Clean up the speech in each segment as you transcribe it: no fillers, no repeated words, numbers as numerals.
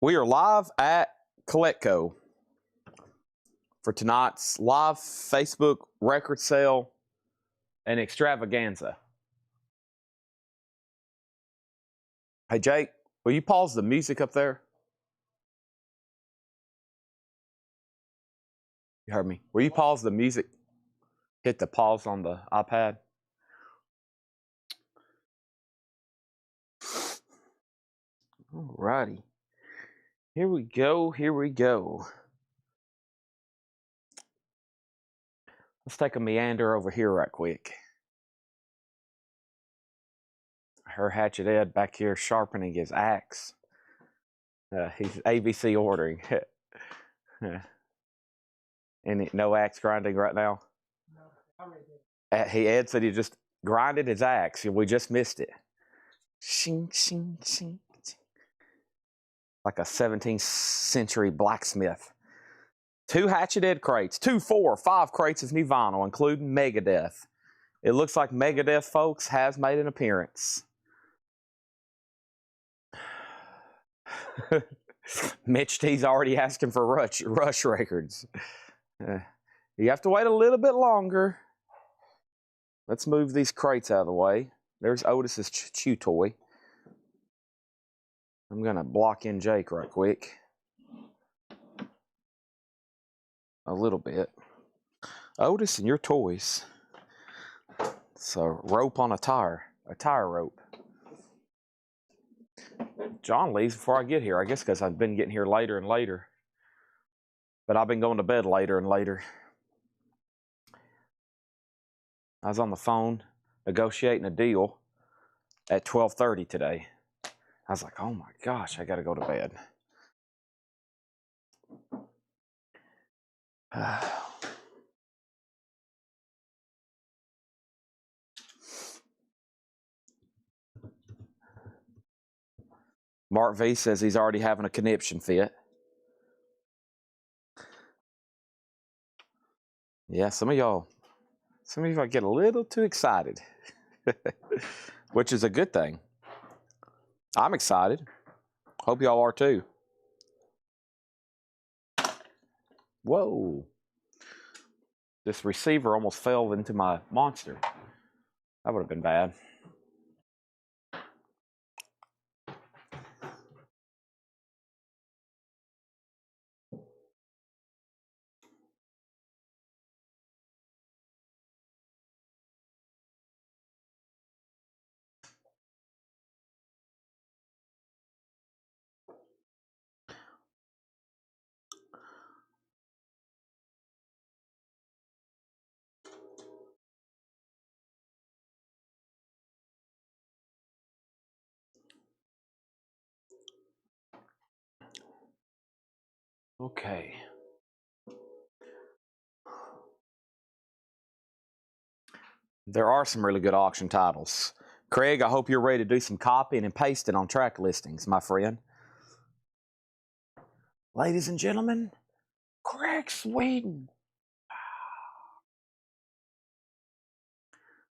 We are live at Coletco for tonight's live Facebook record sale and extravaganza. Hey, Jake, will you pause the music up there? You heard me. Will you pause the music? Hit the pause on the iPad. All righty. Here we go. Here we go. Let's take a meander over here right quick. Her Hatchet Head back here sharpening his axe. He's ABC ordering. And no axe grinding right now? No. Ed said he just grinded his axe. We just missed it. Shing, shing, shing, shing. Like a 17th century blacksmith. 2 Hatchet Head crates, 2, 4, 5 crates of new vinyl, including Megadeth. It looks like Megadeth, folks, has made an appearance. Mitch T's already asking for Rush records. You have to wait a little bit longer. Let's move these crates out of the way. There's Otis's chew toy. I'm going to block in Jake right quick. A little bit. Otis and your toys. It's a rope on a tire rope. John leaves before I get here, I guess because I've been getting here later and later. But I've been going to bed later and later. I was on the phone negotiating a deal at 12:30 today. I was like, oh my gosh, I got to go to bed. Mark V says he's already having a conniption fit. Yeah, some of y'all get a little too excited, which is a good thing. I'm excited. Hope y'all are too. Whoa. This receiver almost fell into my monster. That would have been bad. Okay. There are some really good auction titles. Craig, I hope you're ready to do some copying and pasting on track listings, my friend. Ladies and gentlemen, Craig Sweden.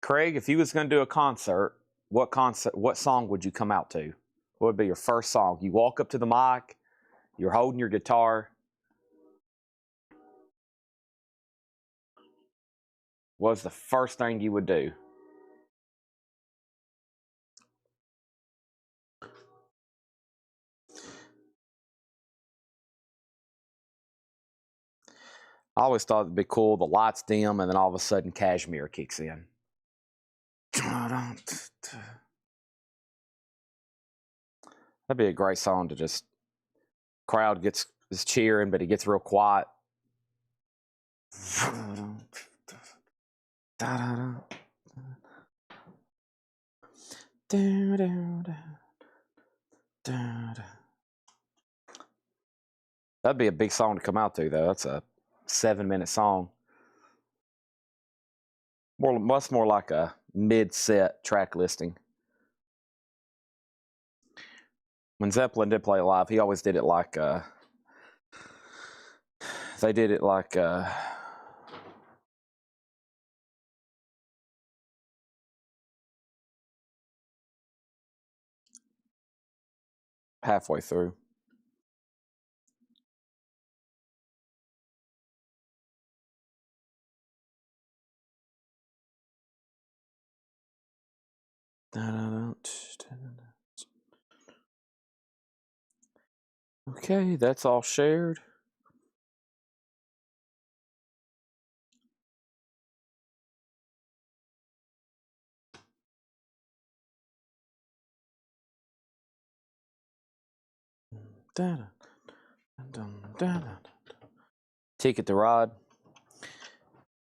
Craig, if you was going to do a concert, what song would you come out to? What would be your first song? You walk up to the mic, you're holding your guitar. What's the first thing you would do? I always thought it'd be cool. The lights dim, and then all of a sudden, Cashmere kicks in. That'd be a great song to just. Crowd is cheering, but it gets real quiet. That'd be a big song to come out to, though. That's a 7-minute song. Much more like a mid-set track listing. When Zeppelin did play live, he always did it like they did it like halfway through. Okay, that's all shared. Ticket to Ride.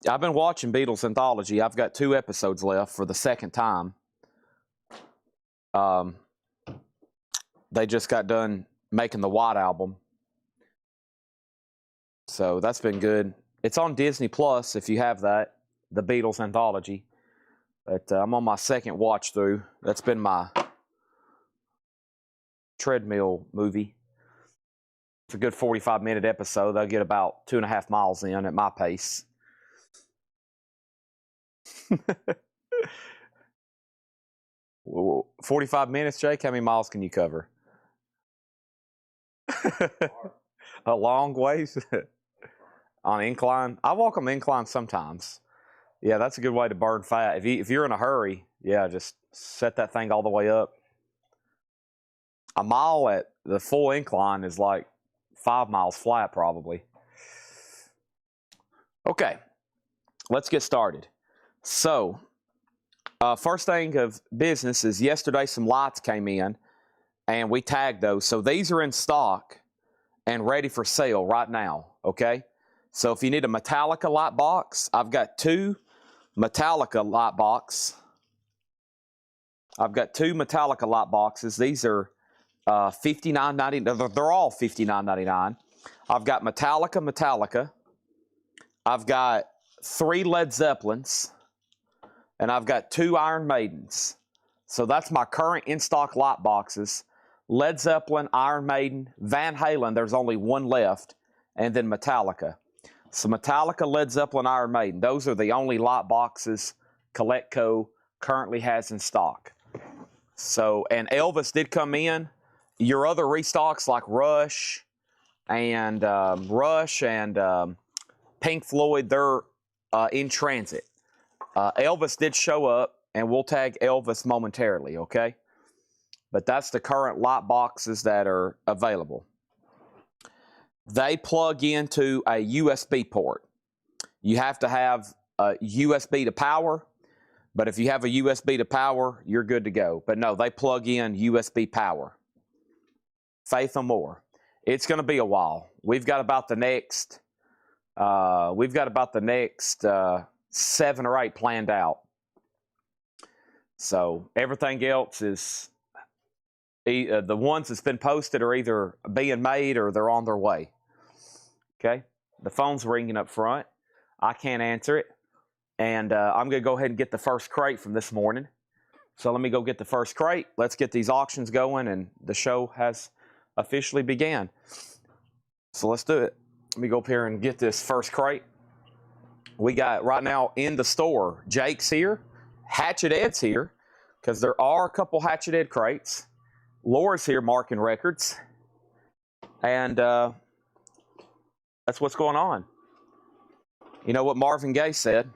I've been watching Beatles Anthology. I've got 2 episodes left for the second time. They just got done making the White Album. So that's been good. It's on Disney Plus if you have that, the Beatles Anthology. But I'm on my second watch through. That's been my treadmill movie. It's a good 45-minute episode. They'll get about 2.5 miles in at my pace. 45 minutes, Jake? How many miles can you cover? A long ways? On incline? I walk on the incline sometimes. Yeah, that's a good way to burn fat. If you're in a hurry, yeah, just set that thing all the way up. A mile at the full incline is like 5 miles flat, probably. Okay, let's get started. So, first thing of business is yesterday some lights came in, and we tagged those. So these are in stock and ready for sale right now, okay? So if you need a Metallica light box, I've got 2 Metallica light box. I've got 2 Metallica light boxes. These are $59.99. They're all $59.99. I've got Metallica. I've got 3 Led Zeppelins, and I've got 2 Iron Maidens. So that's my current in-stock light boxes. Led Zeppelin, Iron Maiden, Van Halen, there's only 1 left, and then Metallica. So Metallica, Led Zeppelin, Iron Maiden, those are the only light boxes CollectCo currently has in stock. So, and Elvis did come in. Your other restocks like Rush and Pink Floyd, they're in transit. Elvis did show up, and we'll tag Elvis momentarily, okay? But that's the current light boxes that are available. They plug into a USB port. You have to have a USB to power, but if you have a USB to power, you're good to go. But no, they plug in USB power. Faith no more. It's going to be a while. We've got about the next 7 or 8 planned out. So everything else is the ones that's been posted are either being made or they're on their way. Okay, the phone's ringing up front. I can't answer it, and I'm going to go ahead and get the first crate from this morning. So let me go get the first crate. Let's get these auctions going, and the show has officially began. So let's do it. Let me go up here and get this first crate. We got right now in the store, Jake's here, Hatchet Head's here, because there are a couple Hatchet Head crates. Laura's here marking records, and that's what's going on. You know what Marvin Gaye said?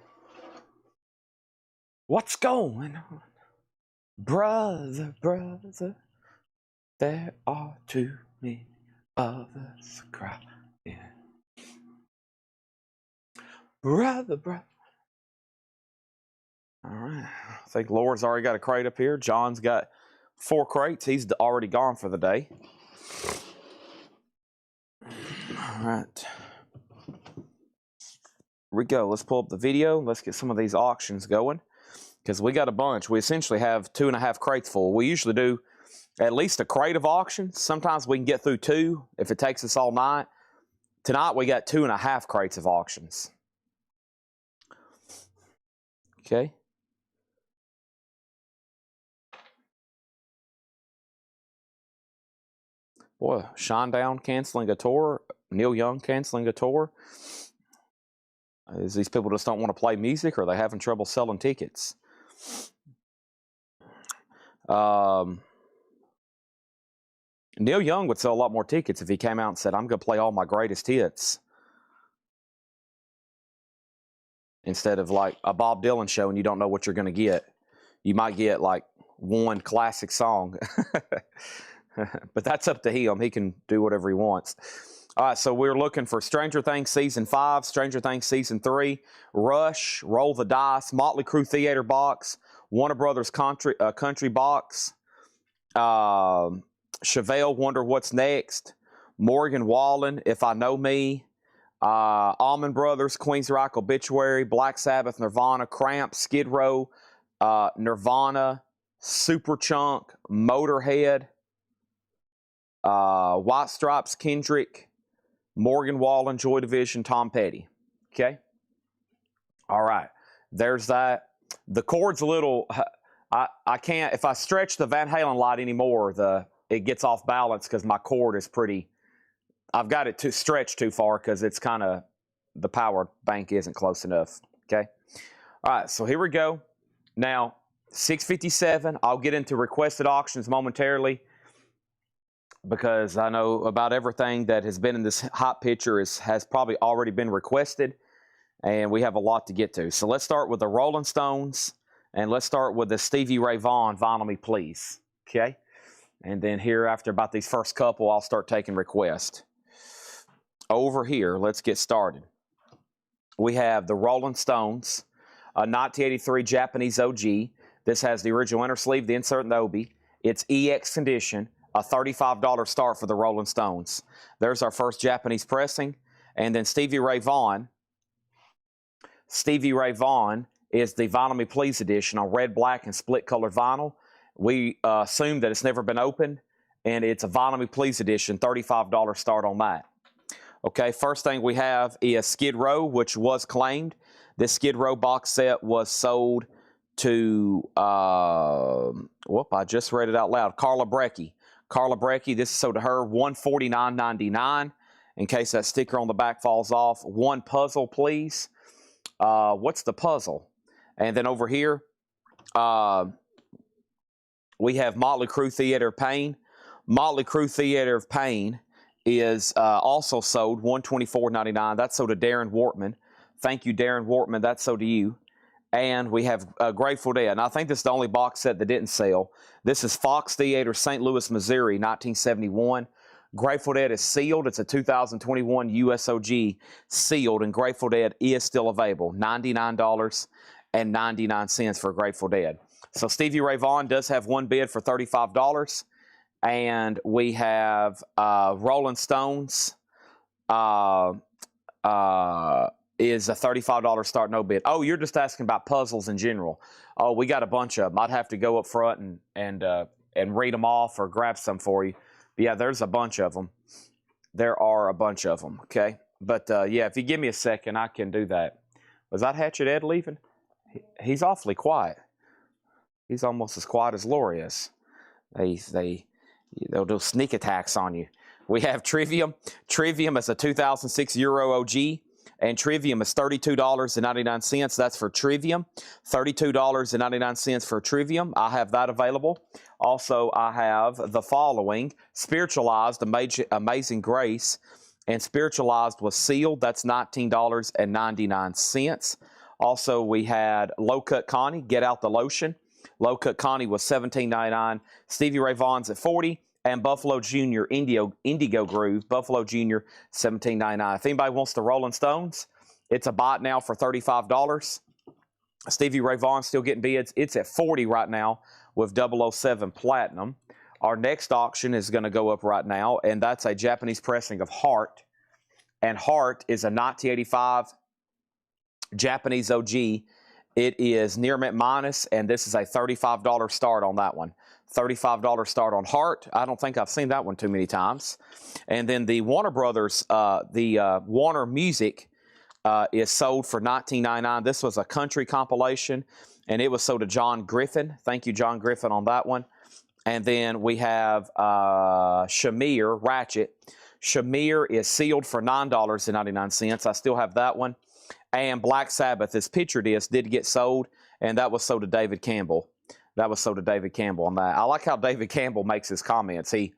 What's going on? Brother, brother, there are too many others crying. Brother, brother. All right. I think Laura's already got a crate up here. John's got 4 crates. He's already gone for the day. All right. Here we go. Let's pull up the video. Let's get some of these auctions going because we got a bunch. We essentially have 2.5 crates full. We usually do at least a crate of auctions. Sometimes we can get through 2 if it takes us all night. Tonight we got 2.5 crates of auctions. Okay. Boy, Shinedown canceling a tour. Neil Young canceling a tour. Is these people just don't want to play music, or are they having trouble selling tickets? Neil Young would sell a lot more tickets if he came out and said, I'm going to play all my greatest hits. Instead of like a Bob Dylan show and you don't know what you're going to get. You might get like one classic song. But that's up to him. He can do whatever he wants. All right, so we're looking for Stranger Things Season 5, Stranger Things Season 3, Rush, Roll the Dice, Motley Crue Theater box, Warner Brothers Country box, Chevelle, Wonder What's Next, Morgan Wallen, If I Know Me, Allman Brothers, Queensryche Obituary, Black Sabbath, Nirvana, Cramp, Skid Row, Nirvana, Superchunk, Motorhead, White Stripes, Kendrick, Morgan Wallen, Joy Division, Tom Petty. Okay? All right. There's that. The cord's a little... I can't... If I stretch the Van Halen light anymore, it gets off balance because my cord is pretty... I've got it to stretch too far because it's kind of... The power bank isn't close enough. Okay? All right. So here we go. Now, 657. I'll get into requested auctions momentarily, because I know about everything that has been in this hot picture has probably already been requested, and we have a lot to get to. So let's start with the Rolling Stones, and let's start with the Stevie Ray Vaughan, Vinyl Me Please, okay? And then here, after about these first couple, I'll start taking requests. Over here, let's get started. We have the Rolling Stones, a 1983 Japanese OG. This has the original inner sleeve, the insert, and the obi. It's EX condition. A $35 start for the Rolling Stones. There's our first Japanese pressing. And then Stevie Ray Vaughan. Stevie Ray Vaughan is the Vinyl Me Please edition on red, black, and split-colored vinyl. We assume that it's never been opened, and it's a Vinyl Me Please edition, $35 start on that. Okay, first thing we have is Skid Row, which was claimed. This Skid Row box set was sold to, I just read it out loud, Carla Breckie. Carla Breckie, this is sold to her, $149.99. In case that sticker on the back falls off. One puzzle, please. What's the puzzle? And then over here, we have Motley Crue Theater of Pain. Motley Crue Theater of Pain is also sold, $124.99. That's sold to Darren Wortman. Thank you, Darren Wortman. That's sold to you. And we have Grateful Dead. And I think this is the only box set that didn't sell. This is Fox Theater, St. Louis, Missouri, 1971. Grateful Dead is sealed. It's a 2021 USOG sealed, and Grateful Dead is still available. $99.99 for Grateful Dead. So Stevie Ray Vaughan does have one bid for $35. And we have Rolling Stones. Is a $35 start, no bid. Oh, you're just asking about puzzles in general. Oh, we got a bunch of them. I'd have to go up front and read them off or grab some for you. But yeah, there's a bunch of them. There are a bunch of them, okay? But yeah, if you give me a second, I can do that. Was that Hatchet Head leaving? He's awfully quiet. He's almost as quiet as Lori is. They'll do sneak attacks on you. We have Trivium. Trivium is a 2006 Euro OG. And Trivium is $32.99. That's for Trivium. $32.99 for Trivium. I have that available. Also, I have the following. Spiritualized, Amazing Grace. And Spiritualized was sealed. That's $19.99. Also, we had Low Cut Connie, Get Out the Lotion. Low Cut Connie was $17.99. Stevie Ray Vaughan's at $40. And Buffalo Jr. Indigo Groove, Buffalo Jr. $17.99. If anybody wants the Rolling Stones, it's a bot now for $35. Stevie Ray Vaughan still getting bids. It's at $40 right now with 007 Platinum. Our next auction is going to go up right now, and that's a Japanese pressing of Heart. And Heart is a 1985 Japanese OG. It is near mint minus, and this is a $35 start on that one. $35 start on Heart. I don't think I've seen that one too many times. And then the Warner Brothers, Warner Music is sold for $19.99. This was a country compilation, and it was sold to John Griffin. Thank you, John Griffin, on that one. And then we have Shamir Ratchet. Shamir is sealed for $9.99. I still have that one. And Black Sabbath, this picture disc, did get sold, and that was sold to David Campbell. That was sold to David Campbell on that. I like how David Campbell makes his comments. He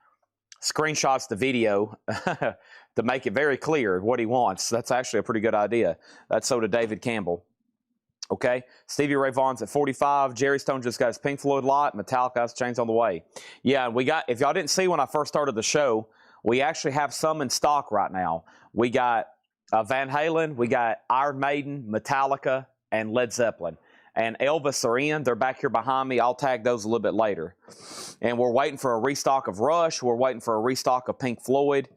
screenshots the video to make it very clear what he wants. That's actually a pretty good idea. That's sold to David Campbell. Okay, Stevie Ray Vaughan's at 45. Jerry Stone just got his Pink Floyd lot. Metallica's Chains on the way. Yeah, we got, if y'all didn't see when I first started the show, we actually have some in stock right now. We got Van Halen, we got Iron Maiden, Metallica, and Led Zeppelin. And Elvis are in. They're back here behind me. I'll tag those a little bit later. And we're waiting for a restock of Rush. We're waiting for a restock of Pink Floyd.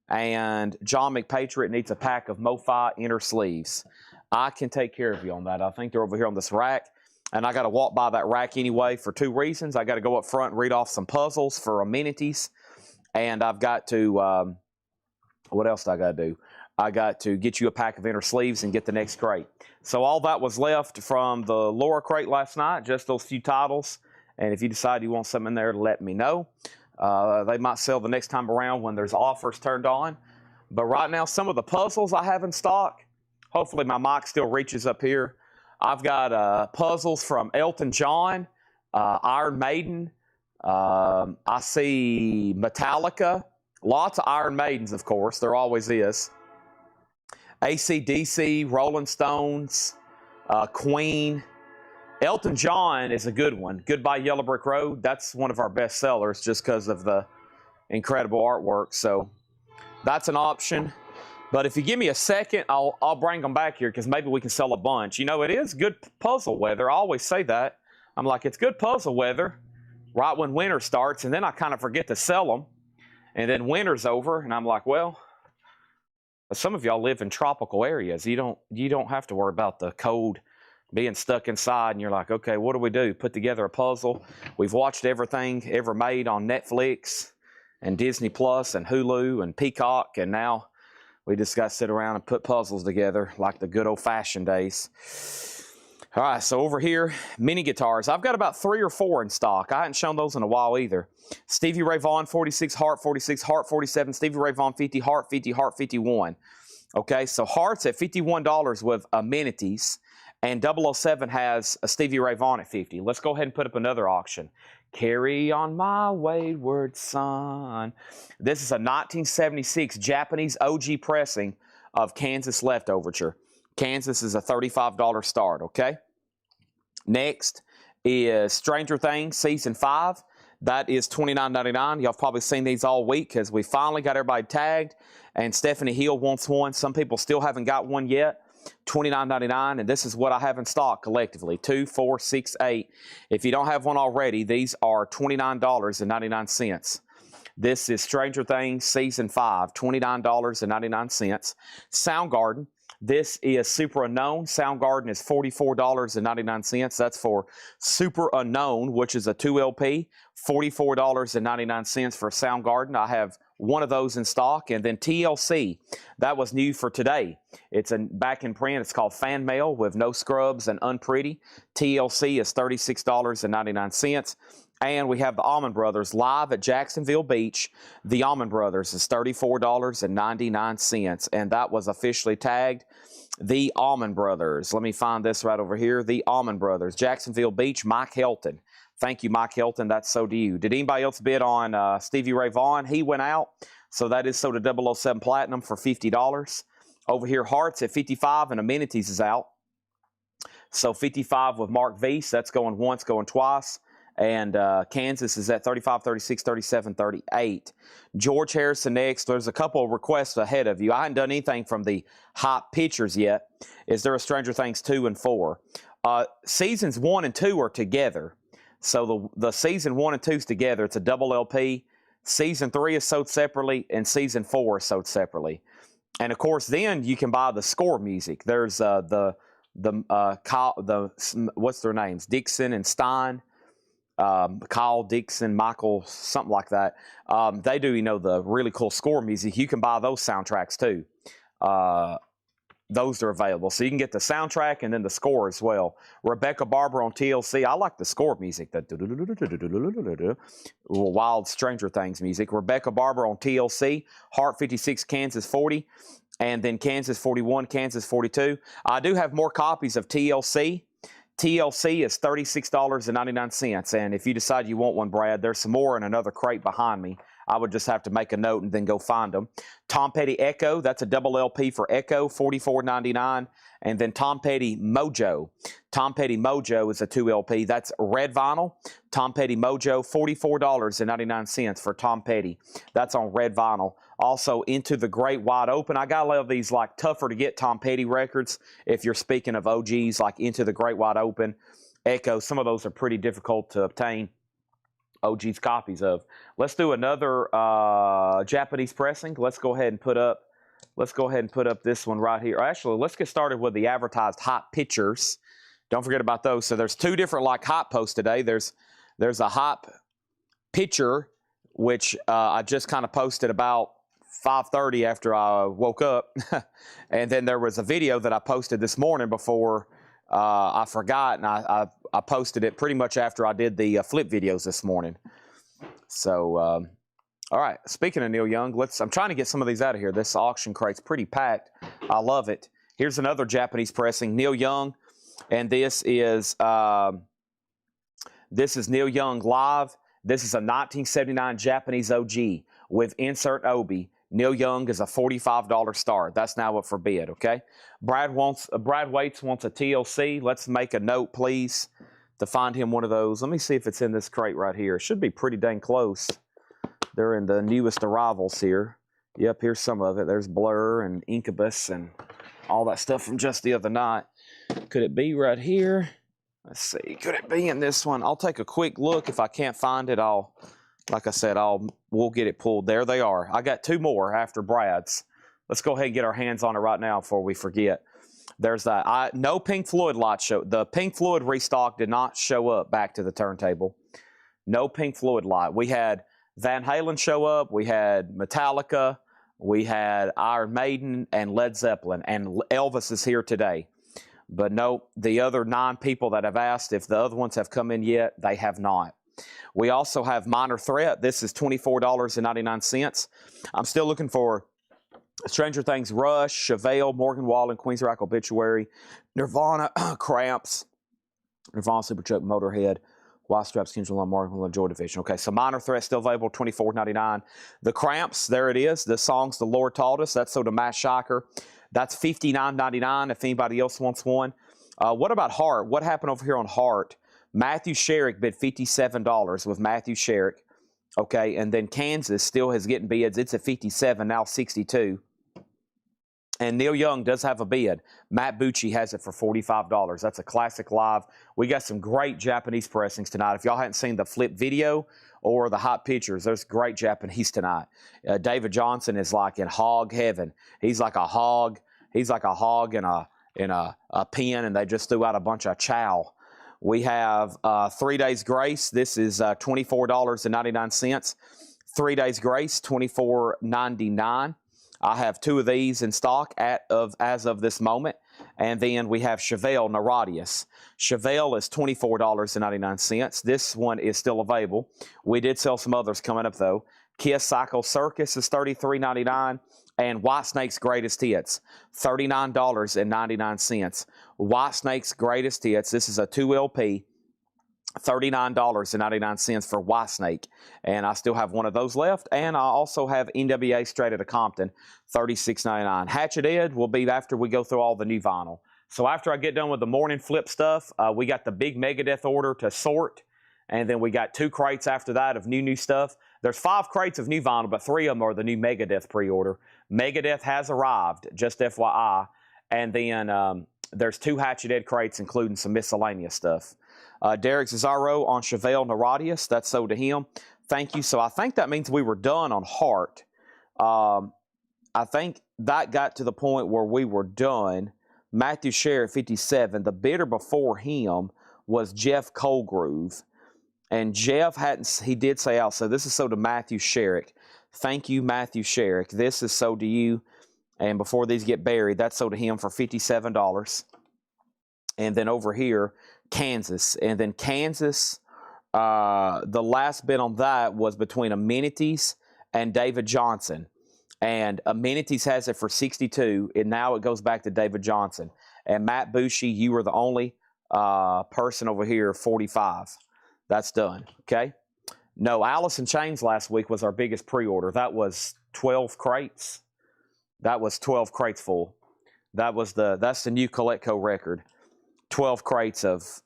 And John McPatriot needs a pack of MoFi inner sleeves. I can take care of you on that. I think they're over here on this rack. And I got to walk by that rack anyway for two reasons. I got to go up front and read off some puzzles for amenities. And I've got to, what else do I got to do? I got to get you a pack of inner sleeves and get the next crate. So all that was left from the Laura crate last night, just those few titles. And if you decide you want something in there, let me know. They might sell the next time around when there's offers turned on. But right now, some of the puzzles I have in stock, hopefully my mic still reaches up here. I've got puzzles from Elton John, Iron Maiden. I see Metallica. Lots of Iron Maidens, of course. There always is. AC/DC, Rolling Stones, Queen. Elton John is a good one. Goodbye Yellow Brick Road. That's one of our best sellers just because of the incredible artwork. So that's an option. But if you give me a second, I'll bring them back here because maybe we can sell a bunch. You know, it is good puzzle weather. I always say that. I'm like, it's good puzzle weather right when winter starts, and then I kind of forget to sell them. And then winter's over, and I'm like, well, some of y'all live in tropical areas. You don't have to worry about the cold being stuck inside, and you're like, okay, what do we do? Put together a puzzle. We've watched everything ever made on Netflix and Disney Plus and Hulu and Peacock, and now we just got to sit around and put puzzles together like the good old-fashioned days. All right, so over here, mini guitars. I've got about 3 or 4 in stock. I hadn't shown those in a while either. Stevie Ray Vaughan, 46, Hart, 46, Hart, 47, Stevie Ray Vaughan, 50, Hart, 50, Hart, 51. Okay, so Hart's at $51 with amenities, and 007 has a Stevie Ray Vaughan at 50. Let's go ahead and put up another auction. Carry on my wayward son. This is a 1976 Japanese OG pressing of Kansas Leftoverture. Kansas is a $35 start, okay? Next is Stranger Things Season 5. That is $29.99. Y'all have probably seen these all week because we finally got everybody tagged, and Stephanie Hill wants one. Some people still haven't got one yet. $29.99, and this is what I have in stock collectively. 2, 4, 6, 8. If you don't have one already, these are $29.99. This is Stranger Things Season 5, $29.99. Soundgarden. This is Super Unknown. Soundgarden is $44.99. That's for Super Unknown, which is a 2 LP. $44.99 for Soundgarden. I have one of those in stock. And then TLC, that was new for today. It's back in print. It's called Fan Mail with no scrubs and unpretty. TLC is $36.99. And we have the Allman Brothers live at Jacksonville Beach. The Allman Brothers is $34.99. And that was officially tagged the Allman Brothers. Let me find this right over here. The Allman Brothers, Jacksonville Beach, Mike Helton. Thank you, Mike Helton. That's so to you. Did anybody else bid on Stevie Ray Vaughan? He went out. So that is sold to 007 Platinum for $50. Over here, Hearts at $55 and Amenities is out. So $55 with Mark Weiss. That's going once, going twice. And Kansas is at $35, $36, $37, $38. George Harrison next. There's a couple of requests ahead of you. I hadn't done anything from the hot pictures yet. Is there a Stranger Things 2 and 4? Seasons 1 and 2 are together. So the season 1 and 2 is together. It's a double LP. Season 3 is sold separately, and season 4 is sold separately. And of course, then you can buy the score music. There's what's their names? Dixon and Stein. Kyle Dixon, Michael, something like that. They do, the really cool score music. You can buy those soundtracks too. Those are available. So you can get the soundtrack and then the score as well. Rebecca Barber on TLC. I like the score music. The wild Stranger Things music. Rebecca Barber on TLC. Heart 56, Kansas 40. And then Kansas 41, Kansas 42. I do have more copies of TLC. TLC is $36.99. And if you decide you want one, Brad, there's some more in another crate behind me. I would just have to make a note and then go find them. Tom Petty Echo, that's a double LP for Echo, $44.99. And then Tom Petty Mojo, Tom Petty Mojo is a 2 LP. That's red vinyl. Tom Petty Mojo, $44.99 for Tom Petty. That's on red vinyl. Also, Into the Great Wide Open. I got a lot of these like tougher to get Tom Petty records. If you're speaking of OGs like Into the Great Wide Open, Echo, some of those are pretty difficult to obtain OGs copies of. Let's do another Japanese pressing. Let's go ahead and put up this one right here. Actually, let's get started with the advertised hot pictures. Don't forget about those. So there's two different like hot posts today. There's a hot picture, which I just kind of posted about 5:30 after I woke up. And then there was a video that I posted this morning before I forgot, and I posted it pretty much after I did the flip videos this morning. So, all right, speaking of Neil Young, I'm trying to get some of these out of here. This auction crate's pretty packed. I love it. Here's another Japanese pressing, Neil Young, and this is Neil Young live. This is a 1979 Japanese OG with insert Obi. Neil Young is a $45 star. That's now up for bid, okay? Brad Waits wants a TLC. Let's make a note, please, to find him one of those. Let me see if it's in this crate right here. It should be pretty dang close. They're in the newest arrivals here. Yep, here's some of it. There's Blur and Incubus and all that stuff from just the other night. Could it be right here? Let's see. Could it be in this one? I'll take a quick look. If I can't find it, like I said, we'll get it pulled. There they are. I got two more after Brad's. Let's go ahead and get our hands on it right now before we forget. There's that. No Pink Floyd lot show. The Pink Floyd restock did not show up back to the turntable. No Pink Floyd lot. We had Van Halen show up. We had Metallica. We had Iron Maiden and Led Zeppelin. And Elvis is here today. But no, the other 9 people that have asked if the other ones have come in yet, they have not. We also have Minor Threat. This is $24.99. I'm still looking for Stranger Things, Rush, Chevelle, Morgan Wallen, Queen's Rock Obituary, Nirvana, Cramps, Nirvana, Superchuck, Motorhead, White Stripes, Kendrick Lamar, Mark, Joy Division. Okay, so Minor Threat still available, $24.99. The Cramps, there it is. The songs the Lord taught us. That's sold to Matt Shiker. That's $59.99 if anybody else wants one. What about Heart? What happened over here on Heart? Matthew Sherrick bid $57 with Matthew Sherrick. Okay, and then Kansas still has getting bids. It's at $57, now $62. And Neil Young does have a bid. Matt Bucci has it for $45. That's a classic live. We got some great Japanese pressings tonight. If y'all hadn't seen the flip video or the hot pictures, there's great Japanese tonight. David Johnson is like in hog heaven. He's like a hog. He's like a hog in a pen, and they just threw out a bunch of chow. We have 3 Days Grace. This is $24.99. 3 Days Grace, $24.99. I have 2 of these in stock as of this moment. And then we have Chevelle Naradius. Chevelle is $24.99. This one is still available. We did sell some others coming up, though. Kiss Psycho Circus is $33.99. And Whitesnake's Greatest Hits, $39.99. Whitesnake's Greatest Hits, this is a 2 LP, $39.99 for Whitesnake. And I still have one of those left. And I also have NWA Straight Outta Compton, $36.99. Hatchet Head will be after we go through all the new vinyl. So after I get done with the morning flip stuff, we got the big Megadeth order to sort. And then we got 2 crates after that of new stuff. There's 5 crates of new vinyl, but 3 of them are the new Megadeth pre-order. Megadeth has arrived, just FYI. And then there's 2 Hatchet Head crates, including some miscellaneous stuff. Derek Cesaro on Chevelle Naradius. That's sold to him. Thank you. So I think that means we were done on Heart. I think that got to the point where we were done. Matthew Sherrick at 57. The bidder before him was Jeff Colgrove. And Jeff he did say out. So this is sold to Matthew Sherrick. Thank you, Matthew Sherrick. This is sold to you. And before these get buried, that's sold to him for $57. And then over here, Kansas. And then Kansas, the last bid on that was between Amenities and David Johnson. And Amenities has it for $62, and now it goes back to David Johnson. And Matt Bucci, you were the only person over here, $45. That's done, okay? No, Alice in Chains last week was our biggest pre-order. That was 12 crates. That was 12 crates full. That's the new Coletco record. 12 crates of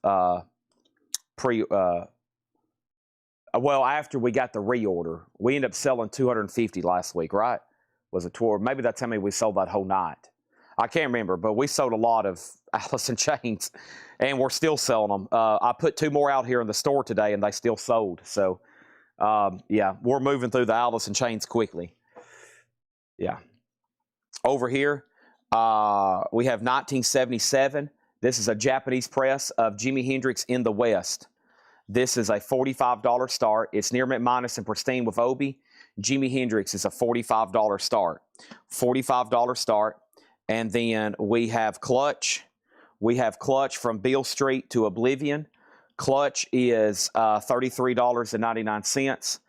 well, after we got the reorder, we ended up selling 250 last week, right? Was it tour? Maybe that's how many we sold that whole night. I can't remember, but we sold a lot of Alice in Chains, and we're still selling them. I put 2 more out here in the store today, and they still sold. So, yeah, we're moving through the Alice in Chains quickly. Yeah. Over here, we have 1977. This is a Japanese press of Jimi Hendrix in the West. This is a $45 start. It's near mint minus and pristine with Obi. Jimi Hendrix is a $45 start. $45 start. And then we have Clutch. We have Clutch from Beale Street to Oblivion. Clutch is $33.99.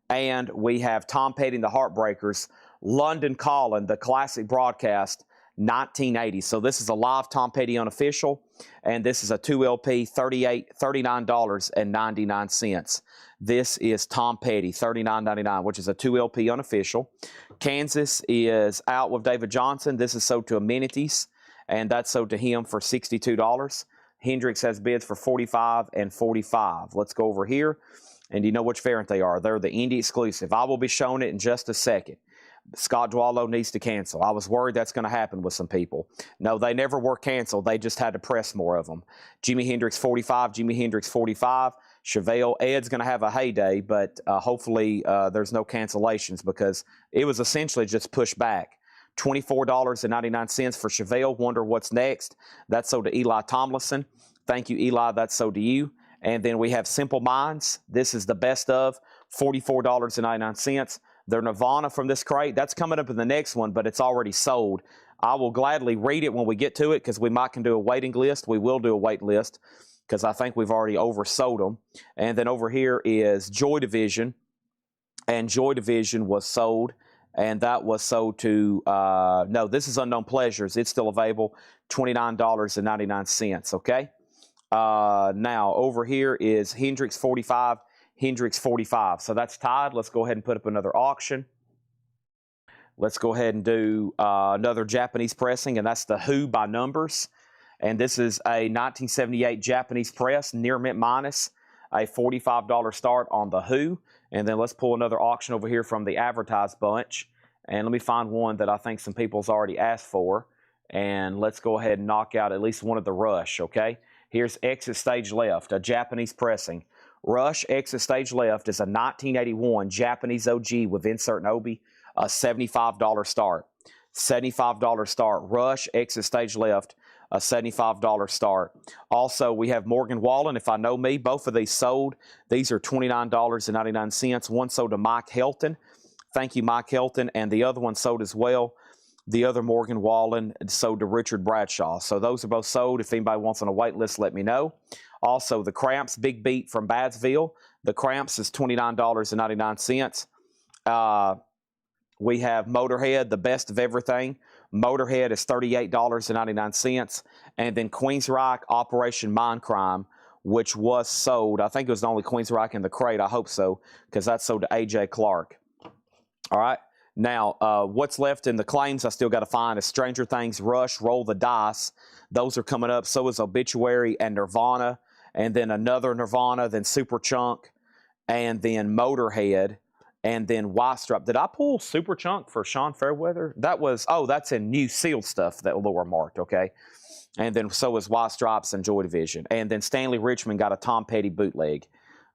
And we have Tom Petty and the Heartbreakers, London Calling, the classic broadcast, 1980. So this is a live Tom Petty unofficial, and this is a 2LP, $39.99. This is Tom Petty, $39.99, which is a 2LP unofficial. Kansas is out with David Johnson. This is sold to Amenities, and that's sold to him for $62. Hendrix has bids for $45 and $45. Let's go over here, and you know which variant they are. They're the indie exclusive. I will be showing it in just a second. Scott Dwallow needs to cancel. I was worried that's going to happen with some people. No, they never were canceled. They just had to press more of them. Jimi Hendrix 45, Jimi Hendrix 45. Chevelle, Ed's going to have a heyday, but hopefully there's no cancellations because it was essentially just pushed back. $24.99 for Chevelle. Wonder what's next. That's sold to Eli Tomlinson. Thank you, Eli. That's sold to you. And then we have Simple Minds. This is the best of, $44.99. Their Nirvana from this crate, that's coming up in the next one, but it's already sold. I will gladly read it when we get to it because we might can do a waiting list. We will do a wait list because I think we've already oversold them. And then over here is Joy Division, and Joy Division was sold, and that was sold to, no, this is Unknown Pleasures. It's still available, $29.99, okay? Now, over here is Hendrix 45, Hendrix 45. So that's tied. Let's go ahead and put up another auction. Let's go ahead and do another Japanese pressing, and that's the Who by Numbers. And this is a 1978 Japanese press, near mint minus, a $45 start on the Who. And then let's pull another auction over here from the advertised bunch. And let me find one that I think some people's already asked for. And let's go ahead and knock out at least one of the Rush, okay? Here's Exit Stage Left, a Japanese pressing. Rush Exit Stage Left is a 1981 Japanese OG with insert and Obi, a $75 start. $75 start. Rush Exit Stage Left, a $75 start. Also, we have Morgan Wallen, If I Know Me. Both of these sold. These are $29.99. One sold to Mike Helton. Thank you, Mike Helton. And the other one sold as well. The other Morgan Wallen sold to Richard Bradshaw. So those are both sold. If anybody wants on a wait list, let me know. Also, the Cramps Big Beat from Badsville. The Cramps is $29.99. We have Motorhead, the best of everything. Motorhead is $38.99. And then Queensryche, Operation Mindcrime, which was sold. I think it was the only Queensryche in the crate. I hope so, because that's sold to A.J. Clark. All right. Now, what's left in the claims I still got to find is Stranger Things, Rush, Roll the Dice. Those are coming up. So is Obituary and Nirvana. And then another Nirvana, then Superchunk, and then Motorhead, and then Wystrop. Did I pull Superchunk for Sean Fairweather? That was, oh, that's in new sealed stuff that lower marked, okay? And then so is Wystrop and Joy Division. And then Stanley Richmond got a Tom Petty bootleg.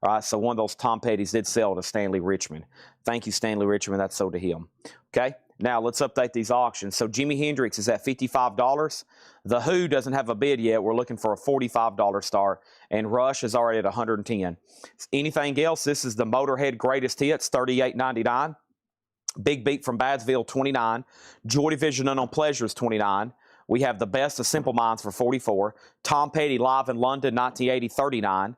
All right, so one of those Tom Petty's did sell to Stanley Richmond. Thank you, Stanley Richmond. That's sold to him. Okay, now let's update these auctions. So Jimi Hendrix is at $55. The Who doesn't have a bid yet. We're looking for a $45 start. And Rush is already at $110. Anything else? This is the Motorhead Greatest Hits, $38.99. Big Beat from Badsville, $29. Joy Division Unknown Pleasures, $29. We have the Best of Simple Minds for $44. Tom Petty Live in London, 1980, $39.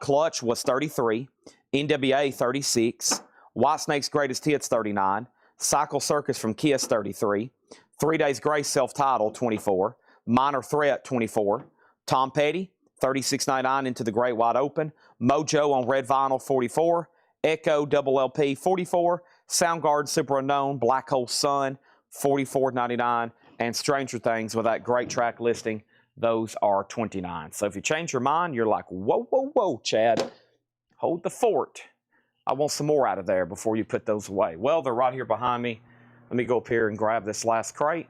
Clutch was $33. NWA, $36. Whitesnake's Greatest Hits, $39. Cycle Circus from Kiss, $33. 3 Days Grace self-titled, $24. Minor Threat, $24. Tom Petty, $36.99 Into the Great Wide Open. Mojo on red vinyl, $44. Echo Double LP, $44. Soundgarden Super Unknown, Black Hole Sun, $44.99. And Stranger Things with that great track listing, Those are $29. So if you change your mind, you're like, whoa, whoa, whoa, Chad, hold the fort. I want some more out of there before you put those away. Well, they're right here behind me. Let me go up here and grab this last crate.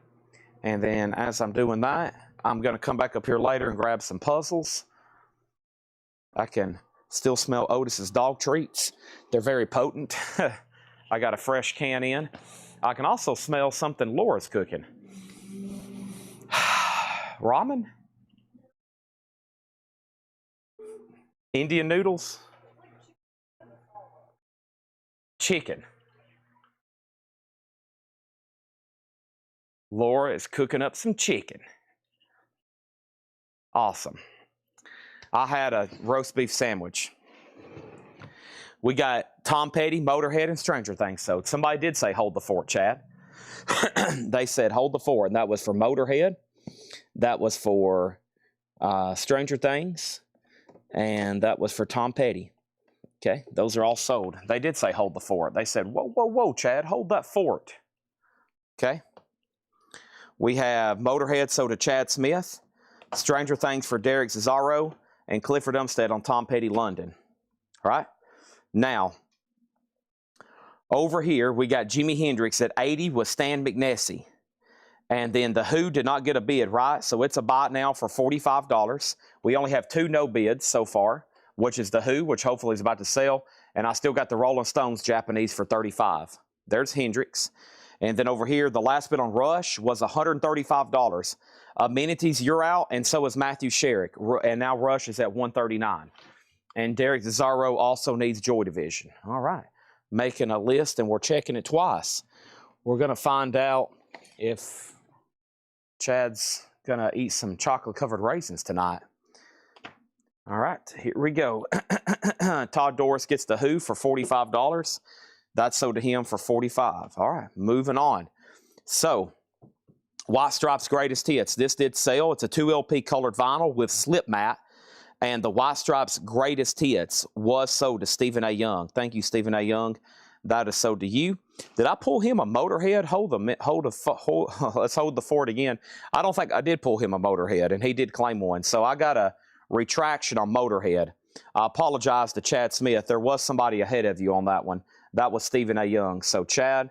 And then as I'm doing that, I'm going to come back up here later and grab some puzzles. I can still smell Otis's dog treats. They're very potent. I got a fresh can in. I can also smell something Laura's cooking. Ramen? Indian noodles? Chicken. Laura is cooking up some chicken. Awesome. I had a roast beef sandwich. We got Tom Petty, Motorhead, and Stranger Things. So somebody did say hold the fort, Chad. They said hold the fort, and that was for Motorhead. That was for Stranger Things, and that was for Tom Petty. Okay, those are all sold. They did say hold the fort. They said, whoa, whoa, whoa, Chad, hold that fort. Okay. We have Motorhead sold to Chad Smith, Stranger Things for Derek Cesaro, and Clifford Umstead on Tom Petty London. All right. Now, over here, we got Jimi Hendrix at 80 with Stan McNessie. And then The Who did not get a bid, right? So it's a buy now for $45. We only have 2 no bids so far, which is The Who, which hopefully is about to sell. And I still got the Rolling Stones Japanese for $35. There's Hendrix. And then over here, the last bid on Rush was $135. Amenities, you're out, and so is Matthew Sherrick. And now Rush is at $139. And Derek Cesaro also needs Joy Division. All right. Making a list, and we're checking it twice. We're going to find out if Chad's going to eat some chocolate-covered raisins tonight. All right. Here we go. Todd Doris gets The Who for $45. That's sold to him for $45. All right. Moving on. So, White Stripes Greatest Hits. This did sell. It's a 2 LP colored vinyl with slip mat. And the White Stripes Greatest Hits was sold to Stephen A. Young. Thank you, Stephen A. Young. That is sold to you. Did I pull him a Motorhead? Let's hold the fort again. I don't think I did pull him a Motorhead, and he did claim one. So I got a retraction on Motorhead. I apologize to Chad Smith. There was somebody ahead of you on that one. That was Stephen A. Young. So, Chad,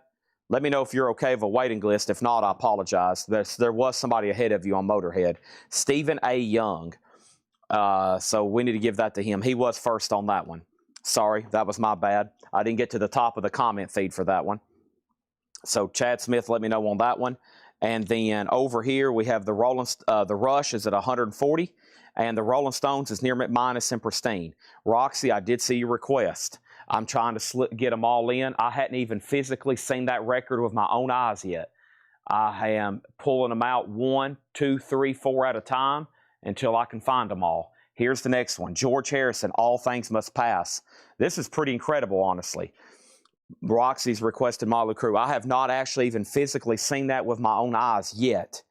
let me know if you're okay with a waiting list. If not, I apologize. There was somebody ahead of you on Motorhead. Stephen A. Young. So we need to give that to him. He was first on that one. Sorry, that was my bad. I didn't get to the top of the comment feed for that one. So Chad Smith, let me know on that one. And then over here we have the Rush is at 140, and the Rolling Stones is near minus and pristine. Roxy, I did see your request. I'm trying to get them all in. I hadn't even physically seen that record with my own eyes yet. I am pulling them out 1, 2, 3, 4 at a time until I can find them all. Here's the next one. George Harrison, All Things Must Pass. This is pretty incredible, honestly. Roxy's requested Motley Crue. I have not actually even physically seen that with my own eyes yet.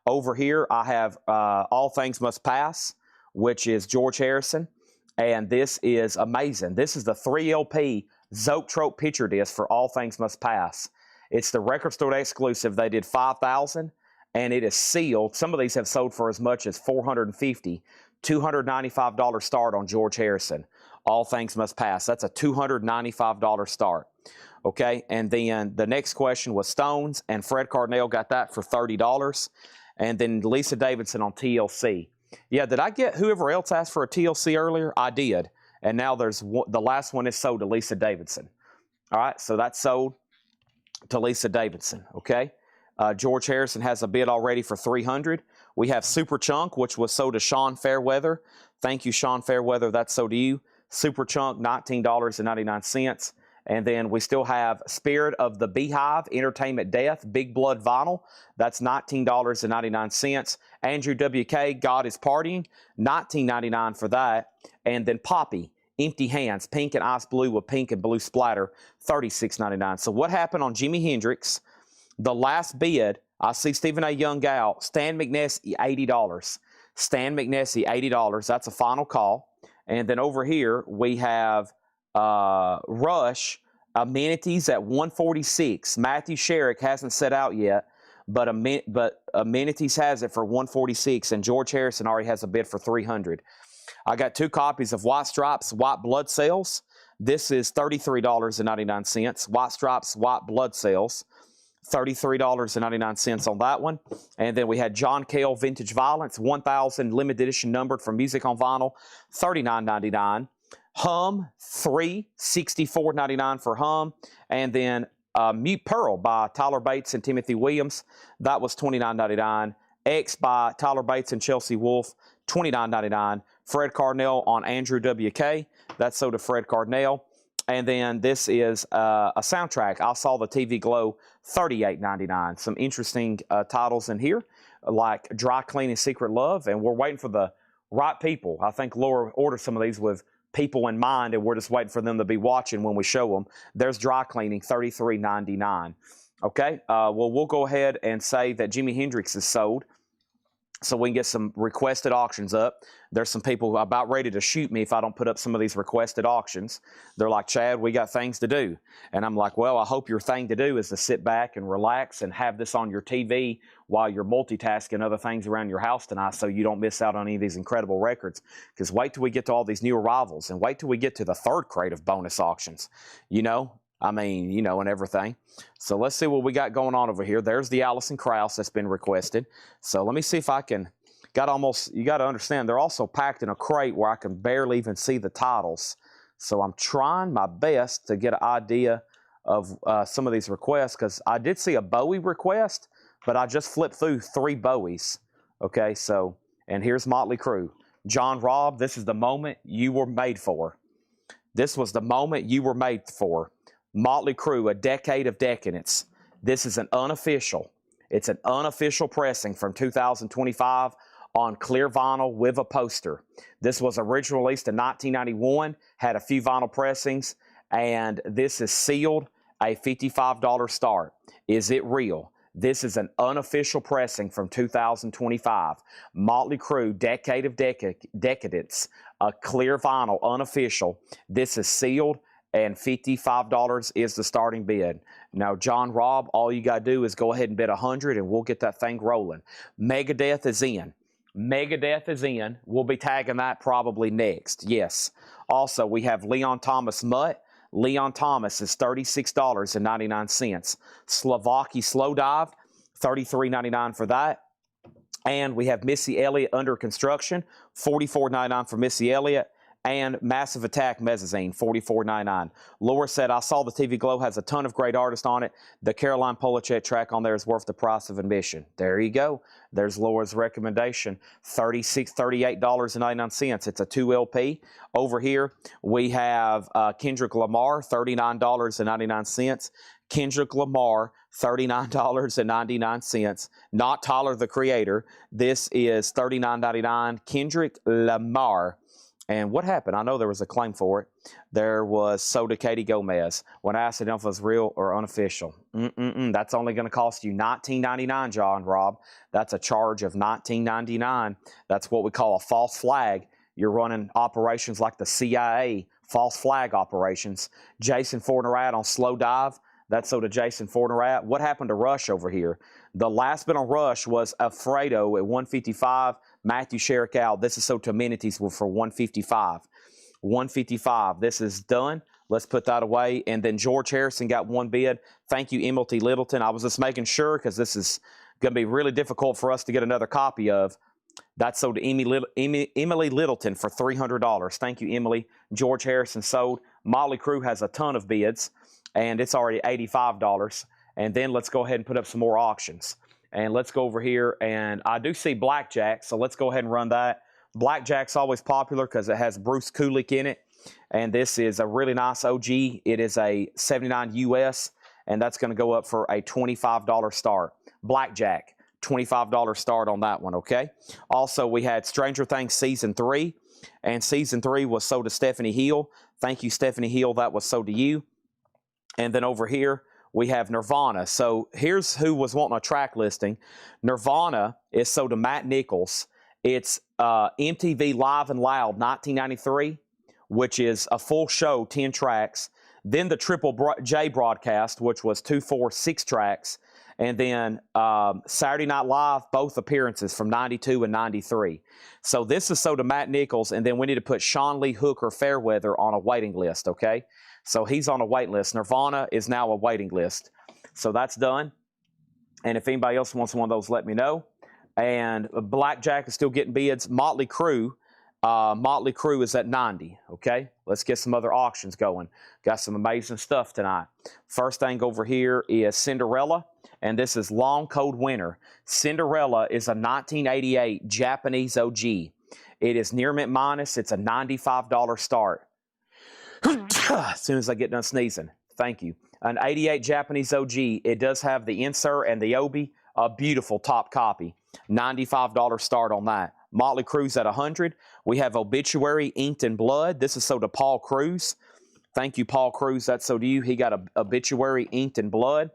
Over here, I have All Things Must Pass, which is George Harrison. And this is amazing. This is the 3 LP Zoetrope picture disc for All Things Must Pass. It's the record store exclusive. They did 5,000. And it is sealed. Some of these have sold for as much as $450. $295 start on George Harrison. All Things Must Pass. That's a $295 start. Okay, and then the next question was Stones, and Fred Cardinale got that for $30. And then Lisa Davidson on TLC. Yeah, did I get whoever else asked for a TLC earlier? I did. And now the last one is sold to Lisa Davidson. All right, so that's sold to Lisa Davidson. Okay. George Harrison has a bid already for $300. We have Super Chunk, which was sold to Sean Fairweather. Thank you, Sean Fairweather. That's sold to you. Super Chunk, $19.99. And then we still have Spirit of the Beehive, Entertainment Death, Big Blood Vinyl. That's $19.99. Andrew WK, God is Partying, $19.99 for that. And then Poppy, Empty Hands, Pink and Ice Blue with pink and blue splatter, $36.99. So what happened on Jimi Hendrix? The last bid, I see Stephen A. Young out. Stan McNessie, $80. Stan McNessie, $80. That's a final call. And then over here, we have Rush, Amenities at $146. Matthew Sherrick hasn't set out yet. but Amenities has it for $146, and George Harrison already has a bid for $300. I got 2 copies of White Stripes, White Blood Cells. This is $33.99. White Stripes, White Blood Cells, $33.99 on that one. And then we had John Cale Vintage Violence, 1,000 limited edition numbered from Music on Vinyl, $39.99. Hum, 3, $64.99 for Hum. And then Mute Pearl by Tyler Bates and Timothy Williams, that was $29.99. X by Tyler Bates and Chelsea Wolfe, $29.99. Fred Carnell on Andrew W.K., that's sold to Fred Carnell. And then this is a soundtrack, I Saw the TV Glow, $38.99. Some interesting titles in here, like Dry Cleaning Secret Love, and we're waiting for the right people. I think Laura ordered some of these with people in mind, and we're just waiting for them to be watching when we show them. There's Dry Cleaning, $33.99. Okay, well, we'll go ahead and say that Jimi Hendrix is sold, so we can get some requested auctions up. There's some people about ready to shoot me if I don't put up some of these requested auctions. They're like, Chad, we got things to do. And I'm like, well, I hope your thing to do is to sit back and relax and have this on your TV while you're multitasking other things around your house tonight, so you don't miss out on any of these incredible records. Because wait till we get to all these new arrivals, and wait till we get to the 3rd crate of bonus auctions. You know, I mean, you know, and everything. So let's see what we got going on over here. There's the Alison Krauss that's been requested. So let me see if I can, you got to understand, they're also packed in a crate where I can barely even see the titles. So I'm trying my best to get an idea of some of these requests, because I did see a Bowie request, but I just flipped through 3 Bowies. Okay, so, and here's Motley Crue. John Robb, this is the moment you were made for. This was the moment you were made for. Motley Crue, A Decade of Decadence. This is an unofficial. It's an unofficial pressing from 2025 on clear vinyl with a poster. This was originally released in 1991, had a few vinyl pressings, and this is sealed, a $55 start. Is it real? This is an unofficial pressing from 2025. Motley Crue, Decade of Decadence, a clear vinyl, unofficial. This is sealed, and $55 is the starting bid. Now, John Robb, all you got to do is go ahead and bid $100, and we'll get that thing rolling. Megadeth is in. Megadeth is in. We'll be tagging that probably next. Yes. Also, we have Leon Thomas Mutt. Leon Thomas is $36.99. Slovaki Slow Dive, $33.99 for that. And we have Missy Elliott Under Construction, $44.99 for Missy Elliott. And Massive Attack Mezzanine, $44.99. Laura said, I Saw the TV Glow has a ton of great artists on it. The Caroline Polachek track on there is worth the price of admission. There you go. There's Laura's recommendation, $38.99. It's a 2 LP. Over here, we have Kendrick Lamar, $39.99. Kendrick Lamar, $39.99. Not Tyler, the Creator. This is $39.99. Kendrick Lamar. And what happened? I know there was a claim for it. There was Soda Katie Gomez. When I asked if it was real or unofficial. That's only going to cost you $19.99, John Robb. That's a charge of $19.99. That's what we call a false flag. You're running operations like the CIA, false flag operations. Jason Fornerat on Slow Dive. That's so to Jason Fornerat. What happened to Rush over here? The last bit on Rush was Alfredo at 155. Matthew Sherrick out. This is so to Amenities for 155. 155. This is done. Let's put that away. And then George Harrison got 1 bid. Thank you, Emily Littleton. I was just making sure because this is going to be really difficult for us to get another copy of. That's sold to Emily Littleton for $300. Thank you, Emily. George Harrison sold. Motley Crue has a ton of bids, and it's already $85. And then let's go ahead and put up some more auctions. And let's go over here, and I do see Blackjack, so let's go ahead and run that. Blackjack's always popular because it has Bruce Kulick in it, and this is a really nice OG. It is a 79 US, and that's going to go up for a $25 start. Blackjack, $25 start on that one, okay? Also, we had Stranger Things Season 3, and Season 3 was sold to Stephanie Hill. Thank you, Stephanie Hill. That was sold to you. And then over here, we have Nirvana. So here's who was wanting a track listing. Nirvana is sold to Matt Nichols. It's MTV Live and Loud 1993, which is a full show, 10 tracks. Then the Triple J broadcast, which was 2, 4, 6 tracks. And then Saturday Night Live, both appearances from 92 and 93. So this is so to Matt Nichols, and then we need to put Sean Lee Hooker Fairweather on a waiting list, okay? So he's on a wait list. Nirvana is now a waiting list. So that's done. And if anybody else wants one of those, let me know. And Blackjack is still getting bids. Motley Crue is at 90, okay? Let's get some other auctions going. Got some amazing stuff tonight. First thing over here is Cinderella, and this is Long Cold Winter. Cinderella is a 1988 Japanese OG. It is near mint minus. It's a $95 start. As soon as I get done sneezing. Thank you. An 88 Japanese OG. It does have the insert and the obi. A beautiful top copy. $95 start on that. Motley Crue's at 100. We have Obituary Inked in Blood. This is so to Paul Cruz. Thank you, Paul Cruz. That's so to you. He got a Obituary Inked in Blood.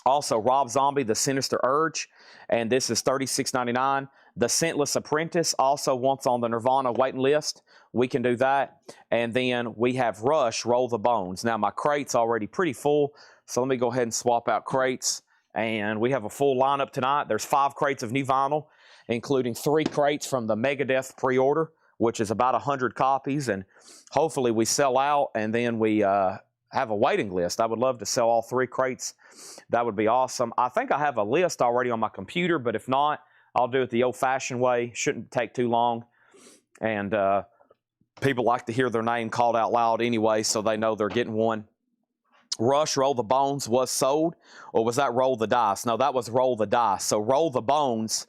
Also, Rob Zombie, The Sinister Urge. And this is $36.99. The Scentless Apprentice also wants on the Nirvana waiting list. We can do that. And then we have Rush, Roll the Bones. Now, my crate's already pretty full, so let me go ahead and swap out crates. And we have a full lineup tonight. There's 5 crates of new vinyl, including 3 crates from the Megadeth pre-order, which is about 100 copies. And hopefully we sell out, and then we have a waiting list. I would love to sell all 3 crates. That would be awesome. I think I have a list already on my computer, but if not, I'll do it the old-fashioned way. Shouldn't take too long. And people like to hear their name called out loud anyway, so they know they're getting one. Rush, Roll the Bones was sold, or was that Roll the Dice? No, that was Roll the Dice. So Roll the Bones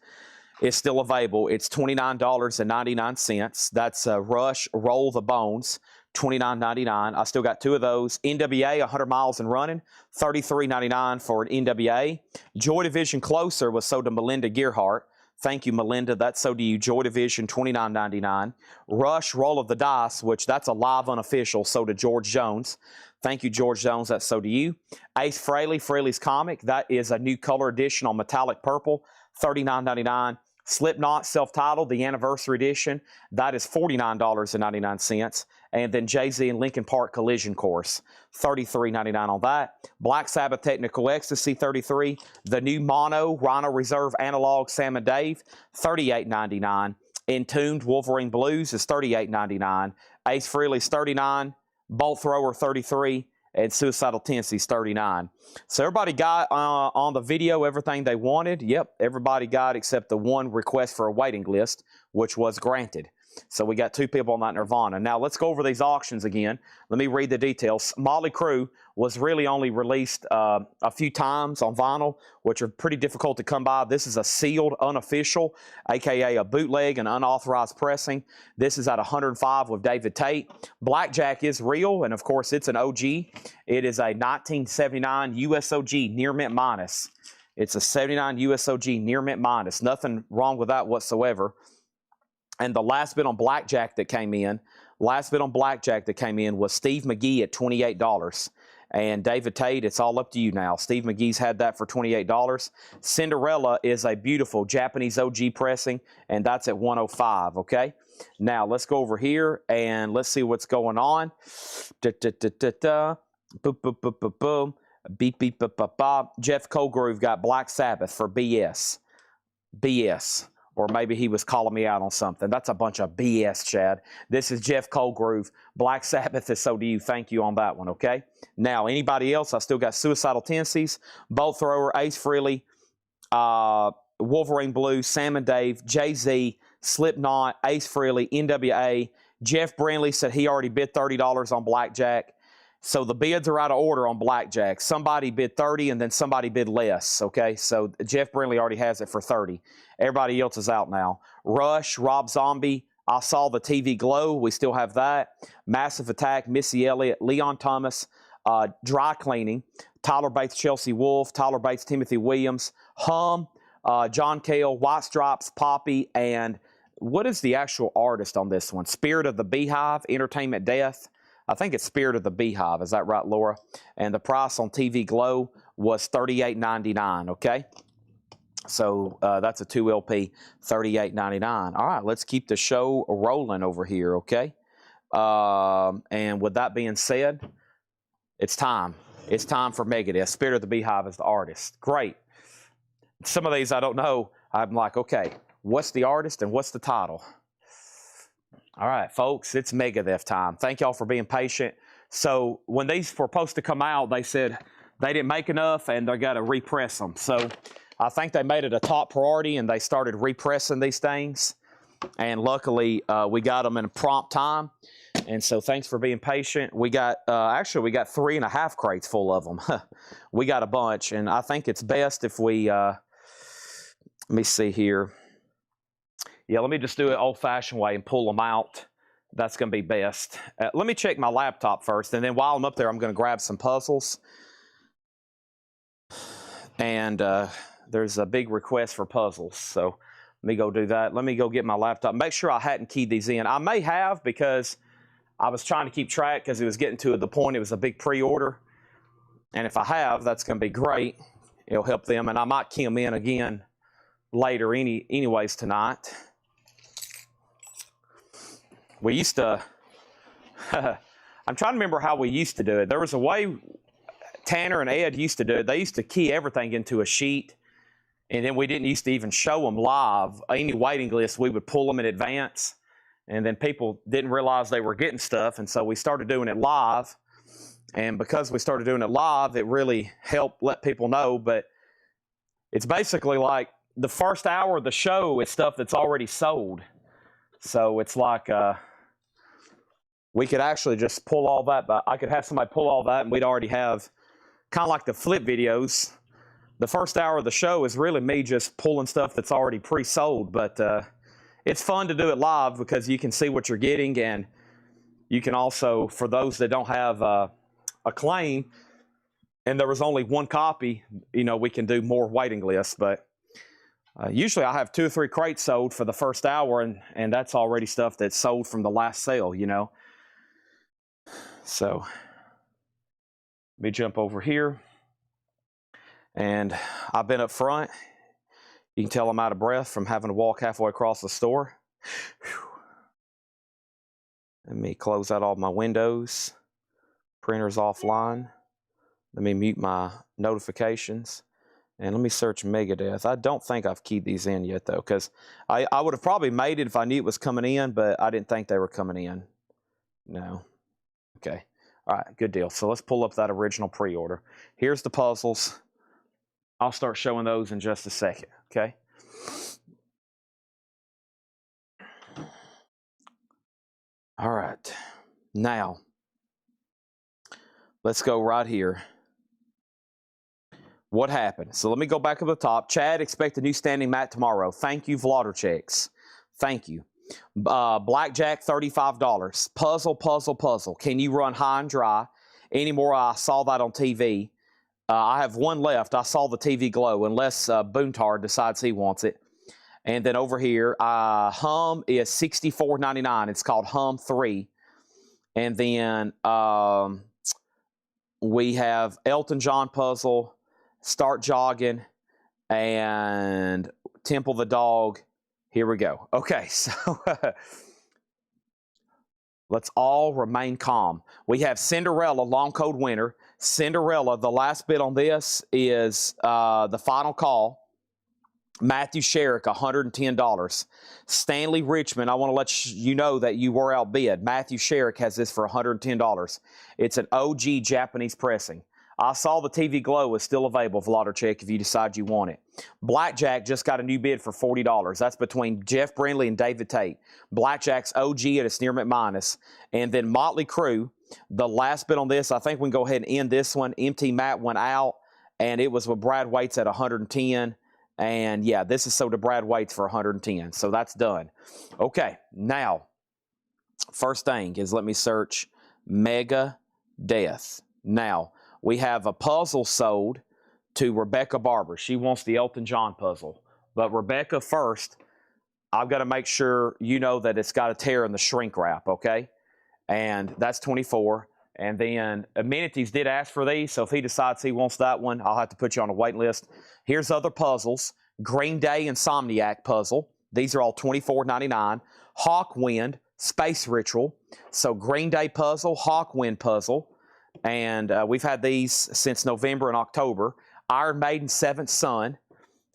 is still available. It's $29.99. That's Rush, Roll the Bones, $29.99. I still got 2 of those. NWA, 100 Miles and Running, $33.99 for an NWA. Joy Division Closer was sold to Melinda Gearhart. Thank you, Melinda. That's so to you. Joy Division, $29.99. Rush, Roll of the Dice, which that's a live unofficial, so to George Jones. Thank you, George Jones. That's so to you. Ace Frehley, Frehley's Comic. That is a new color edition on metallic purple, $39.99. Slipknot, self-titled, the anniversary edition. That is $49.99. And then Jay-Z and Linkin Park Collision Course, $33.99 on that. Black Sabbath Technical Ecstasy, $33. The new Mono, Rhino Reserve Analog, Sam and Dave, $38.99. Entombed Wolverine Blues is $38.99. Ace Frehley's $39. Bolt Thrower, $33. And Suicidal Tendencies, $39. So everybody got on the video everything they wanted. Yep, everybody got except the one request for a waiting list, which was granted. So we got 2 people on that Nirvana. Now let's go over these auctions again. Let me read the details. Motley Crue was really only released a few times on vinyl, which are pretty difficult to come by. This is a sealed unofficial, aka a bootleg and unauthorized pressing. This is at 105 with David Tate. Blackjack is real, and of course it's an OG. It is a 1979 USOG near mint minus. It's a 79 USOG near mint minus. Nothing wrong with that whatsoever. And the last bid on Blackjack that came in, was Steve McGee at $28. And David Tate, it's all up to you now. Steve McGee's had that for $28. Cinderella is a beautiful Japanese OG pressing, and that's at $105, okay? Now, let's go over here, and let's see what's going on. Boom, boom, boom, boom, boom. Beep, beep, bop, bop, bop. Jeff Colgrove got Black Sabbath for BS. BS. Or maybe he was calling me out on something. That's a bunch of BS, Chad. This is Jeff Colgrove. Black Sabbath is so to you. Thank you on that one, okay? Now, anybody else? I still got Suicidal Tendencies, Bolt Thrower, Ace Frehley, Wolverine Blue, Sam and Dave, Jay-Z, Slipknot, Ace Frehley, NWA. Jeff Brindley said he already bid $30 on Blackjack. So the bids are out of order on Blackjack. Somebody bid 30 and then somebody bid less, okay? So Jeff Brindley already has it for 30. Everybody else is out now. Rush, Rob Zombie, I Saw the TV Glow. We still have that. Massive Attack, Missy Elliott, Leon Thomas, Dry Cleaning, Tyler Bates, Chelsea Wolfe, Tyler Bates, Timothy Williams, Hum, John Cale, White Stripes, Poppy, and what is the actual artist on this one? Spirit of the Beehive, Entertainment Death. I think it's Spirit of the Beehive. Is that right, Laura? And the price on TV Glow was $38.99, okay? So that's a 2 LP, $38.99. All right, let's keep the show rolling over here, okay? And with that being said, It's time. It's time for Megadeth. Spirit of the Beehive is the artist. Great. Some of these I don't know. I'm like, okay, what's the artist and what's the title? All right, folks, it's Megadeth time. Thank y'all for being patient. So when these were supposed to come out, they said they didn't make enough and they got to repress them. So I think they made it a top priority and they started repressing these things. And luckily, we got them in a prompt time. And so thanks for being patient. We got, actually, we got 3.5 crates full of them. We got a bunch. And I think it's best if we, let me see here. Yeah, let me just do it old-fashioned way and pull them out. That's going to be best. Let me check my laptop first. And then while I'm up there, I'm going to grab some puzzles. And there's a big request for puzzles. So let me go do that. Let me go get my laptop. Make sure I hadn't keyed these in. I may have because I was trying to keep track because it was getting to the point it was a big pre-order. And if I have, that's going to be great. It'll help them. And I might key them in again later anyways tonight. We used to, I'm trying to remember how we used to do it. There was a way Tanner and Ed used to do it. They used to key everything into a sheet. And then we didn't used to even show them live. Any waiting list, we would pull them in advance. And then people didn't realize they were getting stuff. And so we started doing it live. And because we started doing it live, it really helped let people know. But it's basically like the first hour of the show is stuff that's already sold. So it's like we could actually just pull all that. But I could have somebody pull all that and we'd already have kind of like the flip videos. The first hour of the show is really me just pulling stuff that's already pre-sold. But it's fun to do it live because you can see what you're getting. And you can also, for those that don't have a claim, and there was only one copy, you know, we can do more waiting lists. But usually I have 2 or 3 crates sold for the first hour, and that's already stuff that's sold from the last sale, you know. So let me jump over here. And I've been up front. You can tell I'm out of breath from having to walk halfway across the store. Whew. Let me close out all my windows. Printer's offline. Let me mute my notifications. And let me search Megadeth. I don't think I've keyed these in yet, though, because I would have probably made it if I knew it was coming in, but I didn't think they were coming in. No. Okay. All right, good deal. So let's pull up that original pre-order. Here's the puzzles. I'll start showing those in just a second, okay? All right. Now, let's go right here. What happened? So let me go back up the top. Chad, expect a new standing mat tomorrow. Thank you, Vlodderchecks. Thank you. Blackjack, $35. Puzzle. Can you run high and dry? Anymore, I saw that on TV. I have one left. I saw the TV glow, unless Boontard decides he wants it. And then over here, Hum is $64.99. It's called Hum 3. And then we have Elton John puzzle, Start Jogging, and Temple the Dog. Here we go. Okay, so let's all remain calm. We have Cinderella, Long Cold Winter. Cinderella, the last bid on this is the final call. Matthew Sherrick, $110. Stanley Richmond, I want to let you know that you were outbid. Matthew Sherrick has this for $110. It's an OG Japanese pressing. I saw the TV glow is still available, Vloddercheck, if you decide you want it. Blackjack just got a new bid for $40. That's between Jeff Brindley and David Tate. Blackjack's OG at a Sneer McMinus. And then Motley Crue, the last bid on this, I think we can go ahead and end this one. Empty Mat went out, and it was with Brad Waits at 110. And yeah, this is sold to Brad Waits for 110. So that's done. Okay, now, first thing is let me search Megadeth. Now, we have a puzzle sold to Rebecca Barber. She wants the Elton John puzzle. But Rebecca, first, I've got to make sure you know that it's got a tear in the shrink wrap, okay? And that's 24. And then Amenities did ask for these, so if he decides he wants that one, I'll have to put you on a wait list. Here's other puzzles. Green Day Insomniac puzzle. These are all $24.99. Hawkwind Space Ritual. So Green Day puzzle, Hawkwind puzzle. And we've had these since November and October. Iron Maiden, Seventh Son.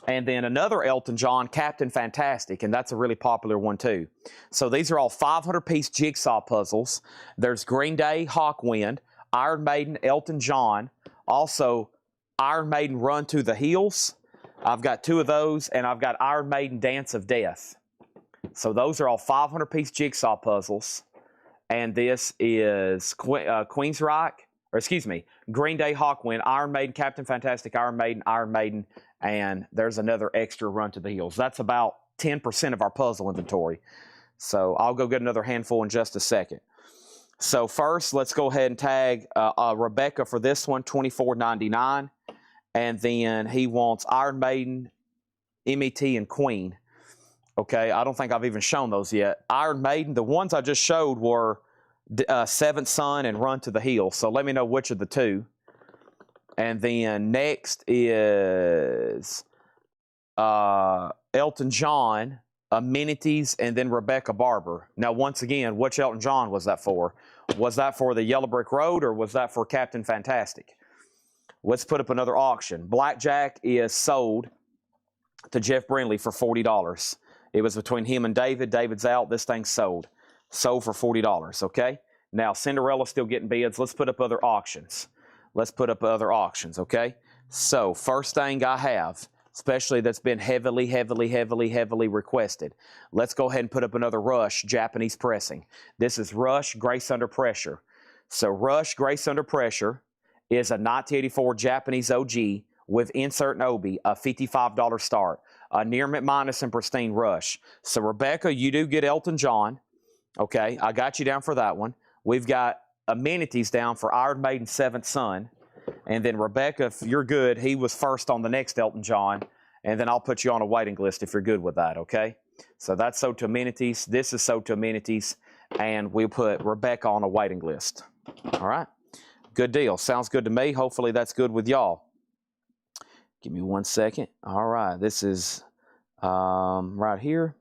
And then another Elton John, Captain Fantastic, and that's a really popular one too. So these are all 500-piece jigsaw puzzles. There's Green Day, Hawkwind, Iron Maiden, Elton John, also Iron Maiden, Run to the Hills. I've got 2 of those, and I've got Iron Maiden, Dance of Death. So those are all 500-piece jigsaw puzzles. And this is Queensryche, or excuse me, Green Day, Hawkwind, Iron Maiden, Captain Fantastic, Iron Maiden, and there's another extra Run to the Hills. That's about 10% of our puzzle inventory. So I'll go get another handful in just a second. So first, let's go ahead and tag Rebecca for this one, $24.99. And then he wants Iron Maiden, MET, and Queen. Okay, I don't think I've even shown those yet. Iron Maiden, the ones I just showed were Seventh Son and Run to the Hills. So let me know which of the 2. And then next is Elton John, Amenities, and then Rebecca Barber. Now, once again, which Elton John was that for? Was that for the Yellow Brick Road, or was that for Captain Fantastic? Let's put up another auction. Blackjack is sold to Jeff Brindley for $40. It was between him and David. David's out. This thing's sold. Sold for $40, okay? Now, Cinderella's still getting bids. Let's put up other auctions. Okay? So, first thing I have, especially that's been heavily requested. Let's go ahead and put up another Rush Japanese pressing. This is Rush Grace Under Pressure. So, Rush Grace Under Pressure is a 1984 Japanese OG with insert and Obi, a $55 start. A near minus and pristine Rush. So, Rebecca, you do get Elton John. Okay, I got you down for that one. We've got Amenities down for Iron Maiden, Seventh Son. And then Rebecca, if you're good, he was first on the next Elton John. And then I'll put you on a waiting list if you're good with that, okay? So that's sold to Amenities. This is sold to Amenities. And we'll put Rebecca on a waiting list. All right? Good deal. Sounds good to me. Hopefully that's good with y'all. Give me 1 second. All right. This is right here.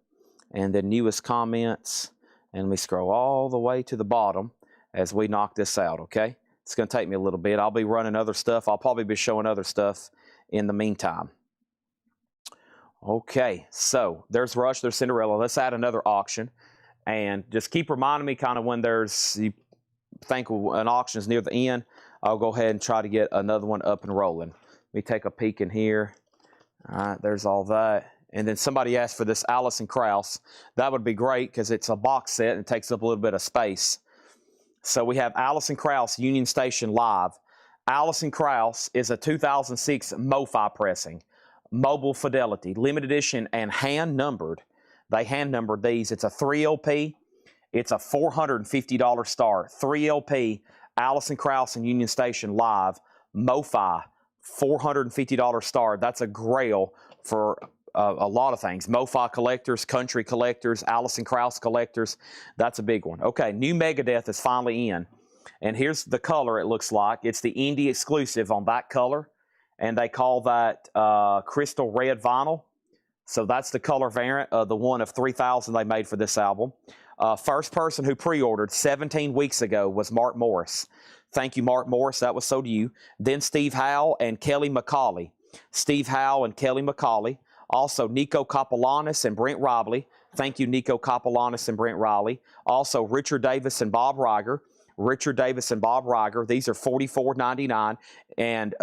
And the newest comments. And let me scroll all the way to the bottom as we knock this out, okay? It's going to take me a little bit. I'll be running other stuff. I'll probably be showing other stuff in the meantime. Okay, so there's Rush, there's Cinderella. Let's add another auction. And just keep reminding me kind of when you think an auction is near the end, I'll go ahead and try to get another one up and rolling. Let me take a peek in here. All right, there's all that. And then somebody asked for this Alison Krauss. That would be great because it's a box set and it takes up a little bit of space. So we have Alison Krauss, Union Station Live. Alison Krauss is a 2006 MoFi pressing, Mobile Fidelity, limited edition and hand-numbered. They hand-numbered these. It's a 3 LP. It's a $450 start. 3 LP, Alison Krauss and Union Station Live, MoFi, $450 start. That's a grail for a lot of things. MoFi collectors, country collectors, Alison Krauss collectors. That's a big one. Okay, new Megadeth is finally in. And here's the color it looks like. It's the indie exclusive on that color. And they call that crystal red vinyl. So that's the color variant of the one of 3,000 they made for this album. First person who pre-ordered 17 weeks ago was Mark Morris. Thank you, Mark Morris. That was so to you. Then Steve Howe and Kelly McCauley. Steve Howe and Kelly McCauley. Also, Nico Copolanis and Brent Robley. Thank you, Nico Copolanis and Brent Riley. Also, Richard Davis and Bob Reiger. Richard Davis and Bob Reiger. These are $44.99. And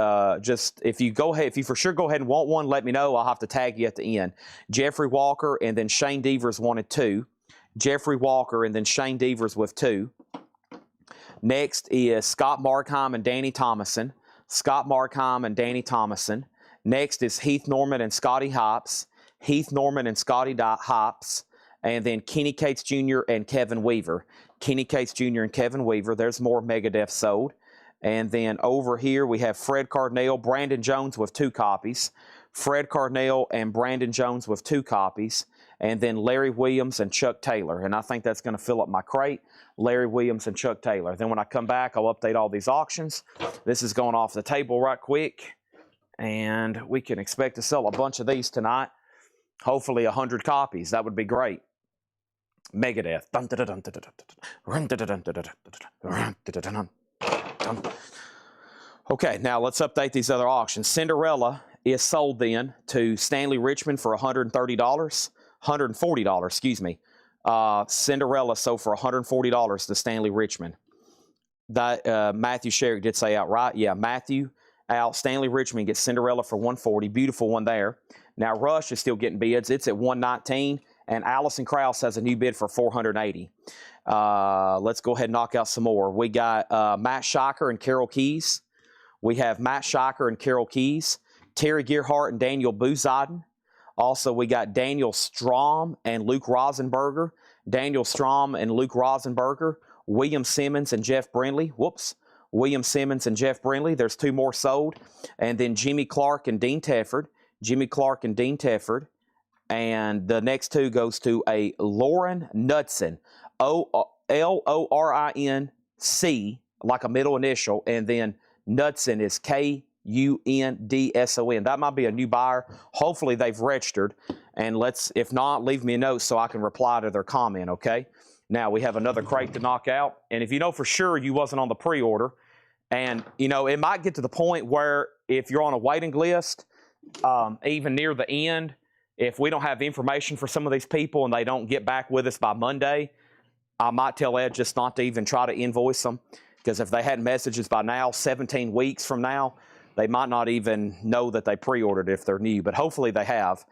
just if you for sure go ahead and want one, let me know. I'll have to tag you at the end. Jeffrey Walker and then Shane Devers wanted 2. Jeffrey Walker and then Shane Devers with 2. Next is Scott Markheim and Danny Thomason. Scott Markheim and Danny Thomason. Next is Heath Norman and Scotty Hops. Heath Norman and Scotty Hops. And then Kenny Cates Jr. and Kevin Weaver. Kenny Cates Jr. and Kevin Weaver. There's more Megadeth sold. And then over here we have Fred Cardinale, Brandon Jones with 2 copies. Fred Cardinale and Brandon Jones with 2 copies. And then Larry Williams and Chuck Taylor. And I think that's going to fill up my crate. Larry Williams and Chuck Taylor. Then when I come back, I'll update all these auctions. This is going off the table right quick. And we can expect to sell a bunch of these tonight. Hopefully 100 copies. That would be great. Megadeth. Okay, now let's update these other auctions. Cinderella is sold then to Stanley Richmond for $130, $140, excuse me. Cinderella sold for $140 to Stanley Richmond. That Matthew Sherrick did say outright. Yeah, Matthew out. Stanley Richmond gets Cinderella for $140. Beautiful one there. Now Rush is still getting bids. It's at $119, and Allison Krause has a new bid for $480. Let's go ahead and knock out some more. We got Matt Shocker and Carol Keys. We have Matt Shocker and Carol Keys, Terry Gearhart and Daniel Buzodden. Also, we got Daniel Strom and Luke Rosenberger. Daniel Strom and Luke Rosenberger. William Simmons and Jeff Brindley. Whoops. William Simmons and Jeff Brindley. There's 2 more sold. And then Jimmy Clark and Dean Tefford. Jimmy Clark and Dean Tefford. And the next 2 goes to a Lauren Knudsen. L-O-R-I-N-C, like a middle initial. And then Knudsen is K-U-N-D-S-O-N. That might be a new buyer. Hopefully they've registered. And if not, leave me a note so I can reply to their comment, okay? Now we have another crate to knock out. And if you know for sure you wasn't on the pre-order, and you know, it might get to the point where if you're on a waiting list, even near the end, if we don't have information for some of these people and they don't get back with us by Monday, I might tell Ed just not to even try to invoice them. Because if they had messages by now, 17 weeks from now, they might not even know that they pre-ordered if they're new. But hopefully they have.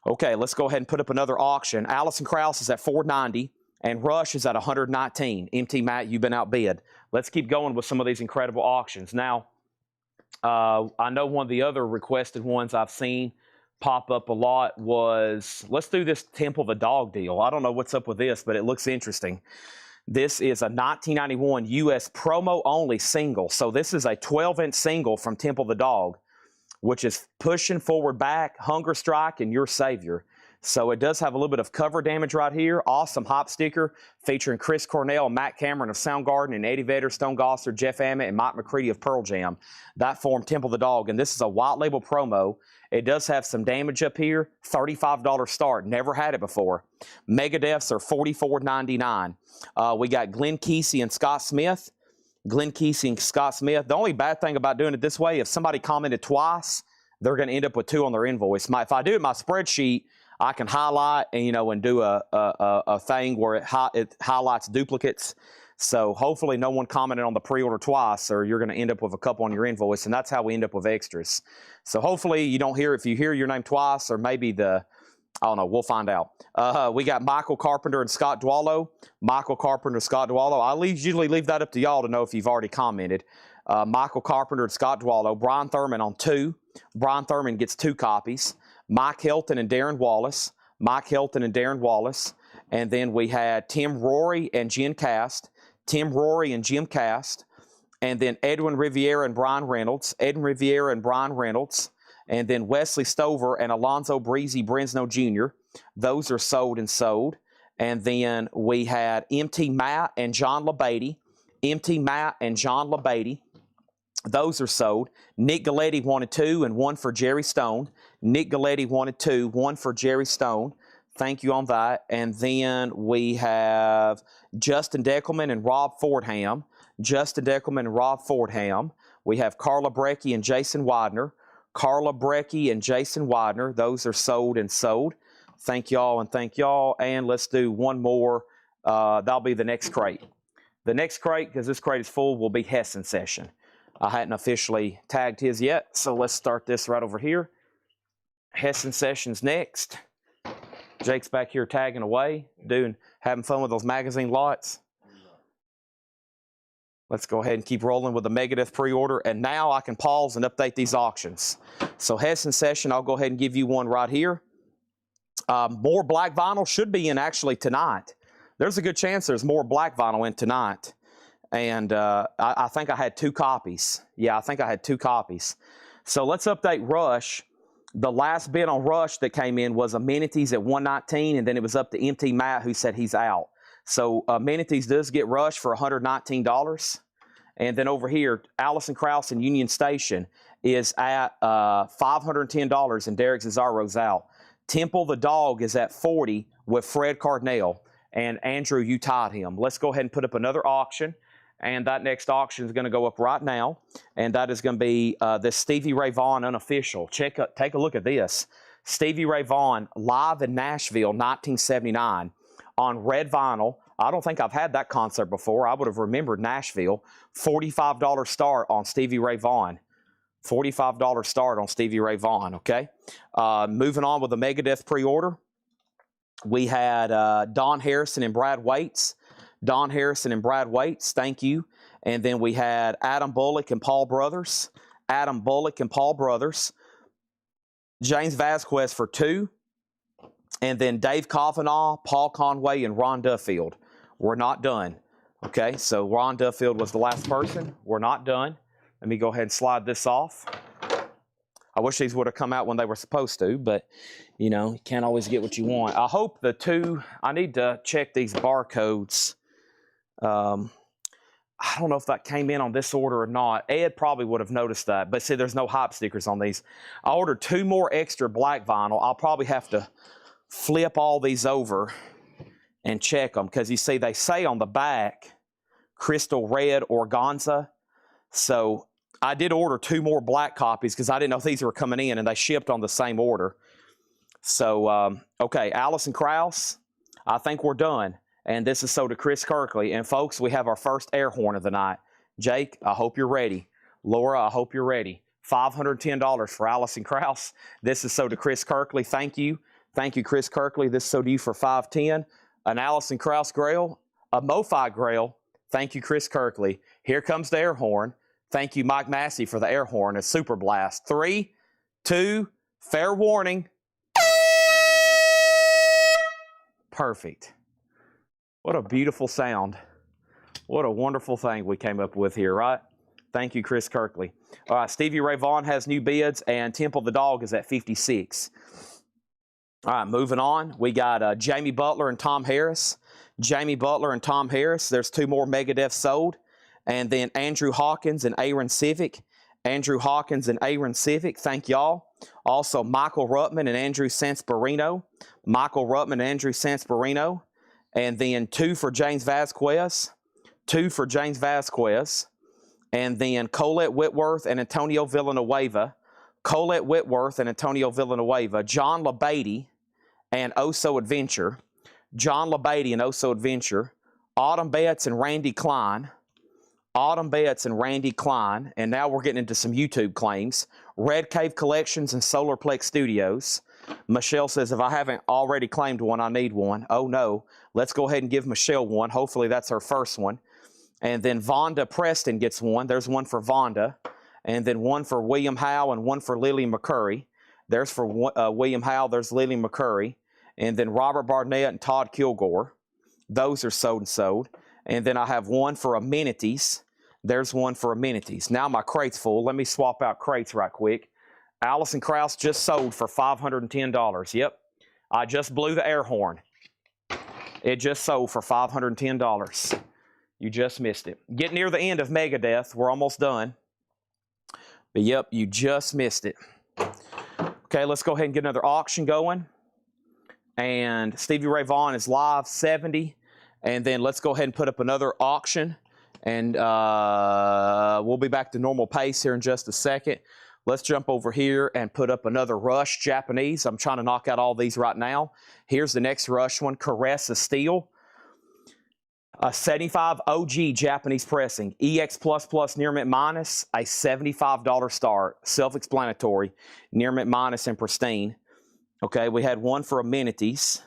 Okay, let's go ahead and put up another auction. Allison Krause is at $490, and Rush is at $119. MT Matt, you've been outbid. Let's keep going with some of these incredible auctions. Now, I know one of the other requested ones I've seen pop up a lot was, let's do this Temple the Dog deal. I don't know what's up with this, but it looks interesting. This is a 1991 U.S. promo-only single. So this is a 12-inch single from Temple the Dog, which is Pushing Forward Back, Hunger Strike, and Your Savior. So it does have a little bit of cover damage right here. Awesome hop sticker featuring Chris Cornell, Matt Cameron of Soundgarden, and Eddie Vedder, Stone Gossard, Jeff Ament, and Mike McCready of Pearl Jam. That formed Temple the Dog, and this is a white label promo. It does have some damage up here. $35 start. Never had it before. Megadeths are $44.99. We got Glenn Kesey and Scott Smith. Glenn Kesey and Scott Smith. The only bad thing about doing it this way, if somebody commented twice, they're going to end up with 2 on their invoice. If I do it in my spreadsheet, I can highlight and, and do a thing where it highlights duplicates. So hopefully no one commented on the pre-order twice, or you're going to end up with a couple on your invoice, and that's how we end up with extras. So hopefully you don't hear, if you hear your name twice, or maybe I don't know, we'll find out. We got Michael Carpenter and Scott Dwallow. Michael Carpenter and Scott Dwallow. I usually leave that up to y'all to know if you've already commented. Michael Carpenter and Scott Dwallow. Brian Thurman on 2. Brian Thurman gets 2 copies. Mike Helton and Darren Wallace. Mike Helton and Darren Wallace. And then we had Tim Rory and Jen Cast. Tim Rory and Jim Cast. And then Edwin Riviera and Brian Reynolds. Edwin Riviera and Brian Reynolds. And then Wesley Stover and Alonzo Breezy Brensno Jr. Those are sold and sold. And then we had MT Matt and John LaBeatty. MT Matt and John LaBeatty. Those are sold. Nick Galletti wanted 2 and 1 for Jerry Stone. Nick Galletti wanted 2, 1 for Jerry Stone. Thank you on that. And then we have Justin Deckelman and Rob Fordham. Justin Deckelman and Rob Fordham. We have Carla Brecky and Jason Widener. Carla Brecky and Jason Widener. Those are sold and sold. Thank y'all and thank y'all. And let's do one more. That'll be the next crate. The next crate, because this crate is full, will be Hessen Session. I hadn't officially tagged his yet, so let's start this right over here. Hessen Session's next. Jake's back here tagging away, having fun with those magazine lots. Let's go ahead and keep rolling with the Megadeth pre-order, and now I can pause and update these auctions. So Hessen Session, I'll go ahead and give you one right here. More black vinyl should be in actually tonight. There's a good chance there's more black vinyl in tonight. And I think I had 2 copies. Yeah, I think I had 2 copies. So let's update Rush. The last bid on Rush that came in was Amenities at $119, and then it was up to MT Matt, who said he's out. So Amenities does get Rush for $119. And then over here, Allison Krause and Union Station is at $510, and Derek Cesaro's out. Temple the Dog is at $40 with Fred Cardinale. And Andrew, you tied him. Let's go ahead and put up another auction. and that next auction is going to go up right now, and that is going to be this Stevie Ray Vaughan unofficial. Take a look at this. Stevie Ray Vaughan live in Nashville, 1979, on red vinyl. I don't think I've had that concert before. I would have remembered Nashville. $45 start on Stevie Ray Vaughan. $45 start on Stevie Ray Vaughan, okay? Moving on with the Megadeth pre-order. We had Don Harrison and Brad Waits. Don Harrison and Brad Waits, thank you. And then we had Adam Bullock and Paul Brothers. Adam Bullock and Paul Brothers. James Vasquez for 2. And then Dave Kavanaugh, Paul Conway, and Ron Duffield. We're not done. Okay, so Ron Duffield was the last person. We're not done. Let me go ahead and slide this off. I wish these would have come out when they were supposed to, but, you know, you can't always get what you want. I hope I need to check these barcodes. I don't know if that came in on this order or not. Ed probably would have noticed that, but see, there's no hype stickers on these. I ordered 2 more extra black vinyl. I'll probably have to flip all these over and check them, because you see, they say on the back, crystal red organza. So I did order 2 more black copies because I didn't know if these were coming in, and they shipped on the same order. So, okay, Allison Krauss, I think we're done. And this is so to Chris Kirkley. And folks, we have our first air horn of the night. Jake, I hope you're ready. Laura, I hope you're ready. $510 for Allison Krauss. This is so to Chris Kirkley. Thank you. Thank you, Chris Kirkley. This is so to you for $510. An Allison Krauss Grail, a MoFi Grail. Thank you, Chris Kirkley. Here comes the air horn. Thank you, Mike Massey, for the air horn. A Super Blast. 3, 2, fair warning. Perfect. What a beautiful sound. What a wonderful thing we came up with here, right? Thank you, Chris Kirkley. All right, Stevie Ray Vaughan has new bids, and Temple the Dog is at 56. All right, moving on. We got Jamie Butler and Tom Harris. Jamie Butler and Tom Harris. There's 2 more Megadeth sold. And then Andrew Hawkins and Aaron Civic. Andrew Hawkins and Aaron Civic. Thank y'all. Also, Michael Ruttman and Andrew Sansparino. Michael Ruttman and Andrew Sansparino. And then 2 for James Vasquez. 2 for James Vasquez. And then Colette Whitworth and Antonio Villanueva. Colette Whitworth and Antonio Villanueva. John LaBeatty and Oso Adventure. John LaBeatty and Oso Adventure. Autumn Betts and Randy Klein. Autumn Betts and Randy Klein. And now we're getting into some YouTube claims. Red Cave Collections and Solarplex Studios. Michelle says, if I haven't already claimed one, I need one. Oh, no. Let's go ahead and give Michelle one. Hopefully that's her first one. And then Vonda Preston gets one. There's one for Vonda. And then one for William Howe and one for Lily McCurry. There's for William Howe. There's Lily McCurry. And then Robert Barnett and Todd Kilgore. Those are sold and sold. And then I have one for Amenities. There's one for Amenities. Now my crate's full. Let me swap out crates right quick. Allison Krauss just sold for $510. Yep. I just blew the air horn. It just sold for $510. You just missed it. Get near the end of Megadeth. We're almost done. But yep, you just missed it. Okay, let's go ahead and get another auction going. And Stevie Ray Vaughan is live, 70. And then let's go ahead and put up another auction. And we'll be back to normal pace here in just a second. Let's jump over here and put up another Rush Japanese. I'm trying to knock out all these right now. Here's the next Rush one, Caress of Steel. A 75 OG Japanese pressing. EX++ near mint minus, a $75 start. Self-explanatory. Near mint minus and pristine. Okay, we had one for Amenities.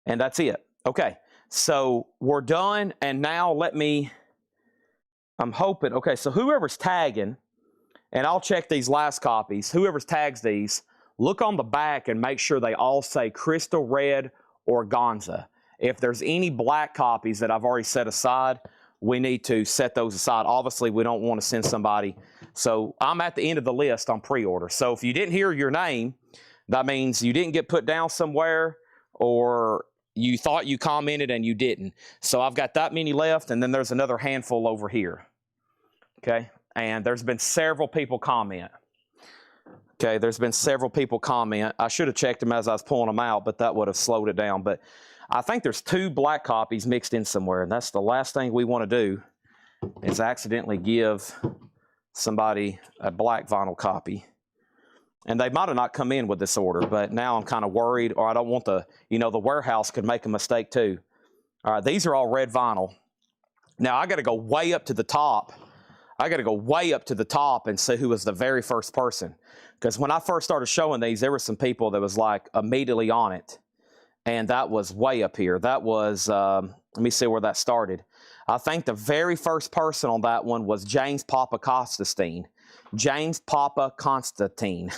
And that's it. Okay, so we're done. And now I'm hoping, okay, so whoever's tagging, and I'll check these last copies, whoever's tags these, look on the back and make sure they all say Crystal Red Organza. If there's any black copies that I've already set aside, we need to set those aside. Obviously, we don't want to send somebody. So I'm at the end of the list on pre-order. So if you didn't hear your name, that means you didn't get put down somewhere, or you thought you commented and you didn't. So I've got that many left, and then there's another handful over here. Okay, and there's been several people comment. Okay, there's been several people comment. I should have checked them as I was pulling them out, but that would have slowed it down. But I think there's 2 black copies mixed in somewhere, and that's the last thing we want to do is accidentally give somebody a black vinyl copy. And they might have not come in with this order, but now I'm kind of worried, or I don't want the, you know, the warehouse could make a mistake too. All right, these are all red vinyl. Now I got to go way up to the top. I got to go way up to the top and see who was the very first person. Because when I first started showing these, there were some people that was like immediately on it. And that was way up here. That was, let me see where that started. I think the very first person on that one was James Papa Constantine. James Papa Constantine.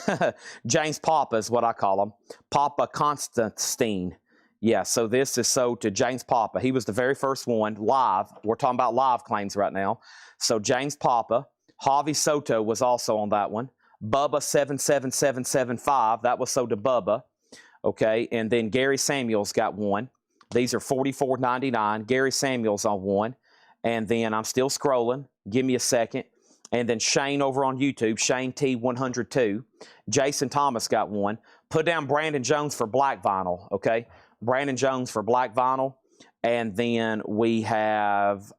James Papa is what I call him. Papa Constantine. Yeah, so this is sold to James Papa. He was the very first one live. We're talking about live claims right now. So James Papa. Javi Soto was also on that one. Bubba 77775. That was sold to Bubba. Okay, and then Gary Samuels got one. These are $44.99. Gary Samuels on one. And then I'm still scrolling. Give me a second. And then Shane over on YouTube, Shane T102. Jason Thomas got one. Put down Brandon Jones for black vinyl, okay? Brandon Jones for black vinyl. And then we have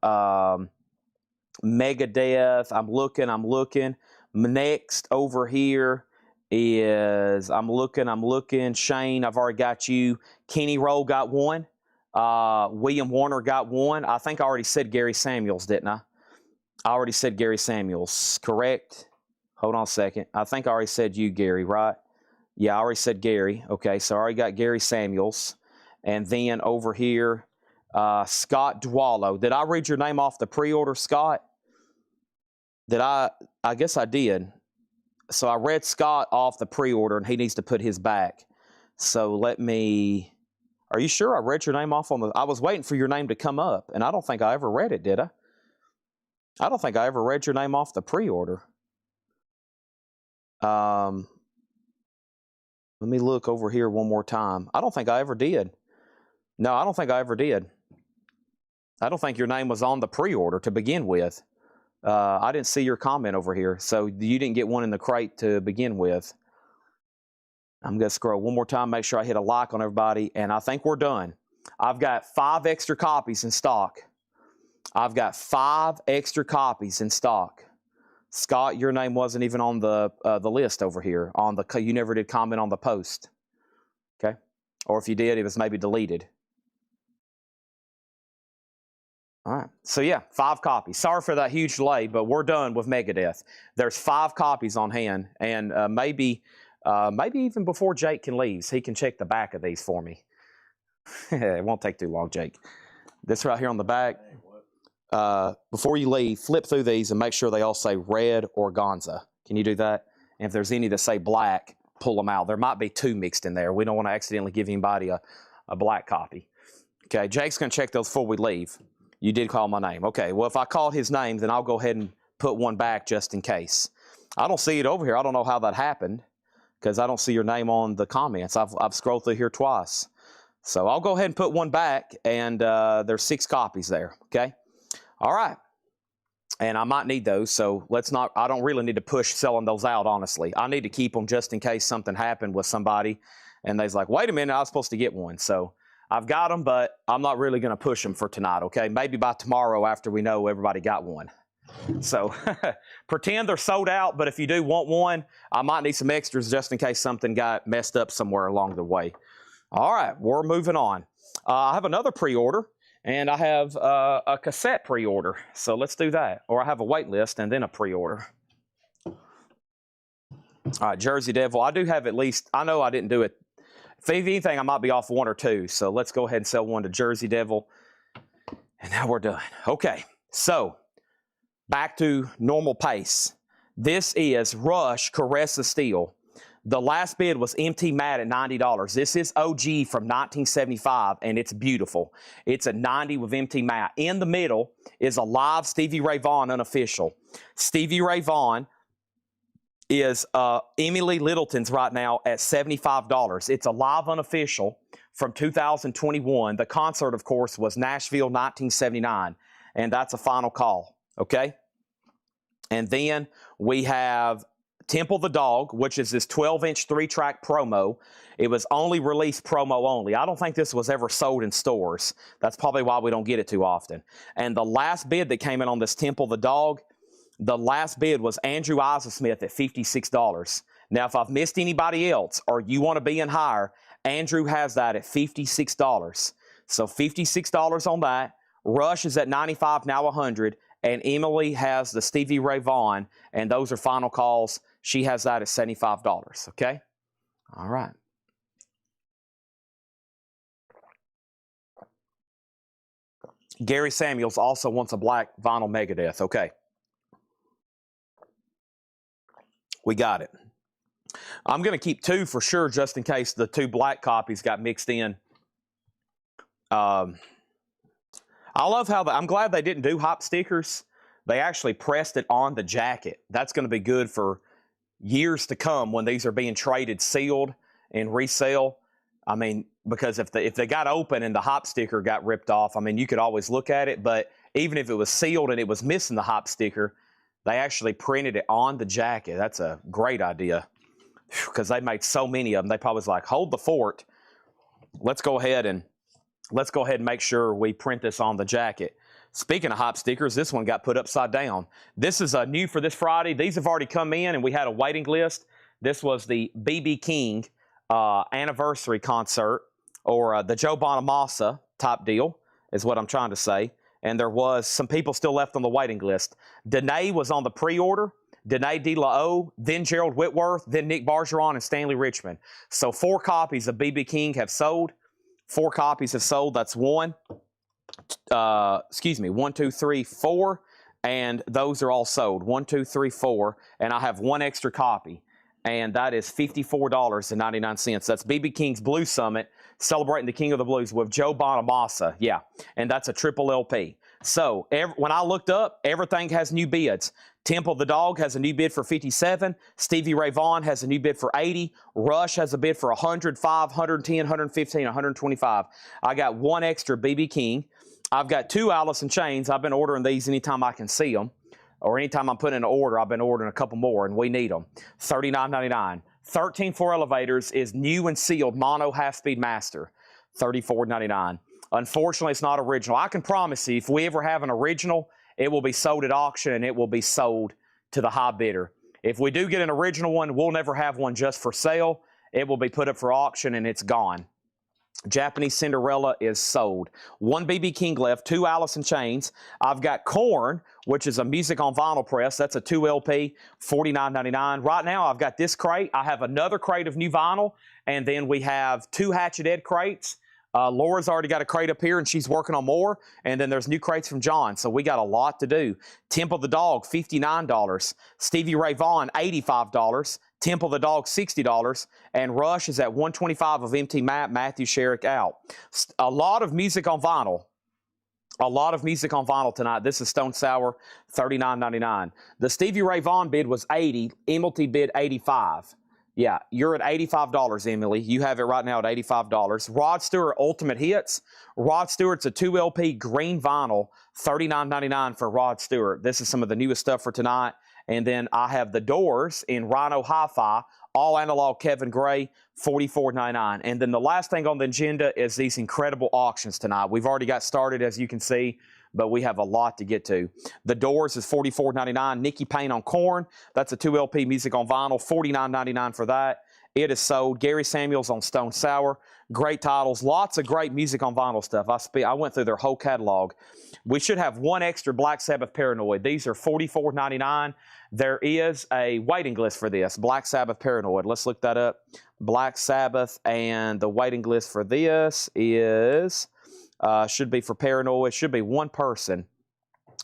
Megadeth. I'm looking. Next over here is, I'm looking. Shane, I've already got you. Kenny Rowe got one. William Warner got one. I think I already said Gary Samuels, didn't I? I already said Gary Samuels, correct? Hold on a second. I think I already said you, Gary, right? Yeah, I already said Gary. Okay, so I already got Gary Samuels. And then over here, Scott Dwallow. Did I read your name off the pre-order, Scott? Did I guess I did. So I read Scott off the pre-order, and he needs to put his back. So let me... Are you sure I read your name off on the... I was waiting for your name to come up, and I don't think I ever read it, did I? I don't think I ever read your name off the pre-order. Let me look over here one more time. I don't think I ever did. No, I don't think I ever did. I don't think your name was on the pre-order to begin with. I didn't see your comment over here, so you didn't get one in the crate to begin with. I'm going to scroll one more time, make sure I hit a like on everybody, and I think we're done. I've got 5 extra copies in stock. I've got 5 extra copies in stock. Scott, your name wasn't even on the list over here. You never did comment on the post. Okay? Or if you did, it was maybe deleted. All right. So, yeah, 5 copies. Sorry for that huge delay, but we're done with Megadeth. There's 5 copies on hand, and maybe even before Jake can leave, he can check the back of these for me. It won't take too long, Jake. This right here on the back. Before you leave, flip through these and make sure they all say red organza. Can you do that? And if there's any that say black, pull them out. There might be 2 mixed in there. We don't want to accidentally give anybody a black copy. Okay, Jake's going to check those before we leave. You did call my name. Okay, well, if I called his name, then I'll go ahead and put one back just in case. I don't see it over here. I don't know how that happened because I don't see your name on the comments. I've scrolled through here twice. So I'll go ahead and put one back, and there's 6 copies there, okay? All right. And I might need those, so I don't really need to push selling those out, honestly. I need to keep them just in case something happened with somebody, and they's like, wait a minute, I was supposed to get one. So I've got them, but I'm not really going to push them for tonight, okay? Maybe by tomorrow after we know everybody got one. So pretend they're sold out, but if you do want one, I might need some extras just in case something got messed up somewhere along the way. All right, we're moving on. I have another pre-order, and I have a cassette pre-order. So let's do that. Or I have a wait list and then a pre-order. All right, Jersey Devil. I do have at least, I know I didn't do it. If anything, I might be off 1 or 2. So let's go ahead and sell one to Jersey Devil. And now we're done. Okay, so back to normal pace. This is Rush Caressa Steel. The last bid was MT Matte at $90. This is OG from 1975, and it's beautiful. It's a 90 with MT Matte. In the middle is a live Stevie Ray Vaughan unofficial. Stevie Ray Vaughan is Emily Littleton's right now at $75. It's a live unofficial from 2021. The concert, of course, was Nashville 1979, and that's a final call, okay? And then we have Temple the Dog, which is this 12-inch 3-track promo. It was only released promo only. I don't think this was ever sold in stores. That's probably why we don't get it too often. And the last bid that came in on this Temple the Dog, the last bid was Andrew Isaac-Smith at $56. Now, if I've missed anybody else or you want to be in higher, Andrew has that at $56. So $56 on that. Rush is at $95, now $100. And Emily has the Stevie Ray Vaughan, and those are final calls. She has that at $75, okay? All right. Gary Samuels also wants a black vinyl Megadeth, okay. We got it. I'm going to keep 2 for sure just in case the 2 black copies got mixed in. I love how I'm glad they didn't do hop stickers. They actually pressed it on the jacket. That's going to be good for years to come when these are being traded sealed and resale. I mean, because if they got open and the hop sticker got ripped off, I mean, you could always look at it. But even if it was sealed and it was missing the hop sticker, they actually printed it on the jacket. That's a great idea because they made so many of them. They probably was like, hold the fort. Let's go ahead and make sure we print this on the jacket. Speaking of hop stickers, this one got put upside down. This is new for this Friday. These have already come in, and we had a waiting list. This was the B.B. King anniversary concert, or the Joe Bonamassa type deal, is what I'm trying to say. And there was some people still left on the waiting list. Danae was on the pre-order. Danae De La O, then Gerald Whitworth, then Nick Bargeron, and Stanley Richmond. So 4 copies of B.B. King have sold. 4 copies have sold. That's 1, 2, 3, 4. And those are all sold. 1, 2, 3, 4. And I have 1 extra copy. And that is $54.99. That's B.B. King's Blues Summit, celebrating the King of the Blues with Joe Bonamassa. Yeah, and that's a triple LP. So when I looked up, everything has new bids. Temple the Dog has a new bid for $57. Stevie Ray Vaughan has a new bid for $80. Rush has a bid for $105, $110, $115, $125. I got 1 extra B.B. King. I've got 2 Alice in Chains. I've been ordering these anytime I can see them. Or anytime I'm putting in an order, I've been ordering a couple more, and we need them. $39.99. 13-4 Elevators is new and sealed mono half-speed master. $34.99. Unfortunately, it's not original. I can promise you, if we ever have an original, it will be sold at auction, and it will be sold to the high bidder. If we do get an original one, we'll never have one just for sale. It will be put up for auction, and it's gone. Japanese Cinderella is sold. 1 B.B. King left, 2 Alice in Chains. I've got Korn, which is a music on vinyl press. That's a 2 LP, $49.99. Right now, I've got this crate. I have another crate of new vinyl, and then we have 2 Hatchet Head crates. Laura's already got a crate up here, and she's working on more. And then there's new crates from John, so we got a lot to do. Temple the Dog, $59. Stevie Ray Vaughan, $85. Temple the Dog, $60. And Rush is at $125 of MT Matt, Matthew Sherrick out. A lot of music on vinyl. A lot of music on vinyl tonight. This is Stone Sour, $39.99. The Stevie Ray Vaughan bid was $80. Emily bid $85. Yeah, you're at $85, Emily. You have it right now at $85. Rod Stewart Ultimate Hits. Rod Stewart's a 2 LP green vinyl, $39.99 for Rod Stewart. This is some of the newest stuff for tonight. And then I have the Doors in Rhino Hi-Fi, all analog Kevin Gray, $44.99. And then the last thing on the agenda is these incredible auctions tonight. We've already got started, as you can see, but we have a lot to get to. The Doors is $44.99. Nikki Payne on Korn. That's a 2 LP music on vinyl, $49.99 for that. It is sold. Gary Samuels on Stone Sour. Great titles. Lots of great music on vinyl stuff. I went through their whole catalog. We should have 1 extra Black Sabbath Paranoid. These are $44.99. There is a waiting list for this, Black Sabbath Paranoid. Let's look that up. Black Sabbath, and the waiting list for this is, should be for Paranoid, should be 1 person.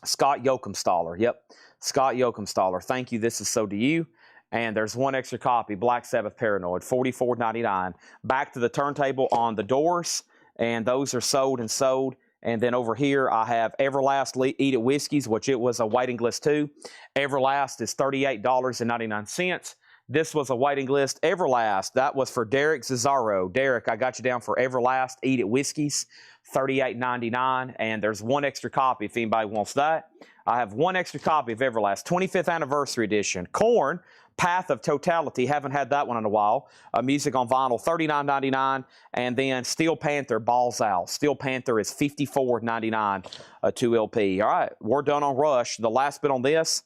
Scott Yoakumstaller. Yep, Scott Yoakumstaller. Thank you. This is so to you. And there's 1 extra copy, Black Sabbath Paranoid, $44.99. Back to the turntable on the Doors, and those are sold and sold. And then over here, I have Everlast Eat It Whiskeys, which it was a waiting list too. Everlast is $38.99. This was a waiting list. Everlast, that was for Derek Cesaro. Derek, I got you down for Everlast Eat It Whiskeys, $38.99. And there's 1 extra copy if anybody wants that. I have 1 extra copy of Everlast, 25th Anniversary Edition. Korn, Path of Totality, haven't had that one in a while. Music on vinyl, $39.99. And then Steel Panther, Balls Out. Steel Panther is $54.99, a 2LP. All right, we're done on Rush. The last bit on this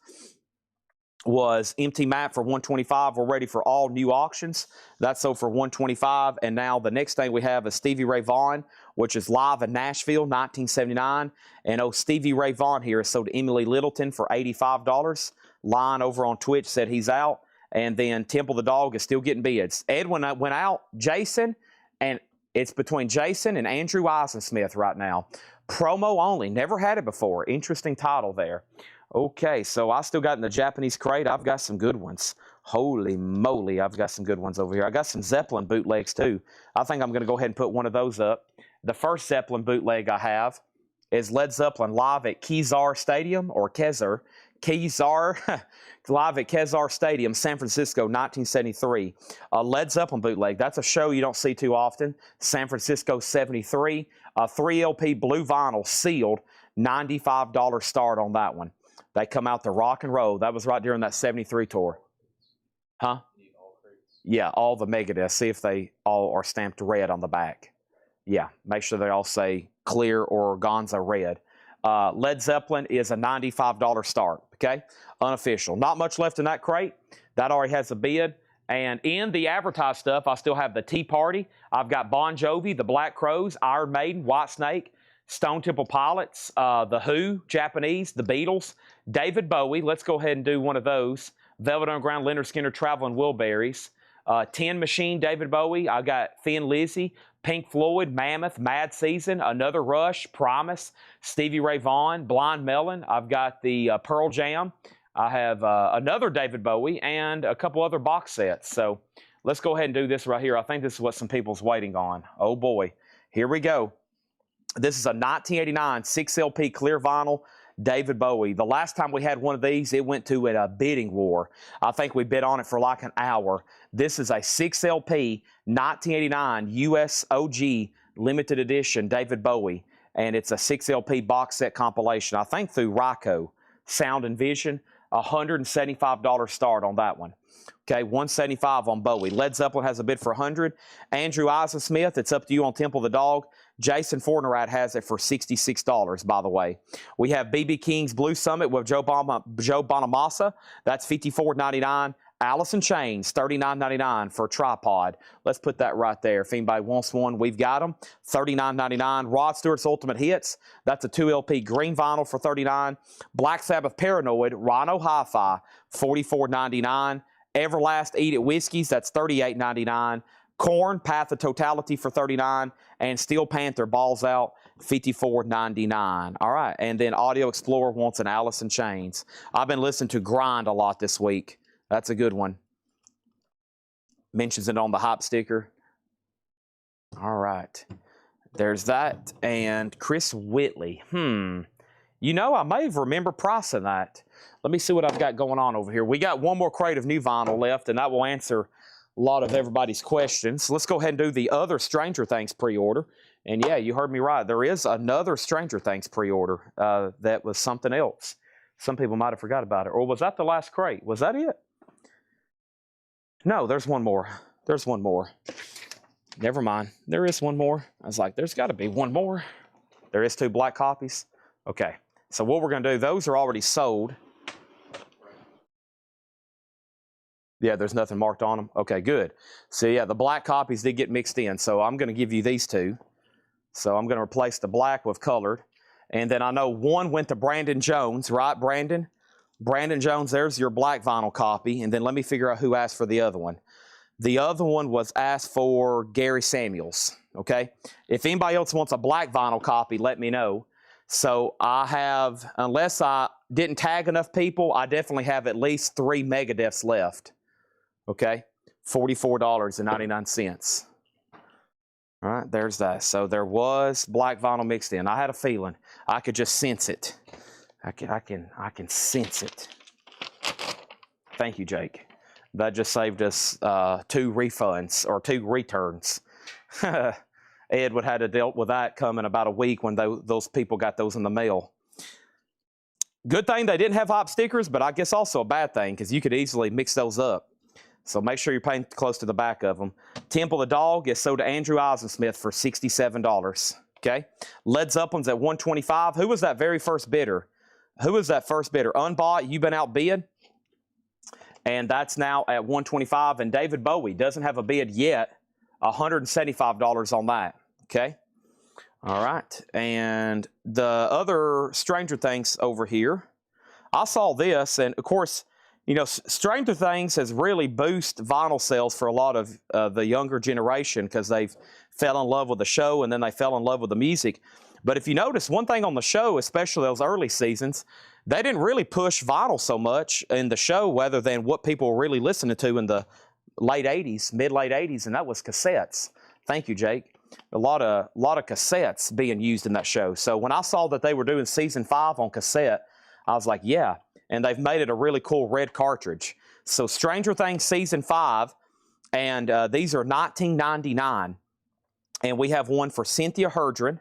was Empty Map for $125. We're ready for all new auctions. That's sold for $125. And now the next thing we have is Stevie Ray Vaughan, which is live in Nashville, 1979. And Stevie Ray Vaughan here is sold to Emily Littleton for $85. Line over on Twitch said he's out. And then Temple the Dog is still getting bids. Edwin went out. Jason, and it's between Jason and Andrew Eisensmith right now. Promo only. Never had it before. Interesting title there. Okay, so I still got in the Japanese crate. I've got some good ones. Holy moly, I've got some good ones over here. I got some Zeppelin bootlegs too. I think I'm going to go ahead and put one of those up. The first Zeppelin bootleg I have is Led Zeppelin live at Kezar Stadium, or Kezar. Kezar, live at Kezar Stadium, San Francisco, 1973. A Led Zeppelin bootleg. That's a show you don't see too often. San Francisco, 73. A 3LP blue vinyl, sealed, $95 start on that one. They come out to rock and roll. That was right during that 73 tour. Huh? Yeah, all the Megadeth. See if they all are stamped red on the back. Yeah, make sure they all say clear or Gonza red. Led Zeppelin is a $95 start, okay? Unofficial. Not much left in that crate. That already has a bid. And in the advertised stuff, I still have the Tea Party. I've got Bon Jovi, the Black Crowes, Iron Maiden, Whitesnake, Stone Temple Pilots, The Who, Japanese, the Beatles, David Bowie. Let's go ahead and do one of those. Velvet Underground, Leonard Skinner, Traveling Wilburys. Tin Machine, David Bowie. I got Thin Lizzy, Pink Floyd, Mammoth, Mad Season, Another Rush, Promise, Stevie Ray Vaughan, Blind Melon. I've got the Pearl Jam. I have another David Bowie and a couple other box sets. So let's go ahead and do this right here. I think this is what some people's waiting on. Oh boy, here we go. This is a 1989 6LP clear vinyl David Bowie. The last time we had one of these, it went to a bidding war. I think we bid on it for like an hour. This is a 6LP 1989 US OG limited edition David Bowie, and it's a 6LP box set compilation, I think through Ryco Sound and Vision. $175 start on that one. Okay, $175 on Bowie. Led Zeppelin has a bid for $100. Andrew Eisensmith, it's up to you on Temple the Dog. Jason Fortnerite has it for $66, by the way. We have B.B. King's Blue Summit with Joe Bonamassa. That's $54.99. Alice in Chains, $39.99 for a tripod. Let's put that right there. If anybody wants one, we've got them. $39.99. Rod Stewart's Ultimate Hits. That's a 2LP green vinyl for $39. Black Sabbath Paranoid, Rhino Hi-Fi, $44.99. Everlast Eat It Whiskeys, that's $38.99. Korn, Path of Totality for $39. And Steel Panther, Balls Out, $54.99. All right, and then Audio Explorer wants an Alice in Chains. I've been listening to Grind a lot this week. That's a good one. Mentions it on the hop sticker. All right. There's that. And Chris Whitley. You know, I may have remembered pricing that. Let me see what I've got going on over here. We got one more crate of new vinyl left, and that will answer a lot of everybody's questions. Let's go ahead and do the other Stranger Things pre-order. And yeah, you heard me right. There is another Stranger Things pre-order that was something else. Some people might have forgot about it. Or was that the last crate? Was that it? No, there's one more. There's one more. Never mind. There is one more. I was like, there's got to be one more. There is 2 black copies. Okay. So what we're going to do, those are already sold. Yeah, there's nothing marked on them. Okay, good. So yeah, the black copies did get mixed in. So I'm going to give you these 2. So I'm going to replace the black with colored. And then I know one went to Brandon Jones, right, Brandon? Brandon Jones, there's your black vinyl copy. And then let me figure out who asked for the other one. The other one was asked for Gary Samuels, okay? If anybody else wants a black vinyl copy, let me know. So I have, unless I didn't tag enough people, I definitely have at least 3 Megadeths left, okay? $44.99. All right, there's that. So there was black vinyl mixed in. I had a feeling. I could just sense it. I can sense it. Thank you, Jake. That just saved us 2 refunds or 2 returns. Ed would have to deal with that coming about a week when those people got those in the mail. Good thing they didn't have hop stickers, but I guess also a bad thing because you could easily mix those up. So make sure you're paying close to the back of them. Temple the Dog is sold to Andrew Eisensmith for $67. Okay. Led Zeppelin's at $125. Who was that very first bidder? Who was that first bidder? Unbought, you've been outbid. And that's now at $125. And David Bowie doesn't have a bid yet. $175 on that. Okay. All right. And the other Stranger Things over here, I saw this, and of course, you know, Stranger Things has really boosted vinyl sales for a lot of the younger generation because they've fell in love with the show and then they fell in love with the music. But if you notice, one thing on the show, especially those early seasons, they didn't really push vinyl so much in the show rather than what people were really listening to in the late 80s, mid-late 80s, and that was cassettes. Thank you, Jake. A lot of cassettes being used in that show. So when I saw that they were doing season 5 on cassette, I was like, yeah. And they've made it a really cool red cartridge. So Stranger Things season 5, and these are $19.99. And we have one for Cynthia Herdron.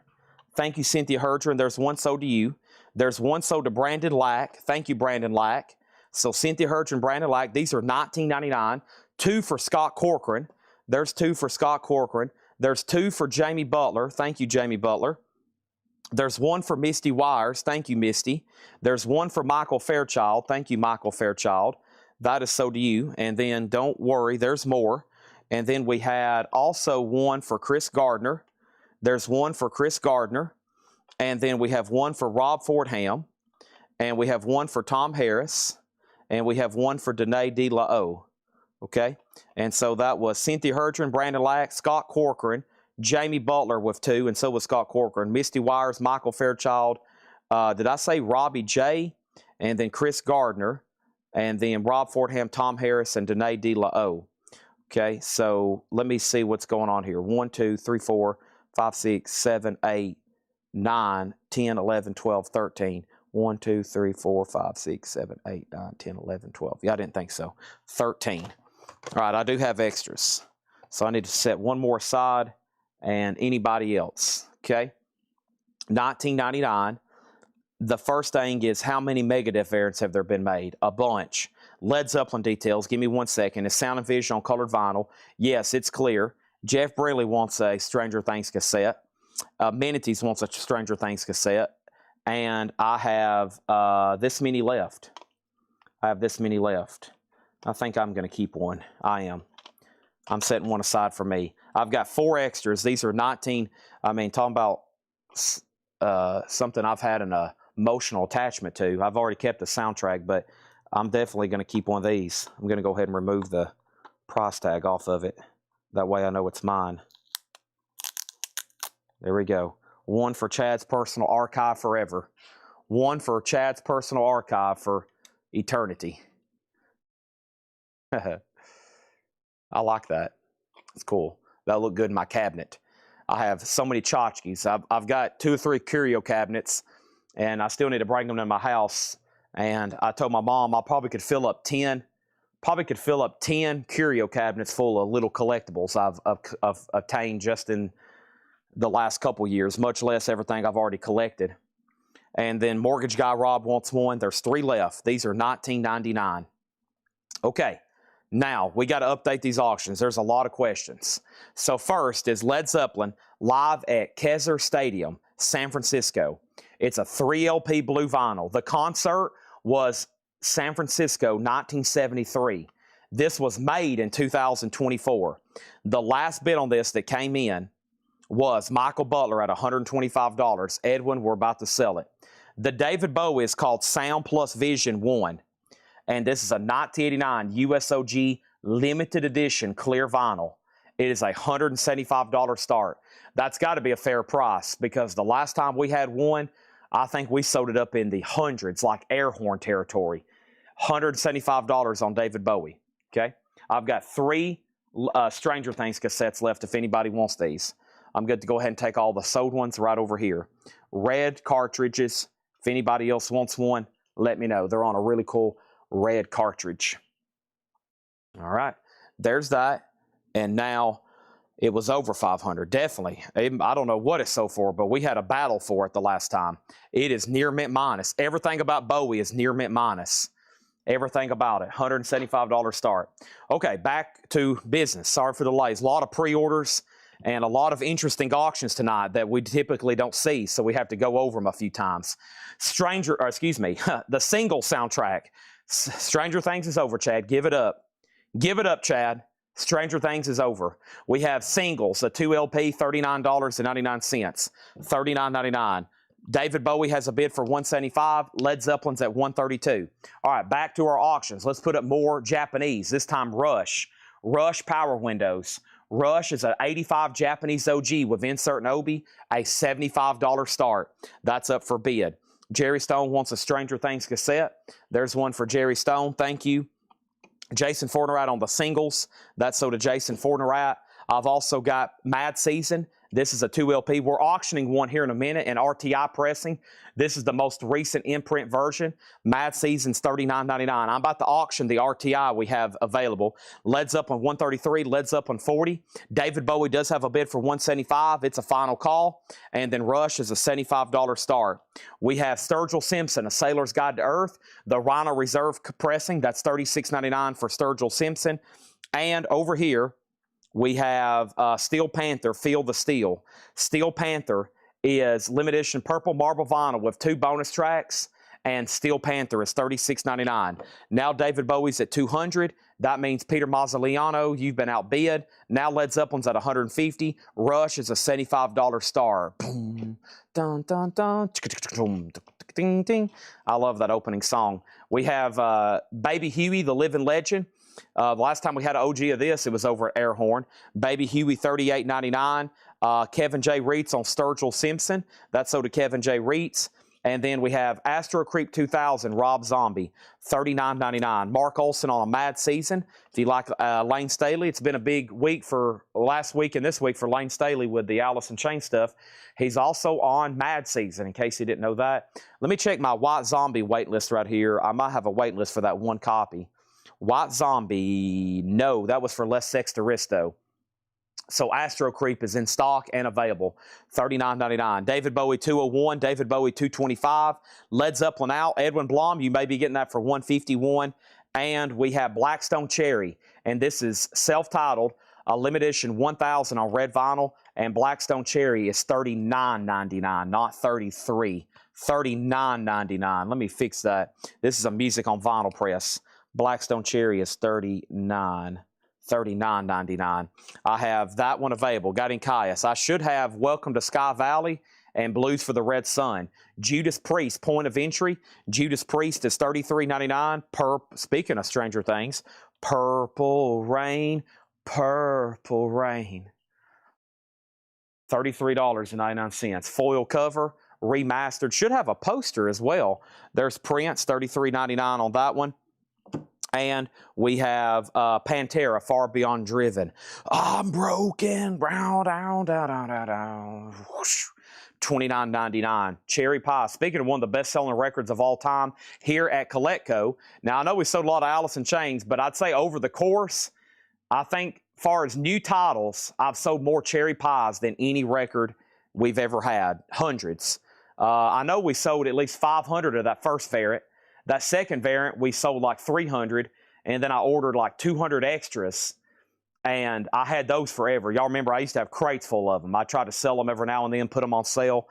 Thank you, Cynthia Herdron. There's one sold to you. There's one sold to Brandon Lack. Thank you, Brandon Lack. So Cynthia Herdron, Brandon Lack, these are $19.99. 2 for Scott Corcoran. There's 2 for Scott Corcoran. There's 2 for Jamie Butler. Thank you, Jamie Butler. There's 1 for Misty Wires. Thank you, Misty. There's 1 for Michael Fairchild. Thank you, Michael Fairchild. That is sold to you. And then don't worry, there's more. And then we had also 1 for Chris Gardner. There's 1 for Chris Gardner. And then we have 1 for Rob Fordham. And we have 1 for Tom Harris. And we have 1 for Danae De La O. Okay? And so that was Cynthia Herdron, Brandon Lack, Scott Corcoran, Jamie Butler with 2, and so was Scott Corcoran. Misty Wires, Michael Fairchild. Did I say Robbie J? And then Chris Gardner. And then Rob Fordham, Tom Harris, and Danae De La O. Okay, so let me see what's going on here. 1, 2, 3, 4, 5, 6, 7, 8, 9, 10, 11, 12, 13. 1, 2, 3, 4, 5, 6, 7, 8, 9, 10, 11, 12. Yeah, I didn't think so. 13. All right, I do have extras. So I need to set one more aside and anybody else. Okay, $19.99. The first thing is how many Megadeth variants have there been made? A bunch. Led Zeppelin details. Give me 1 second. Is Sound and Vision on colored vinyl? Yes, it's clear. Jeff Brinley wants a Stranger Things cassette. Manatees wants a Stranger Things cassette. And I have this many left. I have this many left. I think I'm going to keep one. I am. I'm setting one aside for me. I've got 4 extras. These are 19. I mean, talking about something I've had an emotional attachment to. I've already kept the soundtrack, but I'm definitely going to keep one of these. I'm going to go ahead and remove the price tag off of it. That way I know it's mine. There we go. 1 for Chad's personal archive forever. 1 for Chad's personal archive for eternity. I like that. It's cool. That'll look good in my cabinet. I have so many tchotchkes. I've got 2 or 3 curio cabinets, and I still need to bring them to my house. And I told my mom I probably could fill up 10 curio cabinets full of little collectibles I've obtained just in the last couple years, much less everything I've already collected. And then Mortgage Guy Rob wants one. There's 3 left. These are $19.99. Okay. Now, we got to update these auctions. There's a lot of questions. So first is Led Zeppelin live at Kezar Stadium, San Francisco. It's a 3 LP blue vinyl. The concert was San Francisco, 1973. This was made in 2024. The last bid on this that came in was Michael Butler at $125. Edwin, we're about to sell it. The David Bowie is called Sound Plus Vision 1. And this is a 1989 USOG limited edition clear vinyl. It is a $175 start. That's got to be a fair price because the last time we had one, I think we sold it up in the hundreds, like air horn territory. $175 on David Bowie. Okay, I've got 3 Stranger Things cassettes left if anybody wants these. I'm good to go ahead and take all the sold ones right over here. Red cartridges. If anybody else wants one, let me know. They're on a really cool red cartridge. All right, there's that. And now It was over 500, definitely. I don't know what it sold for, but we had a battle for it the last time. It is near mint minus. Everything about Bowie is near mint minus. Everything about it. $175 start. Okay, back to business. Sorry for the delays. A lot of pre-orders and a lot of interesting auctions tonight that we typically don't see, so we have to go over them a few times. The single soundtrack. Stranger Things is over, Chad. Give it up. Give it up, Chad. Stranger Things is over. We have singles, a 2 LP, $39.99. $39.99. David Bowie has a bid for $175. Led Zeppelin's at $132. All right, back to our auctions. Let's put up more Japanese. This time Rush. Rush Power Windows. Rush is an 85 Japanese OG with insert and Obi, a $75 start. That's up for bid. Jerry Stone wants a Stranger Things cassette. There's one for Jerry Stone. Thank you. Jason Fortnerat on the singles. That's so to Jason Fortnerat. I've also got Mad Season. This is a 2 LP. We're auctioning one here in a minute in RTI pressing. This is the most recent imprint version. Mad Season's $39.99. I'm about to auction the RTI we have available. Led Zeppelin 133, Led Zeppelin 40. David Bowie does have a bid for $175. It's a final call. And then Rush is a $75 start. We have Sturgill Simpson, A Sailor's Guide to Earth. The Rhino Reserve pressing. That's $36.99 for Sturgill Simpson. And over here, we have Steel Panther, Feel the Steel. Steel Panther is limited edition purple marble vinyl with 2 bonus tracks, and Steel Panther is $36.99. Now David Bowie's at $200. That means Peter Mazzoliano, you've been outbid. Now Led Zeppelin's at $150. Rush is a $75 star. Boom, dun, dun, dun, ding, ding. I love that opening song. We have Baby Huey, the Living Legend. The last time we had an OG of this, it was over at Airhorn. Baby Huey, $38.99. Kevin J. Reitz on Sturgill Simpson. That's so to Kevin J. Reitz. And then we have Astro Creep 2000, Rob Zombie, $39.99. Mark Olson on a Mad Season. If you like Lane Staley, it's been a big week for last week and this week for Lane Staley with the Alice in Chains stuff. He's also on Mad Season, in case you didn't know that. Let me check my White Zombie wait list right here. I might have a wait list for that one copy. White Zombie, no, that was for Les Sextoristo. So Astro Creep is in stock and available, $39.99. David Bowie 201, David Bowie 225, Led Zeppelin out, Edwin Blom, you may be getting that for $151. And we have Blackstone Cherry, and this is self-titled, a limited edition 1000 on red vinyl, and Blackstone Cherry is $39.99, not $33. $39.99. Let me fix that. This is a music on vinyl press. Blackstone Cherry is $39.99. I have that one available. Got in Caius. I should have Welcome to Sky Valley and Blues for the Red Sun. Judas Priest, Point of Entry. Judas Priest is $33.99. Speaking of Stranger Things, Purple Rain, Purple Rain. $33.99. Foil cover, remastered. Should have a poster as well. There's Prince, $33.99 on that one. And we have Pantera, Far Beyond Driven. I'm broken, brown, down, down, down, down, down. $29.99. Cherry Pie. Speaking of one of the best-selling records of all time here at Coletco. Now, I know we sold a lot of Alice in Chains, but I'd say over the course, I think as far as new titles, I've sold more Cherry Pies than any record we've ever had. Hundreds. I know we sold at least 500 of that first variant. That second variant, we sold like 300, and then I ordered like 200 extras, and I had those forever. Y'all remember I used to have crates full of them. I tried to sell them every now and then, put them on sale,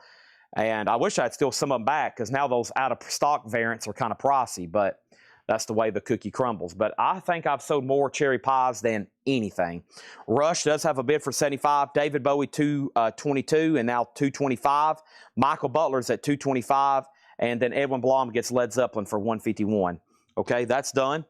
and I wish I'd steal some of them back because now those out-of-stock variants are kind of pricey, but that's the way the cookie crumbles. But I think I've sold more Cherry Pies than anything. Rush does have a bid for $75. David Bowie, $222, and now $225. Michael Butler's at $225. And then Edwin Blom gets Led Zeppelin for $151. Okay, that's done.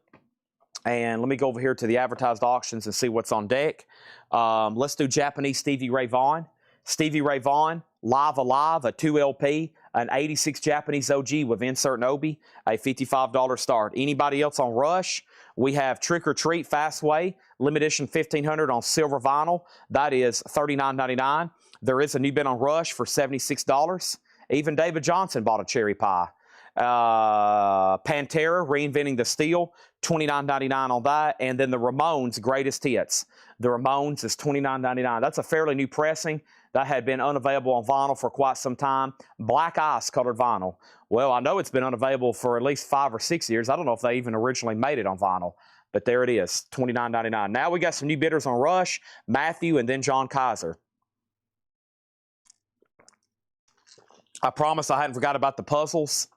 And let me go over here to the advertised auctions and see what's on deck. Let's do Japanese Stevie Ray Vaughan. Stevie Ray Vaughan, Live Alive, a 2 LP, an 86 Japanese OG with insert and Obi, a $55 start. Anybody else on Rush? We have Trick or Treat Fastway, limited edition 1500 on silver vinyl. That is $39.99. There is a new bid on Rush for $76. Even David Johnson bought a Cherry Pie. Pantera, Reinventing the Steel, $29.99 on that. And then the Ramones Greatest Hits. The Ramones is $29.99. That's a fairly new pressing. That had been unavailable on vinyl for quite some time. Black ice colored vinyl. Well, I know it's been unavailable for at least 5 or 6 years. I don't know if they even originally made it on vinyl. But there it is, $29.99. Now we got some new bidders on Rush, Matthew, and then John Kaiser. I promise I hadn't forgot about the puzzles.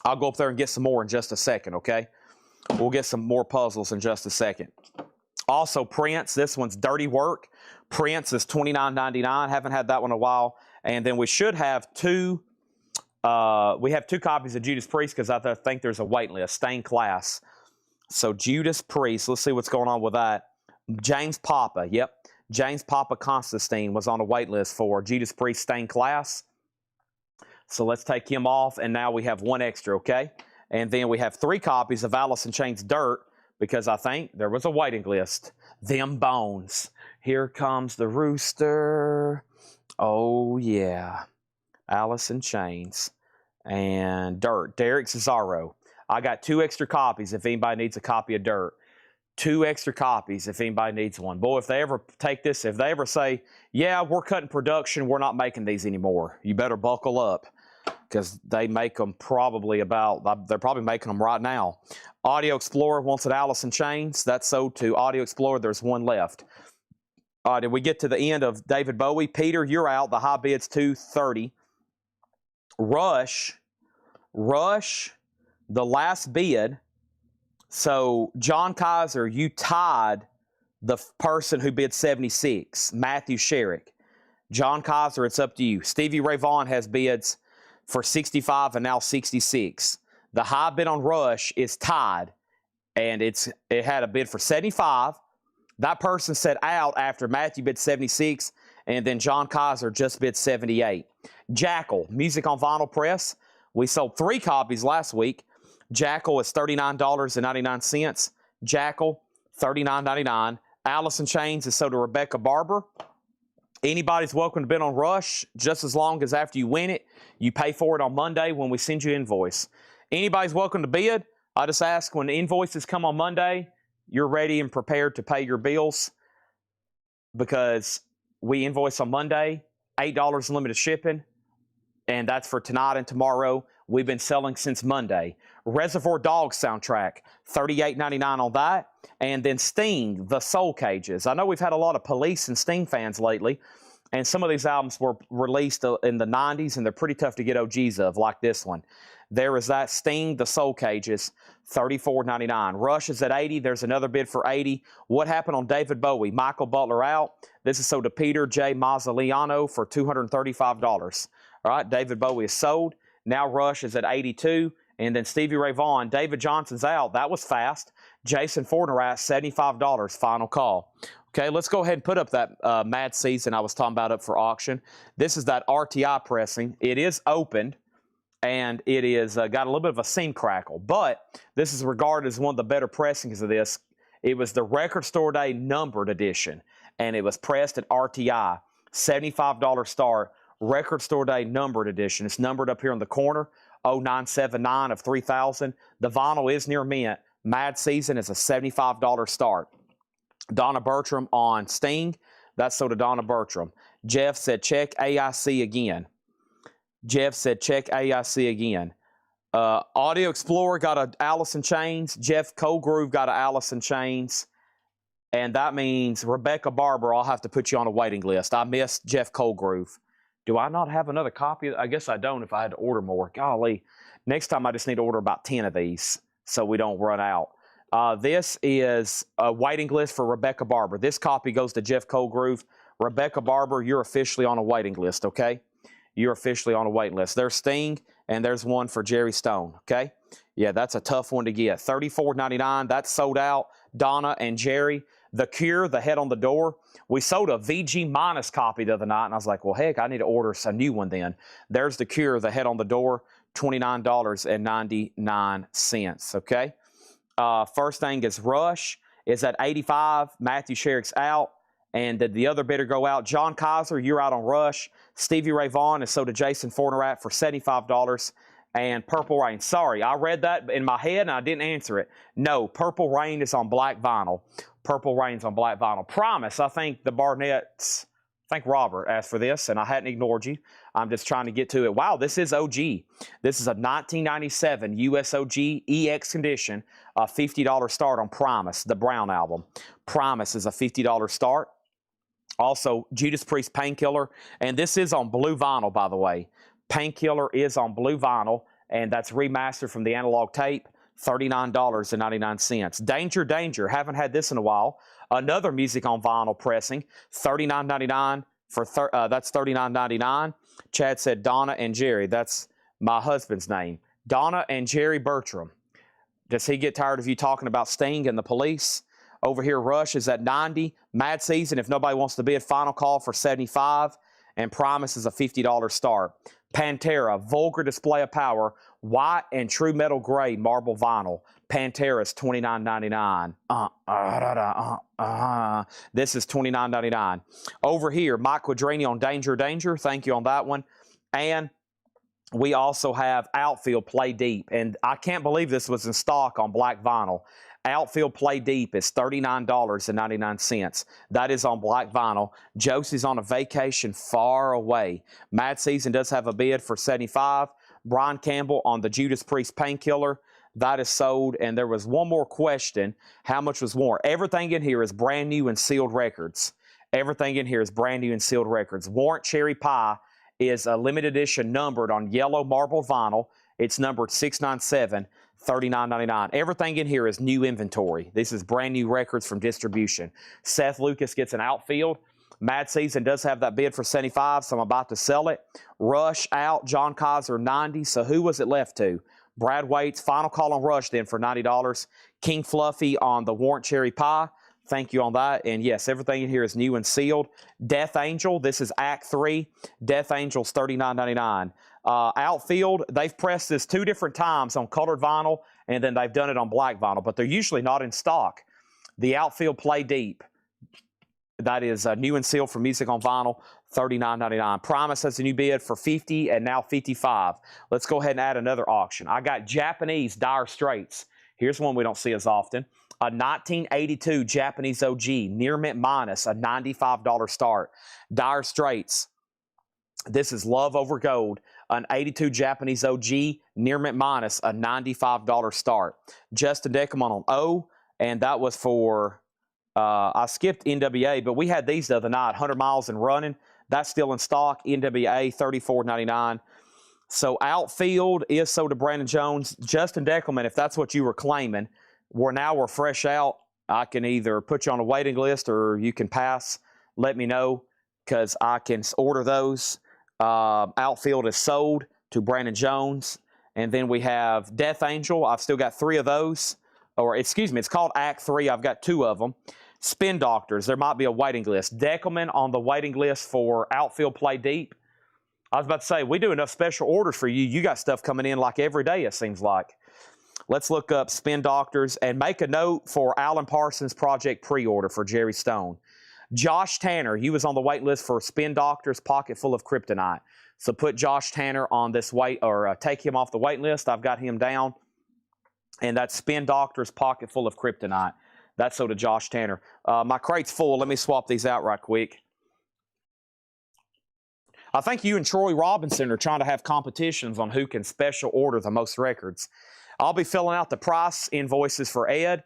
I'll go up there and get some more in just a second, okay? We'll get some more puzzles in just a second. Also, Prince, this one's Dirty Work. Prince is $29.99. Haven't had that one in a while. And then we should have two copies of Judas Priest because I think there's a wait list, stained class. So Judas Priest, let's see what's going on with that. James Papa, yep. James Papa Constantine was on a wait list for Judas Priest stained glass. So let's take him off, and now we have one extra, okay? And then we have 3 copies of Alice in Chains Dirt, because I think there was a waiting list. Them Bones. Here comes the rooster. Oh, yeah. Alice in Chains. And Dirt. Derek Cesaro. I got 2 extra copies if anybody needs a copy of Dirt. 2 extra copies if anybody needs one. Boy, if they ever take this, if they ever say, yeah, we're cutting production, we're not making these anymore, you better buckle up because they make them they're probably making them right now. Audio Explorer wants it Alice in Chains. That's sold to Audio Explorer. There's one left. Did we get to the end of David Bowie? Peter, you're out. The high bid's $230. Rush, the last bid. So, John Kaiser, you tied the person who bid 76, Matthew Sherrick. John Kaiser, it's up to you. Stevie Ray Vaughan has bids for 65 and now 66. The high bid on Rush is tied, and it had a bid for 75. That person said out after Matthew bid 76, and then John Kaiser just bid 78. Jackal, Music on Vinyl Press. We sold 3 copies last week. Jackal is $39.99. Jackal, $39.99. Alice in Chains is sold to Rebecca Barber. Anybody's welcome to bid on Rush, just as long as after you win it, you pay for it on Monday when we send you invoice. Anybody's welcome to bid. I just ask when the invoices come on Monday, you're ready and prepared to pay your bills because we invoice on Monday, $8 limited shipping, and that's for tonight and tomorrow. We've been selling since Monday. Reservoir Dogs soundtrack, $38.99 on that. And then Sting, The Soul Cages. I know we've had a lot of Police and Sting fans lately, and some of these albums were released in the 90s, and they're pretty tough to get OGs of, like this one. There is that Sting, The Soul Cages, $34.99. Rush is at $80. There's another bid for $80. What happened on David Bowie? Michael Butler out. This is sold to Peter J. Mazzoliano for $235. All right, David Bowie is sold. Now Rush is at $82. And then Stevie Ray Vaughan. David Johnson's out. That was fast. Jason Fortner, $75. Final call. Okay, let's go ahead and put up that Mad Season I was talking about up for auction. This is that RTI pressing. It is opened, and it is got a little bit of a seam crackle. But this is regarded as one of the better pressings of this. It was the Record Store Day numbered edition, and it was pressed at RTI. $75 start. Record Store Day numbered edition. It's numbered up here in the corner, 0979 of 3000. The vinyl is near mint. Mad Season is a $75 start. Donna Bertram on Sting. That's sold to Donna Bertram. Jeff said, check AIC again. Jeff said, check AIC again. Audio Explorer got a Alice in Chains. Jeff Colgrove got a Alice in Chains. And that means Rebecca Barber, I'll have to put you on a waiting list. I missed Jeff Colgrove. Do I not have another copy? I guess I don't if I had to order more. Golly. Next time I just need to order about 10 of these so we don't run out. This is a waiting list for Rebecca Barber. This copy goes to Jeff Colgrove. Rebecca Barber, you're officially on a waiting list, okay? You're officially on a waiting list. There's Sting, and there's one for Jerry Stone, okay? Yeah, that's a tough one to get. $34.99. That's sold out. Donna and Jerry. The Cure, The Head on the Door. We sold a VG minus copy the other night, and I was like, well, heck, I need to order a new one then. There's The Cure, The Head on the Door, $29.99, okay? First thing is Rush is at $85. Matthew Sherrick's out. And did the other bidder go out? John Kaiser, you're out on Rush. Stevie Ray Vaughan is sold to Jason Fortner for $75. and Purple Rain. Sorry, I read that in my head and I didn't answer it. No, Purple Rain is on black vinyl. Purple Rain's on black vinyl. Promise, I think the Barnetts, I think Robert asked for this, and I hadn't ignored you. I'm just trying to get to it. Wow, this is OG. This is a 1997 US OG EX condition, a $50 start on Promise, the Brown album. Promise is a $50 start. Also, Judas Priest Painkiller, and this is on blue vinyl, by the way. Painkiller is on blue vinyl, and that's remastered from the analog tape, $39.99. Danger, Danger, haven't had this in a while. Another music on vinyl pressing, $39.99 for that's $39.99. Chad said Donna and Jerry. That's my husband's name. Donna and Jerry Bertram. Does he get tired of you talking about Sting and the Police? Over here, Rush is at 90. Mad Season, if nobody wants to bid, final call for 75. And Promise is a $50 start. Pantera, vulgar display of power, white and true metal gray marble vinyl. Pantera is $29.99. This is $29.99. Over here, Mike Quadrini on Danger, Danger. Thank you on that one. And we also have Outfield Play Deep. And I can't believe this was in stock on black vinyl. Outfield Play Deep is $39.99. That is on black vinyl. Josie's on a vacation far away. Mad Season does have a bid for $75. Brian Campbell on the Judas Priest Painkiller. That is sold. And there was one more question. How much was more? Everything in here is brand new and sealed records. Everything in here is brand new and sealed records. Warrant Cherry Pie is a limited edition numbered on yellow marble vinyl. It's numbered 697. $39.99. Everything in here is new inventory. This is brand new records from distribution. Seth Lucas gets an Outfield. Mad Season does have that bid for $75, so I'm about to sell it. Rush out. John Kaiser, $90. So who was it left to? Brad Waits. Final call on Rush then for $90. King Fluffy on the Warrant Cherry Pie. Thank you on that. And yes, everything in here is new and sealed. Death Angel. This is Act 3. Death Angel's $39.99. Outfield, they've pressed this 2 different times on colored vinyl, and then they've done it on black vinyl, but they're usually not in stock. The Outfield Play Deep, that is new and sealed for music on vinyl, $39.99. Promise has a new bid for $50 and now $55. Let's go ahead and add another auction. I got Japanese Dire Straits. Here's one we don't see as often. A 1982 Japanese OG, near mint minus, a $95 start. Dire Straits. This is Love Over Gold, an 82 Japanese OG, near mint minus, a $95 start. Justin Deckerman on O, and that was for, I skipped NWA, but we had these the other night, 100 Miles and Running. That's still in stock, NWA, $34.99. So Outfield is sold to Brandon Jones. Justin Deckerman, if that's what you were claiming, we're fresh out. I can either put you on a waiting list or you can pass. Let me know because I can order those. Outfield is sold to Brandon Jones. And then we have Death Angel. I've still got 3 of those. Or, excuse me, it's called Act 3. I've got 2 of them. Spin Doctors. There might be a waiting list. Deckelman on the waiting list for Outfield Play Deep. I was about to say, we do enough special orders for you. You got stuff coming in like every day, it seems like. Let's look up Spin Doctors and make a note for Alan Parsons Project pre-order for Jerry Stone. Josh Tanner, he was on the wait list for Spin Doctors Pocket Full of Kryptonite. So put Josh Tanner on this wait, or take him off the wait list. I've got him down. And that's Spin Doctors Pocket Full of Kryptonite. That's so to Josh Tanner. My crate's full. Let me swap these out right quick. I think you and Troy Robinson are trying to have competitions on who can special order the most records. I'll be filling out the price invoices for Ed,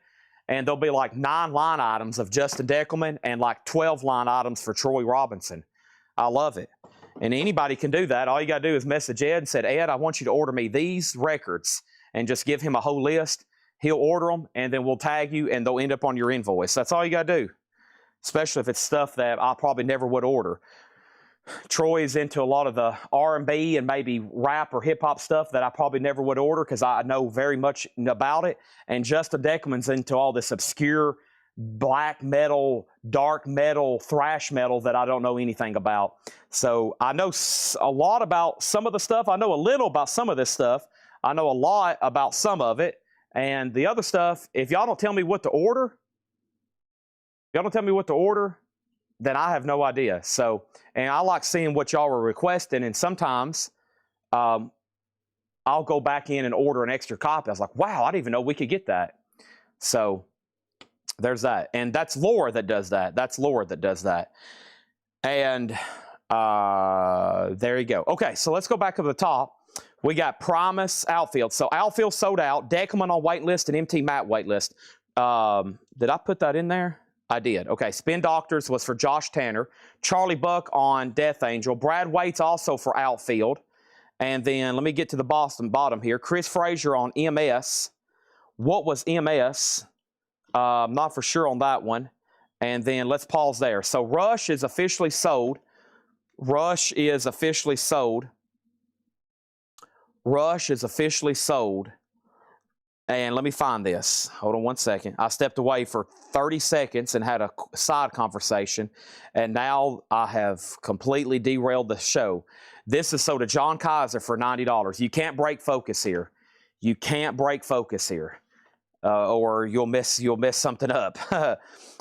and there'll be like 9 line items of Justin Deckelman and like 12 line items for Troy Robinson. I love it. And anybody can do that. All you got to do is message Ed and say, Ed, I want you to order me these records, and just give him a whole list. He'll order them, and then we'll tag you, and they'll end up on your invoice. That's all you got to do, especially if it's stuff that I probably never would order. Troy is into a lot of the R&B and maybe rap or hip-hop stuff that I probably never would order because I know very much about it. And Justin Deckelman's into all this obscure black metal, dark metal, thrash metal that I don't know anything about. So I know a lot about some of the stuff. I know a little about some of this stuff. I know a lot about some of it. And the other stuff, if y'all don't tell me what to order, then I have no idea. So, and I like seeing what y'all are requesting, and sometimes I'll go back in and order an extra copy. I was like, wow, I didn't even know we could get that. So there's that. And that's Laura that does that. That's Laura that does that. And there you go. Okay, so let's go back to the top. We got Promise outfield. So outfield sold out. Deckelman on wait list and MT Matt wait list. Did I put that in there? I did. Okay, Spin Doctors was for Josh Tanner. Charlie Buck on Death Angel. Brad Waite's also for outfield. And then let me get to the bottom here. Chris Frazier on MS. What was MS? Not for sure on that one. And then let's pause there. So Rush is officially sold. Rush is officially sold. Rush is officially sold. And let me find this. Hold on one second. I stepped away for 30 seconds and had a side conversation. And now I have completely derailed the show. This is sold to John Kaiser for $90. You can't break focus here. You can't break focus here. Or you'll miss something up.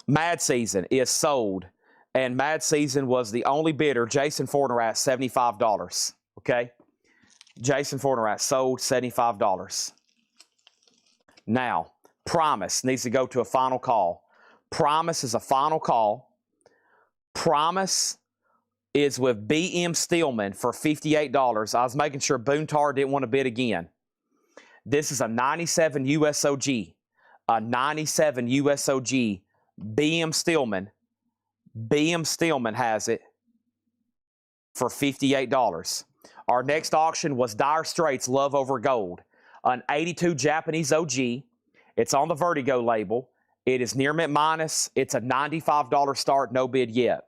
Mad Season is sold. And Mad Season was the only bidder. Jason Fortnerat, $75. Okay? Jason Fortnerat sold $75. Now, Promise needs to go to a final call. Promise is a final call. Promise is with BM Stillman for $58. I was making sure Boontar didn't want to bid again. This is a 97 USOG. A 97 USOG. BM Stillman. BM Stillman has it for $58. Our next auction was Dire Straits Love Over Gold. An 82 Japanese OG. It's on the Vertigo label. It is near mint minus. It's a $95 start, no bid yet.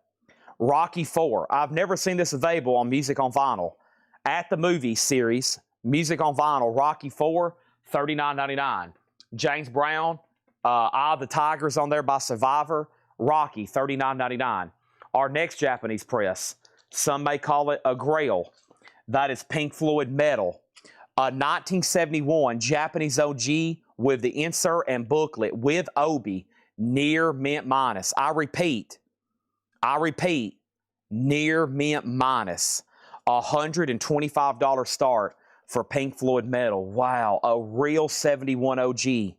Rocky 4. I've never seen this available on Music on Vinyl. At the Movie series, Music on Vinyl, Rocky 4, $39.99. James Brown, Eye of the Tigers on there by Survivor, Rocky, $39.99. Our next Japanese press, some may call it a Grail. That is Pink Floyd Metal. A 1971 Japanese OG with the insert and booklet with Obi, near mint minus. I repeat, near mint minus. $125 start for Pink Floyd Metal. Wow, a real 71 OG.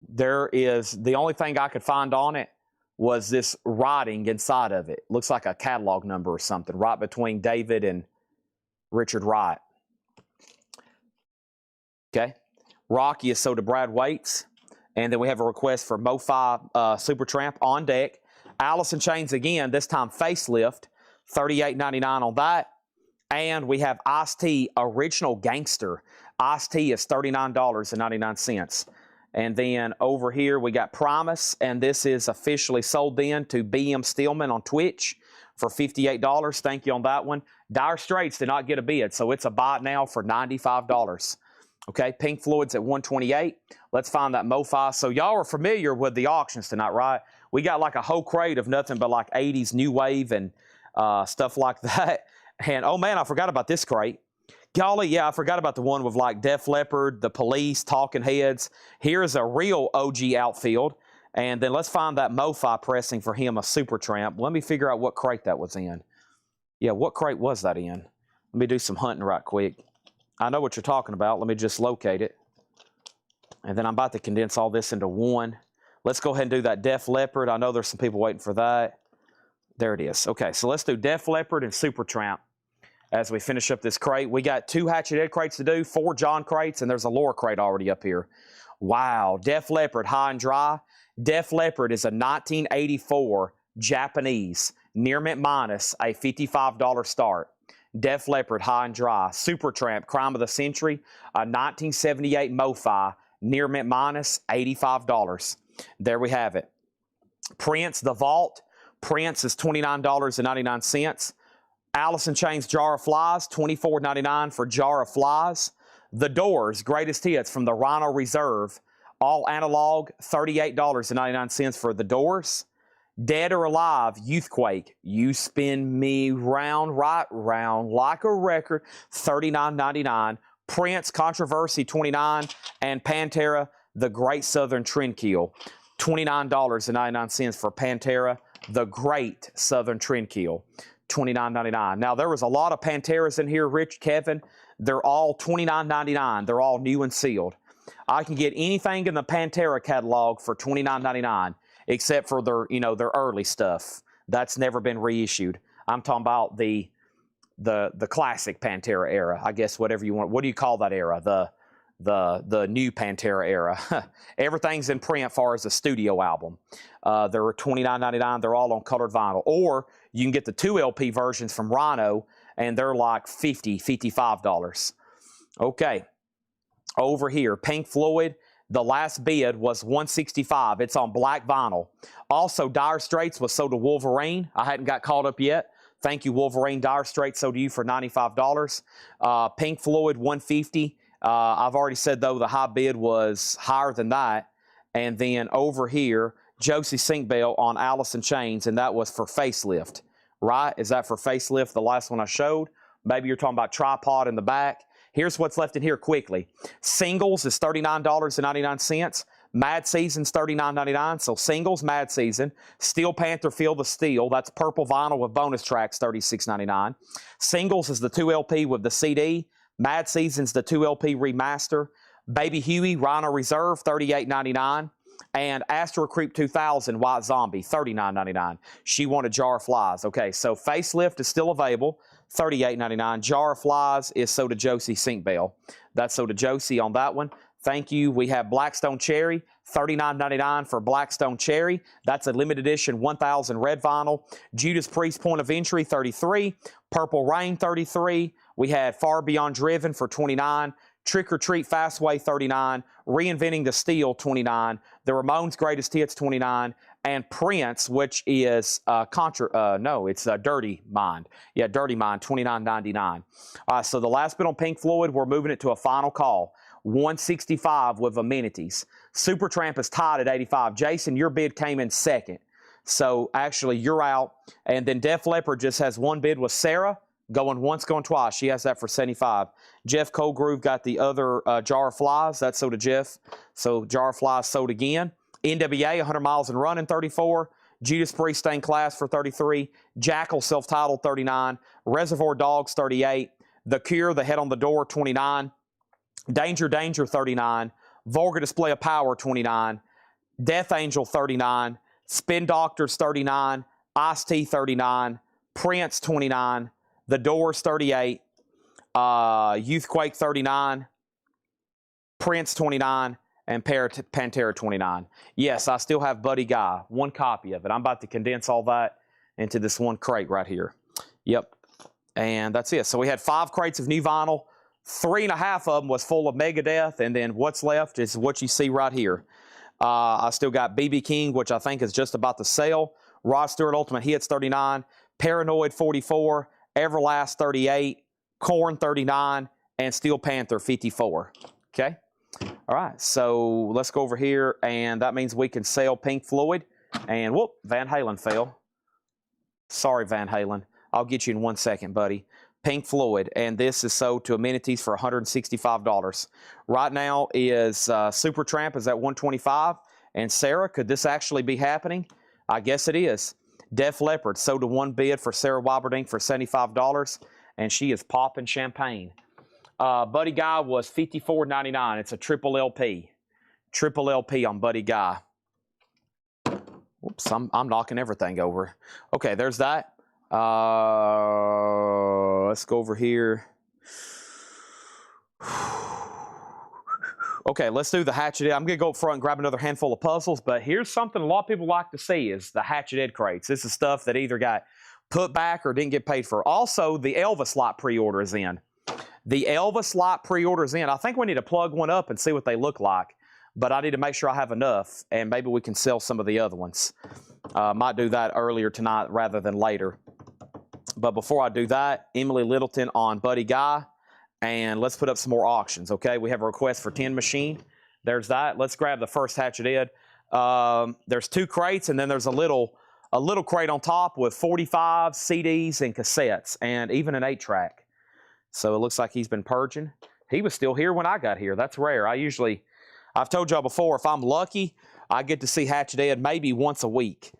There is, the only thing I could find on it was this writing inside of it. Looks like a catalog number or something, right between David and Richard Wright. Okay. Rocky is sold to Brad Waits. And then we have a request for Mo-Fi Supertramp on deck. Allison Chains again, this time facelift. $38.99 on that. And we have Ice-T Original Gangster. Ice-T is $39.99. And then over here we got Promise. And this is officially sold then to BM Stillman on Twitch for $58. Thank you on that one. Dire Straits did not get a bid, so it's a buy now for $95. Okay, Pink Floyd's at $128. Let's find that Mo-Fi. So y'all are familiar with the auctions tonight, right? We got like a whole crate of nothing but like 80s new wave and stuff like that. And oh man, I forgot about this crate. Golly, yeah, I forgot about the one with like Def Leppard, The Police, Talking Heads. Here's a real OG outfield. And then let's find that Mo-Fi pressing for him, a Supertramp. Let me figure out what crate that was in. Yeah, what crate was that in? Let me do some hunting right quick. I know what you're talking about. Let me just locate it. And then I'm about to condense all this into one. Let's go ahead and do that Def Leppard. I know there's some people waiting for that. There it is. Okay, so let's do Def Leppard and Supertramp as we finish up this crate. We got 2 Hatchet Head crates to do, 4 John crates, and there's a Laura crate already up here. Wow, Def Leppard high and dry. Def Leppard is a 1984 Japanese, near mint minus, a $55 start. Def Leppard high and dry. Supertramp, Crime of the Century, a 1978 Mo-Fi, near mint minus, $85. There we have it. Prince, The Vault. Prince is $29.99. Allison Chains Jar of Flies, $24.99 for Jar of Flies. The Doors, Greatest Hits from the Rhino Reserve, all analog, $38.99 for The Doors. Dead or Alive, Youthquake, You Spin Me Round, Right Round Like a Record, $39.99. Prince, Controversy, $29. And Pantera, The Great Southern Trendkill, $29.99 for Pantera, The Great Southern Trendkill, $29.99. Now, there was a lot of Panteras in here, Rich, Kevin, They're all $29.99. They're all new and sealed. I can get anything in the Pantera catalog for $29.99, except for their, their early stuff. That's never been reissued. I'm talking about the classic Pantera era, I guess, whatever you want. What do you call that era? The new Pantera era. Everything's in print as far as the studio album. They're $29.99. They're all on colored vinyl. Or you can get the 2 LP versions from Rhino, and they're like $50, $55. Okay. Over here, Pink Floyd, the last bid was $165. It's on black vinyl. Also, Dire Straits was sold to Wolverine. I hadn't got caught up yet. Thank you, Wolverine. Dire Straits sold to you for $95. Pink Floyd, $150. I've already said, though, the high bid was higher than that. And then over here, Josie Sinkbell on Alice in Chains, and that was for Facelift, right? Is that for Facelift, the last one I showed? Maybe you're talking about Tripod in the back. Here's what's left in here quickly. Singles is $39.99. Mad Season's $39.99. So singles, Mad Season. Steel Panther, Feel the Steel. That's purple vinyl with bonus tracks, $36.99. Singles is the 2 LP with the CD. Mad Season's the 2 LP remaster. Baby Huey, Rhino Reserve, $38.99. And Astro Creep 2000, White Zombie, $39.99. She wanted Jar of Flies. Okay, so Facelift is still available, $38.99. Jar of Flies is sold to Josie Sinkbell. That's sold to Josie on that one. Thank you. We have Blackstone Cherry, $39.99 for Blackstone Cherry. That's a limited edition 1000 red vinyl. Judas Priest Point of Entry, $33. Purple Rain, $33. We had Far Beyond Driven for $29. Trick or Treat Fastway, $39. Reinventing the Steel, $29. The Ramones Greatest Hits, $29. And Prince, which is Dirty Mind. Yeah, Dirty Mind, $29.99. So the last bit on Pink Floyd, we're moving it to a final call. $165 with amenities. Supertramp is tied at $85. Jason, your bid came in second. So actually, you're out. And then Def Leppard just has one bid with Sarah. Going once, going twice. She has that for $75. Jeff Coldgroove got the other Jar of Flies. That's sold to Jeff. So Jar of Flies sold again. NWA, 100 Miles and Running, $34. Judas Priest Stained Class for $33. Jackal, self-titled, $39. Reservoir Dogs, $38. The Cure, The Head on the Door, $29. Danger, Danger, $39. Vulgar Display of Power, $29. Death Angel, $39. Spin Doctors, $39. Ice-T, $39. Prince, $29. The Doors, $38. Youthquake, $39. Prince, $29. And Pantera, $29. Yes, I still have Buddy Guy. One copy of it. I'm about to condense all that into this one crate right here. Yep. And that's it. So we had 5 crates of new vinyl. 3.5 of them was full of Megadeth. And then what's left is what you see right here. I still got B.B. King, which I think is just about to sell. Rod Stewart Ultimate Hits, $39. Paranoid, $44. Everlast, $38. Korn, $39. And Steel Panther, $54. Okay? All right, so let's go over here, and that means we can sell Pink Floyd. And, whoop, Van Halen fell. Sorry, Van Halen. I'll get you in 1 second, buddy. Pink Floyd, and this is sold to amenities for $165. Right now is Supertramp is at $125. And Sarah, could this actually be happening? I guess it is. Def Leppard sold to one bid for Sarah Waberdink for $75, and she is popping champagne. Buddy Guy was $54.99. It's a triple LP. Triple LP on Buddy Guy. Whoops, I'm knocking everything over. Okay, there's that. Let's go over here. Okay, let's do the Hatchet Head. I'm going to go up front and grab another handful of puzzles, but here's something a lot of people like to see is the Hatchet Head crates. This is stuff that either got put back or didn't get paid for. Also, the Elvis lot pre-order is in. The Elvis lot pre-order is in. I think we need to plug one up and see what they look like, but I need to make sure I have enough, and maybe we can sell some of the other ones. Might do that earlier tonight rather than later. But before I do that, Emily Littleton on Buddy Guy, and let's put up some more auctions, okay? We have a request for 10 machine. There's that. Let's grab the first Hatchet Head. There's 2 crates, and then there's a little crate on top with 45 CDs and cassettes, and even an 8-track. So it looks like he's been purging. He was still here when I got here. That's rare. I've told y'all before, if I'm lucky, I get to see Hatchet Head maybe once a week.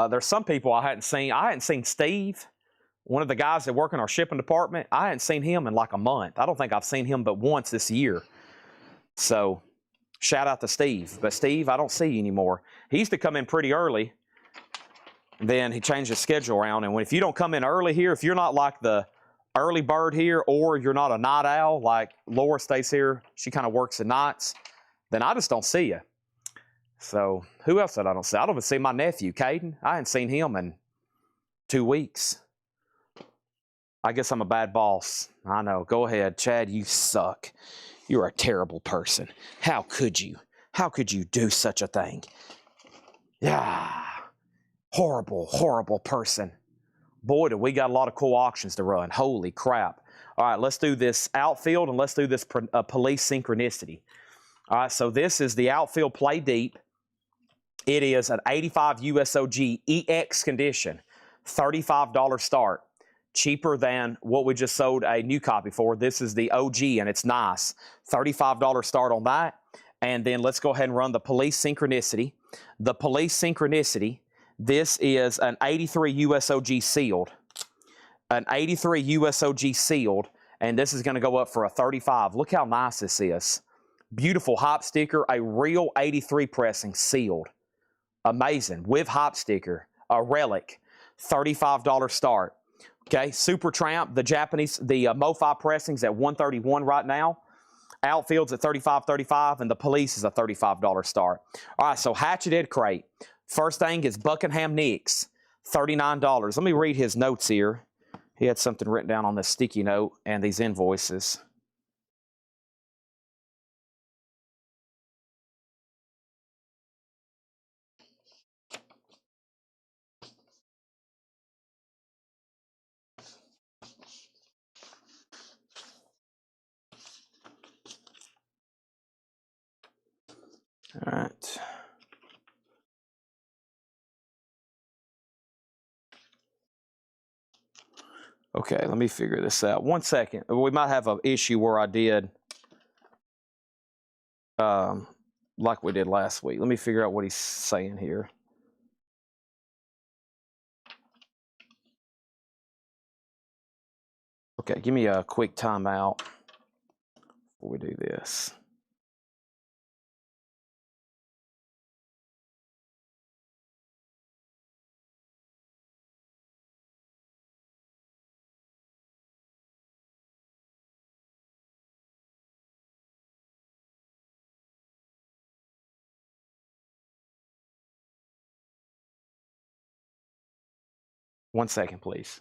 There's some people I hadn't seen. I hadn't seen Steve one of the guys that work in our shipping department, I hadn't seen him in like a month. I don't think I've seen him but once this year. So shout out to Steve. But Steve, I don't see you anymore. He used to come in pretty early. Then he changed his schedule around. And if you don't come in early here, if you're not like the early bird here, or you're not a night owl, like Laura stays here, she kind of works at nights, then I just don't see you. So who else did I don't see? I don't even see my nephew, Caden. I hadn't seen him in 2 weeks. I guess I'm a bad boss. I know. Go ahead. Chad, you suck. You're a terrible person. How could you? How could you do such a thing? Yeah. Horrible, horrible person. Boy, do we got a lot of cool auctions to run. Holy crap. All right, let's do this outfield and let's do this police synchronicity. All right, so this is the outfield play deep. It is an 85 USOG EX condition, $35 start. Cheaper than what we just sold a new copy for. This is the OG and it's nice. $35 start on that. And then let's go ahead and run the police synchronicity. The police synchronicity, this is an 83 USOG sealed. An 83 USOG sealed. And this is going to go up for a 35. Look how nice this is. Beautiful hop sticker, a real 83 pressing sealed. Amazing. With hop sticker, a relic, $35 start. Okay, Super Tramp, the Japanese, the MoFi pressings at $131 right now. Outfield's at $35.35, and the police is a $35 start. All right, so Hatchet Head crate. First thing is Buckingham Nicks, $39. Let me read his notes here. He had something written down on this sticky note and these invoices. All right. Okay, let me figure this out. 1 second. We might have an issue where I did like we did last week. Let me figure out what he's saying here. Okay, give me a quick timeout before we do this. One second, please.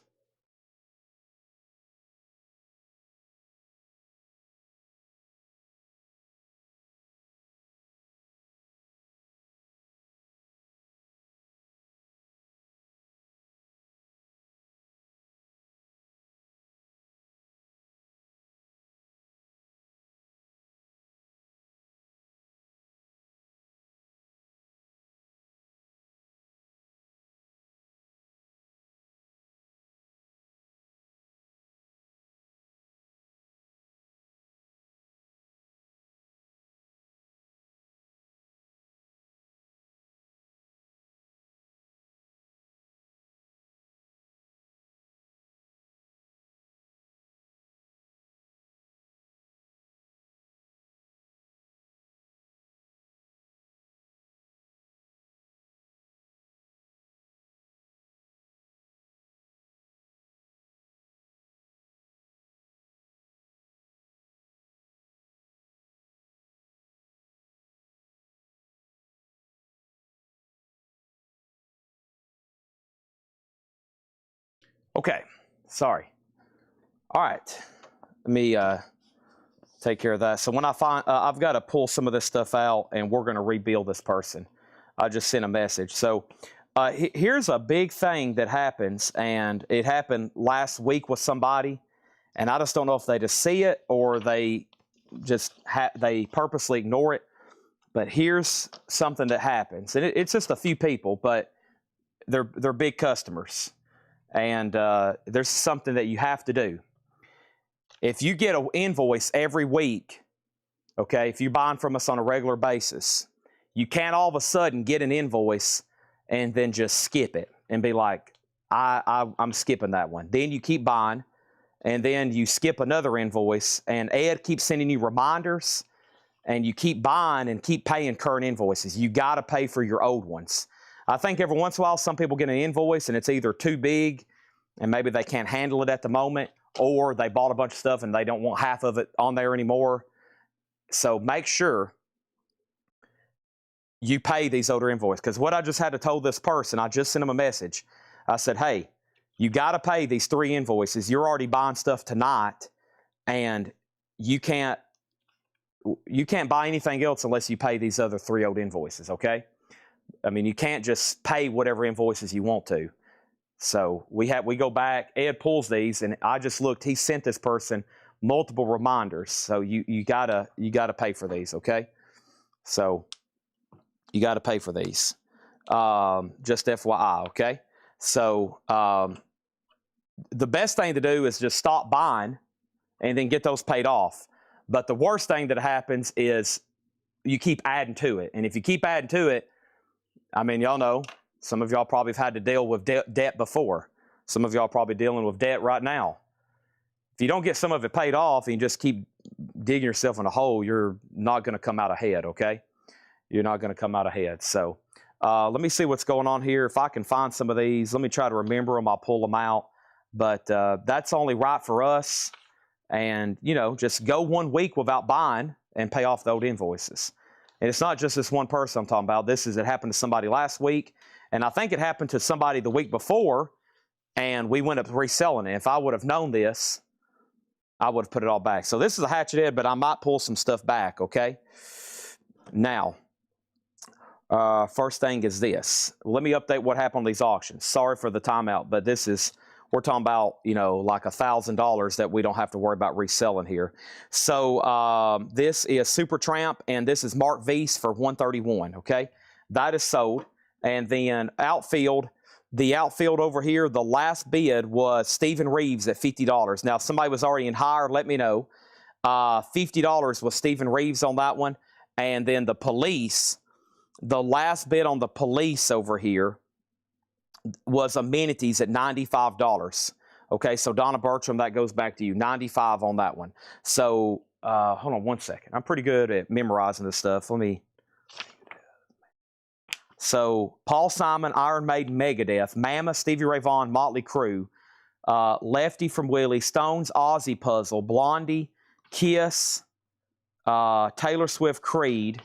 Okay, sorry. All right, let me take care of that. So when I find, I've got to pull some of this stuff out and we're going to rebuild this person. I just sent a message. So here's a big thing that happens, and it happened last week with somebody, and I just don't know if they just see it or they just they purposely ignore it. But here's something that happens, and it's just a few people, but they're big customers. And there's something that you have to do. If you get an invoice every week, okay, if you're buying from us on a regular basis, you can't all of a sudden get an invoice and then just skip it and be like, I'm skipping that one. Then you keep buying, and then you skip another invoice, and Ed keeps sending you reminders, and you keep buying and keep paying current invoices. You got to pay for your old ones. I think every once in a while, some people get an invoice, and it's either too big, and maybe they can't handle it at the moment, or they bought a bunch of stuff, and they don't want half of it on there anymore. So make sure you pay these older invoices. Because what I just had to tell this person, I just sent them a message. I said, hey, you got to pay these 3 invoices. You're already buying stuff tonight, and you can't buy anything else unless you pay these other 3 old invoices, okay? I mean, you can't just pay whatever invoices you want to. So we go back, Ed pulls these, and I just looked, he sent this person multiple reminders. So you gotta pay for these, okay? So you gotta pay for these. Just FYI, okay? So the best thing to do is just stop buying and then get those paid off. But the worst thing that happens is you keep adding to it. And if you keep adding to it, I mean, y'all know, some of y'all probably have had to deal with debt before. Some of y'all probably dealing with debt right now. If you don't get some of it paid off and you just keep digging yourself in a hole, you're not going to come out ahead, okay? You're not going to come out ahead. So let me see what's going on here. If I can find some of these, let me try to remember them. I'll pull them out. But that's only right for us. And, you know, just go 1 week without buying and pay off the old invoices. And it's not just this one person I'm talking about. It happened to somebody last week. And I think it happened to somebody the week before. And we went up reselling it. If I would have known this, I would have put it all back. So this is a Hatchet Head, but I might pull some stuff back, okay? Now, first thing is this. Let me update what happened on these auctions. Sorry for the timeout, but we're talking about, you know, like $1,000 that we don't have to worry about reselling here. So this is Super Tramp, and this is Mark V's for $131, okay? That is sold. And then outfield, the outfield over here, the last bid was Stephen Reeves at $50. Now, if somebody was already in higher, let me know. $50 was Stephen Reeves on that one. And then the police, the last bid on the police over here was amenities at $95. Okay, so Donna Bertram, that goes back to you. $95 on that one. So hold on 1 second. I'm pretty good at memorizing this stuff. So Paul Simon, Iron Maiden, Megadeth, Mammoth, Stevie Ray Vaughan, Motley Crue, Lefty from Willie, Stones, Ozzy Puzzle, Blondie, Kiss, Taylor Swift, Creed,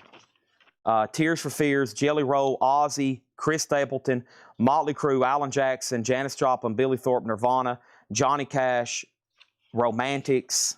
Tears for Fears, Jelly Roll, Ozzy, Chris Stapleton, Motley Crue, Alan Jackson, Janis Joplin, Billy Thorpe, Nirvana, Johnny Cash, Romantics,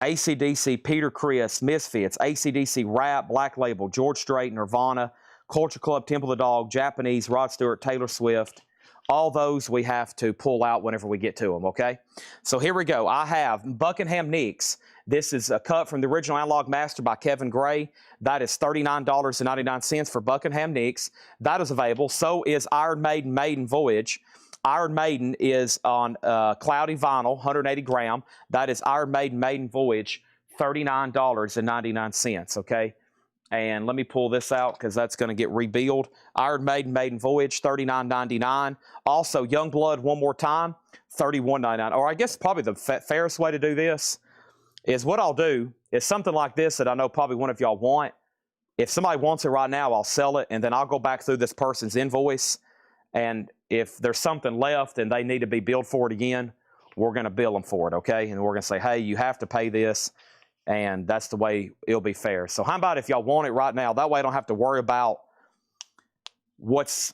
AC/DC, Peter Criss, Misfits, AC/DC, Rap, Black Label, George Strait, Nirvana, Culture Club, Temple of the Dog, Japanese, Rod Stewart, Taylor Swift. All those we have to pull out whenever we get to them, okay? So here we go. I have Buckingham Nicks. This is a cut from the original Analog Master by Kevin Gray. That is $39.99 for Buckingham Nicks. That is available. So is Iron Maiden, Maiden Voyage. Iron Maiden is on cloudy vinyl, 180 gram. That is Iron Maiden, Maiden Voyage, $39.99, okay? And let me pull this out because that's going to get rebuild. Iron Maiden, Maiden Voyage, $39.99. Also, Youngblood, one more time, $31.99. Or I guess probably the fairest way to do this is what I'll do is something like this that I know probably one of y'all want. If somebody wants it right now, I'll sell it, and then I'll go back through this person's invoice. And if there's something left and they need to be billed for it again, we're going to bill them for it, okay? And we're going to say, hey, you have to pay this, and that's the way it'll be fair. So how about if y'all want it right now? That way I don't have to worry about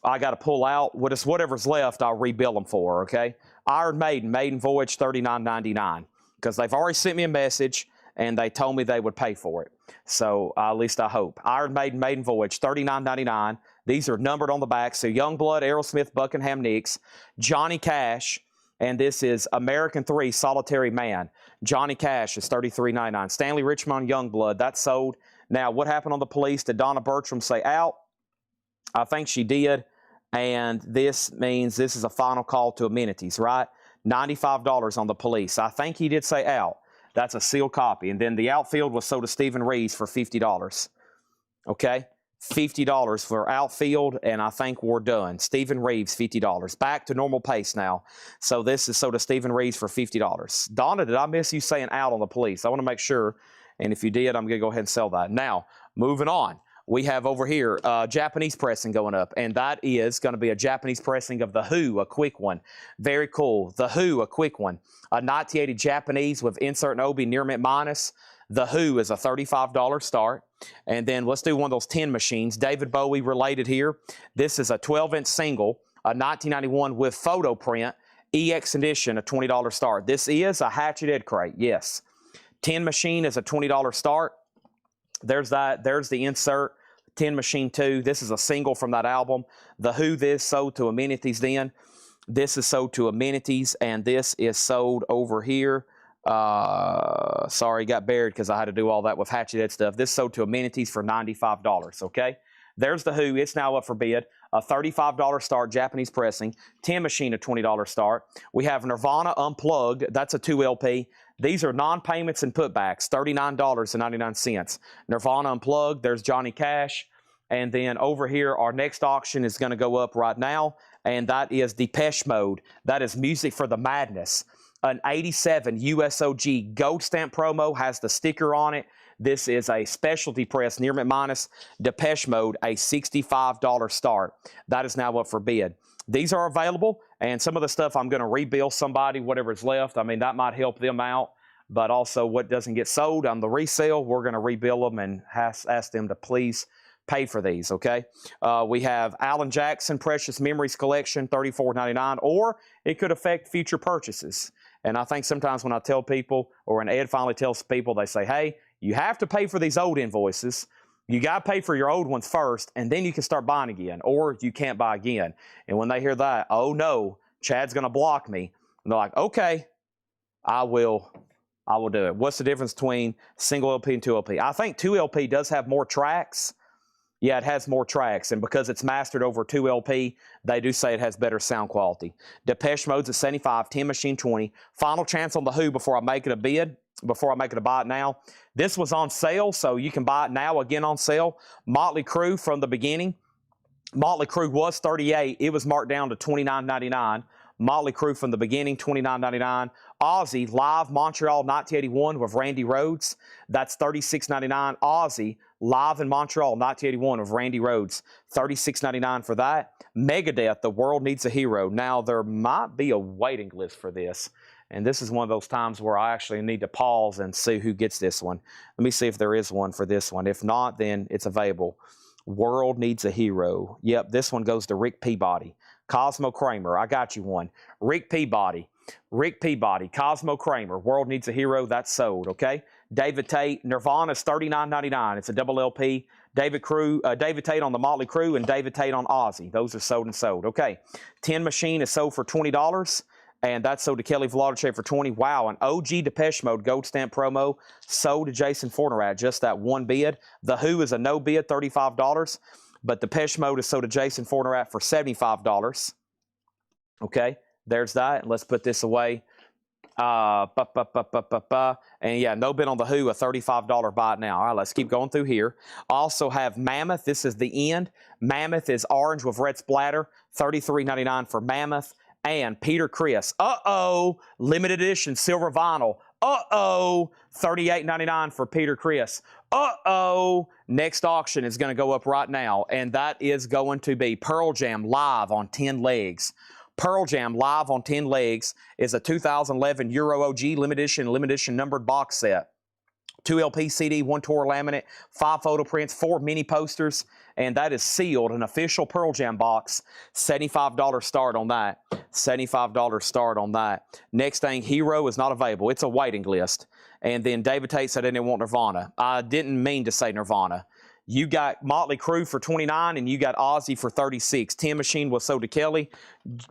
I got to pull out. Whatever's left, I'll rebill them for, okay? Iron Maiden, Maiden Voyage, $39.99, because they've already sent me a message, and they told me they would pay for it. So at least I hope. Iron Maiden, Maiden Voyage, $39.99. These are numbered on the back. So Youngblood, Aerosmith, Buckingham Nicks, Johnny Cash, and this is American 3, Solitary Man. Johnny Cash is $33.99. Stanley Richmond, Youngblood, that's sold. Now, what happened on the police? Did Donna Bertram say out? I think she did. And this means this is a final call to amenities, right? $95 on the police. I think he did say out. That's a sealed copy. And then the outfield was sold to Stephen Reeves for $50. Okay? $50 for outfield, and I think we're done. Stephen Reeves, $50. Back to normal pace now. So this is sold to Stephen Reeves for $50. Donna, did I miss you saying out on the police? I want to make sure, and if you did, I'm going to go ahead and sell that. Now, moving on. We have over here Japanese pressing going up, and that is going to be a Japanese pressing of The Who, a quick one. Very cool. The Who, a quick one. A 1980 Japanese with insert and OB near mint minus. The Who is a $35 start. And then let's do one of those 10 machines. David Bowie related here. This is a 12-inch single, a 1991 with photo print, EX edition, a $20 start. This is a Hatchet Head crate, yes. 10 machine is a $20 start. There's that. There's the insert. 10 machine 2. This is a single from that album. The Who, this sold to amenities then. This is sold to amenities, and this is sold over here. Sorry, got buried because I had to do all that with Hatchet Head stuff. This sold to amenities for $95, okay? There's The Who. It's now up for bid. A $35 start, Japanese pressing. 10 machine, a $20 start. We have Nirvana Unplugged. That's a 2 LP. These are non-payments and putbacks, $39.99. Nirvana Unplugged, there's Johnny Cash. And then over here, our next auction is going to go up right now, and that is Depeche Mode. That is Music for the Madness. An 87 USOG gold stamp promo, has the sticker on it. This is a specialty press, near mint minus. Depeche Mode, a $65 start. That is now up for bid. These are available, and some of the stuff I'm going to rebill somebody, whatever's left. I mean, that might help them out, but also what doesn't get sold on the resale, we're going to rebill them and ask them to please pay for these, okay? We have Alan Jackson Precious Memories Collection, $34.99, or it could affect future purchases. And I think sometimes when I tell people, or when Ed finally tells people, they say, hey, you have to pay for these old invoices. You got to pay for your old ones first, and then you can start buying again, or you can't buy again. And when they hear that, oh no, Chad's going to block me. And they're like, okay, I will do it. What's the difference between single LP and 2 LP? I think 2 LP does have more tracks. Yeah, it has more tracks, and because it's mastered over 2 LP, they do say it has better sound quality. Depeche Mode's at 75, 10 machine 20. Final chance on The Who before I make it a bid, before I make it a buy it now. This was on sale, so you can buy it now, again on sale. Motley Crue from the beginning. Motley Crue was $38. It was marked down to $29.99. Motley Crue from the beginning, $29.99. Ozzy, live Montreal 1981 with Randy Rhoads. That's $36.99. Ozzy, live in Montreal 1981 with Randy Rhoads. $36.99 for that. Megadeth, The World Needs a Hero. Now, there might be a waiting list for this. And this is one of those times where I actually need to pause and see who gets this one. Let me see if there is one for this one. If not, then it's available. World Needs a Hero. Yep, this one goes to Rick Peabody. Cosmo Kramer, I got you one. Rick Peabody, Cosmo Kramer, World Needs a Hero, that's sold, okay? David Tate, Nirvana's $39.99. It's a double LP. David Tate on the Motley Crue and David Tate on Ozzy. Those are sold and sold. Okay, 10 Machine is sold for $20, and that's sold to Kelly Vladicek for $20. Wow, an OG Depeche Mode gold stamp promo sold to Jason Fornerat, just that one bid. The Who is a no bid, $35. But Depeche Mode is sold to Jason Fornerat for $75. Okay, there's that. Let's put this away. And yeah, no bid on The Who, a $35 buy it now. All right, let's keep going through here. Also have Mammoth. This is the end. Mammoth is orange with red splatter, $33.99 for Mammoth. And Peter Criss. Limited edition silver vinyl. $38.99 for Peter Criss. Next auction is going to go up right now, and that is going to be Pearl Jam live on 10 legs. Pearl Jam live on 10 legs is a 2011 Euro OG limited edition numbered box set. 2 LP CD, 1 tour laminate, 5 photo prints, 4 mini posters, and that is sealed, an official Pearl Jam box. $75 start on that. $75 start on that. Next thing, Hero is not available. It's a waiting list. And then David Tate said they didn't want Nirvana. I didn't mean to say Nirvana. You got Motley Crue for $29, and you got Ozzy for $36. 10 Machine was sold to Kelly.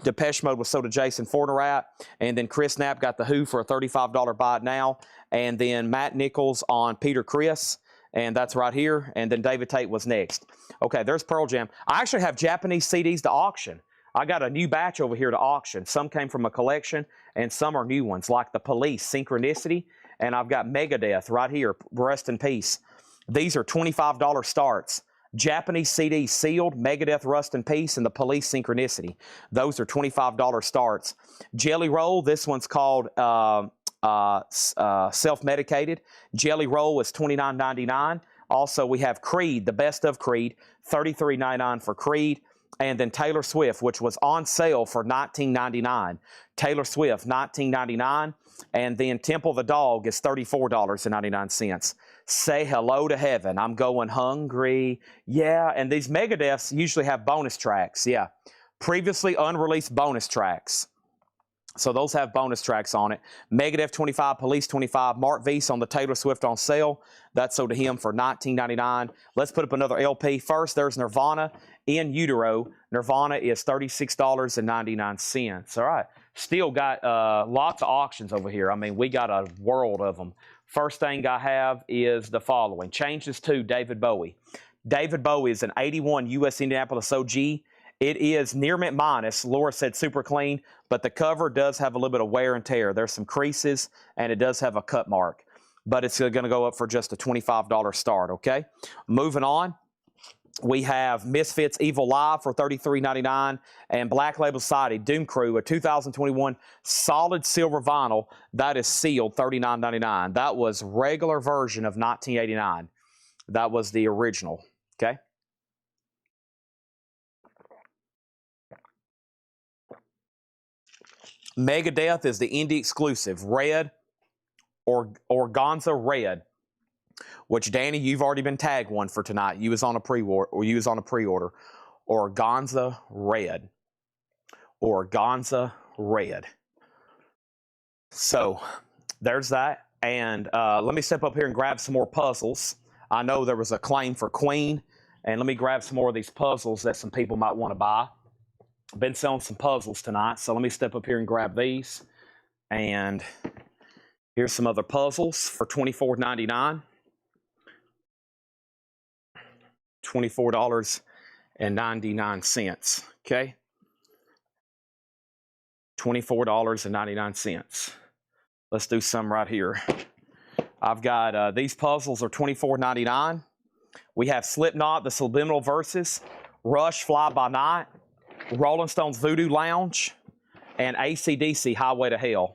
Depeche Mode was sold to Jason Fornerat. And then Chris Knapp got The Who for a $35 buy it now. And then Matt Nichols on Peter Criss. And that's right here. And then David Tate was next. Okay, there's Pearl Jam. I actually have Japanese CDs to auction. I got a new batch over here to auction. Some came from a collection, and some are new ones, like The Police, Synchronicity. And I've got Megadeth right here, Rest in Peace. These are $25 starts. Japanese CD, Sealed, Megadeth, Rust in Peace, and The Police, Synchronicity. Those are $25 starts. Jelly Roll, this one's called Self-Medicated. Jelly Roll is $29.99. Also, we have Creed, the best of Creed, $33.99 for Creed. And then Taylor Swift, which was on sale for $19.99. Taylor Swift, $19.99. And then Temple of the Dog is $34.99. Say Hello to Heaven. I'm going hungry. Yeah, and these Megadeths usually have bonus tracks. Yeah, previously unreleased bonus tracks. So those have bonus tracks on it. Megadeth 25, Police 25, Mark Vise on the Taylor Swift on sale. That's sold to him for $19.99. Let's put up another LP. First, there's Nirvana in Utero. Nirvana is $36.99. All right. Still got lots of auctions over here. I mean, we got a world of them. First thing I have is the following. Changes to David Bowie. David Bowie is an 81 U.S. Indianapolis OG. It is near mint minus. Laura said super clean, but the cover does have a little bit of wear and tear. There's some creases, and it does have a cut mark. But it's going to go up for just a $25 start, okay? Moving on, we have Misfits Evil Live for $33.99 and Black Label Society Doom Crew, a 2021 solid silver vinyl. That is sealed, $39.99. That was regular version of 1989. That was the original, okay? Megadeth is the indie exclusive, Red or Organza Red, which Danny, you've already been tagged one for tonight. You was on a pre-order, or you was on a pre-order. Organza Red. Organza Red. So there's that. And let me step up here and grab some more puzzles. I know there was a claim for Queen, and let me grab some more of these puzzles that some people might want to buy. I've been selling some puzzles tonight, so let me step up here and grab these. And here's some other puzzles for $24.99. $24.99. Okay? $24.99. Let's do some right here. I've got these puzzles are $24.99. We have Slipknot, The Subliminal Verses, Rush, Fly By Night, Rolling Stones Voodoo Lounge, and AC/DC Highway to Hell.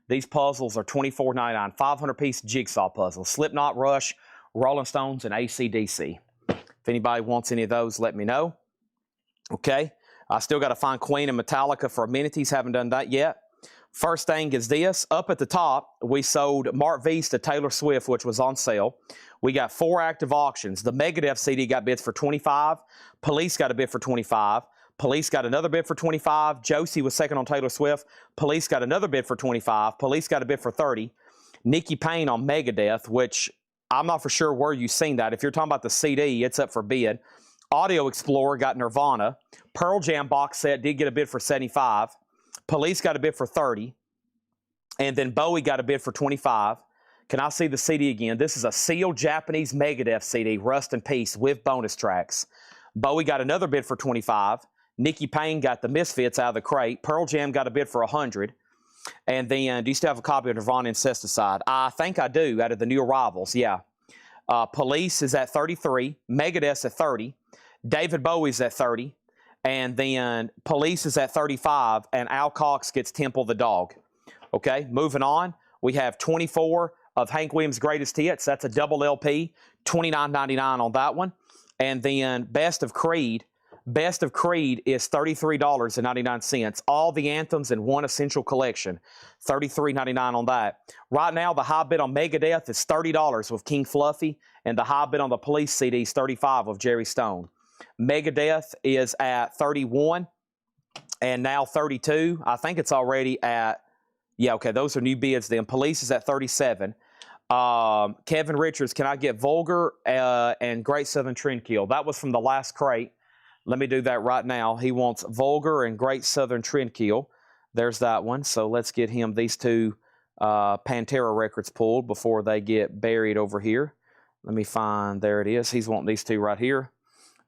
These puzzles are $24.99. 500-piece jigsaw puzzle. Slipknot, Rush, Rolling Stones, and AC/DC. If anybody wants any of those, let me know. Okay. I still got to find Queen and Metallica for amenities. Haven't done that yet. First thing is this. Up at the top, we sold Mark Vise to Taylor Swift, which was on sale. We got 4 active auctions. The Megadeth CD got bids for $25. Police got a bid for $25. Police got another bid for $25. Josie was second on Taylor Swift. Police got another bid for $25. Police got a bid for $30. Nikki Payne on Megadeth, which I'm not for sure where you've seen that. If you're talking about the CD, it's up for bid. Audio Explorer got Nirvana. Pearl Jam box set did get a bid for $75. Police got a bid for $30. And then Bowie got a bid for $25. Can I see the CD again? This is a sealed Japanese Megadeth CD, Rust in Peace, with bonus tracks. Bowie got another bid for $25. Nikki Payne got the Misfits out of the crate. Pearl Jam got a bid for $100. And then, do you still have a copy of Nirvana Incesticide? I think I do, out of the new arrivals, yeah. Police is at $33. Megadeth's at $30. David Bowie's at $30. And then Police is at $35. And Al Cox gets Temple the Dog. Okay, moving on. We have 24 of Hank Williams' greatest hits. That's a double LP. $29.99 on that one. And then Best of Creed. Best of Creed is $33.99. All the anthems in one essential collection. $33.99 on that. Right now, the high bid on Megadeth is $30 with King Fluffy, and the high bid on the Police CD is $35 with Jerry Stone. Megadeth is at $31 and now $32. I think it's already at, yeah, okay, those are new bids then. Police is at $37. Kevin Richards, can I get Vulgar and Great Southern Trendkill? That was from the last crate. Let me do that right now. He wants Vulgar and Great Southern Trendkill. There's that one. So let's get him these two Pantera records pulled before they get buried over here. Let me find, there it is. He's wanting these two right here.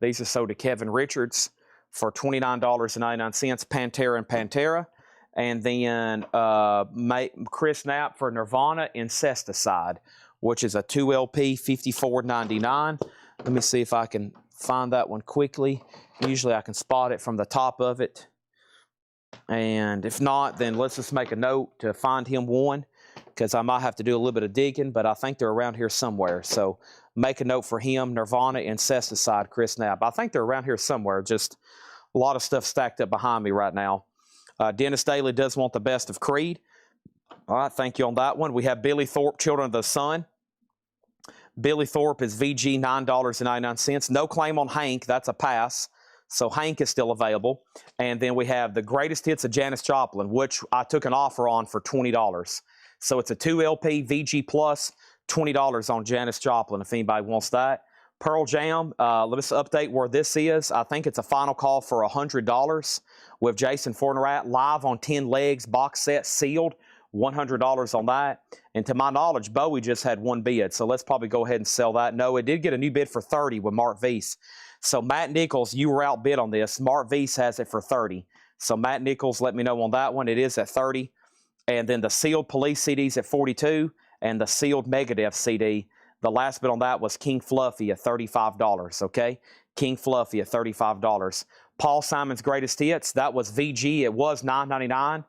These are sold to Kevin Richards for $29.99, Pantera and Pantera. And then Chris Knapp for Nirvana Incesticide, which is a 2 LP, $54.99. Let me see if I can find that one quickly. Usually I can spot it from the top of it. And if not, then let's just make a note to find him one, because I might have to do a little bit of digging, but I think they're around here somewhere. So make a note for him, Nirvana, Incesticide, Chris Knapp. I think they're around here somewhere. Just a lot of stuff stacked up behind me right now. Dennis Daly does want the best of Creed. All right, thank you on that one. We have Billy Thorpe, Children of the Sun. Billy Thorpe is VG, $9.99. No claim on Hank. That's a pass. So Hank is still available. And then we have the greatest hits of Janis Joplin, which I took an offer on for $20. So it's a 2 LP VG Plus, $20 on Janis Joplin if anybody wants that. Pearl Jam, let us update where this is. I think it's a final call for $100 with Jason Fornerat, live on 10 legs, box set, sealed. $100 on that. And to my knowledge, Bowie just had one bid, so let's probably go ahead and sell that. No, it did get a new bid for $30 with Mark Weiss. So Matt Nichols, you were outbid on this. Mark Weiss has it for $30. So Matt Nichols, let me know on that one. It is at $30. And then the sealed Police CDs at $42, and the sealed Megadeth CD. The last bid on that was King Fluffy at $35, okay? King Fluffy at $35. Paul Simon's Greatest Hits, that was VG. It was $9.99.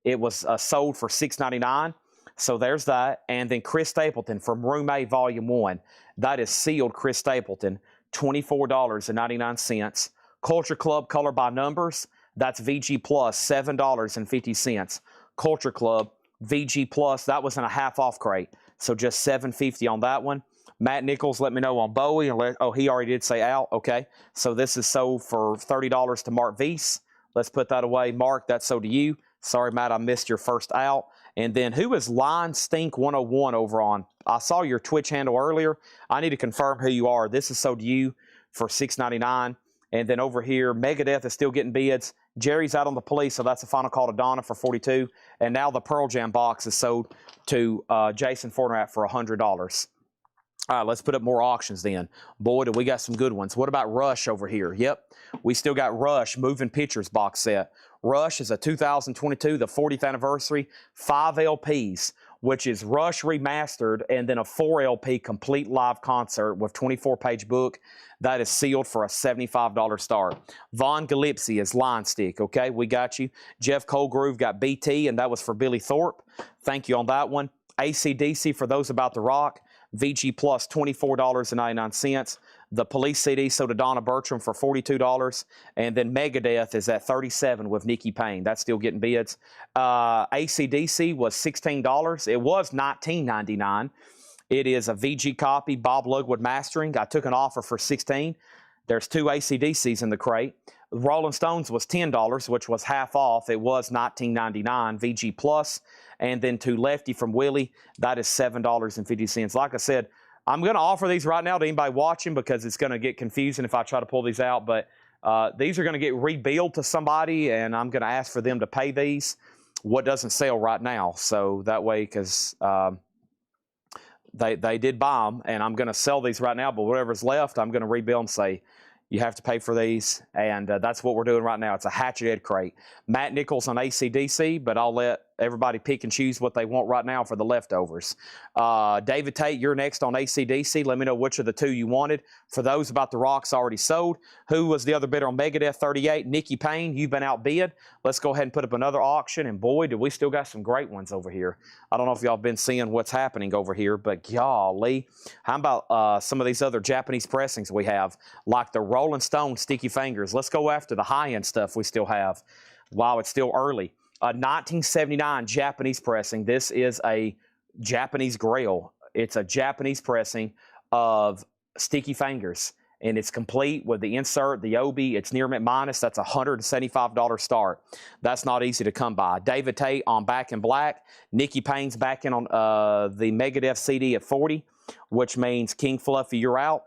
It was sold for $6.99. So there's that. And then Chris Stapleton from Room A Volume 1. That is sealed Chris Stapleton, $24.99. Culture Club Color by Numbers, that's VG Plus, $7.50. Culture Club, VG Plus, that was in a half-off crate. So just $7.50 on that one. Matt Nichols, let me know on Bowie. Oh, he already did say out. Okay. So this is sold for $30 to Mark Weiss. Let's put that away. Mark, that's sold to you. Sorry, Matt, I missed your first out. And then who is Line Stink 101 over on? I saw your Twitch handle earlier. I need to confirm who you are. This is sold to you for $6.99. And then over here, Megadeth is still getting bids. Jerry's out on the Police, so that's a final call to Donna for $42. And now the Pearl Jam box is sold to Jason Fornerat for $100. All right, let's put up more auctions then. Boy, do we got some good ones. What about Rush over here? Yep, we still got Rush Moving Pictures box set. Rush is a 2022, the 40th anniversary, 5 LPs, which is Rush remastered, and then a 4 LP complete live concert with 24-page book. That is sealed for a $75 start. Von Gillespie is Line Stick, okay? We got you. Jeff Colgrove got BT, and that was for Billy Thorpe. Thank you on that one. AC/DC for those about to rock. VG Plus, $24.99. The Police CD sold to Donna Bertram for $42. And then Megadeth is at $37 with Nikki Payne. That's still getting bids. AC/DC was $16. It was $19.99. It is a VG copy, Bob Lugwood mastering. I took an offer for $16. There's 2 AC/DCs in the crate. Rolling Stones was $10, which was half off. It was $19.99 VG Plus. And then to Lefty from Willie, that is $7.50. Like I said, I'm going to offer these right now to anybody watching because it's going to get confusing if I try to pull these out. But these are going to get rebilled to somebody, and I'm going to ask for them to pay these what doesn't sell right now. So that way, because they did buy them, and I'm going to sell these right now. But whatever's left, I'm going to rebill and say, you have to pay for these, and that's what we're doing right now. It's a Hatchet Head crate. Matt Nichols on AC/DC, but I'll let everybody pick and choose what they want right now for the leftovers. David Tate, you're next on AC/DC. Let me know which of the 2 you wanted. For those about the rocks already sold. Who was the other bidder on Megadeth? 38. Nikki Payne, you've been outbid. Let's go ahead and put up another auction, and boy, do we still got some great ones over here. I don't know if y'all been seeing what's happening over here, but golly. How about some of these other Japanese pressings we have, like the Rolling Stone Sticky Fingers? Let's go after the high-end stuff we still have while it's still early. 1979 Japanese pressing. This is a Japanese Grail. It's a Japanese pressing of Sticky Fingers, and it's complete with the insert, the obi. It's near mint minus. That's a $175 start. That's not easy to come by. David Tate on Back in Black. Nikki Payne's back in on the Megadeth CD at 40, which means King Fluffy, you're out.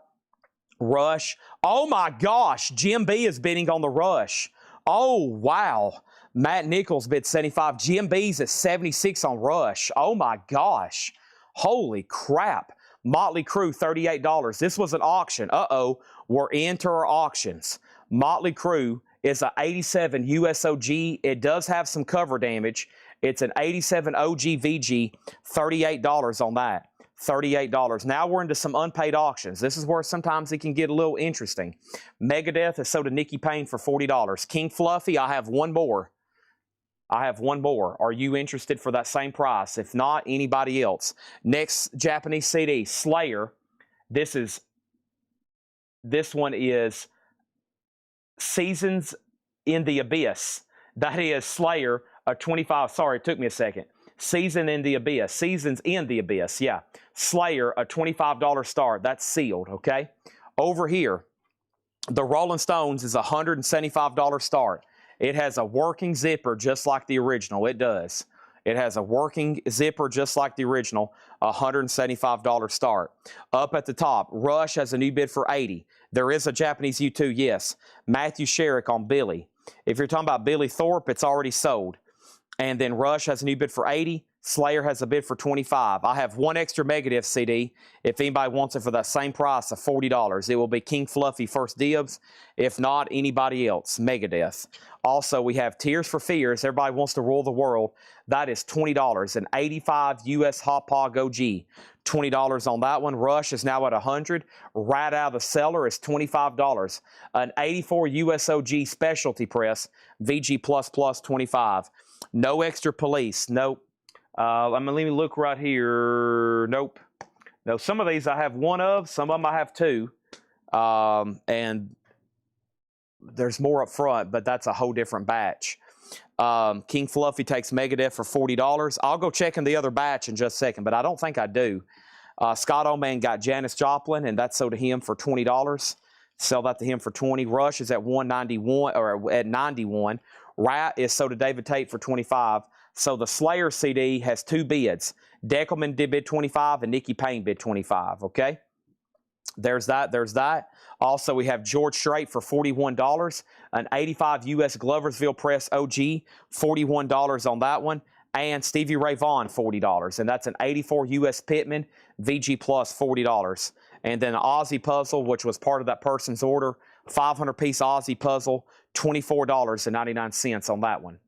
Rush. Oh my gosh, Jim B is bidding on the Rush. Oh wow. Matt Nichols bid 75. Jim B's at 76 on Rush. Oh my gosh. Holy crap. Motley Crue, $38. This was an auction. Uh-oh. We're into our auctions. Motley Crue is an 87 USOG. It does have some cover damage. It's an 87 OG VG, $38 on that. $38. Now we're into some unpaid auctions. This is where sometimes it can get a little interesting. Megadeth is sold to Nikki Payne for $40. King Fluffy, I have one more. Are you interested for that same price? If not, anybody else. Next Japanese CD, Slayer. This one is Seasons in the Abyss. That is Slayer, a 25. Sorry, it took me a second. Seasons in the Abyss, yeah. Slayer, a $25 start. That's sealed, okay? Over here, the Rolling Stones is a $175 start. It has a working zipper just like the original. It does. It has a working zipper just like the original, a $175 start. Up at the top, Rush has a new bid for $80. There is a Japanese U2, yes. Matthew Sherrick on Billy. If you're talking about Billy Thorpe, it's already sold. And then Rush has a new bid for $80. Slayer has a bid for $25. I have one extra Megadeth CD. If anybody wants it for that same price of $40, it will be King Fluffy first dibs. If not, anybody else, Megadeth. Also, we have Tears for Fears. Everybody wants to rule the world. That is $20. An 85 US Hot Pog OG. $20 on that one. Rush is now at $100. Right out of the cellar is $25. An 84 US OG specialty press, VG++, 25. No extra police. Nope. Let me look right here. Nope. No, some of these I have one of. Some of them I have two. And there's more up front, but that's a whole different batch. King Fluffy takes Megadeth for $40. I'll go check in the other batch in just a second, but I don't think I do. Scott Oman got Janis Joplin, and that's sold to him for $20. Sell that to him for $20. Rush is at $191 or at $91. Rat is sold to David Tate for $25. So the Slayer CD has two bids. Deckelman did bid $25 and Nikki Payne bid $25. Okay, there's that. Also, we have George Strait for $41. An 85 US Gloversville Press OG, $41 on that one. And Stevie Ray Vaughan, $40. And that's an 84 US Pittman VG Plus, $40. And then an Aussie puzzle, which was part of that person's order, 500-piece Aussie puzzle, $24.99 on that one.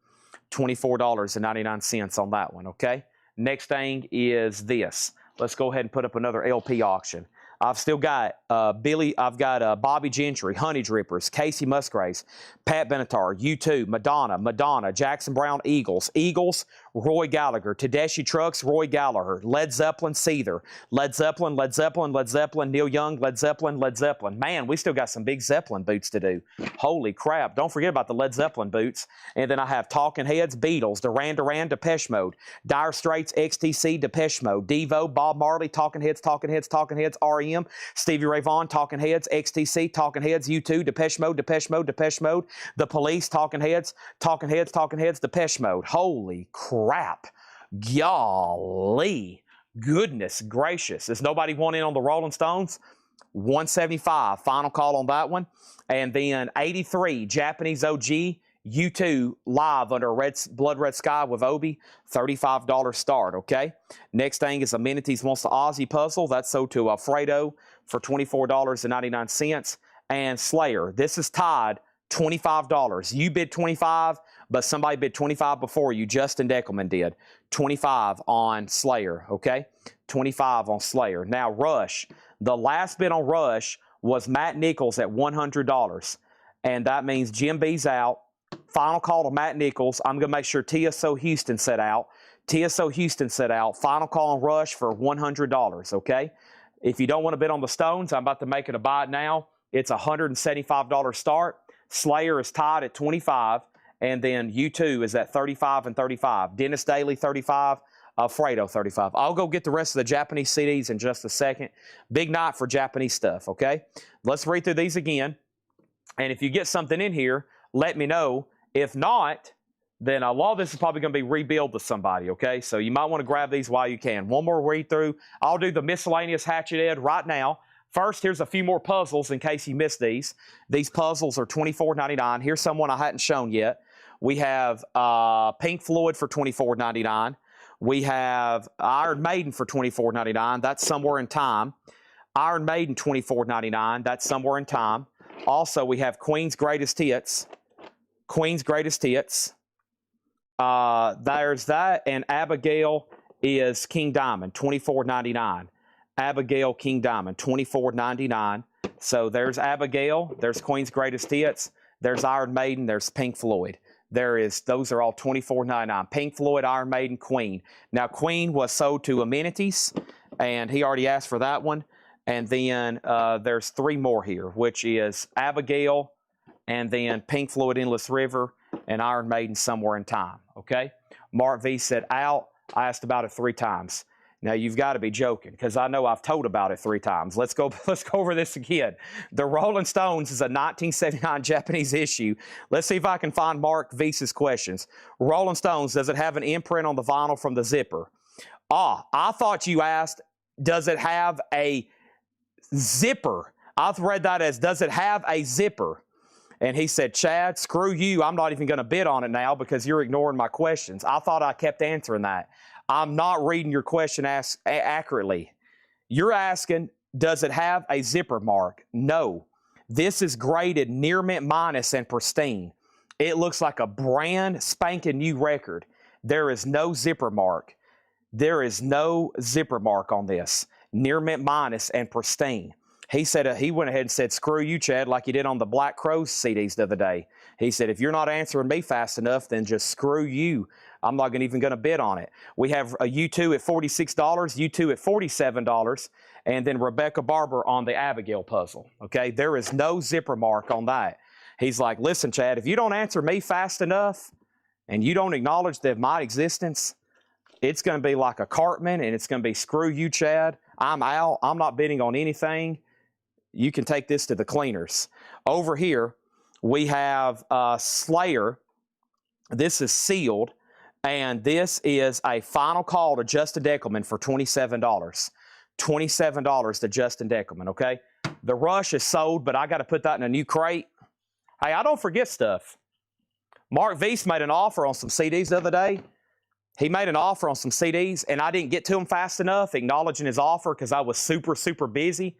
$24.99 on that one, okay? Next thing is this. Let's go ahead and put up another LP auction. I've still got Bobby Gentry, Honey Drippers, Casey Musgraves, Pat Benatar, U2, Madonna, Jackson Brown, Eagles, Roy Gallagher, Tedeschi Trucks, Roy Gallagher, Led Zeppelin, Seether, Led Zeppelin, Neil Young, Led Zeppelin. Man, we still got some big Zeppelin boots to do. Holy crap. Don't forget about the Led Zeppelin boots. And then I have Talking Heads, Beatles, Duran, Depeche Mode, Dire Straits, XTC, Depeche Mode, Devo, Bob Marley, Talking Heads, REM, Stevie Ray Vaughan, Talking Heads, XTC, Talking Heads, U2, Depeche Mode, The Police, Talking Heads, Depeche Mode. Holy crap. Golly. Goodness gracious. Is nobody want in on the Rolling Stones? 175. Final call on that one. And then 83, Japanese OG, U2 live under a blood red sky with Obi, $35 start, okay? Next thing is Amenities wants the Aussie puzzle. That's sold to Alfredo for $24.99. And Slayer, this is tied, $25. You bid $25, but somebody bid $25 before you. Justin Deckelman did. $25 on Slayer, okay? $25 on Slayer. Now, Rush. The last bid on Rush was Matt Nichols at $100. And that means Jim B's out. Final call to Matt Nichols. I'm going to make sure TSO Houston set out. Final call on Rush for $100, okay? If you don't want to bid on the Stones, I'm about to make it a buy now. It's a $175 start. Slayer is tied at $25. And then U2 is at $35 and $35. Dennis Daly, $35. Alfredo, $35. I'll go get the rest of the Japanese CDs in just a second. Big night for Japanese stuff, okay? Let's read through these again. And if you get something in here, let me know. If not, then a lot of this is probably going to be rebuilt to somebody, okay? So you might want to grab these while you can. One more read through. I'll do the miscellaneous Hatchet Head right now. First, here's a few more puzzles in case you missed these. These puzzles are $24.99. Here's someone I hadn't shown yet. We have Pink Floyd for $24.99. We have Iron Maiden for $24.99. That's Somewhere in Time. Iron Maiden, $24.99. That's Somewhere in Time. Also, we have Queen's Greatest Hits. There's that. And Abigail is King Diamond, $24.99. Abigail King Diamond, $24.99. So there's Abigail, there's Queen's Greatest Hits, there's Iron Maiden, there's Pink Floyd. Those are all $24.99. Pink Floyd, Iron Maiden, Queen. Now, Queen was sold to Amenities, and he already asked for that one. And then there's 3 more here, which is Abigail, and then Pink Floyd, Endless River, and Iron Maiden, Somewhere in Time. Okay? Mark V said out. I asked about it 3 times. Now, you've got to be joking, because I know I've told about it 3 times. Let's go over this again. The Rolling Stones is a 1979 Japanese issue. Let's see if I can find Mark V's questions. Rolling Stones, does it have an imprint on the vinyl from the zipper? I thought you asked, does it have a zipper? I've read that as, does it have a zipper? And he said, Chad, screw you. I'm not even going to bid on it now because you're ignoring my questions. I thought I kept answering that. I'm not reading your question accurately. You're asking, does it have a zipper mark? No. This is graded near mint minus and pristine. It looks like a brand spanking new record. There is no zipper mark. There is no zipper mark on this. Near mint minus and pristine. He said he went ahead and said, screw you, Chad, like he did on the Black Crowes CDs the other day. He said, if you're not answering me fast enough, then just screw you. I'm not even going to bid on it. We have a U2 at $46, U2 at $47, and then Rebecca Barber on the Abigail puzzle. Okay, there is no zipper mark on that. He's like, listen, Chad, if you don't answer me fast enough and you don't acknowledge my existence, it's going to be like a Cartman, and it's going to be screw you, Chad. I'm out. I'm not bidding on anything. You can take this to the cleaners. Over here, we have Slayer. This is sealed, and this is a final call to Justin Deckelman for $27. $27 to Justin Deckelman, okay? The Rush is sold, but I got to put that in a new crate. Hey, I don't forget stuff. Mark Weiss made an offer on some CDs the other day. He made an offer on some CDs, and I didn't get to him fast enough, acknowledging his offer because I was super, super busy.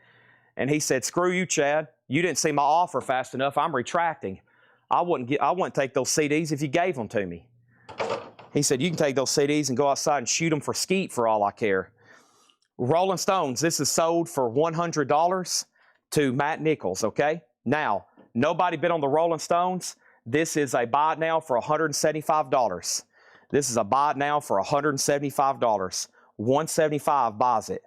And he said, screw you, Chad. You didn't see my offer fast enough. I'm retracting. I wouldn't take those CDs if you gave them to me. He said, you can take those CDs and go outside and shoot them for skeet for all I care. Rolling Stones, this is sold for $100 to Matt Nichols, okay? Now, nobody bid on the Rolling Stones. This is a buy now for $175. This is a buy now for $175. $175 buys it.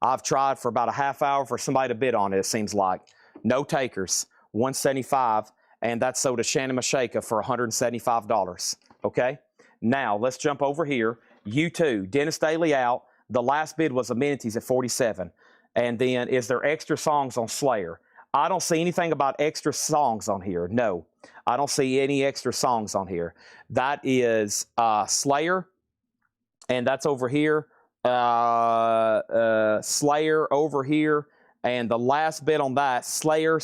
I've tried for about a half hour for somebody to bid on it, it seems like. No takers. $175, and that's sold to Shannon Mashaka for $175. Okay? Now, let's jump over here. U2, Dennis Daly out. The last bid was Amenities at $47. And then, is there extra songs on Slayer? I don't see anything about extra songs on here. No, I don't see any extra songs on here. That is Slayer, and that's over here. Slayer over here, and the last bid on that, Slayer,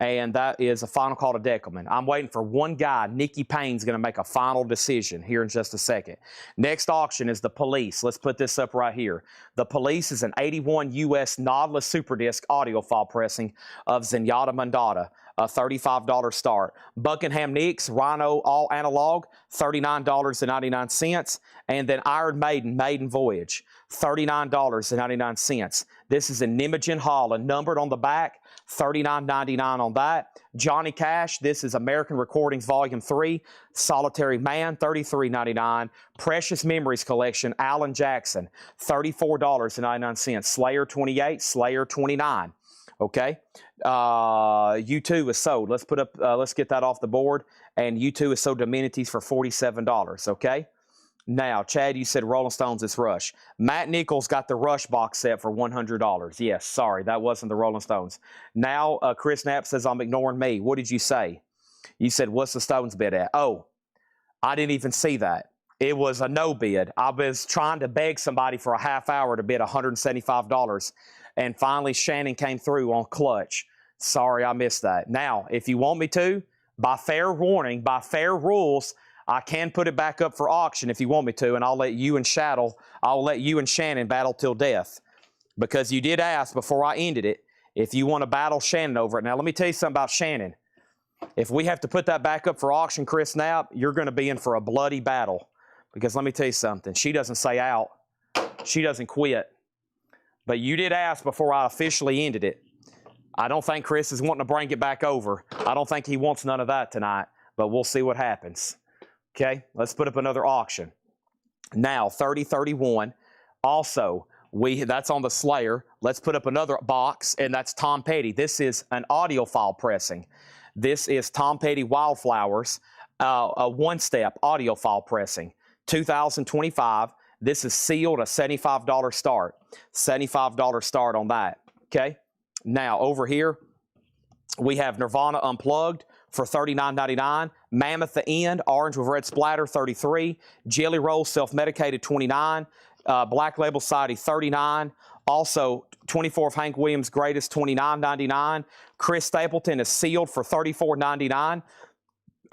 and that is a final call to Deckelman. I'm waiting for one guy. Nikki Payne's going to make a final decision here in just a second. Next auction is The Police. Let's put this up right here. The Police is an 81 US Nautilus Superdisc audiophile pressing of Zenyatta Mondatta, a $35 start. Buckingham Nicks, Rhino All Analog, $39.99. And then Iron Maiden, Maiden Voyage, $39.99. This is in Nijmegen Holland, numbered on the back, $39.99 on that. Johnny Cash, this is American Recordings Volume 3, Solitary Man, $33.99. Precious Memories Collection, Alan Jackson, $34.99. Slayer 28, Slayer 29. Okay, U2 is sold. Let's put up. Let's get that off the board. And U2 is sold to Amenities for $47. Okay. Now, Chad, you said Rolling Stones is Rush. Matt Nichols got the Rush box set for $100. Yes, sorry, that wasn't the Rolling Stones. Now, Chris Knapp says I'm ignoring me. What did you say? You said, what's the Stones bid at? Oh, I didn't even see that. It was a no bid. I was trying to beg somebody for a half hour to bid $175. And finally, Shannon came through on clutch. Sorry, I missed that. Now, if you want me to, by fair warning, by fair rules, I can put it back up for auction if you want me to, and I'll let you and Shannon battle till death. Because you did ask before I ended it if you want to battle Shannon over it. Now, let me tell you something about Shannon. If we have to put that back up for auction, Chris Knapp, you're going to be in for a bloody battle. Because let me tell you something. She doesn't say out. She doesn't quit. But you did ask before I officially ended it. I don't think Chris is wanting to bring it back over. I don't think he wants none of that tonight, but we'll see what happens. Okay, let's put up another auction. Now, 3031. Also, that's on the Slayer. Let's put up another box, and that's Tom Petty. This is an audiophile pressing. This is Tom Petty Wildflowers, a one-step audiophile pressing. 2025. This is sealed, a $75 start. $75 start on that. Okay. Now, over here, we have Nirvana Unplugged for $39.99. Mammoth The End, orange with red splatter, $33. Jelly Roll Self-Medicated, $29. Black Label Society, $39. Also, 24th Hank Williams Greatest, $29.99. Chris Stapleton is sealed for $34.99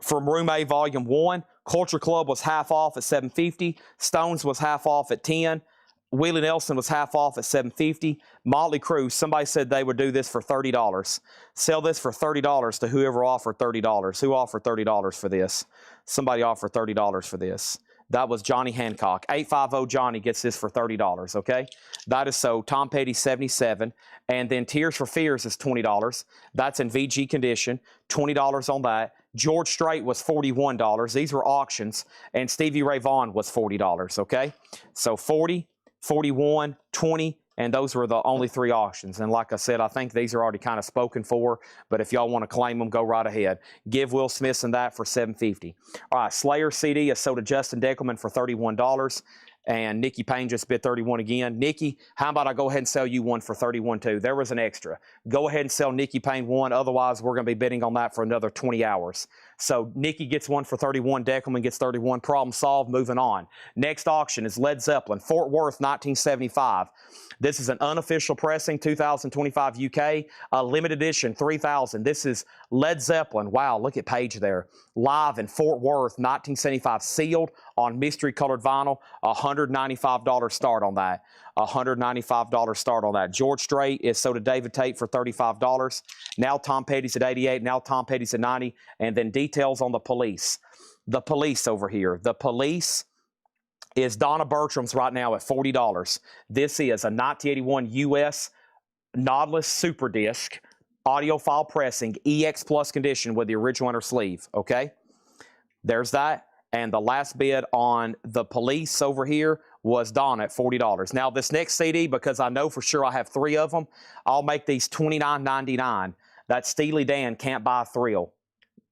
from Room A Volume 1. Culture Club was half off at $7.50. Stones was half off at $10. Willie Nelson was half off at $7.50. Motley Crue, somebody said they would do this for $30. Sell this for $30 to whoever offered $30. Who offered $30 for this? Somebody offered $30 for this. That was Johnny Hancock. 850 Johnny gets this for $30, okay? That is so. Tom Petty, $77. And then Tears for Fears is $20. That's in VG condition. $20 on that. George Strait was $41. These were auctions. And Stevie Ray Vaughan was $40, okay? So 40, 41, 20, and those were the only three auctions. And like I said, I think these are already kind of spoken for, but if y'all want to claim them, go right ahead. Give Will Smith and that for $7.50. All right, Slayer CD is sold to Justin Deckelman for $31. And Nikki Payne just bid $31 again. Nikki, how about I go ahead and sell you one for $31 too? There was an extra. Go ahead and sell Nikki Payne one. Otherwise, we're going to be bidding on that for another 20 hours. So Nikki gets one for $31. Deckelman gets $31. Problem solved. Moving on. Next auction is Led Zeppelin, Fort Worth, 1975. This is an unofficial pressing, 2025 UK, a limited edition, 3000. This is Led Zeppelin. Wow, look at Page there. Live in Fort Worth, 1975, sealed on mystery colored vinyl. $195 start on that. $195 start on that. George Strait is sold to David Tate for $35. Now Tom Petty's at $88. Now Tom Petty's at $90. And then details on the Police. The Police over here. The Police is Donna Bertram's right now at $40. This is a 1981 US Knotless Super Disc audiophile pressing, EX Plus condition with the original inner sleeve, okay? There's that. And the last bid on the Police over here was Donna at $40. Now, this next CD, because I know for sure I have three of them, I'll make these $29.99. That's Steely Dan, Can't Buy a Thrill.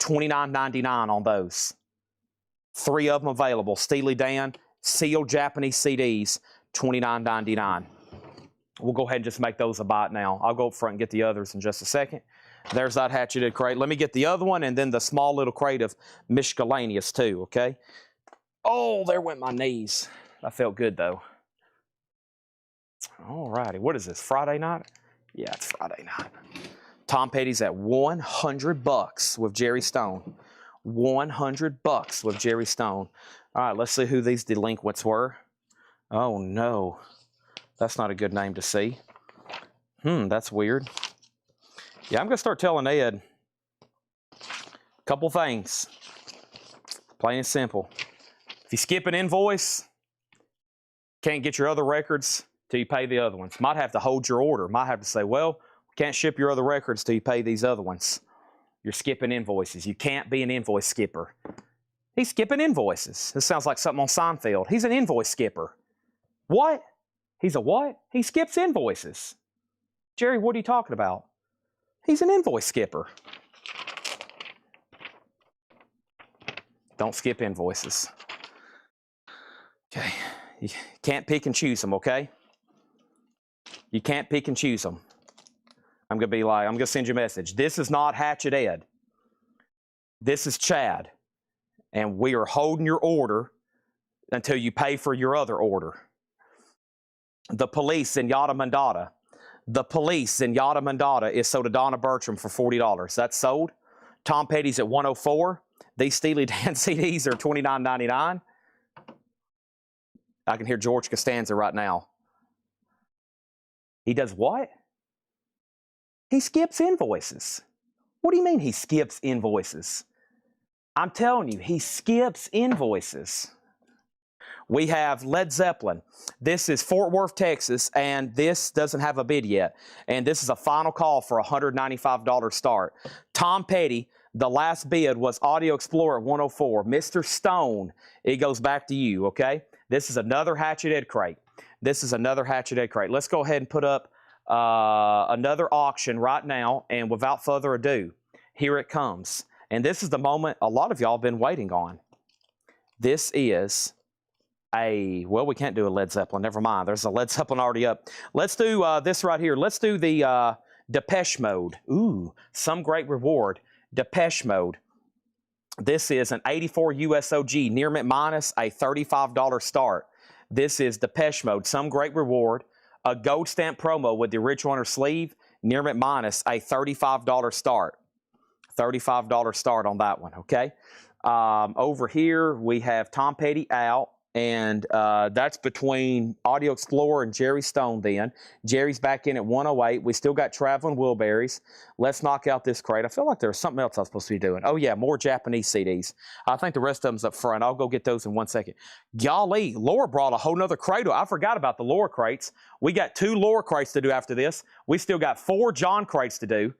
$29.99 on those. Three of them available. Steely Dan, sealed Japanese CDs, $29.99. We'll go ahead and just make those a bite now. I'll go up front and get the others in just a second. There's that Hatchet Head crate. Let me get the other one and then the small little crate of miscellaneous too, okay? Oh, there went my knees. That felt good though. All righty. What is this, Friday night? Yeah, it's Friday night. Tom Petty's at $100 with Jerry Stone. $100 with Jerry Stone. All right, let's see who these delinquents were. Oh, no. That's not a good name to see. That's weird. Yeah, I'm going to start telling Ed a couple things. Plain and simple. If you skip an invoice, can't get your other records till you pay the other ones. Might have to hold your order. Might have to say, well, can't ship your other records till you pay these other ones. You're skipping invoices. You can't be an invoice skipper. He's skipping invoices. This sounds like something on Seinfeld. He's an invoice skipper. What? He's a what? He skips invoices. Jerry, what are you talking about? He's an invoice skipper. Don't skip invoices. Okay. You can't pick and choose them, okay? You can't pick and choose them. I'm going to send you a message. This is not Hatchet Ed. This is Chad. And we are holding your order until you pay for your other order. The Police in Yada Mandata. The Police in Yada Mandata is sold to Donna Bertram for $40. That's sold. Tom Petty's at $104. These Steely Dan CDs are $29.99. I can hear George Costanza right now. He does what? He skips invoices. What do you mean he skips invoices? I'm telling you, he skips invoices. We have Led Zeppelin. This is Fort Worth, Texas, and this doesn't have a bid yet. And this is a final call for a $195 start. Tom Petty, the last bid was Audio Explorer at 104. Mr. Stone, it goes back to you, okay? This is another Hatchet Head crate. This is another Hatchet Head crate. Let's go ahead and put up another auction right now, and without further ado, here it comes. And this is the moment a lot of y'all have been waiting on. This is well, we can't do a Led Zeppelin. Never mind. There's a Led Zeppelin already up. Let's do this right here. Let's do the Depeche Mode. Ooh, some great reward. Depeche Mode. This is an 84 USOG, near mint minus a $35 start. This is Depeche Mode, some great reward. A gold stamp promo with the original on her sleeve, near mint minus a $35 start. $35 start on that one, okay? Over here, we have Tom Petty out. And that's between Audio Explorer and Jerry Stone then. Jerry's back in at 108. We still got Traveling Wilburys. Let's knock out this crate. I feel like there's something else I was supposed to be doing. Oh, yeah, more Japanese CDs. I think the rest of them's up front. I'll go get those in 1 second. Golly, Laura brought a whole nother crate. I forgot about the Laura crates. We got 2 Laura crates to do after this. We still got 4 John crates to do.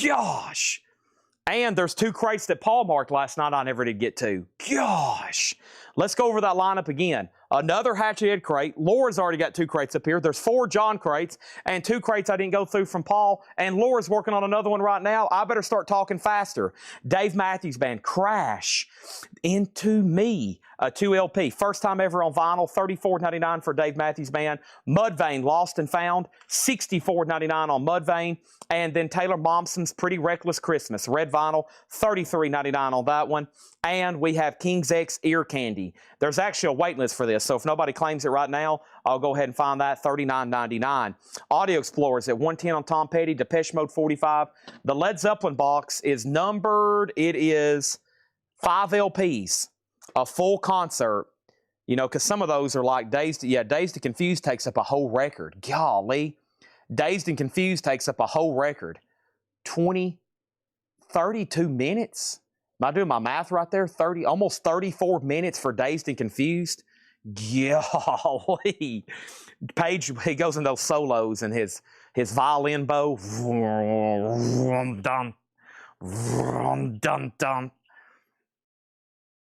Gosh. And there's 2 crates that Paul marked last night I never did get to. Gosh. Let's go over that lineup again. Another Hatchet Head crate. Laura's already got 2 crates up here. There's 4 John crates and 2 crates I didn't go through from Paul. And Laura's working on another one right now. I better start talking faster. Dave Matthews Band, Crash Into Me. A 2 LP. First time ever on vinyl. $34.99 for Dave Matthews Band. Mudvayne, Lost and Found. $64.99 on Mudvayne. And then Taylor Momsen's Pretty Reckless Christmas. Red vinyl. $33.99 on that one. And we have King's X Ear Candy. There's actually a wait list for this, so if nobody claims it right now, I'll go ahead and find that, $39.99. Audio Explorers at 110 on Tom Petty, Depeche Mode 45. The Led Zeppelin box is numbered. It is 5 LPs, a full concert. You know, because some of those are like Dazed and Confused takes up a whole record. Golly. Dazed and Confused takes up a whole record. 32 minutes? Am I doing my math right there? Almost 34 minutes for Dazed and Confused. Golly. Page, he goes in those solos and his violin bow.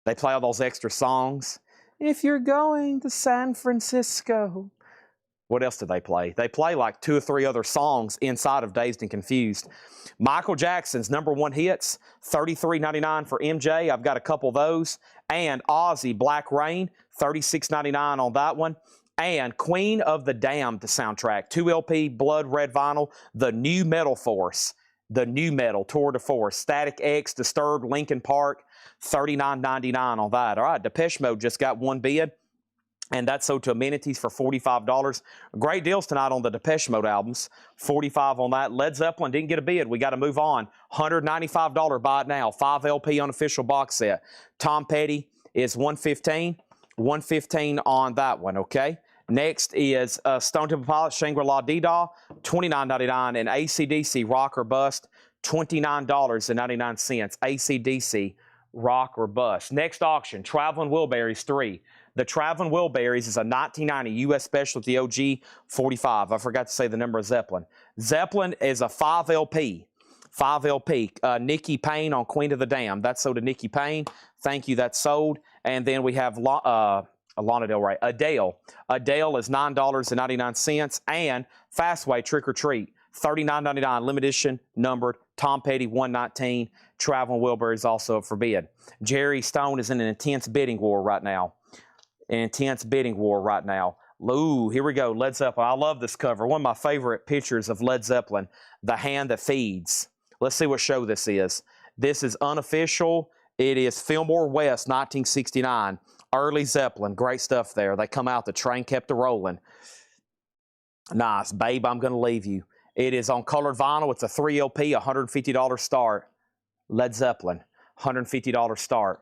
They play all those extra songs. If you're going to San Francisco. What else do they play? They play like 2 or 3 other songs inside of Dazed and Confused. Michael Jackson's #1 hits, $33.99 for MJ. I've got a couple of those. And Ozzy, Black Rain, $36.99 on that one. And Queen of the Damned soundtrack, 2 LP, Blood Red vinyl, The New Metal Force, The New Metal, Tour de Force, Static X, Disturbed, Linkin Park, $39.99 on that. All right, Depeche Mode just got 1 bid. And that's sold to Amenities for $45. Great deals tonight on the Depeche Mode albums. $45 on that. Led Zeppelin didn't get a bid. We got to move on. $195 buy it now. 5 LP unofficial box set. Tom Petty is $115. $115 on that one, okay? Next is Stone Temple Pilots, Shangri-La Dee-Dah, $29.99. And AC/DC, Rock or Bust, $29.99. AC/DC, Rock or Bust. Next auction, Traveling Wilburys 3. The Traveling Wilburys is a 1990 U.S. Specialty OG 45. I forgot to say the number of Zeppelin. Zeppelin is a 5 LP. 5 LP. Nikki Payne on Queen of the Damned. That's sold to Nikki Payne. Thank you. That's sold. And then we have Lana Del Rey. Adele. Adele is $9.99. And Fastway Trick or Treat. $39.99. Limited edition. Numbered. Tom Petty, $119. Traveling Wilburys also up for bid. Jerry Stone is in an intense bidding war right now. Ooh, here we go. Led Zeppelin. I love this cover. One of my favorite pictures of Led Zeppelin. The Hand That Feeds. Let's see what show this is. This is unofficial. It is Fillmore West, 1969. Early Zeppelin. Great stuff there. They come out. The train kept a rolling. Nice. Babe, I'm going to leave you. It is on colored vinyl. It's a 3 LP, $150 start. Led Zeppelin, $150 start.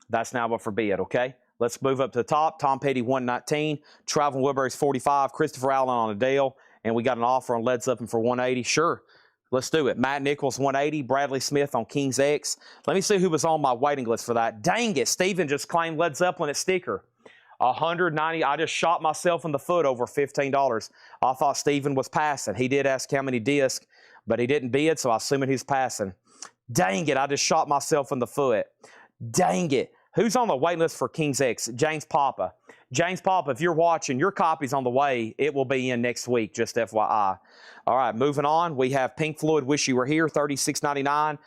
That's now up for bid, okay? Let's move up to the top. Tom Petty, $119. Traveling Wilburys, $45. Christopher Allen on Adele. And we got an offer on Led Zeppelin for $180. Sure, let's do it. Matt Nichols, $180. Bradley Smith on King's X. Let me see who was on my waiting list for that. Dang it, Steven just claimed Led Zeppelin at sticker. $190. I just shot myself in the foot over $15. I thought Steven was passing. He did ask how many discs, but he didn't bid, so I assume he's passing. Dang it, I just shot myself in the foot. Dang it. Who's on the wait list for King's X? James Papa. James Papa, if you're watching, your copy's on the way. It will be in next week, just FYI. All right, moving on. We have Pink Floyd, Wish You Were Here, $36.99.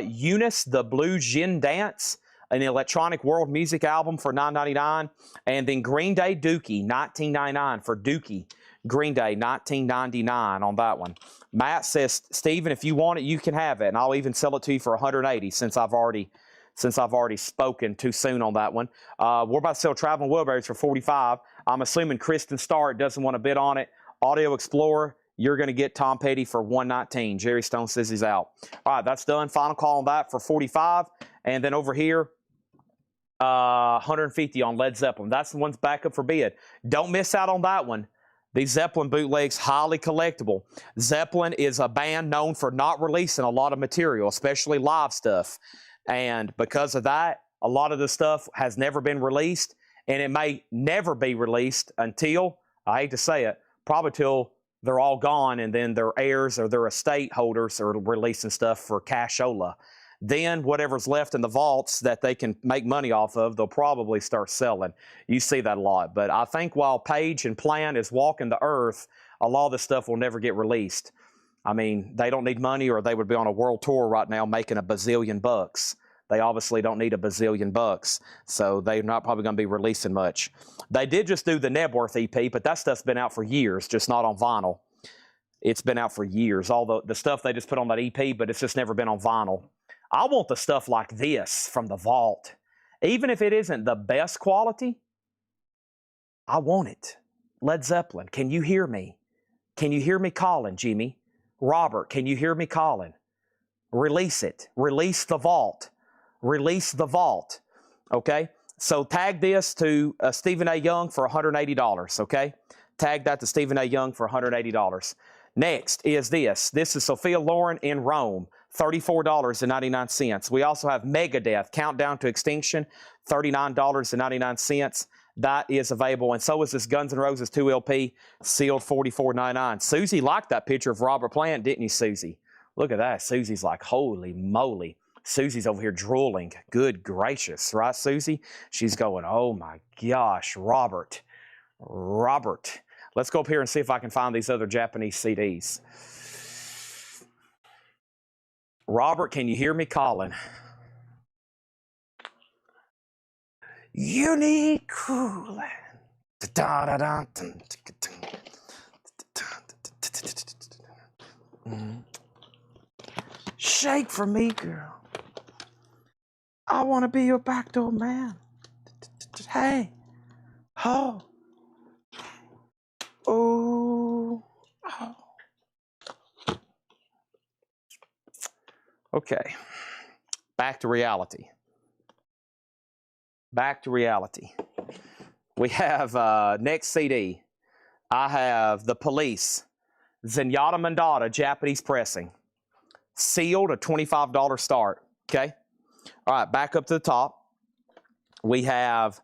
Eunice, The Blue Gin Dance, an electronic world music album for $9.99. And then Green Day, Dookie, $19.99 for Dookie. Green Day, $19.99 on that one. Matt says, Steven, if you want it, you can have it, and I'll even sell it to you for $180 since I've already spoken too soon on that one. We're about to sell Traveling Wheelbarrows for $45. I'm assuming Kristen Starr doesn't want to bid on it. Audio Explorer, you're going to get Tom Petty for $119. Jerry Stone says he's out. All right, that's done. Final call on that for $45. And then over here, $150 on Led Zeppelin. That's the one's back up for bid. Don't miss out on that one. These Zeppelin bootlegs, highly collectible. Zeppelin is a band known for not releasing a lot of material, especially live stuff. And because of that, a lot of the stuff has never been released, and it may never be released until, I hate to say it, probably till they're all gone, and then their heirs or their estate holders are releasing stuff for cashola. Then whatever's left in the vaults that they can make money off of, they'll probably start selling. You see that a lot. But I think while Page and Plant is walking the earth, a lot of this stuff will never get released. I mean, they don't need money, or they would be on a world tour right now making a bazillion bucks. They obviously don't need a bazillion bucks, so they're not probably going to be releasing much. They did just do the Nebworth EP, but that stuff's been out for years, just not on vinyl. It's been out for years. All the stuff they just put on that EP, but it's just never been on vinyl. I want the stuff like this from the vault. Even if it isn't the best quality, I want it. Led Zeppelin, can you hear me? Can you hear me calling, Jimmy? Robert, can you hear me calling? Release it. Release the vault. Release the vault. Okay? So tag this to Stephen A. Young for $180. Okay? Tag that to Stephen A. Young for $180. Next is this. This is Sophia Loren in Rome. $34.99. We also have Megadeth, Countdown to Extinction, $39.99. That is available. And so is this Guns N' Roses 2 LP, sealed $44.99. Susie liked that picture of Robert Plant, didn't you, Susie? Look at that. Susie's like, holy moly. Susie's over here drooling. Good gracious, right, Susie? She's going, oh my gosh, Robert. Let's go up here and see if I can find these other Japanese CDs. Robert, can you hear me calling? You need cooling. Shake for me, girl. I want to be your backdoor man. Hey. Oh. Oh. Oh. Okay, back to reality. Back to reality. We have next CD. I have The Police, Zenyatta Mandata, Japanese pressing. Sealed, a $25 start. Okay? All right, back up to the top. We have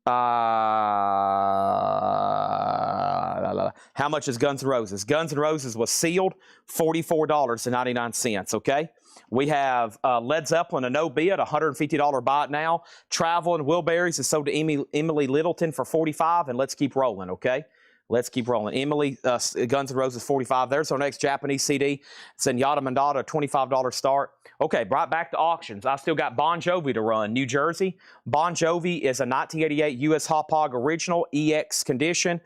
how much is Guns N' Roses? Guns N' Roses was sealed, $44.99. Okay? We have Led Zeppelin, a no bid, $150 buy it now. Traveling Wilburys is sold to Emily Littleton for $45, and let's keep rolling, okay? Let's keep rolling. Emily, Guns N' Roses, $45. There's our next Japanese CD. Zenyatta Mandata, $25 start. Okay, right back to auctions. I still got Bon Jovi to run. New Jersey. Bon Jovi is a 1988 U.S. Hot Hog Original EX condition,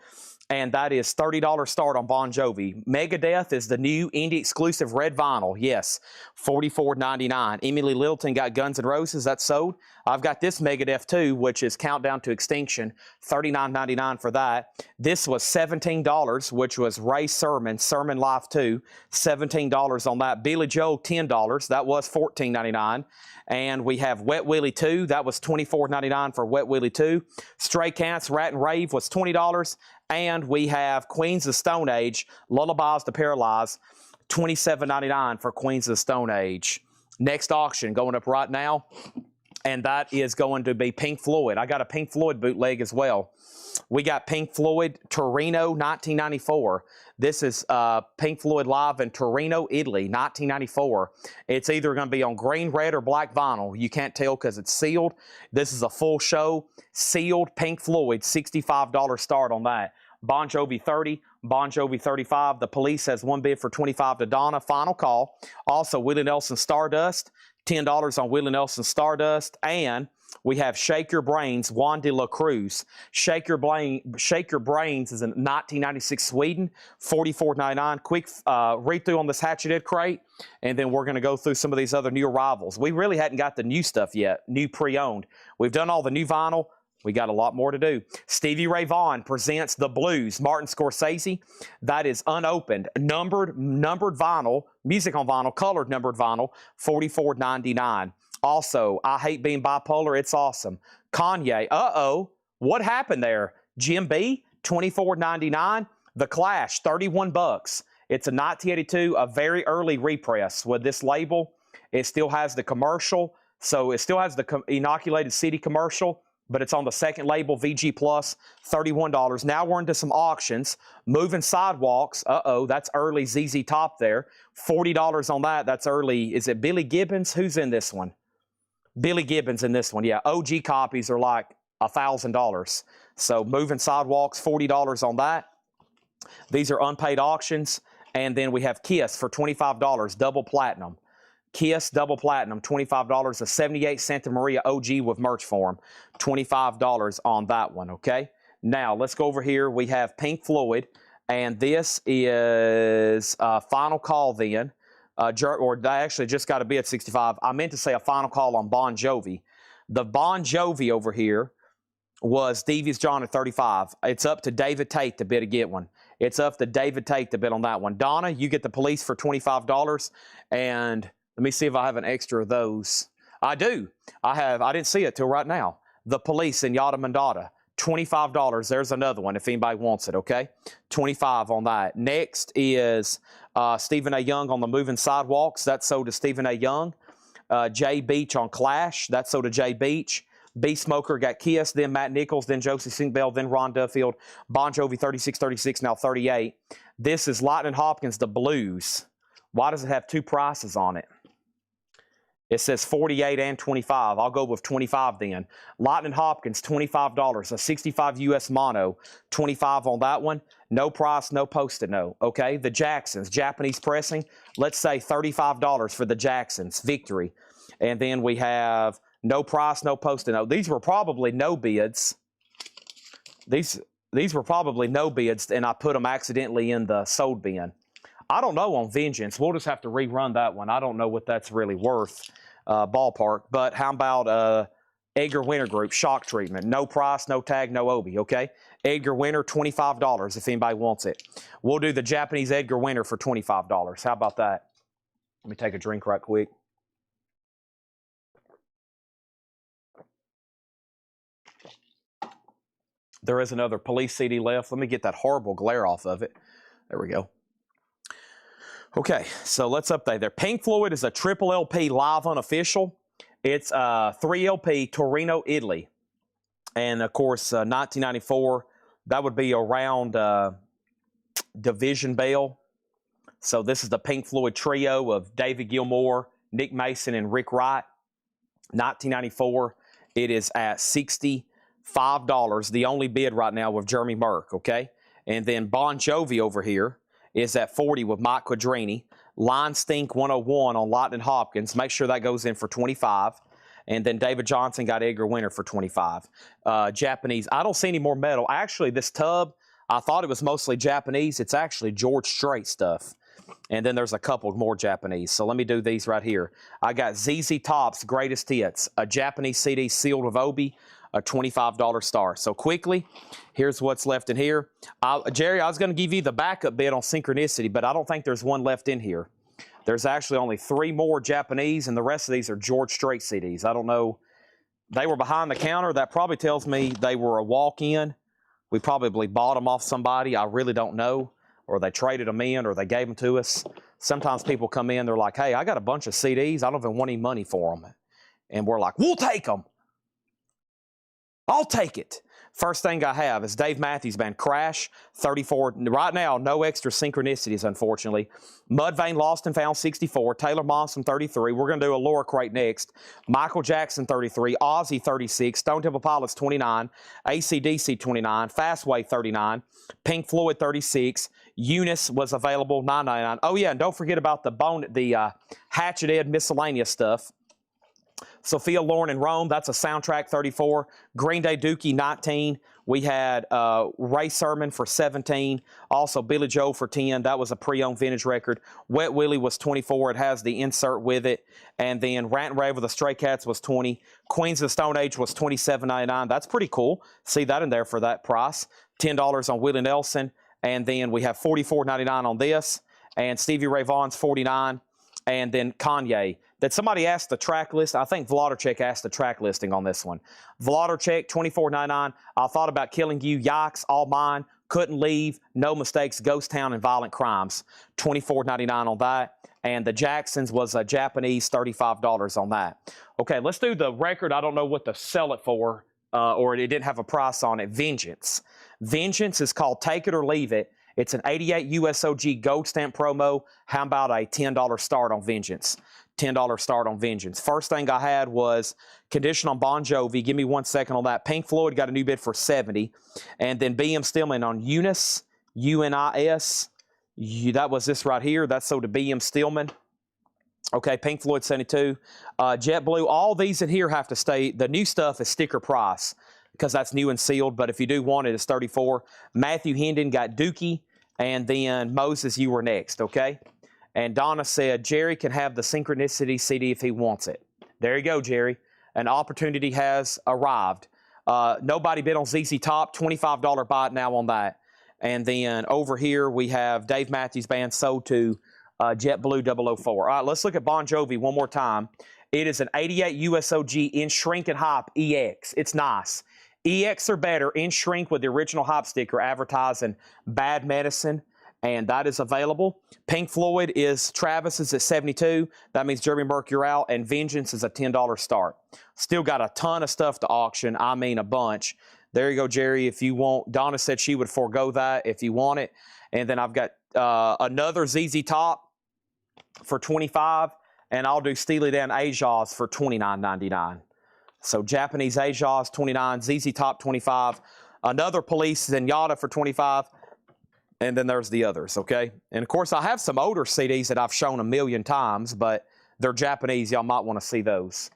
and that is $30 start on Bon Jovi. Megadeth is the new indie exclusive red vinyl. Yes, $44.99. Emily Littleton got Guns N' Roses. That's sold. I've got this Megadeth too, which is Countdown to Extinction. $39.99 for that. This was $17, which was Ray Sermon Live 2. $17 on that. Billy Joel, $10. That was $14.99. And we have Wet Willie 2. That was $24.99 for Wet Willie 2. Stray Cats, Rat and Rave was $20. And we have Queens of Stone Age, Lullabies to Paralyze, $27.99 for Queens of Stone Age. Next auction going up right now. and that is going to be Pink Floyd. I got a Pink Floyd bootleg as well. We got Pink Floyd Torino 1994. This is Pink Floyd live in Torino, Italy, 1994. It's either going to be on green, red, or black vinyl. You can't tell because it's sealed. This is a full show, sealed Pink Floyd, $65 start on that. Bon Jovi 30, Bon Jovi 35. The Police has one bid for 25 to Donna. Final call. Also, Willie Nelson Stardust, $10 on Willie Nelson Stardust. And we have Shake Your Brains, Juan de la Cruz. Shake Your Brains is in 1996 Sweden, $44.99. Quick read through on this Hatchet Head crate, and then we're going to go through some of these other new arrivals. We really hadn't got the new stuff yet, new pre-owned. We've done all the new vinyl. We got a lot more to do. Stevie Ray Vaughan presents The Blues, Martin Scorsese. That is unopened, numbered vinyl, music on vinyl, colored numbered vinyl, $44.99. Also, I Hate Being Bipolar, it's awesome. Kanye, what happened there? Jim B, $24.99. The Clash, $31. It's a 1982, a very early repress with this label. It still has the commercial, so it still has the inoculated CD commercial, but it's on the second label, VG Plus, $31. Now we're into some auctions. Moving Sidewalks, that's early ZZ Top there. $40 on that, that's early. Is it Billy Gibbons? Who's in this one? Billy Gibbons in this one, yeah. OG copies are like $1,000. So Moving Sidewalks, $40 on that. These are unpaid auctions. And then we have Kiss for $25, double platinum. Kiss double platinum, $25. A 78 Santa Maria OG with merch form, $25 on that one, okay? Now, let's go over here. We have Pink Floyd, and this is final call then. Or they actually just got to be at 65. I meant to say a final call on Bon Jovi. The Bon Jovi over here was Devious John at 35. It's up to David Tate to bid to get one. It's up to David Tate to bid on that one. Donna, you get the Police for $25, and let me see if I have an extra of those. I do. I didn't see it till right now. The Police in Yada Mandata, $25. There's another one if anybody wants it, okay? $25 on that. Next is Stephen A. Young on the Moving Sidewalks. That's sold to Stephen A. Young. Jay Beach on Clash. That's sold to Jay Beach. B Smoker got Kiss, then Matt Nichols, then Josie Singbell, then Ron Duffield. Bon Jovi 36, now 38. This is Lightning Hopkins, The Blues. Why does it have two prices on it? It says 48 and 25. I'll go with 25 then. Lightning Hopkins, $25. A 65 US mono, 25 on that one. No price, no post-it note. Okay, the Jacksons, Japanese pressing. Let's say $35 for the Jacksons, Victory. And then we have no price, no post-it note. These were probably no bids. These were probably no bids, and I put them accidentally in the sold bin. I don't know on Vengeance. We'll just have to rerun that one. I don't know what that's really worth, ballpark. But how about Edgar Winter Group, Shock Treatment? No price, no tag, no Obi, okay? Edgar Winter, $25 if anybody wants it. We'll do the Japanese Edgar Winter for $25. How about that? Let me take a drink right quick. There is another Police CD left. Let me get that horrible glare off of it. There we go. Okay, so let's update there. Pink Floyd is a triple LP live unofficial. It's 3 LP Torino, Italy. And, of course, 1994, that would be around Division Bell. So this is the Pink Floyd trio of David Gilmour, Nick Mason, and Rick Wright. 1994, it is at $65, the only bid right now with Jeremy Merck, okay? And then Bon Jovi over here is at 40 with Mike Quadrini. Line Stink 101 on Lightning Hopkins. Make sure that goes in for 25. And then David Johnson got Edgar Winter for 25. Japanese. I don't see any more metal. Actually, this tub, I thought it was mostly Japanese. It's actually George Strait stuff. And then there's a couple more Japanese. So let me do these right here. I got ZZ Top's Greatest Hits, a Japanese CD sealed with Obi, a $25 star. So quickly, here's what's left in here. Jerry, I was going to give you the backup bid on Synchronicity, but I don't think there's one left in here. There's actually only 3 more Japanese, and the rest of these are George Strait CDs. I don't know. They were behind the counter. That probably tells me they were a walk-in. We probably bought them off somebody. I really don't know. Or they traded them in, or they gave them to us. Sometimes people come in, they're like, hey, I got a bunch of CDs. I don't even want any money for them. And we're like, we'll take them. I'll take it. First thing I have is Dave Matthews Band, Crash, 34. Right now, no extra synchronicities, unfortunately. Mudvayne, Lost and Found, 64. Taylor Momsen, 33. We're going to do a Laura Crate next. Michael Jackson, 33. Ozzy, 36. Stone Temple Pilots, 29. AC/DC, 29. Fastway, 39. Pink Floyd, 36. Eunice was available, $9.99. Oh, yeah, and don't forget about the Hatchet Head miscellaneous stuff. Sophia Loren in Rome, that's a soundtrack, 34. Green Day Dookie, 19. We had Ray Sermon for 17. Also Billy Joe for 10. That was a pre-owned vintage record. Wet Willie was 24. It has the insert with it. And then Rant and Rave with the Stray Cats was 20. Queens of the Stone Age was $27.99. That's pretty cool. See that in there for that price. $10 on Willie Nelson. And then we have $44.99 on this. And Stevie Ray Vaughan's $49. And then Kanye. That somebody asked the track list. I think Vladarchek asked the track listing on this one. Vladarchek, $24.99. I Thought About Killing You, Yikes, All Mine, Couldn't Leave, No Mistakes, Ghost Town, and Violent Crimes. $24.99 on that. And the Jacksons was a Japanese, $35 on that. Okay, let's do the record. I don't know what to sell it for, or it didn't have a price on it. Vengeance. Vengeance is called Take It or Leave It. It's an 88 USOG gold stamp promo. How about a $10 start on Vengeance? $10 start on Vengeance. First thing I had was Condition on Bon Jovi. Give me 1 second on that. Pink Floyd got a new bid for 70. And then B.M. Stillman on Eunice, UNIS. That was this right here. That's sold to B.M. Stillman. Okay, Pink Floyd 72. JetBlue, all these in here have to stay. The new stuff is sticker price because that's new and sealed. But if you do want it, it's 34. Matthew Hendon got Dookie. And then Moses, you were next, okay? And Donna said, Jerry can have the Synchronicity CD if he wants it. There you go, Jerry. An opportunity has arrived. Nobody bid on ZZ Top. $25 buy it now on that. And then over here, we have Dave Matthews Band sold to JetBlue 004. All right, let's look at Bon Jovi one more time. It is an 88 USOG in shrink and hype EX. It's nice. EX are better in shrink with the original hype sticker advertising Bad Medicine. And that is available. Pink Floyd is Travis is at 72. That means Jeremy Mercury out. And Vengeance is a $10 start. Still got a ton of stuff to auction. I mean, a bunch. There you go, Jerry. If you want, Donna said she would forego that if you want it. And then I've got another ZZ Top for 25. And I'll do Steely Dan Ajaws for $29.99. So Japanese Ajaws, 29. ZZ Top, 25. Another Police Zenyatta for 25. And then there's the others, okay? And, of course, I have some older CDs that I've shown a million times, but they're Japanese. Y'all might want to see those.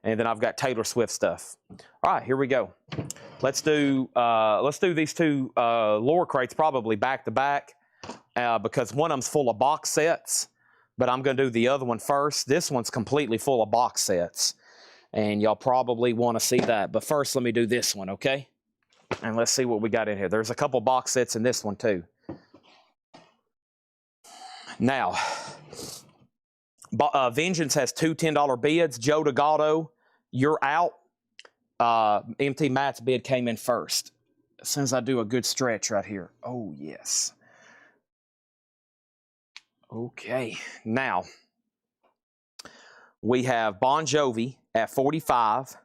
And then I've got Taylor Swift stuff. All right, here we go. Let's do these two Laura crates probably back-to-back because one of them's full of box sets, but I'm going to do the other one first. This one's completely full of box sets, and y'all probably want to see that. But first, let me do this one, okay? And let's see what we got in here. There's a couple box sets in this one, too. Now, Vengeance has two $10 bids. Joe DeGatto, you're out. MT Matt's bid came in first. As soon as I do a good stretch right here. Oh, yes. Okay. Now, we have Bon Jovi at 45.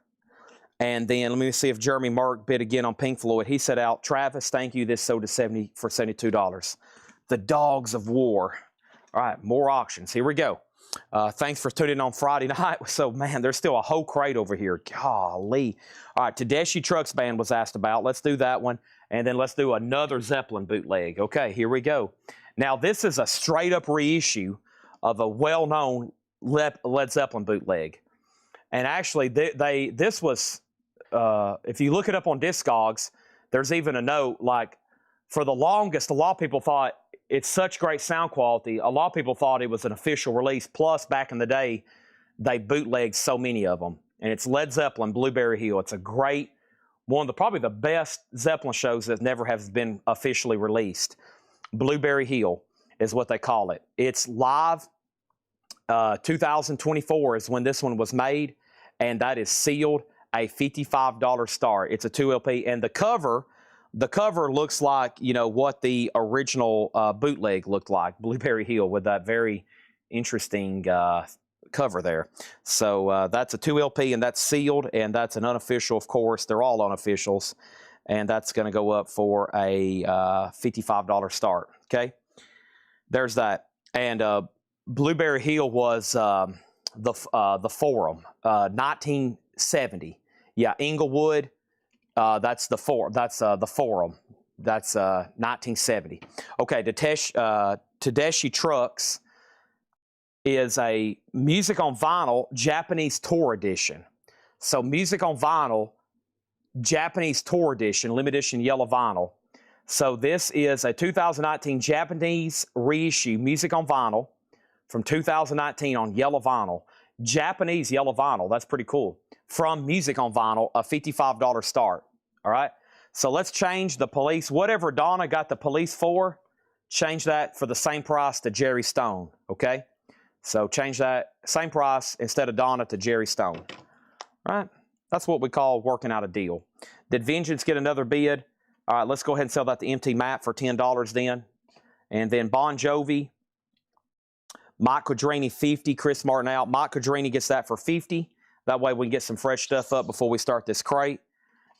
And then let me see if Jeremy Merck bid again on Pink Floyd. He said out, Travis, thank you. This sold to $72. The Dogs of War. All right, more auctions. Here we go. Thanks for tuning in on Friday night. So, man, there's still a whole crate over here. Golly. All right, Tedeschi Trucks Band was asked about. Let's do that one. And then let's do another Zeppelin bootleg. Okay, here we go. Now, this is a straight-up reissue of a well-known Led Zeppelin bootleg. And actually, this was, if you look it up on Discogs, there's even a note, like, for the longest, a lot of people thought it's such great sound quality. A lot of people thought it was an official release. Plus, back in the day, they bootlegged so many of them. And it's Led Zeppelin, Blueberry Hill. It's a great, one of the probably the best Zeppelin shows that never has been officially released. Blueberry Hill is what they call it. It's live. 2024 is when this one was made, and that is sealed a $55 start. It's a 2 LP, and the cover looks like, you know, what the original bootleg looked like, Blueberry Hill, with that very interesting cover there. So that's a 2 LP, and that's sealed, and that's an unofficial, of course. They're all unofficials, and that's going to go up for a $55 start. Okay, there's that. And Blueberry Hill was the Forum, 1970. Yeah, Inglewood. That's the Forum. That's 1970. Okay, Tedeschi Trucks is a Music on Vinyl Japanese Tour Edition. So Music on Vinyl Japanese Tour Edition, limited edition yellow vinyl. So this is a 2019 Japanese reissue Music on Vinyl from 2019 on yellow vinyl. Japanese yellow vinyl, that's pretty cool. From Music on Vinyl, a $55 start. All right, so let's change the police. Whatever Donna got the police for, change that for the same price to Jerry Stone, okay? So change that, same price, instead of Donna to Jerry Stone. All right, that's what we call working out a deal. Did Vengeance get another bid? All right, let's go ahead and sell that to Empty Map for $10 then. And then Bon Jovi, Mike Quadrini 50, Chris Martin out. Mike Quadrini gets that for 50. That way we can get some fresh stuff up before we start this crate.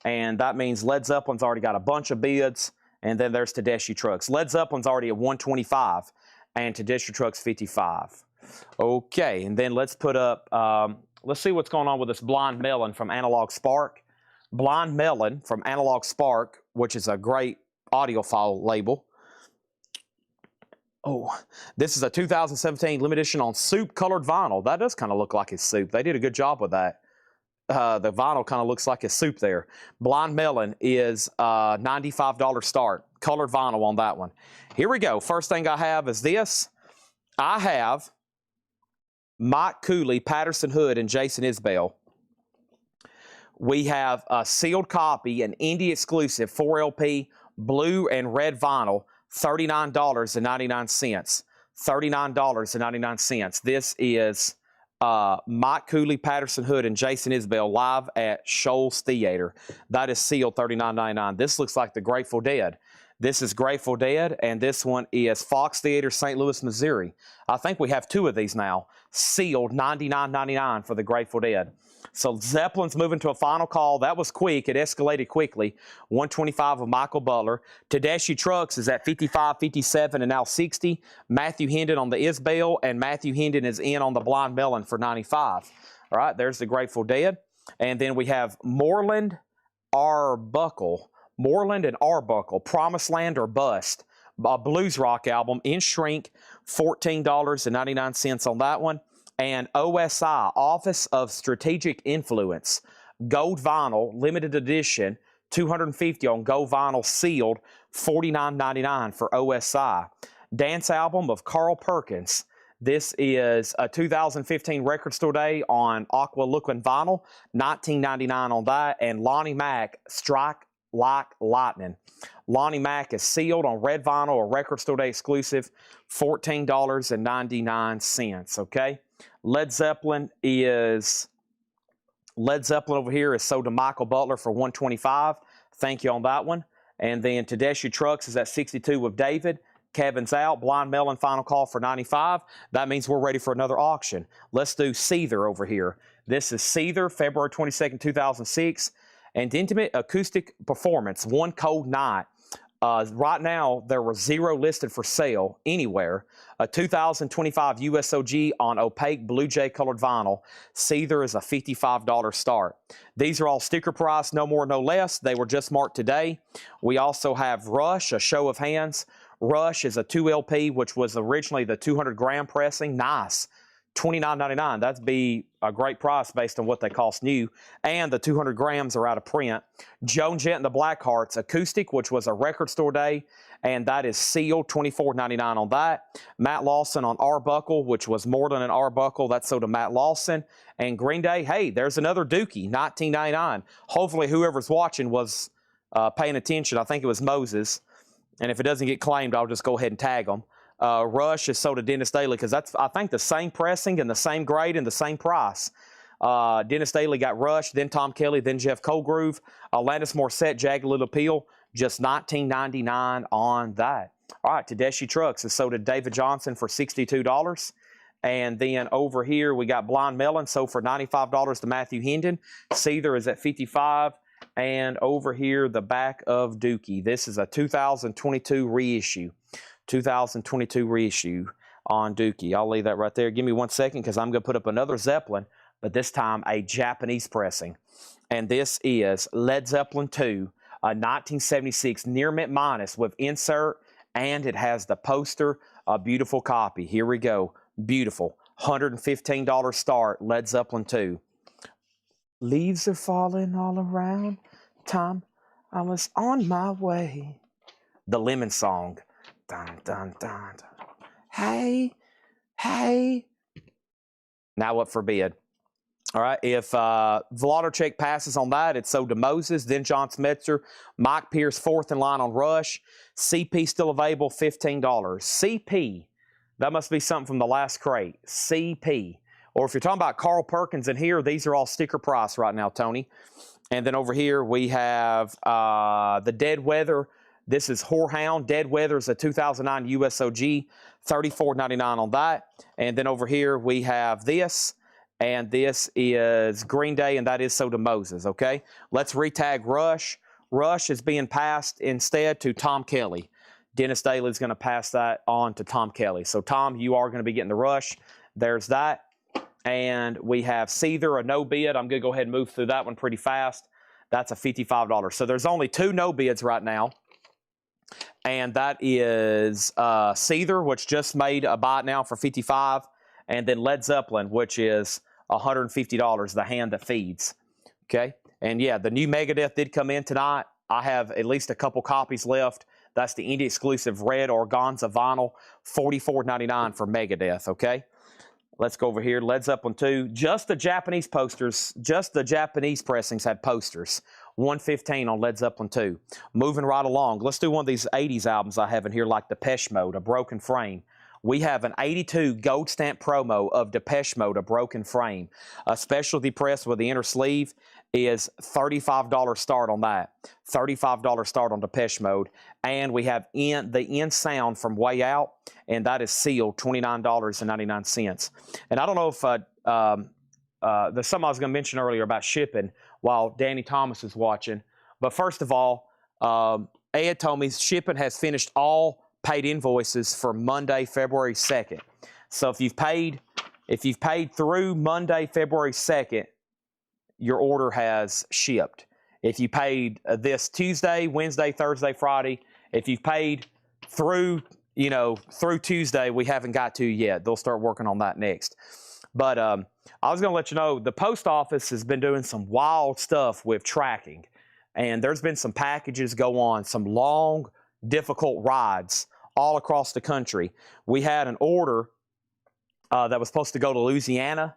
And that means Led Zeppelin's already got a bunch of bids. And then there's Tedeschi Trucks. Led Zeppelin's already at 125 and Tedeschi Trucks 55. Okay, and then let's put up, let's see what's going on with this Blind Melon from Analog Spark. Blind Melon from Analog Spark, which is a great audiophile label. Oh, this is a 2017 limited edition on soup colored vinyl. That does kind of look like it's soup. They did a good job with that. The vinyl kind of looks like it's soup there. Blind Melon is $95 start. Colored vinyl on that one. Here we go. First thing I have is this. I have Mike Cooley, Patterson Hood, and Jason Isbell. We have a sealed copy, an indie exclusive 4 LP blue and red vinyl, $39.99. $39.99. This is Mike Cooley, Patterson Hood, and Jason Isbell live at Shoals Theater. That is sealed $39.99. This looks like the Grateful Dead. This is Grateful Dead, and this one is Fox Theater, St. Louis, Missouri. I think we have 2 of these now. Sealed $99.99 for the Grateful Dead. So Zeppelin's moving to a final call. That was quick. It escalated quickly. 125 of Michael Butler. Tedeschi Trucks is at 55, 57, and now 60. Matthew Hendon on the Isbell, and Matthew Hendon is in on the Blind Melon for 95. All right, there's the Grateful Dead. And then we have Moreland Arbuckle. Moreland and Arbuckle, Promised Land or Bust, a blues rock album in shrink, $14.99 on that one. And OSI, Office of Strategic Influence, gold vinyl, limited edition, 250 on gold vinyl, sealed, $49.99 for OSI. Dance album of Carl Perkins. This is a 2015 Record Store Day on Aqua Looking Vinyl, $19.99 on that. And Lonnie Mack, Strike Like Lightning. Lonnie Mack is sealed on red vinyl, a Record Store Day exclusive, $14.99. Okay, Led Zeppelin over here is sold to Michael Butler for $125. Thank you on that one. And then Tedeschi Trucks is at 62 with David. Kevin's out. Blind Melon final call for $95. That means we're ready for another auction. Let's do Seether over here. This is Seether, February 22nd, 2006. And Intimate Acoustic Performance, One Cold Night. Right now, there were 0 listed for sale anywhere. A 2025 USOG on opaque Blue Jay colored vinyl. Seether is a $55 start. These are all sticker price, no more, no less. They were just marked today. We also have Rush, A Show of Hands. Rush is a 2 LP, which was originally the 200 gram pressing. Nice. $29.99. That'd be a great price based on what they cost new. And the 200 grams are out of print. Joan Jett and the Blackhearts Acoustic, which was a Record Store Day, and that is sealed, $24.99 on that. Matt Lawson on Arbuckle, which was more than an Arbuckle. That's sold to Matt Lawson. And Green Day, hey, there's another Dookie, $19.99. Hopefully whoever's watching was paying attention. I think it was Moses. And if it doesn't get claimed, I'll just go ahead and tag them. Rush is sold to Dennis Daly because that's, I think, the same pressing and the same grade and the same price. Dennis Daly got Rush, then Tom Kelly, then Jeff Colgrove. Alanis Morissette, Jagged Little Pill, just $19.99 on that. All right, Tedeschi Trucks is sold to David Johnson for $62. And then over here, we got Blind Melon, sold for $95 to Matthew Hendon. Cedar is at $55. And over here, the back of Dookie. This is a 2022 reissue. 2022 reissue on Dookie. I'll leave that right there. Give me 1 second because I'm going to put up another Zeppelin, but this time a Japanese pressing. And this is Led Zeppelin 2, a 1976 near mint minus with insert, and it has the poster, a beautiful copy. Here we go. Beautiful. $115 start, Led Zeppelin 2. Leaves are falling all around. Time I was on my way. The Lemon Song. Dun, dun, dun, dun. Hey, hey. Now up for bid. All right, if Vladarchuk passes on that, it's sold to Moses, then John Smetzer, Mike Pierce fourth in line on Rush. CP still available, $15. CP, that must be something from the last crate. CP. Or if you're talking about Carl Perkins in here, these are all sticker price right now, Tony. And then over here we have the Dead Weather. This is Whorehound. Dead Weather is a 2009 USOG, $34.99 on that. And then over here we have this. And this is Green Day, and that is sold to Moses, okay? Let's retag Rush. Rush is being passed instead to Tom Kelly. Dennis Daly is going to pass that on to Tom Kelly. So, Tom, you are going to be getting the Rush. There's that. And we have Seether, a no bid. I'm going to go ahead and move through that one pretty fast. That's a $55. So there's only 2 no bids right now. And that is Seether, which just made a buy now for $55. And then Led Zeppelin, which is $150, the hand that feeds. Okay? And yeah, the new Megadeth did come in tonight. I have at least a couple copies left. That's the indie exclusive red organza vinyl, $44.99 for Megadeth, okay? Let's go over here. Led Zeppelin 2. Just the Japanese posters, just the Japanese pressings had posters. $115 on Led Zeppelin 2. Moving right along. Let's do one of these 80s albums I have in here, like Depeche Mode, A Broken Frame. We have an 82 gold stamp promo of Depeche Mode, A Broken Frame. A specialty press with the inner sleeve is $35 start on that. $35 start on Depeche Mode. And we have the in sound from Way Out, and that is sealed, $29.99. And I don't know if there's something I was going to mention earlier about shipping while Danny Thomas is watching. But first of all, Ed told me shipping has finished all paid invoices for Monday, February 2nd. So if you've paid through Monday, February 2nd, your order has shipped. If you paid this Tuesday, Wednesday, Thursday, Friday, if you've paid through Tuesday, we haven't got to yet. They'll start working on that next. But I was going to let you know, the post office has been doing some wild stuff with tracking. And there's been some packages go on, some long, difficult rides all across the country. We had an order that was supposed to go to Louisiana.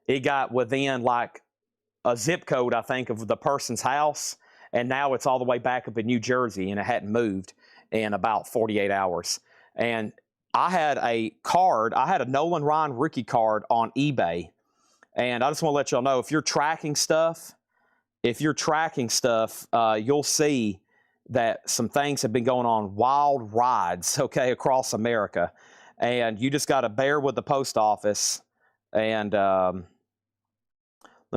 It got within like a zip code, I think, of the person's house. And now it's all the way back up in New Jersey, and it hadn't moved in about 48 hours. And I had a Nolan Ryan rookie card on eBay. And I just want to let y'all know, if you're tracking stuff, you'll see that some things have been going on, wild rides, okay, across America. And you just got to bear with the post office. And let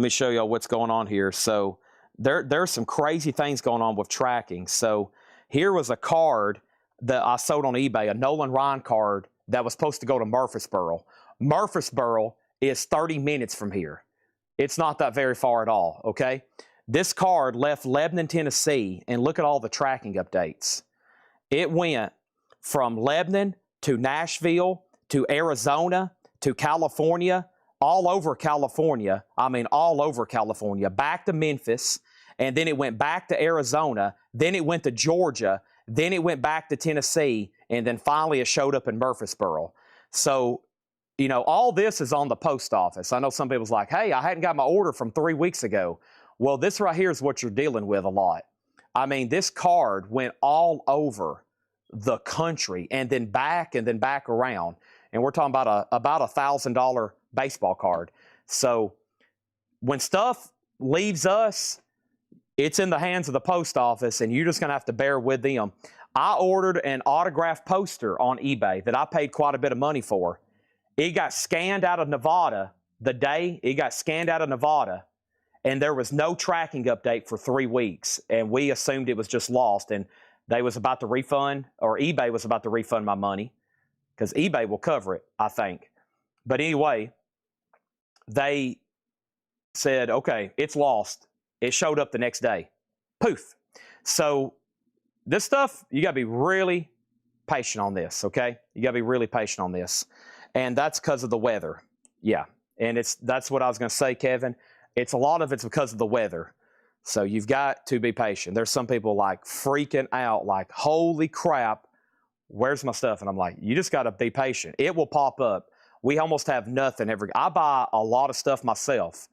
me show y'all what's going on here. So there's some crazy things going on with tracking. So here was a card that I sold on eBay, a Nolan Ryan card that was supposed to go to Murfreesboro. Murfreesboro is 30 minutes from here. It's not that very far at all, okay? This card left Lebanon, Tennessee, and look at all the tracking updates. It went from Lebanon to Nashville to Arizona to California, all over California, back to Memphis, and then it went back to Arizona, then it went to Georgia, then it went back to Tennessee, and then finally it showed up in Murfreesboro. So, all this is on the post office. I know some people's like, hey, I hadn't got my order from 3 weeks ago. Well, this right here is what you're dealing with a lot. I mean, this card went all over the country and then back around. And we're talking about a $1,000 baseball card. So when stuff leaves us, it's in the hands of the post office, and you're just going to have to bear with them. I ordered an autographed poster on eBay that I paid quite a bit of money for, It got scanned out of Nevada the day it got scanned out of Nevada, and there was no tracking update for 3 weeks, and we assumed it was just lost, and they was about to refund, or eBay was about to refund my money, because eBay will cover it, I think. But anyway, they said, okay, it's lost. It showed up the next day. Poof. So this stuff, you got to be really patient on this, okay? You got to be really patient on this. And that's because of the weather. Yeah. And that's what I was going to say, Kevin. A lot of it's because of the weather. So you've got to be patient. There's some people like freaking out, like, holy crap, where's my stuff? And I'm like, you just got to be patient. It will pop up. We almost have nothing I buy a lot of stuff myself.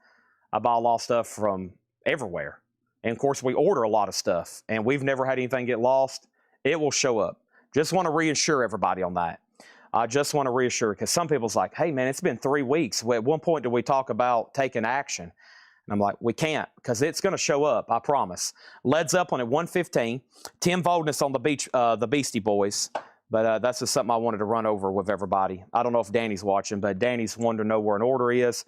I buy a lot of stuff from everywhere. And of course, we order a lot of stuff, and we've never had anything get lost. It will show up. Just want to reassure everybody on that. I just want to reassure, because some people's like, hey, man, it's been 3 weeks. At one point, did we talk about taking action? And I'm like, we can't, because it's going to show up, I promise. Led Zeppelin at 115. Tim Voldness on the Beastie Boys. But that's just something I wanted to run over with everybody. I don't know if Danny's watching, but Danny's wanting to know where an order is.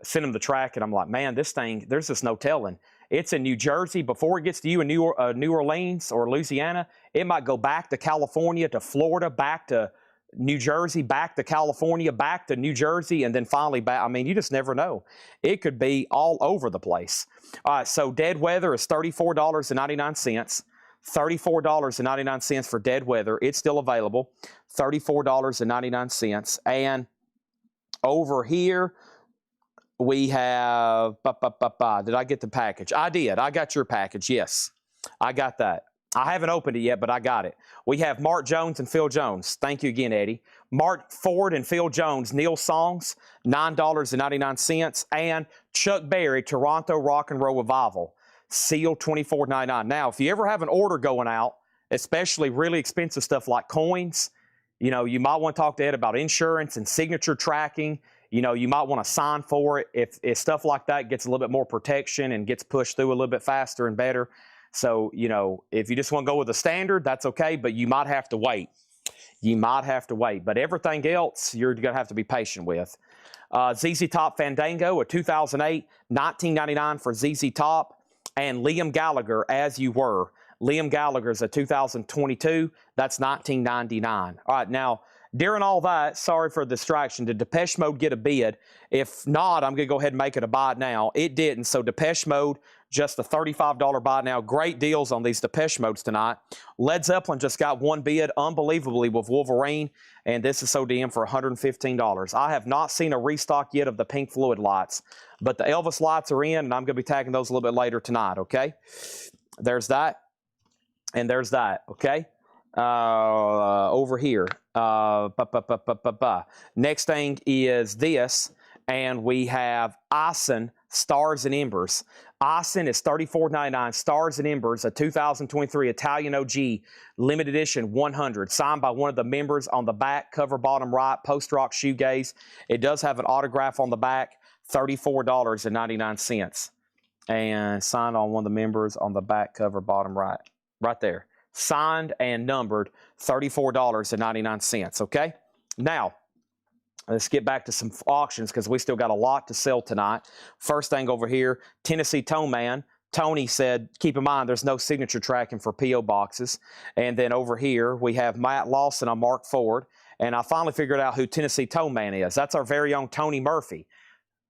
Send him the track, and I'm like, man, this thing, there's just no telling. It's in New Jersey. Before it gets to you in New Orleans or Louisiana, it might go back to California, to Florida, back to New Jersey, back to California, back to New Jersey, and then finally back. I mean, you just never know. It could be all over the place. All right, so Dead Weather is $34.99. $34.99 for Dead Weather. It's still available. $34.99. And over here, we have, did I get the package? I did. I got your package. Yes, I got that. I haven't opened it yet, but I got it. We have Mark Jones and Phil Jones. Thank you again, Eddie. Mark Ford and Phil Jones, Neil Songs, $9.99. And Chuck Berry, Toronto Rock and Roll Revival, sealed $24.99. Now, if you ever have an order going out, especially really expensive stuff like coins, you know, you might want to talk to Ed about insurance and signature tracking. You know, you might want to sign for it. If stuff like that gets a little bit more protection and gets pushed through a little bit faster and better. So, you know, if you just want to go with the standard, that's okay, but you might have to wait. You might have to wait. But everything else, you're going to have to be patient with. ZZ Top Fandango, a 2008, $19.99 for ZZ Top. And Liam Gallagher, As You Were. Liam Gallagher's a 2022. That's $19.99. All right, now, during all that, sorry for the distraction, did Depeche Mode get a bid? If not, I'm going to go ahead and make it a buy now. It didn't, so Depeche Mode, just a $35 buy now. Great deals on these Depeche Modes tonight. Led Zeppelin just got one bid, unbelievably, with Wolverine, and this is SODM for $115. I have not seen a restock yet of the Pink Floyd lights, but the Elvis lights are in, and I'm going to be tagging those a little bit later tonight, okay? There's that, and there's that, okay? Over here. Next thing is this, and we have Ison Stars and Embers. Ison is $34.99. Stars and Embers, a 2023 Italian OG limited edition 100, signed by one of the members on the back, cover bottom right, post-rock shoegaze. It does have an autograph on the back, $34.99. And signed on one of the members on the back, cover bottom right. Right there. Signed and numbered, $34.99, okay? Now, let's get back to some auctions because we still got a lot to sell tonight. First thing over here, Tennessee Tone Man. Tony said, keep in mind, there's no signature tracking for P.O. boxes. And then over here, we have Matt Lawson on Mark Ford. And I finally figured out who Tennessee Tone Man is. That's our very own Tony Murphy.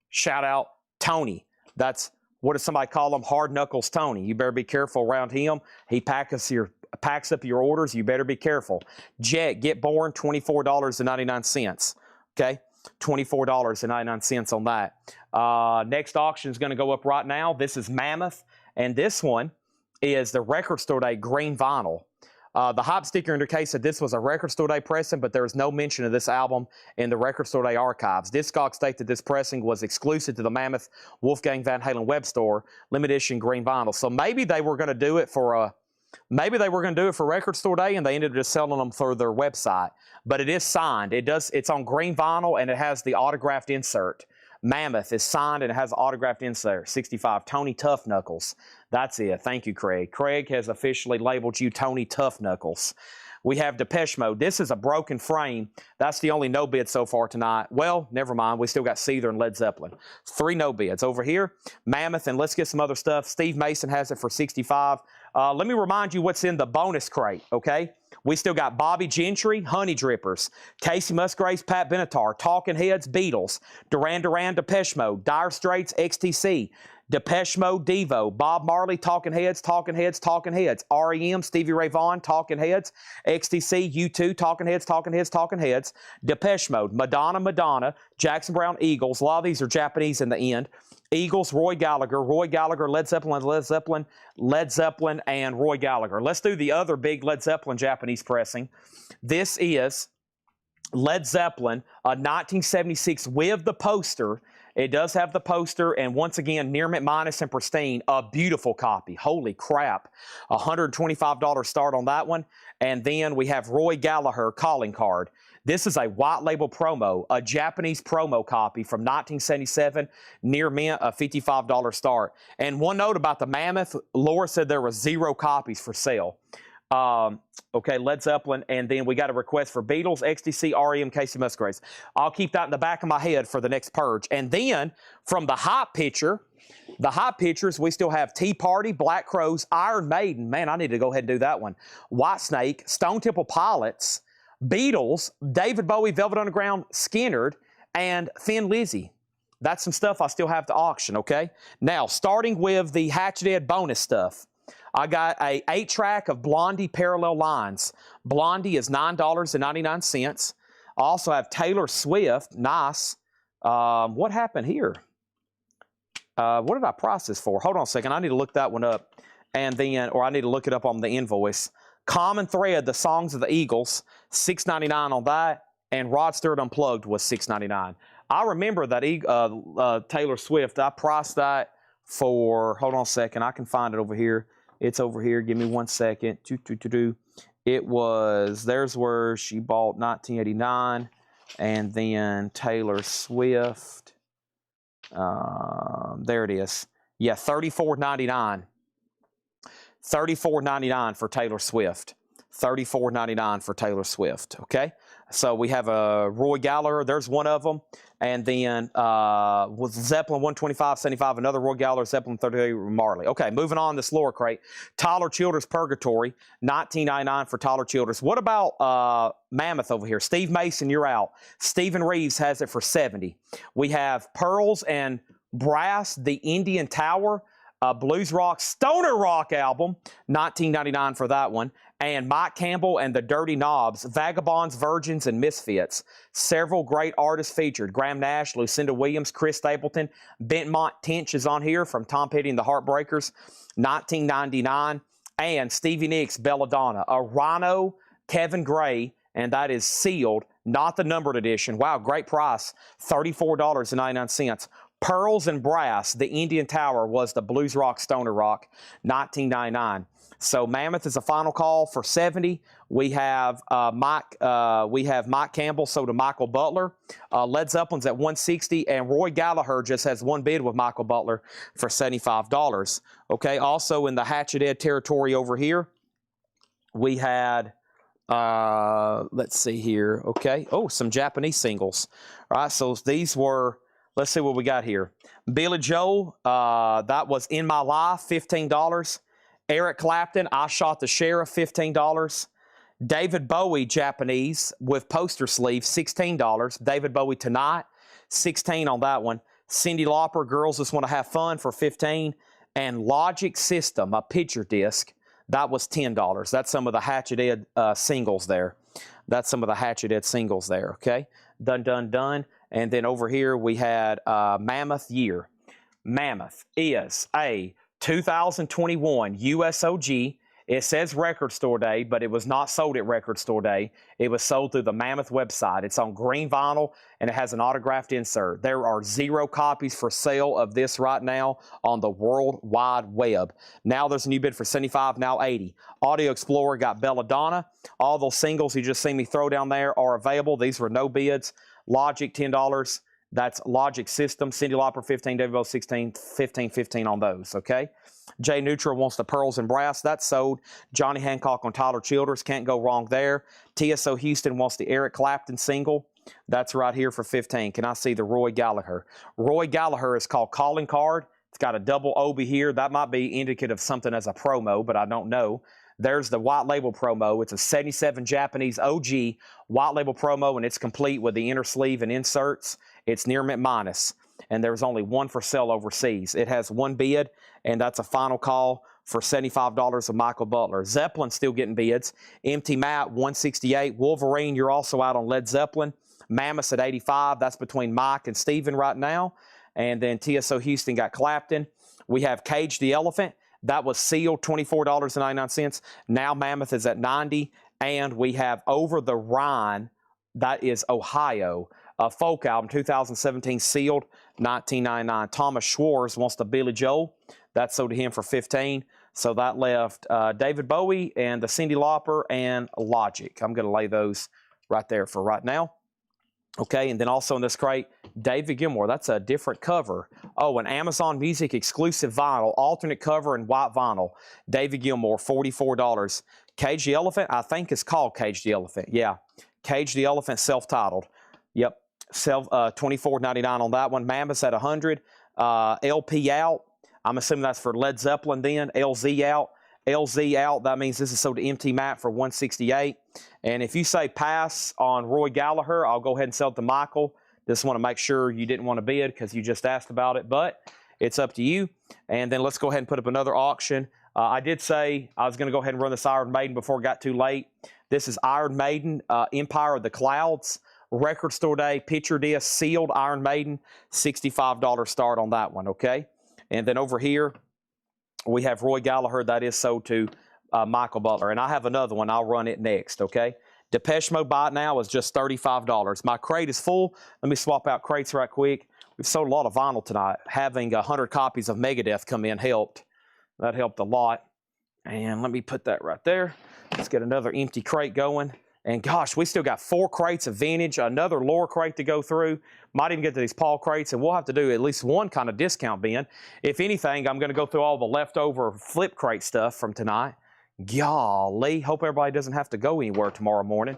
Shout out, Tony. That's, what does somebody call him? Hard Knuckles Tony. You better be careful around him. He packs up your orders. You better be careful. Jet, Get Born, $24.99. Okay, $24.99 on that. Next auction is going to go up right now. This is Mammoth, and this one is the Record Store Day green vinyl. The hype sticker indicates that this was a Record Store Day pressing, but there is no mention of this album in the Record Store Day archives. Discogs state that this pressing was exclusive to the Mammoth Wolfgang Van Halen web store, limited edition green vinyl. So maybe they were going to do it for Record Store Day, and they ended up just selling them through their website. But it is signed. It's on green vinyl, and it has the autographed insert. Mammoth is signed, and it has autographed insert. 65, Tony Tough Knuckles. That's it. Thank you, Craig. Craig has officially labeled you Tony Tough Knuckles. We have Depeche Mode. This is a broken frame. That's the only no bid so far tonight. Well, never mind. We still got Seether and Led Zeppelin. 3 no bids. Over here, Mammoth, and let's get some other stuff. Steve Mason has it for $65. Let me remind you what's in the bonus crate, okay? We still got Bobby Gentry, Honey Drippers, Casey Musgraves, Pat Benatar, Talking Heads, Beatles, Duran Duran, Depeche Mode, Dire Straits, XTC, Depeche Mode, Devo, Bob Marley, Talking Heads, Talking Heads, Talking Heads, REM, Stevie Ray Vaughan, Talking Heads, XTC, U2, Talking Heads, Talking Heads, Talking Heads, Depeche Mode, Madonna, Madonna, Jackson Browne, Eagles. A lot of these are Japanese in the end. Eagles, Roy Gallagher, Led Zeppelin, and Roy Gallagher. Let's do the other big Led Zeppelin Japanese pressing. This is Led Zeppelin, a 1976 with the poster. It does have the poster, and once again, near mint minus and pristine, a beautiful copy. Holy crap. $125 start on that one. And then we have Roy Gallagher calling card. This is a white label promo, a Japanese promo copy from 1977, near mint, a $55 start. And one note about the Mammoth, Laura said there were 0 copies for sale. Okay, Led Zeppelin, and then we got a request for Beatles, XTC, REM, Casey Musgraves. I'll keep that in the back of my head for the next purge. And then from the hot picture, the hot pictures, we still have Tea Party, Black Crowes, Iron Maiden. Man, I need to go ahead and do that one. Whitesnake, Stone Temple Pilots, Beatles, David Bowie, Velvet Underground, Skynyrd, and Thin Lizzy. That's some stuff I still have to auction, okay? Now, starting with the Hatchet Head bonus stuff. I got a 8-track of Blondie Parallel Lines. Blondie is $9.99. I also have Taylor Swift. Nice. What happened here? What did I price this for? Hold on a second. I need to look that one up. And then, or I need to look it up on the invoice. Common Thread, the Songs of the Eagles, $6.99 on that. And Rod Stewart Unplugged was $6.99. I remember that Taylor Swift, I priced that for, hold on a second. I can find it over here. It's over here. Give me 1 second. It was, there's where she bought 1989. And then Taylor Swift. There it is. Yeah, $34.99. $34.99 for Taylor Swift. $34.99 for Taylor Swift. Okay, so we have a Roy Gallagher. There's one of them, and then with Zeppelin 125.75, another Roy Gallagher, Zeppelin 38 Marley. Okay, moving on. This lower crate, Tyler Childers Purgatory, $19.99 for Tyler Childers. What about Mammoth over here? Steve Mason, you're out. Stephen Reeves has it for $70. We have Pearls and Brass, the Indian Tower. Blues rock, stoner rock album, $19.99 for that one. And Mike Campbell and the Dirty Knobs, Vagabonds, Virgins, and Misfits. Several great artists featured. Graham Nash, Lucinda Williams, Chris Stapleton. Bentmont Tench is on here from Tom Petty and the Heartbreakers, $19.99. And Stevie Nicks, Belladonna. A Rhino, Kevin Gray, and that is sealed, not the numbered edition. Wow, great price, $34.99. Pearls and Brass, the Indian Tower was the blues rock, stoner rock, $19.99. So Mammoth is a final call for $70. We have Mike Campbell, so to Michael Butler. Led Zeppelin's at $160, and Roy Gallagher just has one bid with Michael Butler for $75. Okay, also in the Hatchet Head territory over here, we had let's see here. Okay, oh, some Japanese singles. All right, so these were. Let's see what we got here. Billy Joel, that was In My Life, $15. Eric Clapton, I Shot the Sheriff, $15. David Bowie, Japanese, with poster sleeve, $16. David Bowie Tonight, $16 on that one. Cyndi Lauper, Girls Just Want to Have Fun, for $15. And Logic System, a picture disc, that was $10. That's some of the Hatchet Head singles there. That's some of the Hatchet Head singles there, okay? Done. And then over here we had Mammoth Year. Mammoth is a 2021 USOG. It says Record Store Day, but it was not sold at Record Store Day. It was sold through the Mammoth website. It's on green vinyl, and it has an autographed insert. There are 0 copies for sale of this right now on the World Wide Web. Now there's a new bid for $75, now $80. Audio Explorer got Belladonna. All those singles you just seen me throw down there are available. These were no bids. Logic, $10. That's Logic System. Cyndi Lauper, $15. David Bowie, $16. $15 on those, okay? Jay Neutral wants the pearls and brass. That's sold. Johnny Hancock on Tyler Childers. Can't go wrong there. TSO Houston wants the Eric Clapton single. That's right here for 15. Can I see the Roy Gallagher? Roy Gallagher is called Calling Card. It's got a double obi here. That might be indicative of something as a promo, but I don't know. There's the white label promo. It's a 77 Japanese OG white label promo, and it's complete with the inner sleeve and inserts. It's near mint minus, and there's only one for sale overseas. It has one bid, and that's a final call for $75 of Michael Butler. Zeppelin still getting bids. Empty Mat, 168. Wolverine, you're also out on Led Zeppelin. Mammoth at 85. That's between Mike and Steven right now. And then TSO Houston got Clapton. We have Cage the Elephant. That was sealed, $24.99. Now Mammoth is at 90. And we have Over the Rhine. That is Ohio. A folk album, 2017 sealed, $19.99. Thomas Schwartz wants the Billy Joel. That sold to him for 15. So that left David Bowie and the Cyndi Lauper and Logic. I'm going to lay those right there for right now. Okay, and then also in this crate, David Gilmour. That's a different cover. Oh, an Amazon Music exclusive vinyl, alternate cover and white vinyl. David Gilmour, $44. Cage the Elephant, I think it's called Cage the Elephant. Yeah, Cage the Elephant, self-titled. Yep, $24.99 on that one. Mammoth's at 100. LP out. I'm assuming that's for Led Zeppelin then. LZ out. LZ out. That means this is sold to Empty Mat for 168. And if you say pass on Roy Gallagher, I'll go ahead and sell it to Michael. Just want to make sure you didn't want to bid because you just asked about it, but it's up to you. And then let's go ahead and put up another auction. I did say I was going to go ahead and run this Iron Maiden before it got too late. This is Iron Maiden, Empire of the Clouds, record store day, picture disc, sealed Iron Maiden, $65 start on that one, okay? And then over here, we have Roy Gallagher. That is sold to Michael Butler. And I have another one. I'll run it next, okay? Depeche Mode Buy It Now is just $35. My crate is full. Let me swap out crates right quick. We've sold a lot of vinyl tonight. Having 100 copies of Megadeth come in helped. That helped a lot. And let me put that right there. Let's get another empty crate going. And gosh, we still got 4 crates of vintage, another lower crate to go through. Might even get to these Paul crates, and we'll have to do at least one kind of discount bin. If anything, I'm going to go through all the leftover flip crate stuff from tonight. Golly, hope everybody doesn't have to go anywhere tomorrow morning.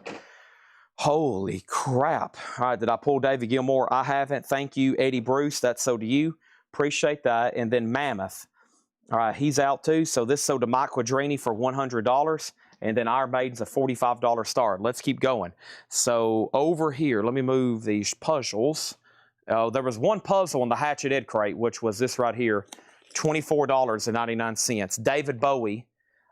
Holy crap. All right, did I pull David Gilmour? I haven't. Thank you, Eddie Bruce. That's sold to you. Appreciate that. And then Mammoth. All right, he's out too. So this sold to Mike Quadrini for $100. And then Iron Maiden's a $45 start. Let's keep going. So over here, let me move these puzzles. There was one puzzle in the Hatchet Head crate, which was this right here, $24.99. David Bowie,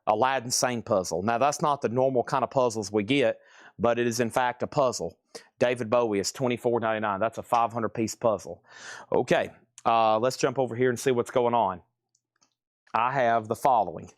Aladdin Sane puzzle. Now, that's not the normal kind of puzzles we get, but it is, in fact, a puzzle. David Bowie is $24.99. That's a 500-piece puzzle. Okay, let's jump over here and see what's going on. I have the following.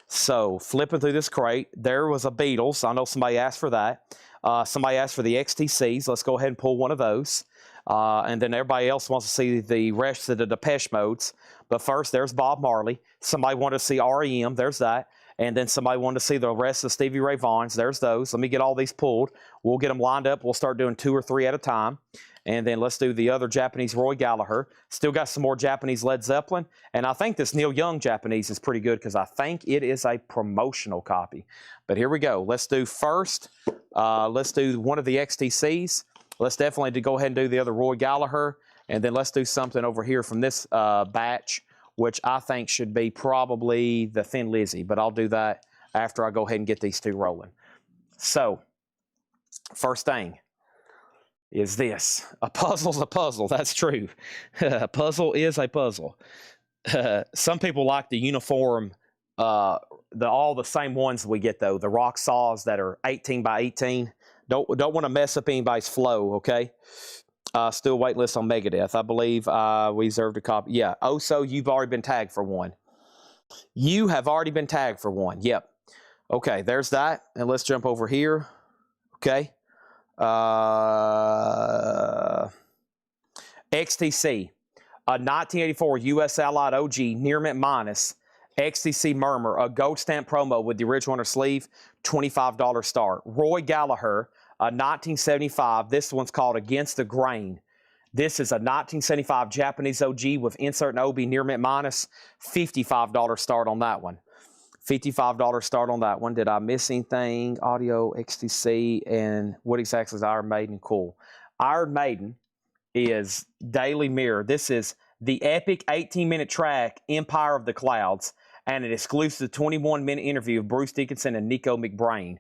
So, flipping through this crate, there was a Beatles. I know somebody asked for that. Somebody asked for the XTCs. Let's go ahead and pull one of those. And then everybody else wants to see the rest of the Depeche Modes. But first, there's Bob Marley. Somebody wanted to see REM. There's that. And then somebody wanted to see the rest of Stevie Ray Vaughan's. There's those. Let me get all these pulled. We'll get them lined up. We'll start doing 2 or 3 at a time. And then let's do the other Japanese Roy Gallagher. Still got some more Japanese Led Zeppelin. And I think this Neil Young Japanese is pretty good because I think it is a promotional copy. But here we go. Let's do first, let's do one of the XTCs. Let's definitely go ahead and do the other Roy Gallagher. And then let's do something over here from this batch, which I think should be probably the Thin Lizzy. But I'll do that after I go ahead and get these 2 rolling. So, first thing is this. A puzzle's a puzzle. That's true. A puzzle is a puzzle. Some people like the uniform, all the same ones we get, though. The rock saws that are 18 by 18. Don't want to mess up anybody's flow, okay? Still waitlist on Megadeth. I believe we reserved a copy. Yeah. Oh, so you've already been tagged for one. You have already been tagged for one. Yep. Okay, there's that. And let's jump over here. Okay. XTC, a 1984 U.S. Allied OG near mint minus XTC Murmur, a gold stamp promo with the original inner sleeve, $25 start. Roy Gallagher, a 1975. This one's called Against the Grain. This is a 1975 Japanese OG with insert and OB near mint minus. $55 start on that one. $55 start on that one. Did I miss anything? Audio, XTC, and what exactly is Iron Maiden? Cool. Iron Maiden is Daily Mirror. This is the epic 18-minute track, Empire of the Clouds, and an exclusive 21-minute interview of Bruce Dickinson and Nico McBrain.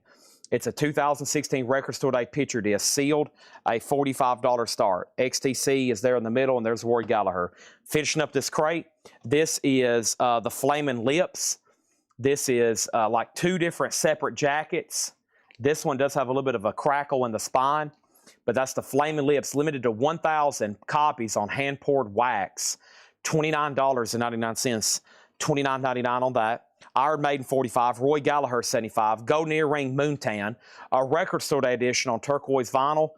It's a 2016 Record Store Day picture disc, sealed, a $45 start. XTC is there in the middle, and there's Roy Gallagher. Finishing up this crate, this is the Flamin' Lips. This is like two different separate jackets. This one does have a little bit of a crackle in the spine, but that's the Flamin' Lips, limited to 1,000 copies on hand-poured wax. $29.99, $29.99 on that. Iron Maiden 45, Roy Gallagher 75, Golden Earring Moontan, a Record Store Day edition on turquoise vinyl.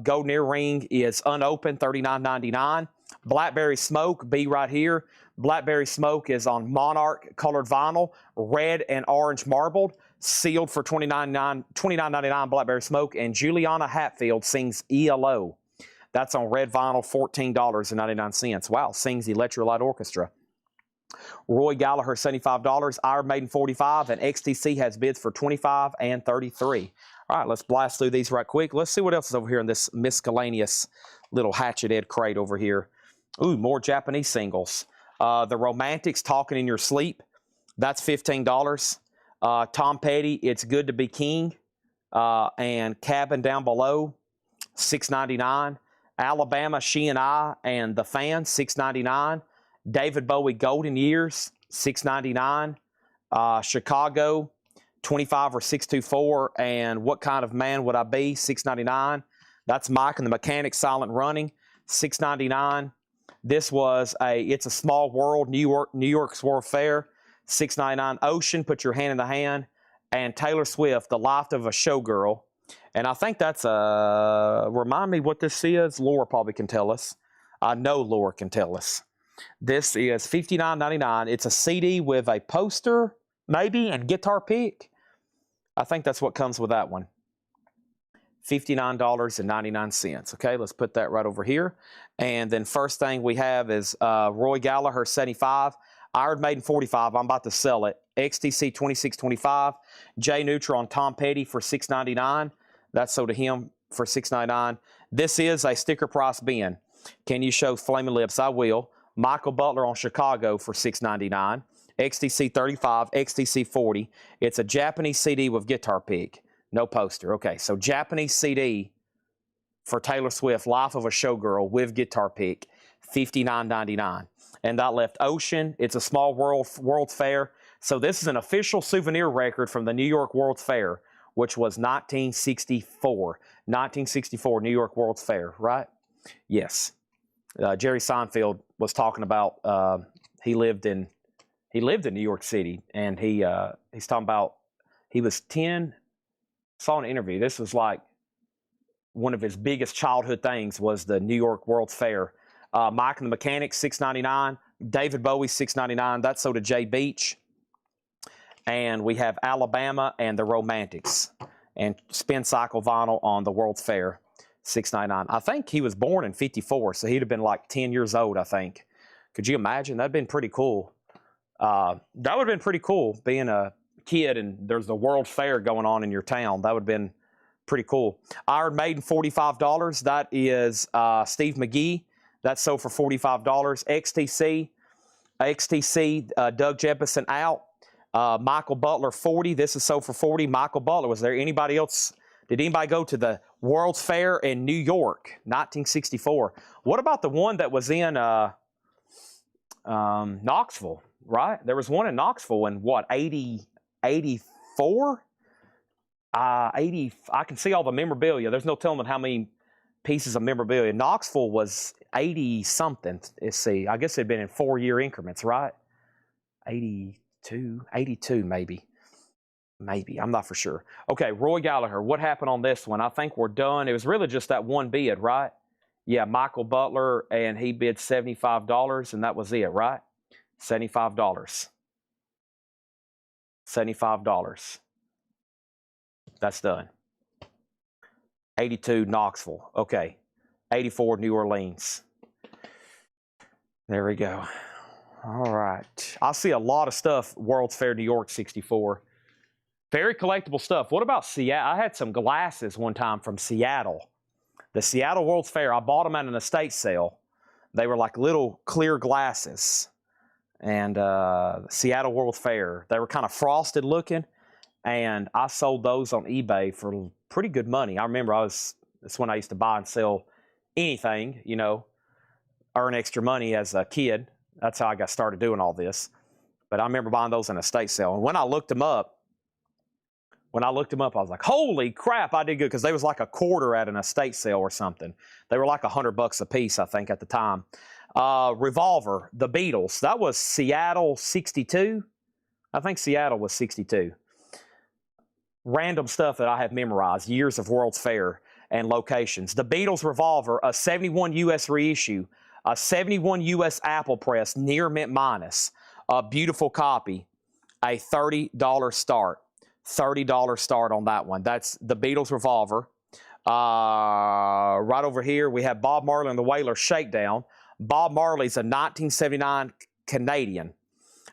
Golden Earring is unopened, $39.99. Blackberry Smoke, B right here. Blackberry Smoke is on Monarch colored vinyl, red and orange marbled, sealed for $29.99 Blackberry Smoke. And Juliana Hatfield sings ELO. That's on red vinyl, $14.99. Wow, sings Electrolyte Orchestra. Roy Gallagher, $75, Iron Maiden, $45, and XTC has bids for $25 and $33. All right, let's blast through these right quick. Let's see what else is over here in this miscellaneous little Hatchet Head crate over here. Ooh, more Japanese singles. The Romantics, Talking in Your Sleep, that's $15. Tom Petty, It's Good to Be King, and Cabin Down Below, $6.99. Alabama, She and I, and The Fan, $6.99. David Bowie, Golden Years, $6.99. Chicago, 25 or 624, and What Kind of Man Would I Be, $6.99. That's Mike and the Mechanics, Silent Running, $6.99. This was It's a Small World, New York's World Fair, $6.99. Ocean, Put Your Hand in the Hand, and Taylor Swift, The Life of a Showgirl. And I think that's remind me what this is. Laura probably can tell us. I know Laura can tell us. This is $59.99. It's a CD with a poster, maybe, and guitar pick. I think that's what comes with that one. $59.99. Okay, let's put that right over here. And then first thing we have is Roy Gallagher, 75. Iron Maiden, 45. I'm about to sell it. XTC, 26.25. J Neutral on Tom Petty for $6.99. That's sold to him for $6.99. This is a sticker price bin. Can you show Flamin' Lips? I will. Michael Butler on Chicago for $6.99. XTC 35, XTC 40. It's a Japanese CD with guitar pick. No poster. Okay, so Japanese CD for Taylor Swift, Life of a Showgirl with guitar pick, $59.99. And that left Ocean. It's a Small World's Fair. So this is an official souvenir record from the New York World's Fair, which was 1964. 1964 New York World's Fair, right? Yes. Jerry Seinfeld was talking about he lived in New York City, and he's talking about he was 10. Saw an interview. This was like one of his biggest childhood things was the New York World's Fair. Mike and the Mechanics, $6.99. David Bowie, $6.99. That's sold to Jay Beach. And we have Alabama and the Romantics, and Spin Cycle vinyl on the World's Fair. $6.99. I think he was born in 54, so he'd have been like 10 years old, I think. Could you imagine? That'd been pretty cool. That would have been pretty cool, being a kid and there's the World Fair going on in your town. That would have been pretty cool. Iron Maiden, $45. That is Steve McGee. That's sold for $45. XTC, Doug Jeppesen out. Michael Butler, $40. This is sold for $40. Michael Butler. Was there anybody else? Did anybody go to the World's Fair in New York, 1964? What about the one that was in Knoxville, right? There was one in Knoxville in what, 84? 80. I can see all the memorabilia. There's no telling how many pieces of memorabilia. Knoxville was 80-something. Let's see. I guess it had been in 4-year increments, right? 82 maybe. Maybe. I'm not for sure. Okay, Roy Gallagher. What happened on this one? I think we're done. It was really just that one bid, right? Yeah, Michael Butler, and he bid $75, and that was it, right? $75. $75. That's done. 82 Knoxville. Okay. 84 New Orleans. There we go. All right. I see a lot of stuff, World's Fair New York 64. Very collectible stuff. What about Seattle? I had some glasses one time from Seattle. The Seattle World's Fair, I bought them at an estate sale. They were like little clear glasses. And Seattle World's Fair, they were kind of frosted looking. And I sold those on eBay for pretty good money. I remember that's when I used to buy and sell anything, you know, earn extra money as a kid. That's how I got started doing all this. But I remember buying those in an estate sale. And when I looked them up, I was like, holy crap, I did good. Because they was like a quarter at an estate sale or something. They were like $100 a piece, I think, at the time. Revolver, the Beatles. That was Seattle 62. I think Seattle was 62. Random stuff that I have memorized. Years of World's Fair and locations. The Beatles Revolver, a 71 U.S. reissue. A 71 U.S. Apple press, near mint minus. A beautiful copy. A $30 start. $30 start on that one. That's the Beatles Revolver. Right over here, we have Bob Marley and the Wailers Shakedown. Bob Marley's a 1979 Canadian.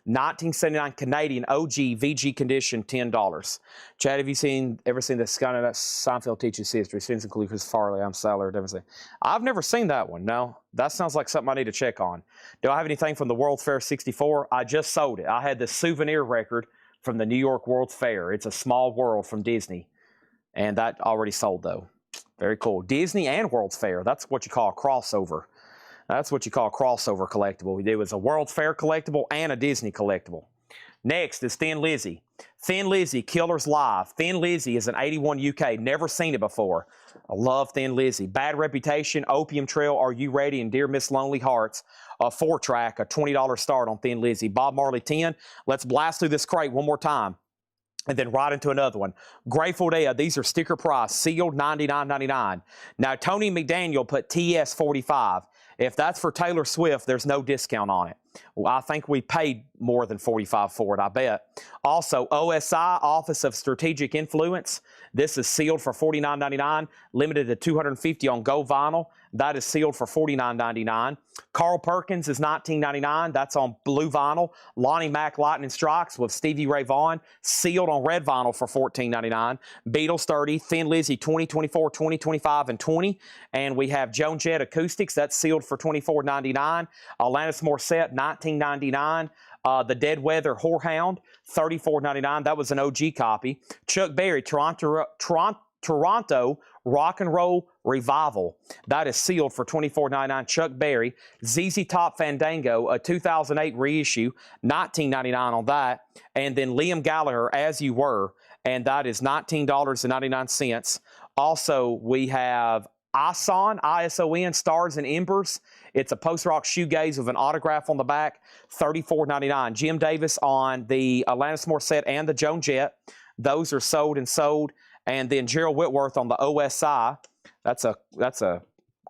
1979 Canadian OG VG condition, $10. Chad, have you ever seen this kind of Seinfeld Teaches History? Scenes include Chris Farley, I'm Sailor, everything. I've never seen that one. No, that sounds like something I need to check on. Do I have anything from the World's Fair 64? I just sold it. I had the souvenir record from the New York World's Fair. It's A Small World from Disney. And that already sold, though. Very cool. Disney and World's Fair. That's what you call a crossover. That's what you call a crossover collectible. It was a World's Fair collectible and a Disney collectible. Next is Thin Lizzy. Thin Lizzy, Killers Live. Thin Lizzy is an 81 UK. Never seen it before. I love Thin Lizzy. Bad Reputation, Opium Trail, Are You Ready, and Dear Miss Lonely Hearts. A 4-track, a $20 start on Thin Lizzy. Bob Marley 10. Let's blast through this crate one more time. And then right into another one. Grateful Dead, these are sticker price, sealed $99.99. Now, Tony McDaniel put TS 45. If that's for Taylor Swift, there's no discount on it. Well, I think we paid more than $45 for it, I bet. Also, OSI, Office of Strategic Influence. This is sealed for $49.99, limited to 250 on Go Vinyl. That is sealed for $49.99. Carl Perkins is $19.99. That's on blue vinyl. Lonnie Mac Lightning Strikes with Stevie Ray Vaughan, sealed on red vinyl for $14.99. Beatles 30, Thin Lizzy 20, 24, 20, 25, and 20. And we have Joan Jett Acoustics. That's sealed for $24.99. Alanis Morissette, $19.99. The Dead Weather Whorehound, $34.99. That was an OG copy. Chuck Berry, Toronto Rock and Roll Revival. That is sealed for $24.99. Chuck Berry. ZZ Top Fandango, a 2008 reissue, $19.99 on that. And then Liam Gallagher, As You Were, and that is $19.99. Also, we have ISON, I-S-O-N, Stars and Embers. It's a post-rock shoegaze with an autograph on the back, $34.99. Jim Davis on the Alanis Morissette and the Joan Jett. Those are sold and sold. And then Gerald Whitworth on the OSI. That's a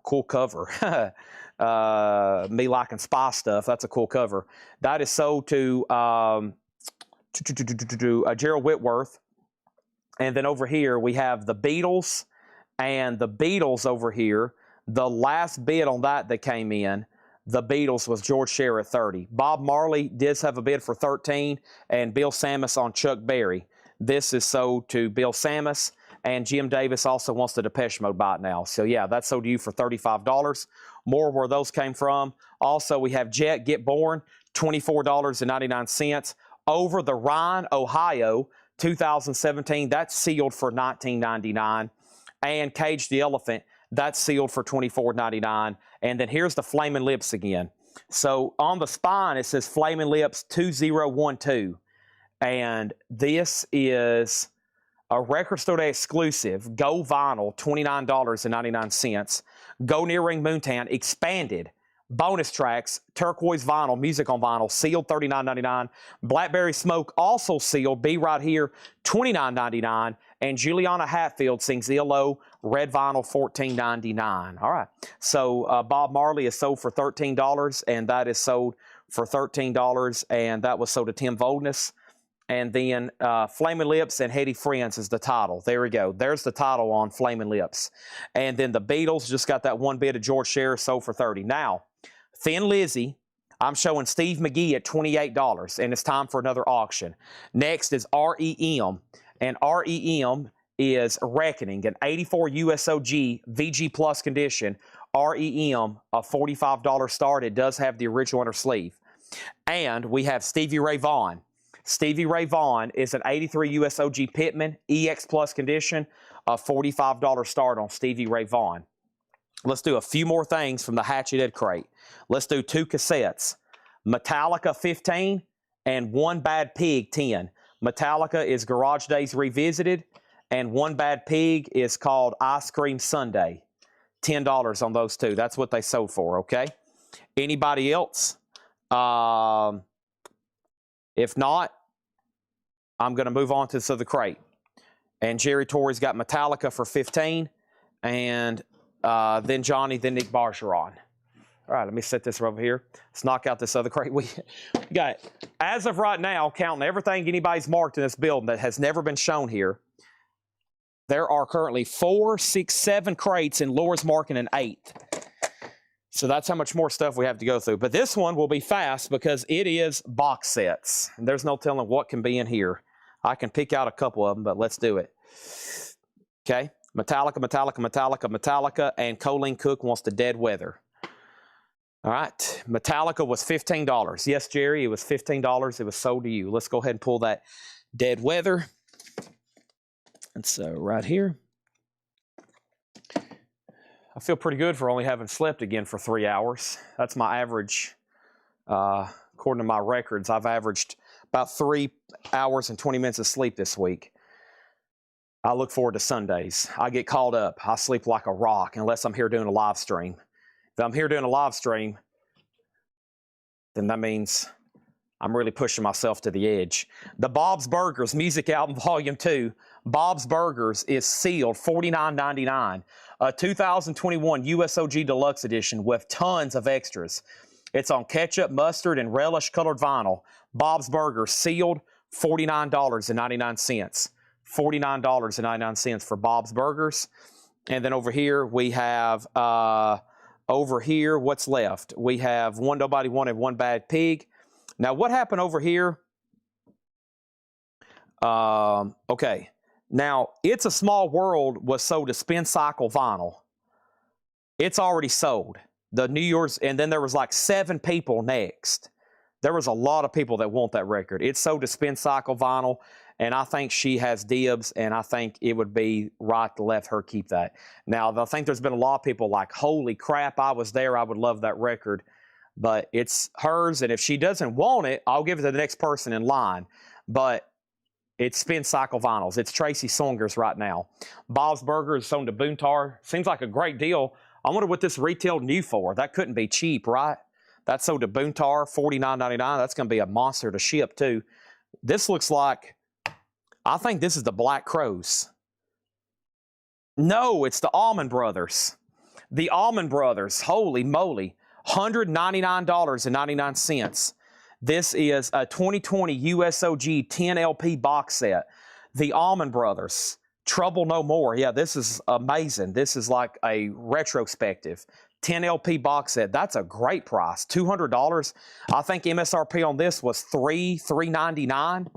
cool cover. Me liking spy stuff. That's a cool cover. That is sold to Gerald Whitworth. And then over here we have the Beatles. And the Beatles over here, the last bid on that came in, the Beatles was George Scher at 30. Bob Marley did have a bid for 13, and Bill Sammis on Chuck Berry. This is sold to Bill Sammis, and Jim Davis also wants the Depeche Mode bite now. So yeah, that's sold to you for $35. More where those came from. Also, we have Jet Get Born, $24.99. Over the Rhine, Ohio, 2017. That's sealed for $19.99. And Cage the Elephant, that's sealed for $24.99. And then here's the Flamin' Lips again. So on the spine, it says Flamin' Lips 2012. And this is a Record Store Day exclusive. Go Vinyl, $29.99. Go Near Ring Moontown, expanded. Bonus tracks, turquoise vinyl, music on vinyl, sealed $39.99. Blackberry Smoke, also sealed, be right here, $29.99. And Juliana Hatfield sings ELO, red vinyl, $14.99. All right. So Bob Marley is sold for $13, and that is sold for $13, and that was sold to Tim Voldness. And then Flaming Lips and Heady Friends is the title. There we go. There's the title on Flaming Lips. And then the Beatles just got that one bit of George Sherritt, sold for $30. Now, Thin Lizzy, I'm showing Steve McGee at $28, and it's time for another auction. Next is REM, and REM is Reckoning, an 84 USOG VG Plus condition. REM, a $45 start. It does have the original inner sleeve. And we have Stevie Ray Vaughan. Stevie Ray Vaughan is an 83 USOG Pittman EX Plus condition, a $45 start on Stevie Ray Vaughan. Let's do a few more things from the Hatchet Head crate. Let's do 2 cassettes. Metallica 15 and One Bad Pig 10. Metallica is Garage Days Revisited, and One Bad Pig is called Ice Cream Sunday. $10 on those two. That's what they sold for, okay? Anybody else? If not, I'm going to move on to this other crate. And Jerry Torrey's got Metallica for 15, and then Johnny, then Nick Bergeron. All right, let me set this over here. Let's knock out this other crate. We got, as of right now, counting everything anybody's marked in this building that has never been shown here, there are currently 4, 6, 7 crates, and Laura's marking an 8th. So that's how much more stuff we have to go through. But this one will be fast because it is box sets. And there's no telling what can be in here. I can pick out a couple of them, but let's do it. Okay, Metallica, Metallica, Metallica, Metallica, and Colleen Cook wants the Dead Weather. All right, Metallica was $15. Yes, Jerry, it was $15. It was sold to you. Let's go ahead and pull that Dead Weather. And so right here. I feel pretty good for only having slept again for 3 hours. That's my average. According to my records, I've averaged about 3 hours and 20 minutes of sleep this week. I look forward to Sundays. I get called up. I sleep like a rock unless I'm here doing a live stream. If I'm here doing a live stream, then that means I'm really pushing myself to the edge. The Bob's Burgers Music Album Volume 2. Bob's Burgers is sealed, $49.99. A 2021 USOG Deluxe Edition with tons of extras. It's on ketchup, mustard, and relish colored vinyl. Bob's Burgers sealed, $49.99. $49.99 for Bob's Burgers. And then over here we have, what's left? We have One Nobody Wanted, One Bad Pig. Now what happened over here? Okay. Now, It's a Small World was sold to Spin Cycle Vinyl. It's already sold. The New Year's, and then there was like 7 people next. There was a lot of people that want that record. It's sold to Spin Cycle Vinyl, and I think she has dibs, and I think it would be right to let her keep that. Now, I think there's been a lot of people like, holy crap, I was there, I would love that record. But it's hers, and if she doesn't want it, I'll give it to the next person in line. But it's Spin Cycle Vinyls. It's Tracy Songer's right now. Bob's Burger is sold to Boontar. Seems like a great deal. I wonder what this retailed new for. That couldn't be cheap, right? That's sold to Boontar, $49.99. That's going to be a monster to ship, too. This looks like, I think this is the Black Crows. No, it's the Allman Brothers. The Allman Brothers, holy moly, $199.99. This is a 2020 USOG 10 LP box set. The Allman Brothers, Trouble No More. Yeah, this is amazing. This is like a retrospective 10 LP box set. That's a great price. $200. I think MSRP on this was $399. $3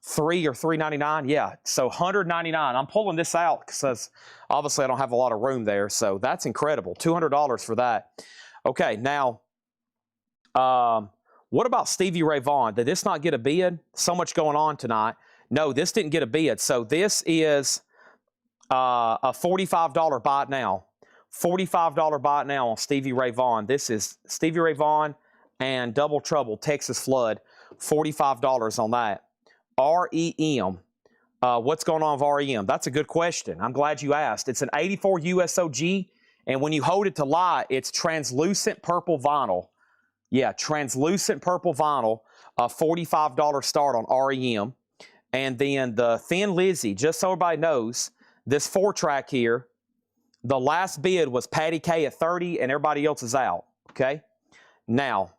or $399. Yeah, so $199. I'm pulling this out because obviously I don't have a lot of room there. So that's incredible. $200 for that. Okay, now, what about Stevie Ray Vaughan? Did this not get a bid? So much going on tonight. No, this didn't get a bid. So this is a $45 buy it now. $45 buy it now on Stevie Ray Vaughan. This is Stevie Ray Vaughan and Double Trouble, Texas Flood. $45 on that. REM. What's going on with REM? That's a good question. I'm glad you asked. It's an 84 USOG, and when you hold it to light, it's translucent purple vinyl. Yeah, translucent purple vinyl, a $45 start on REM. And then the Thin Lizzy, just so everybody knows, this 4-track here, the last bid was Patty K at $30, and everybody else is out, okay? Now,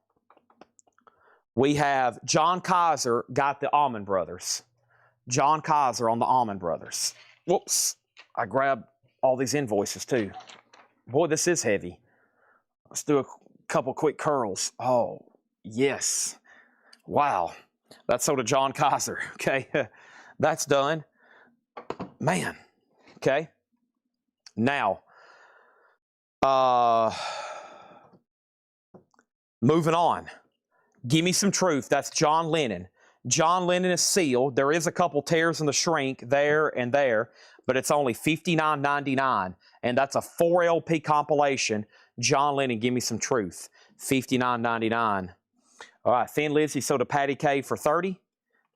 We have John Kaiser got the Allman Brothers. John Kaiser on the Allman Brothers. Whoops. I grabbed all these invoices too. Boy, this is heavy. Let's do a couple quick curls. Oh, yes. Wow. That's sold to John Kaiser. Okay. That's done. Man. Okay. Now, moving on. Give Me Some Truth. That's John Lennon. John Lennon is sealed. There is a couple tears in the shrink there and there, but it's only $59.99, and that's a 4 LP compilation. John Lennon, Give Me Some Truth. $59.99. All right, Thin Lizzy sold to Patty K for $30.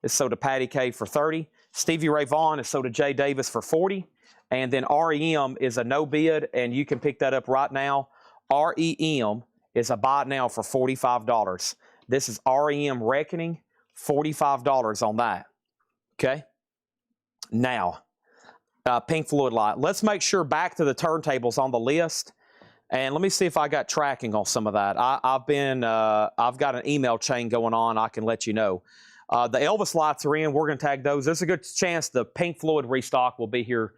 It's sold to Patty K for $30. Stevie Ray Vaughan is sold to Jay Davis for $40. And then REM is a no bid, and you can pick that up right now. REM is a buy now for $45. This is REM Reckoning, $45 on that. Okay? Now, Pink Floyd Light. Let's make sure back to the turntables on the list. And let me see if I got tracking on some of that. I've got an email chain going on. I can let you know. The Elvis lights are in. We're going to tag those. There's a good chance the Pink Floyd restock will be here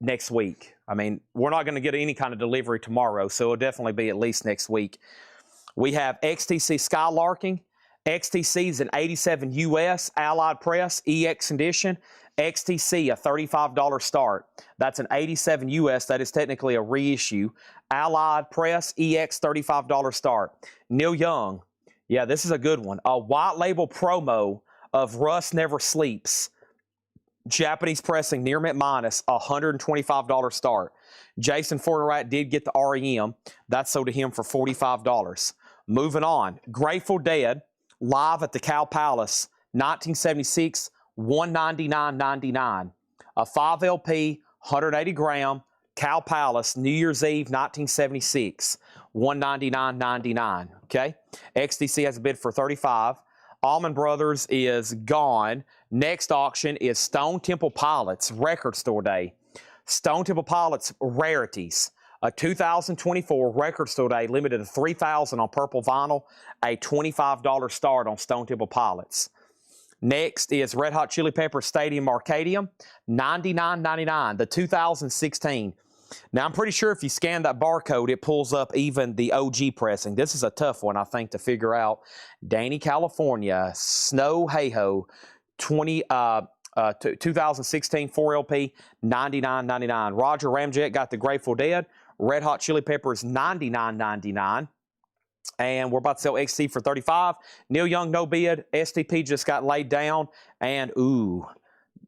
next week. I mean, we're not going to get any kind of delivery tomorrow, so it'll definitely be at least next week. We have XTC Skylarking. XTC is an 87 US Allied Press EX edition. XTC, a $35 start. That's an 87 US. That is technically a reissue. Allied Press EX, $35 start. Neil Young. Yeah, this is a good one. A white label promo of Rust Never Sleeps. Japanese pressing, near mint minus, $125 start. Jason Forterat did get the REM. That sold to him for $45. Moving on. Grateful Dead, live at the Cow Palace, 1976, $199.99. A 5 LP, 180 gram, Cow Palace, New Year's Eve, 1976, $199.99. Okay? XTC has a bid for $35. Allman Brothers is gone. Next auction is Stone Temple Pilots, Record Store Day. Stone Temple Pilots Rarities. A 2024 Record Store Day, limited to 3,000 on purple vinyl. A $25 start on Stone Temple Pilots. Next is Red Hot Chili Peppers Stadium Arcadium, $99.99, the 2016. Now, I'm pretty sure if you scan that barcode, it pulls up even the OG pressing. This is a tough one, I think, to figure out. Danny, California, Snow Hey-Ho, 2016 4LP, $99.99. Roger Ramjet got the Grateful Dead. Red Hot Chili Peppers, $99.99. And we're about to sell XC for $35. Neil Young, no bid. STP just got laid down. And, ooh,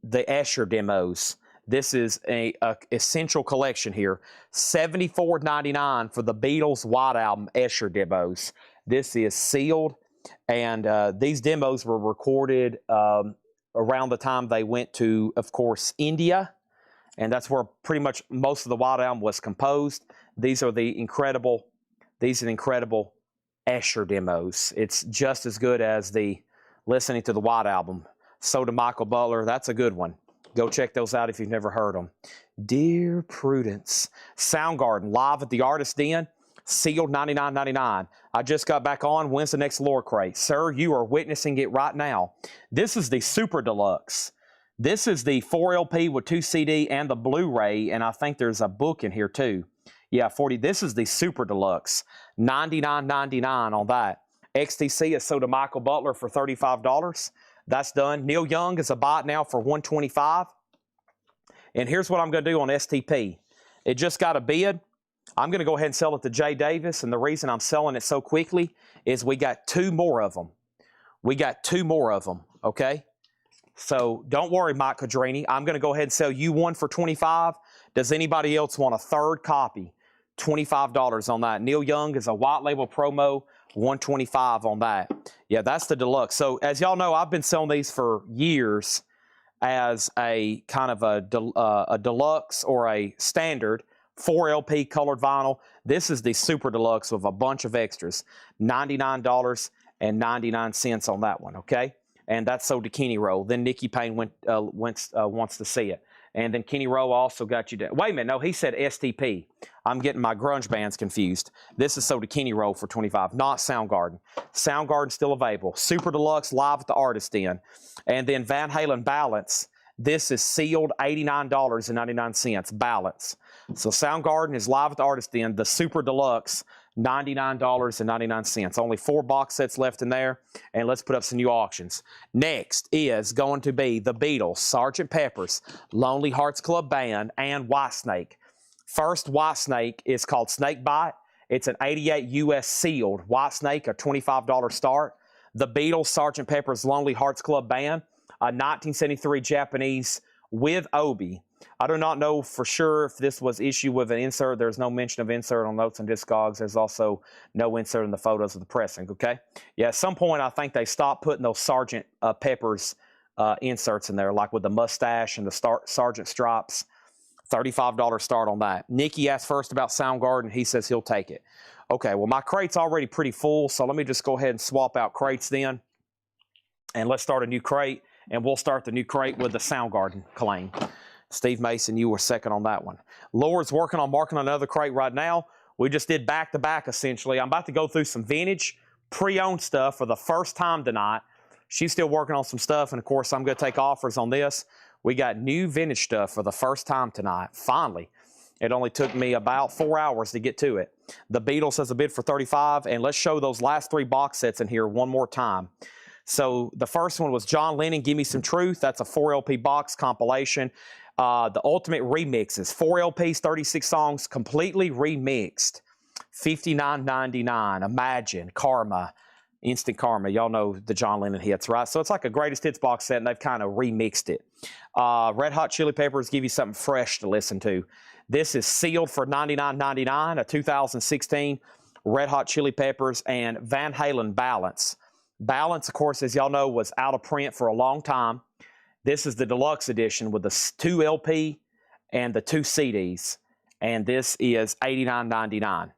the Escher demos. This is a essential collection here. $74.99 for the Beatles White Album Escher demos. This is sealed. And these demos were recorded around the time they went to, of course, India. And that's where pretty much most of the White Album was composed. These are incredible Escher demos. It's just as good as the listening to the White Album. So to Michael Butler, that's a good one. Go check those out if you've never heard them. Dear Prudence. Soundgarden, live at the Artist Den, sealed $99.99. I just got back on. When's the next Lore Crate? Sir, you are witnessing it right now. This is the Super Deluxe. This is the 4LP with 2 CD and the Blu-ray, and I think there's a book in here too. Yeah, 40. This is the Super Deluxe. $99.99 on that. XTC is sold to Michael Butler for $35. That's done. Neil Young is a bot now for $125. And here's what I'm going to do on STP. It just got a bid. I'm going to go ahead and sell it to Jay Davis. And the reason I'm selling it so quickly is we got 2 more of them. We got 2 more of them, okay? So don't worry, Mike Cadrini. I'm going to go ahead and sell you one for $25. Does anybody else want a third copy? $25 on that. Neil Young is a white label promo, $125 on that. Yeah, that's the deluxe. So as y'all know, I've been selling these for years as a kind of a deluxe or a standard 4LP colored vinyl. This is the Super Deluxe with a bunch of extras. $99.99 on that one, okay? And that's sold to Kenny Roll. Then Nikki Payne wants to see it. And then Kenny Rowe also got you down. Wait a minute. No, he said STP. I'm getting my grunge bands confused. This is sold to Kenny Rowe for $25, not Soundgarden. Soundgarden still available. Super Deluxe live at the Artist Inn. And then Van Halen Balance. This is sealed $89.99 balance. So Soundgarden is live at the Artist Inn. The Super Deluxe, $99.99. Only 4 box sets left in there. And let's put up some new auctions. Next is going to be the Beatles, Sgt. Pepper's, Lonely Hearts Club Band, and Whitesnake. First Whitesnake is called Snake Bite. It's an 88 US sealed Whitesnake, a $25 start. The Beatles, Sgt. Pepper's Lonely Hearts Club Band, a 1973 Japanese with Obi. I do not know for sure if this was issued with an insert. There's no mention of insert on Notes and Discogs. There's also no insert in the photos of the pressing, okay? Yeah, at some point, I think they stopped putting those Sgt. Pepper's inserts in there, like with the mustache and the Sergeant stripes. $35 start on that. Nikki asked first about Soundgarden. He says he'll take it. Okay, well, my crate's already pretty full, so let me just go ahead and swap out crates then. And let's start a new crate, and we'll start the new crate with the Soundgarden claim. Steve Mason, you were second on that one. Laura's working on marking another crate right now. We just did back-to-back, essentially. I'm about to go through some vintage, pre-owned stuff for the first time tonight. She's still working on some stuff, and, of course, I'm going to take offers on this. We got new vintage stuff for the first time tonight, finally. It only took me about 4 hours to get to it. The Beatles has a bid for $35, and let's show those last 3 box sets in here one more time. So the first one was John Lennon, Give Me Some Truth. That's a 4 LP box compilation. The Ultimate Remixes, 4 LPs, 36 songs, completely remixed. $59.99. Imagine, Karma, Instant Karma. Y'all know the John Lennon hits, right? So it's like a greatest hits box set, and they've kind of remixed it. Red Hot Chili Peppers give you something fresh to listen to. This is sealed for $99.99, a 2016 Red Hot Chili Peppers and Van Halen Balance. Balance, of course, as y'all know, was out of print for a long time. This is the deluxe edition with the 2 LP and the 2 CDs, and this is $89.99.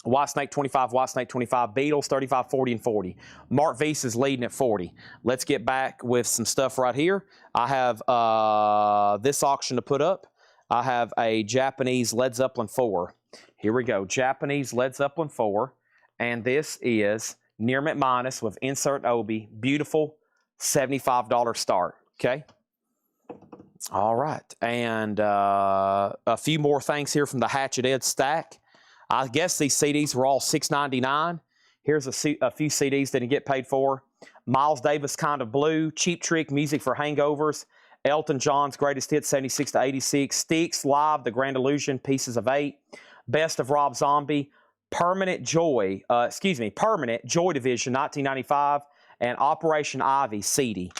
Whitesnake 25, Whitesnake 25, Beatles 35, 40, and 40. Mark Weiss is leading at 40. Let's get back with some stuff right here. I have this auction to put up. I have a Japanese Led Zeppelin 4. Here we go, Japanese Led Zeppelin 4, and this is Near McMinus with insert Obi. Beautiful, $75 start, okay? All right, and a few more things here from the Hatchet Head stack. I guess these CDs were all $6.99. Here's a few CDs that didn't get paid for. Miles Davis, Kind of Blue, Cheap Trick, Music for Hangovers, Elton John's Greatest Hits, 76 to 86, Styx Live, The Grand Illusion, Pieces of 8, Best of Rob Zombie, Permanent Joy Division, 1995, and Operation Ivy CD.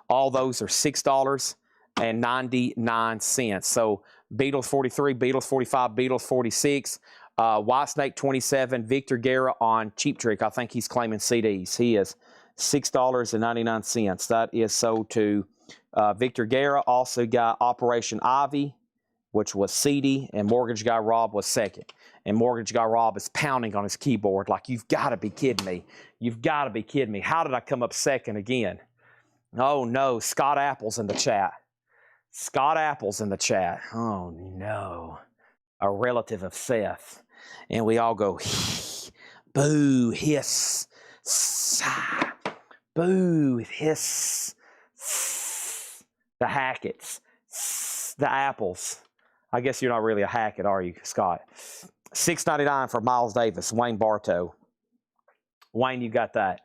All those are $6.99. So Beatles 43, Beatles 45, Beatles 46, Whitesnake 27, Victor Guerra on Cheap Trick. I think he's claiming CDs. He is $6.99. That is sold to Victor Guerra. Also got Operation Ivy, which was CD, and Mortgage Guy Rob was second. And Mortgage Guy Rob is pounding on his keyboard like, you've got to be kidding me. You've got to be kidding me. How did I come up second again? Oh, no. Scott Apple's in the chat. Scott Apple's in the chat. Oh, no. A relative of Seth. And we all go, boo, hiss, sigh, boo, hiss, the Hackets, the Apples. I guess you're not really a Hackett, are you, Scott? $6.99 for Miles Davis, Wayne Bartow. Wayne, you got that.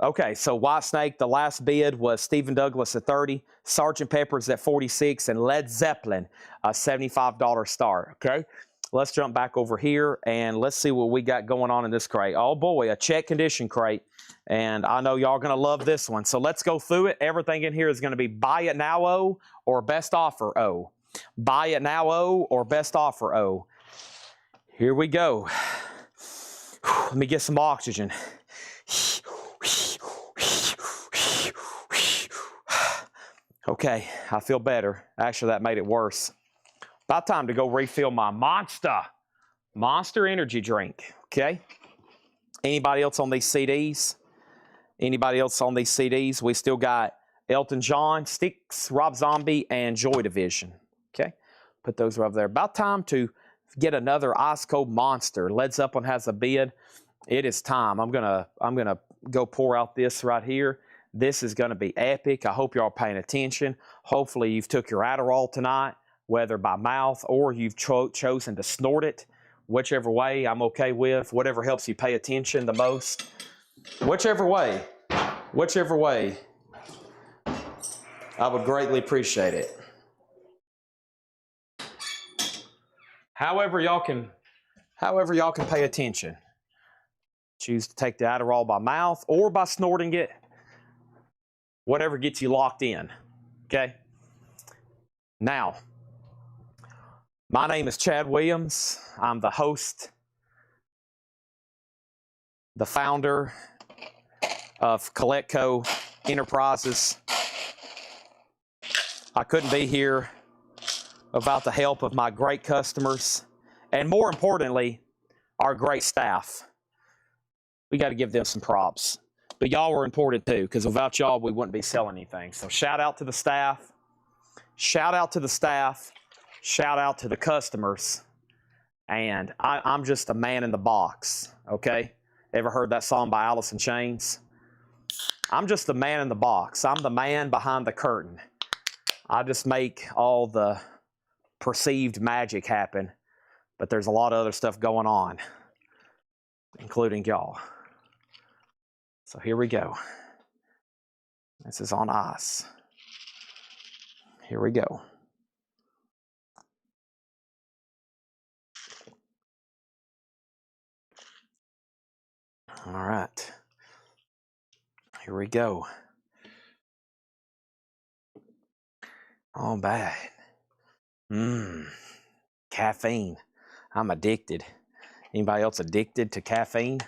Okay, so Whitesnake, the last bid was Stephen Douglas at 30, Sgt. Pepper's at 46, and Led Zeppelin, a $75 start, okay? Let's jump back over here, and let's see what we got going on in this crate. Oh, boy, a check condition crate, and I know y'all are going to love this one. So let's go through it. Everything in here is going to be buy it now O or best offer O. Buy it now O or best offer O. Here we go. Let me get some oxygen. Okay, I feel better. Actually, that made it worse. About time to go refill my Monster Energy drink, okay? Anybody else on these CDs? Anybody else on these CDs? We still got Elton John, Styx, Rob Zombie, and Joy Division. Okay, put those over there. About time to get another ice cold monster. Led Zeppelin has a bid. It is time. I'm gonna go pour out this right here. This is gonna be epic. I hope y'all are paying attention. Hopefully you've took your Adderall tonight, whether by mouth or you've chosen to snort it. Whichever way, I'm okay with. Whatever helps you pay attention the most. Whichever way, I would greatly appreciate it. However y'all can pay attention. Choose to take the Adderall by mouth or by snorting it. Whatever gets you locked in. Okay? Now, my name is Chad Williams. I'm the host, the founder of Collectco Enterprises. I couldn't be here without the help of my great customers and, more importantly, our great staff. We got to give them some props. But y'all were important too, because without y'all, we wouldn't be selling anything. So shout out to the staff. Shout out to the staff. Shout out to the customers. And I'm just a man in the box, okay? Ever heard that song by Alice in Chains? I'm just the man in the box. I'm the man behind the curtain. I just make all the perceived magic happen, but there's a lot of other stuff going on, including y'all. So here we go. This is on ice. Here we go. All right. Here we go. All bad. Caffeine. I'm addicted. Anybody else addicted to caffeine?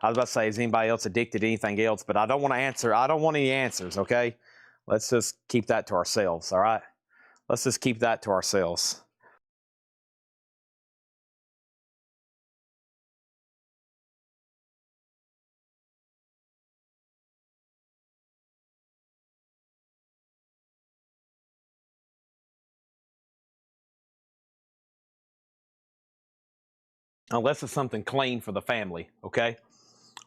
I was about to say, is anybody else addicted to anything else? But I don't want to answer. I don't want any answers, okay? Let's just keep that to ourselves, all right? Let's just keep that to ourselves. Unless it's something clean for the family, okay?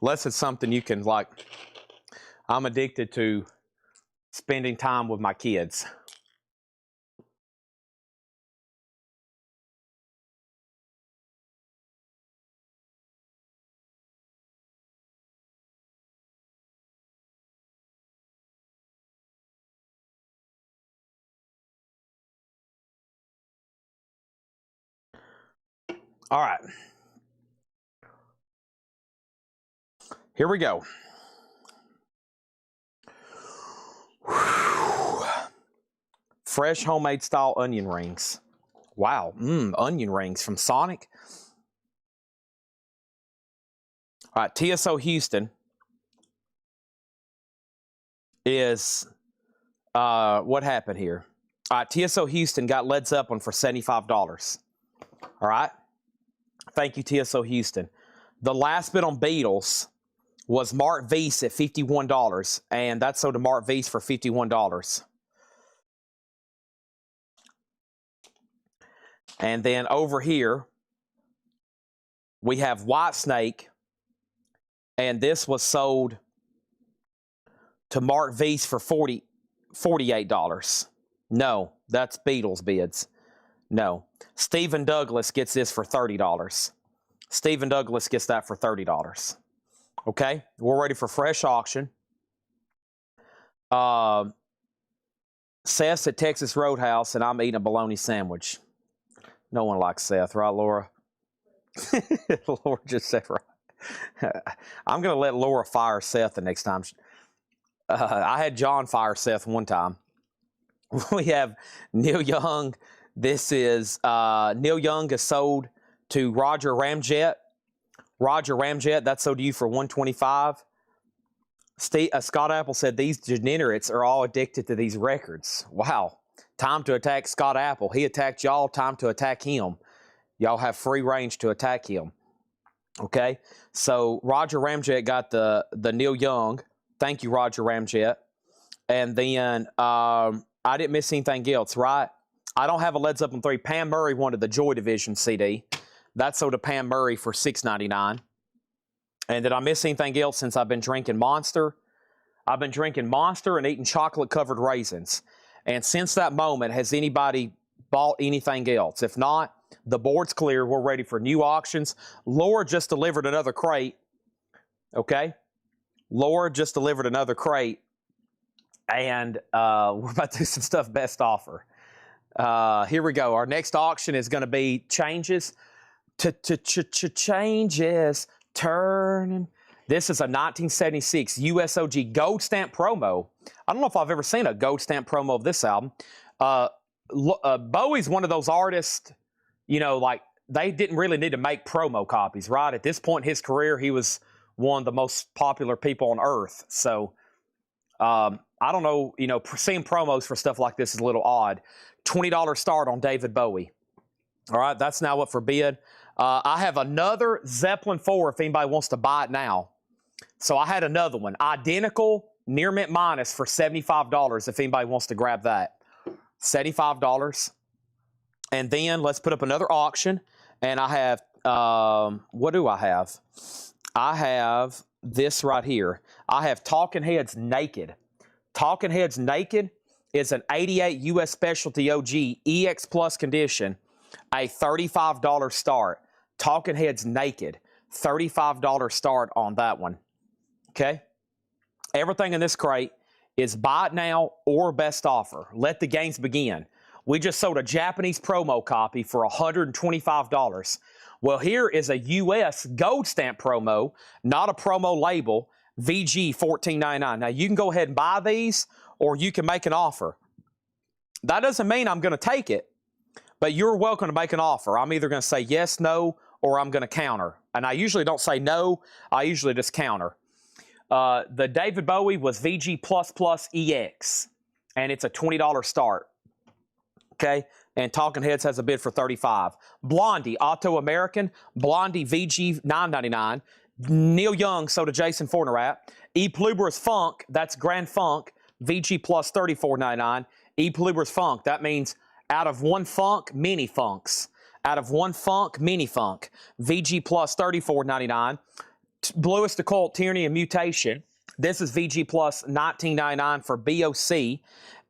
Unless it's something you can, like, I'm addicted to spending time with my kids. All right. Here we go. Fresh homemade style onion rings. Wow, onion rings from Sonic. All right, TSO Houston is, what happened here? All right, TSO Houston got Led Zeppelin for $75. All right, thank you, TSO Houston. The last bid on Beatles was Mark Vise at $51, and that sold to Mark Vise for $51. And then over here, we have Whitesnake, and this was sold to Mark Vise for $48. No, that's Beatles bids. No. Stephen Douglas gets this for $30. Stephen Douglas gets that for $30. Okay, we're ready for fresh auction. Seth's at Texas Roadhouse, and I'm eating a bologna sandwich. No one likes Seth, right, Laura? Laura just said right. I'm going to let Laura fire Seth the next time. I had John fire Seth one time. We have Neil Young. This is Neil Young is sold to Roger Ramjet. Roger Ramjet, that's sold to you for $125. Scott Apple said these degenerates are all addicted to these records. Wow. Time to attack Scott Apple. He attacked y'all. Time to attack him. Y'all have free range to attack him. Okay? So Roger Ramjet got the Neil Young. Thank you, Roger Ramjet. And then I didn't miss anything else, right? I don't have a Led Zeppelin 3. Pam Murray wanted the Joy Division CD. That sold to Pam Murray for $6.99. And did I miss anything else since I've been drinking Monster? I've been drinking Monster and eating chocolate-covered raisins. And since that moment, has anybody bought anything else? If not, the board's clear. We're ready for new auctions. Laura just delivered another crate. Okay? Laura just delivered another crate. And we're about to do some stuff best offer. Here we go. Our next auction is going to be changes. Changes. Turning. This is a 1976 USOG Gold Stamp promo. I don't know if I've ever seen a Gold Stamp promo of this album. Bowie's one of those artists, you know, like they didn't really need to make promo copies, right? At this point in his career, he was one of the most popular people on earth. So I don't know, you know, seeing promos for stuff like this is a little odd. $20 start on David Bowie. All right, that's now up for bid. I have another Zeppelin 4 if anybody wants to buy it now. So I had another one, identical near mint minus for $75 if anybody wants to grab that. $75. And then let's put up another auction. And I have, what do I have? I have this right here. I have Talking Heads Naked. Talking Heads Naked is an 88 US Specialty OG EX Plus condition, a $35 start. Talking Heads Naked, $35 start on that one. Okay? Everything in this crate is buy it now or best offer. Let the games begin. We just sold a Japanese promo copy for $125. Well, here is a US Gold Stamp promo, not a promo label, VG $14.99. Now, you can go ahead and buy these, or you can make an offer. That doesn't mean I'm going to take it, but you're welcome to make an offer. I'm either going to say yes, no, or I'm going to counter. And I usually don't say no. I usually just counter. The David Bowie was VG++ EX, and it's a $20 start. Okay? And Talking Heads has a bid for $35. Blondie, Auto American, Blondie VG $9.99. Neil Young sold to Jason Fornerat. E. Pluber's Funk, that's Grand Funk, VG plus $34.99. E. Pluber's Funk, that means out of one funk, mini funks. Out of one funk, mini funk. VG plus $34.99. Bluest Occult, Tyranny and Mutation. This is VG plus $19.99 for BOC.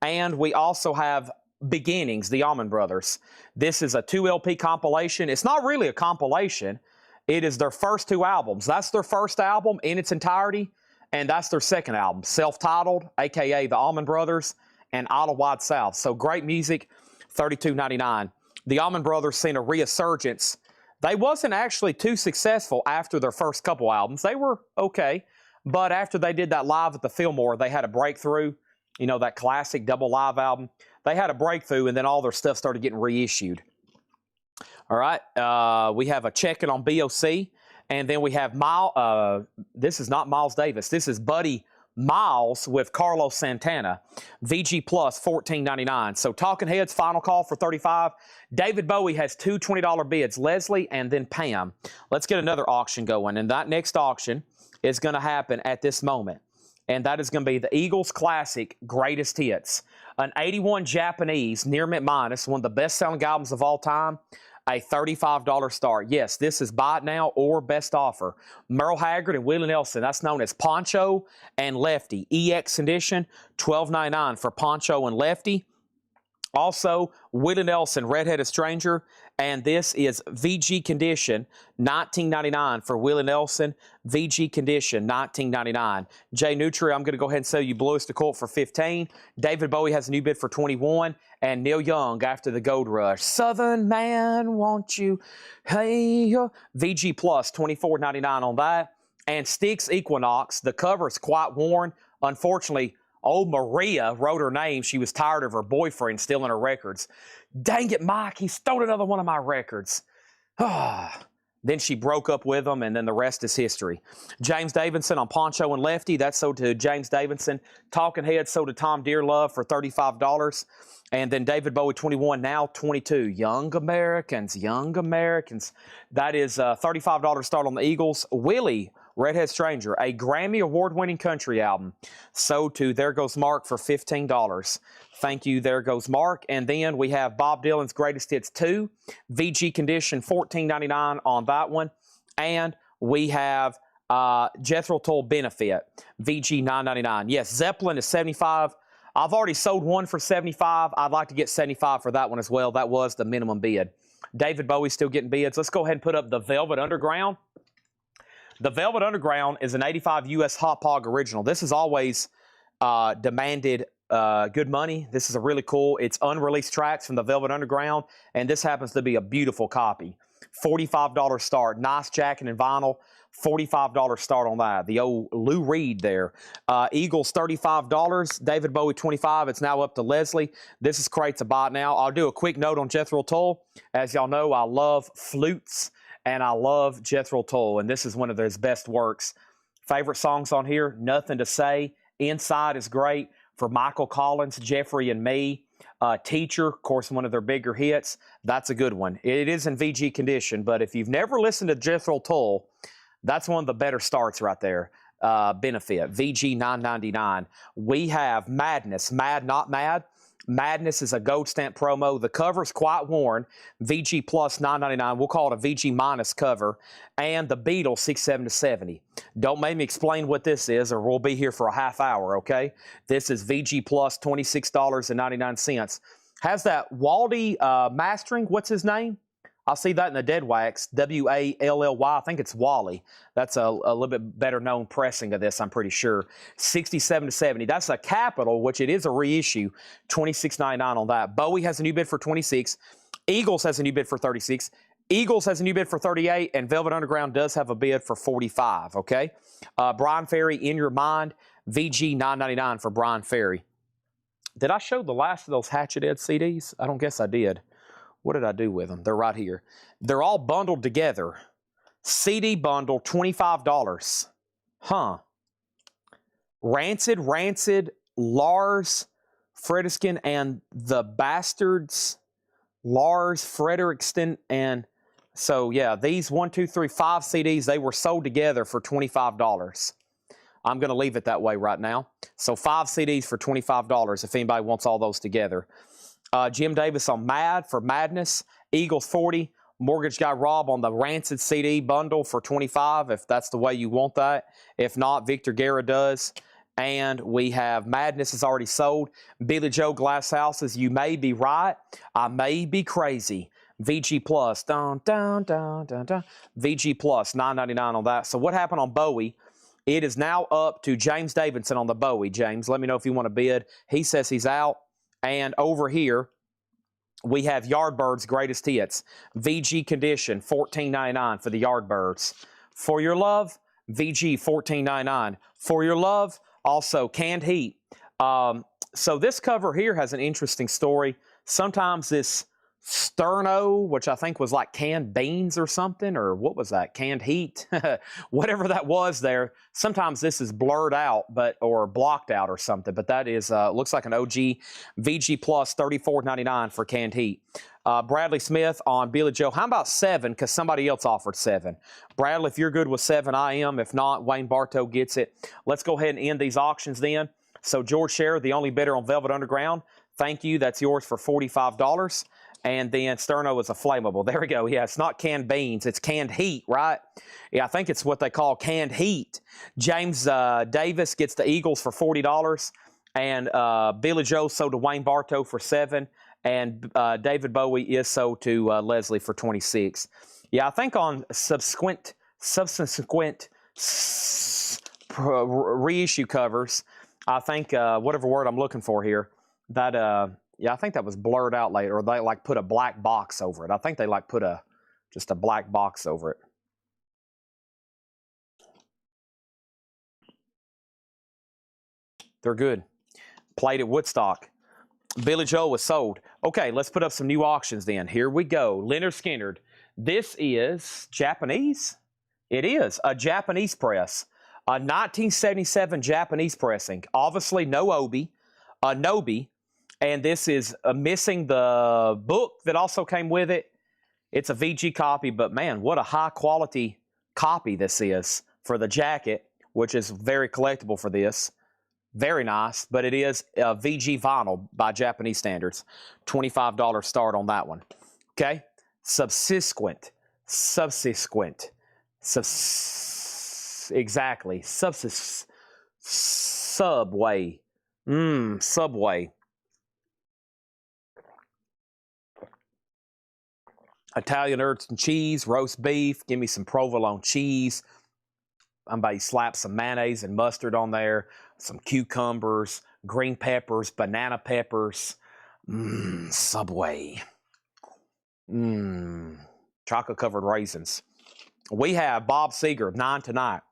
And we also have Beginnings, the Allman Brothers. This is a 2 LP compilation. It's not really a compilation. It is their first 2 albums. That's their first album in its entirety, and that's their second album, self-titled, a.k.a. the Allman Brothers and Idle Wide South. So great music, $32.99. The Allman Brothers seen a resurgence. They wasn't actually too successful after their first couple albums. They were okay, but after they did that live at the Fillmore, they had a breakthrough. You know, that classic double live album. They had a breakthrough, and then all their stuff started getting reissued. All right, we have a check-in on BOC, and then we have this is not Miles Davis. This is Buddy Miles with Carlos Santana. VG Plus, $14.99. So Talking Heads, final call for $35. David Bowie has 2 $20 bids, Leslie and then Pam. Let's get another auction going, and that next auction is going to happen at this moment, and that is going to be the Eagles Classic Greatest Hits. An 81 Japanese, near mint minus, one of the best-selling albums of all time. A $35 start. Yes, this is buy it now or best offer. Merle Haggard and Willie Nelson. That's known as Poncho and Lefty. EX condition, $12.99 for Poncho and Lefty. Also, Willie Nelson, Redheaded Stranger. And this is VG condition, $19.99 for Willie Nelson. VG condition, $19.99. Jay Nutri, I'm going to go ahead and sell you Bluest Occult for $15. David Bowie has a new bid for $21. And Neil Young after the Gold Rush. Southern Man, won't you? Hey, VG Plus, $24.99 on that. And Styx Equinox, the cover is quite worn. Unfortunately, old Maria wrote her name. She was tired of her boyfriend stealing her records. Dang it, Mike, he stole another one of my records. Then she broke up with him, and then the rest is history. James Davidson on Poncho and Lefty. That's sold to James Davidson. Talking Heads sold to Tom Dearlove for $35. And then David Bowie, 21, now 22. Young Americans, Young Americans. That is $35 start on the Eagles. Willie Redhead Stranger, a Grammy Award-winning country album, sold to There Goes Mark for $15. Thank you, There Goes Mark. And then we have Bob Dylan's Greatest Hits 2, VG Condition, $14.99 on that one. And we have Jethro Tull Benefit, VG $9.99. Yes, Zeppelin is $75. I've already sold one for $75. I'd like to get $75 for that one as well. That was the minimum bid. David Bowie's still getting bids. Let's go ahead and put up the Velvet Underground. The Velvet Underground is an 85 US Hot Pog original. This has always demanded good money. This is a really cool, it's unreleased tracks from the Velvet Underground, and this happens to be a beautiful copy. $45 start, nice jacket and vinyl. $45 start on that. The old Lou Reed there. Eagles, $35. David Bowie, $25. It's now up to Leslie. This is Crates of Bot now. I'll do a quick note on Jethro Tull. As y'all know, I love flutes, and I love Jethro Tull, and this is one of his best works. Favorite songs on here, Nothing to Say. Inside is great for Michael Collins, Jeffrey and Me. Teacher, of course, one of their bigger hits. That's a good one. It is in VG condition, but if you've never listened to Jethro Tull, that's one of the better starts right there. Benefit, VG $9.99. We have Madness, Mad Not Mad. Madness is a gold stamp promo. The cover's quite worn. VG plus $9.99. We'll call it a VG minus cover. And the Beatles 67 to 70. Don't make me explain what this is, or we'll be here for a half hour, okay? This is VG plus $26.99. Has that Waldy mastering. What's his name? I'll see that in the Dead Wax, W-A-L-L-Y. I think it's Wally. That's a little bit better known pressing of this, I'm pretty sure. 67 to 70. That's a Capitol, which it is a reissue. $26.99 on that. Bowie has a new bid for $26. Eagles has a new bid for $36. Eagles has a new bid for $38, and Velvet Underground does have a bid for $45, okay? Brian Ferry, In Your Mind, VG $9.99 for Brian Ferry. Did I show the last of those Hatchet Head CDs? I don't guess I did. What did I do with them? They're right here. They're all bundled together. CD bundle, $25. Huh. Rancid, Lars Fredriksson, and the Bastards, Lars Fredriksson, and so yeah, these 5 CDs, they were sold together for $25. I'm going to leave it that way right now. So 5 CDs for $25 if anybody wants all those together. Jim Davis on Mad for Madness. Eagles 40. Mortgage Guy Rob on the Rancid CD bundle for $25 if that's the way you want that. If not, Victor Guerra does. And we have Madness is already sold. Billy Joe Glass Houses, You May Be Right. I May Be Crazy. VG Plus. Dun, dun, dun, dun, dun. VG Plus, $9.99 on that. So what happened on Bowie? It is now up to James Davidson on the Bowie. James, let me know if you want to bid. He says he's out. And over here, we have Yardbirds Greatest Hits. VG Condition, $14.99 for the Yardbirds. For Your Love, VG, $14.99. For Your Love, also Canned Heat. So this cover here has an interesting story. Sometimes this Sterno, which I think was like canned beans or something, or what was that? Canned heat, whatever that was there. Sometimes this is blurred out, or blocked out or something. But that is looks like an OG VG Plus, $34.99 for canned heat. Bradley Smith on Billy Joe. How about 7? Because somebody else offered 7. Bradley, if you're good with 7, I am. If not, Wayne Bartow gets it. Let's go ahead and end these auctions then. So George Scherer, the only bidder on Velvet Underground. Thank you. That's yours for $45. And then Sterno is a flammable. There we go. Yeah, it's not canned beans. It's canned heat, right? Yeah, I think it's what they call canned heat. James Davis gets the Eagles for $40. And Billy Joe sold to Wayne Bartow for $7. And David Bowie is sold to Leslie for $26. Yeah, I think on subsequent reissue covers, I think, whatever word I'm looking for here, that... yeah, I think that was blurred out later, or they like put a black box over it. I think they like put just a black box over it. They're good. Played at Woodstock. Billy Joel was sold. Okay, let's put up some new auctions then. Here we go. Leonard Skinner. This is Japanese? It is a Japanese press. A 1977 Japanese pressing. Obviously no Obi. Nobi. And this is missing the book that also came with it. It's a VG copy, but man, what a high quality copy this is. for the jacket, which is very collectible for this. Very nice, but it is VG vinyl by Japanese standards. $25 start on that one. Okay? Subsequent. Exactly. Subway. Subway. Italian herbs and cheese, roast beef. Give me some provolone cheese. I'm about to slap some mayonnaise and mustard on there. Some cucumbers, green peppers, banana peppers. Subway. Chocolate-covered raisins. We have Bob Seger, 9 Tonight,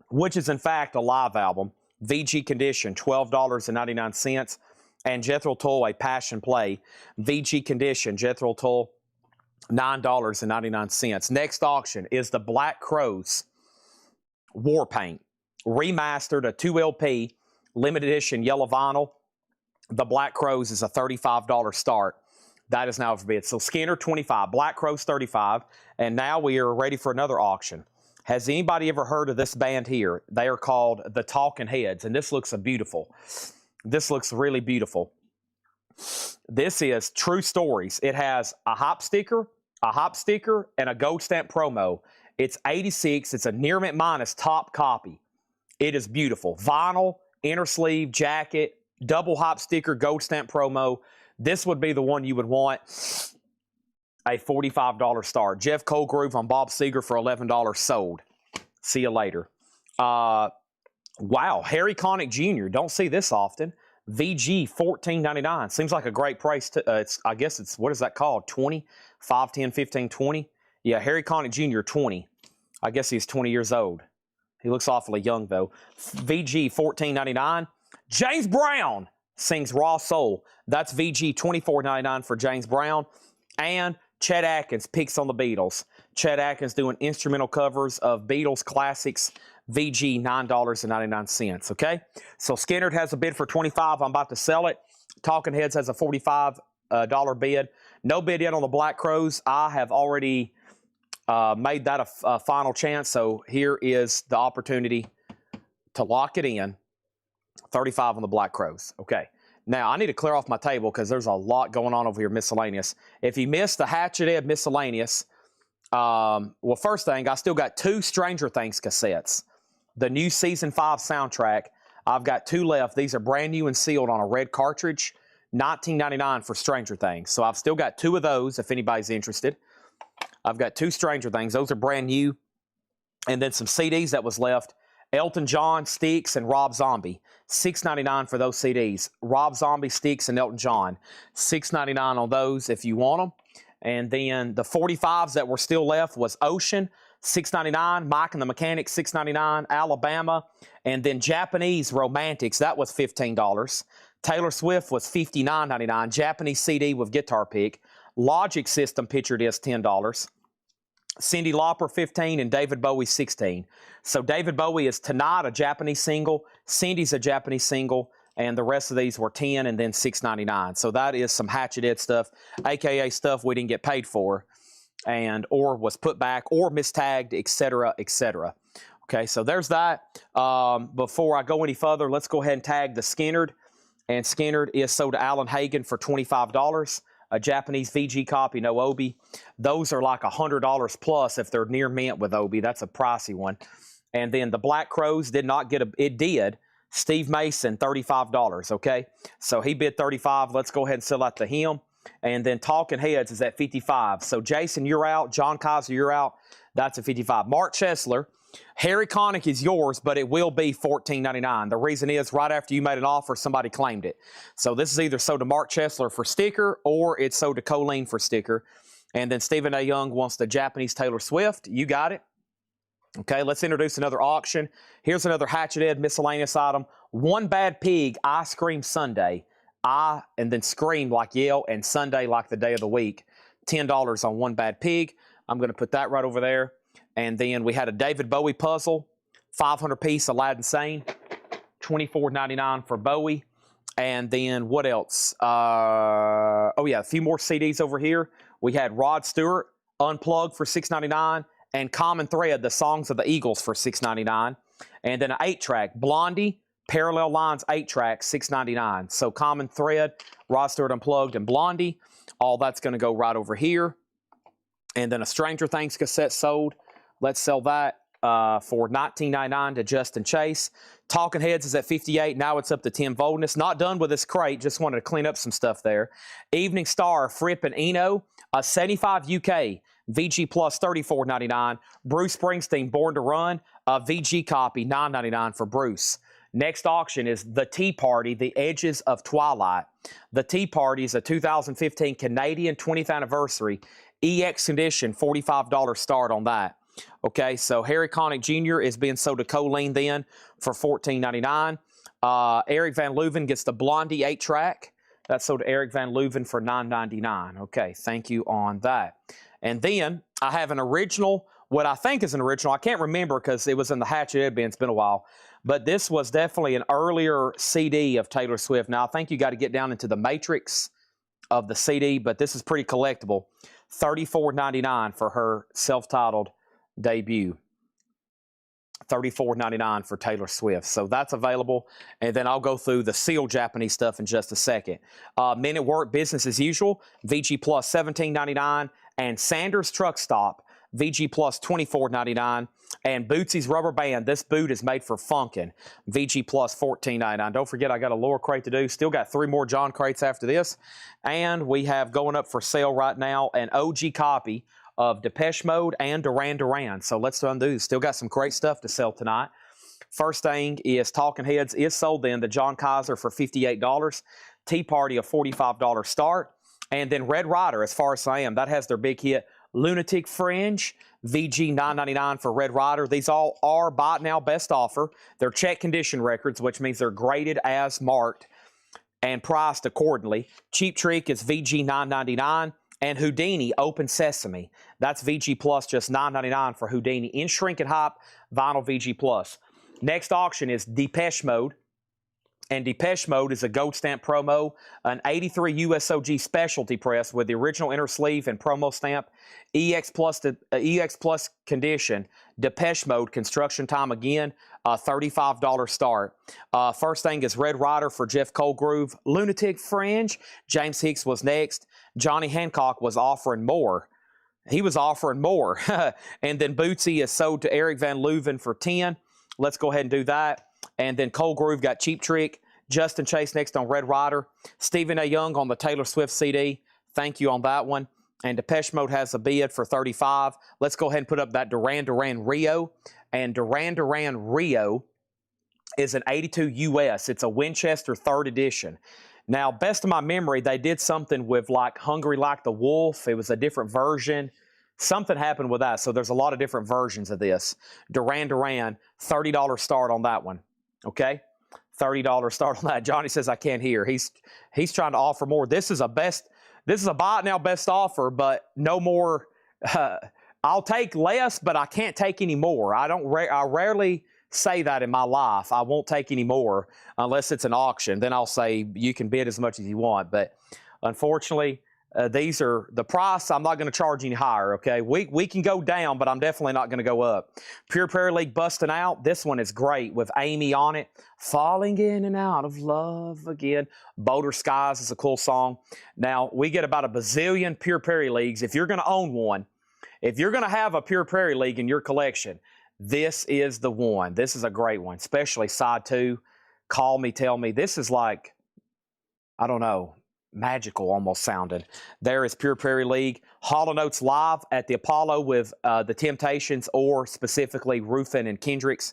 which is in fact a live album. VG Condition, $12.99. And Jethro Tull, A Passion Play. VG Condition, Jethro Tull, $9.99. Next auction is the Black Crowes War Paint. Remastered, a 2 LP, limited edition yellow vinyl. The Black Crowes is a $35 start. That is now for bid. So Skinner, $25. Black Crowes, $35. And now we are ready for another auction. Has anybody ever heard of this band here? They are called the Talking Heads, and this looks beautiful. This looks really beautiful. This is True Stories. It has a hop sticker, and a gold stamp promo. It's 86. It's a near mint minus top copy. It is beautiful. Vinyl, inner sleeve, jacket, double hop sticker, gold stamp promo. This would be the one you would want. A $45 start. Jeff Colgrove on Bob Seger for $11 sold. See you later. Wow. Harry Connick Jr. Don't see this often. VG, $14.99. Seems like a great price. I guess it's, what is that called? 20? 5, 10, 15, 20? Yeah, Harry Connick Jr., 20. I guess he's 20 years old. He looks awfully young, though. VG, $14.99. James Brown sings Raw Soul. That's VG, $24.99 for James Brown. And Chet Atkins picks on the Beatles. Chet Atkins doing instrumental covers of Beatles classics. VG, $9.99. Okay? So Skinner has a bid for $25. I'm about to sell it. Talking Heads has a $45 bid. No bid yet on the Black Crowes. I have already made that a final chance. So here is the opportunity to lock it in. 35 on the Black Crowes. Okay. Now, I need to clear off my table because there's a lot going on over here miscellaneous. If you missed the Hatchet Head miscellaneous, well, first thing, I still got 2 Stranger Things cassettes. The new Season 5 soundtrack. I've got 2 left. These are brand new and sealed on a red cartridge. $19.99 for Stranger Things. So I've still got 2 of those if anybody's interested. I've got 2 Stranger Things. Those are brand new. And then some CDs that was left. Elton John, Styx, and Rob Zombie. $6.99 for those CDs. Rob Zombie, Styx, and Elton John. $6.99 on those if you want them. And then the 45s that were still left was Ocean, $6.99. Mike and the Mechanic, $6.99. Alabama. And then Japanese Romantics, that was $15. Taylor Swift was $59.99. Japanese CD with guitar pick. Logic System picture disc, $10. Cyndi Lauper, $15, and David Bowie, $16. So David Bowie is Tonight, a Japanese single. Cindy's a Japanese single. And the rest of these were $10 and then $6.99. So that is some Hatchet Head stuff, a.k.a. stuff we didn't get paid for, and or was put back or mistagged, etc., etc. Okay, so there's that. Before I go any further, let's go ahead and tag the Skinnerd. And Skinnerd is sold to Alan Hagen for $25. A Japanese VG copy, no Obi. Those are like $100 plus if they're near mint with Obi. That's a pricey one. And then the Black Crowes did not get it did. Steve Mason, $35, okay? So he bid $35. Let's go ahead and sell out to him. And then Talking Heads is at $55. So Jason, you're out. John Kaiser, you're out. That's a $55. Mark Chesler, Harry Connick is yours, but it will be $14.99. The reason is right after you made an offer, somebody claimed it. So this is either sold to Mark Chesler for sticker or it's sold to Colleen for sticker. And then Stephen A. Young wants the Japanese Taylor Swift. You got it. Okay, let's introduce another auction. Here's another Hatchet Head miscellaneous item. One Bad Pig Ice Cream Sundae. And then scream like yell and Sunday like the day of the week. $10 on One Bad Pig. I'm going to put that right over there. And then we had a David Bowie puzzle. 500-piece Aladdin Sane. $24.99 for Bowie. And then what else? Oh, yeah, a few more CDs over here. We had Rod Stewart Unplugged for $6.99. and Common Thread, the Songs of the Eagles for $6.99. And then an 8-track, Blondie, Parallel Lines 8-track, $6.99. So Common Thread, Rod Stewart Unplugged, and Blondie, all that's going to go right over here. And then a Stranger Things cassette sold. Let's sell that for $19.99 to Justin Chase. Talking Heads is at 58. Now it's up to Tim Voldness. Not done with this crate. Just wanted to clean up some stuff there. Evening Star, Fripp and Eno, a 75 UK, VG Plus $34.99. Bruce Springsteen, Born to Run, a VG copy, $9.99 for Bruce. Next auction is The Tea Party, The Edges of Twilight. The Tea Party is a 2015 Canadian 20th anniversary EX condition, $45 start on that. Okay, so Harry Connick Jr. is being sold to Colleen then for $14.99. Eric Van Leuven gets the Blondie 8-track. That's sold to Eric Van Leuven for $9.99. Okay, thank you on that. And then I have an original, what I think is an original. I can't remember because it was in the Hatchet Head bin. It's been a while. But this was definitely an earlier CD of Taylor Swift. Now, I think you got to get down into the matrix of the CD, but this is pretty collectible. $34.99 for her self-titled debut. $34.99 for Taylor Swift. So that's available. And then I'll go through the sealed Japanese stuff in just a second. Men at Work, Business as Usual, VG Plus $17.99. And Sanders Truck Stop, VG Plus $24.99. And Bootsy's Rubber Band, this boot is made for funkin', VG Plus $14.99. Don't forget, I got a lower crate to do. Still got 3 more John crates after this. And we have going up for sale right now an OG copy of Depeche Mode and Duran Duran. So let's undo. Still got some great stuff to sell tonight. First thing is Talking Heads is sold then, the John Kaiser for $58. Tea Party a $45 start. And then Red Rider, As Far As I Am, that has their big hit. Lunatic Fringe, VG $9.99 for Red Rider. These all are buy now best offer. They're check condition records, which means they're graded as marked and priced accordingly. Cheap Trick is VG $9.99. And Houdini, Open Sesame. That's VG Plus, just $9.99 for Houdini. In Shrink and Hop, vinyl VG Plus. Next auction is Depeche Mode. And Depeche Mode is a gold stamp promo, an 83 USOG specialty press with the original inner sleeve and promo stamp, EX Plus condition, Depeche Mode, construction time again, $35 start. First thing is Red Rider for Jeff Colgrove, Lunatic Fringe, James Hicks was next, Johnny Hancock was offering more. He was offering more. And then Bootsy is sold to Eric Van Leuven for $10. Let's go ahead and do that. And then Colgrove got Cheap Trick. Justin Chase next on Red Rider. Stephen A. Young on the Taylor Swift CD. Thank you on that one. And Depeche Mode has a bid for $35. Let's go ahead and put up that Duran Duran Rio. And Duran Duran Rio is an 82 US. It's a Winchester 3rd edition. Now, best of my memory, they did something with like Hungry Like the Wolf. It was a different version. Something happened with that. So there's a lot of different versions of this. Duran Duran, $30 start on that one. Okay? $30 start on that. Johnny says I can't hear. He's trying to offer more. This is a buy it now best offer, but no more. I'll take less, but I can't take any more. I rarely say that in my life. I won't take any more unless it's an auction. Then I'll say you can bid as much as you want. But unfortunately, these are the price. I'm not going to charge any higher, okay? We can go down, but I'm definitely not going to go up. Pure Prayer League Busting Out. This one is great with Amy on it. Falling in and out of love again. Boulder Skies is a cool song. Now, we get about a bazillion Pure Prairie Leagues. If you're going to own one, if you're going to have a Pure Prairie League in your collection, this is the one. This is a great one, especially side 2. Call Me, Tell Me. This is like, I don't know, magical almost sounded. There is Pure Prairie League. Hall & Oates live at the Apollo with the Temptations, or specifically Rufin and Kendricks,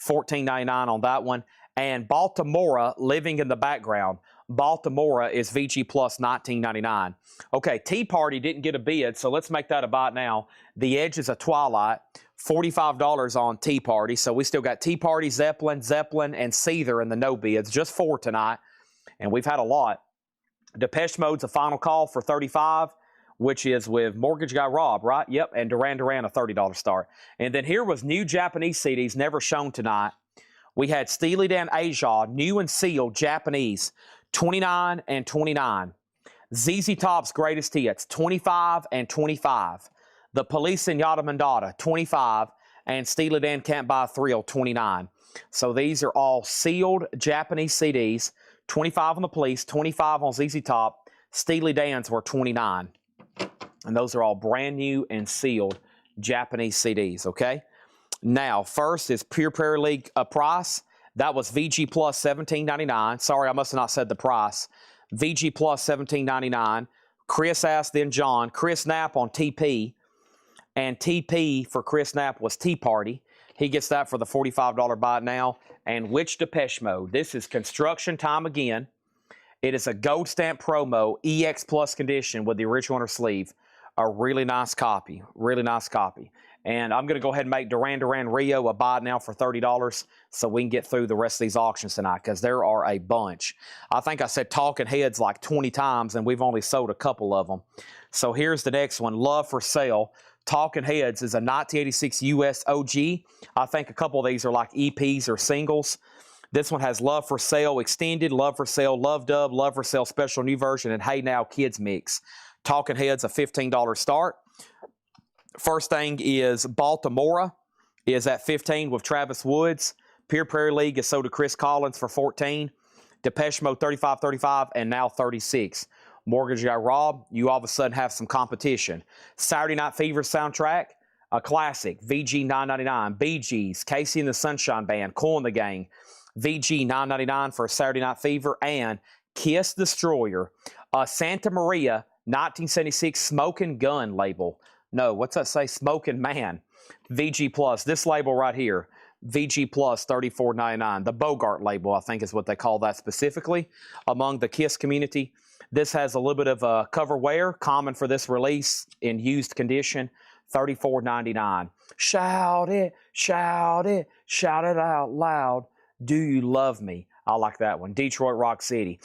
$14.99 on that one. And Baltimora, Living in the Background. Baltimora is VG Plus $19.99. Okay, Tea Party didn't get a bid, so let's make that a buy now. The Edges of Twilight, $45 on Tea Party. So we still got Tea Party, Zeppelin, and Seether in the no bids. Just 4 tonight, and we've had a lot. Depeche Mode's a Final Call for $35, which is with Mortgage Guy Rob, right? Yep, and Duran Duran, a $30 start. And then here was new Japanese CDs never shown tonight. We had Steely Dan Asia, new and sealed Japanese, 29 and 29. ZZ Top's Greatest Hits, 25 and 25. The Police in Yada Mandata, 25, and Steely Dan Can't Buy a Thrill, 29. So these are all sealed Japanese CDs, 25 on the Police, 25 on ZZ Top. Steely Dan's were 29. And those are all brand new and sealed Japanese CDs, okay? Now, first is Pure Prayer League price. That was VG Plus $17.99. Sorry, I must have not said the price. VG Plus $17.99. Chris asked, then John. Chris Knapp on TP. And TP for Chris Knapp was Tea Party. He gets that for the $45 buy it now. And Which Depeche Mode? This is construction time again. It is a gold stamp promo, EX Plus condition with the original inner sleeve. A really nice copy. Really nice copy. And I'm going to go ahead and make Duran Duran Rio a buy now for $30 so we can get through the rest of these auctions tonight because there are a bunch. I think I said Talking Heads like 20 times and we've only sold a couple of them. So here's the next one, Love for Sale. Talking Heads is a 1986 US OG. I think a couple of these are like EPs or singles. This one has Love for Sale Extended, Love for Sale Love Dub, Love for Sale Special New Version, and Hey Now Kids Mix. Talking Heads a $15 start. First thing is Baltimora is at 15 with Travis Woods. Pure Prayer League is sold to Chris Collins for 14. Depeche Mode 35, and now 36. Mortgage Guy Rob, you all of a sudden have some competition. Saturday Night Fever soundtrack, a classic, VG $9.99. Bee Gees, Casey and the Sunshine Band, Cool and the Gang, VG $9.99 for Saturday Night Fever, and Kiss Destroyer, Santa Maria 1976 Smoking Gun label. No, what's that say? Smoking Man. VG Plus. This label right here. VG Plus $34.99. The Bogart label, I think is what they call that specifically among the Kiss community. This has a little bit of cover wear, common for this release in used condition. $34.99. Shout it, shout it, shout it out loud. Do you love me? I like that one. Detroit Rock City.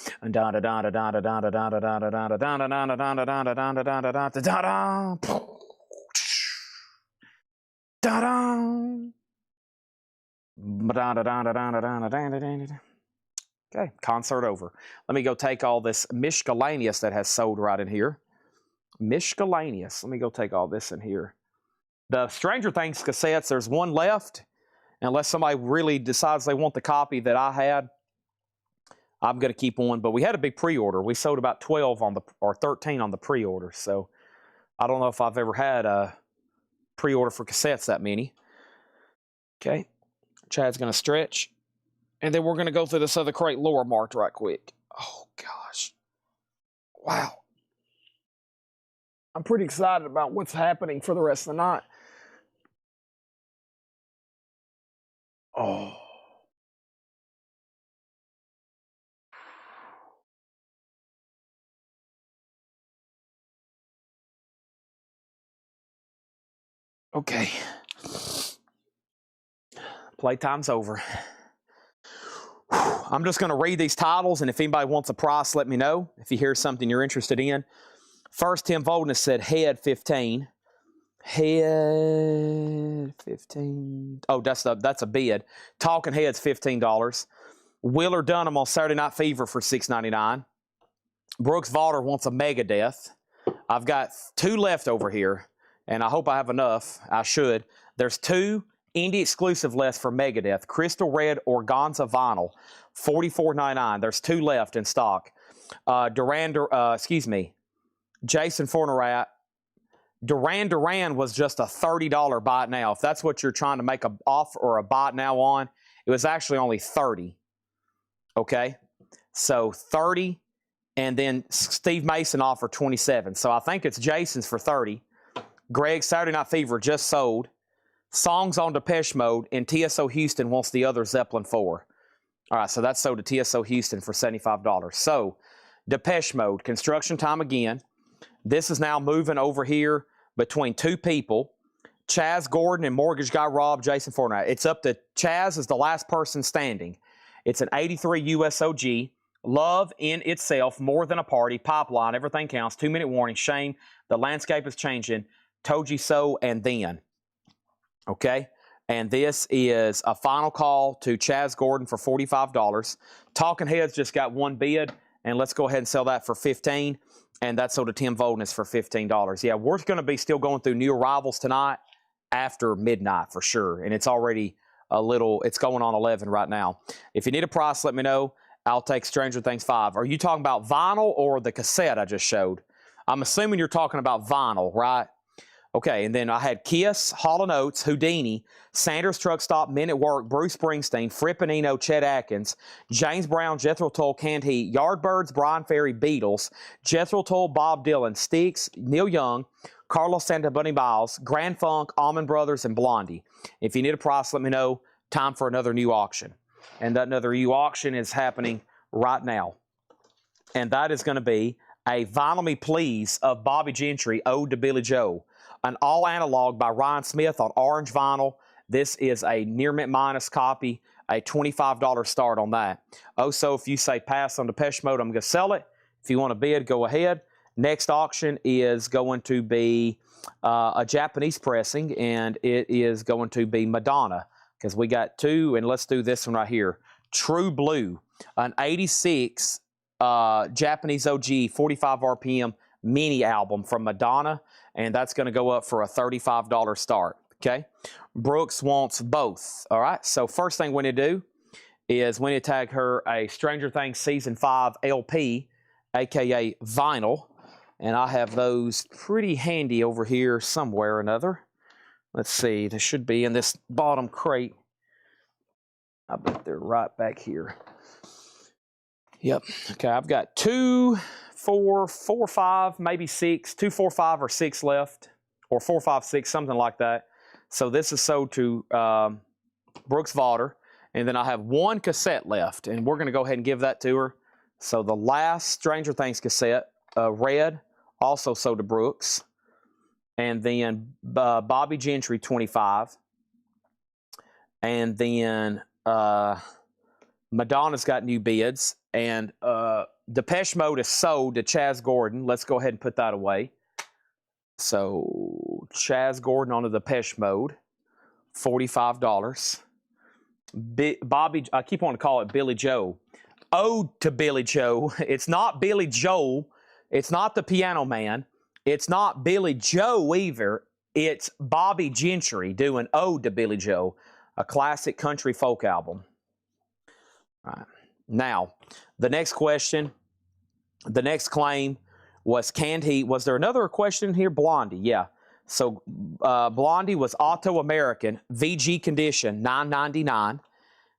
Okay, concert over. Let me go take all this miscellaneous that has sold right in here. Miscellaneous. Let me go take all this in here. The Stranger Things cassettes, there's one left. Unless somebody really decides they want the copy that I had, I'm going to keep one. But we had a big pre-order. We sold about 12 on the, or 13 on the pre-order. So I don't know if I've ever had a pre-order for cassettes that many. Okay. Chad's going to stretch. And then we're going to go through this other crate lower marked right quick. Oh, gosh. Wow. I'm pretty excited about what's happening for the rest of the night. Oh. Okay. Playtime's over. I'm just going to read these titles, and if anybody wants a price, let me know. If you hear something you're interested in. First, Tim Voldness said Head 15. Head 15. Oh, that's a bid. Talking Heads $15. Wheeler Dunham on Saturday Night Fever for $6.99. Brooks Valder wants a Megadeth. I've got 2 left over here, and I hope I have enough. I should. There's 2 indie exclusive left for Megadeth. Crystal Red Organza Vinyl, $44.99. There's 2 left in stock. Jason Fornerat. Duran Duran was just a $30 buy it now. If that's what you're trying to make a offer or a buy it now on, it was actually only $30. Okay, so 30, and then Steve Mason offered 27. So I think it's Jason's for 30. Greg Saturday Night Fever just sold. Songs on Depeche Mode, and TSO Houston wants the other Zeppelin 4. All right, so that's sold to TSO Houston for $75. So Depeche Mode, construction time again. This is now moving over here between 2 people, Chaz Gordon and Mortgage Guy Rob, Jason Fortnite. It's up to Chaz is the last person standing. It's an 83 USOG. Love in itself, more than a party, pipeline, everything counts, 2-minute warning, shame, the landscape is changing, told you so, and then. Okay? And this is a final call to Chaz Gordon for $45. Talking Heads just got 1 bid, And let's go ahead and sell that for $15. And that's sold to Tim Voldness for $15. Yeah, we're going to be still going through new arrivals tonight after midnight for sure. And it's already it's going on 11 right now. If you need a price, let me know. I'll take Stranger Things 5. Are you talking about vinyl or the cassette I just showed? I'm assuming you're talking about vinyl, right? Okay, and then I had Kiss, Hall & Oates, Houdini, Sanders Truck Stop, Men at Work, Bruce Springsteen, Fripp and Eno, Chet Atkins, James Brown, Jethro Tull, Canned Heat, Yardbirds, Brian Ferry, Beatles, Jethro Tull, Bob Dylan, Styx, Neil Young, Carlos Santa Bunny Miles, Grand Funk, Allman Brothers, and Blondie. If you need a price, let me know. Time for another new auction. And that another new auction is happening right now. And that is going to be a Vinyl Me Please of Bobby Gentry, Ode to Billy Joe. An all analog by Ryan Smith on orange vinyl. This is a near mint minus copy, a $25 start on that. Also, if you say pass on Depeche Mode, I'm going to sell it. If you want to bid, go ahead. Next auction is going to be a Japanese pressing, and it is going to be Madonna, because we got two, and let's do this one right here. True Blue, an 86 Japanese OG 45 RPM mini album from Madonna, and that's going to go up for a $35 start, okay? Brooks wants both, all right? So first thing we need to do is we need to tag her a Stranger Things Season 5 LP, a.k.a. vinyl, and I have those pretty handy over here somewhere or another. Let's see, they should be in this bottom crate. I bet they're right back here. Yep, okay, I've got 2, 4, 4, 5, maybe 6, 2, 4, 5, or 6 left, or 4, 5, 6, something like that. So this is sold to Brooks Vaughter, and then I have one cassette left, and we're going to go ahead and give that to her. So the last Stranger Things cassette, red, also sold to Brooks, and then Bobby Gentry 25, and then Madonna's got new bids, and Depeche Mode is sold to Chaz Gordon. Let's go ahead and put that away. So Chaz Gordon on the Depeche Mode, $45. Bobby, I keep wanting to call it Billy Joe. Ode to Billy Joe. It's not Billy Joel. It's not the Piano Man. It's not Billy Joe either. It's Bobby Gentry doing Ode to Billy Joe, a classic country folk album. All right. Now, the next question, the next claim was Canned Heat. Was there another question here? Blondie, yeah. So Blondie was Auto American, VG condition, $9.99,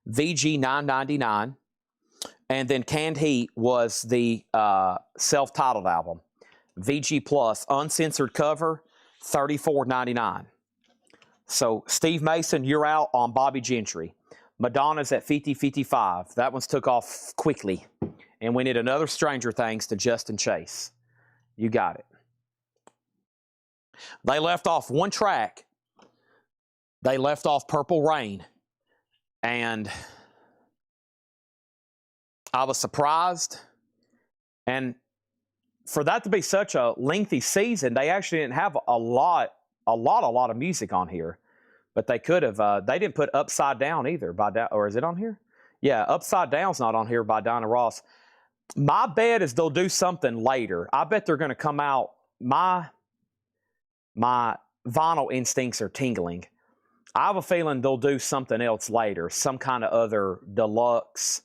VG $9.99. And then Canned Heat was the self-titled album, VG Plus, uncensored cover, $34.99. So Steve Mason, you're out on Bobby Gentry. Madonna's at 50-55. That one's took off quickly. And we need another Stranger Things to Justin Chase. You got it. They left off one track. They left off Purple Rain. And I was surprised. And for that to be such a lengthy season, they actually didn't have a lot of music on here. But they could have. They didn't put Upside Down either. Or is it on here? Yeah, Upside Down's not on here by Dinah Ross. My bet is they'll do something later. I bet they're going to come out. My vinyl instincts are tingling. I have a feeling they'll do something else later. Some kind of other deluxe.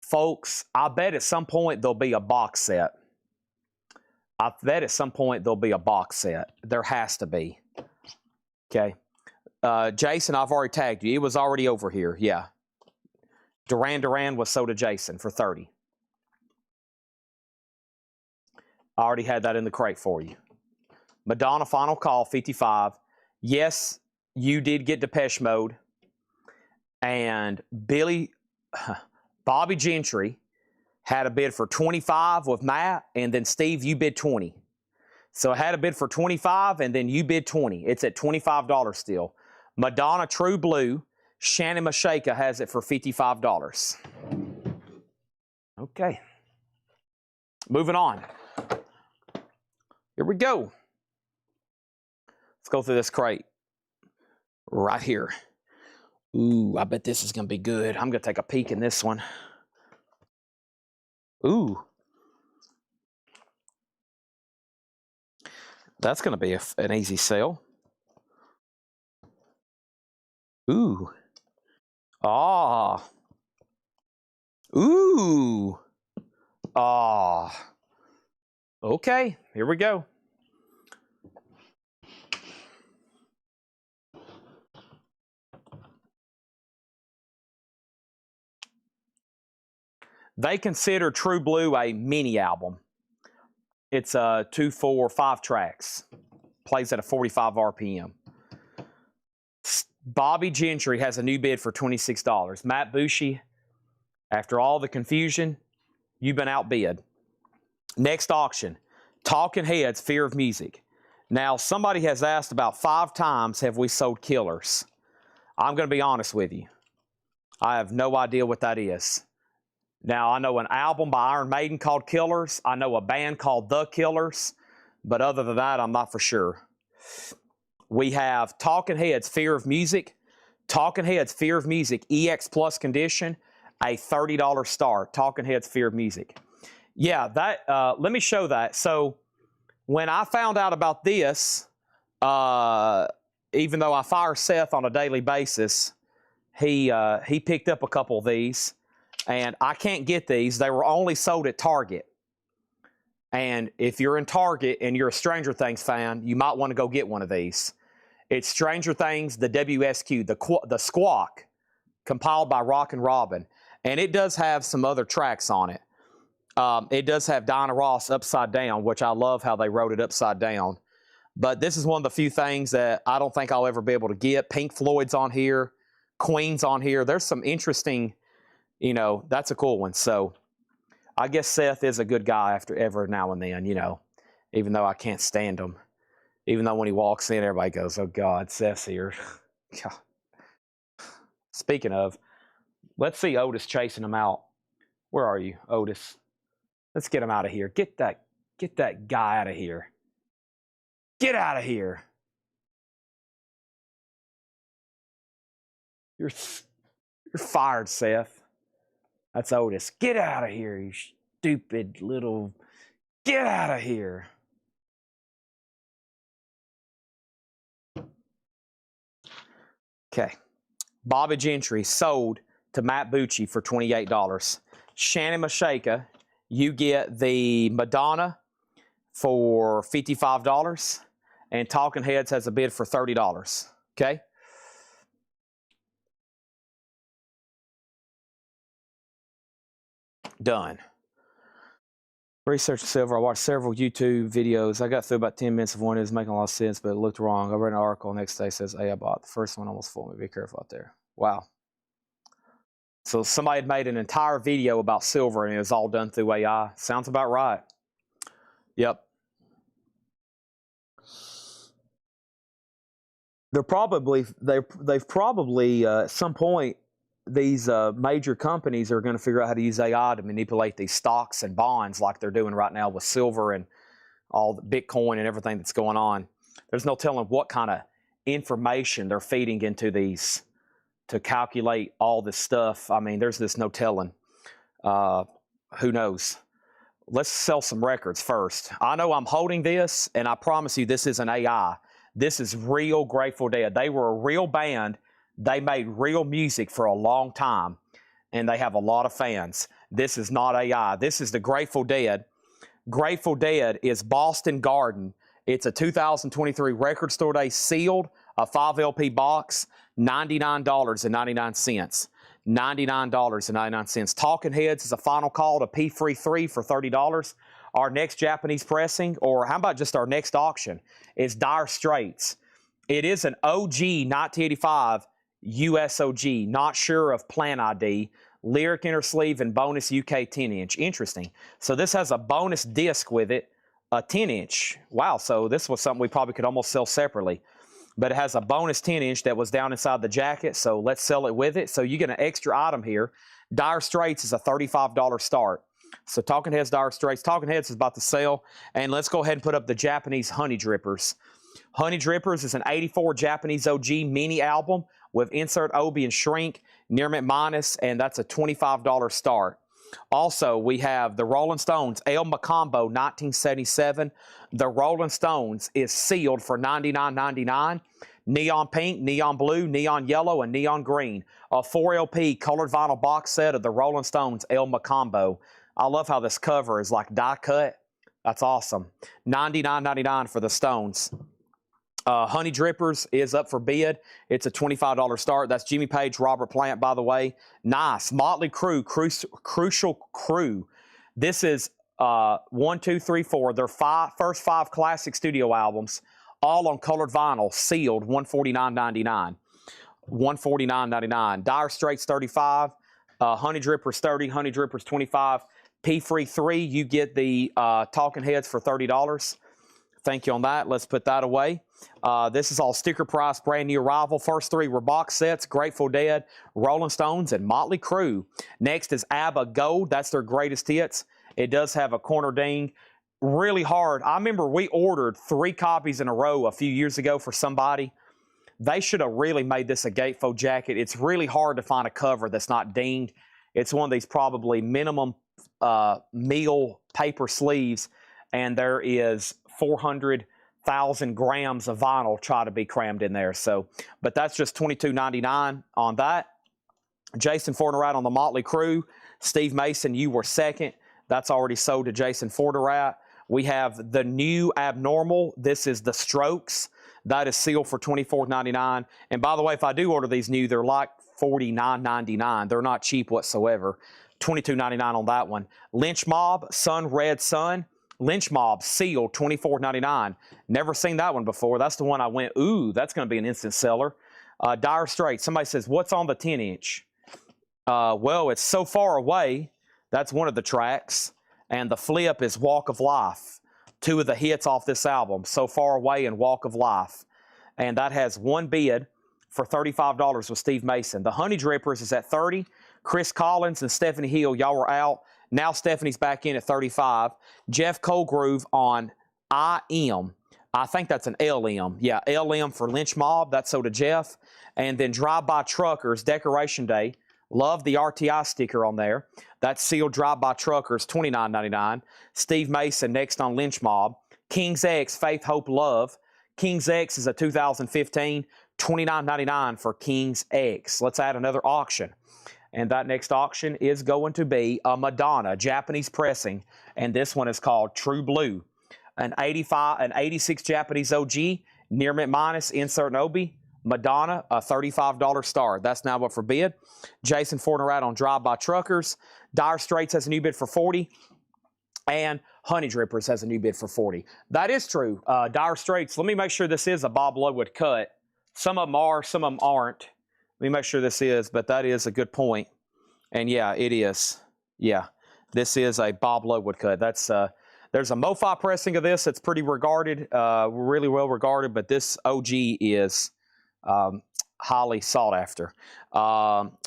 Folks, I bet at some point there'll be a box set. I bet at some point there'll be a box set. There has to be. Okay. Jason, I've already tagged you. It was already over here. Yeah. Duran Duran was sold to Jason for $30. I already had that in the crate for you. Madonna Final Call, 55. Yes, you did get Depeche Mode. And Bobby Gentry had a bid for 25 with Matt, and then Steve, you bid 20. So I had a bid for 25, and then you bid 20. It's at $25 still. Madonna True Blue, Shannon Mashaka has it for $55. Okay. Moving on. Here we go. Let's go through this crate. Right here. Ooh, I bet this is going to be good. I'm going to take a peek in this one. Ooh. That's going to be an easy sell. Ooh. Ah. Ooh. Ah. Okay, here we go. They consider True Blue a mini album. It's 2, 4, 5 tracks. Plays at a 45 RPM. Bobby Gentry has a new bid for $26. Matt Bushey, after all the confusion, you've been outbid. Next auction, Talking Heads, Fear of Music. Now, somebody has asked about 5 times have we sold Killers. I'm going to be honest with you. I have no idea what that is. Now, I know an album by Iron Maiden called Killers. I know a band called The Killers. But other than that, I'm not for sure. We have Talking Heads, Fear of Music. Talking Heads, Fear of Music, EX Plus condition, a $30 start. Talking Heads, Fear of Music. Yeah, that. Let me show that. So when I found out about this, even though I fire Seth on a daily basis, he picked up a couple of these. And I can't get these. They were only sold at Target. And if you're in Target and you're a Stranger Things fan, you might want to go get one of these. It's Stranger Things, the WSQ, the Squawk, compiled by Rockin' Robin. And it does have some other tracks on it. It does have Diana Ross Upside Down, which I love how they wrote it upside down. But this is one of the few things that I don't think I'll ever be able to get. Pink Floyd's on here. Queen's on here. There's some interesting... You know, that's a cool one. So I guess Seth is a good guy after every now and then, you know, even though I can't stand him. Even though when he walks in, everybody goes, oh, God, Seth's here. God. Speaking of, let's see Otis chasing him out. Where are you, Otis? Let's get him out of here. Get that guy out of here. Get out of here. You're fired, Seth. That's Otis. Get out of here, you stupid little... Get out of here. Okay. Bobby Gentry sold to Matt Bucci for $28. Shannon Mashaka, you get the Madonna for $55. And Talking Heads has a bid for $30. Okay? Done. Research silver. I watched several YouTube videos. I got through about 10 minutes of one. It was making a lot of sense, but it looked wrong. I read an article the next day says, hey, I bought the first one almost fooled me. Be careful out there. Wow. So somebody had made an entire video about silver and it was all done through AI. Sounds about right. Yep. They've probably at some point, these major companies are going to figure out how to use AI to manipulate these stocks and bonds like they're doing right now with silver and all the Bitcoin and everything that's going on. There's no telling what kind of information they're feeding into these to calculate all this stuff. I mean, there's just no telling. Who knows? Let's sell some records first. I know I'm holding this, and I promise you this isn't AI. This is real Grateful Dead. They were a real band. They made real music for a long time, and they have a lot of fans. This is not AI. This is the Grateful Dead. Grateful Dead is Boston Garden. It's a 2023 Record Store Day sealed, a 5 LP box, $99.99. $99.99. Talking Heads is a final call to P33 for $30. Our next Japanese pressing, or how about just our next auction, is Dire Straits. It is an OG 1985 USOG, not sure of plan ID, lyric inner sleeve and bonus UK 10-inch. Interesting. So this has a bonus disc with it, a 10-inch. Wow, so this was something we probably could almost sell separately. But it has a bonus 10-inch that was down inside the jacket, so let's sell it with it. So you get an extra item here. Dire Straits is a $35 start. So Talking Heads, Dire Straits. Talking Heads is about to sell. And let's go ahead and put up the Japanese Honey Drippers. Honey Drippers is an 84 Japanese OG mini album with insert OB and shrink, near mint minus, and that's a $25 start. Also, we have the Rolling Stones, El Macombo, 1977. The Rolling Stones is sealed for $99.99. Neon pink, neon blue, neon yellow, and neon green. A 4 LP colored vinyl box set of the Rolling Stones, El Macombo. I love how this cover is like die cut. That's awesome. $99.99 for the Stones. Honey Drippers is up for bid. It's a $25 start. That's Jimmy Page, Robert Plant, by the way. Nice. Motley Crue, Crucial Crew. This is 1, 2, 3, 4. Their first 5 classic studio albums, all on colored vinyl, sealed, $149.99. $149.99. Dire Straits, $35. Honey Drippers, $30. Honey Drippers, $25. P-Free 3, you get the Talking Heads for $30. Thank you on that. Let's put that away. This is all sticker price, brand new arrival. First 3 were box sets, Grateful Dead, Rolling Stones, and Motley Crue. Next is ABBA Gold. That's their greatest hits. It does have a corner ding. Really hard. I remember we ordered 3 copies in a row a few years ago for somebody. They should have really made this a gatefold jacket. It's really hard to find a cover that's not dinged. It's one of these probably minimum meal paper sleeves, and there is 400,000 grams of vinyl try to be crammed in there. So, but that's just $22.99 on that. Jason Forterat on the Motley Crue. Steve Mason, you were second. That's already sold to Jason Forterat. We have the new Abnormal. This is the Strokes. That is sealed for $24.99. And by the way, if I do order these new, they're like $49.99. They're not cheap whatsoever. $22.99 on that one. Lynch Mob, Sun Red Sun. Lynch Mob, sealed, $24.99. Never seen that one before. That's the one I went, ooh, that's going to be an instant seller. Dire Straits. Somebody says, what's on the 10-inch? Well, it's So Far Away. That's one of the tracks. And the flip is Walk of Life. 2 of the hits off this album, So Far Away and Walk of Life. And that has one bid for $35 with Steve Mason. The Honey Drippers is at $30. Chris Collins and Stephanie Hill, y'all were out. Now Stephanie's back in at $35. Jeff Colgrove on IM. I think that's an LM. Yeah, LM for Lynch Mob. That's so to Jeff. And then Drive-By Truckers, Decoration Day. Love the RTI sticker on there. That's sealed Drive-By Truckers, $29.99. Steve Mason next on Lynch Mob. King's X, Faith, Hope, Love. King's X is a 2015, $29.99 for King's X. Let's add another auction. And that next auction is going to be a Madonna Japanese pressing. And this one is called True Blue. An 86 Japanese OG, near mint minus, insert an Obi. Madonna, a $35 start. That's now up for bid. Jason Forterat on Drive-By Truckers. Dire Straits has a new bid for $40. And Honey Drippers has a new bid for $40. That is true. Dire Straits, let me make sure this is a Bob Lowood cut. Some of them are, some of them aren't. Let me make sure this is, but that is a good point. And yeah, it is. Yeah, this is a Bob Lowood cut. That's there's a MoFi pressing of this that's pretty regarded, really well regarded, but this OG is highly sought after.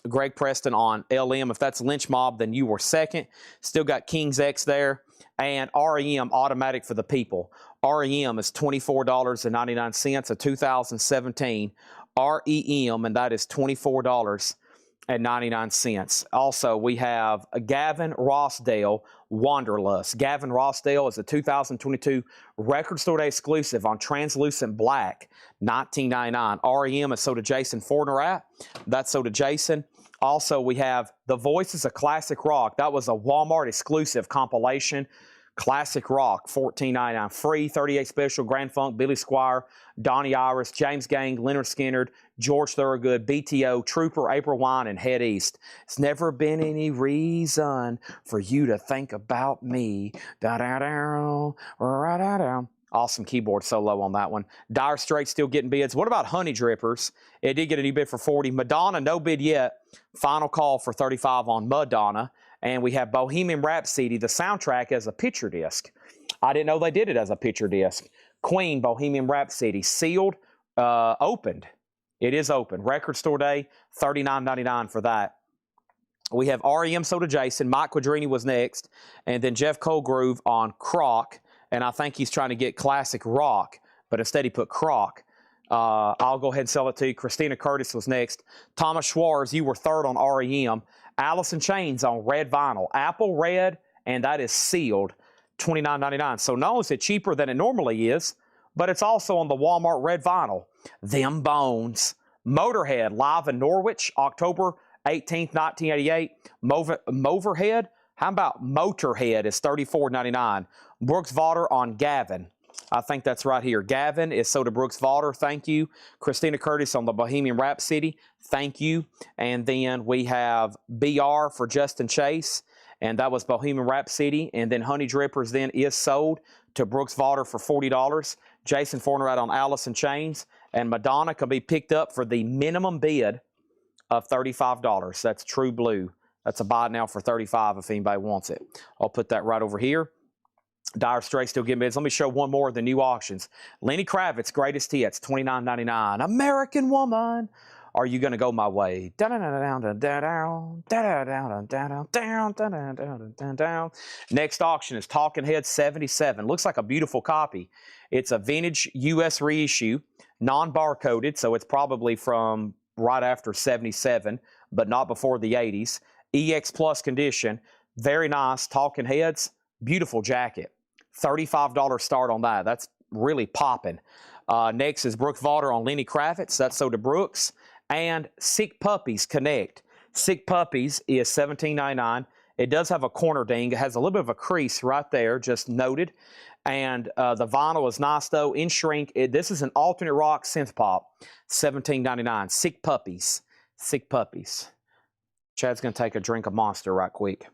Greg Preston on LM. If that's Lynch Mob, then you were second. Still got King's X there. And REM, Automatic for the People. REM is $24.99, a 2017 REM, and that is $24.99. Also, we have Gavin Rossdale, Wanderlust. Gavin Rossdale is a 2022 Record Store Day exclusive on Translucent Black, $19.99. REM is sold to Jason Forterat. That's sold to Jason. Also, we have The Voices of Classic Rock. That was a Walmart exclusive compilation. Classic Rock, $14.99. Free, 38 Special, Grand Funk, Billy Squire, Donnie Iris, James Gang, Leonard Skinner, George Thorogood, BTO, Trooper, April Wine, and Head East. It's never been any reason for you to think about me. Da-da-da, da-da-da. Awesome keyboard solo on that one. Dire Straits still getting bids. What about Honey Drippers? It did get a new bid for $40. Madonna, no bid yet. Final call for $35 on Madonna. And we have Bohemian Rhapsody, the soundtrack, as a picture disc. I didn't know they did it as a picture disc. Queen, Bohemian Rhapsody, sealed, opened. It is open. Record Store Day, $39.99 for that. We have REM sold to Jason. Mike Quadrini was next. And then Jeff Colgrove on Croc. And I think he's trying to get Classic Rock, but instead he put Croc. I'll go ahead and sell it to you. Christina Curtis was next. Thomas Schwartz, you were third on REM. Allison Chains on red vinyl. Apple red, and that is sealed, $29.99. So not only is it cheaper than it normally is, but it's also on the Walmart red vinyl. Them Bones. Motorhead, live in Norwich, October 18th, 1988. Motorhead? How about Motorhead is $34.99. Brooks Vaughan on Gavin. I think that's right here. Gavin is sold to Brooks Vaughan. Thank you. Christina Curtis on the Bohemian Rhapsody. Thank you. And then we have BR for Justin Chase. And that was Bohemian Rhapsody. And then Honey Drippers then is sold to Brooks Vaughan for $40. Jason Forner on Allison Chains. And Madonna can be picked up for the minimum bid of $35. That's True Blue. That's a buy now for $35 if anybody wants it. I'll put that right over here. Dire Straits still getting bids. Let me show one more of the new auctions. Lenny Kravitz, Greatest Hits, $29.99. American Woman. Are you going to go my way? Next auction is Talking Head 77. Looks like a beautiful copy. It's a vintage U.S. reissue, non-barcoded, so it's probably from right after 77, but not before the 80s. EX Plus condition. Very nice. Talking Heads. Beautiful jacket. $35 start on that. That's really popping. Next is Brooks Vaughan on Lenny Kravitz. That's sold to Brooks. And Sick Puppies Connect. Sick Puppies is $17.99. It does have a corner ding. It has a little bit of a crease right there, just noted. And the vinyl is nice, though. In shrink. This is an alternate rock synth pop. $17.99. Sick Puppies. Sick Puppies. Chad's going to take a drink of Monster right quick.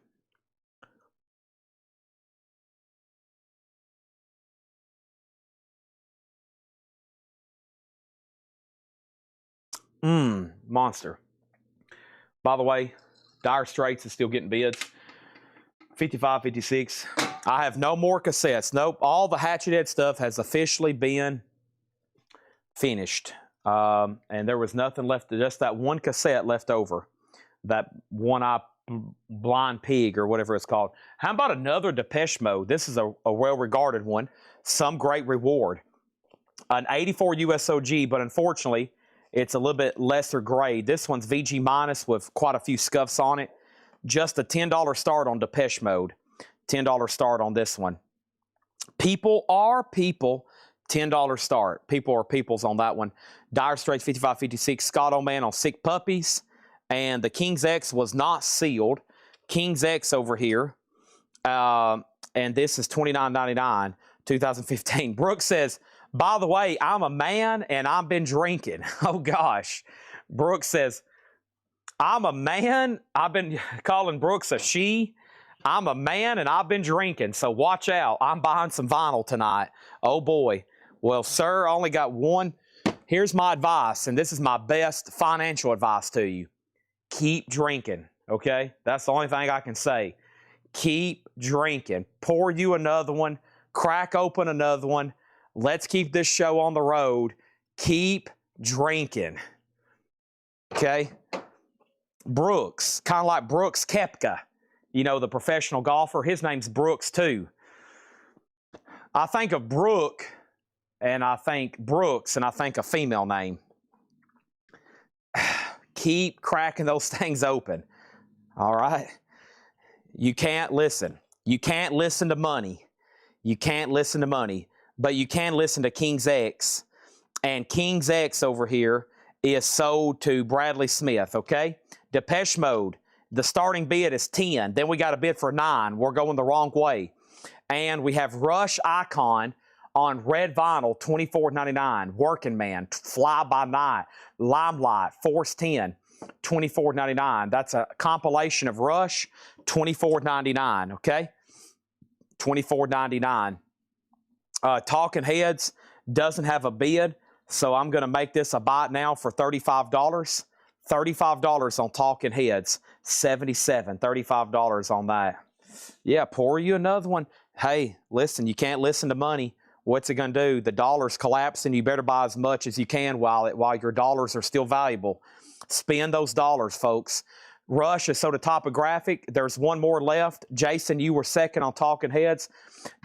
Monster. By the way, Dire Straits is still getting bids. 55, 56. I have no more cassettes. Nope. All the Hatchet Head stuff has officially been finished. And there was nothing left. Just that one cassette left over. That One-Eye Blind Pig or whatever it's called. How about another Depeche Mode? This is a well-regarded one. Some Great Reward. An 84 USOG, but unfortunately, it's a little bit lesser grade. This one's VG minus with quite a few scuffs on it. Just a $10 start on Depeche Mode. $10 start on this one. People are people. $10 start. People are peoples on that one. Dire Straits 55, 56. Scott O'Man on Sick Puppies. And the King's X was not sealed. King's X over here. And this is $29.99, 2015. Brooks says, by the way, I'm a man and I've been drinking. Oh, gosh. Brooks says, I'm a man. I've been calling Brooks a she. I'm a man and I've been drinking, so watch out. I'm buying some vinyl tonight. Oh, boy. Well, sir, I only got one. Here's my advice, and this is my best financial advice to you. Keep drinking, okay? That's the only thing I can say. Keep drinking. Pour you another one. Crack open another one. Let's keep this show on the road. Keep drinking. Okay? Brooks, kind of like Brooks Koepka. You know, the professional golfer. His name's Brooks, too. I think of Brooke, and I think Brooks, and I think a female name. Keep cracking those things open. All right? You can't listen. You can't listen to money. You can't listen to money. But you can listen to King's X. And King's X over here is sold to Bradley Smith, okay? Depeche Mode, the starting bid is 10. Then we got a bid for 9. We're going the wrong way. And we have Rush Icon on red vinyl, $24.99. Working Man, Fly By Night, Limelight, Force 10, $24.99. That's a compilation of Rush, $24.99, okay? $24.99. Talking Heads doesn't have a bid, so I'm going to make this a buy now for $35. $35 on Talking Heads. 77. $35 on that. Yeah, pour you another one. Hey, listen, you can't listen to money. What's it going to do? The dollar's collapsing. You better buy as much as you can while your dollars are still valuable. Spend those dollars, folks. Rush is so the topographic. There's one more left. Jason, you were second on Talking Heads.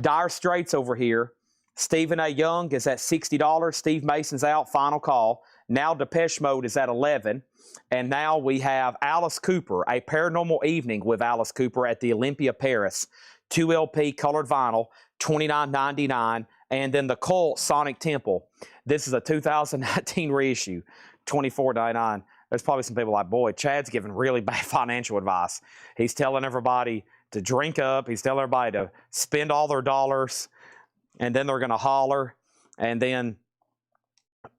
Dire Straits over here. Stephen A. Young is at $60. Steve Mason's out. Final call. Now Depeche Mode is at 11. And now we have Alice Cooper, A Paranormal Evening with Alice Cooper at the Olympia, Paris. 2 LP colored vinyl, $29.99. And then the Cult Sonic Temple. This is a 2019 reissue, $24.99. There's probably some people like, boy, Chad's giving really bad financial advice. He's telling everybody to drink up. He's telling everybody to spend all their dollars, and then they're going to holler, and then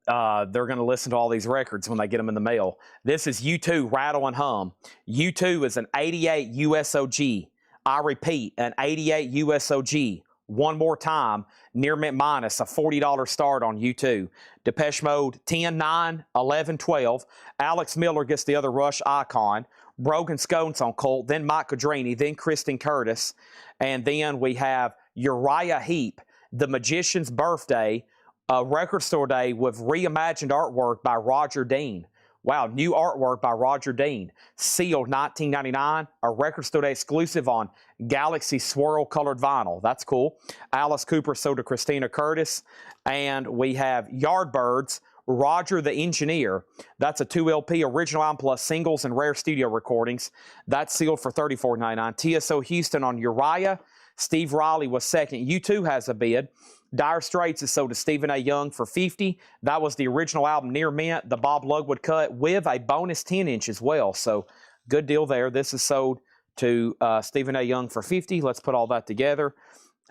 they're going to listen to all these records when they get them in the mail. This is U2, Rattle and Hum. U2 is an 88 USOG. I repeat, an 88 USOG. One more time, near mint minus, a $40 start on U2. Depeche Mode, 10, 9, 11, 12. Alex Miller gets the other Rush icon. Brogan Scones on Cult, then Mike Codrini, then Kristen Curtis. And then we have Uriah Heep, The Magician's Birthday, a record store day with reimagined artwork by Roger Dean. Wow, new artwork by Roger Dean. Sealed $19.99, a record store day exclusive on Galaxy Swirl colored vinyl. That's cool. Alice Cooper sold to Christina Curtis. And we have Yardbirds, Roger the Engineer. That's a 2 LP original album plus singles and rare studio recordings. That's sealed for $34.99. TSO Houston on Uriah. Steve Riley was second. U2 has a bid. Dire Straits is sold to Stephen A. Young for $50. That was the original album Near Mint, the Bob Lugwood cut, with a bonus 10-inch as well. So good deal there. This is sold to Stephen A. Young for $50. Let's put all that together.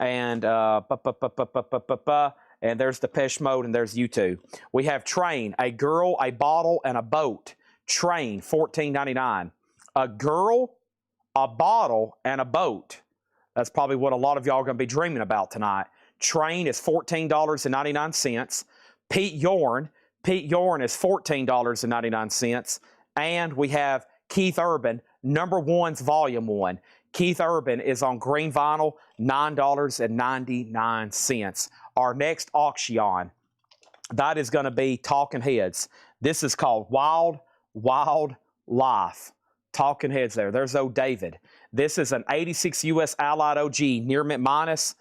And and there's Depeche Mode, and there's U2. We have Train, A Girl, a Bottle, and a Boat. Train, $14.99. A girl, a bottle, and a boat. That's probably what a lot of y'all are going to be dreaming about tonight. Train is $14.99. Pete Yorn is $14.99. And we have Keith Urban, Number One's Volume 1. Keith Urban is on green vinyl, $9.99. Our next auction, that is going to be Talking Heads. This is called Wild, Wild Life. Talking Heads there. There's old David. This is an 86 US Allied OG, near mint minus,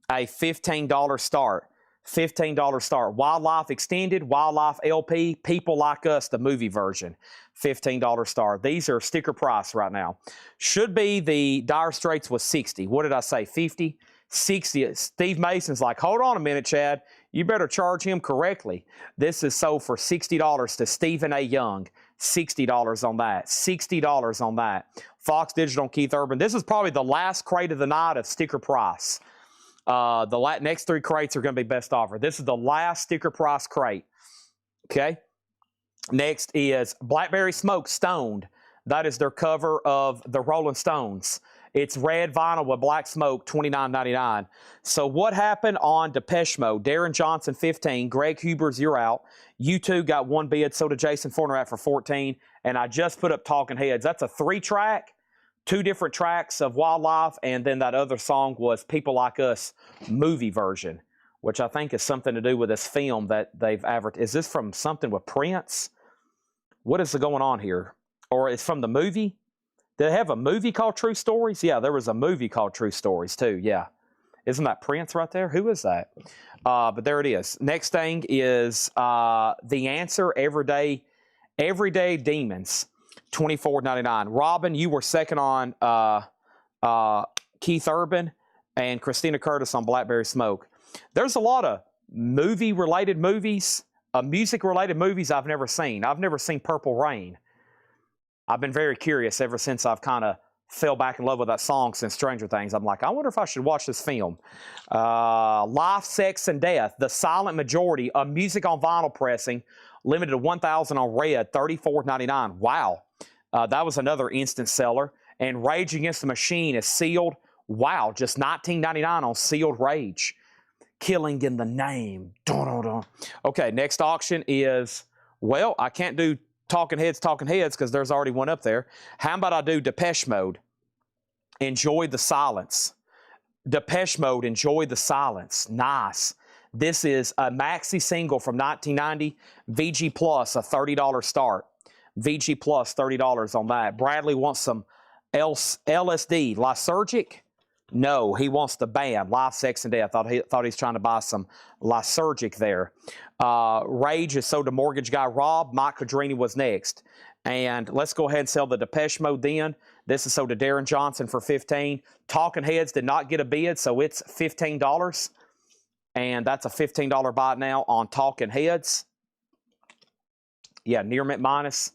a $15 start. $15 start. Wildlife Extended, Wildlife LP, People Like Us, the movie version. $15 start. These are sticker price right now. Should be the Dire Straits was 60. What did I say, 50? 60. Steve Mason's like, hold on a minute, Chad. You better charge him correctly. This is sold for $60 to Stephen A. Young. $60 on that. $60 on that. Fox Digital and Keith Urban. This is probably the last crate of the night of sticker price. The next 3 crates are going to be best offer. This is the last sticker price crate. Okay. Next is Blackberry Smoke Stoned. That is their cover of the Rolling Stones. It's red vinyl with black smoke, $29.99. So what happened on Depeche Mode? Darren Johnson, 15. Greg Huber's You're Out. U2 got 1 bid. So did Jason Fornerat for 14. And I just put up Talking Heads. That's a 3-track. 2 different tracks of Wildlife, and then that other song was People Like Us movie version, which I think is something to do with this film that they've advertised. Is this from something with Prince? What is going on here? Or it's from the movie? Did they have a movie called True Stories? Yeah, there was a movie called True Stories too, yeah. Isn't that Prince right there? Who is that? But there it is. Next thing is The Answer, Everyday Demons. $24.99. Robin, you were second on Keith Urban, and Christina Curtis on Blackberry Smoke. There's a lot of movie-related movies, music-related movies I've never seen. I've never seen Purple Rain. I've been very curious ever since I've kind of fell back in love with that song since Stranger Things. I'm like, I wonder if I should watch this film. Life, Sex, and Death, The Silent Majority, a music on vinyl pressing, limited to 1,000 on red, $34.99. Wow. That was another instant seller. And Rage Against the Machine is sealed. Wow, just $19.99 on sealed Rage. Killing in the Name. Dun, dun, dun. Okay, next auction is, well, I can't do Talking Heads because there's already one up there. How about I do Depeche Mode? Enjoy the Silence. Depeche Mode, Enjoy the Silence. Nice. This is a maxi single from 1990. VG Plus, a $30 start. VG Plus, $30 on that. Bradley wants some LSD. Lysergic? No, he wants the band, Life, Sex, and Death. Thought he's trying to buy some Lysergic there. Rage is sold to Mortgage Guy Rob. Mike Cadrini was next. And let's go ahead and sell the Depeche Mode then. This is sold to Darren Johnson for $15. Talking Heads did not get a bid, so it's $15. And that's a $15 buy now on Talking Heads. Yeah, near mint minus.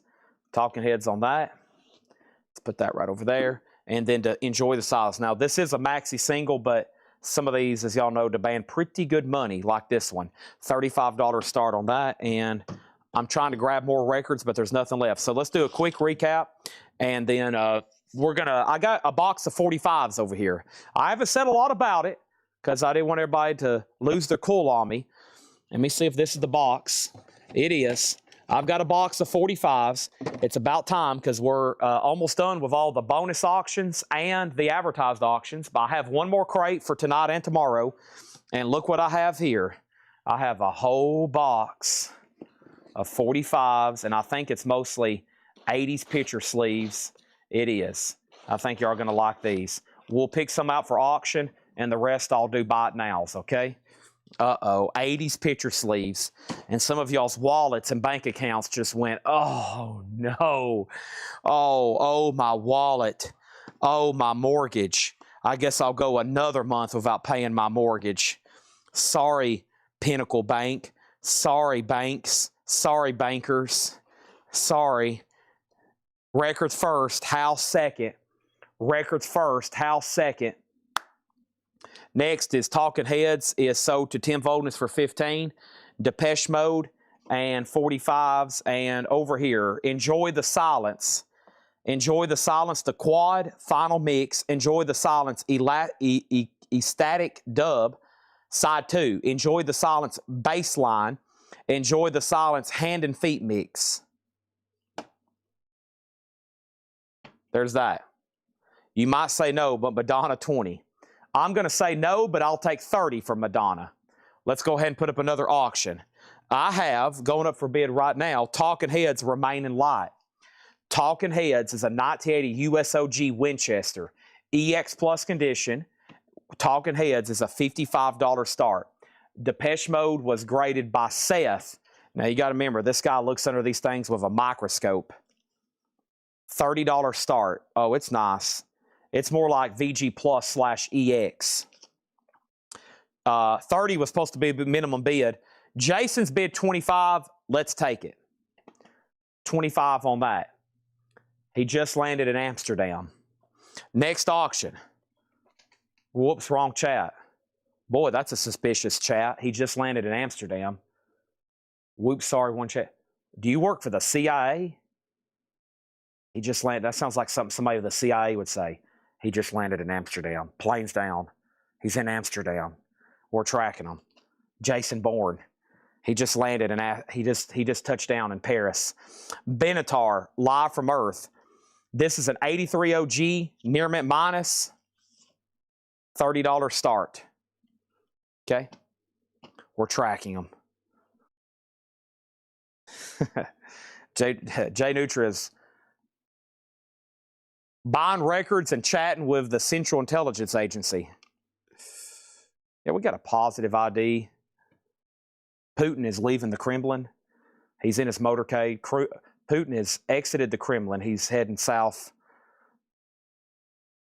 Talking Heads on that. Let's put that right over there. And then to Enjoy the Silence. Now, this is a maxi single, but some of these, as y'all know, demand pretty good money, like this one. $35 start on that. And I'm trying to grab more records, but there's nothing left. So let's do a quick recap. And then I got a box of 45s over here. I haven't said a lot about it because I didn't want everybody to lose their cool on me. Let me see if this is the box. It is. I've got a box of 45s. It's about time because we're almost done with all the bonus auctions and the advertised auctions. But I have one more crate for tonight and tomorrow. And look what I have here. I have a whole box of 45s, and I think it's mostly 80s picture sleeves. It is. I think y'all are going to like these. We'll pick some out for auction, and the rest I'll do buy it nows, okay? 80s picture sleeves. And some of y'all's wallets and bank accounts just went, oh, no. Oh, my wallet. Oh, my mortgage. I guess I'll go another month without paying my mortgage. Sorry, Pinnacle Bank. Sorry, banks. Sorry, bankers. Sorry. Records first, house second. Records first, house second. Next is Talking Heads is sold to Tim Voldness for $15. Depeche Mode and 45s. And over here, Enjoy the Silence. Enjoy the Silence, the quad, final mix. Enjoy the Silence, ecstatic dub, side 2. Enjoy the Silence, bass line. Enjoy the Silence, hand and feet mix. There's that. You might say no, but Madonna 20. I'm going to say no, but I'll take 30 from Madonna. Let's go ahead and put up another auction. I have, going up for bid right now, Talking Heads Remaining Light. Talking Heads is a 1980 USOG Winchester. EX Plus condition. Talking Heads is a $55 start. Depeche Mode was graded by Seth. Now, you got to remember, this guy looks under these things with a microscope. $30 start. Oh, it's nice. It's more like VG Plus / EX. 30 was supposed to be the minimum bid. Jason's bid 25. Let's take it. 25 on that. He just landed in Amsterdam. Next auction. Whoops, wrong chat. Boy, that's a suspicious chat. He just landed in Amsterdam. Whoops, sorry, one chat. Do you work for the CIA? He just landed. That sounds like something somebody with the CIA would say. He just landed in Amsterdam. Planes down. He's in Amsterdam. We're tracking him. Jason Bourne. He just landed and he just touched down in Paris. Benatar, live from Earth. This is an 83 OG, near mint minus, $30 start. Okay? We're tracking him. Jay Nutra is buying records and chatting with the Central Intelligence Agency. Yeah, we got a positive ID. Putin is leaving the Kremlin. He's in his motorcade. Putin has exited the Kremlin. He's heading south.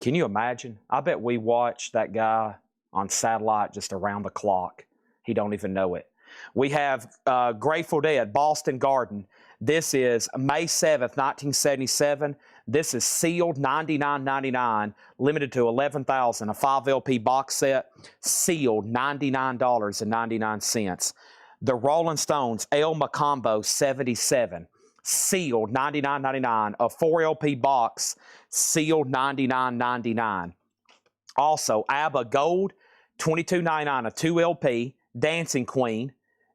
Can you imagine? I bet we watch that guy on satellite just around the clock. He don't even know it. We have Grateful Dead, Boston Garden. This is May 7th, 1977. This is sealed, $99.99, limited to 11,000, a 5 LP box set, sealed, $99.99. The Rolling Stones, El Macombo 77, sealed, $99.99, a 4 LP box, sealed, $99.99. Also, ABBA Gold, $22.99, a 2 LP, Dancing Queen.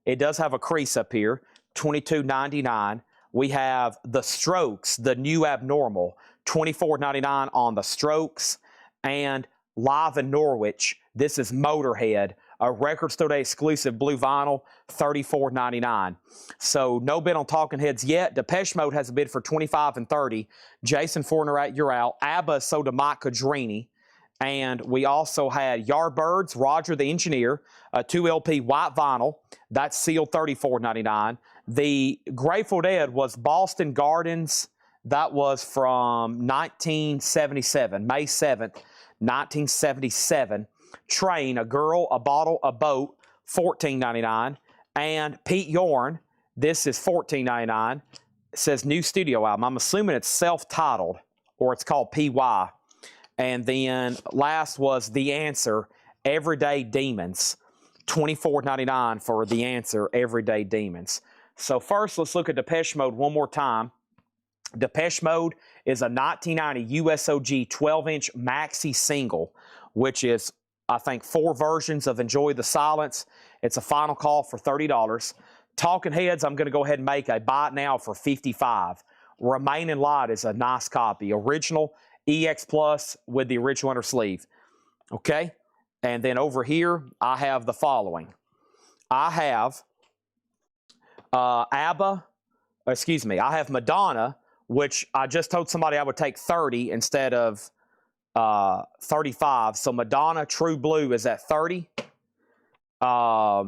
It does have a crease up here, $22.99. We have The Strokes, The New Abnormal, $24.99 on The Strokes. And Live in Norwich, this is Motorhead, a Record Store Day exclusive blue vinyl, $34.99. So no bid on Talking Heads yet. Depeche Mode has a bid for $25 and $30. Jason Forner, you're out. ABBA sold to Mike Cadrini. And we also had Yardbirds, Roger the Engineer, a 2 LP white vinyl. That's sealed $34.99. The Grateful Dead was Boston Gardens. That was from 1977, May 7th, 1977. Train, a girl, a bottle, a boat, $14.99. And Pete Yorn, this is $14.99. It says new studio album. I'm assuming it's self-titled, or it's called PY. And then last was The Answer, Everyday Demons, $24.99 for The Answer, Everyday Demons. So first, let's look at Depeche Mode one more time. Depeche Mode is a 1990 USOG 12-inch maxi single, which is, I think, 4 versions of Enjoy the Silence. It's a final call for $30. Talking Heads, I'm going to go ahead and make a buy it now for $55. Remaining Light is a nice copy. Original EX Plus with the original inner sleeve. Okay? And then over here, I have the following. I have I have Madonna, which I just told somebody I would take 30 instead of 35. So Madonna True Blue is at 30. I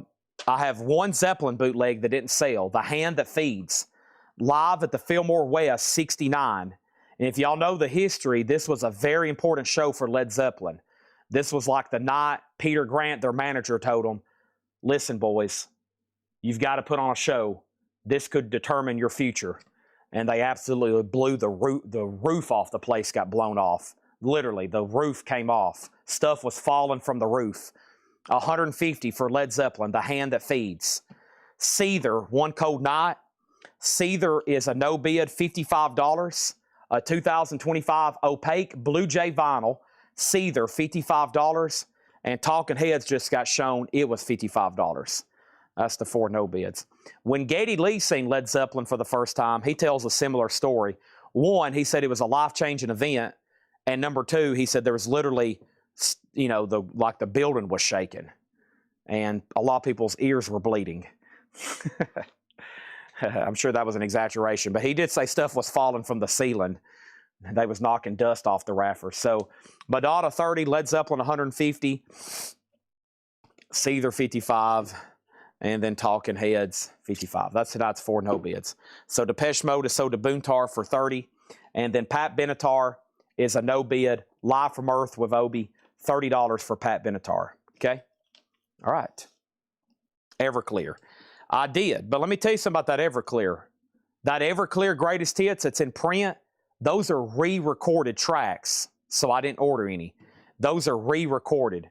have one Zeppelin bootleg that didn't sell, The Hand That Feeds, live at the Fillmore West, 69. And if y'all know the history, this was a very important show for Led Zeppelin. This was like the night Peter Grant, their manager, told them, listen, boys, you've got to put on a show. This could determine your future. And they absolutely blew the roof off the place, got blown off. Literally, the roof came off. Stuff was falling from the roof. 150 for Led Zeppelin, The Hand That Feeds. Seether, One Cold Night. Seether is a no bid, $55. A 2025 opaque Blue Jay vinyl, Seether, $55. And Talking Heads just got shown, it was $55. That's the 4 no bids. When Geddy Lee seen Led Zeppelin for the first time, he tells a similar story. One, he said it was a life-changing event. And number 2, he said there was literally, the building was shaking. And a lot of people's ears were bleeding. I'm sure that was an exaggeration, but he did say stuff was falling from the ceiling. They was knocking dust off the rafters. So Madonna 30, Led Zeppelin 150, Seether 55, and then Talking Heads 55. That's tonight's 4 no bids. So Depeche Mode is sold to Boontar for 30, and then Pat Benatar is a no bid, Live from Earth with Obi, $30 for Pat Benatar. Okay? All right. Everclear. I did, but let me tell you something about that Everclear. That Everclear Greatest Hits that's in print, those are re-recorded tracks, so I didn't order any. Those are re-recorded,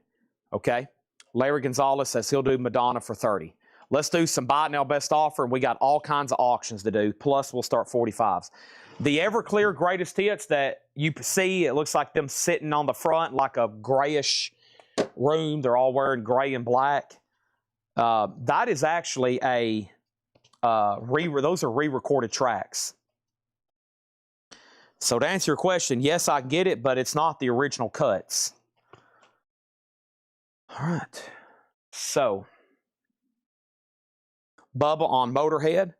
okay? Larry Gonzalez says he'll do Madonna for 30. Let's do some buy it now best offer, and we got all kinds of auctions to do, plus we'll start 45s. The Everclear Greatest Hits that you see, it looks like them sitting on the front like a grayish room. They're all wearing gray and black. That is actually those are re-recorded tracks. So to answer your question, yes, I get it, but it's not the original cuts. All right. So, Bubba on Motorhead.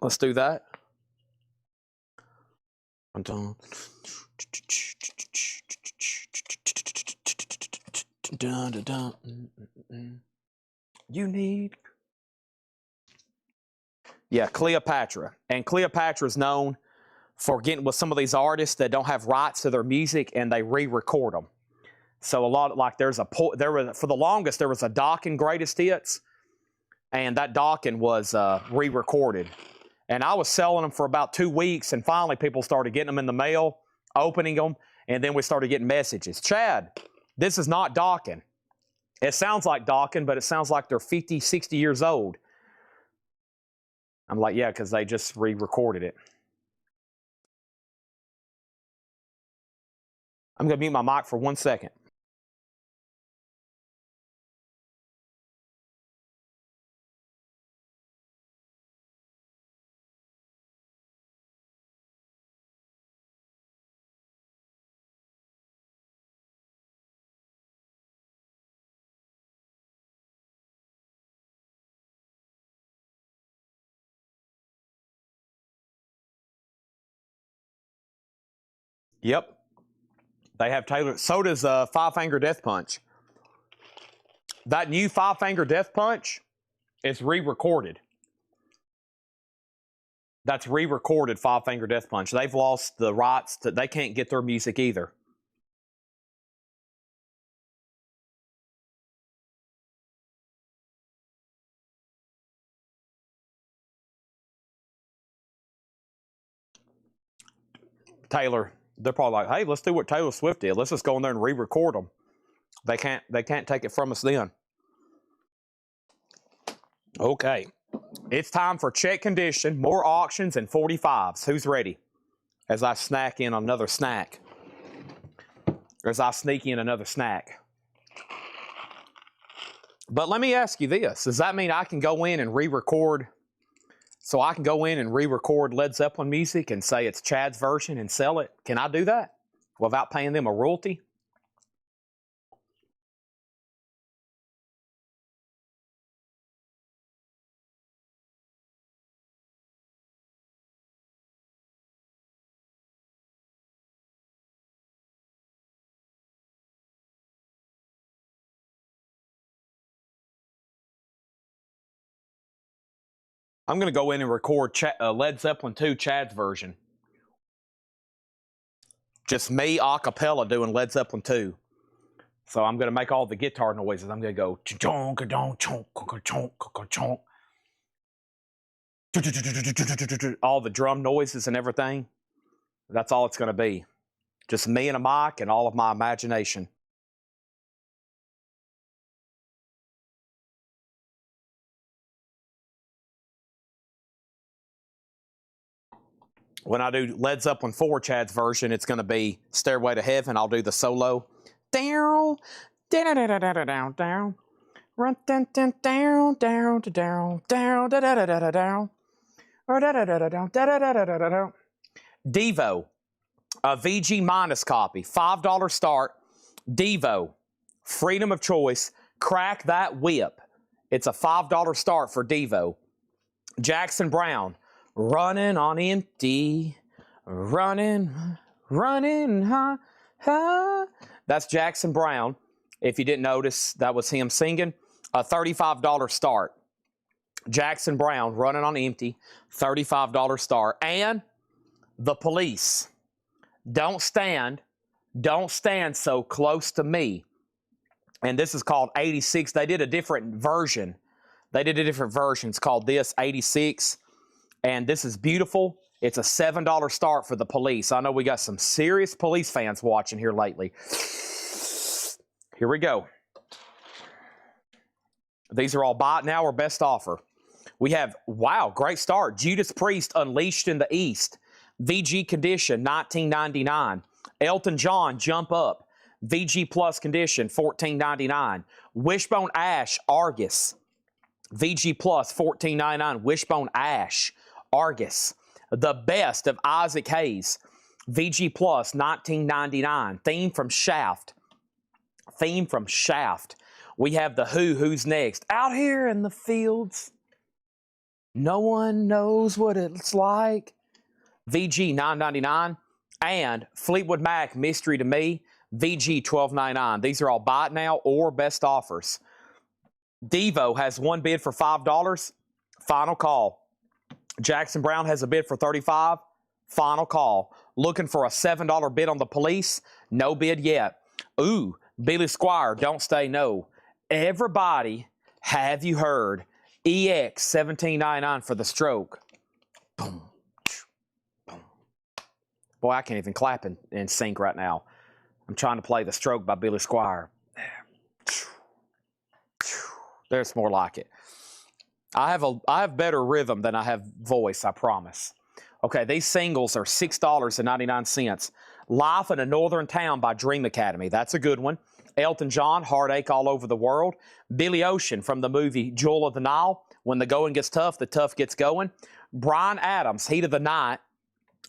Let's do that. You need... Yeah, Cleopatra. And Cleopatra is known for getting with some of these artists that don't have rights to their music and they re-record them. So a lot, like for the longest, there was a Dokken Greatest Hits, and that Dokken was re-recorded. And I was selling them for about 2 weeks, and finally people started getting them in the mail, opening them, and then we started getting messages. Chad, this is not Dokken. It sounds like Dokken, but it sounds like they're 50, 60 years old. I'm like, yeah, because they just re-recorded it. I'm going to mute my mic for 1 second. Yep. They have Taylor. So does Five Finger Death Punch. That new Five Finger Death Punch is re-recorded. That's re-recorded Five Finger Death Punch. They've lost the rights to, they can't get their music either. Taylor, they're probably like, hey, let's do what Taylor Swift did. Let's just go in there and re-record them. They can't take it from us then. Okay. It's time for check condition, more auctions, and 45s. Who's ready? As I snack in another snack. As I sneak in another snack. But let me ask you this. Does that mean I can go in and re-record? So I can go in and re-record Led Zeppelin music and say it's Chad's version and sell it? Can I do that without paying them a royalty? I'm going to go in and record Led Zeppelin 2 Chad's version. Just me a cappella doing Led Zeppelin 2. So I'm going to make all the guitar noises. I'm going to go chonk chonk chonk chonk chonk. All the drum noises and everything. That's all it's going to be. Just me and a mic and all of my imagination. When I do Led Zeppelin 4 Chad's version, it's going to be Stairway to Heaven. I'll do the solo. Down, down, down, down, down, down. Run, down, down, down, down, down, down, down, down, down, down. Devo, a VG minus copy, $5 start. Devo, freedom of choice. Crack that whip. It's a $5 start for Devo. Jackson Brown. Running on empty, running, ha, ha. That's Jackson Brown. If you didn't notice, that was him singing. A $35 start. Jackson Brown, running on empty, $35 start. And The Police. Don't stand so close to me. And this is called 86. They did a different version. It's called this, 86. And this is beautiful. It's a $7 start for The Police. I know we got some serious Police fans watching here lately. Here we go. These are all buy it now or best offer. We have, wow, great start. Judas Priest, Unleashed in the East. VG condition, $19.99. Elton John, Jump Up. VG Plus condition, $14.99. Wishbone Ash, Argus. VG Plus, $14.99. Wishbone Ash, Argus. The Best of Isaac Hayes. VG Plus, $19.99. Theme from Shaft. We have The Who, Who's Next? Out here in the fields. No one knows what it's like. VG, $9.99. And Fleetwood Mac, Mystery to Me. VG, $12.99. These are all buy it now or best offers. Devo has one bid for $5. Final call. Jackson Brown has a bid for $35. Final call. Looking for a $7 bid on The Police. No bid yet. Ooh, Billy Squire, Don't Stay No. Everybody, have you heard? EX, $17.99 for The Stroke. Boom. Boom. Boy, I can't even clap in sync right now. I'm trying to play The Stroke by Billy Squire. There's more like it. I have better rhythm than I have voice, I promise. Okay, these singles are $6.99. Life in a Northern Town by Dream Academy. That's a good one. Elton John, Heartache All Over the World. Billy Ocean from the movie Jewel of the Nile. When the going gets tough, the tough gets going. Bryan Adams, Heat of the Night.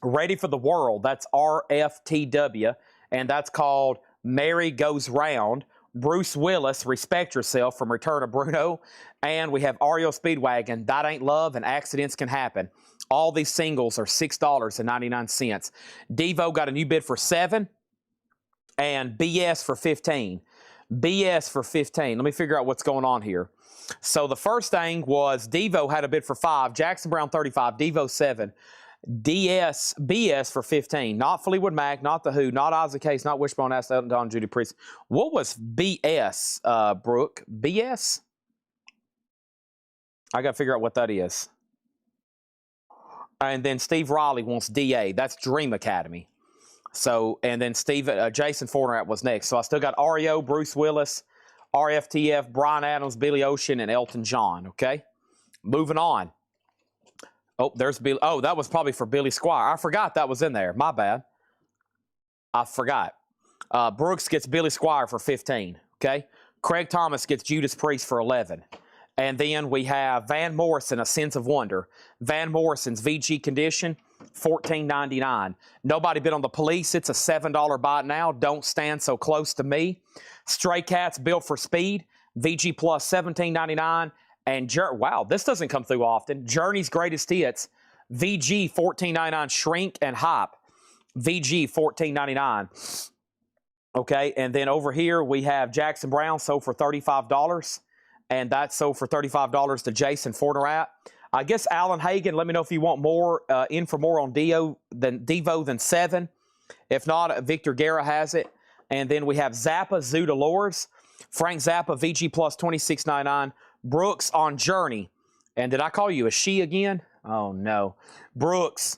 Ready for the World. That's RFTW. And that's called Mary Goes Round. Bruce Willis, Respect Yourself from Return of Bruno. And we have REO Speedwagon, That Ain't Love, and Accidents Can Happen. All these singles are $6.99. Devo got a new bid for $7. and BS for 15. BS for 15. Let me figure out what's going on here. So the first thing was Devo had a bid for 5, Jackson Brown 35, Devo 7, BS for 15. Not Fleetwood Mac, not The Who, not Isaac Hayes, not Wishbone Ass, Elton John, Judy Priest. What was BS, Brooke? BS? I got to figure out what that is. And then Steve Riley wants DA. That's Dream Academy. So, and then Jason Fornerat was next. So I still got REO, Bruce Willis, RFTF, Brian Adams, Billy Ocean, and Elton John. Okay, moving on. Oh, there's Billy. Oh, that was probably for Billy Squire. I forgot that was in there. My bad. I forgot. Brooks gets Billy Squire for 15. Okay, Craig Thomas gets Judas Priest for 11. And then we have Van Morrison, A Sense of Wonder. Van Morrison's VG Condition, $14.99. Nobody bid on the Police. It's a $7 buy now. Don't Stand So Close to Me. Stray Cats, Built for Speed. VG Plus, $17.99. And wow, this doesn't come through often. Journey's Greatest Hits. VG, $14.99. Shrink and Hop. VG, $14.99. Okay, and then over here we have Jackson Brown, sold for $35. And that's sold for $35 to Jason Fornerat. I guess Alan Hagen, let me know if you want more, in for more on Devo than 7. If not, Victor Guerra has it. And then we have Zappa, Zoo Dolores. Frank Zappa, VG Plus, $26.99. Brooks on Journey. And did I call you a she again? Oh, no. Brooks,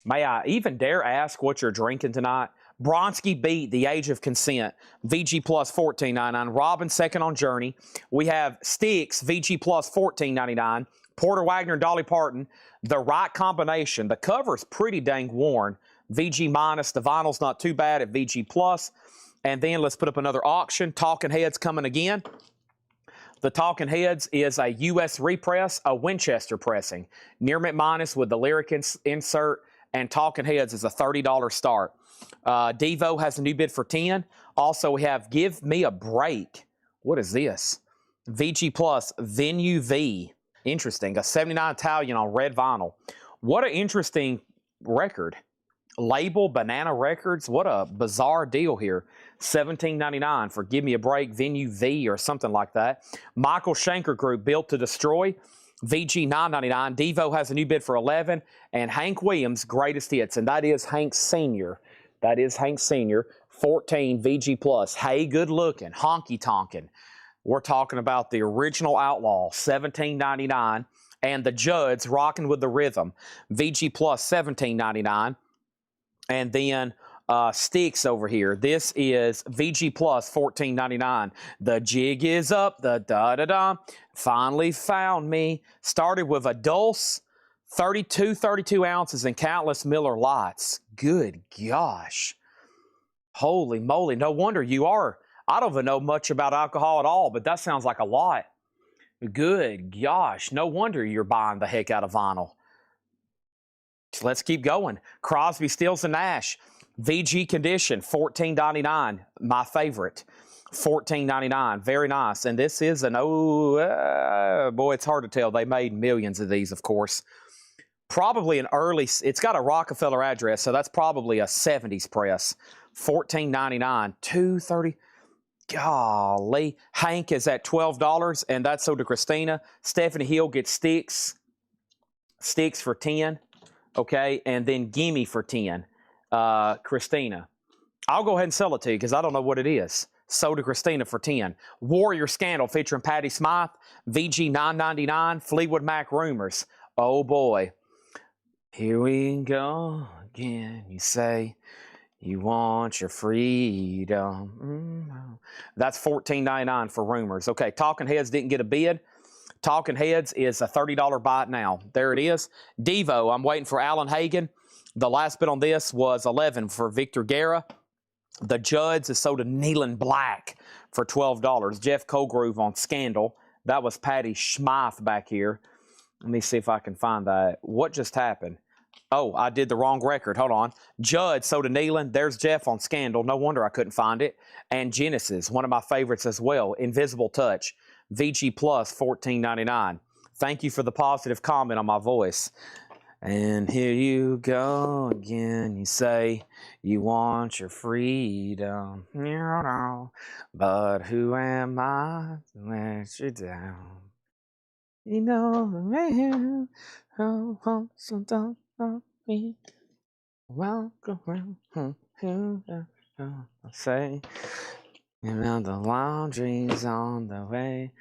may I even dare ask what you're drinking tonight? Bronski beat The Age of Consent, VG Plus $14.99. Robin second on Journey. We have Styx, VG Plus $14.99. Porter Wagner and Dolly Parton, The Right Combination. The cover's pretty dang worn. VG minus. The vinyl's not too bad at VG Plus. And then let's put up another auction. Talking Heads coming again. The Talking Heads is a U.S. repress, a Winchester pressing. Near mint minus with the lyric insert. And Talking Heads is a $30 start. Devo has a new bid for 10. Also, we have Give Me a Break. What is this? VG Plus, Venue V. Interesting. A 79 Italian on red vinyl. What an interesting record. Label, Banana Records. What a bizarre deal here. $17.99 for Give Me a Break, Venue V or something like that. Michael Schenker Group, Built to Destroy. VG $9.99. Devo has a new bid for 11. And Hank Williams, Greatest Hits. And that is Hank Sr. That is Hank Sr. 14 VG Plus. Hey, good looking. Honky tonkin'. We're talking about the original Outlaw, $17.99. And the Judds, Rockin' with the Rhythm. VG Plus, $17.99. And then Styx over here. This is VG Plus, $14.99. The Jig Is Up. The da-da-da. Finally Found Me. Started with a Dulce. 32 ounces and countless Miller Lights. Good gosh. Holy moly. No wonder you are. I don't even know much about alcohol at all, but that sounds like a lot. Good gosh. No wonder you're buying the heck out of vinyl. Let's keep going. Crosby, Stills, and Nash. VG Condition, $14.99. My favorite. $14.99. Very nice. And this is an, boy, it's hard to tell. They made millions of these, of course. Probably an early, it's got a Rockefeller address, so that's probably a 70s press. $14.99, $2.30. Golly. Hank is at $12, and that's sold to Christina. Stephanie Hill gets Styx for 10. Okay, and then Gimme for 10. Christina. I'll go ahead and sell it to you because I don't know what it is. Sold to Christina for 10. Warrior Scandal featuring Patty Smythe. VG $9.99. Fleetwood Mac Rumors. Oh boy. Here we go again. You say you want your freedom. That's $14.99 for Rumors. Okay, Talking Heads didn't get a bid. Talking Heads is a $30 buy now. There it is. Devo, I'm waiting for Alan Hagen. The last bid on this was 11 for Victor Guerra. The Judds is sold to Nealon Black for $12. Jeff Colgrove on Scandal. That was Patty Smythe back here. Let me see if I can find that. What just happened? Oh, I did the wrong record. Hold on. Judd sold to Nealon. There's Jeff on Scandal. No wonder I couldn't find it. And Genesis, one of my favorites as well. Invisible Touch. VG Plus, $14.99. Thank you for the positive comment on my voice. And here you go again. You say you want your freedom. But who am I to let you down? You know the man who wants to talk about me. Welcome around. I say, and now the laundry's on the way.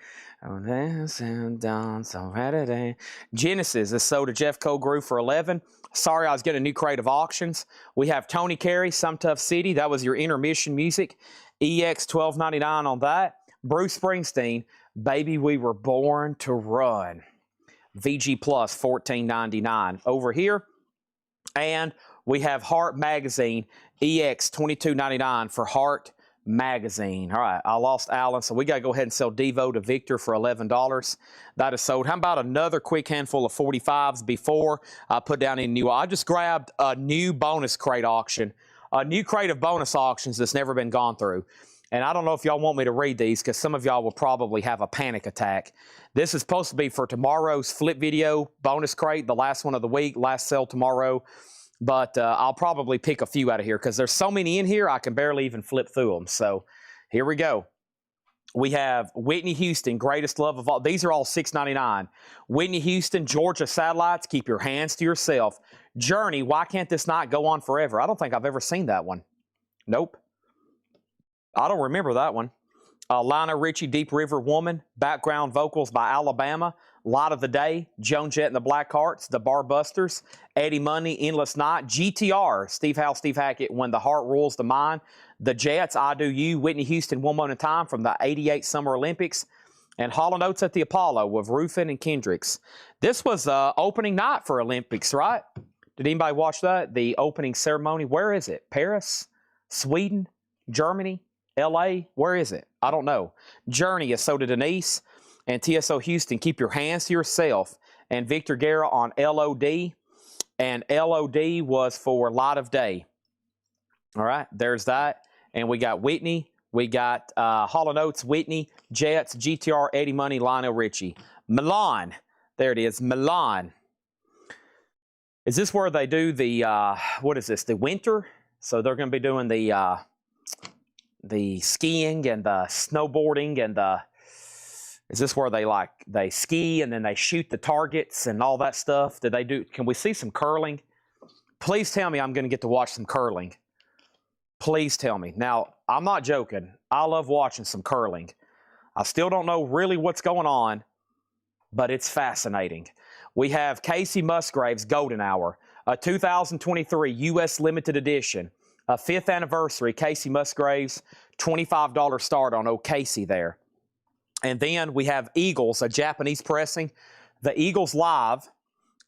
Oh, this and done so ready. Genesis is sold to Jeff Colgrove for 11. Sorry, I was getting a new crate of auctions. We have Tony Carey, Some Tough City. That was your intermission music. EX $12.99 on that. Bruce Springsteen, Baby We Were Born to Run. VG Plus $14.99 over here. And we have Heart Magazine, EX $22.99 for Heart Magazine. All right, I lost Alan, so we got to go ahead and sell Devo to Victor for $11. That is sold. How about another quick handful of 45s before I put down any new? I just grabbed a new bonus crate auction, a new crate of bonus auctions that's never been gone through. And I don't know if y'all want me to read these because some of y'all will probably have a panic attack. This is supposed to be for tomorrow's flip video bonus crate, the last one of the week, last sale tomorrow. But I'll probably pick a few out of here because there's so many in here I can barely even flip through them. So here we go. We have Whitney Houston, Greatest Love of All. These are all $6.99. Whitney Houston, Georgia Satellites, Keep Your Hands to Yourself. Journey, Why Can't This Night Go On Forever? I don't think I've ever seen that one. Nope. I don't remember that one. Lionel Richie, Deep River Woman, background vocals by Alabama. Light of the Day, Joan Jett and the Blackhearts, The Barbusters, Eddie Money, Endless Night, GTR, Steve Howe, Steve Hackett, When the Heart Rules the Mind, The Jets, I Do You, Whitney Houston, One Moment in Time from the '88 Summer Olympics, and Hall & Oates at the Apollo with Rufin and Kendricks. This was opening night for Olympics, right? Did anybody watch that? The opening ceremony. Where is it? Paris? Sweden? Germany? LA? Where is it? I don't know. Journey is so to Denise. And TSO Houston, Keep Your Hands to Yourself. And Victor Guerra on LOD. And LOD was for Light of Day. All right, there's that. And we got Whitney. We got Hall & Oates, Whitney, Jets, GTR, Eddie Money, Lionel Richie. Milan. There it is, Milan. Is this where they do the, what is this, the winter? So they're going to be doing the skiing and the snowboarding and the... Is this where they ski and then they shoot the targets and all that stuff? Did they do? Can we see some curling? Please tell me I'm going to get to watch some curling. Please tell me. Now, I'm not joking. I love watching some curling. I still don't know really what's going on, but it's fascinating. We have Casey Musgrave's Golden Hour, a 2023 U.S. limited edition, a 5th anniversary Casey Musgrave's $25 start on Casey there. And then we have Eagles, a Japanese pressing. The Eagles Live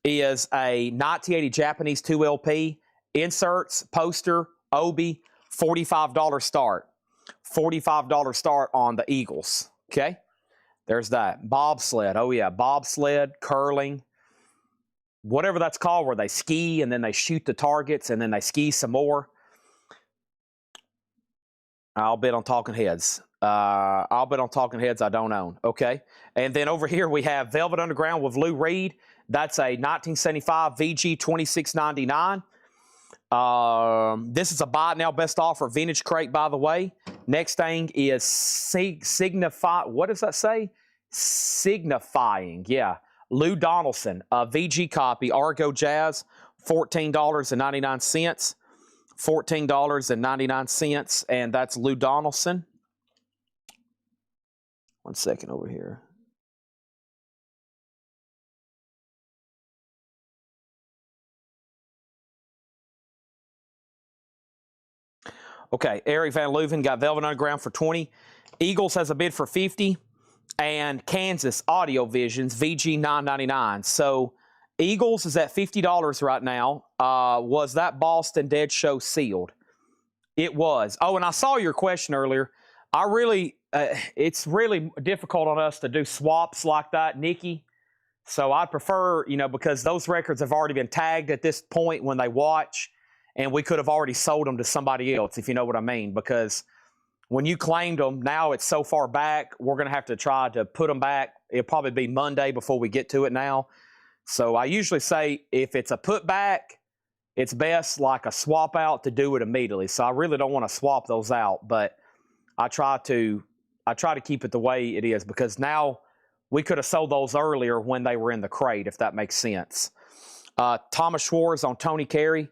is a 1980 Japanese 2LP. Inserts, poster, Obi, $45 start. $45 start on the Eagles. Okay? There's that. Bobsled. Oh, yeah. Bobsled, curling, whatever that's called, where they ski and then they shoot the targets and then they ski some more. I'll bet on Talking Heads. I'll bet on Talking Heads I don't own. Okay. And then over here we have Velvet Underground with Lou Reed. That's a 1975 VG $26.99. This is a buy it now best offer vintage crate, by the way. Next thing is Signify. What does that say? Signifying. Yeah. Lou Donaldson, a VG copy, Argo Jazz, $14.99. $14.99. And that's Lou Donaldson. 1 second over here. Okay, Eric Van Leuven got Velvet Underground for 20. Eagles has a bid for 50. And Kansas Audio Visions, VG $9.99. So Eagles is at $50 right now. Was that Boston Dead Show sealed? It was. Oh, and I saw your question earlier. I really... it's really difficult on us to do swaps like that, Nikki. So I prefer, because those records have already been tagged at this point when they watch, and we could have already sold them to somebody else, if you know what I mean. Because when you claimed them, now it's so far back, we're going to have to try to put them back. It'll probably be Monday before we get to it now. So I usually say if it's a putback, it's best like a swap out to do it immediately. So I really don't want to swap those out, but I try to keep it the way it is, because now we could have sold those earlier when they were in the crate, if that makes sense. Thomas Schwartz on Tony Carey,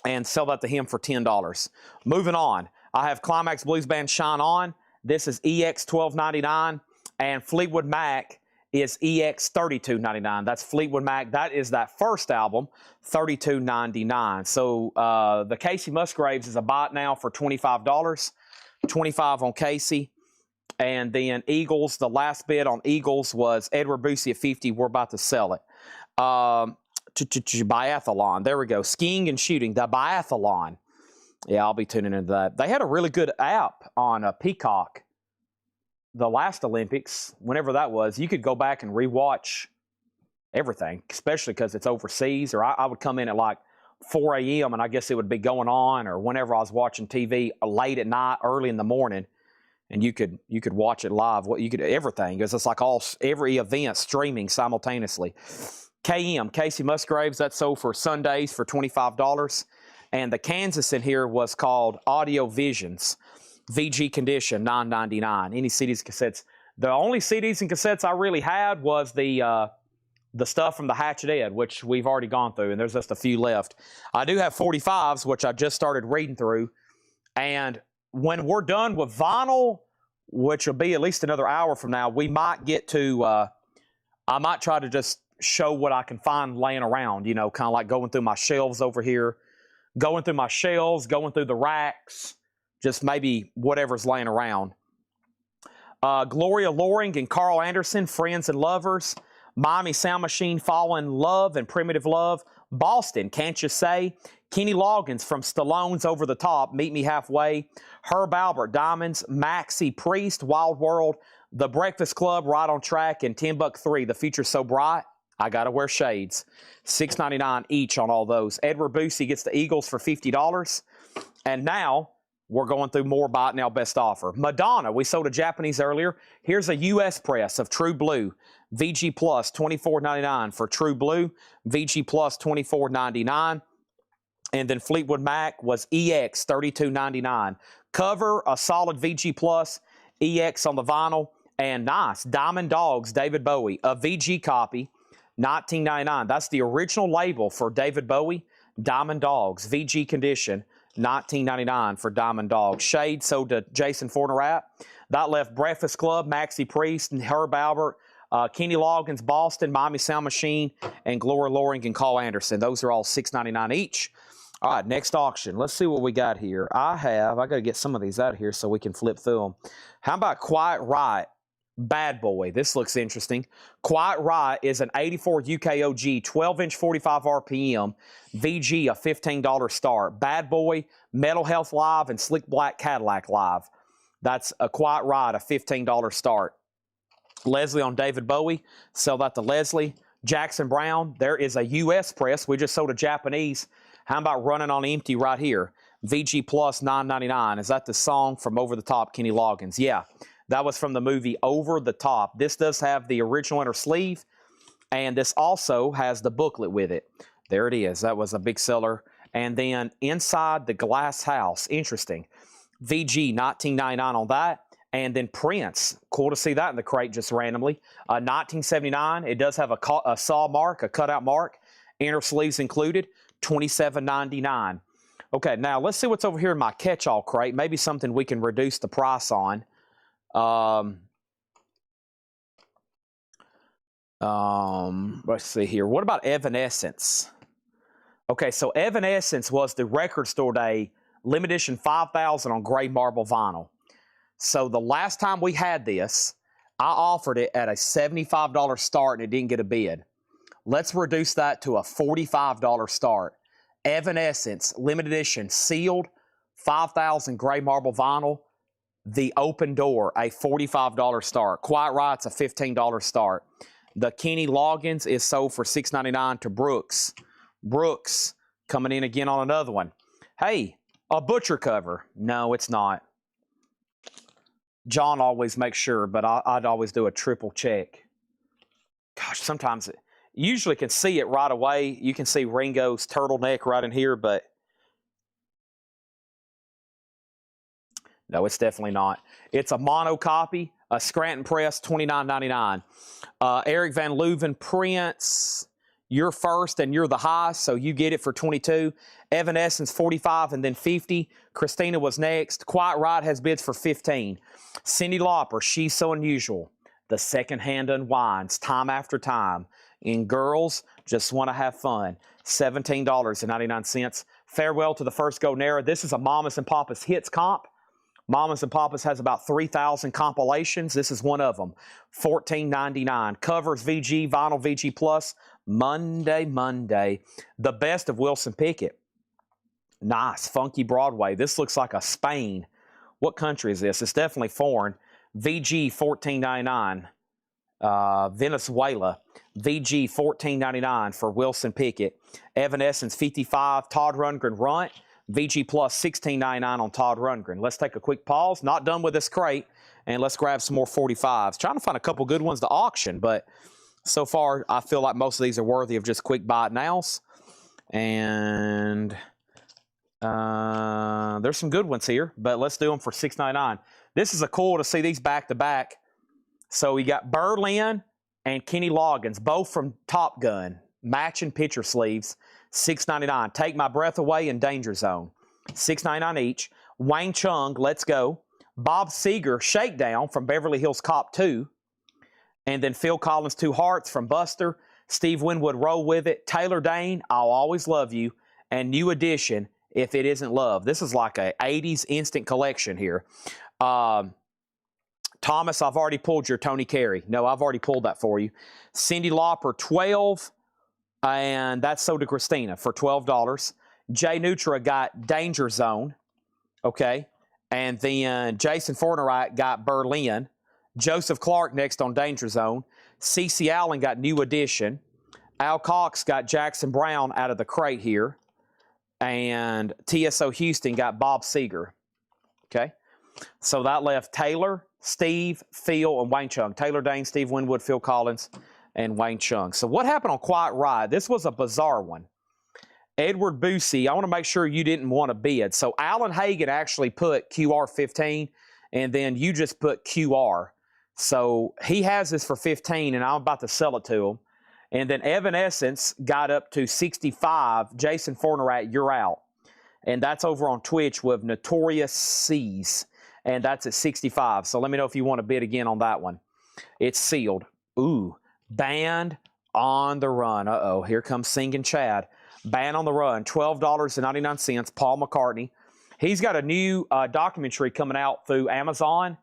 and sell that to him for $10. Moving on, I have Climax Blues Band Shine On. This is EX $12.99, and Fleetwood Mac is EX $32.99. That's Fleetwood Mac. That is that first album, $32.99. So the Casey Musgraves is a bot now for $25. $25 on Casey. And then Eagles, the last bid on Eagles was Edward Boosie at $50. We're about to sell it. Biathlon. There we go. Skiing and shooting. The biathlon. Yeah, I'll be tuning into that. They had a really good app on Peacock. The last Olympics, whenever that was, you could go back and rewatch everything, especially because it's overseas. Or I would come in at like 4 a.m. and I guess it would be going on, or whenever I was watching TV late at night, early in the morning, and you could watch it live. What you could everything, because it's like every event streaming simultaneously. KM, Casey Musgraves, that's sold for Sundays for $25. And the Kansas in here was called Audio Visions, VG Condition, $9.99. Any CDs, cassettes. The only CDs and cassettes I really had was the stuff from the Hatchet Head, which we've already gone through, and there's just a few left. I do have 45s, which I just started reading through. And when we're done with vinyl, which will be at least another hour from now, we might get to, I might try to just show what I can find laying around, you know, kind of like going through my shelves over here, going through my shelves, going through the racks, just maybe whatever's laying around. Gloria Loring and Carl Anderson, Friends and Lovers. Miami Sound Machine, Fall in Love and Primitive Love. Boston, Can't You Say. Kenny Loggins from Stallone's Over the Top, Meet Me Halfway. Herb Albert, Diamonds. Maxie Priest, Wild World. The Breakfast Club, Right on Track. And 10 Buck 3, The Future's So Bright, I Gotta Wear Shades. $6.99 each on all those. Edward Boosie gets the Eagles for $50. And now we're going through more Buy It Now Best Offer. Madonna, we sold a Japanese earlier. Here's a U.S. press of True Blue. VG Plus, $24.99 for True Blue. VG Plus, $24.99. And then Fleetwood Mac was EX, $32.99. Cover, a solid VG Plus. EX on the vinyl. And nice, Diamond Dogs, David Bowie. A VG copy, $19.99. That's the original label for David Bowie. Diamond Dogs, VG condition, $19.99 for Diamond Dogs. Shade sold to Jason Fornerat. That left Breakfast Club, Maxie Priest, and Herb Albert, Kenny Loggins, Boston, Miami Sound Machine, and Gloria Loring and Carl Anderson. Those are all $6.99 each. All right, next auction. Let's see what we got here. I got to get some of these out here so we can flip through them. How about Quiet Riot? Bad Boy. This looks interesting. Quiet Riot is an 84 UKOG, 12-inch 45 RPM, VG, a $15 start. Bad Boy, Metal Health Live, and Slick Black Cadillac Live. That's a Quiet Riot, a $15 start. Leslie on David Bowie, sell that to Leslie. Jackson Brown, there is a U.S. press. We just sold a Japanese. How about Running on Empty right here? VG Plus, $9.99. Is that the song from Over the Top, Kenny Loggins? Yeah, that was from the movie Over the Top. This does have the original inner sleeve, and this also has the booklet with it. There it is. That was a big seller. And then Inside the Glass House. Interesting. VG, $19.99 on that. And then Prince. Cool to see that in the crate just randomly. 1979. It does have a saw mark, a cutout mark. Inner sleeves included. $27.99. Okay, now let's see what's over here in my catch-all crate. Maybe something we can reduce the price on. Let's see here. What about Evanescence? Okay, so Evanescence was the Record Store Day limited edition 5,000 on gray marble vinyl. So the last time we had this, I offered it at a $75 start and it didn't get a bid. Let's reduce that to a $45 start. Evanescence, limited edition, sealed, 5,000 gray marble vinyl. The Open Door, a $45 start. Quiet Riot's a $15 start. The Kenny Loggins is sold for $6.99 to Brooks. Brooks coming in again on another one. Hey, a Butcher cover. No, it's not. John always makes sure, but I'd always do a triple check. Gosh, sometimes You usually can see it right away. You can see Ringo's turtleneck right in here, but no, it's definitely not. It's a mono copy, a Scranton Press, $29.99. Eric Van Leuven prints. You're first and you're the highest, so you get it for $22. Evanescence, $45 and then $50. Christina was next. Quiet Riot has bids for $15. Cyndi Lauper, She's So Unusual. The secondhand unwinds time after time. And girls just want to have fun. $17.99. Farewell to the First Golden Era. This is a Mamas and Papas Hits comp. Mamas and Papas has about 3,000 compilations. This is one of them. $14.99. Covers VG, Vinyl VG Plus. Monday. The best of Wilson Pickett. Nice. Funky Broadway. This looks like a Spain. What country is this? It's definitely foreign. VG, $14.99. Venezuela. VG, $14.99 for Wilson Pickett. Evanescence, $55. Todd Rundgren Runt. VG Plus, $16.99 on Todd Rundgren. Let's take a quick pause. Not done with this crate. And let's grab some more 45s. Trying to find a couple good ones to auction, but so far I feel like most of these are worthy of just quick buy it nows. And there's some good ones here, but let's do them for $6.99. This is a cool to see these back to back. So we got Berlin and Kenny Loggins, both from Top Gun, matching picture sleeves. $6.99. Take My Breath Away and Danger Zone. $6.99 each. Wayne Chung, Let's Go. Bob Seger, Shakedown from Beverly Hills Cop 2. And then Phil Collins, Two Hearts from Buster. Steve Winwood, Roll With It. Taylor Dane, I'll Always Love You. And New Edition, If It Isn't Love. This is like a 80s instant collection here. Thomas, I've already pulled your Tony Carey. No, I've already pulled that for you. Cyndi Lauper, 12. And that's so to Christina for $12. Jay Nutra got Danger Zone. Okay. And then Jason Fortenright got Berlin. Joseph Clark next on Danger Zone. CeCe Allen got New Edition. Al Cox got Jackson Brown out of the crate here. And TSO Houston got Bob Seger. Okay. So that left Taylor, Steve, Phil, and Wayne Chung. Taylor Dane, Steve Winwood, Phil Collins, and Wayne Chung. So what happened on Quiet Riot? This was a bizarre one. Edward Boosie, I want to make sure you didn't want to bid. So Alan Hagan actually put QR15, and then you just put QR. So he has this for 15, and I'm about to sell it to him. And then Evanescence got up to 65. Jason Fortenright, you're out. And that's over on Twitch with Notorious Seas. And that's at 65. So let me know if you want to bid again on that one. It's sealed. Ooh. Band on the Run. Uh-oh, here comes Singing Chad. Band on the Run, $12.99, Paul McCartney. He's got a new documentary coming out through Amazon,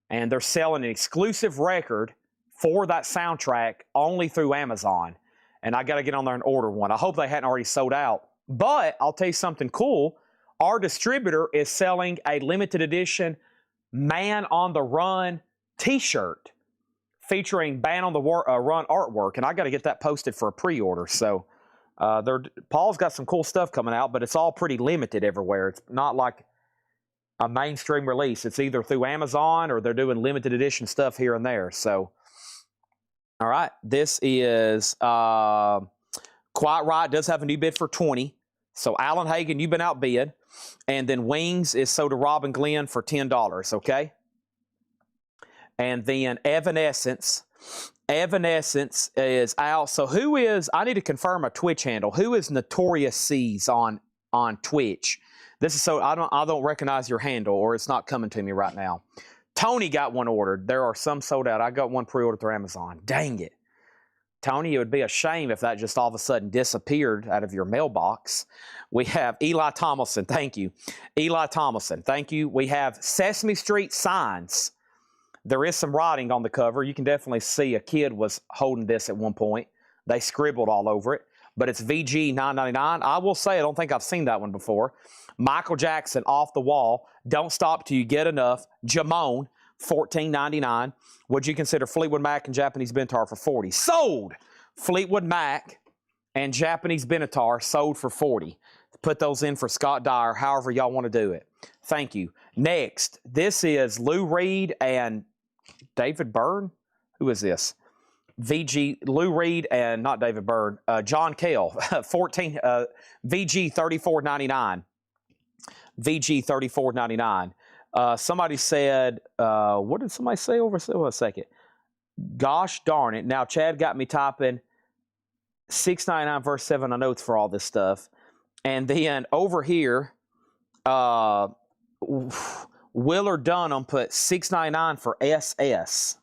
and they're selling an exclusive record for that soundtrack only through Amazon. And I got to get on there and order one. I hope they hadn't already sold out. But I'll tell you something cool. Our distributor is selling a limited edition Man on the Run t-shirt featuring Band on the Run artwork, and I got to get that posted for a pre-order. So Paul's got some cool stuff coming out, but it's all pretty limited everywhere. It's not like a mainstream release. It's either through Amazon or they're doing limited edition stuff here and there. So, all right, this is Quiet Riot does have a new bid for 20. So Alan Hagan, you've been outbid, and then Wings is sold to Robin Glenn for $10. Okay. And then Evanescence is out. So who is, I need to confirm a Twitch handle. Who is Notorious Seas on Twitch? This is so, I don't recognize your handle, or it's not coming to me right now. Tony got one ordered. There are some sold out. I got one pre-ordered through Amazon. Dang it. Tony, it would be a shame if that just all of a sudden disappeared out of your mailbox. We have Eli Thomason. Thank you. Eli Thomason. Thank you. We have Sesame Street Signs. There is some writing on the cover. You can definitely see a kid was holding this at one point. They scribbled all over it. But it's VG $9.99. I will say I don't think I've seen that one before. Michael Jackson, Off the Wall. Don't Stop Till You Get Enough. Jamone, $14.99. Would you consider Fleetwood Mac and Japanese Benatar for $40? Sold! Fleetwood Mac and Japanese Benatar sold for $40. Put those in for Scott Dyer, however y'all want to do it. Thank you. Next, this is Lou Reed and David Byrne. Who is this? VG, Lou Reed, and not David Byrd, John Kell, 14, VG 34.99. VG 34.99. Somebody said, what did somebody say over a second? Gosh darn it. Now, Chad got me typing 6.99 verse 7 on notes for all this stuff. And then over here, Willard Dunham put 6.99 for SS.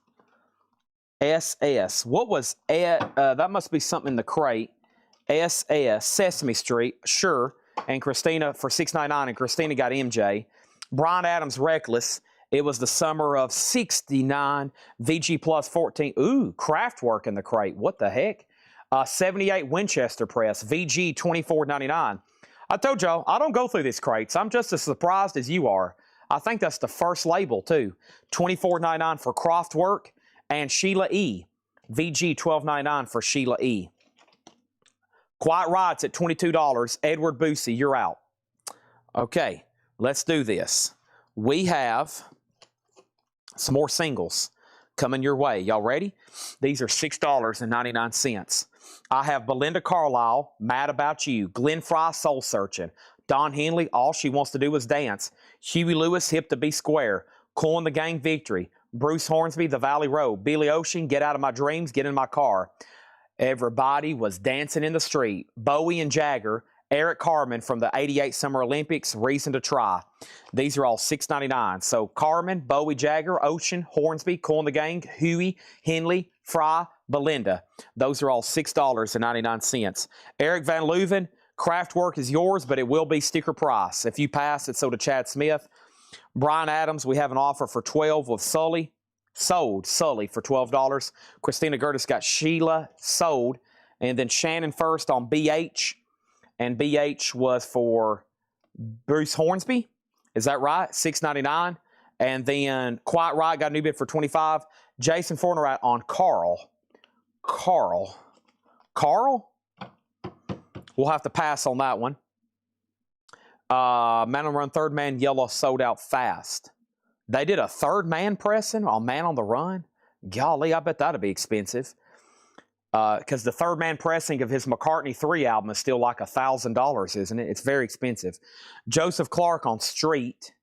SS. What was that? Must be something in the crate. SS, Sesame Street, sure. And Christina for 6.99, and Christina got MJ. Brian Adams, Reckless. It was the summer of 69. VG plus 14. Ooh, Kraftwerk in the crate. What the heck? 78 Winchester Press. VG 24.99. I told y'all, I don't go through these crates. I'm just as surprised as you are. I think that's the first label, too. 24.99 for Kraftwerk. And Sheila E. VG 12.99 for Sheila E. Quiet Riot's at $22. Edward Boosie, you're out. Okay, let's do this. We have some more singles coming your way. Y'all ready? These are $6.99. I have Belinda Carlisle, Mad About You. Glenn Fry, Soul Searching. Don Henley, All She Wants to Do Is Dance. Huey Lewis, Hip to Be Square. Cool and the Gang, Victory. Bruce Hornsby, The Valley Road. Billy Ocean, Get Out of My Dreams, Get in My Car. Everybody Was Dancing in the Street. Bowie and Jagger. Eric Carmen from the 88 Summer Olympics, Reason to Try. These are all $6.99. So Carmen, Bowie, Jagger, Ocean, Hornsby, Cool and the Gang, Huey, Henley, Fry, Belinda. Those are all $6.99. Eric Van Leuven, Kraftwerk is yours, but it will be sticker price. If you pass it, so to Chad Smith. Brian Adams, we have an offer for $12 with Sully. Sold Sully for $12. Christina Gertis got Sheila, sold. And then Shannon First on BH. And BH was for Bruce Hornsby. Is that right? $6.99. And then Quiet Riot got a new bid for $25. Jason Fornerat on Carl. Carl? We'll have to pass on that one. Man on the Run, Third Man, Yellow, sold out fast. They did a third man pressing on Man on the Run? Golly, I bet that'd be expensive. Because the third man pressing of his McCartney 3 album is still like $1,000, isn't it? It's very expensive. Joseph Clark on Street.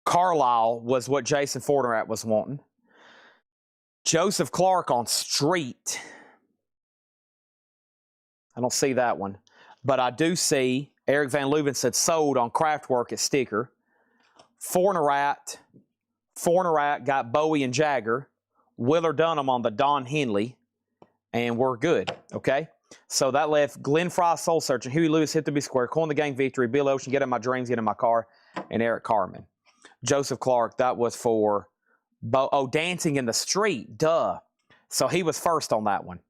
Carlisle was what Jason Fornerat was wanting. Joseph Clark on Street. I don't see that one. But I do see Eric Van Leuven said sold on Kraftwerk at sticker. Fornerat got Bowie and Jagger. Willard Dunham on the Don Henley. And we're good, okay? So that left Glenn Fry, Soul Searching, Huey Lewis, Hit to Be Square, Cool and the Gang, Victory, Bill Ocean, Get in My Dreams, Get in My Car, and Eric Carmen. Joseph Clark, that was for, Dancing in the Street, duh. So he was first on that one.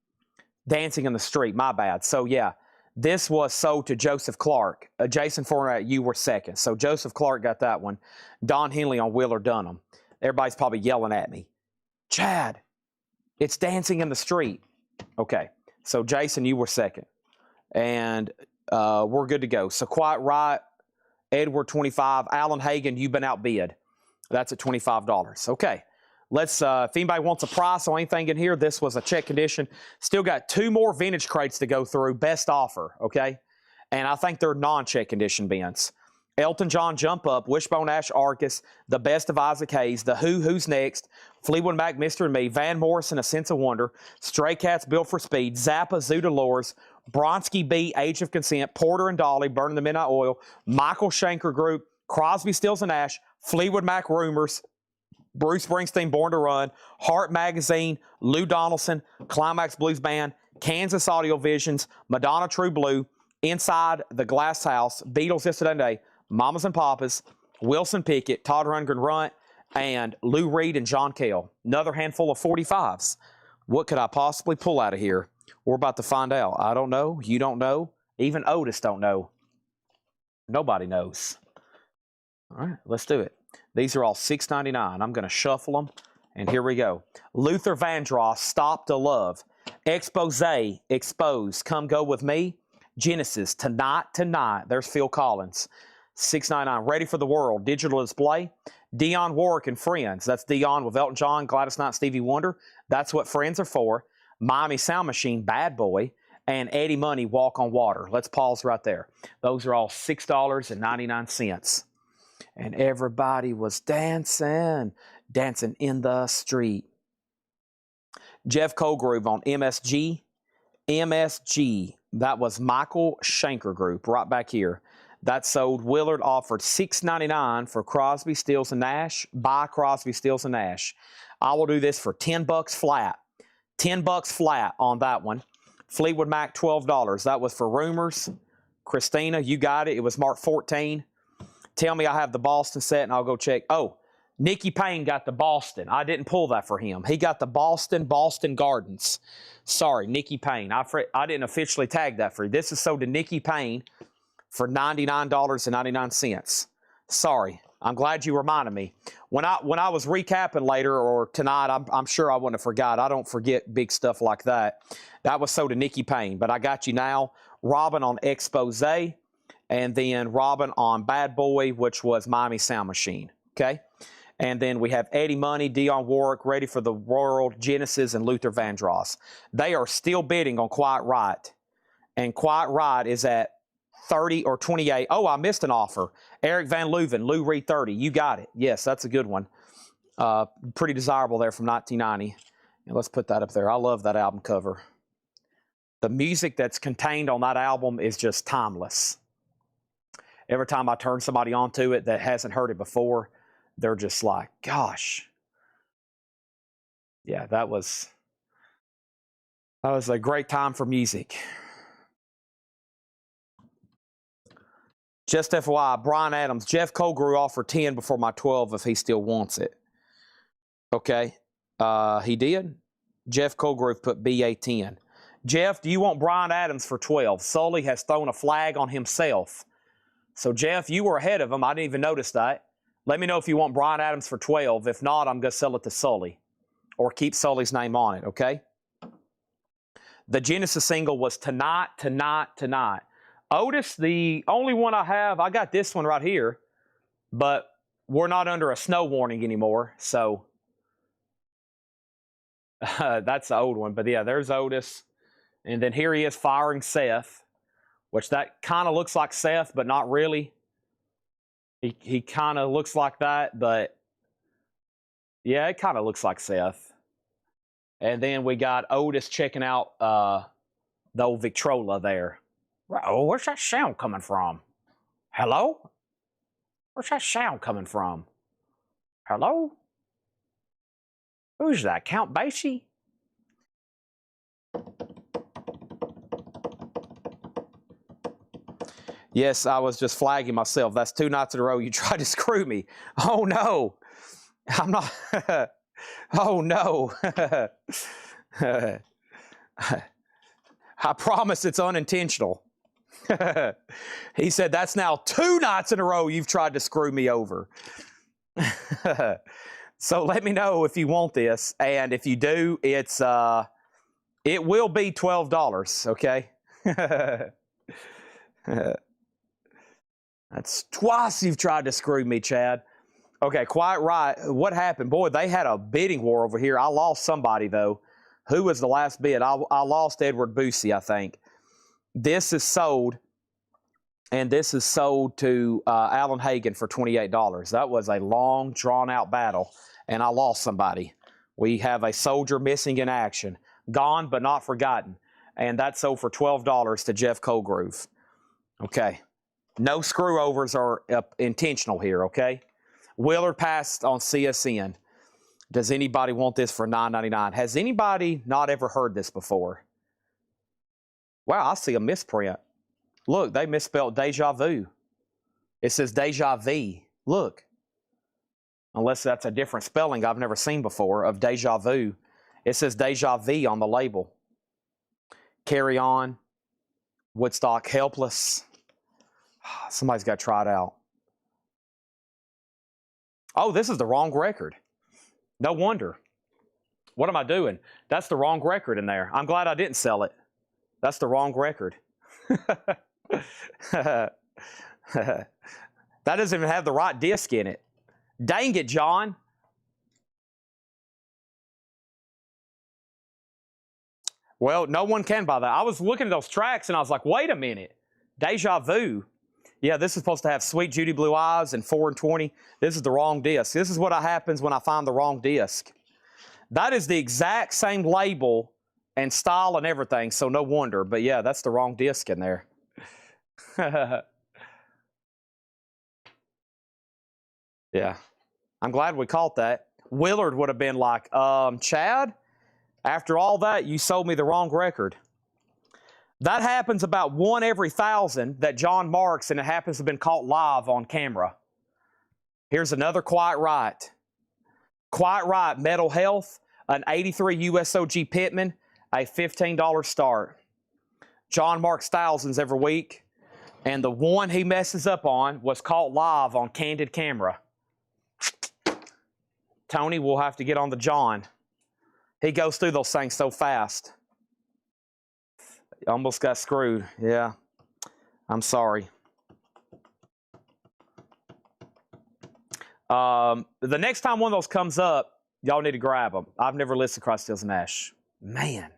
Dancing in the Street, my bad. So yeah, this was sold to Joseph Clark. Jason Fornerat, you were second. So Joseph Clark got that one. Don Henley on Willard Dunham. Everybody's probably yelling at me. Chad, it's Dancing in the Street. Okay, so Jason, you were second. And we're good to go. So Quiet Riot, Edward, 25. Alan Hagen, you've been outbid. That's at $25. Okay, let's, if anybody wants a price on anything in here, this was a check condition. Still got 2 more vintage crates to go through. Best offer, okay? And I think they're non-check condition bins. Elton John, Jump Up, Wishbone Ash, Arcus, The Best of Isaac Hayes, The Who, Who's Next, Fleetwood Mac, Mr. and Me, Van Morrison, A Sense of Wonder, Stray Cats, Built for Speed, Zappa, Zoo Dolores, Bronski B, Age of Consent, Porter and Dolly, Burning the Midnight Oil, Michael Schenker Group, Crosby, Stills and Nash, Fleetwood Mac, Rumors, Bruce Springsteen, Born to Run, Heart Magazine, Lou Donaldson, Climax Blues Band, Kansas Audio Visions, Madonna True Blue, Inside the Glass House, Beatles Yesterday, Mamas and Papas, Wilson Pickett, Todd Rundgren Runt, and Lou Reed and John Kell. Another handful of 45s. What could I possibly pull out of here? We're about to find out. I don't know. You don't know. Even Otis don't know. Nobody knows. All right, let's do it. These are all $6.99. I'm going to shuffle them, and here we go. Luther Vandross, Stop to Love. Expose, Exposed, Come Go With Me. Genesis, Tonight, There's Phil Collins. $6.99. Ready for the World, digital display. Dionne Warwick and Friends. That's Dionne with Elton John, Gladys Knight, Stevie Wonder. That's what Friends are for. Miami Sound Machine, Bad Boy. And Eddie Money, Walk on Water. Let's pause right there. Those are all $6.99. And everybody was dancing, dancing in the street. Jeff Colgrove on MSG. MSG. That was Michael Schenker Group right back here. That sold. Willard offered $6.99 for Crosby, Stills, and Nash. Buy Crosby, Stills, and Nash. I will do this for $10 flat. $10 flat on that one. Fleetwood Mac, $12. That was for Rumors. Christina, you got it. It was marked 14. Tell me I have the Boston set, and I'll go check. Oh, Nicky Payne got the Boston. I didn't pull that for him. He got the Boston Gardens. Sorry, Nicky Payne. I didn't officially tag that for you. This is sold to Nicky Payne for $99.99. Sorry. I'm glad you reminded me. When I was recapping later or tonight, I'm sure I wouldn't have forgot. I don't forget big stuff like that. That was sold to Nicky Payne, but I got you now. Robin on Expose, and then Robin on Bad Boy, which was Miami Sound Machine. Okay? And then we have Eddie Money, Dionne Warwick, Ready for the World, Genesis, and Luther Vandross. They are still bidding on Quiet Riot. And Quiet Riot is at 30 or 28. Oh, I missed an offer. Eric Van Leuven, Lou Reed 30. You got it. Yes, that's a good one. Pretty desirable there from 1990. And let's put that up there. I love that album cover. The music that's contained on that album is just timeless. Every time I turn somebody onto it that hasn't heard it before, they're just like, gosh. Yeah, that was a great time for music. Just FYI, Brian Adams, Jeff Colgrove offered 10 before my 12 if he still wants it. Okay. He did. Jeff Colgrove put BA 10. Jeff, do you want Brian Adams for 12? Sully has thrown a flag on himself. So, Jeff, you were ahead of him. I didn't even notice that. Let me know if you want Brian Adams for 12. If not, I'm going to sell it to Sully or keep Sully's name on it, okay? The Genesis single was Tonight, Tonight, Tonight. Otis, the only one I have, I got this one right here, but we're not under a snow warning anymore, so that's the old one. But yeah, there's Otis. And then here he is firing Seth, which that kind of looks like Seth, but not really. He kind of looks like that, but yeah, it kind of looks like Seth. And then we got Otis checking out the old Victrola there. Oh, where's that sound coming from? Hello? Where's that sound coming from? Hello? Who's that? Count Basie? Yes, I was just flagging myself. That's 2 nights in a row you tried to screw me. Oh, no. I'm not. Oh, no. I promise it's unintentional. He said, that's now 2 nights in a row you've tried to screw me over. So let me know if you want this. And if you do, it will be $12, okay? That's twice you've tried to screw me, Chad. Okay, Quiet Riot. What happened? Boy, they had a bidding war over here. I lost somebody, though. Who was the last bid? I lost Edward Boosie, I think. This is sold, and this is sold to Alan Hagen for $28. That was a long, drawn-out battle, and I lost somebody. We have a soldier missing in action. Gone but not forgotten. And that sold for $12 to Jeff Colgrove. Okay. No screw-overs are intentional here, okay? Willard passed on CSN. Does anybody want this for $9.99? Has anybody not ever heard this before? Wow, I see a misprint. Look, they misspelled deja vu. It says deja vu. Look. Unless that's a different spelling I've never seen before of deja vu. It says deja vu on the label. Carry On. Woodstock, Helpless. Somebody's got to try it out. Oh, this is the wrong record. No wonder. What am I doing? That's the wrong record in there. I'm glad I didn't sell it. That's the wrong record. That doesn't even have the right disc in it. Dang it, John. Well, no one can buy that. I was looking at those tracks and I was like, wait a minute. Deja Vu. Yeah, this is supposed to have Sweet Judy Blue Eyes and 4 and 20. This is the wrong disc. This is what happens when I find the wrong disc. That is the exact same label and style and everything, so no wonder. But yeah, that's the wrong disc in there. Yeah. I'm glad we caught that. Willard would have been like, Chad, after all that, you sold me the wrong record. That happens about 1 every 1,000 that John marks, and it happens to have been caught live on camera. Here's another Quiet Riot. Quiet Riot Metal Health, an 83 USOG Pitman, a $15 start. John marks thousands every week, and the one he messes up on was caught live on candid camera. Tony will have to get on the John. He goes through those things so fast. Almost got screwed. Yeah. I'm sorry. The next time one of those comes up, y'all need to grab them. I've never listened to Crosby, Stills, and Nash. Man.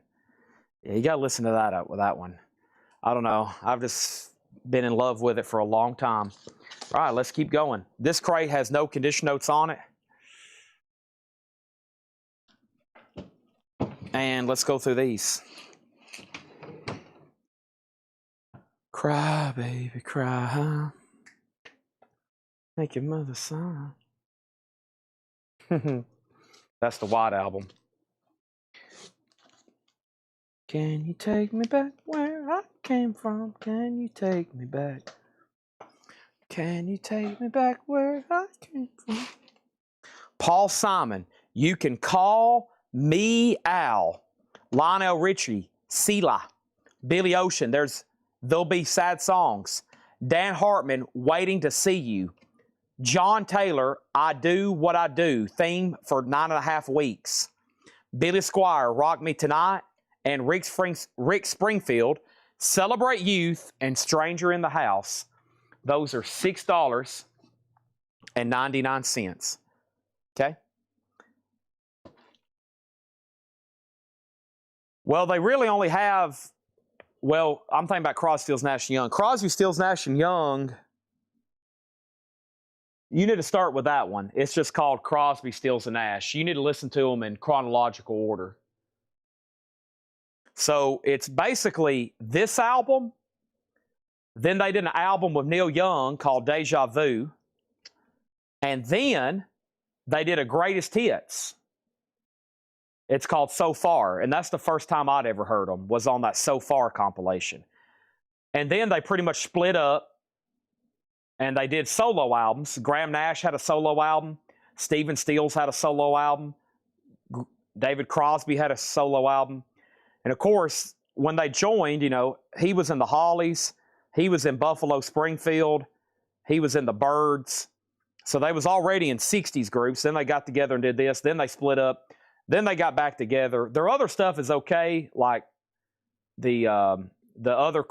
Yeah, you got to listen to that with that one. I don't know. I've just been in love with it for a long time. All right, let's keep going. This crate has no condition notes on it. And let's go through these. Cry, baby, cry. Make your mother sigh. That's the White Album. Can you take me back where I came from? Can you take me back? Can you take me back where I came from? Paul Simon, You Can Call Me Al. Lionel Richie, Sela. Billy Ocean, There'll Be Sad Songs. Dan Hartman, Waiting to See You. John Taylor, I Do What I Do, theme for 9.5 weeks. Billy Squire, Rock Me Tonight. And Rick Springfield, Celebrate Youth and Stranger in the House. Those are $6.99. Okay? Well, they really only have, well, I'm thinking about Crosby, Stills, Nash & Young. Crosby, Stills, Nash & Young, you need to start with that one. It's just called Crosby, Stills, and Nash. You need to listen to them in chronological order. So it's basically this album. Then they did an album with Neil Young called Deja Vu. And then they did a greatest hits. It's called So Far. And that's the first time I'd ever heard them, was on that So Far compilation. And then they pretty much split up and they did solo albums. Graham Nash had a solo album. Stephen Stills had a solo album. David Crosby had a solo album. And of course, when they joined, you know, he was in the Hollies, he was in Buffalo Springfield, he was in the Byrds. So they was already in 60s groups. Then they got together and did this. Then they split up. Then they got back together. Their other stuff is okay, like the other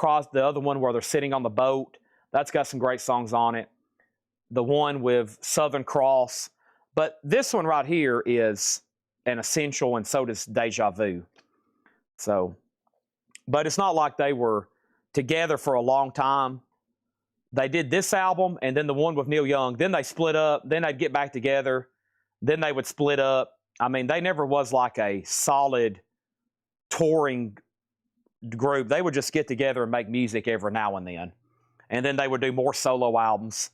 one where they're sitting on the boat. That's got some great songs on it. The one with Southern Cross. But this one right here is an essential, and so does Deja Vu. So, but it's not like they were together for a long time. They did this album and then the one with Neil Young. Then they split up. Then they'd get back together. Then they would split up. I mean, they never was like a solid touring group. They would just get together and make music every now and then. And then they would do more solo albums.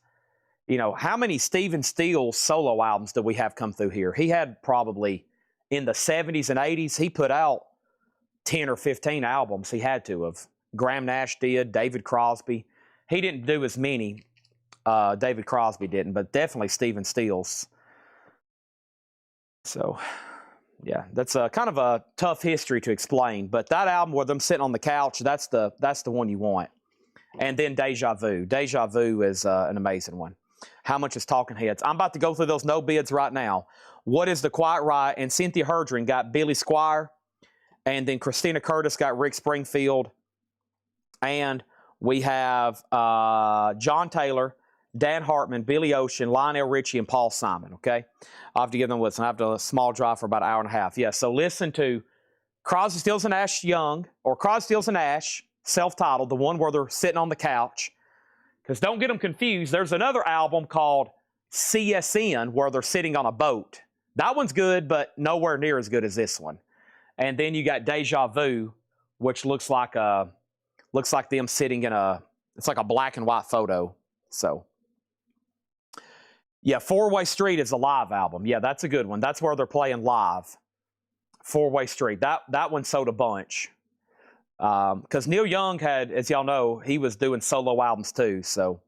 You know, how many Stephen Stills solo albums do we have come through here? He had probably in the 70s and 80s, he put out 10 or 15 albums. He had to have. Graham Nash did, David Crosby. He didn't do as many. David Crosby didn't, but definitely Stephen Stills. So, yeah, that's kind of a tough history to explain. But that album where them sitting on the couch, that's the one you want. And then Deja Vu. Deja Vu is an amazing one. How much is Talking Heads? I'm about to go through those no bids right now. What is the Quiet Riot? And Cynthia Herdring got Billy Squire. And then Christina Curtis got Rick Springfield. And we have John Taylor Dan Hartman, Billy Ocean, Lionel Richie, and Paul Simon, okay? I'll have to give them a listen. I have to do a small drive for about an hour and a half. Yeah, so listen to Crosby, Stills, and Nash Young, or Crosby, Stills, and Nash, self-titled, the one where they're sitting on the couch. Because don't get them confused. There's another album called CSN where they're sitting on a boat. That one's good, but nowhere near as good as this one. And then you got Deja Vu, which looks like them sitting in it's like a black and white photo. So, yeah, Four-Way Street is a live album. Yeah, that's a good one. That's where they're playing live. Four-Way Street. That one sold a bunch. Because Neil Young had, as y'all know, he was doing solo albums too. So,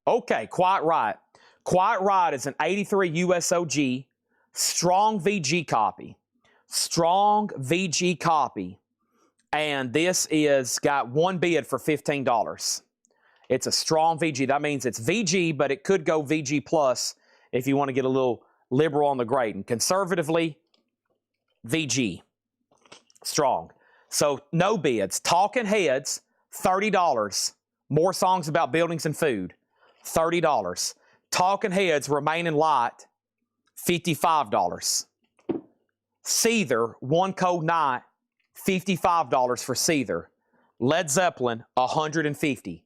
okay, Quiet Riot. Quiet Riot is an 83 USOG strong VG copy. Strong VG copy. And this is got one bid for $15. It's a strong VG. That means it's VG, but it could go VG plus if you want to get a little liberal on the grading. Conservatively, VG. Strong. So no bids. Talking Heads, $30. More songs about buildings and food, $30. Talking Heads, Remaining Light, $55. Seether, One Cold Night, $55 for Seether. Led Zeppelin, $150.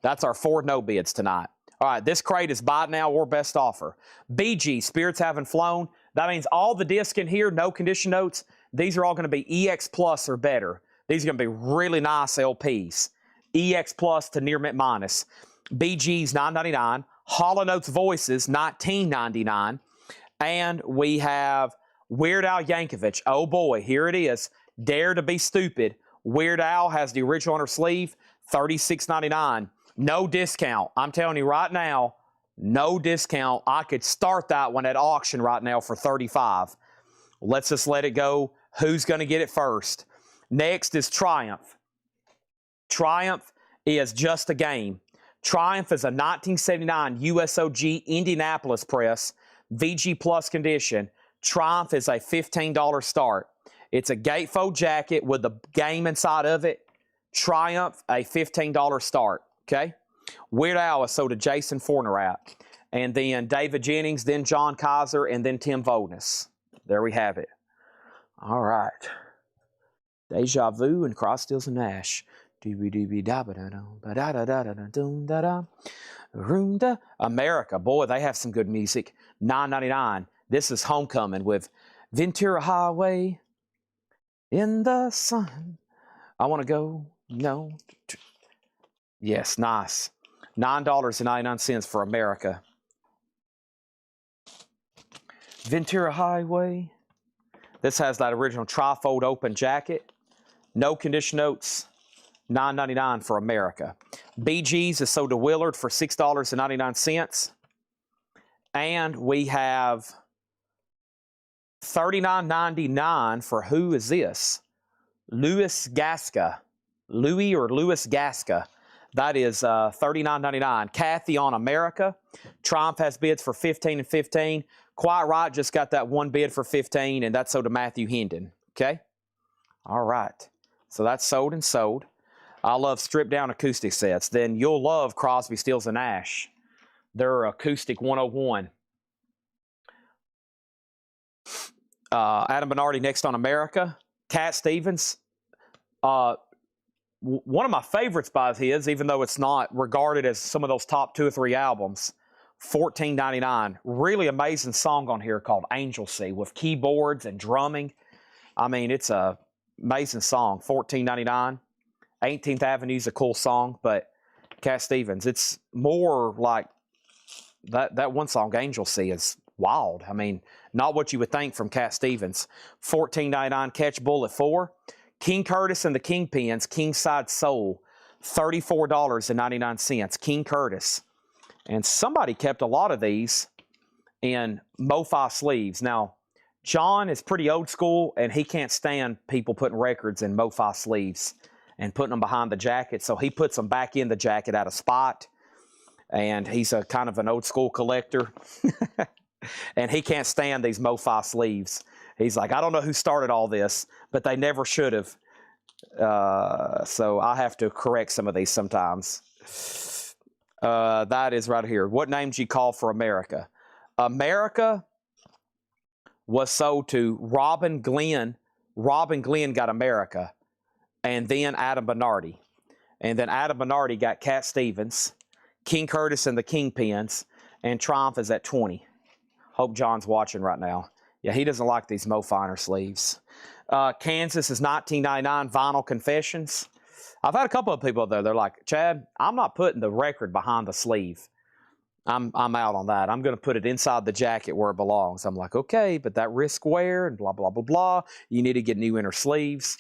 That's our 4 no bids tonight. All right, this crate is buy now or best offer. BG, Spirits Haven't Flown. That means all the discs in here, no condition notes, these are all going to be EX Plus or better. These are going to be really nice LPs. EX Plus to near mint minus. BG's $9.99. Hall & Oates Voices, $19.99. And we have Weird Al Yankovic. Oh boy, here it is. Dare to Be Stupid. Weird Al has the original on her sleeve, $36.99. No discount. I'm telling you right now, no discount. I could start that one at auction right now for $35. Let's just let it go. Who's going to get it first? Next is Triumph. Triumph is Just a Game. Triumph is a 1979 USOG Indianapolis press, VG Plus condition. Triumph is a $15 start. It's a gatefold jacket with the game inside of it. Triumph, a $15 start, okay? Weird Al is sold to Jason Fornerat. And then David Jennings, then John Kaiser, and then Tim Voldness. There we have it. All right. Deja Vu and Crosby, Stills, and Nash. America, boy, they have some good music. $9.99. This is Homecoming with Ventura Highway in the sun. I want to go, no. Yes, nice. $9.99 for America. Ventura Highway. This has that original trifold open jacket. No condition notes. $9.99 for America. BG's is sold to Willard for $6.99. And we have $39.99 for who is this? Louis Gasca. Louis or Louis Gasca. That is $39.99. Kathy on America. Triumph has bids for $15 and $15. Quiet Riot just got that one bid for $15, and that's sold to Matthew Hendon. Okay? All right. So that's sold and sold. I love stripped down acoustic sets. Then you'll love Crosby, Stills, and Nash. They're Acoustic 101. Adam Bernardi next on America. Cat Stevens. One of my favorites by his, even though it's not regarded as some of those top 2 or 3 albums, $14.99. Really amazing song on here called Angel Sea with keyboards and drumming. I mean, it's a amazing song. $14.99. 18th Avenue is a cool song, but Cat Stevens, it's more like that one song, Angel Sea, is wild. I mean, not what you would think from Cat Stevens. $14.99. Catch Bull at 4. King Curtis and the Kingpins, Kingside Soul, $34.99. King Curtis. And somebody kept a lot of these in MoFi sleeves. Now, John is pretty old school, and he can't stand people putting records in MoFi sleeves and putting them behind the jacket. So he puts them back in the jacket at a spot. And he's a kind of an old school collector. And he can't stand these MoFi sleeves. He's like, I don't know who started all this, but they never should have. So I have to correct some of these sometimes. That is right here. What name do you call for America? America was sold to Robin Glenn. Robin Glenn got America, and then Adam Bernardi. And then Adam Bernardi got Cat Stevens, King Curtis and the Kingpins, and Triumph is at 20. Hope John's watching right now. Yeah, he doesn't like these Mo Finer sleeves. Kansas is $19.99 Vinyl Confessions. I've had a couple of people there. They're like, Chad, I'm not putting the record behind the sleeve. I'm out on that. I'm going to put it inside the jacket where it belongs. I'm like, okay, but that risk wear and blah, blah, blah, blah. You need to get new inner sleeves.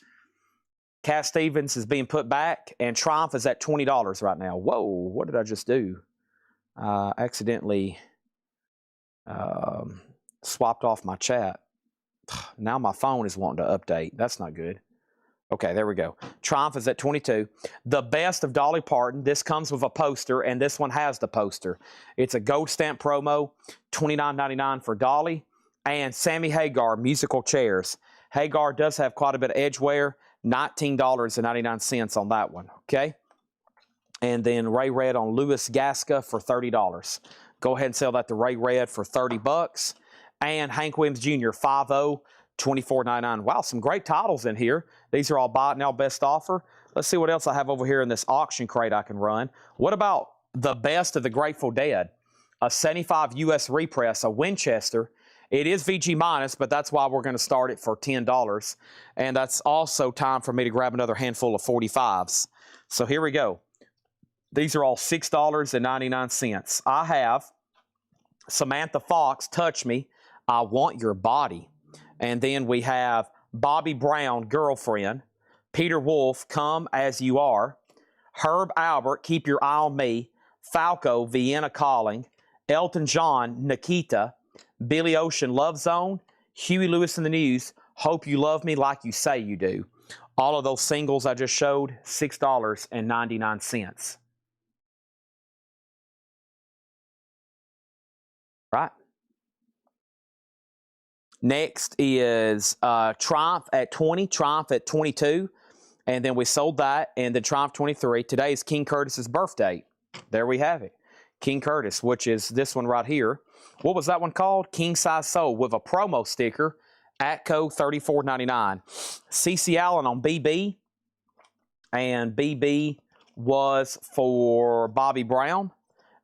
Cat Stevens is being put back, and Triumph is at $20 right now. Whoa, what did I just do? Accidentally swapped off my chat. Now my phone is wanting to update. That's not good. Okay, there we go. Triumph is at 22. The Best of Dolly Parton. This comes with a poster, and this one has the poster. It's a gold stamp promo, $29.99 for Dolly. And Sammy Hagar, musical chairs. Hagar does have quite a bit of edge wear, $19.99 on that one, okay? And then Ray Red on Louis Gasca for $30. Go ahead and sell that to Ray Red for $30. And Hank Williams Jr., 5-0, $24.99. Wow, some great titles in here. These are all buy it now, best offer. Let's see what else I have over here in this auction crate I can run. What about the Best of the Grateful Dead? A 75 US repress, a Winchester. It is VG minus, but that's why we're going to start it for $10. And that's also time for me to grab another handful of 45s. So here we go. These are all $6.99. I have Samantha Fox, Touch Me, I Want Your Body. And then we have Bobby Brown, Girlfriend. Peter Wolf, Come As You Are. Herb Albert, Keep Your Eye on Me. Falco, Vienna Calling. Elton John, Nikita. Billy Ocean, Love Zone. Huey Lewis in the News, Hope You Love Me Like You Say You Do. All of those singles I just showed, $6.99. Right. Next is Triumph at 20, Triumph at 22, and then we sold that, and then Triumph 23. Today is King Curtis's birthday. There we have it. King Curtis, which is this one right here. What was that one called? King Size Soul with a promo sticker. Atco $34.99. CC Allen on BB, and BB was for Bobby Brown,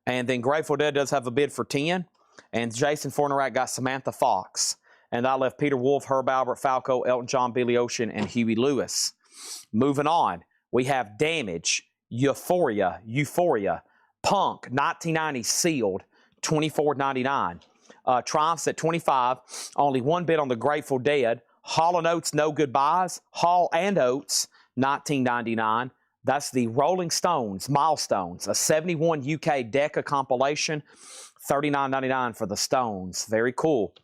and then Grateful Dead does have a bid for 10, and Jason Fornerat got Samantha Fox. And I left Peter Wolf, Herb Albert, Falco, Elton John, Billy Ocean, and Huey Lewis. Moving on, we have Damage, Euphoria, Punk, 1990 sealed, $24.99. Triumphs at 25. Only one bid on the Grateful Dead. Hall & Oates, No Goodbyes. Hall and Oates, $19.99. That's the Rolling Stones, Milestones, a 71 UK Decca compilation, $39.99 for the Stones. Very cool.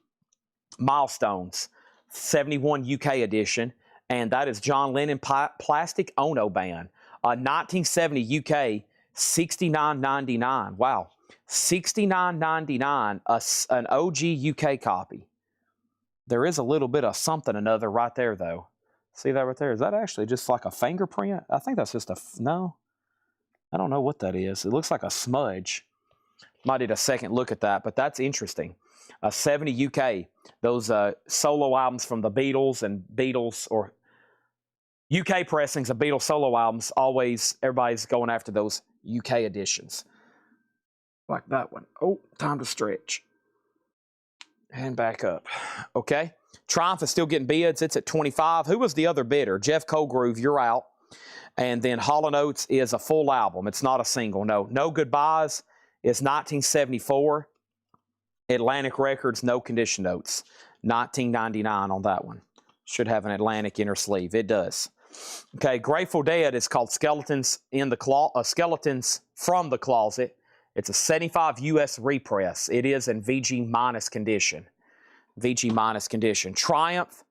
Milestones, 71 UK edition, and that is John Lennon Plastic Ono Band. 1970 UK, $69.99. Wow, $69.99, an OG UK copy. There is a little bit of something another right there, though. See that right there? Is that actually just like a fingerprint? I think that's just a, no, I don't know what that is. It looks like a smudge. Might need a second look at that, but that's interesting. 70 UK, those solo albums from the Beatles and Beatles, or UK pressings of Beatles solo albums, always, everybody's going after those UK editions. Like that one. Oh, time to stretch. And back up. Okay. Triumph is still getting bids. It's at 25. Who was the other bidder? Jeff Colgrove, you're out. And then Hall & Oates is a full album. It's not a single. No. No Goodbyes is 1974. Atlantic Records, No Condition Notes, $19.99 on that one. Should have an Atlantic inner sleeve. It does. Okay, Grateful Dead is called Skeletons in the Skeletons from the Closet. It's a 75 US repress. It is in VG minus condition. VG minus condition. Triumph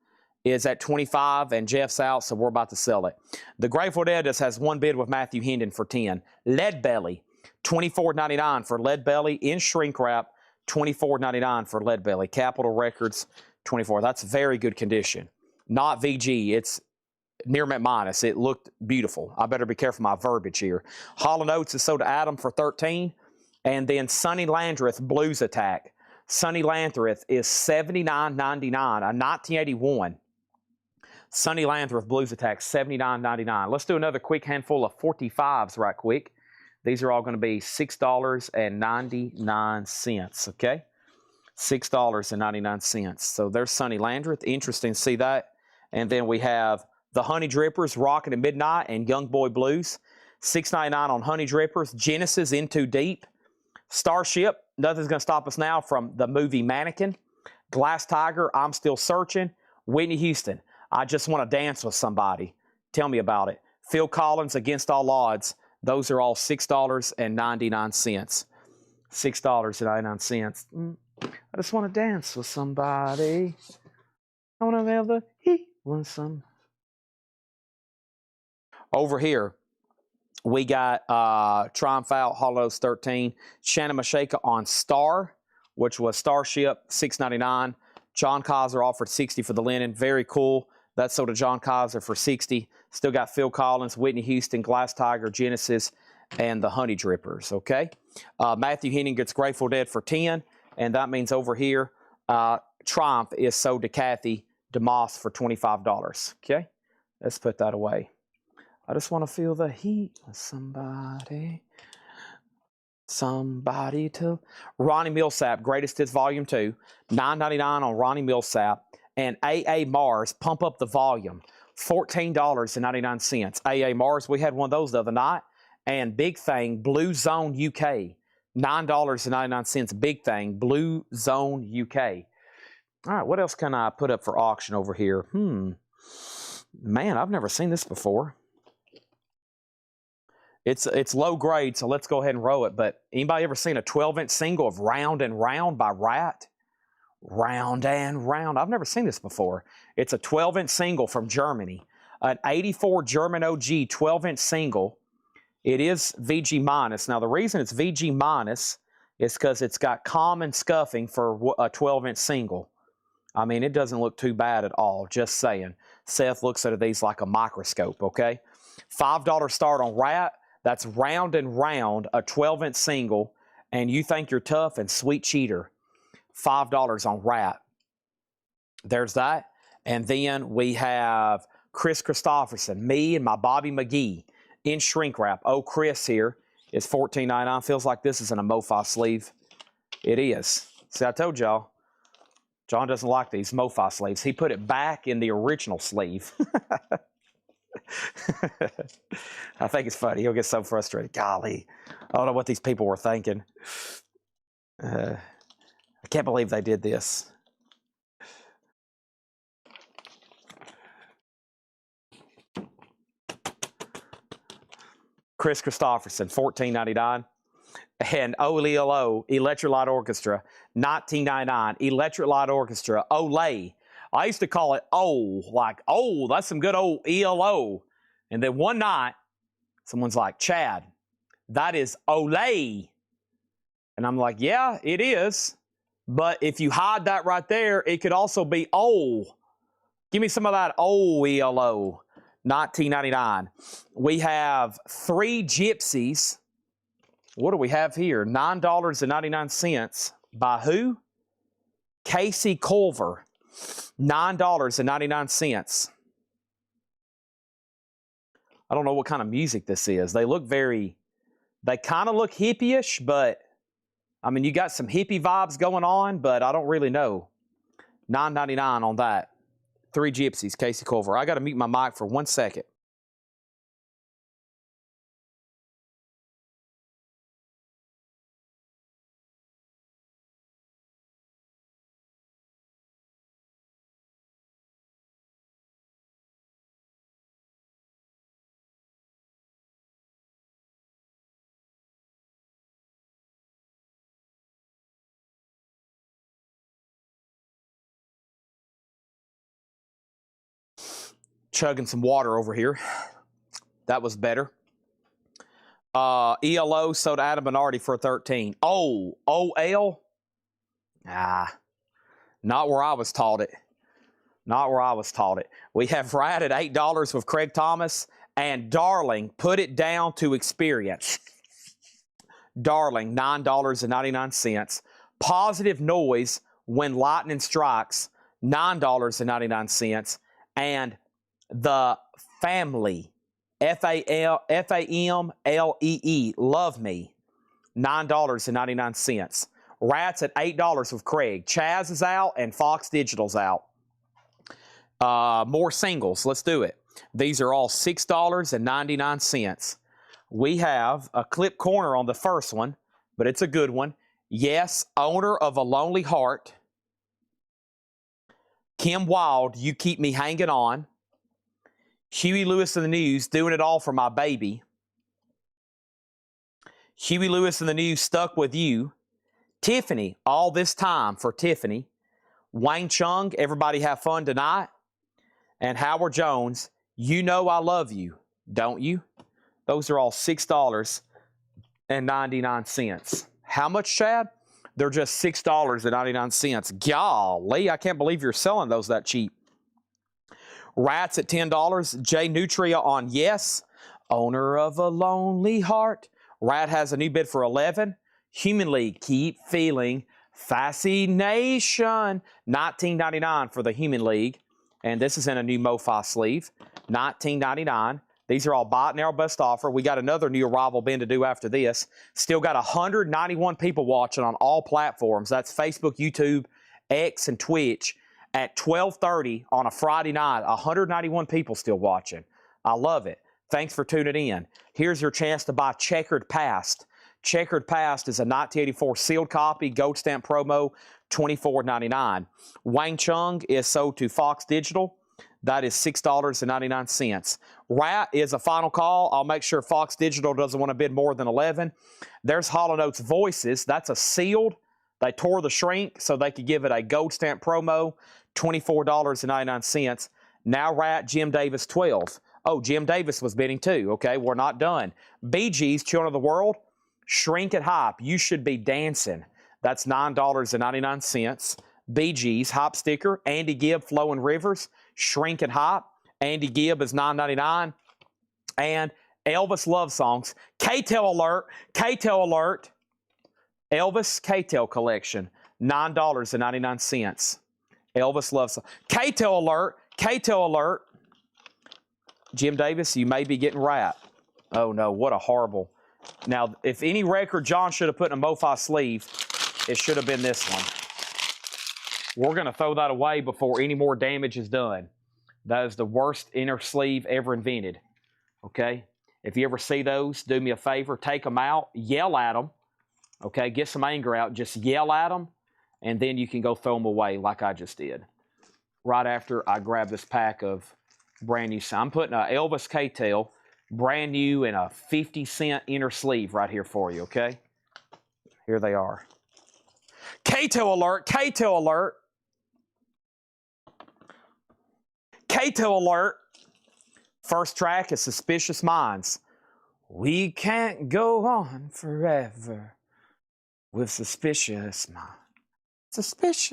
is at 25, and Jeff's out, so we're about to sell it. The Grateful Dead just has one bid with Matthew Hendon for 10. Leadbelly, $24.99 for Leadbelly in shrink wrap. $24.99 for Leadbelly. Capitol Records, $24. That's very good condition. Not VG. near mint minus. It looked beautiful. I better be careful my verbiage here. Hall & Oates is sold to Adam for 13. And then Sonny Landreth Blues Attack. Sonny Landreth is $79.99, a 1981. Sonny Landreth Blues Attack, $79.99. Let's do another quick handful of 45s right quick. These are all going to be $6.99, okay? $6.99. So there's Sonny Landreth. Interesting to see that. And then we have the Honey Drippers, Rockin' at Midnight, and Young Boy Blues. $6.99 on Honey Drippers. Genesis, In Too Deep. Starship, Nothing's Gonna Stop Us Now from the movie Mannequin. Glass Tiger, I'm Still Searching. Whitney Houston, I Just Want to Dance with Somebody. Tell me about it. Phil Collins, Against All Odds. Those are all $6.99. $6.99. I just want to dance with somebody. I want to have the heat with some. Over here, we got Triumph Out, Hollows 13. Shannon Mashaka on Star, which was Starship, $6.99. John Kaiser offered $60 for the linen. Very cool. That's sold to John Kaiser for $60. Still got Phil Collins, Whitney Houston, Glass Tiger, Genesis, and the Honey Drippers, okay? Matthew Henning gets Grateful Dead for $10, and that means over here, Triumph is sold to Kathy DeMoss for $25, okay? Let's put that away. I just want to feel the heat with somebody. Somebody to... Ronnie Millsap, Greatest Hits Volume 2, $9.99 on Ronnie Millsap. And A.A. Mars, Pump Up the Volume, $14.99. A.A. Mars, we had one of those the other night. And Big Thing, Blue Zone UK, $9.99. Big Thing, Blue Zone UK. All right, what else can I put up for auction over here? Man, I've never seen this before. It's low grade, so let's go ahead and row it. But anybody ever seen a 12-inch single of Round and Round by Rat? Round and Round. I've never seen this before. It's a 12-inch single from Germany. An 84 German OG 12-inch single. It is VG minus. Now, the reason it's VG minus is because it's got common scuffing for a 12-inch single. I mean, it doesn't look too bad at all, just saying. Seth looks at these like a microscope, okay? $5 start on Rat. That's Round and Round, a 12-inch single. And you think you're tough and sweet cheater. $5 on Rat. There's that. And then we have Chris Christopherson, me and my Bobby McGee in shrink wrap. Oh, Chris here is $14.99. Feels like this is in a MoFi sleeve. It is. See, I told y'all. John doesn't like these MoFi sleeves. He put it back in the original sleeve. I think it's funny. He'll get so frustrated. Golly. I don't know what these people were thinking. I can't believe they did this. Chris Christopherson, $14.99. And OLELO, Electric Light Orchestra, $19.99. Electric Light Orchestra, Olay. I used to call it that's some good old ELO. And then one night, someone's like, Chad, that is Olay. And I'm like, yeah, it is. But if you hide that right there, it could also be Give me some of that ELO. $19.99. We have Three Gypsies. What do we have here? $9.99. By who? Casey Culver. $9.99. I don't know what kind of music this is. They kind of look hippie-ish, but I mean, you got some hippie vibes going on, but I don't really know. $9.99 on that. Three Gypsies, Casey Culver. I got to mute my mic for 1 second. Chugging some water over here. That was better. ELO sold Adam Bernardi for $13. OL? Not where I was taught it. Not where I was taught it. We have Rat at $8 with Craig Thomas. And Darling, Put It Down to Experience. Darling, $9.99. Positive Noise, When Lightning Strikes, $9.99. And The Family, Famlee, Love Me, $9.99. Rats at $8 with Craig. Chaz is out and Fox Digital's out. More singles. Let's do it. These are all $6.99. We have a clip corner on the first one, but it's a good one. Yes, Owner of a Lonely Heart. Kim Wilde, You Keep Me Hanging On. Huey Lewis and the News, Doing It All for My Baby. Huey Lewis and the News, Stuck With You. Tiffany, All This Time for Tiffany. Wayne Chung, Everybody Have Fun Tonight. And Howard Jones, You Know I Love You, Don't You? Those are all $6.99. How much, Chad? They're just $6.99. Golly, I can't believe you're selling those that cheap. Rats at $10. Jay Nutria on Yes. Owner of a Lonely Heart. Rat has a new bid for $11. Human League, Keep Feeling. Fascination, $19.99 for the Human League. And this is in a new MoFi sleeve, $19.99. These are all bought now, best offer. We got another new arrival bin to do after this. Still got 191 people watching on all platforms. That's Facebook, YouTube, X, and Twitch at 12:30 on a Friday night. 191 people still watching. I love it. Thanks for tuning in. Here's your chance to buy Checkered Past. Checkered Past is a 1984 sealed copy, gold stamp promo, $24.99. Wayne Chung is sold to Fox Digital. That is $6.99. Rat is a final call. I'll make sure Fox Digital doesn't want to bid more than 11. There's Hall & Oates Voices. That's a sealed. They tore the shrink so they could give it a gold stamp promo, $24.99. Now Rat, Jim Davis, 12. Oh, Jim Davis was bidding too. Okay, we're not done. Bee Gees, Children of the World. Shrink and Hype, You Should Be Dancing. That's $9.99. Bee Gees, Hype Sticker. Andy Gibb, Flowing Rivers. Shrink and Hype. Andy Gibb is $9.99. And Elvis Love Songs. K-Tel Alert. K-Tel Alert. Elvis K-Tel Collection. $9.99. Elvis Love Songs. K-Tel Alert. K-Tel Alert. Jim Davis, you may be getting Rat. Oh, no. What a horrible. Now, if any record John should have put in a MoFi sleeve, it should have been this one. We're going to throw that away before any more damage is done. That is the worst inner sleeve ever invented. Okay? If you ever see those, do me a favor. Take them out. Yell at them. Okay? Get some anger out. Just yell at them. And then you can go throw them away like I just did. Right after I grab this pack of brand new. I'm putting an Elvis K-Tel brand new in a 50-cent inner sleeve right here for you. Okay? Here they are. K-Tel Alert. K-Tel Alert. K-Tel Alert. First track is Suspicious Minds. We can't go on forever with suspicious minds. Suspicious.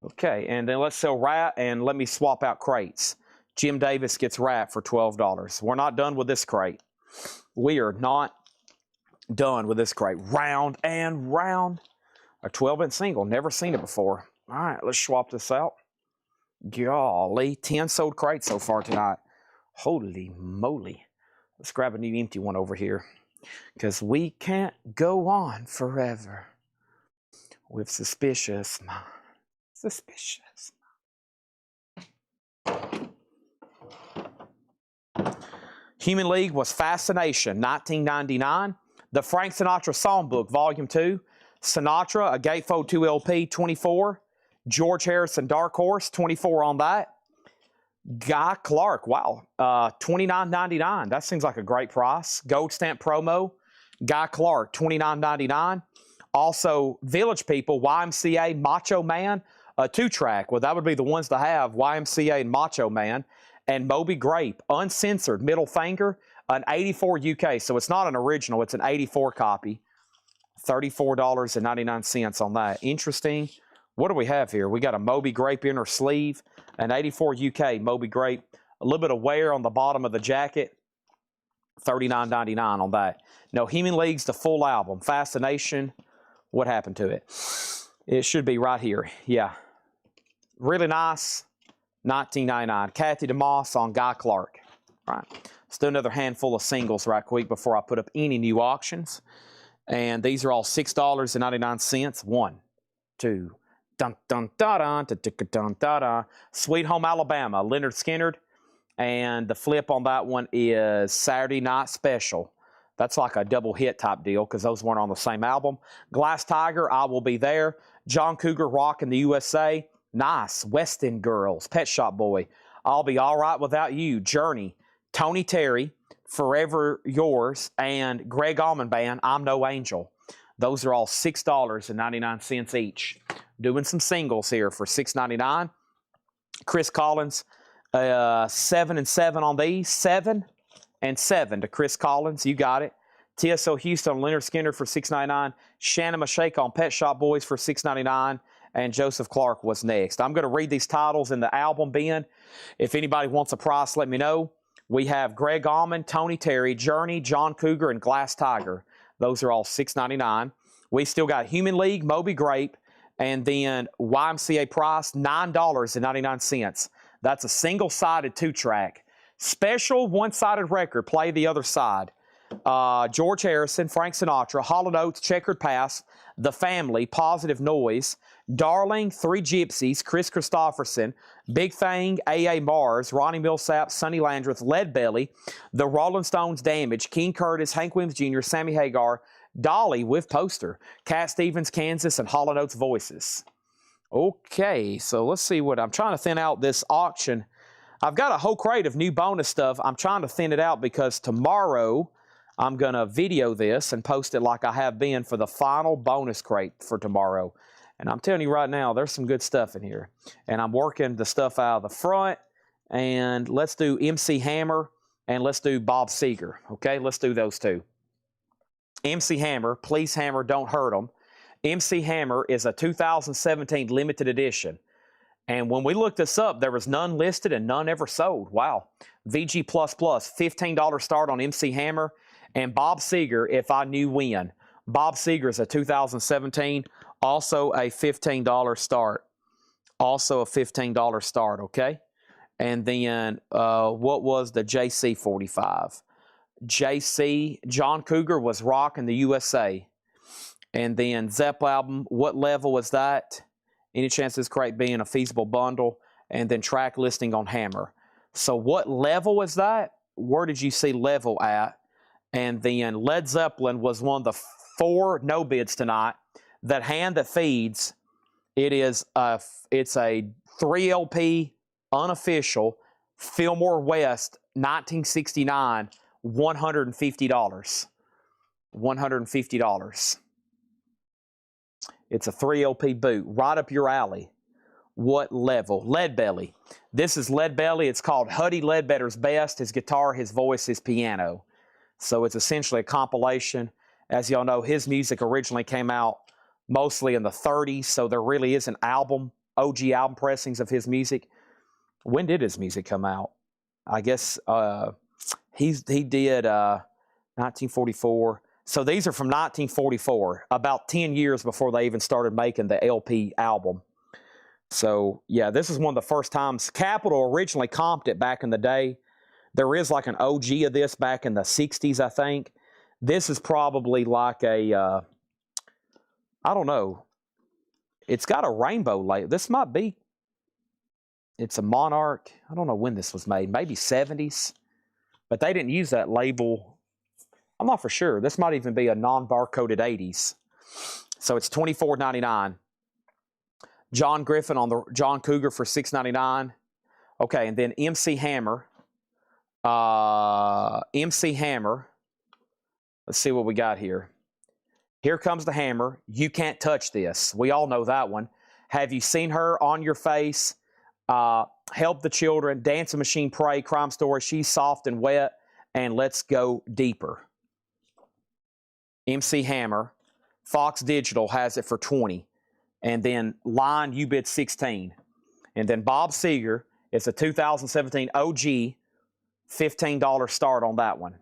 Okay, and then let's sell Rat, and let me swap out crates. Jim Davis gets Rat for $12. We're not done with this crate. We are not done with this crate. Round and round. A 12-inch single. Never seen it before. All right, let's swap this out. Golly, 10 sold crates so far tonight. Holy moly. Let's grab a new empty one over here. Because we can't go on forever with suspicious minds. Suspicious. Human League was Fascination, 1999. The Frank Sinatra Songbook, Volume 2. Sinatra, a Gatefold 2 LP, 24. George Harrison, Dark Horse, 24 on that. Guy Clark, wow, $29.99. That seems like a great price. Gold stamp promo. Guy Clark, $29.99. Also, Village People, YMCA, Macho Man, a 2-track. Well, that would be the ones to have, YMCA and Macho Man. And Moby Grape, uncensored, middle finger, an 84 UK. So it's not an original, it's an 84 copy. $34.99 on that. Interesting. What do we have here? We got a Moby Grape inner sleeve, an 84 UK Moby Grape, a little bit of wear on the bottom of the jacket, $39.99 on that. No, Human League's the full album. Fascination, what happened to it? It should be right here. Yeah. Really nice, $19.99. Kathy DeMoss on Guy Clark. All right. Let's do another handful of singles right quick before I put up any new auctions. And these are all $6.99. 1, 2, dun dun da dun da dun da da. Sweet Home Alabama, Leonard Skinner, and the flip on that one is Saturday Night Special. That's like a double hit type deal because those weren't on the same album. Glass Tiger, I Will Be There. John Cougar, Rockin' the USA. Nice. West End Girls, Pet Shop Boy, I'll Be All Right Without You. Journey, Tony Terry, Forever Yours, and Greg Allman Band, I'm No Angel. Those are all $6.99 each. Doing some singles here for $6.99. Chris Collins, 7 and 7 on these. 7 and 7 to Chris Collins. You got it. TSO Houston, Leonard Skinner for $6.99. Shannon Mashake on Pet Shop Boys for $6.99. And Joseph Clark was next. I'm going to read these titles in the album bin. If anybody wants a price, let me know. We have Greg Allman, Tony Terry, Journey, John Cougar, and Glass Tiger. Those are all $6.99. We still got Human League, Moby Grape, and then YMCA price, $9.99. That's a single-sided 2-track. Special one-sided record, play the other side. George Harrison, Frank Sinatra, Hall & Oates, Checkered Past, The Family, Positive Noise, Darling, Three Gypsies, Chris Christopherson, Big Thing, A.A. Mars, Ronnie Millsap, Sonny Landreth, Leadbelly, The Rolling Stones, Damage, King Curtis, Hank Williams Jr., Sammy Hagar, Dolly with Poster, Cat Stevens, Kansas, and Hall & Oates Voices. Okay, so let's see what I'm trying to thin out this auction. I've got a whole crate of new bonus stuff. I'm trying to thin it out because tomorrow I'm going to video this and post it like I have been for the final bonus crate for tomorrow. And I'm telling you right now, there's some good stuff in here. And I'm working the stuff out of the front. And let's do MC Hammer and let's do Bob Seger. Okay, let's do those two. MC Hammer, Please Hammer, Don't Hurt 'Em. MC Hammer is a 2017 limited edition. And when we looked this up, there was none listed and none ever sold. Wow. VG++, $15 start on MC Hammer. And Bob Seger, If I Knew When. Bob Seger is a 2017, also a $15 start. Also a $15 start, okay? And then what was the JC 45? JC, John Cougar was Rockin' the USA. And then Zepp album, what level was that? Any chance this crate being a feasible bundle? And then track listing on Hammer. So what level was that? Where did you see level at? And then Led Zeppelin was one of the 4 no bids tonight. That Hand That Feeds, it's a 3 LP unofficial Fillmore West 1969, $150. $150. It's a 3 LP boot, right up your alley. What level? Leadbelly. This is Leadbelly. It's called Huddy Ledbetter's Best, his guitar, his voice, his piano. So it's essentially a compilation. As y'all know, his music originally came out mostly in the 30s, so there really is an album, OG album pressings of his music. When did his music come out? I guess he did 1944. So these are from 1944, about 10 years before they even started making the LP album. So, yeah, this is one of the first times. Capitol originally comped it back in the day. There is like an OG of this back in the 60s, I think. This is probably like a, I don't know. It's got a rainbow label. This might be, it's a Monarch. I don't know when this was made. Maybe 70s. But they didn't use that label. I'm not for sure. This might even be a non-barcoded 80s. So it's $24.99. John Griffin on the John Cougar for $6.99. Okay, and then MC Hammer. MC Hammer. Let's see what we got here. Here Comes the Hammer. You Can't Touch This. We all know that one. Have You Seen Her? On Your Face. Help the Children. Dancing Machine, Pray. Crime Story. She's Soft and Wet. And Let's Go Deeper. MC Hammer. Fox Digital has it for $20. And then line, you bid 16. And then Bob Seger, it's a 2017 OG, $15 start on that one.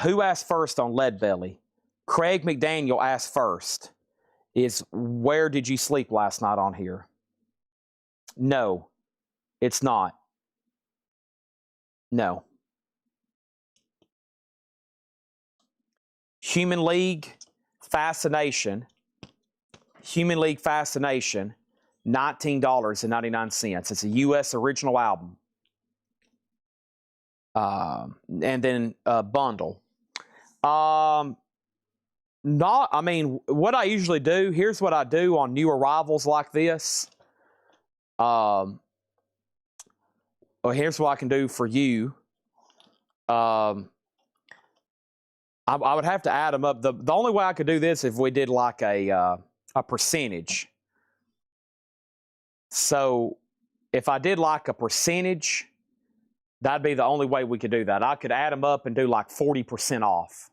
Who asked first on Lead Belly? Craig McDaniel asked first. Is where did you sleep last night on here? No, it's not. No. Human League Fascination. Human League Fascination, $19.99. It's a U.S. original album. And then a bundle. I mean, what I usually do, here's what I do on new arrivals like this. Well, here's what I can do for you. I would have to add them up. The only way I could do this if we did like a percentage. So if I did like a percentage, that'd be the only way we could do that. I could add them up and do like 40% off.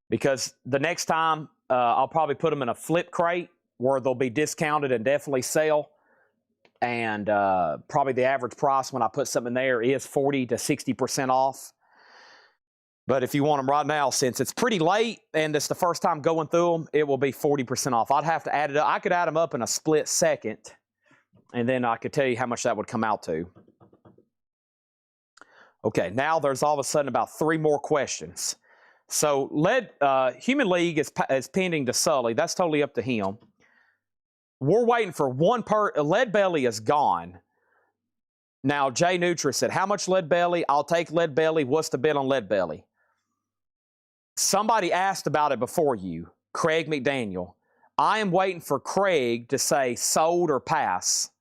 Because the next time, I'll probably put them in a flip crate where they'll be discounted and definitely sell. And probably the average price when I put something in there is 40 to 60% off. But if you want them right now, since it's pretty late and it's the first time going through them, it will be 40% off. I'd have to add it up. I could add them up in a split second, and then I could tell you how much that would come out to. Okay, now there's all of a sudden about 3 more questions. So Human League is pending to Sully. That's totally up to him. We're waiting for one Lead Belly is gone. Now, Jay Nutra said, how much Lead Belly? I'll take Lead Belly. What's the bid on Lead Belly? Somebody asked about it before you, Craig McDaniel. I am waiting for Craig to say sold or pass.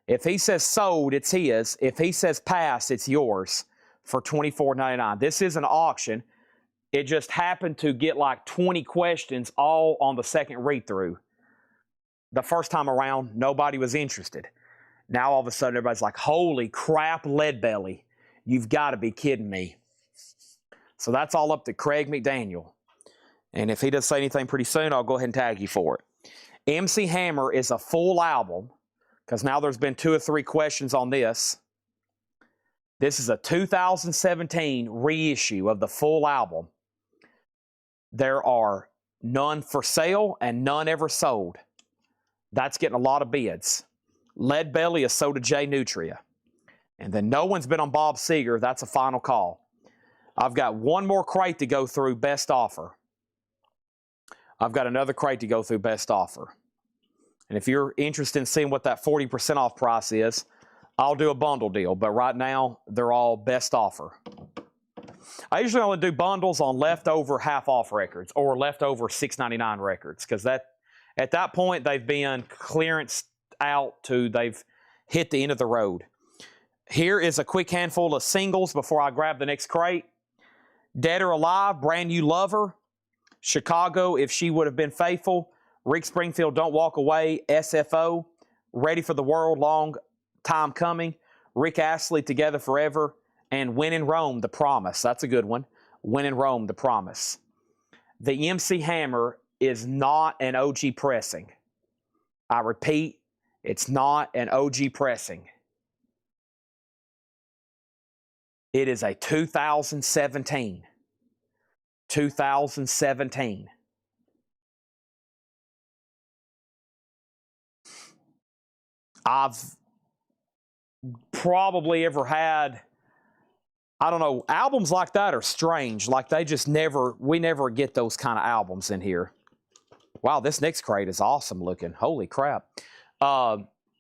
If he says sold, it's his. If he says pass, it's yours for $24.99. This is an auction. It just happened to get like 20 questions all on the second read-through. The first time around, nobody was interested. Now all of a sudden, everybody's like, holy crap, Lead Belly. You've got to be kidding me. So that's all up to Craig McDaniel. And if he does say anything pretty soon, I'll go ahead and tag you for it. MC Hammer is a full album, because now there's been 2 or 3 questions on this. This is a 2017 reissue of the full album. There are none for sale and none ever sold. That's getting a lot of bids. Lead Belly is sold to Jay Nutria. And then no one's been on Bob Seger. That's a final call. I've got one more crate to go through, best offer. I've got another crate to go through, best offer. And if you're interested in seeing what that 40% off price is, I'll do a bundle deal. But right now, they're all best offer. I usually only do bundles on leftover half-off records or leftover $6.99 records, because at that point, they've been clearanced out to they've hit the end of the road. Here is a quick handful of singles before I grab the next crate. Dead or Alive, Brand New Lover. Chicago, If She Would Have Been Faithful. Rick Springfield, Don't Walk Away. SFO, Ready for the World, Long Time Coming. Rick Astley, Together Forever. And When in Rome, The Promise. That's a good one. When in Rome, The Promise. The MC Hammer is not an OG pressing. I repeat, it's not an OG pressing. It is a 2017. 2017. I've probably ever had, I don't know, albums like that are strange. Like they just we never get those kind of albums in here. Wow, this next crate is awesome looking. Holy crap.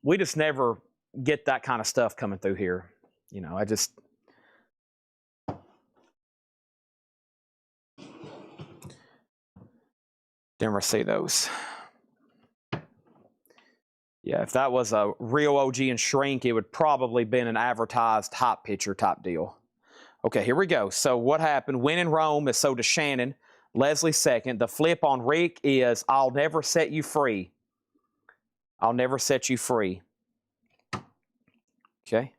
We just never get that kind of stuff coming through here. You know, I just... Never see those. Yeah, if that was a real OG and shrink, it would probably been an advertised hot picture type deal. Okay, here we go. So what happened? When in Rome is sold to Shannon. Leslie second. The flip on Rick is I'll Never Set You Free. I'll Never Set You Free. Okay.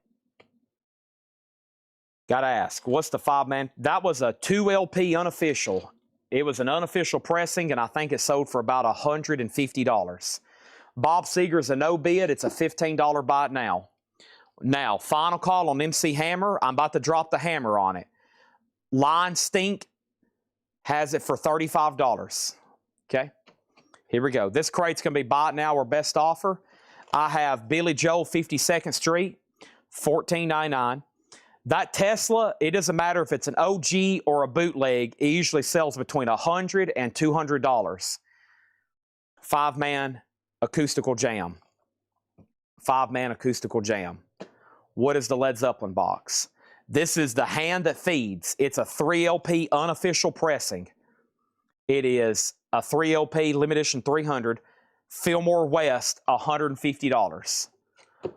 Got to ask, what's the 5-man? That was a 2 LP unofficial. It was an unofficial pressing, and I think it sold for about $150. Bob Seger's a no bid. It's a $15 buy now. Now, final call on MC Hammer. I'm about to drop the hammer on it. Line Stink has it for $35. Okay, here we go. This crate's going to be bought now or best offer. I have Billy Joel 52nd Street, $14.99. That Tesla, it doesn't matter if it's an OG or a bootleg. It usually sells between $100 and $200. 5-man acoustical jam. 5-man acoustical jam. What is the Led Zeppelin box? This is The Hand That Feeds. It's a 3LP unofficial pressing. It is a 3LP limited edition 300. Fillmore West, $150.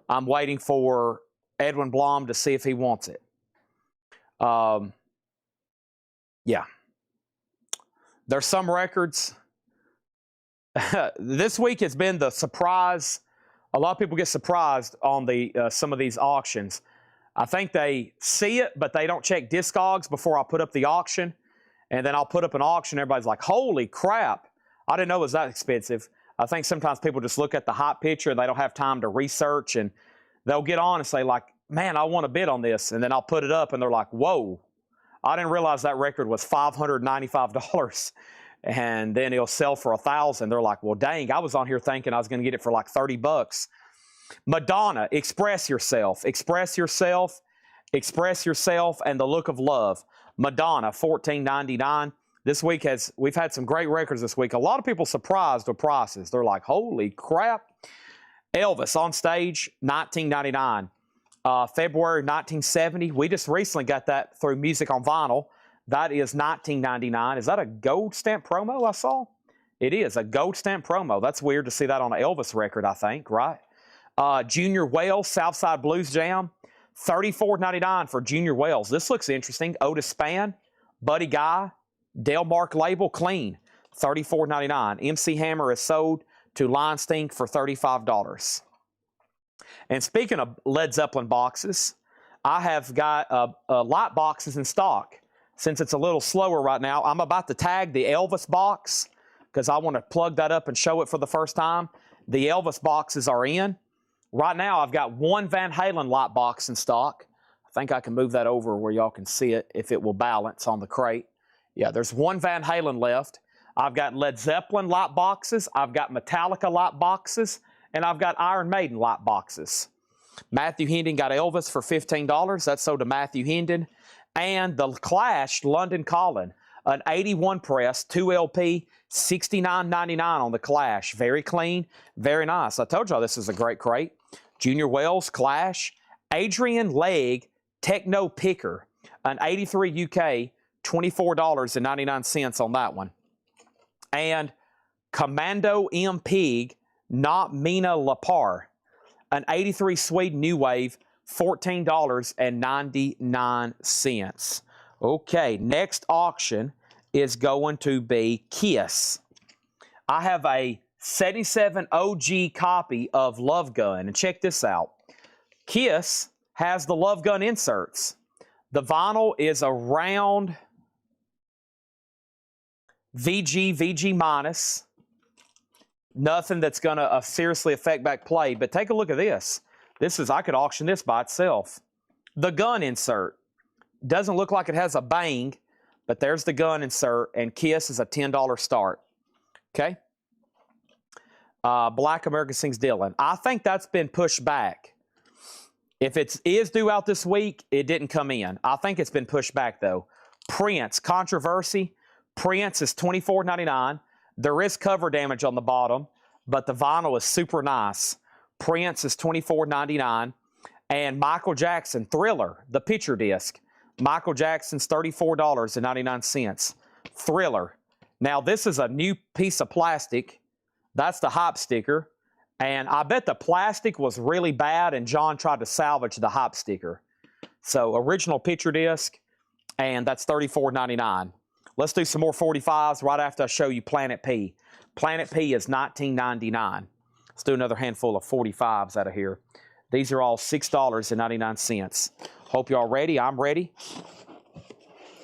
I'm waiting for Edwin Blom to see if he wants it. Yeah. There's some records. This week has been the surprise. A lot of people get surprised on the some of these auctions. I think they see it, but they don't check Discogs before I put up the auction. And then I'll put up an auction. Everybody's like, holy crap. I didn't know it was that expensive. I think sometimes people just look at the hot picture and they don't have time to research, and they'll get on and say like, man, I want to bid on this. And then I'll put it up and they're like, whoa, I didn't realize that record was $595. And then it'll sell for $1,000. They're like, well, dang, I was on here thinking I was going to get it for like $30. Madonna, Express Yourself. Express Yourself. Express Yourself and the Look of Love. Madonna, $14.99. This week we've had some great records this week. A lot of people surprised with prices. They're like, holy crap. Elvis on Stage, $19.99. February 1970. We just recently got that through Music on Vinyl. That is $19.99. Is that a gold stamp promo I saw? It is a gold stamp promo. That's weird to see that on an Elvis record, I think, right? Junior Wells, Southside Blues Jam, $34.99 for Junior Wells. This looks interesting. Otis Spann, Buddy Guy, Delmark label, clean, $34.99. MC Hammer is sold to Line Stink for $35. And speaking of Led Zeppelin boxes, I have got light boxes in stock. Since it's a little slower right now, I'm about to tag the Elvis box because I want to plug that up and show it for the first time. The Elvis boxes are in. Right now, I've got one Van Halen light box in stock. I think I can move that over where y'all can see it if it will balance on the crate. Yeah, there's one Van Halen left. I've got Led Zeppelin light boxes. I've got Metallica light boxes. And I've got Iron Maiden light boxes. Matthew Hendon got Elvis for $15. That's sold to Matthew Hendon. And the Clash London Calling, an 81 press, 2LP, $69.99 on the Clash. Very clean, very nice. I told y'all this is a great crate. Junior Wells, Clash, Adrian Legg, Techno Picker, an 83 UK, $24.99 on that one. And Commando M. Pig, Not Mina Lapar, an 83 Swede New Wave, $14.99. Okay, next auction is going to be Kiss. I have a 77 OG copy of Love Gun, and check this out. Kiss has the Love Gun inserts. The vinyl is a round VG minus. Nothing that's going to seriously affect back play, but take a look at this. I could auction this by itself. The gun insert. Doesn't look like it has a bang, but there's the gun insert, and Kiss is a $10 start. Okay? Black America Sings Dylan. I think that's been pushed back. If it is due out this week, it didn't come in. I think it's been pushed back, though. Prince, Controversy. Prince is $24.99. There is cover damage on the bottom, but the vinyl is super nice. Prince is $24.99. And Michael Jackson, Thriller, the picture disc. Michael Jackson's $34.99. Thriller. Now, this is a new piece of plastic. That's the hop sticker. And I bet the plastic was really bad, and John tried to salvage the hop sticker. So, original picture disc, and that's $34.99. Let's do some more 45s right after I show you Planet P. Planet P is $19.99. Let's do another handful of 45s out of here. These are all $6.99. Hope y'all ready. I'm ready.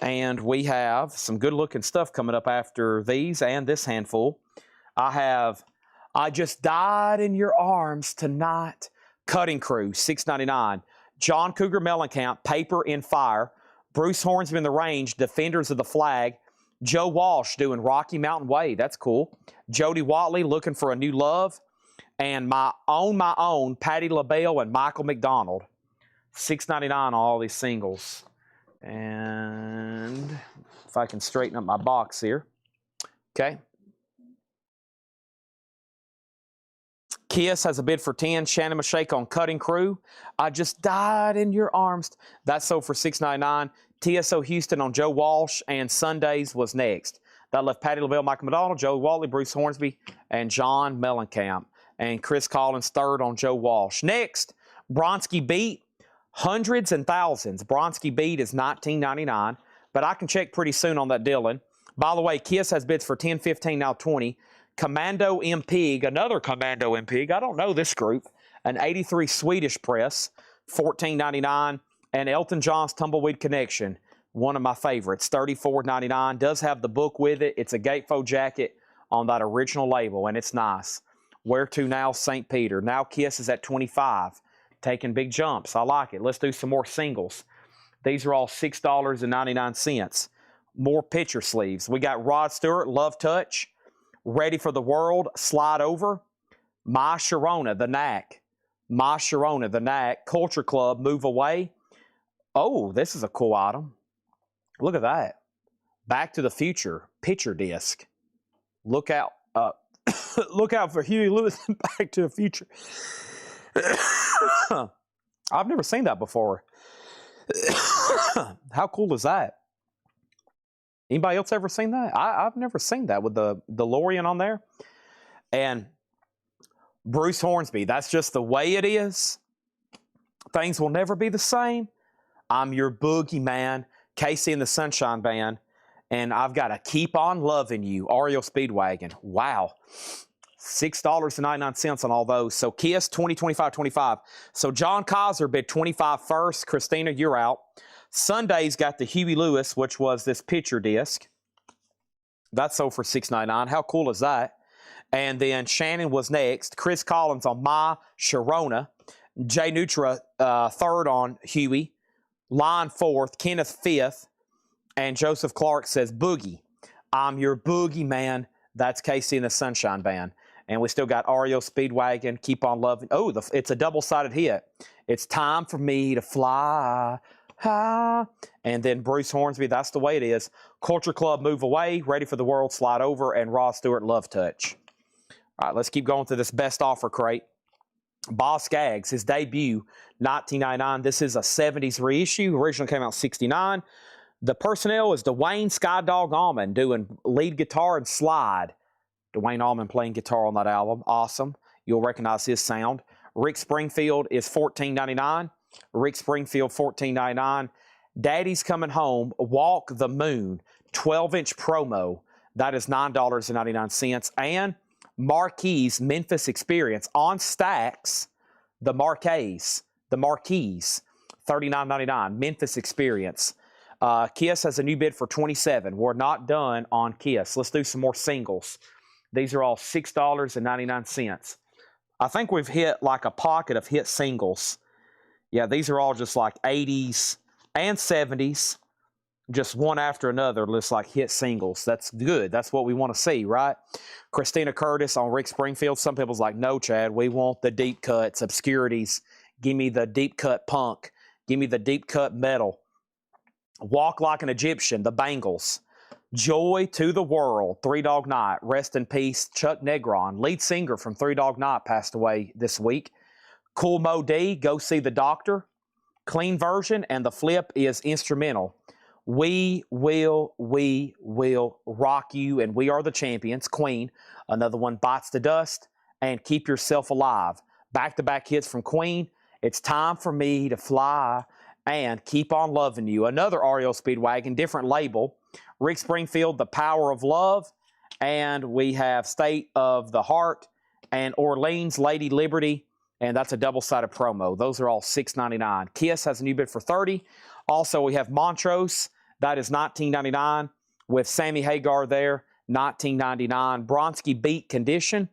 And we have some good-looking stuff coming up after these and this handful. I have I Just Died in Your Arms Tonight. Cutting Crew, $6.99. John Cougar Mellencamp, Paper in Fire. Bruce Hornsby in the Range, Defenders of the Flag. Joe Walsh doing Rocky Mountain Way. That's cool. Jody Watley, Looking for a New Love. And My Own, Patti LaBelle and Michael McDonald. $6.99 on all these singles. And if I can straighten up my box here. Okay. Kiss has a bid for 10. Shannon Mashake on Cutting Crew. I Just Died in Your Arms. That's sold for $6.99. TSO Houston on Joe Walsh, and Sundays was next. That left Patti LaBelle, Michael McDonald, Joe Watley, Bruce Hornsby, and John Mellencamp. And Chris Collins third on Joe Walsh. Next, Bronski Beat. Hundreds and thousands. Bronski Beat is $19.99, but I can check pretty soon on that, Dylan. By the way, Kiss has bids for 10, 15, now 20. Commando Impig, another Commando Impig. I don't know this group. An 83 Swedish press, $14.99. And Elton John's Tumbleweed Connection, one of my favorites, $34.99. Does have the book with it. It's a gatefold jacket on that original label, and it's nice. Where to now, St. Peter. Now Kiss is at 25. Taking big jumps. I like it. Let's do some more singles. These are all $6.99. More picture sleeves. We got Rod Stewart, Love Touch. Ready for the World, Slide Over. My Sharona, The Knack. My Sharona, The Knack. Culture Club, Move Away. Oh, this is a cool item. Look at that. Back to the Future, picture disc. Look out. Look out for Huey Lewis and Back to the Future. I've never seen that before. How cool is that? Anybody else ever seen that? I've never seen that with the DeLorean on there. And Bruce Hornsby, that's just the way it is. Things will never be the same. I'm Your Boogeyman, Casey and the Sunshine Band, and I've got to Keep on Loving You, REO Speedwagon. Wow. $6.99 on all those. So Kiss, 20, 25, 25. So John Kaiser bid 25 first. Christina, you're out. Sunday's got the Huey Lewis, which was this picture disc. That's sold for $6.99. How cool is that? And then Shannon was next. Chris Collins on My Sharona. Jay Nutra third on Huey. Line fourth. Kenneth fifth. And Joseph Clark says Boogie. I'm Your Boogeyman. That's Casey and the Sunshine Band. And we still got REO Speedwagon, Keep on Loving. Oh, it's a double-sided hit. It's Time for Me to Fly High. And then Bruce Hornsby, That's the Way It Is. Culture Club, Move Away. Ready for the World, Slide Over. And Rod Stewart, Love Touch. All right, let's keep going through this best offer crate. Boss Skaggs, his debut, $19.99. This is a 70s reissue. Original came out $69. The personnel is Dwayne Skydog Allman doing lead guitar and slide. Dwayne Allman playing guitar on that album. Awesome. You'll recognize his sound. Rick Springfield is $14.99. Rick Springfield, $14.99. Daddy's Coming Home, Walk the Moon, 12-inch promo. That is $9.99. And Marquise Memphis Experience on Stacks, the Marquise, $39.99. Memphis Experience. Kiss has a new bid for 27. We're not done on Kiss. Let's do some more singles. These are all $6.99. I think we've hit like a pocket of hit singles. Yeah, these are all just like 80s and 70s, just one after another, looks like hit singles. That's good. That's what we want to see, right? Christina Curtis on Rick Springfield. Some people's like, no, Chad, we want the deep cuts, obscurities. Give me the deep cut punk. Give me the deep cut metal. Walk Like an Egyptian, the Bangles. Joy to the World, Three Dog Night. Rest in peace, Chuck Negron, lead singer from Three Dog Night, passed away this week. Cool Mo D, Go See the Doctor. Clean version, and the flip is instrumental. We will rock you, and we are the champions. Queen. Another one, Bites the Dust, and Keep Yourself Alive. Back-to-back hits from Queen. It's Time for Me to Fly, and Keep on Loving You. Another REO Speedwagon, different label. Rick Springfield, The Power of Love, and we have State of the Heart, and Orleans, Lady Liberty, and that's a double-sided promo. Those are all $6.99. Kiss has a new bid for $30. Also, we have Montrose, That is $19.99 with Sammy Hagar there, $19.99. Bronski Beat Condition,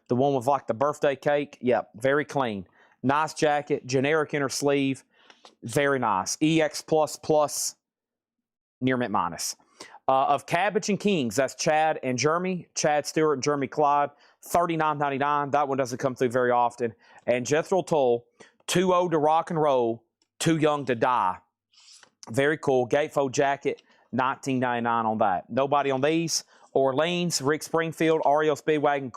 the one with like the birthday cake. Yep, very clean. Nice jacket, generic inner sleeve, very nice. EX++, near mint minus. Of Cabbage and Kings, that's Chad and Jeremy, Chad Stewart and Jeremy Clyde, $39.99. That one doesn't come through very often. And Jethro Tull, Too Old to Rock and Roll, Too Young to Die. Very cool. Gatefold jacket, $19.99 on that. Nobody on these. Orleans, Rick Springfield, REO Speedwagon,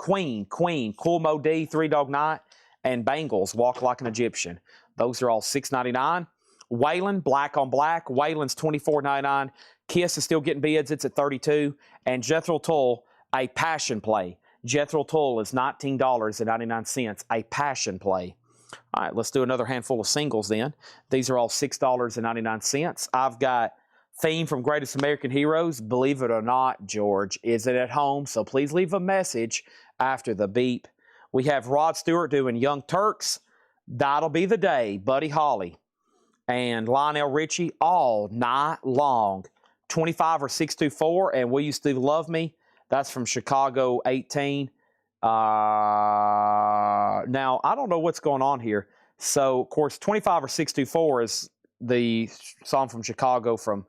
Queen, Cool Mo D, Three Dog Night, and Bengals, Walk Like an Egyptian. Those are all $6.99. Waylon, Black on Black. Waylon's $24.99. Kiss is still getting bids. It's at $32. And Jethro Tull, a passion play. Jethro Tull is $19.99. A passion play. All right, let's do another handful of singles then. These are all $6.99. I've got Theme from Greatest American Heroes. Believe it or not, George isn't at home, so please leave a message after the beep. We have Rod Stewart doing Young Turks. That'll Be the Day. Buddy Holly and Lionel Richie all night long. 25 or 624, and We Used to Love Me. That's from Chicago 18. Now, I don't know what's going on here. So, of course, 25 or 624 is the song from Chicago from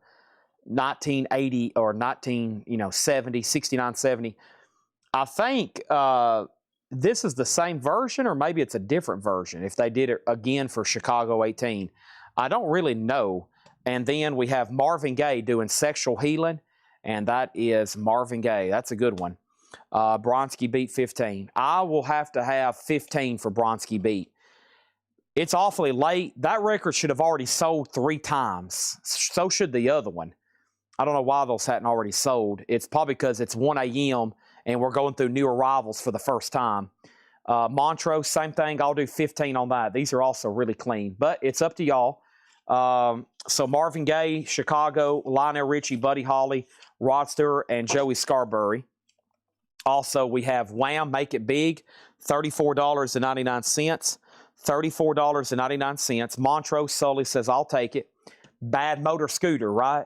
1980 or 1970, 69, 70. I think this is the same version, or maybe it's a different version if they did it again for Chicago 18. I don't really know. And then we have Marvin Gaye doing Sexual Healing, and that is Marvin Gaye. That's a good one. Bronski Beat 15. I will have to have 15 for Bronski Beat. It's awfully late. That record should have already sold 3 times. So should the other one. I don't know why those hadn't already sold. It's probably because it's 1 a.m. and we're going through new arrivals for the first time. Montrose, same thing. I'll do 15 on that. These are also really clean, but it's up to y'all. So Marvin Gaye, Chicago, Lionel Richie, Buddy Holly, Rod Stewart, and Joey Scarberry. Also, we have Wham! Make It Big, $34.99. $34.99. Montrose Sully says, I'll take it. Bad Motor Scooter, right?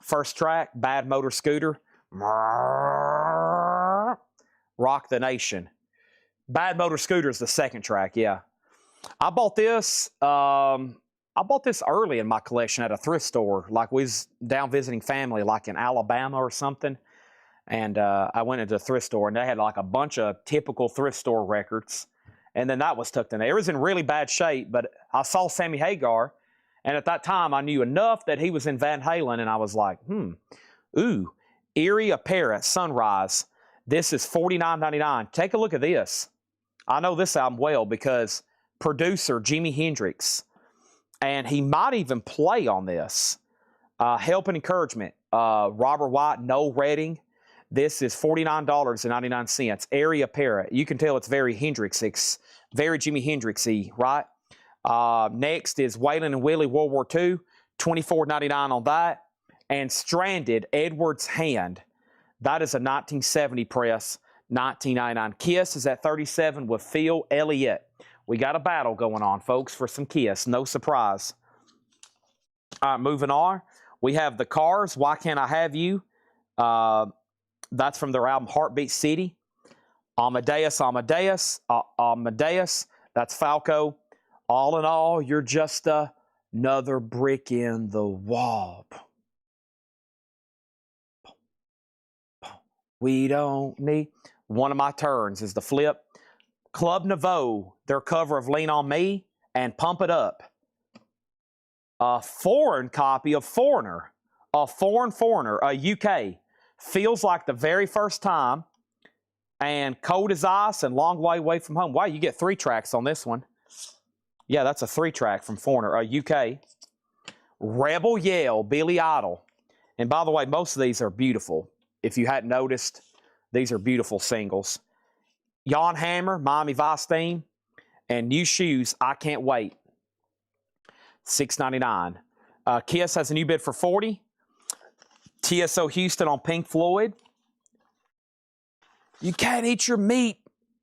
First track, Bad Motor Scooter. Rock the Nation. Bad Motor Scooter is the second track, yeah. I bought this early in my collection at a thrift store. Like we was down visiting family like in Alabama or something. And I went into a thrift store and they had like a bunch of typical thrift store records. And then that was tucked in there. It was in really bad shape, but I saw Sammy Hagar. And at that time, I knew enough that he was in Van Halen. And I was like, ooh, Erie Apparent, Sunrise. This is $49.99. Take a look at this. I know this album well because producer Jimi Hendrix, and he might even play on this. Help and Encouragement, Robert White, Noel Redding. This is $49.99. Area Parrot. You can tell it's very Hendrix, very Jimi Hendrix-y, right? Next is Waylon and Willie, World War II, $24.99 on that. And Stranded, Edward's Hand. That is a 1970 press, $19.99. Kiss is at $37 with Phil Elliott. We got a battle going on, folks, for some Kiss. No surprise. All right, moving on. We have The Cars, Why Can't I Have You? That's from their album Heartbeat City. Amadeus, that's Falco. All in all, you're just another brick in the wall. We don't need... One of My Turns is the flip. Club Nouveau, their cover of Lean On Me and Pump It Up. A foreign copy of Foreigner. A foreigner, a UK. Feels Like the Very First Time. And Cold as Ice and Long Way Away from Home. Wow, you get 3 tracks on this one. Yeah, that's a 3-track from Foreigner, a UK. Rebel Yell, Billy Idol. And by the way, most of these are beautiful. If you hadn't noticed, these are beautiful singles. Jan Hammer, Miami Vice theme. And New Shoes, I Can't Wait. $6.99. Kiss has a new bid for $40. TSO Houston on Pink Floyd. You can't eat your meat.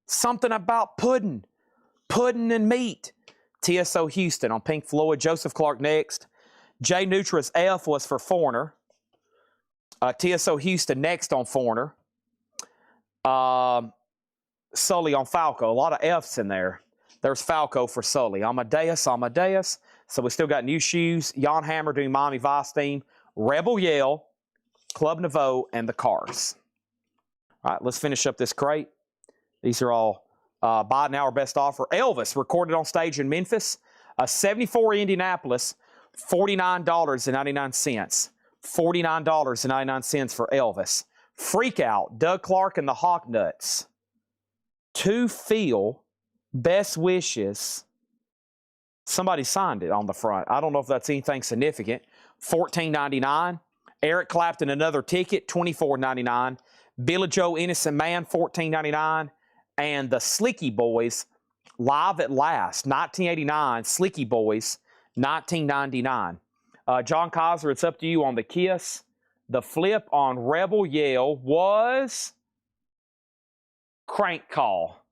Something about pudding. Pudding and meat. TSO Houston on Pink Floyd. Joseph Clark next. Jay Neutra's F was for Foreigner. TSO Houston next on Foreigner. Sully on Falco. A lot of F's in there. There's Falco for Sully. Amadeus. So we still got New Shoes, Jan Hammer doing Miami Vice Team, Rebel Yell, Club Nouveau, and the Cars. All right, let's finish up this crate. These are all buy now or best offer. Elvis, recorded on stage in Memphis. 74 Indianapolis, $49.99. $49.99 for Elvis. Freak Out, Doug Clark and the Hawk Nuts. To Phil, Best Wishes. Somebody signed it on the front. I don't know if that's anything significant. $14.99. Eric Clapton, another ticket, $24.99. Billy Joe, Innocent Man, $14.99. And the Slicky Boys, Live at Last, 1989. Slicky Boys, $19.99. John Kaiser, it's up to you on the Kiss. The flip on Rebel Yell was Crank Call.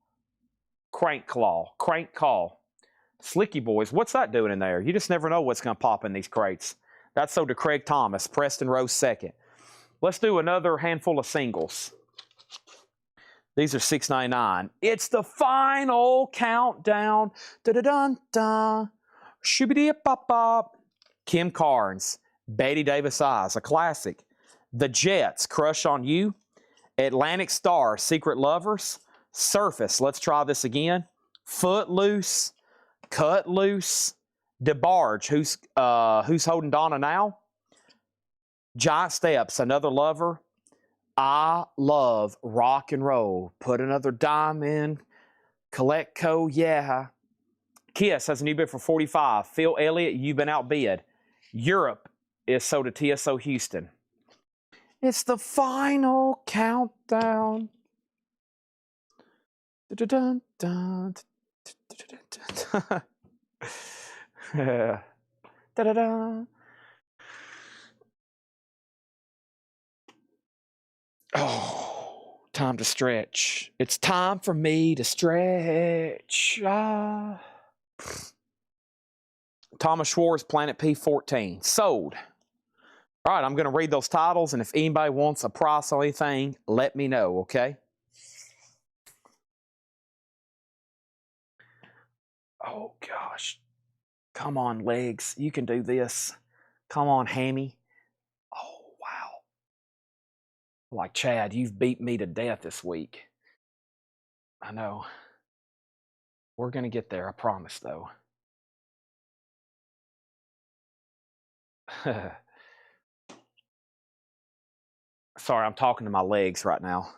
Crank Call. Slicky Boys, what's that doing in there? You just never know what's going to pop in these crates. That's sold to Craig Thomas, Preston Rose second. Let's do another handful of singles. These are $6.99. It's the final countdown. Da-da-dun-dun. Shoo-be-dee-bop-bop. Kim Carnes, Betty Davis Eyes, a classic. The Jets, Crush on You. Atlantic Star, Secret Lovers. Surface, Let's Try This Again. Footloose, Cut Loose. DeBarge, Who's Holding Donna Now. Giant Steps, Another Lover. I Love Rock and Roll. Put Another Dime in. Colectco, yeah. Kiss has a new bid for $45. Phil Elliott, You've Been Outbid. Europe is sold to TSO Houston. It's the final countdown. Da-da-dun-dun. Da-da-dun. Oh, time to stretch. It's time for me to stretch. Thomas Schwartz, Planet P14. Sold. All right, I'm going to read those titles, and if anybody wants a price on anything, let me know, okay? Oh, gosh. Come on, legs. You can do this. Come on, hammy. Oh, wow. Like, Chad, you've beat me to death this week. I know. We're going to get there, I promise, though. Sorry, I'm talking to my legs right now.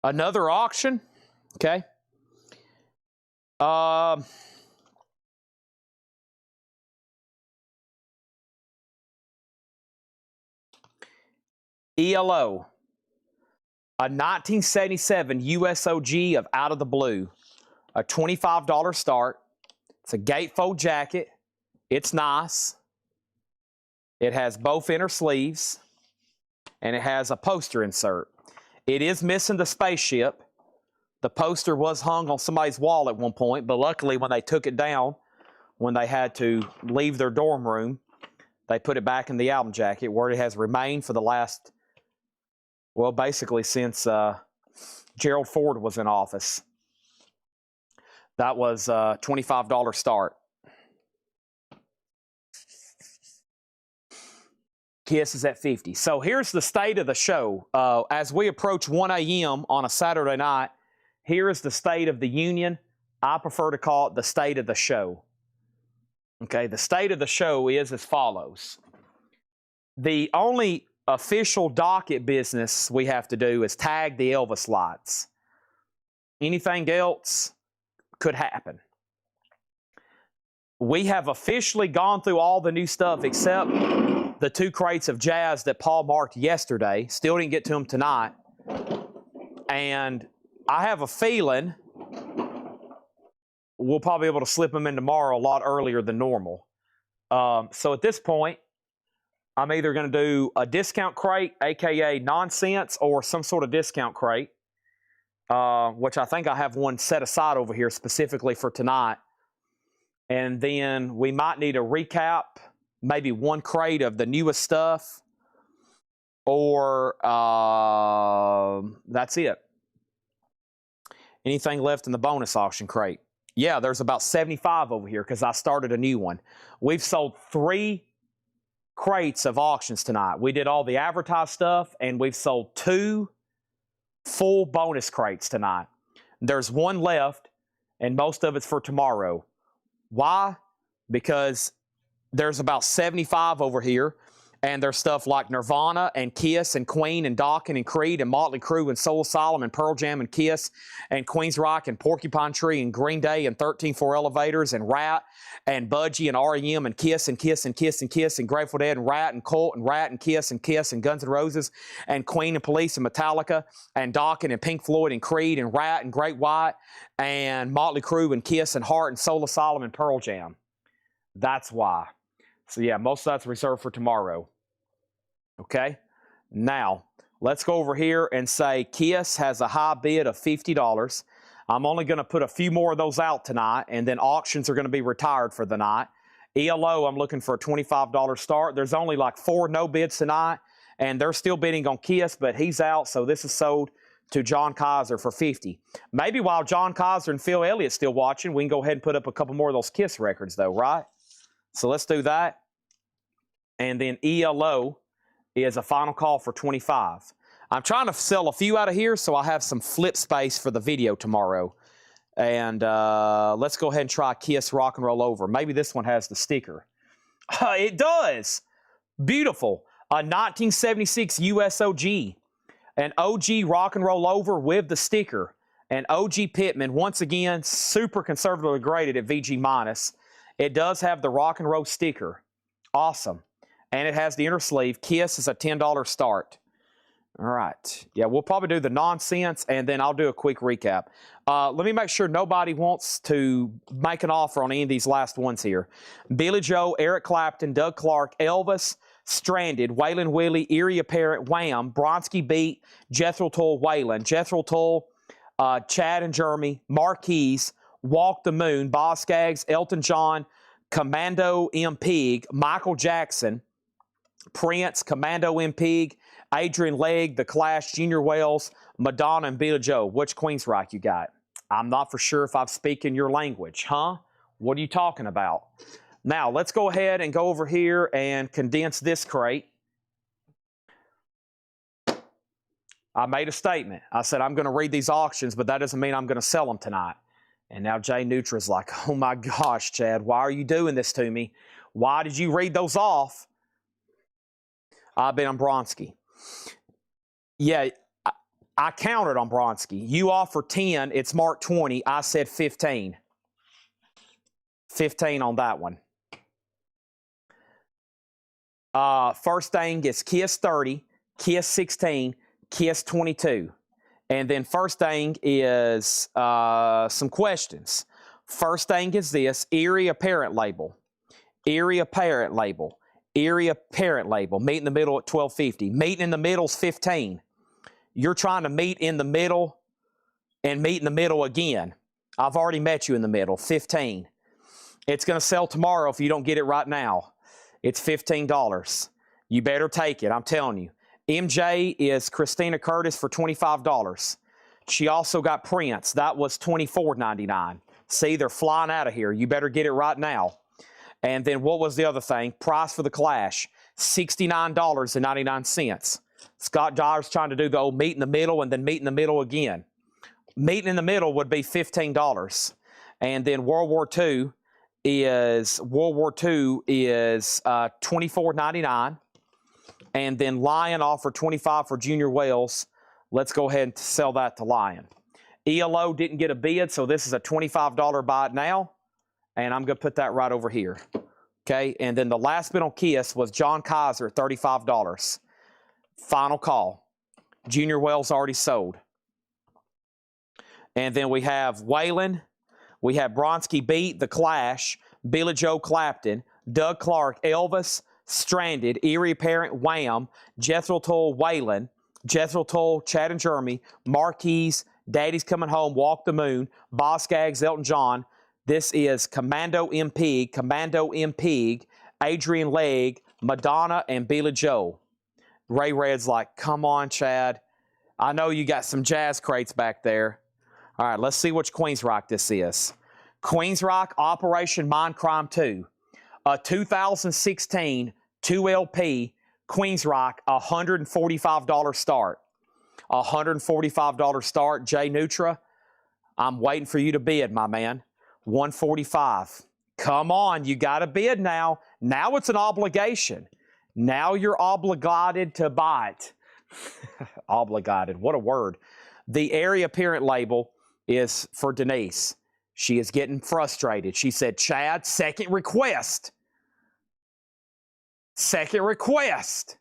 Another auction, okay? ELO, a 1977 USOG of Out of the Blue, a $25 start. It's a gatefold jacket. It's nice. It has both inner sleeves, and it has a poster insert. It is missing the spaceship. The poster was hung on somebody's wall at one point, but luckily when they took it down, when they had to leave their dorm room, they put it back in the album jacket where it has remained for the last, well, basically since Gerald Ford was in office. That was a $25 start. Kiss is at 50. So here's the state of the show. As we approach 1 a.m. on a Saturday night, here is the state of the union. I prefer to call it the state of the show. Okay, the state of the show is as follows. The only official docket business we have to do is tag the Elvis lights. Anything else could happen. We have officially gone through all the new stuff except the 2 crates of jazz that Paul marked yesterday. Still didn't get to them tonight. And I have a feeling we'll probably be able to slip them in tomorrow a lot earlier than normal. So at this point, I'm either going to do a discount crate, aka nonsense, or some sort of discount crate. which I think I have one set aside over here specifically for tonight. And then we might need a recap, maybe one crate of the newest stuff, or that's it. Anything left in the bonus auction crate? Yeah, there's about 75 over here because I started a new one. We've sold 3 crates of auctions tonight. We did all the advertised stuff, and we've sold 2 full bonus crates tonight. There's one left, and most of it's for tomorrow. Why? Because there's about 75 over here, and there's stuff like Nirvana and Kiss and Queen and Dokken and Creed and Motley Crue and Soul Asylum and Pearl Jam and Kiss and Queensryche and Porcupine Tree and Green Day and 13-4 Elevators and Rat and Budgie and R.E.M. and Kiss and Kiss and Kiss and Kiss and Grateful Dead and Rat and Cult and Rat and Kiss and Guns N' Roses and Queen and Police and Metallica and Dokken and Pink Floyd and Creed and Rat and Great White and Motley Crue and Kiss and Heart and Soul Asylum and Pearl Jam. That's why. So yeah, most of that's reserved for tomorrow. Okay, now let's go over here and say Kiss has a high bid of $50. I'm only going to put a few more of those out tonight, and then auctions are going to be retired for the night. ELO, I'm looking for a $25 start. There's only like 4 no bids tonight, and they're still bidding on Kiss, but he's out, so this is sold to John Kaiser for $50. Maybe while John Kaiser and Phil Elliott's still watching, we can go ahead and put up a couple more of those Kiss records, though, right? So let's do that. And then ELO is a final call for $25. I'm trying to sell a few out of here so I have some flip space for the video tomorrow. And let's go ahead and try Kiss Rock and Roll Over. Maybe this one has the sticker. It does. Beautiful. A 1976 USOG. An OG Rock and Roll Over with the sticker. And OG Pittman, once again, super conservatively graded at VG minus. It does have the rock and roll sticker. Awesome. And it has the inner sleeve. Kiss is a $10 start. All right. Yeah, we'll probably do the nonsense, and then I'll do a quick recap. Let me make sure nobody wants to make an offer on any of these last ones here. Billy Joe, Eric Clapton, Doug Clark, Elvis, Stranded, Waylon Willie, Eerie Apparent, Wham, Bronski Beat, Jethro Tull, Waylon, Jethro Tull, Chad and Jeremy, Marquise, Walk the Moon, Boz Scaggs, Elton John, Commando M. Pig, Michael Jackson, Prince, Commando M. Pig, Adrian Legg, The Clash, Junior Wells, Madonna, and Billy Joe. Which Queensryche you got? I'm not for sure if I'm speaking your language. Huh? What are you talking about? Now, let's go ahead and go over here and condense this crate. I made a statement. I said I'm going to read these auctions, but that doesn't mean I'm going to sell them tonight. And now Jay Neutra's like, oh my gosh, Chad, why are you doing this to me? Why did you read those off? I've been on Bronski. Yeah, I counted on Bronski. You offer 10, it's marked 20. I said 15. 15 on that one. First thing is Kiss 30, Kiss 16, Kiss 22. And then first thing is some questions. First thing is this, Eerie Apparent label. Eerie Apparent label. Eerie Apparent label. Meet in the middle at $12.50. Meeting in the middle is 15. You're trying to meet in the middle and meet in the middle again. I've already met you in the middle. 15. It's going to sell tomorrow if you don't get it right now. It's $15. You better take it. I'm telling you. MJ is Christina Curtis for $25. She also got Prince. That was $24.99. See, they're flying out of here. You better get it right now. And then what was the other thing? Price for the Clash, $69.99. Scott Dyer's trying to do the old meet in the middle and then meet in the middle again. Meeting in the middle would be $15. And then World War II is $24.99. And then Lion offered $25 for Junior Wells. Let's go ahead and sell that to Lion. ELO didn't get a bid, so this is a $25 buy it now. And I'm going to put that right over here. Okay, and then the last bid on Kiss was John Kaiser at $35. Final call. Junior Wells already sold. And then we have Waylon. We have Bronski Beat, The Clash, Billy Joe Clapton, Doug Clark, Elvis, Stranded, Eerie Apparent, Wham, Jethro Tull, Waylon, Jethro Tull, Chad and Jeremy, Marquise, Daddy's Coming Home, Walk the Moon, Boss Gags, Elton John. This is Commando Impig, Adrian Legg, Madonna, and Billy Joel. Ray Red's like, come on, Chad. I know you got some jazz crates back there. All right, let's see which Queensrock this is. Queensrock Operation Mindcrime 2. A 2016 2LP Queensrock, $145 start. $145 start, Jay Nutra. I'm waiting for you to bid, my man. $145. Come on, you got to bid now. Now it's an obligation. Now you're obligated to buy it. Obligated, what a word. The area parent label is for Denise. She is getting frustrated. She said, Chad, second request. Second request.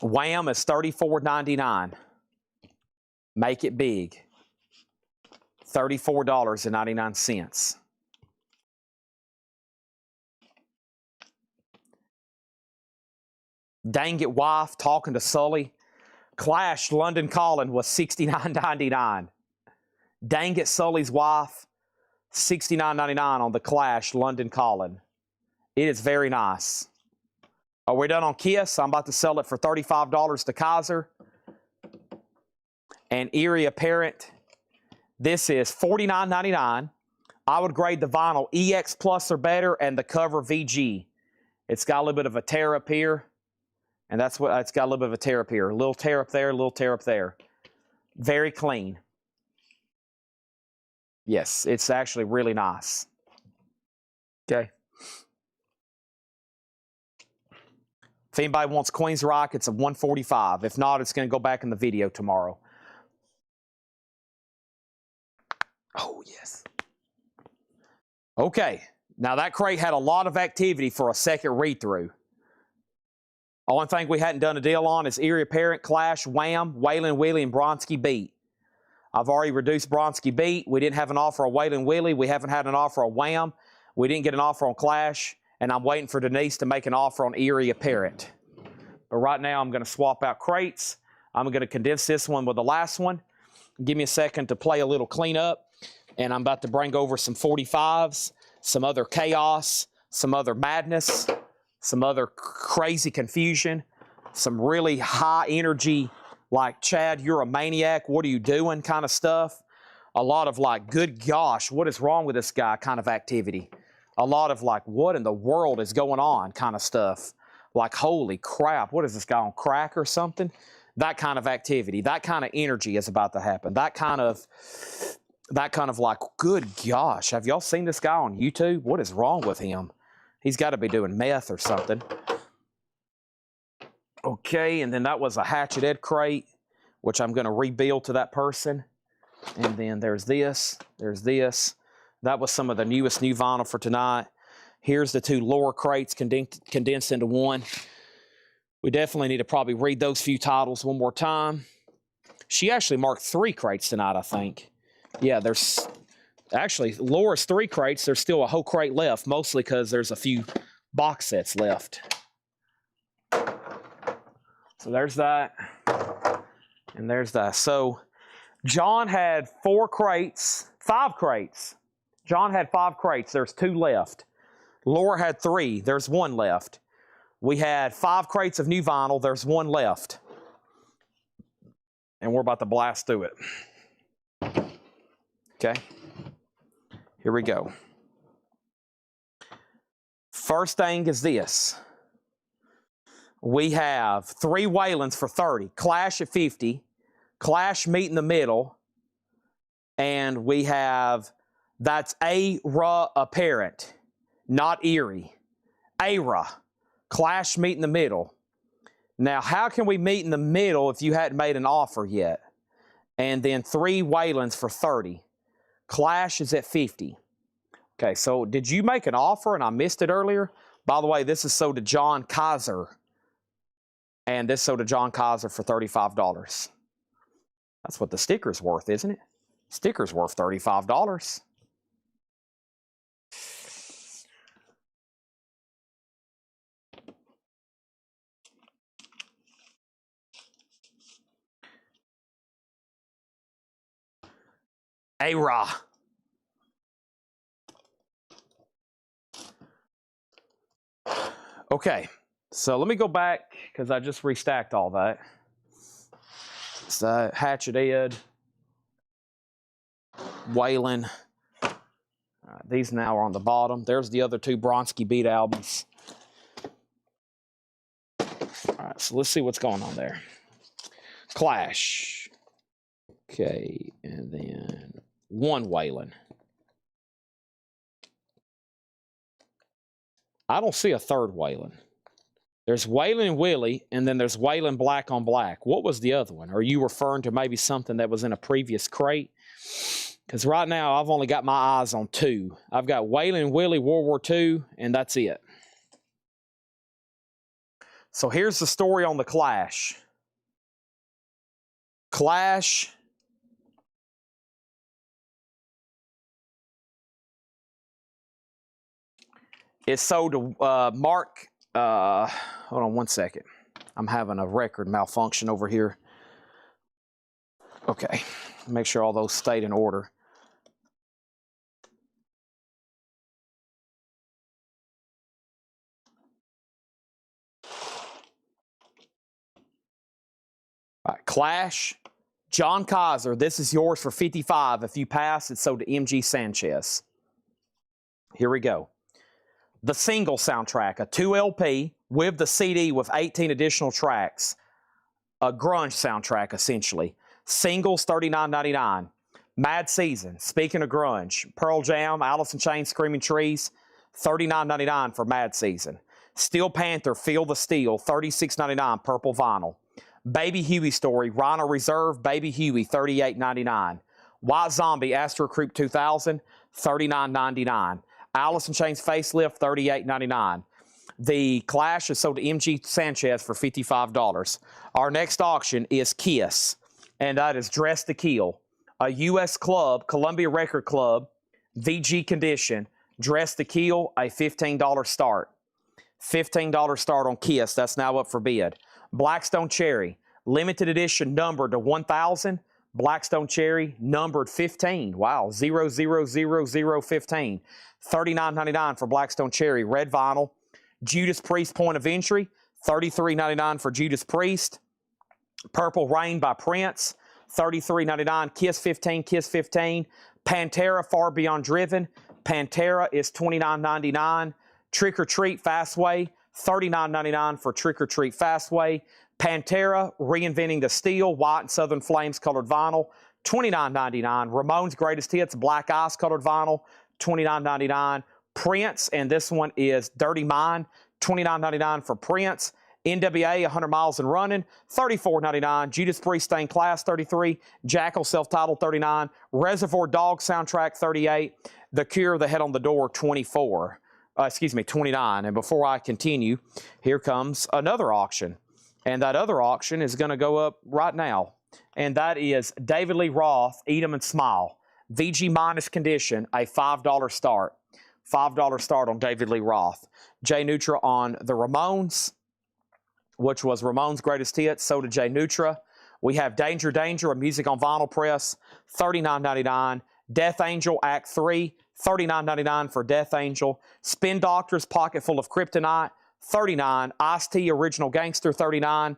Wham is $34.99. Make it big. $34.99. Dang It Wife, Talking to Sully. Clash London Calling was $69.99. Dang It Sully's Wife, $69.99 on the Clash London Calling. It is very nice. Are we done on Kiss? I'm about to sell it for $35 to Kaiser. And Erie Apparent, this is $49.99. I would grade the vinyl EX Plus or better and the cover VG. It's got a little bit of a tear up here. And that's what it's got, a little bit of a tear up here. A little tear up there, a little tear up there. Very clean. Yes, it's actually really nice. Okay. If anybody wants Queensrock, it's a $145. If not, it's going to go back in the video tomorrow. Oh, yes. Okay. Now, that crate had a lot of activity for a second read-through. Only thing we hadn't done a deal on is Erie Apparent, Clash, Wham, Waylon Willie, and Bronski Beat. I've already reduced Bronski Beat. We didn't have an offer on Waylon Willie. We haven't had an offer on Wham. We didn't get an offer on Clash. And I'm waiting for Denise to make an offer on Erie Apparent. But right now, I'm going to swap out crates. I'm going to condense this one with the last one. Give me a second to play a little cleanup. And I'm about to bring over some 45s, some other chaos, some other madness, some other crazy confusion, some really high energy, like, Chad, you're a maniac, what are you doing kind of stuff. A lot of like, good gosh, what is wrong with this guy kind of activity. A lot of like, what in the world is going on kind of stuff. Like, holy crap, what is this guy on crack or something? That kind of activity, that kind of energy is about to happen. That kind of like, good gosh, have y'all seen this guy on YouTube? What is wrong with him? He's got to be doing meth or something. Okay, and then that was a Hatchet Head crate, which I'm going to rebuild to that person. And then there's this. There's this. That was some of the newest new vinyl for tonight. Here's the two lower crates condensed into one. We definitely need to probably read those few titles one more time. She actually marked 3 crates tonight, I think. Yeah, there's... Actually, Laura's 3 crates. There's still a whole crate left, mostly because there's a few box sets left. So there's that. And there's that. So John had 5 crates. John had 5 crates. There's 2 left. Laura had 3. There's 1 left. We had 5 crates of new vinyl. There's 1 left. And we're about to blast through it. Okay. Here we go. First thing is this. We have 3 Waylons for 30. Clash at 50. Clash Meet in the Middle. And we have, that's A-Ra Apparent, not Erie. A-Ra. Clash Meet in the Middle. Now, how can we meet in the middle if you hadn't made an offer yet? And then 3 Waylons for 30. Clash is at 50. Okay, so did you make an offer and I missed it earlier? By the way, this is sold to John Kaiser. And this sold to John Kaiser for $35. That's what the sticker's worth, isn't it? Sticker's worth $35. A-Ra. Okay, so let me go back because I just restacked all that. It's Hatchet Head, Waylon. These now are on the bottom. There's the other two Bronski Beat albums. All right, so let's see what's going on there. Clash. Okay, and then one Waylon. I don't see a third Waylon. There's Waylon Willie, and then there's Waylon Black on Black. What was the other one? Are you referring to maybe something that was in a previous crate? Because right now, I've only got my eyes on two. I've got Waylon Willie World War II, and that's it. So here's the story on the Clash. Clash is sold to Mark. Hold on one second. I'm having a record malfunction over here. Okay, make sure all those stayed in order. All right, Clash, John Kaiser, this is yours for $55. If you pass, it's sold to MG Sanchez. Here we go. The single soundtrack, a 2 LP with the CD with 18 additional tracks. A grunge soundtrack, essentially. Singles, $39.99. Mad Season, speaking of grunge, Pearl Jam, Alice in Chains, Screaming Trees, $39.99 for Mad Season. Steel Panther, Feel the Steel, $36.99, purple vinyl. Baby Huey Story, Rhino Reserve, Baby Huey, $38.99. White Zombie, Astro Creep 2000, $39.99. Alice in Chains Facelift, $38.99. The Clash is sold to MG Sanchez for $55. Our next auction is Kiss, and that is Dress to Kill. A U.S. club, Columbia Record Club, VG condition, Dress to Kill, a $15 start. $15 start on Kiss. That's now up for bid. Blackstone Cherry, limited edition numbered to 1,000. Blackstone Cherry, numbered 15. Wow, 0000015. $39.99 for Blackstone Cherry. Red vinyl. Judas Priest Point of Entry, $33.99 for Judas Priest. Purple Rain by Prince, $33.99. Kiss 15, Kiss 15. Pantera Far Beyond Driven. Pantera is $29.99. Trick or Treat Fastway, $39.99 for Trick or Treat Fastway. Pantera Reinventing the Steel, White and Southern Flames colored vinyl, $29.99. Ramones Greatest Hits Black Ice colored vinyl, $29.99. Prince, and this one is Dirty Mind, $29.99 for Prince. NWA 100 Miles and Running, $34.99. Judas Priest Stained Class, $33. Jackal Self-Titled, $39. Reservoir Dogs Soundtrack, $38. The Cure, The Head on the Door, $24. $29. And before I continue, here comes another auction. And that other auction is going to go up right now. And that is David Lee Roth, Eat 'em and Smile. VG minus condition, a $5 start. $5 start on David Lee Roth. Jay Nutra on the Ramones, which was Ramones' Greatest Hits, so did Jay Nutra. We have Danger Danger, a music on vinyl press, $39.99. Death Angel Act 3, $39.99 for Death Angel. Spin Doctors Pocket Full of Kryptonite, $39. Ice-T Original Gangster, $39.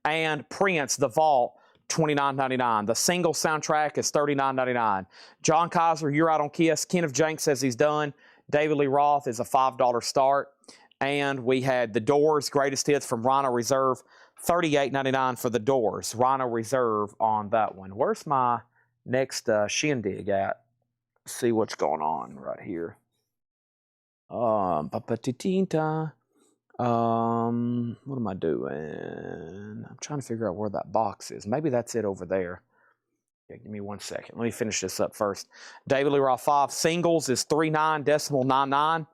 And Prince, The Vault, $29.99. The single soundtrack is $39.99. John Kaiser, You're Out on Kiss. Kenneth Jenks says he's done. David Lee Roth is a $5 start. And we had The Doors, Greatest Hits from Rhino Reserve, $38.99 for The Doors. Rhino Reserve on that one. Where's my next shindig at? Let's see what's going on right here. What am I doing? I'm trying to figure out where that box is. Maybe that's it over there. Yeah, give me 1 second. Let me finish this up first. David Lee Roth 5 singles is 39.99.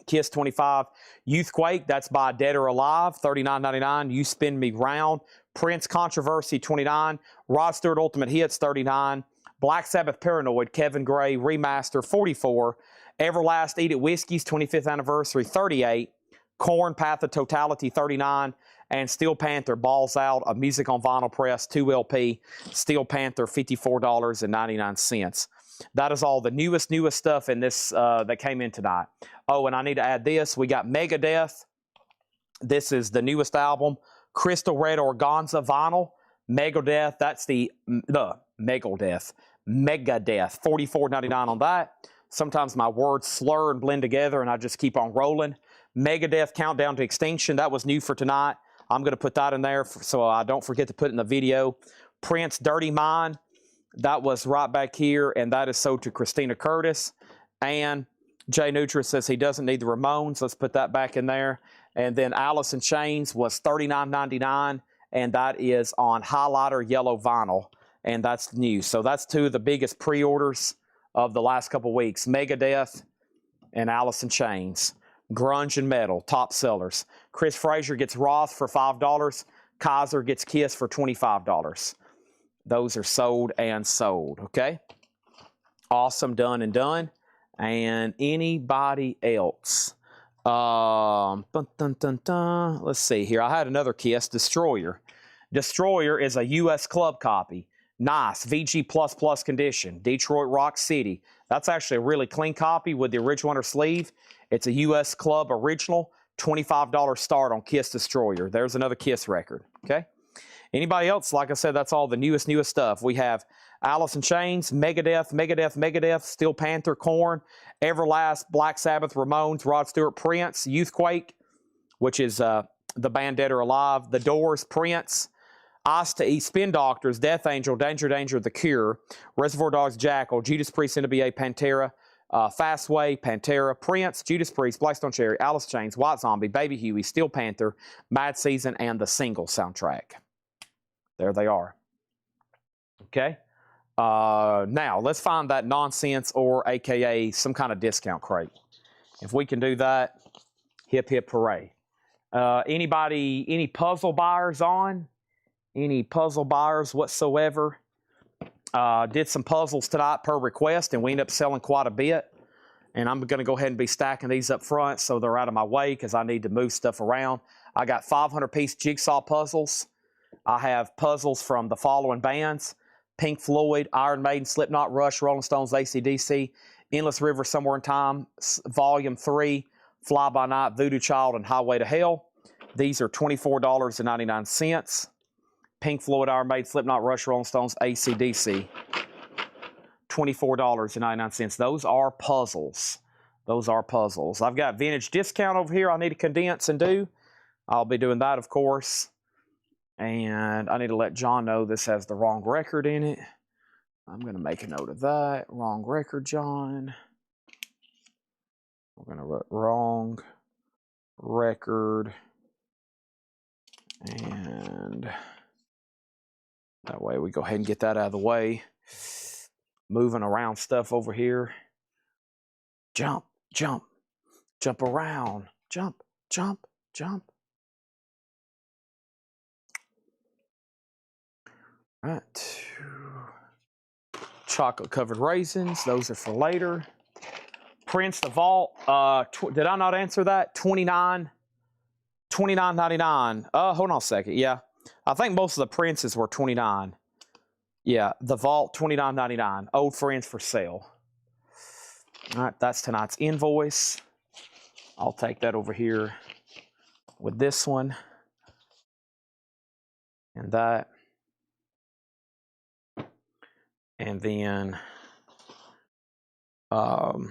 Kiss 25. Youthquake, that's by Dead or Alive, $39.99. You Spin Me Round. Prince Controversy, $29. Rod Stewart Ultimate Hits, $39. Black Sabbath Paranoid, Kevin Gray Remaster, $44. Everlast Eat It Whiskey's 25th Anniversary, $38. Korn Path of Totality, $39. And Steel Panther Balls Out, a music on vinyl press, 2 LP. Steel Panther, $54.99. That is all the newest stuff in this that came in tonight. Oh, and I need to add this. We got Megadeth. This is the newest album, Crystal Red Organza vinyl. Megadeth, that's the Megadeth, $44.99 on that. Sometimes my words slur and blend together, and I just keep on rolling. Megadeth Countdown to Extinction, that was new for tonight. I'm going to put that in there so I don't forget to put it in the video. Prince Dirty Mind, that was right back here, and that is sold to Christina Curtis. And Jay Nutra says he doesn't need the Ramones. Let's put that back in there. And then Alice in Chains was $39.99, and that is on highlighter yellow vinyl, and that's new. So that's 2 of the biggest pre-orders of the last couple weeks. Megadeth and Alice in Chains. Grunge and Metal, top sellers. Chris Frazier gets Roth for $5. Kaiser gets Kiss for $25. Those are sold and sold, okay? Awesome, done and done. And anybody else? Let's see here. I had another Kiss, Destroyer. Destroyer is a U.S. club copy. Nice, VG++ condition. Detroit Rock City. That's actually a really clean copy with the original under sleeve. It's a U.S. Club original, $25 start on Kiss Destroyer. There's another Kiss record, okay? Anybody else? Like I said, that's all the newest stuff. We have Alice in Chains, Megadeth, Steel Panther, Korn, Everlast, Black Sabbath, Ramones, Rod Stewart, Prince, Youthquake, which is the band Dead or Alive, The Doors, Prince, Ice to Eat, Spin Doctors, Death Angel, Danger, The Cure, Reservoir Dogs, Jackal, Judas Priest, NBA, Pantera, Fastway, Pantera, Prince, Judas Priest, Blackstone Cherry, Alice Chains, White Zombie, Baby Huey, Steel Panther, Mad Season, and the single soundtrack. There they are. Okay. Now, let's find that nonsense or AKA some kind of discount crate. If we can do that, hip, hip, hooray. Anybody, any puzzle buyers on? Any puzzle buyers whatsoever? Did some puzzles tonight per request, and we ended up selling quite a bit. And I'm going to go ahead and be stacking these up front so they're out of my way because I need to move stuff around. I got 500-piece jigsaw puzzles. I have puzzles from the following bands: Pink Floyd, Iron Maiden, Slipknot, Rush, Rolling Stones, AC/DC, Endless River, Somewhere in Time, Volume 3, Fly By Night, Voodoo Child, and Highway to Hell. These are $24.99. Pink Floyd, Iron Maiden, Slipknot, Rush, Rolling Stones, AC/DC. $24.99. Those are puzzles. Those are puzzles. I've got vintage discount over here I need to condense and do. I'll be doing that, of course. And I need to let John know this has the wrong record in it. I'm going to make a note of that. Wrong record, John. We're going to write wrong record. And that way we go ahead and get that out of the way. Moving around stuff over here. Jump, jump, jump around. Jump, jump, jump. All right. Chocolate covered raisins. Those are for later. Prince the Vault. Did I not answer that? $29.99. Hold on a second. Yeah. I think most of the Princes were $29. Yeah. The Vault, $29.99. Old Friends for sale. All right. That's tonight's invoice. I'll take that over here with this one. And that. And then, okay,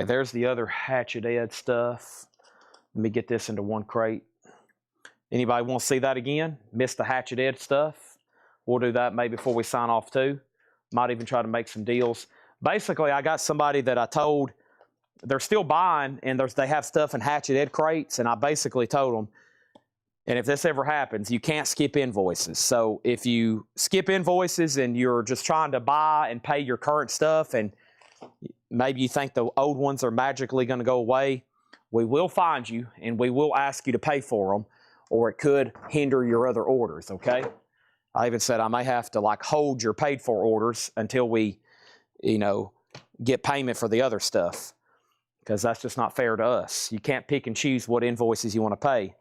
there's the other Hatchet Head stuff. Let me get this into one crate. Anybody want to see that again? Missed the Hatchet Head stuff? We'll do that maybe before we sign off too. Might even try to make some deals. Basically, I got somebody that I told they're still buying, and they have stuff in Hatchet Head crates, and I basically told them, and if this ever happens, you can't skip invoices. So if you skip invoices and you're just trying to buy and pay your current stuff, and maybe you think the old ones are magically going to go away, we will find you and we will ask you to pay for them, or it could hinder your other orders, okay? I even said I may have to hold your paid for orders until we, get payment for the other stuff, because that's just not fair to us. You can't pick and choose what invoices you want to pay.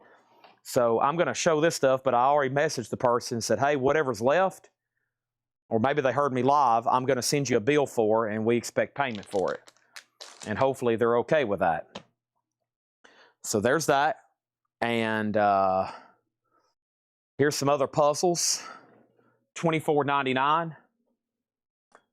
So I'm going to show this stuff, but I already messaged the person and said, hey, whatever's left, or maybe they heard me live, I'm going to send you a bill for, and we expect payment for it. And hopefully they're okay with that. So there's that. And here's some other puzzles. $24.99.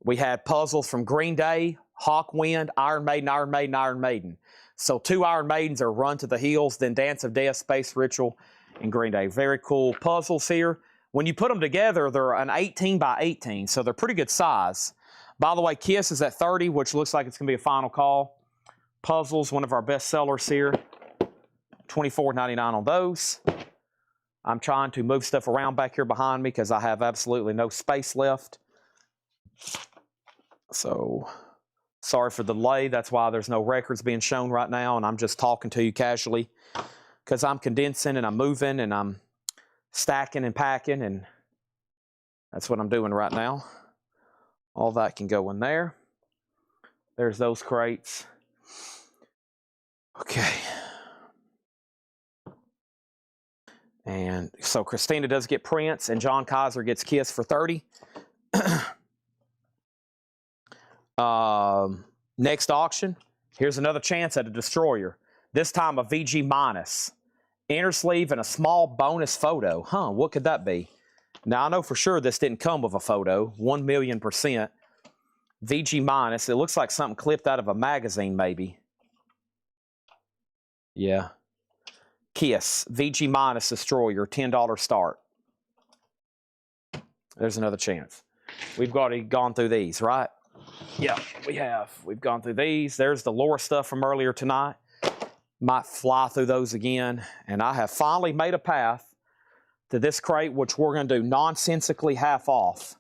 We had puzzles from Green Day, Hawkwind, Iron Maiden, Iron Maiden, Iron Maiden. So 2 Iron Maidens are Run to the Hills, then Dance of Death, Space Ritual, and Green Day. Very cool puzzles here. When you put them together, they're an 18 by 18, so they're pretty good size. By the way, Kiss is at 30, which looks like it's going to be a final call. Puzzles, one of our best sellers here. $24.99 on those. I'm trying to move stuff around back here behind me because I have absolutely no space left. So, sorry for the delay. That's why there's no records being shown right now, and I'm just talking to you casually because I'm condensing and I'm moving and I'm stacking and packing, and that's what I'm doing right now. All that can go in there. There's those crates. Okay. And so Christina does get Prince, and John Kaiser gets Kiss for 30. Next auction, here's another chance at a Destroyer. This time a VG minus. Inner sleeve and a small bonus photo. Huh, what could that be? Now, I know for sure this didn't come with a photo. 1,000,000%. VG minus. It looks like something clipped out of a magazine, maybe. Yeah. Kiss. VG minus Destroyer. $10 start. There's another chance. We've already gone through these, right? Yeah, we have. We've gone through these. There's the Laura stuff from earlier tonight. Might fly through those again. And I have finally made a path to this crate, which we're going to do nonsensically half off.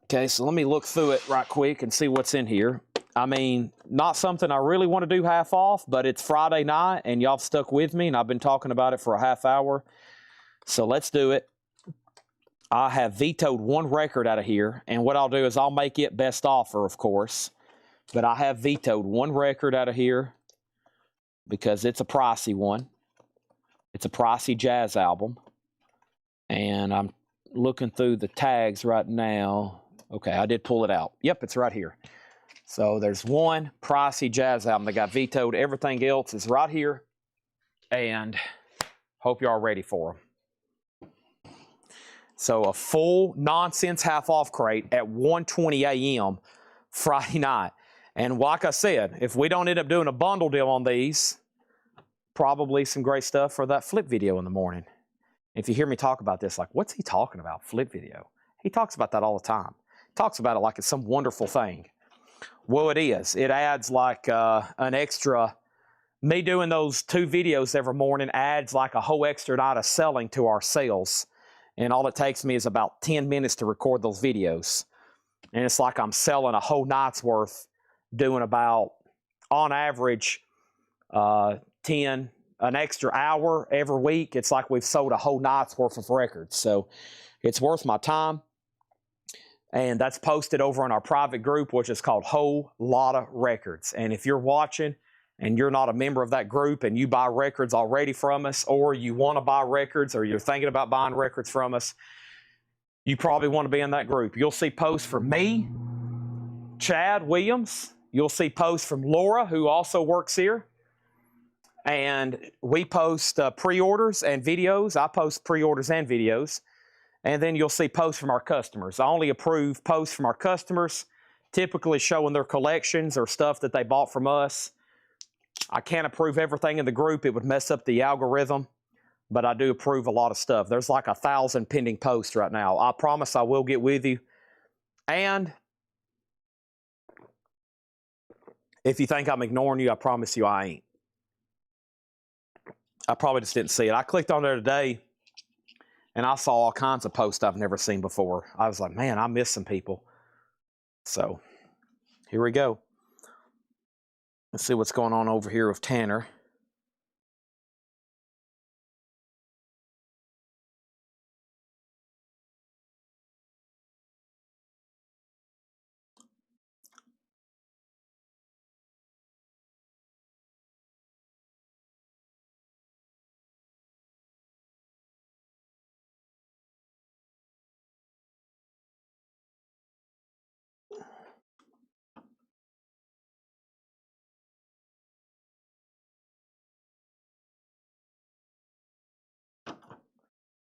Okay, so let me look through it right quick and see what's in here. I mean, not something I really want to do half off, but it's Friday night, and y'all stuck with me, and I've been talking about it for a half hour. So let's do it. I have vetoed one record out of here, and what I'll do is I'll make it best offer, of course. But I have vetoed one record out of here because it's a pricey one. It's a pricey jazz album. And I'm looking through the tags right now. Okay, I did pull it out. Yep, it's right here. So there's one pricey jazz album that got vetoed. Everything else is right here. And hope you're all ready for them. So a full nonsense half off crate at 1:20 a.m. Friday night. And like I said, if we don't end up doing a bundle deal on these, probably some great stuff for that flip video in the morning. If you hear me talk about this, like, what's he talking about, flip video? He talks about that all the time. He talks about it like it's some wonderful thing. Well, it is. It adds like an extra, me doing those 2 videos every morning adds like a whole extra night of selling to our sales. And all it takes me is about 10 minutes to record those videos. And it's like I'm selling a whole night's worth, doing about, on average, 10, an extra hour every week. It's like we've sold a whole night's worth of records. So it's worth my time. And that's posted over on our private group, which is called Whole Lotta Records. And if you're watching and you're not a member of that group and you buy records already from us, or you want to buy records, or you're thinking about buying records from us, you probably want to be in that group. You'll see posts from me, Chad Williams. You'll see posts from Laura, who also works here. And we post pre-orders and videos. I post pre-orders and videos. And then you'll see posts from our customers. I only approve posts from our customers, typically showing their collections or stuff that they bought from us. I can't approve everything in the group. It would mess up the algorithm. But I do approve a lot of stuff. There's like 1,000 pending posts right now. I promise I will get with you. And if you think I'm ignoring you, I promise you I ain't. I probably just didn't see it. I clicked on there today, and I saw all kinds of posts I've never seen before. I was like, man, I miss some people. So here we go. Let's see what's going on over here with Tanner.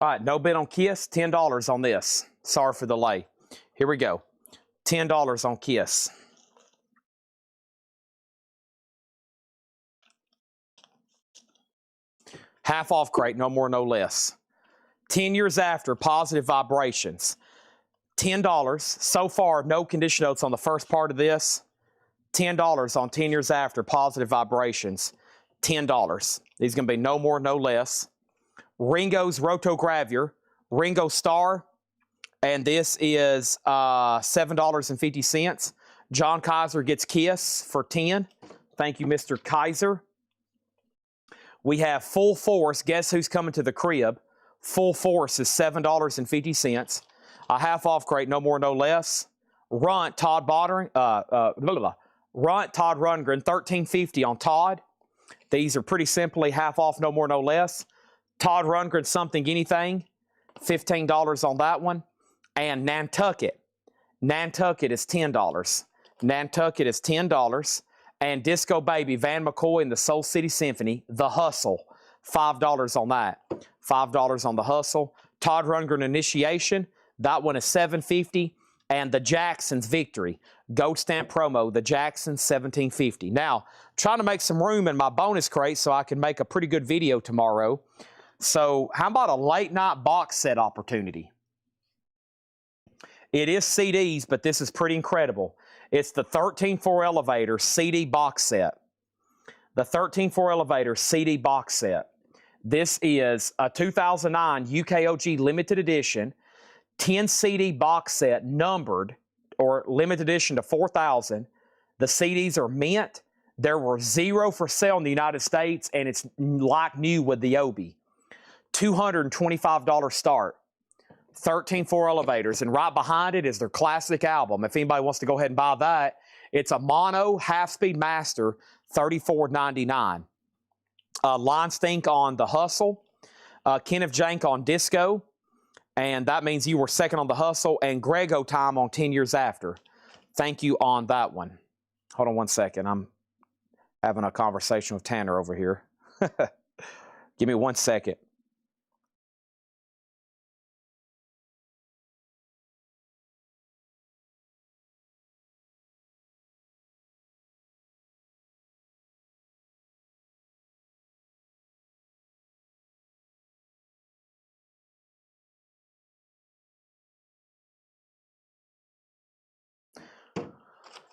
All right, no bid on Kiss, $10 on this. Sorry for the delay. Here we go. $10 on Kiss. Half off crate, no more, no less. 10 years after, positive vibrations. $10. So far, no condition notes on the first part of this. $10 on 10 years after, positive vibrations. $10. These are going to be no more, no less. Ringo's Rotogravure, Ringo Star, and this is $7.50. John Kaiser gets Kiss for $10. Thank you, Mr. Kaiser. We have Full Force. Guess who's coming to the crib? Full Force is $7.50. A half off crate, no more, no less. Runt, Todd Rundgren, $13.50 on Todd. These are pretty simply half off, no more, no less. Todd Rundgren, Something Anything, $15 on that one. And Nantucket. Nantucket is $10. Nantucket is $10. And Disco Baby, Van McCoy and the Soul City Symphony, The Hustle, $5 on that. $5 on The Hustle. Todd Rundgren, Initiation, that one is $7.50. And the Jacksons, Victory, Gold Stamp Promo, the Jacksons, $17.50. Now, trying to make some room in my bonus crate so I can make a pretty good video tomorrow. So how about a late night box set opportunity? It is CDs, but this is pretty incredible. It's the 13.4 Elevator CD box set. The 13.4 Elevator CD box set. This is a 2009 UKOG limited edition, 10 CD box set, numbered or limited edition to 4,000. The CDs are mint. There were 0 for sale in the United States, and it's like new with the Obi. $225 start. 13.4 Elevators, and right behind it is their classic album. If anybody wants to go ahead and buy that, it's a mono half-speed master, $34.99. Line Stink on The Hustle, Kenneth Jank on Disco, and that means you were second on The Hustle, and Grego Time on 10 Years After. Thank you on that one. Hold on one second. I'm having a conversation with Tanner over here. Give me 1 second.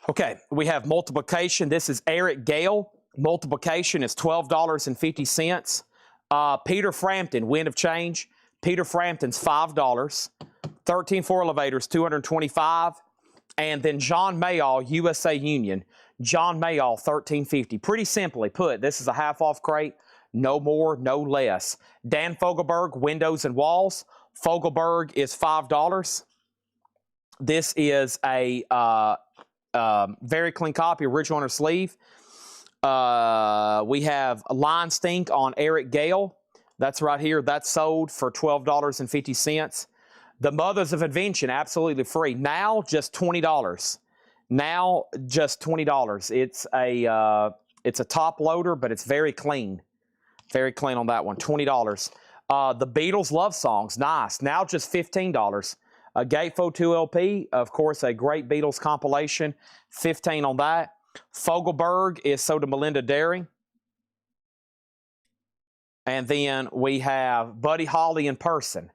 Okay, we have multiplication. This is Eric Gale. Multiplication is $12.50. Peter Frampton, Wind of Change. Peter Frampton's $5. 13.4 Elevators, $225. And then John Mayall, USA Union. John Mayall, $13.50. Pretty simply put, this is a half-off crate. No more, no less. Dan Fogelberg, Windows and Walls. Fogelberg is $5. This is a very clean copy, original on her sleeve. We have Line Stink on Eric Gale. That's right here. That's sold for $12.50. The Mothers of Invention, absolutely free. Now, just $20. Now, just $20. It's a top loader, but it's very clean. Very clean on that one. $20. The Beatles Love Songs, nice. Now, just $15. A Gatefold 2 LP, of course, a great Beatles compilation, $15 on that. Fogelberg is sold to Melinda Dairy. And then we have Buddy Holly in person.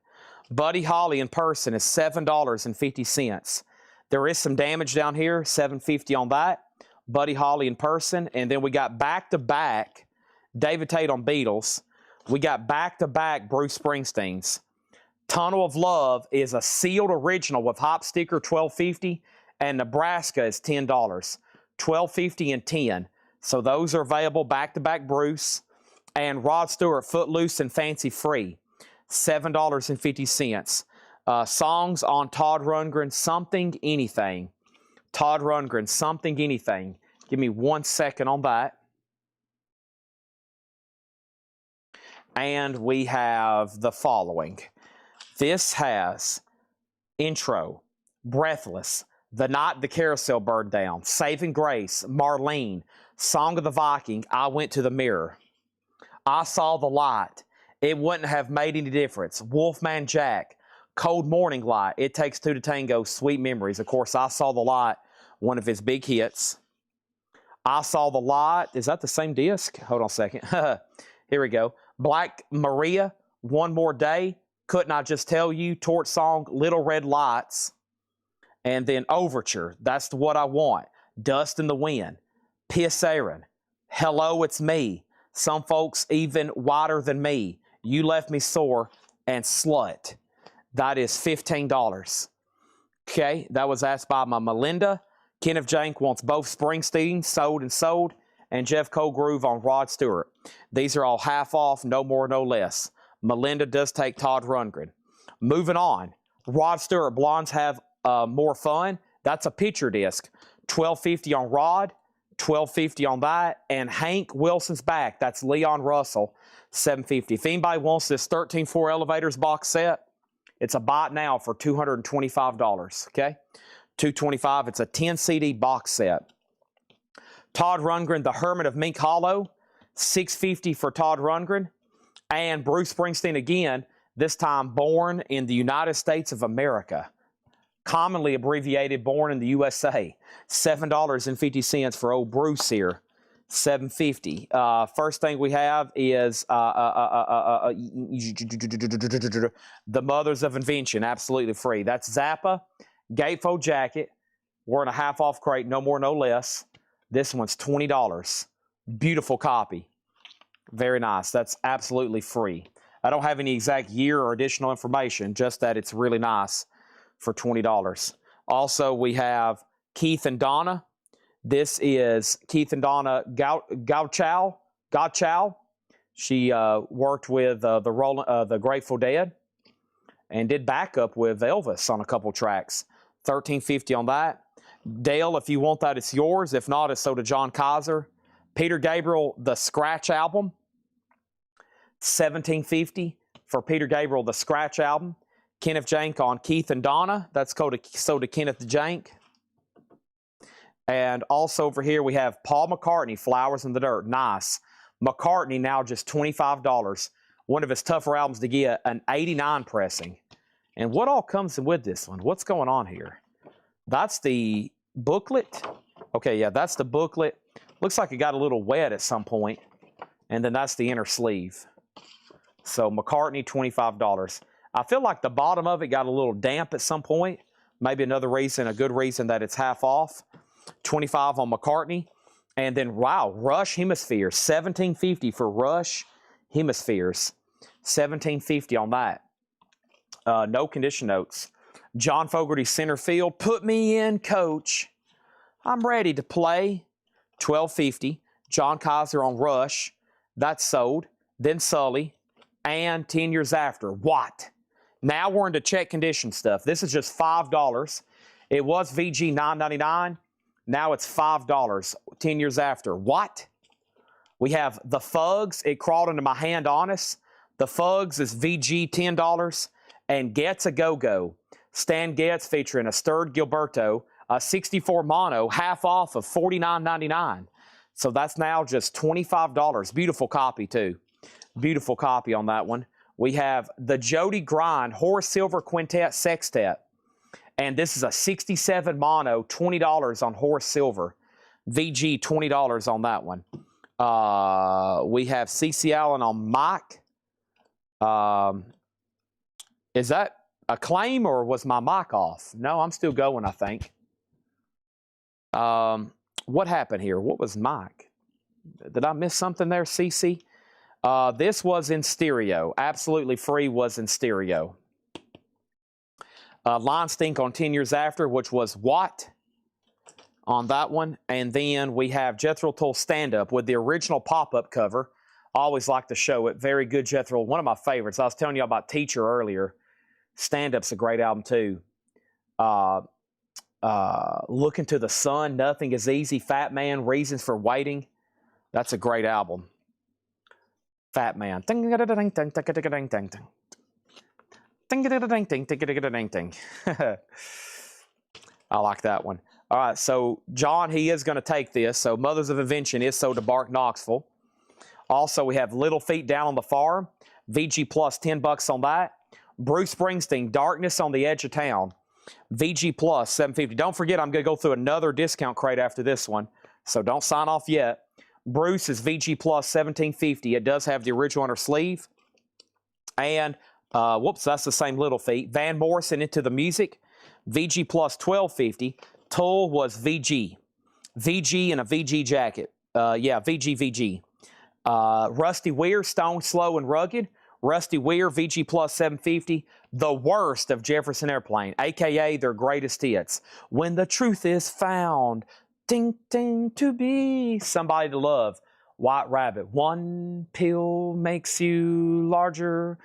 Buddy Holly in person is $7.50. There is some damage down here, $7.50 on that. Buddy Holly in person. And then we got back-to-back David Tate on Beatles. We got back-to-back Bruce Springsteen's. Tunnel of Love is a sealed original with hop sticker, $12.50, and Nebraska is $10. $12.50 and $10. So those are available back-to-back Bruce. And Rod Stewart, Footloose and Fancy Free, $7.50. Songs on Todd Rundgren, Something Anything. Todd Rundgren, Something Anything. Give me 1 second on that. And we have the following. This has Intro, Breathless, The Night the Carousel Burned Down, Saving Grace, Marlene, Song of the Viking, I Went to the Mirror, I Saw the Light, it wouldn't have made any difference. Wolfman Jack, Cold Morning Light, It Takes Two to Tango, Sweet Memories. Of course, I Saw the Light, one of his big hits. I Saw the Light. Is that the same disc? Hold on a second. Here we go. Black Maria, One More Day, Couldn't I Just Tell You, Torch Song, Little Red Lights, and then Overture, That's What I Want, Dust in the Wind, Piss Aaron, Hello, It's Me, Some Folks Even Wider Than Me, You Left Me Sore, and Slut. That is $15. Okay, that was asked by my Melinda. Kenneth Jank wants both Springsteen, Sold and Sold, and Jeff Colgrove on Rod Stewart. These are all half off, no more, no less. Melinda does take Todd Rundgren. Moving on, Rod Stewart, Blondes Have More Fun. That's a picture disc. $12.50 on Rod, $12.50 on that, and Hank Wilson's Back. That's Leon Russell, $7.50. If anybody wants this 13.4 Elevators box set, it's a buy it now for $225. Okay, $225. It's a 10 CD box set. Todd Rundgren, The Hermit of Mink Hollow, $6.50 for Todd Rundgren. And Bruce Springsteen again, this time Born in the United States of America, commonly abbreviated Born in the USA, $7.50 for old Bruce here, $7.50. First thing we have is The Mothers of Invention, absolutely free. That's Zappa, Gatefold Jacket, wearing a half off crate, no more, no less. This one's $20. Beautiful copy. Very nice. That's absolutely free. I don't have any exact year or additional information, just that it's really nice for $20. Also, we have Keith and Donna. This is Keith and Donna Godchow. She worked with the Grateful Dead and did backup with Elvis on a couple tracks. $13.50 on that. Dale, if you want that, it's yours. If not, it's so to John Kaiser. Peter Gabriel, The Scratch Album, $17.50 for Peter Gabriel, The Scratch Album. Kenneth Jank on Keith and Donna. That's so to Kenneth Jank. And also over here we have Paul McCartney, Flowers in the Dirt. Nice. McCartney now just $25. One of his tougher albums to get, an 89 pressing. And what all comes with this one? What's going on here? That's the booklet. Okay, yeah, that's the booklet. Looks like it got a little wet at some point. And then that's the inner sleeve. So McCartney, $25. I feel like the bottom of it got a little damp at some point. Maybe another reason, a good reason that it's half off. $25 on McCartney. And then, wow, Rush Hemispheres, $17.50 for Rush Hemispheres. $17.50 on that. No condition notes. John Fogerty center field. Put me in, coach. I'm ready to play. $12.50. John Kaiser on Rush. That's sold. Then Sully. And 10 years after. What? Now we're into check condition stuff. This is just $5. It was VG $9.99. Now it's $5. 10 years after. What? We have The Fugs. It crawled into my hand honest. The Fugs is VG $10. And Getz a Go-Go. Stan Getz featuring a stirred Gilberto, a 64 mono, half off of $49.99. So that's now just $25. Beautiful copy, too. Beautiful copy on that one. We have the Jody Grind Horace Silver Quintet Sextet. And this is a 67 mono, $20 on Horace Silver. VG, $20 on that one. We have CC Allen on Mike. Is that a claim or was my mic off? No, I'm still going, I think. What happened here? What was Mike? Did I miss something there, CC? This was in stereo. Absolutely free was in stereo. Line Stink on 10 years after, which was What on that one. And then we have Jethro Tull Stand Up with the original pop-up cover. I always like to show it. Very good Jethro. One of my favorites. I was telling you about Teacher earlier. Stand Up's a great album too. Look Into the Sun, Nothing Is Easy, Fat Man, Reasons for Waiting. That's a great album. Fat Man. I like that one. All right, so John, he is going to take this. So Mothers of Invention is sold to Bart Knoxville. Also, we have Little Feet Down on the Farm. VG plus, 10 bucks on that. Bruce Springsteen, Darkness on the Edge of Town. VG plus, $7.50. Don't forget, I'm going to go through another discount crate after this one, so don't sign off yet. Bruce is VG plus, $17.50. It does have the original under sleeve. And, whoops, that's the same little feet. Van Morrison, Into the Music, VG plus, $12.50. Toll was VG. VG and a VG jacket. Yeah, VG. Rusty Weir, Stone, Slow, and Rugged. Rusty Weir, VG plus, $7.50. The Worst of Jefferson Airplane, a.k.a. their greatest hits. When the Truth is Found, Ding, ding, to be somebody to love. White Rabbit, One Pill Makes You Larger.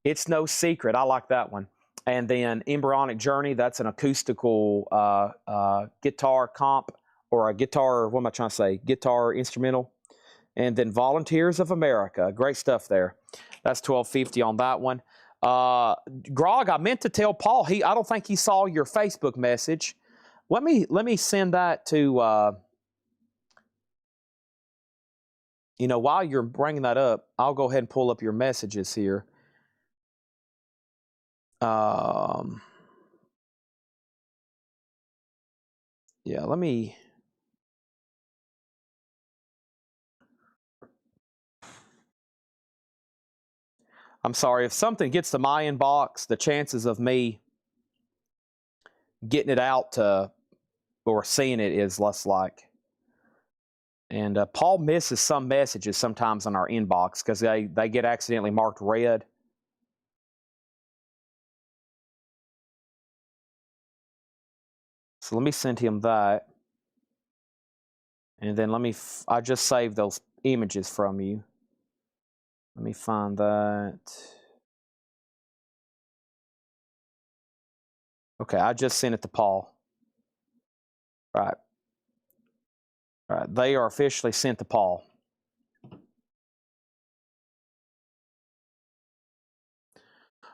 It's No Secret. I like that one. And then Embryonic Journey, that's an acoustical guitar comp, or a guitar, what am I trying to say? Guitar instrumental. And then Volunteers of America. Great stuff there. That's $12.50 on that one. Grog, I meant to tell Paul, I don't think he saw your Facebook message. Let me send that to, you know, while you're bringing that up, I'll go ahead and pull up your messages here. Yeah, let me... I'm sorry, if something gets to my inbox, the chances of me getting it out to, or seeing it is less like. And Paul misses some messages sometimes on our inbox because they get accidentally marked red. So let me send him that. And then I just saved those images from you. Let me find that. Okay, I just sent it to Paul. All right, they are officially sent to Paul.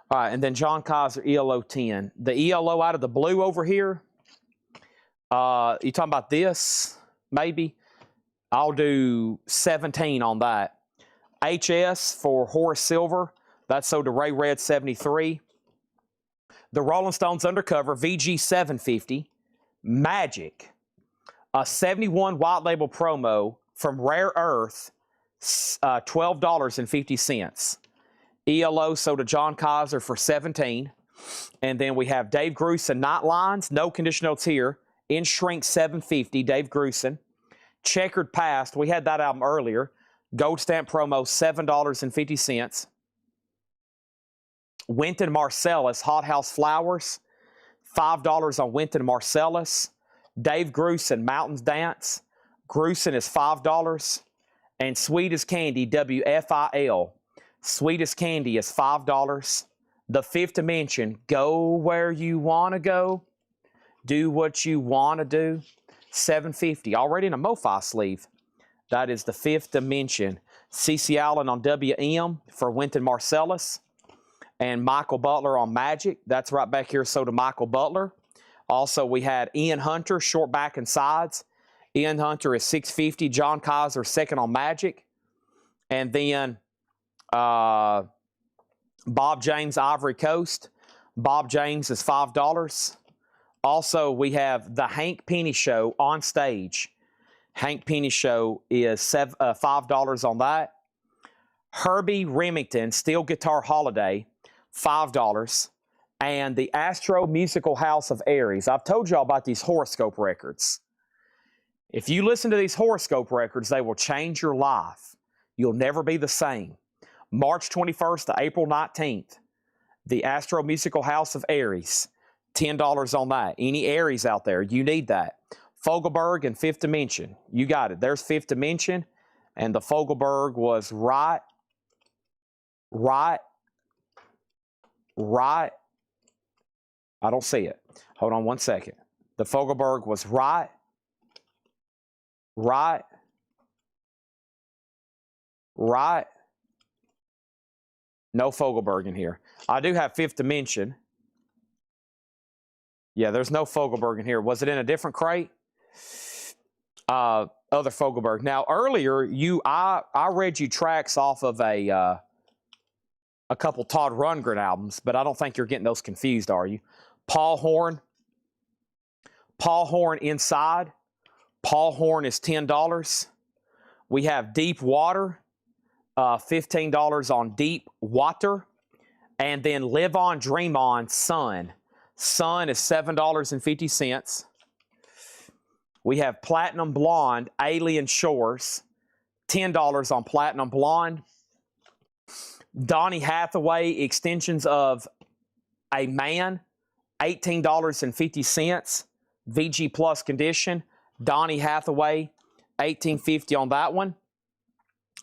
All right, and then John Kaiser, ELO 10. The ELO out of the blue over here, you talking about this, maybe? I'll do 17 on that. HS for Horace Silver, that's sold to Ray Red, 73. The Rolling Stones Undercover, VG, 750. Magic, a 71 white label promo from Rare Earth, $12.50. ELO sold to John Kaiser for 17. And then we have Dave Grusin, Night Lines, no condition notes here. In Shrink, 750, Dave Grusin. Checkered Past, we had that album earlier. Gold stamp promo, $7.50. Wynton Marsalis, Hot House Flowers, $5 on Wynton Marsalis. Dave Grusin, Mountains Dance. Grusin is $5. And Sweet as Candy, WFIL. Sweet as Candy is $5. The Fifth Dimension, Go Where You Want to Go. Do What You Want to Do. $7.50. Already in a MoFi sleeve. That is the Fifth Dimension. CeCe Allen on WM for Wynton Marsalis. And Michael Butler on Magic. That's right back here, so to Michael Butler. Also, we had Ian Hunter, Short Back and Sides. Ian Hunter is $6.50. John Kaiser, second on Magic. And then Bob James, Ivory Coast. Bob James is $5. Also, we have the Hank Penny Show on stage. Hank Penny Show is $5 on that. Herbie Remington, Steel Guitar Holiday, $5. And the Astro Musical House of Aries. I've told y'all about these horoscope records. If you listen to these horoscope records, they will change your life. You'll never be the same. March 21st to April 19th, the Astro Musical House of Aries, $10 on that. Any Aries out there, you need that. Fogelberg and Fifth Dimension, you got it. There's Fifth Dimension, and the Fogelberg was right. I don't see it. Hold on one second. The Fogelberg was right. No Fogelberg in here. I do have Fifth Dimension. Yeah, there's no Fogelberg in here. Was it in a different crate? Other Fogelberg. Now, earlier, I read you tracks off of a a couple Todd Rundgren albums, but I don't think you're getting those confused, are you? Paul Horn Inside. Paul Horn is $10. We have Deep Water, $15 on Deep Water. And then Live On, Dream On, Sun. Sun is $7.50. We have Platinum Blonde, Alien Shores, $10 on Platinum Blonde. Donny Hathaway, Extensions of a Man, $18.50. VG Plus condition. Donny Hathaway, $18.50 on that one.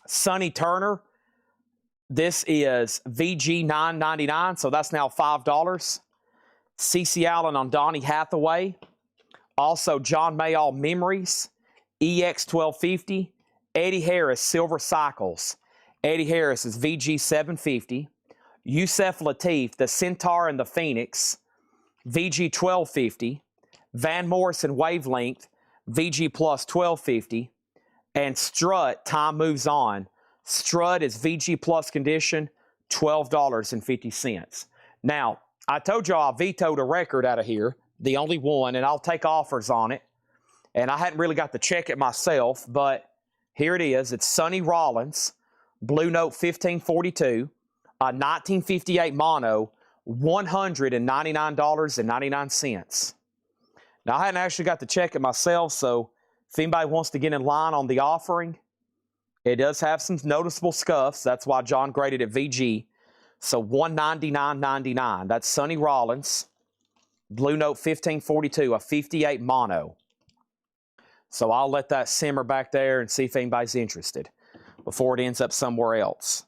Sonny Turner, this is VG $9.99, so that's now $5. CeCe Allen on Donny Hathaway. Also, John Mayall Memories, EX $12.50. Eddie Harris Silver Cycles. Eddie Harris is VG $7.50. Yusef Lateef, The Centaur and the Phoenix, VG $12.50. Van Morrison Wavelength, VG Plus $12.50. And Strut, Time Moves On. Strut is VG Plus condition, $12.50. Now, I told y'all I vetoed a record out of here, the only one, and I'll take offers on it. And I hadn't really got to check it myself, but here it is. It's Sonny Rollins, Blue Note 1542, a 1958 mono, $199.99. Now, I hadn't actually got to check it myself, so if anybody wants to get in line on the offering, it does have some noticeable scuffs. That's why John graded it VG. So $199.99. That's Sonny Rollins, Blue Note 1542, a 58 mono. So I'll let that simmer back there and see if anybody's interested before it ends up somewhere else.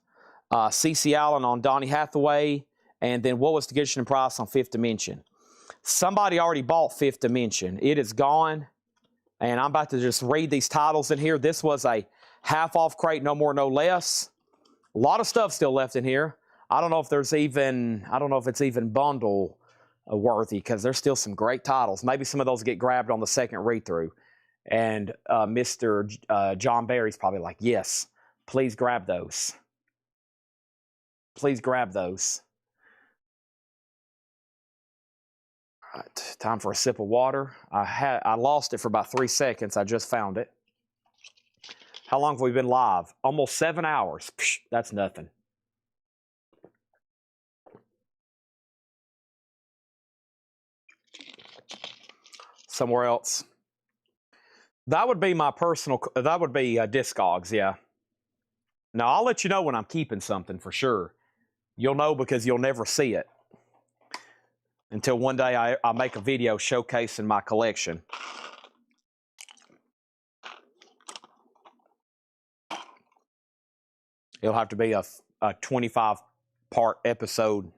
CeCe Allen on Donny Hathaway. And then what was the condition and price on Fifth Dimension? Somebody already bought Fifth Dimension. It is gone. And I'm about to just read these titles in here. This was a half-off crate, no more, no less. A lot of stuff still left in here. I don't know if it's even bundle worthy because there's still some great titles. Maybe some of those get grabbed on the second read-through. And Mr. John Barry's probably like, yes, please grab those. Please grab those. All right, time for a sip of water. I lost it for about 3 seconds. I just found it. How long have we been live? Almost 7 hours. Psh, that's nothing. Somewhere else. That would be my personal, that would be Discogs, yeah. Now, I'll let you know when I'm keeping something for sure. You'll know because you'll never see it. Until one day I make a video showcasing my collection. It'll have to be a 25-part episode.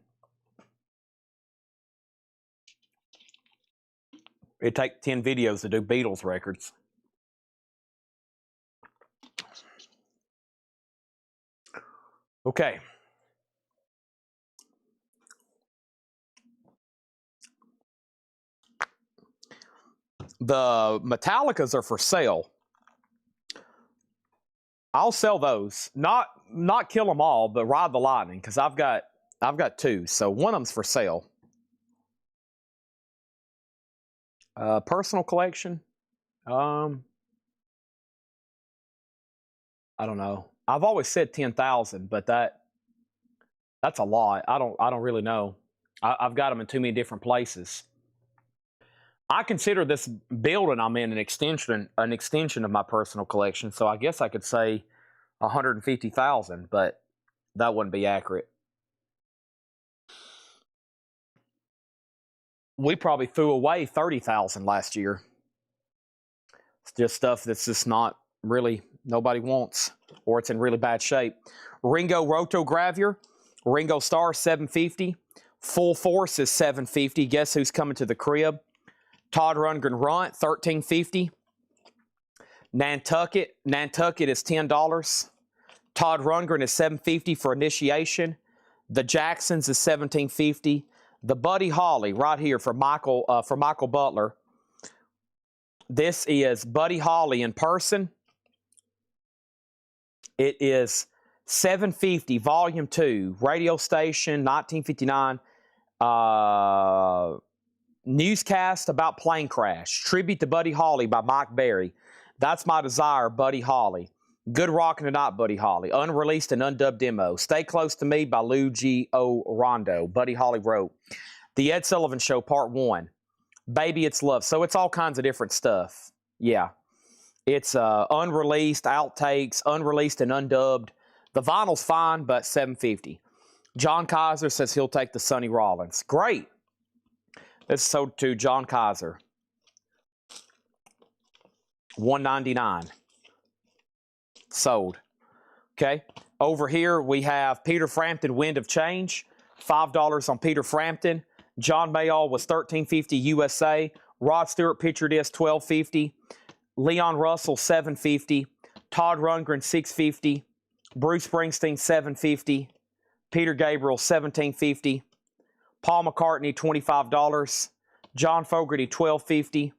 It'd take 10 videos to do Beatles records. Okay. The Metallicas are for sale. I'll sell those. Not Kill 'Em All, but Ride the Lightning, because I've got 2. So one of them's for sale. Personal collection. I don't know. I've always said 10,000, but that's a lot. I don't really know. I've got them in too many different places. I consider this building I'm in an extension of my personal collection, so I guess I could say 150,000, but that wouldn't be accurate. We probably threw away 30,000 last year. It's just stuff that's just not really nobody wants, or it's in really bad shape. Ringo Rotogravure, Ringo Starr $750, Full Force is $750. Guess who's coming to the crib? Todd Rundgren Runt, $13.50. Nantucket is $10. Todd Rundgren is $7.50 for Initiation. The Jacksons is $17.50. The Buddy Holly right here for Michael Butler. This is Buddy Holly in person. It is $7.50, Volume 2, radio station, 1959. Newscast about plane crash. Tribute to Buddy Holly by Mike Berry. That's My Desire, Buddy Holly. Good Rockin' Tonight, Buddy Holly. Unreleased and undubbed demo. Stay Close to Me by Lou G. O. Rondo. Buddy Holly wrote. The Ed Sullivan Show, Part 1. Baby, It's Love. So it's all kinds of different stuff. Yeah. It's unreleased, outtakes, unreleased and undubbed. The vinyl's fine, but $7.50. John Kaiser says he'll take the Sonny Rollins. Great. This is sold to John Kaiser. $1.99. Sold. Okay. Over here we have Peter Frampton, Wind of Change. $5 on Peter Frampton. John Mayall was $13.50 USA. Rod Stewart picture disc $12.50. Leon Russell $7.50. Todd Rundgren $6.50. Bruce Springsteen $7.50. Peter Gabriel $17.50. Paul McCartney $25. John Fogerty $12.50.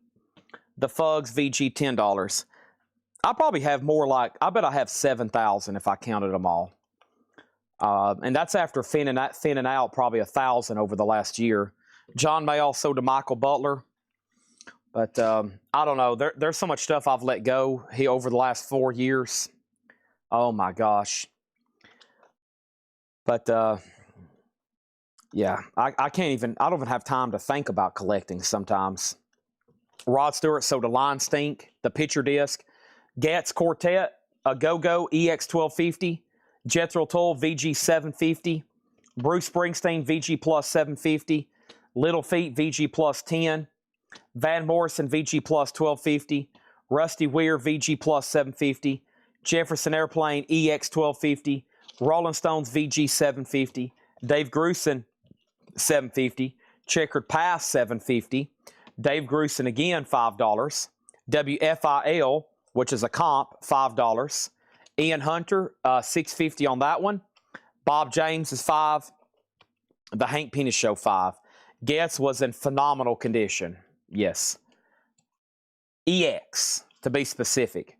The Fugs VG $10. I probably have more like, I bet I have 7,000 if I counted them all. And that's after thinning out probably 1,000 over the last year. John Mayall sold to Michael Butler. But I don't know. There's so much stuff I've let go over the last 4 years. Oh my gosh. But yeah, I don't even have time to think about collecting sometimes. Rod Stewart sold to Line Stink, the picture disc. Gats Quartet, a Go-Go EX 1250. Jethro Tull VG 750. Bruce Springsteen VG plus 750. Little Feat VG plus 10. Van Morrison VG plus 1250. Rusty Weir VG plus 750. Jefferson Airplane EX 1250. Rolling Stones VG 750. Dave Grusin 750. Checkered Pass 750. Dave Grusin again $5. WFIL, which is a comp, $5. Ian Hunter $6.50 on that one. Bob James is $5. The Hank Penis Show $5. Getz was in phenomenal condition. Yes. EX, to be specific.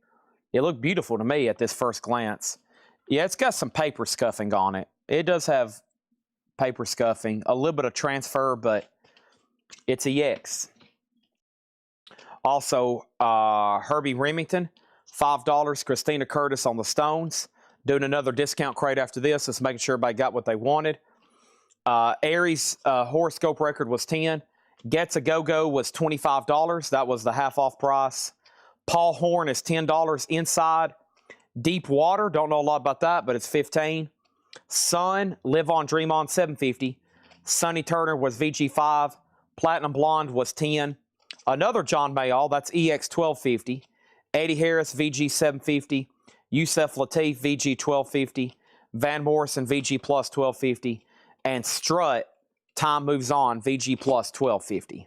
It looked beautiful to me at this first glance. Yeah, it's got some paper scuffing on it. It does have paper scuffing, a little bit of transfer, but it's EX. Also, Herbie Remington, $5. Christina Curtis on the Stones. Doing another discount crate after this. Just making sure everybody got what they wanted. Aries horoscope record was $10. Gets a Go-Go was $25. That was the half-off price. Paul Horn is $10 inside. Deep Water, don't know a lot about that, but it's $15. Sun, Live On, Dream On, $7.50. Sonny Turner was VG5. Platinum Blonde was $10. Another John Mayall, that's EX $12.50. Eddie Harris, VG $7.50. Yusef Lateef, VG $12.50. Van Morrison, VG plus $12.50. And Strut, Time Moves On, VG plus $12.50.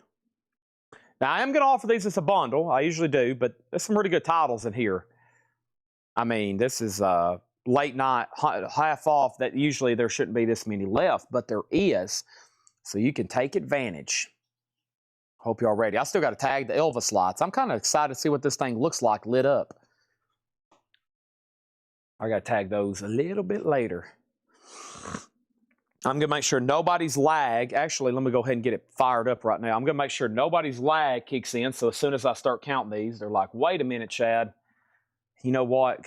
Now, I am going to offer these as a bundle. I usually do, but there's some really good titles in here. I mean, this is late night, half off. That usually there shouldn't be this many left, but there is. So you can take advantage. Hope y'all ready. I still got to tag the Elvis lights. I'm kind of excited to see what this thing looks like lit up. I got to tag those a little bit later. I'm going to make sure nobody's lag. Actually, let me go ahead and get it fired up right now. I'm going to make sure nobody's lag kicks in. So as soon as I start counting these, they're like, wait a minute, Chad. You know what?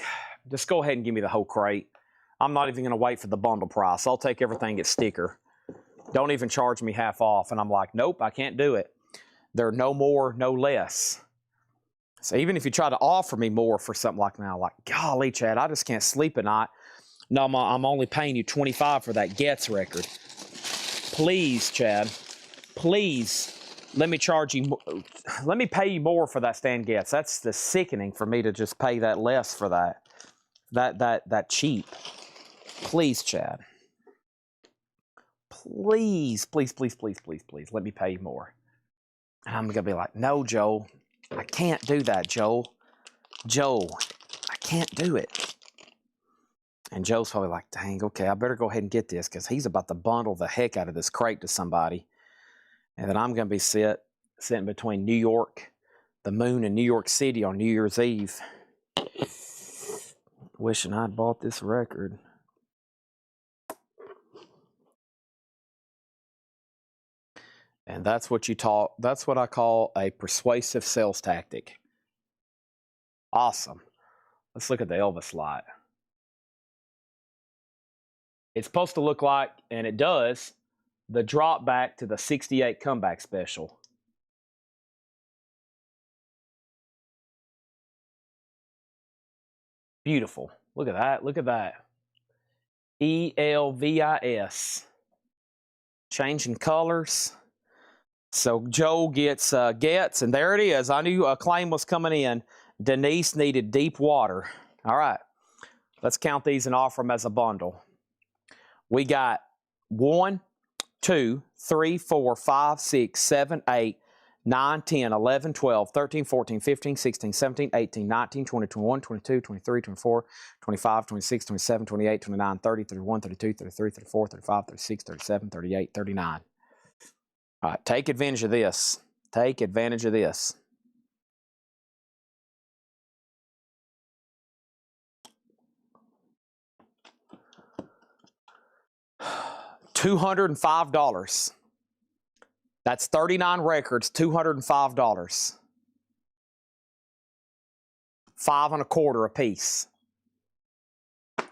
Just go ahead and give me the whole crate. I'm not even going to wait for the bundle price. I'll take everything at sticker. Don't even charge me half off. And I'm like, nope, I can't do it. They're no more, no less. So even if you try to offer me more for something like now, like, golly, Chad, I just can't sleep at night. No, I'm only paying you $25 for that Getz record. Please, Chad, please let me charge you. Let me pay you more for that Stan Getz. That's the sickening for me to just pay that less for that. That cheap. Please, Chad. Please, please, please, please, please, please. Let me pay you more. And I'm gonna be like, no, Joel, I can't do that, Joel. Joel, I can't do it. And Joe's probably like, dang, okay, I better go ahead and get this because he's about to bundle the heck out of this crate to somebody. And then I'm going to be sitting between New York, the moon, and New York City on New Year's Eve. Wishing I'd bought this record. And that's what you taught. That's what I call a persuasive sales tactic. Awesome. Let's look at the Elvis light. It's supposed to look like, and it does, the drop back to the 68 comeback special. Beautiful. Look at that. Look at that. ELVIS. Changing colors. So Joe gets, and there it is. I knew a claim was coming in. Denise needed deep water. All right. Let's count these and offer them as a bundle. We got 1, 2, 3, 4, 5, 6, 7, 8, 9, 10, 11, 12, 13, 14, 15, 16, 17, 18, 19, 20, 21, 22, 23, 24, 25, 26, 27, 28, 29, 30, 31, 32, 33, 34, 35, 36, 37, 38, 39. All right, take advantage of this. Take advantage of this. $205. That's 39 records, $205. 5 1/4 a piece.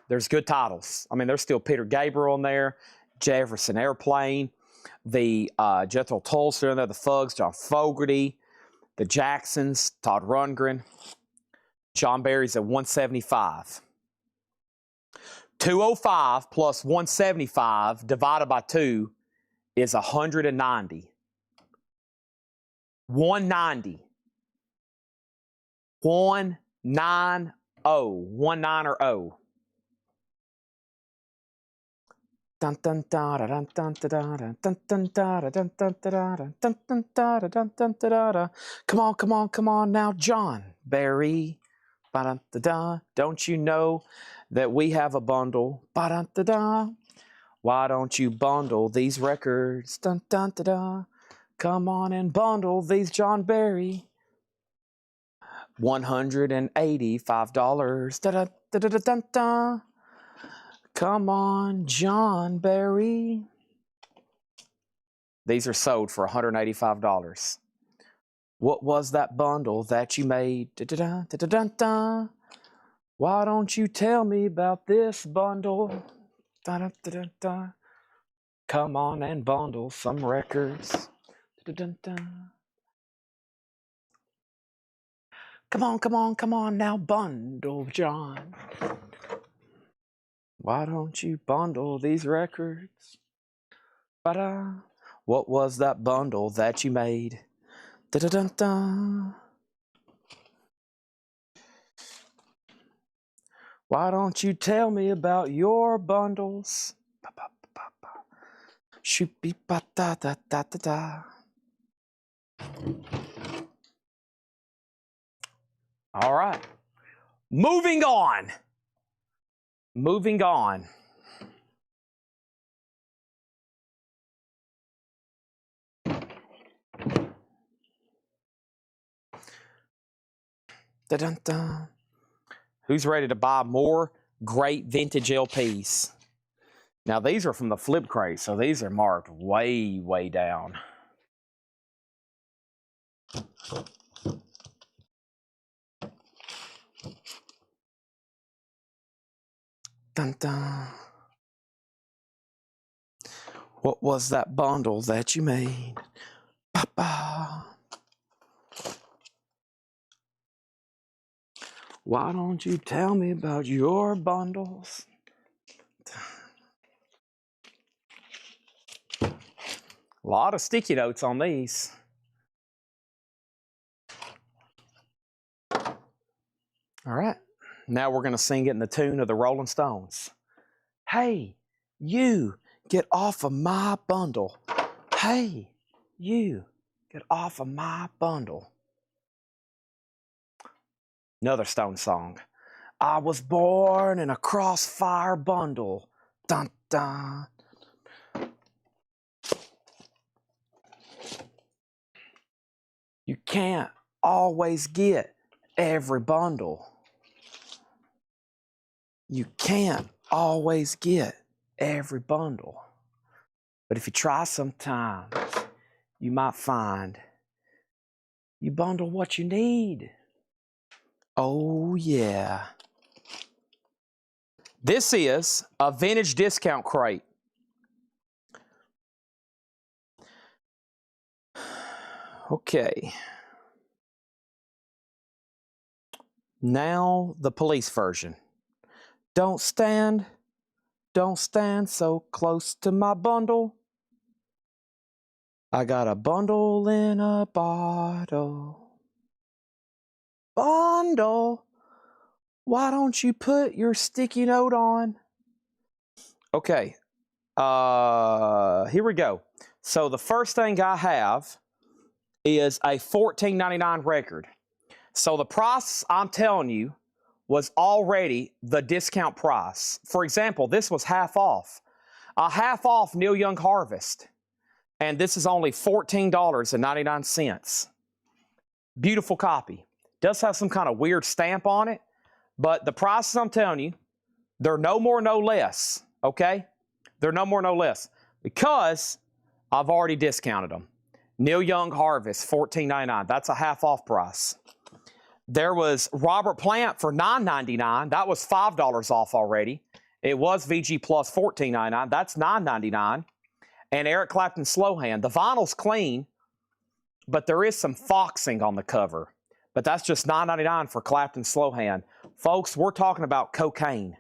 There's good titles. I mean, there's still Peter Gabriel in there, Jefferson Airplane, the Jethro Tull in there, the Fugs, John Fogerty, the Jacksons, Todd Rundgren. John Barry's at 175. 205 plus 175 divided by 2 is 190. 190. 190. 19 Dun dun da da dun dun da da dun dun da da dun dun da da dun dun da da dun dun da da. Come on, come on, come on now, John Barry. Ba dun da da. Don't you know that we have a bundle? Ba dun da da. Why don't you bundle these records? Dun dun da da. Come on and bundle these, John Barry. $185. Da da da da dun dun. Come on, John Barry. These are sold for $185. What was that bundle that you made? Da-da-da, da-da-da-da. Why don't you tell me about this bundle? Da-da-da-da-da. Come on and bundle some records. Da-da-da-da. Come on, come on, come on now, bundle, John. Why don't you bundle these records? Ba-da. What was that bundle that you made? Da-da-dun-dun. Why don't you tell me about your bundles? Shoot-be-ba-da-da-da-da-da. All right. Moving on. Moving on. Da-dun-dun. Who's ready to buy more great vintage LPs? Now, these are from the flip crate, so these are marked way, way down. Dun-dun. What was that bundle that you made? Papa. Why don't you tell me about your bundles? A lot of sticky notes on these. All right. Now we're going to sing it in the tune of the Rolling Stones. Hey, you, get off of my bundle. Hey, you, get off of my bundle. Another Stone song. I was born in a crossfire bundle. Dun dun. You can't always get every bundle. You can't always get every bundle. But if you try sometimes, you might find you bundle what you need. Oh, yeah. This is a vintage discount crate. Okay. Now the police version. Don't stand so close to my bundle. I got a bundle in a bottle. Bundle, why don't you put your sticky note on? Okay, here we go. So the first thing I have is a $14.99 record. So the price I'm telling you was already the discount price. For example, this was half off. A half off Neil Young Harvest. And this is only $14.99. Beautiful copy. Does have some kind of weird stamp on it, but the prices I'm telling you, they're no more, no less, okay? They're no more, no less, because I've already discounted them. Neil Young Harvest, $14.99. That's a half off price. There was Robert Plant for $9.99. That was $5 off already. It was VG Plus $14.99. That's $9.99. And Eric Clapton Slow Hand. The vinyl's clean, but there is some foxing on the cover. But that's just $9.99 for Clapton Slow Hand. Folks, we're talking about cocaine.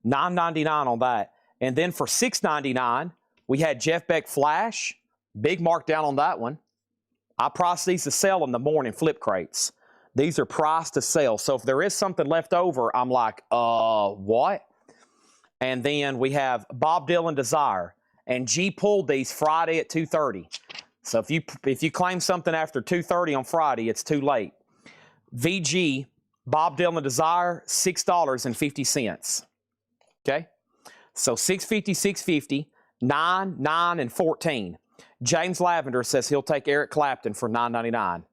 $9.99 on that. And then for $6.99, we had Jeff Beck Flash. Big markdown on that one. I priced these to sell in the morning flip crates. These are priced to sell. So if there is something left over, I'm like, what? And then we have Bob Dylan Desire. And G pulled these Friday at 2:30. So if you claim something after 2:30 on Friday, it's too late. VG, Bob Dylan Desire, $6.50. Okay? So $6.50, $6.50, $9, $9, and $14. James Lavender says he'll take Eric Clapton for $9.99.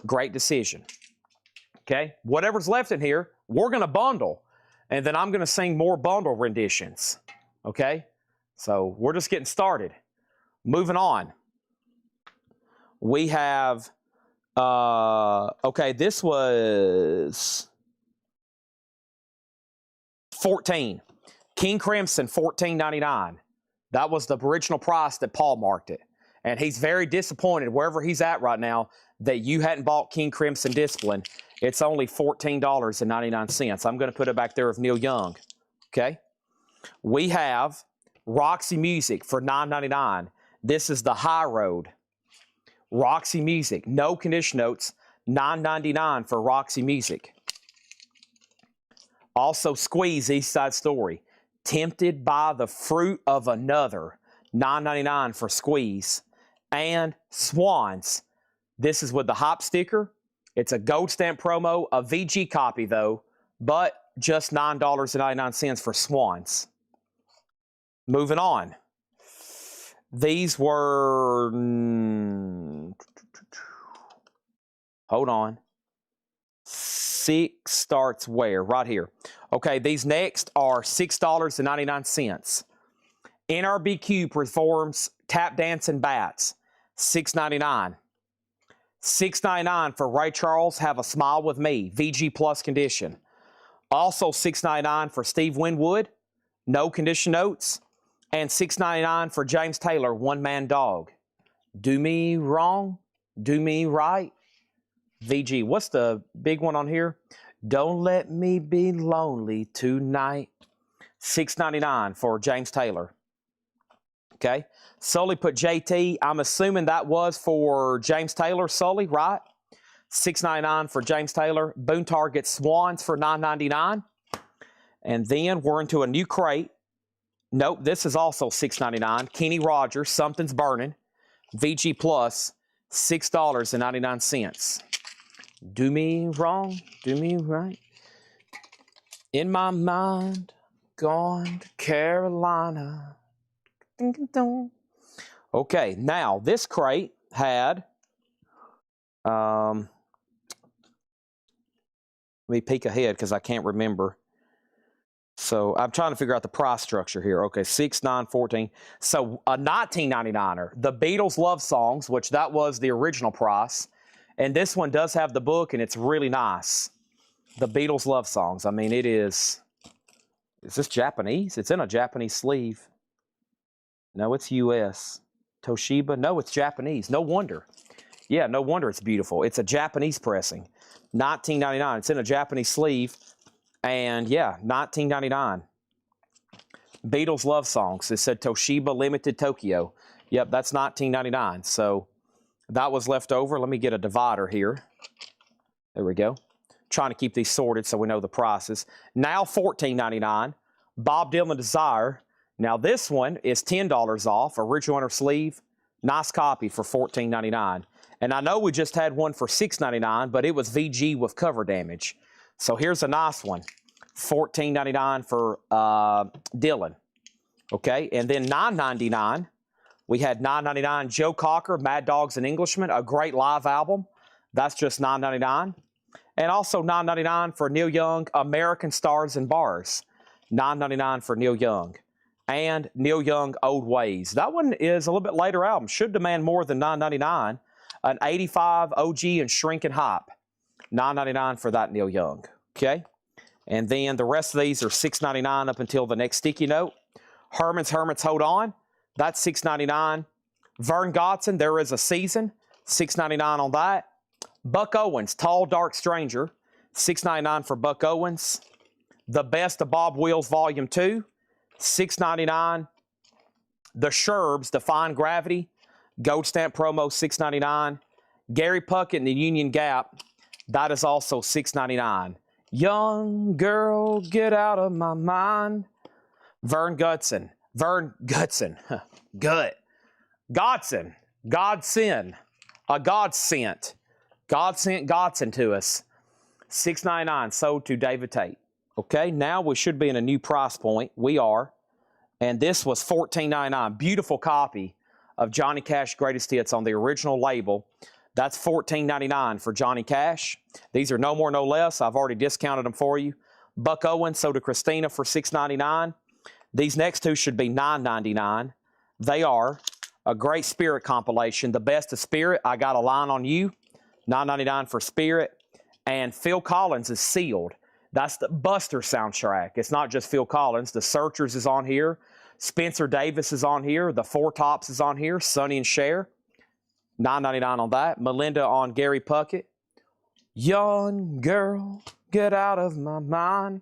Great decision. Okay? Whatever's left in here, we're going to bundle. And then I'm going to sing more bundle renditions. Okay? So we're just getting started. Moving on. We have, okay, this was 14. King Crimson, $14.99. That was the original price that Paul marked it. And he's very disappointed wherever he's at right now that you hadn't bought King Crimson Discipline. It's only $14.99. I'm going to put it back there with Neil Young. Okay? We have Roxy Music for $9.99. This is the High Road. Roxy Music, no condition notes, $9.99 for Roxy Music. Also Squeeze, East Side Story. Tempted by the Fruit of Another, $9.99 for Squeeze. And Swans. This is with the hop sticker. It's a gold stamp promo, a VG copy though, but just $9.99 for Swans. Moving on. These were, hold on. 6 starts where? Right here. Okay, these next are $6.99. NRBQ performs Tap Dancing Bats, $6.99. $6.99 for Ray Charles, Have a Smile with Me, VG Plus condition. Also $6.99 for Steve Winwood, no condition notes. And $6.99 for James Taylor, One Man Dog. Do Me Wrong, Do Me Right. VG, what's the big one on here? Don't Let Me Be Lonely Tonight. $6.99 for James Taylor. Okay. Sully put JT. I'm assuming that was for James Taylor, Sully, right? $6.99 for James Taylor. Boone Target Swans for $9.99. And then we're into a new crate. Nope, this is also $6.99. Kenny Rogers, Something's Burning. VG Plus, $6.99. Do me wrong, do me right. In my mind, gone to Carolina. Okay, now this crate had, let me peek ahead because I can't remember. So I'm trying to figure out the price structure here. Okay, 6, 9, 14. So a 19.99er, the Beatles love songs, which that was the original price. And this one does have the book, and it's really nice. The Beatles love songs. I mean, it is this Japanese? It's in a Japanese sleeve. No, it's US. Toshiba? No, it's Japanese. No wonder. Yeah, no wonder it's beautiful. It's a Japanese pressing. $19.99. It's in a Japanese sleeve. And yeah, $19.99. Beatles love songs. It said Toshiba Limited Tokyo. Yep, that's $19.99. So that was left over. Let me get a divider here. There we go. Trying to keep these sorted so we know the prices. Now $14.99. Bob Dylan Desire. Now this one is $10 off. Original inner sleeve. Nice copy for $14.99. And I know we just had one for $6.99, but it was VG with cover damage. So here's a nice one. $14.99 for Dylan. Okay, and then $9.99. We had $9.99 Joe Cocker, Mad Dogs and Englishmen, a great live album. That's just $9.99. And also $9.99 for Neil Young, American Stars and Bars. $9.99 for Neil Young. And Neil Young, Old Ways. That one is a little bit later album. Should demand more than $9.99. An 85 OG and Shrinking Hype. $9.99 for that Neil Young. Okay? And then the rest of these are $6.99 up until the next sticky note. Herman's Hold On. That's $6.99. Vern Godson, There Is a Season. $6.99 on that. Buck Owens, Tall Dark Stranger. $6.99 for Buck Owens. The Best of Bob Wills Volume 2. $6.99. The Sherbs, Defying Gravity. Gold Stamp Promo, $6.99. Gary Puckett and the Union Gap. That is also $6.99. Young girl, get out of my mind. Vern Godson. Godson. God sent. God sent Godson to us. $6.99 sold to David Tate. Okay, now we should be in a new price point. We are. And this was $14.99. Beautiful copy of Johnny Cash Greatest Hits on the original label. That's $14.99 for Johnny Cash. These are no more, no less. I've already discounted them for you. Buck Owens sold to Christina for $6.99. These next two should be $9.99. They are a Great Spirit compilation. The Best of Spirit, I Got a Line on You. $9.99 for Spirit. And Phil Collins is Sealed. That's the Buster soundtrack. It's not just Phil Collins. The Searchers is on here. Spencer Davis is on here. The Four Tops is on here. Sonny and Cher. $9.99 on that. Melinda on Gary Puckett. Young girl, get out of my mind.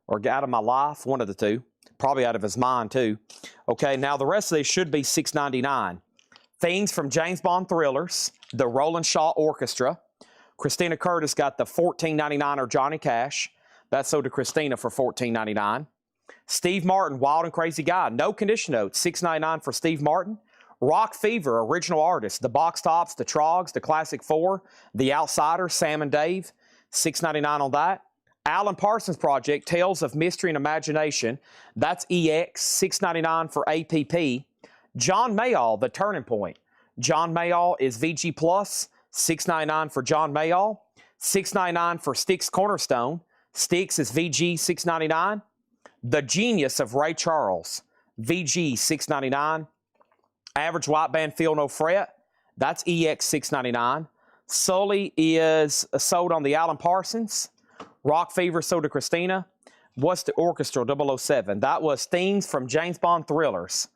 Or get out of my life. One of the two. Probably out of his mind, too. Okay, now the rest of these should be $6.99. Things from James Bond Thrillers. The Roland Shaw Orchestra. Christina Curtis got the $14.99 Johnny Cash. That's sold to Christina for $14.99. Steve Martin, Wild and Crazy Guy. No condition notes. $6.99 for Steve Martin. Rock Fever, original artists. The Box Tops, the Trogs, the Classic Four, the Outsiders, Sam and Dave. $6.99 on that. Alan Parsons Project, Tales of Mystery and Imagination. That's EX. $6.99 for APP. John Mayall, The Turning Point. John Mayall is VG Plus. $6.99 for John Mayall. $6.99 for Styx Cornerstone. Styx is VG $6.99. The Genius of Ray Charles. VG $6.99. Average White Band Feel No Fret. That's EX $6.99. Sully is sold on the Alan Parsons. Rock Fever sold to Christina. What's the Orchestra 007? That was Things from James Bond Thrillers.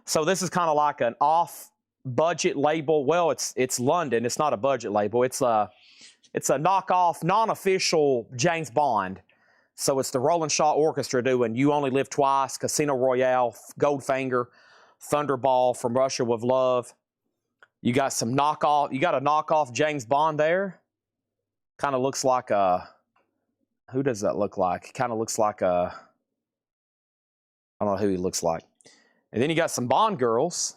So this is kind of like an off-budget label. Well, it's London. It's not a budget label. It's a knockoff, non-official James Bond. So it's the Roland Shaw Orchestra doing You Only Live Twice, Casino Royale, Goldfinger, Thunderball, From Russia with Love. You got some knockoff. You got a knockoff James Bond there. Kind of looks like a. Who does that look like? Kind of looks like a. I don't know who he looks like. And then you got some Bond girls.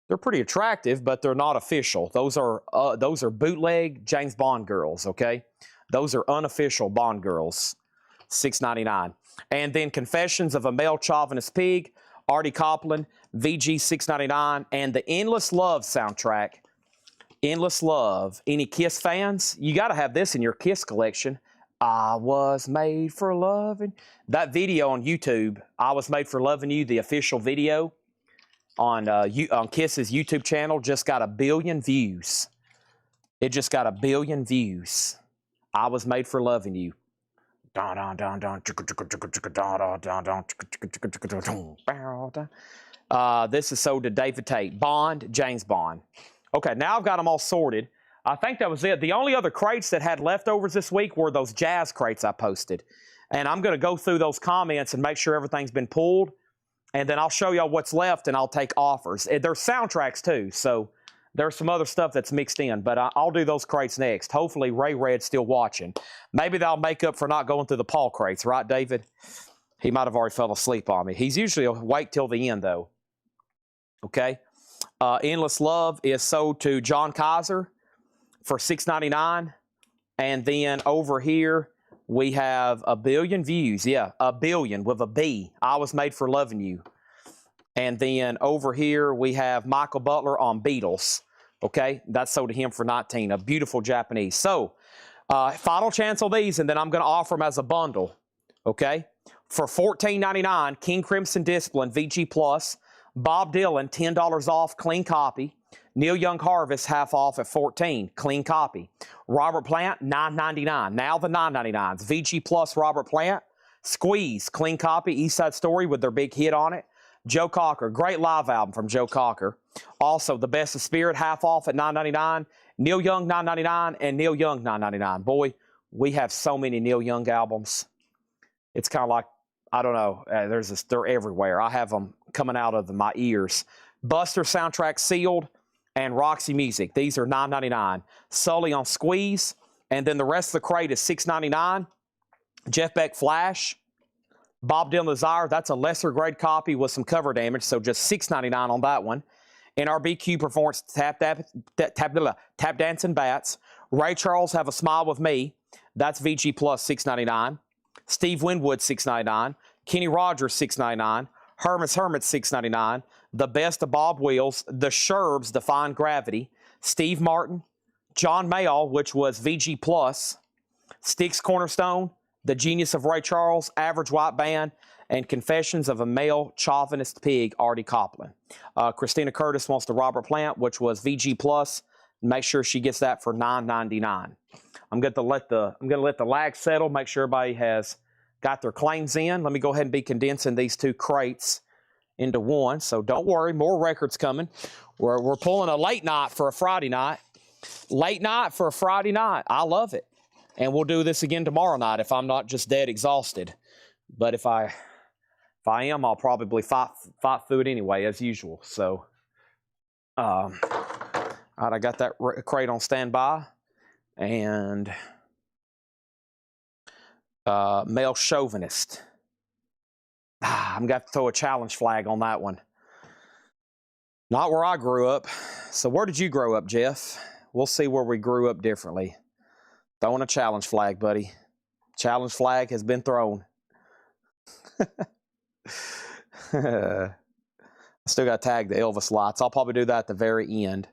They're pretty attractive, but they're not official. Those are bootleg James Bond girls. Okay, those are unofficial Bond girls. $6.99. And then Confessions of a Male Chauvinist Pig. Artie Copland, VG $6.99, and the Endless Love soundtrack. Endless Love. Any Kiss fans? You got to have this in your Kiss collection. I was made for loving. That video on YouTube, I was made for loving you, the official video on Kiss's YouTube channel, just got 1 billion views. It just got 1 billion views. I was made for loving you. This is sold to David Tate. Bond, James Bond. Okay, now I've got them all sorted. I think that was it. The only other crates that had leftovers this week were those jazz crates I posted. And I'm going to go through those comments and make sure everything's been pulled. And then I'll show y'all what's left and I'll take offers. There's soundtracks too, so there's some other stuff that's mixed in. But I'll do those crates next. Hopefully Ray Red's still watching. Maybe that'll make up for not going through the Paul crates, right, David? He might have already fell asleep on me. He's usually awake till the end, though. Okay. Endless Love is sold to John Kaiser for $6.99. And then over here, we have 1 billion views. Yeah, 1 billion with a B. I was made for loving you. And then over here, we have Michael Butler on Beatles. Okay, that's sold to him for 19. A beautiful Japanese. So, final chance on these, and then I'm going to offer them as a bundle. Okay, for $14.99, King Crimson Discipline VG Plus. Bob Dylan, $10 off, clean copy. Neil Young Harvest, half off at $14, clean copy. Robert Plant, $9.99. Now the $9.99s. VG Plus Robert Plant. Squeeze, clean copy. East Side Story with their big hit on it. Joe Cocker, great live album from Joe Cocker. Also, The Best of Spirit, half off at $9.99. Neil Young, $9.99. And Neil Young, $9.99. Boy, we have so many Neil Young albums. It's kind of like, I don't know, they're everywhere. I have them coming out of my ears. Buster soundtrack sealed and Roxy Music. These are $9.99. Sully on Squeeze. And then the rest of the crate is $6.99. Jeff Beck Flash. Bob Dylan Desire. That's a lesser grade copy with some cover damage. So just $6.99 on that one. NRBQ Performance Tap Dancing Bats. Ray Charles Have a Smile with Me. That's VG Plus $6.99. Steve Winwood $6.99. Kenny Rogers $6.99. Herman's Hermits $6.99. The Best of Bob Wills. The Sherbs Define Gravity. Steve Martin. John Mayall, which was VG Plus. Styx Cornerstone. The Genius of Ray Charles. Average White Band. And Confessions of a Male Chauvinist Pig, Artie Copland. Christina Curtis wants the Robert Plant, which was VG Plus. Make sure she gets that for $9.99. I'm going to let the lag settle. Make sure everybody has got their claims in. Let me go ahead and be condensing these two crates into one. So don't worry, more records coming. We're pulling a late night for a Friday night. Late night for a Friday night. I love it. And we'll do this again tomorrow night if I'm not just dead exhausted. But if I am, I'll probably fight through it anyway, as usual. So, all right, I got that crate on standby. And male chauvinist. I'm going to have to throw a challenge flag on that one. Not where I grew up. So where did you grow up, Jeff? We'll see where we grew up differently. Throwing a challenge flag, buddy. Challenge flag has been thrown. I still got to tag the Elvis lights. I'll probably do that at the very end.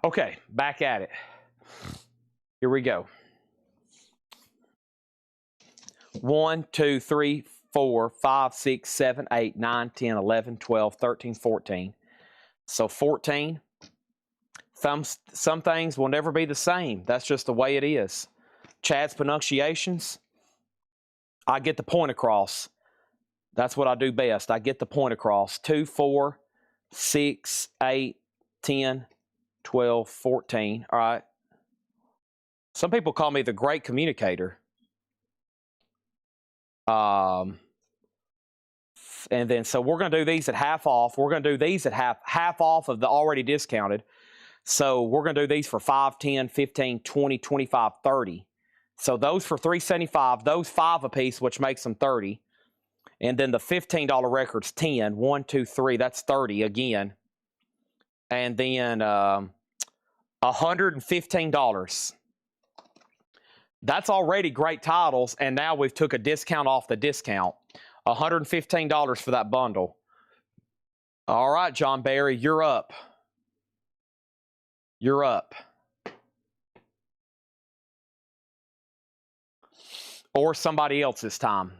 Okay, back at it. Here we go. 1, 2, 3, 4, 5, 6, 7, 8, 9, 10, 11, 12, 13, 14. So 14. Some things will never be the same. That's just the way it is. Chad's pronunciations, I get the point across. That's what I do best. I get the point across. 2, 4, 6, 8, 10, 12, 14. All right. Some people call me the great communicator. And then, so we're going to do these at half off. We're going to do these at half off of the already discounted. So we're going to do these for 5, 10, 15, 20, 25, 30. So those for $3.75, those 5 a piece, which makes them 30. And then the $15 record's 10. 1, 2, 3, that's 30 again. And then $115. That's already great titles, and now we've took a discount off the discount. $115 for that bundle. All right, John Barry, you're up. You're up. Or somebody else this time.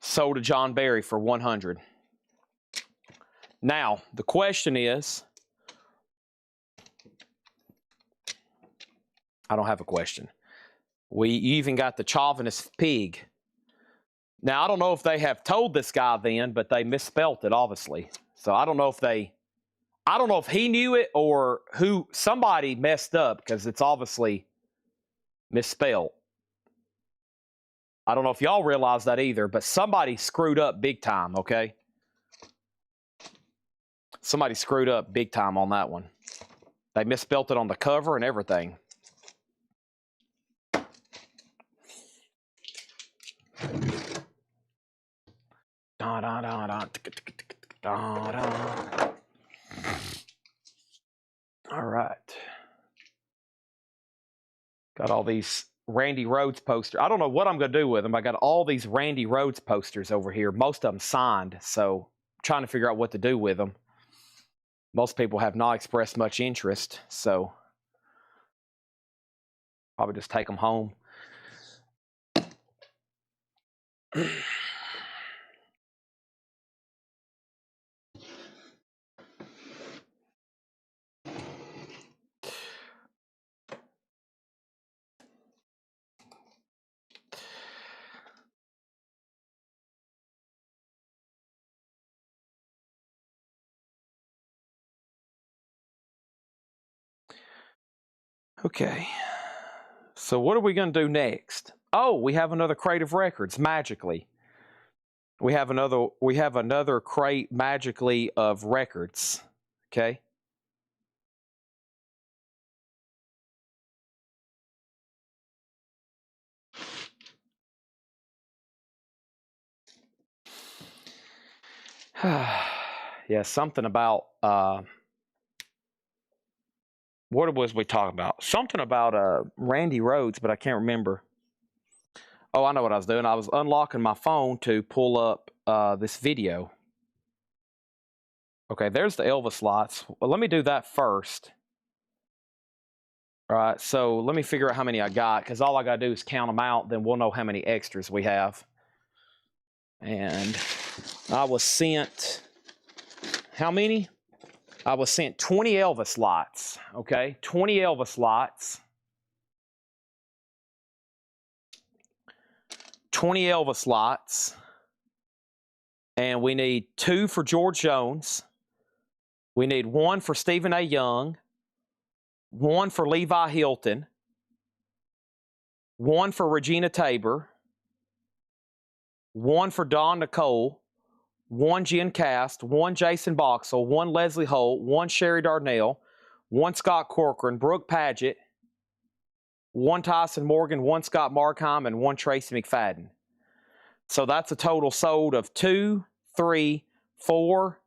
Sold to John Barry for $100. Now, the question is, I don't have a question. You even got the chauvinist pig. Now, I don't know if they have told this guy then, but they misspelt it, obviously. So I don't know if he knew it or somebody messed up because it's obviously misspelled. I don't know if y'all realize that either, but somebody screwed up big time, okay? Somebody screwed up big time on that one. They misspelled it on the cover and everything. Da, da, da, da, da, da. All right. Got all these Randy Rhoads posters. I don't know what I'm going to do with them. I got all these Randy Rhoads posters over here. Most of them signed, so I'm trying to figure out what to do with them. Most people have not expressed much interest, so probably just take them home. Okay, so what are we going to do next? Oh, we have another crate of records, magically. We have another crate magically of records, okay? Yeah, something about what was we talking about? Something about Randy Rhoads, but I can't remember. Oh, I know what I was doing. I was unlocking my phone to pull up this video. Okay, there's the Elvis lights. Well, let me do that first. All right, so let me figure out how many I got, because all I got to do is count them out, then we'll know how many extras we have. And I was sent, how many? I was sent 20 Elvis lights, okay? 20 Elvis lights. 20 Elvis lights. And we need 2 for George Jones. We need 1 for Stephen A. Young. 1 for Levi Hilton. 1 for Regina Tabor. 1 for Don Nicole. 1 Jen Cast, 1 Jason Boxell, 1 Leslie Holt, 1 Sherry Darnell, 1 Scott Corcoran, Brooke Paget, 1 Tyson Morgan, 1 Scott Markheim, and 1 Tracy McFadden. So that's a total sold of 2, 3, 4,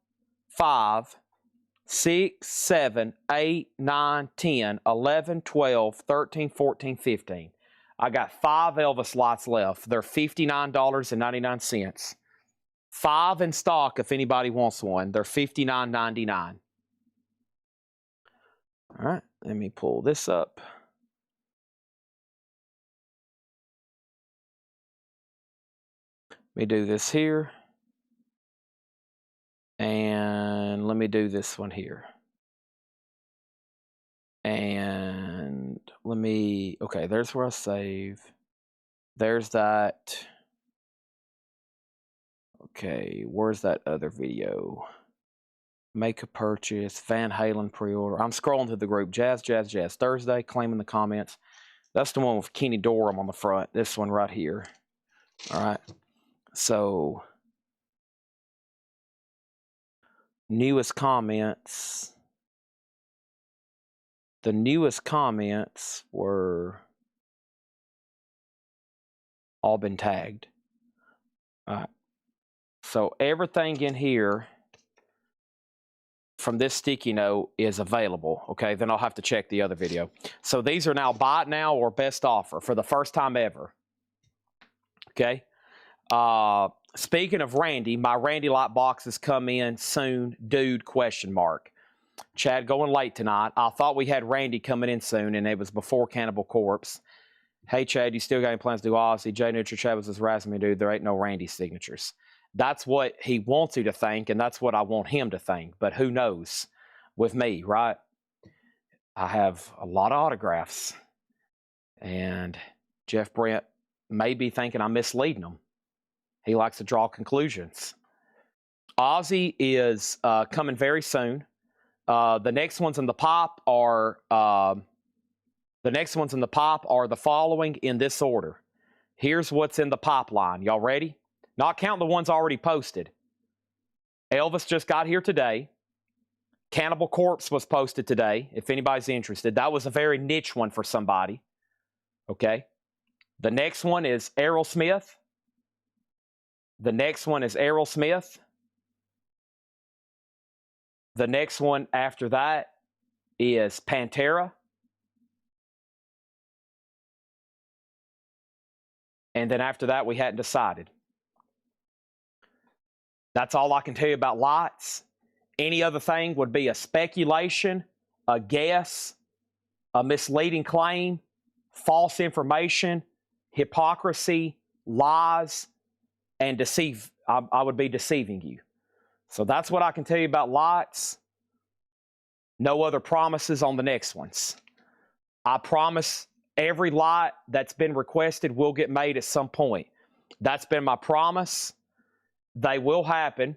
5, 6, 7, 8, 9, 10, 11, 12, 13, 14, 15. I got 5 Elvis lights left. They're $59.99. 5 in stock if anybody wants one. They're $59.99. All right, let me pull this up. Let me do this here. And let me do this one here. And let me, okay, there's where I save. There's that. Okay, where's that other video? Make a purchase, Van Halen pre-order. I'm scrolling to the group. Jazz, Jazz, Jazz. Thursday, claiming the comments. That's the one with Kenny Dorham on the front. This one right here. All right. So, newest comments. The newest comments were all been tagged. All right. So, everything in here from this sticky note is available. Okay, then I'll have to check the other video. So these are now buy it now or best offer for the first time ever. Okay. Speaking of Randy, my Randy light boxes come in soon. Dude, question mark. Chad going late tonight. I thought we had Randy coming in soon, and it was before Cannibal Corpse. Hey, Chad, you still got any plans to do Ozzy? Jay Neutral Chad was just harassing me, dude. There ain't no Randy signatures. That's what he wants you to think, and that's what I want him to think. But who knows with me, right? I have a lot of autographs, and Jeff Brent may be thinking I'm misleading him. He likes to draw conclusions. Ozzy is coming very soon. The next ones in the pop are the following in this order. Here's what's in the pop line. Y'all ready? Not counting the ones already posted. Elvis just got here today. Cannibal Corpse was posted today, if anybody's interested. That was a very niche one for somebody. Okay. The next one is Aerosmith. The next one is Aerosmith. The next one after that is Pantera. And then after that, we hadn't decided. That's all I can tell you about lights. Any other thing would be a speculation, a guess, a misleading claim, false information, hypocrisy, lies, and deceive. I would be deceiving you. So that's what I can tell you about lights. No other promises on the next ones. I promise every light that's been requested will get made at some point. That's been my promise. They will happen.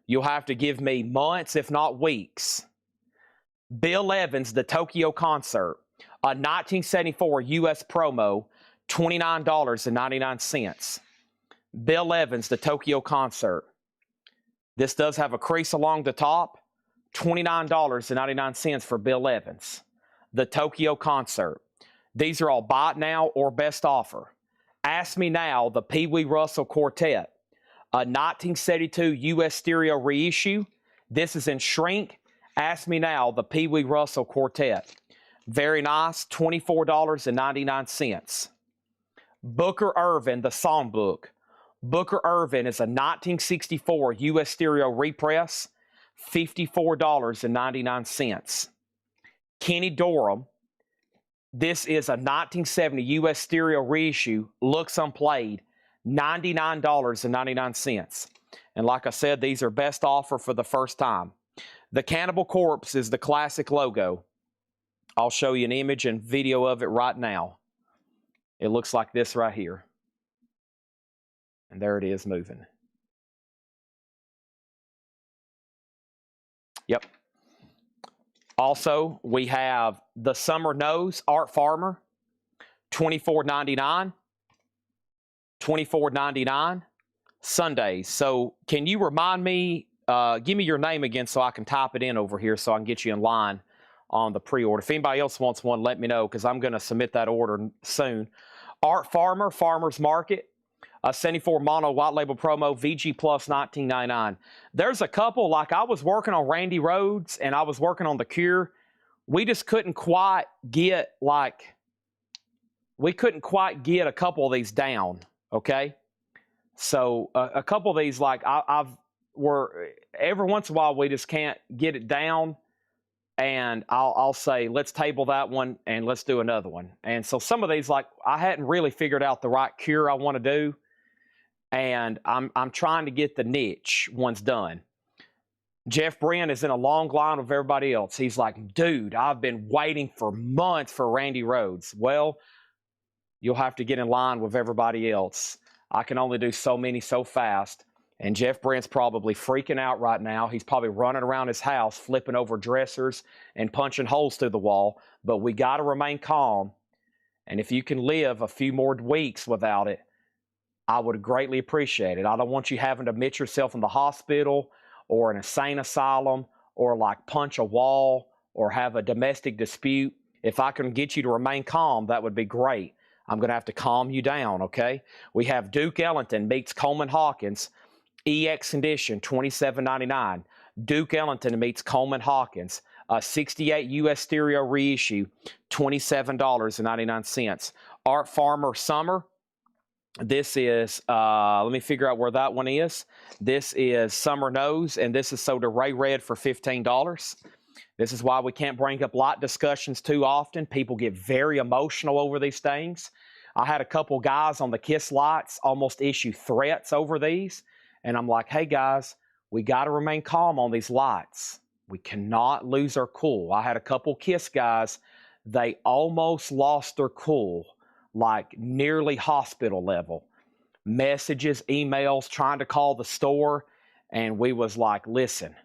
You'll have to give me months, if not weeks. Bill Evans, the Tokyo concert, a 1974 US promo, $29.99. Bill Evans, the Tokyo concert. This does have a crease along the top, $29.99 for Bill Evans, the Tokyo concert. These are all buy it now or best offer. Ask Me Now, the Pee Wee Russell Quartet, a 1972 US stereo reissue. This is in shrink. Ask Me Now, the Pee Wee Russell Quartet. Very nice, $24.99. Booker Irvin, the songbook. Booker Irvin is a 1964 US stereo repress, $54.99. Kenny Dorham, this is a 1970 US stereo reissue, looks unplayed, $99.99. And like I said, these are best offer for the first time. The Cannibal Corpse is the classic logo. I'll show you an image and video of it right now. It looks like this right here. And there it is moving. Yep. Also, we have the Summer Nose Art Farmer, $24.99. $24.99 Sundays. So can you remind me, give me your name again so I can type it in over here so I can get you in line on the pre-order. If anybody else wants one, let me know because I'm going to submit that order soon. Art Farmer, Farmer's Market, A 74 mono white label promo, VG plus $19.99. There's a couple, like I was working on Randy Rhoads and I was working on The Cure. We just couldn't quite get a couple of these down, okay? So a couple of these, like every once in a while we just can't get it down, and I'll say, let's table that one and let's do another one. And so some of these, like I hadn't really figured out the right cure I want to do, and I'm trying to get the niche ones done. Jeff Brand is in a long line with everybody else. He's like, dude, I've been waiting for months for Randy Rhoads. Well, you'll have to get in line with everybody else. I can only do so many so fast. And Jeff Brandt's probably freaking out right now. He's probably running around his house, flipping over dressers and punching holes through the wall. But we got to remain calm. And if you can live a few more weeks without it, I would greatly appreciate it. I don't want you having to admit yourself in the hospital or an insane asylum or like punch a wall or have a domestic dispute. If I can get you to remain calm, that would be great. I'm going to have to calm you down, okay? We have Duke Ellington meets Coleman Hawkins, EX edition, $27.99. Duke Ellington meets Coleman Hawkins, a 68 US stereo reissue, $27.99. Art Farmer Summer. This is, let me figure out where that one is. This is Summer Knows, and this is sold to Ray Red for $15. This is why we can't bring up light discussions too often. People get very emotional over these things. I had a couple guys on the Kiss Lights almost issue threats over these. And I'm like, hey guys, we got to remain calm on these lights. We cannot lose our cool. I had a couple Kiss guys, they almost lost their cool, like nearly hospital level. Messages, emails, trying to call the store. And we was like, listen,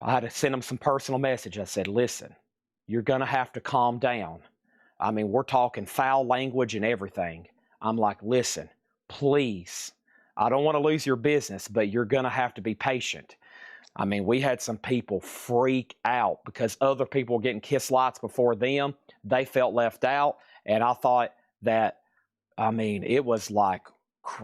I had to send them some personal message. I said, listen, you're going to have to calm down. I mean, we're talking foul language and everything. I'm like, listen, please, I don't want to lose your business, but you're going to have to be patient. I mean, we had some people freak out because other people were getting Kiss Lights before them. They felt left out. And I thought that, I mean, it was like,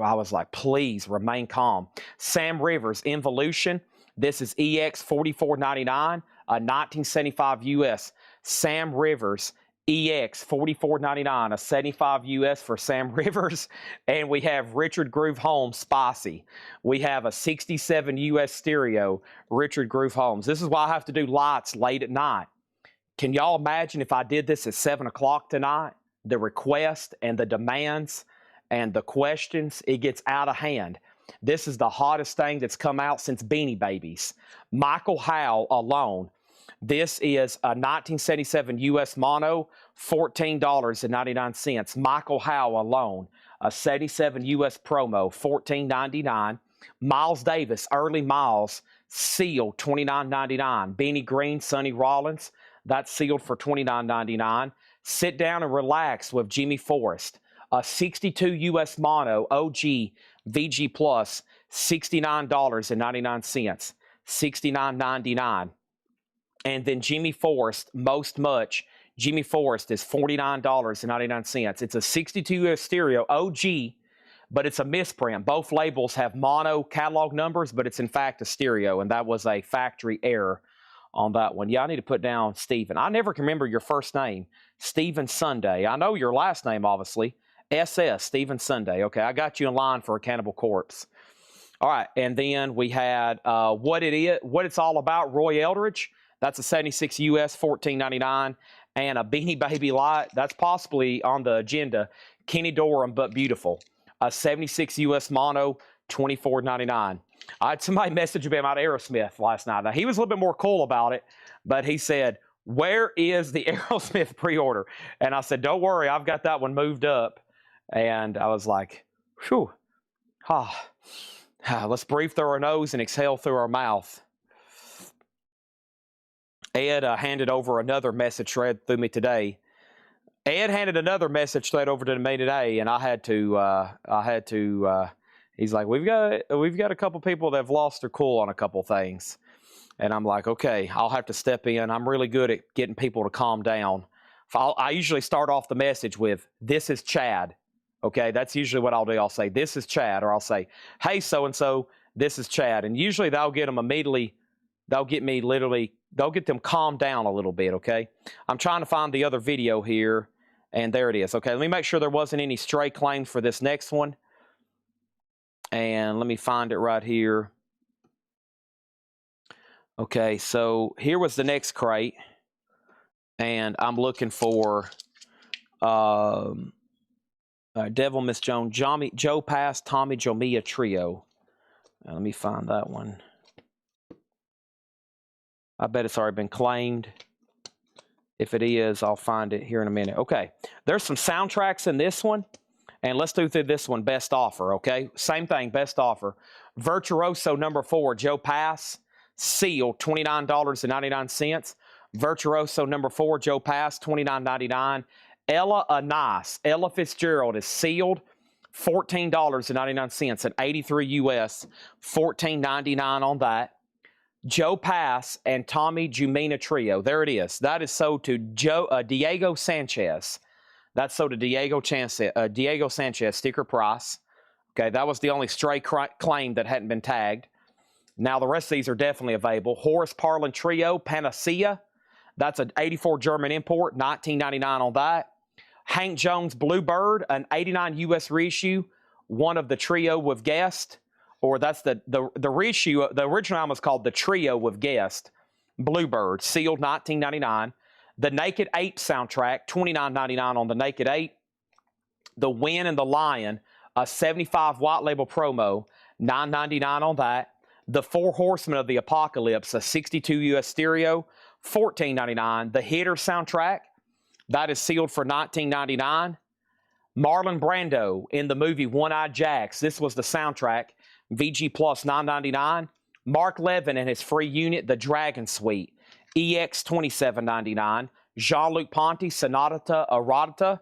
I was like, please remain calm. Sam Rivers, Involution. This is EX $44.99, a 1975 US. Sam Rivers, EX $44.99, a 75 US for Sam Rivers. And we have Richard Groove Holmes, Spicy. We have a 67 US stereo, Richard Groove Holmes. This is why I have to do lights late at night. Can y'all imagine if I did this at 7 o'clock tonight? The request and the demands and the questions, it gets out of hand. This is the hottest thing that's come out since Beanie Babies. Michael Howe alone. This is a 1977 US mono, $14.99. Michael Howe alone, a 77 US promo, $14.99. Miles Davis, early Miles, sealed, $29.99. Beanie Green, Sonny Rollins, that's sealed for $29.99. Sit Down and Relax with Jimmy Forrest, a 62 US mono, OG, VG Plus, $69.99, $69.99. And then Jimmy Forrest, Most Much. Jimmy Forrest is $49.99. It's a 62 US stereo, OG, but it's a misprint. Both labels have mono catalog numbers, but it's in fact a stereo, and that was a factory error on that one. Yeah, I need to put down Stephen. I never can remember your first name. Stephen Sunday. I know your last name, obviously. SS, Stephen Sunday. Okay, I got you in line for a Cannibal Corpse. All right, and then we had What It's All About, Roy Eldridge. That's a 76 US, $14.99. And a Beanie Baby Light, that's possibly on the agenda. Kenny Dorham, But Beautiful. A 76 US mono, $24.99. I had somebody message me about Aerosmith last night. Now, he was a little bit more cool about it, but he said, where is the Aerosmith pre-order? And I said, don't worry, I've got that one moved up. And I was like, whew, let's breathe through our nose and exhale through our mouth. Ed handed over another message thread through me today. Ed handed another message thread over to me today, and I had to, he's like, we've got a couple people that have lost their cool on a couple things. And I'm like, okay, I'll have to step in. I'm really good at getting people to calm down. I usually start off the message with, this is Chad. Okay, that's usually what I'll do. I'll say, this is Chad, or I'll say, hey, so-and-so, this is Chad. And usually they'll get them immediately, they'll get them calmed down a little bit, okay? I'm trying to find the other video here, and there it is. Okay, let me make sure there wasn't any stray claims for this next one. And let me find it right here. Okay, so here was the next crate. And I'm looking for Devil Miss Jones, Joe Pass, Tommy Jomia Trio. Let me find that one. I bet it's already been claimed. If it is, I'll find it here in a minute. Okay, there's some soundtracks in this one. And let's do through this one, best offer, okay? Same thing, best offer. Virtuoso number 4, Joe Pass, sealed, $29.99. Virtuoso number 4, Joe Pass, $29.99. Ella Anais, Ella Fitzgerald is sealed, $14.99 at 83 US, $14.99 on that. Joe Pass and Tommy Jumina Trio. There it is. That is sold to Diego Sanchez. That's sold to Diego Sanchez, sticker price. Okay, that was the only stray claim that hadn't been tagged. Now the rest of these are definitely available. Horace Parlin Trio, Panacea. That's an 84 German import, $19.99 on that. Hank Jones Bluebird, an 89 US reissue, one of the Trio with Guest. Or that's the reissue. The original album was called the Trio with Guest. Bluebird, sealed, $19.99. The Naked Ape soundtrack, $29.99 on the Naked Ape. The Win and the Lion, a 75 white label promo, $9.99 on that. The Four Horsemen of the Apocalypse, a 62 US stereo, $14.99. The Hitter soundtrack, that is sealed for $19.99. Marlon Brando in the movie One-Eyed Jacks, this was the soundtrack, VG Plus, $9.99. Mark Levin and his free unit, The Dragon Suite, EX, $27.99. Jean-Luc Ponty, Sonata Erotica,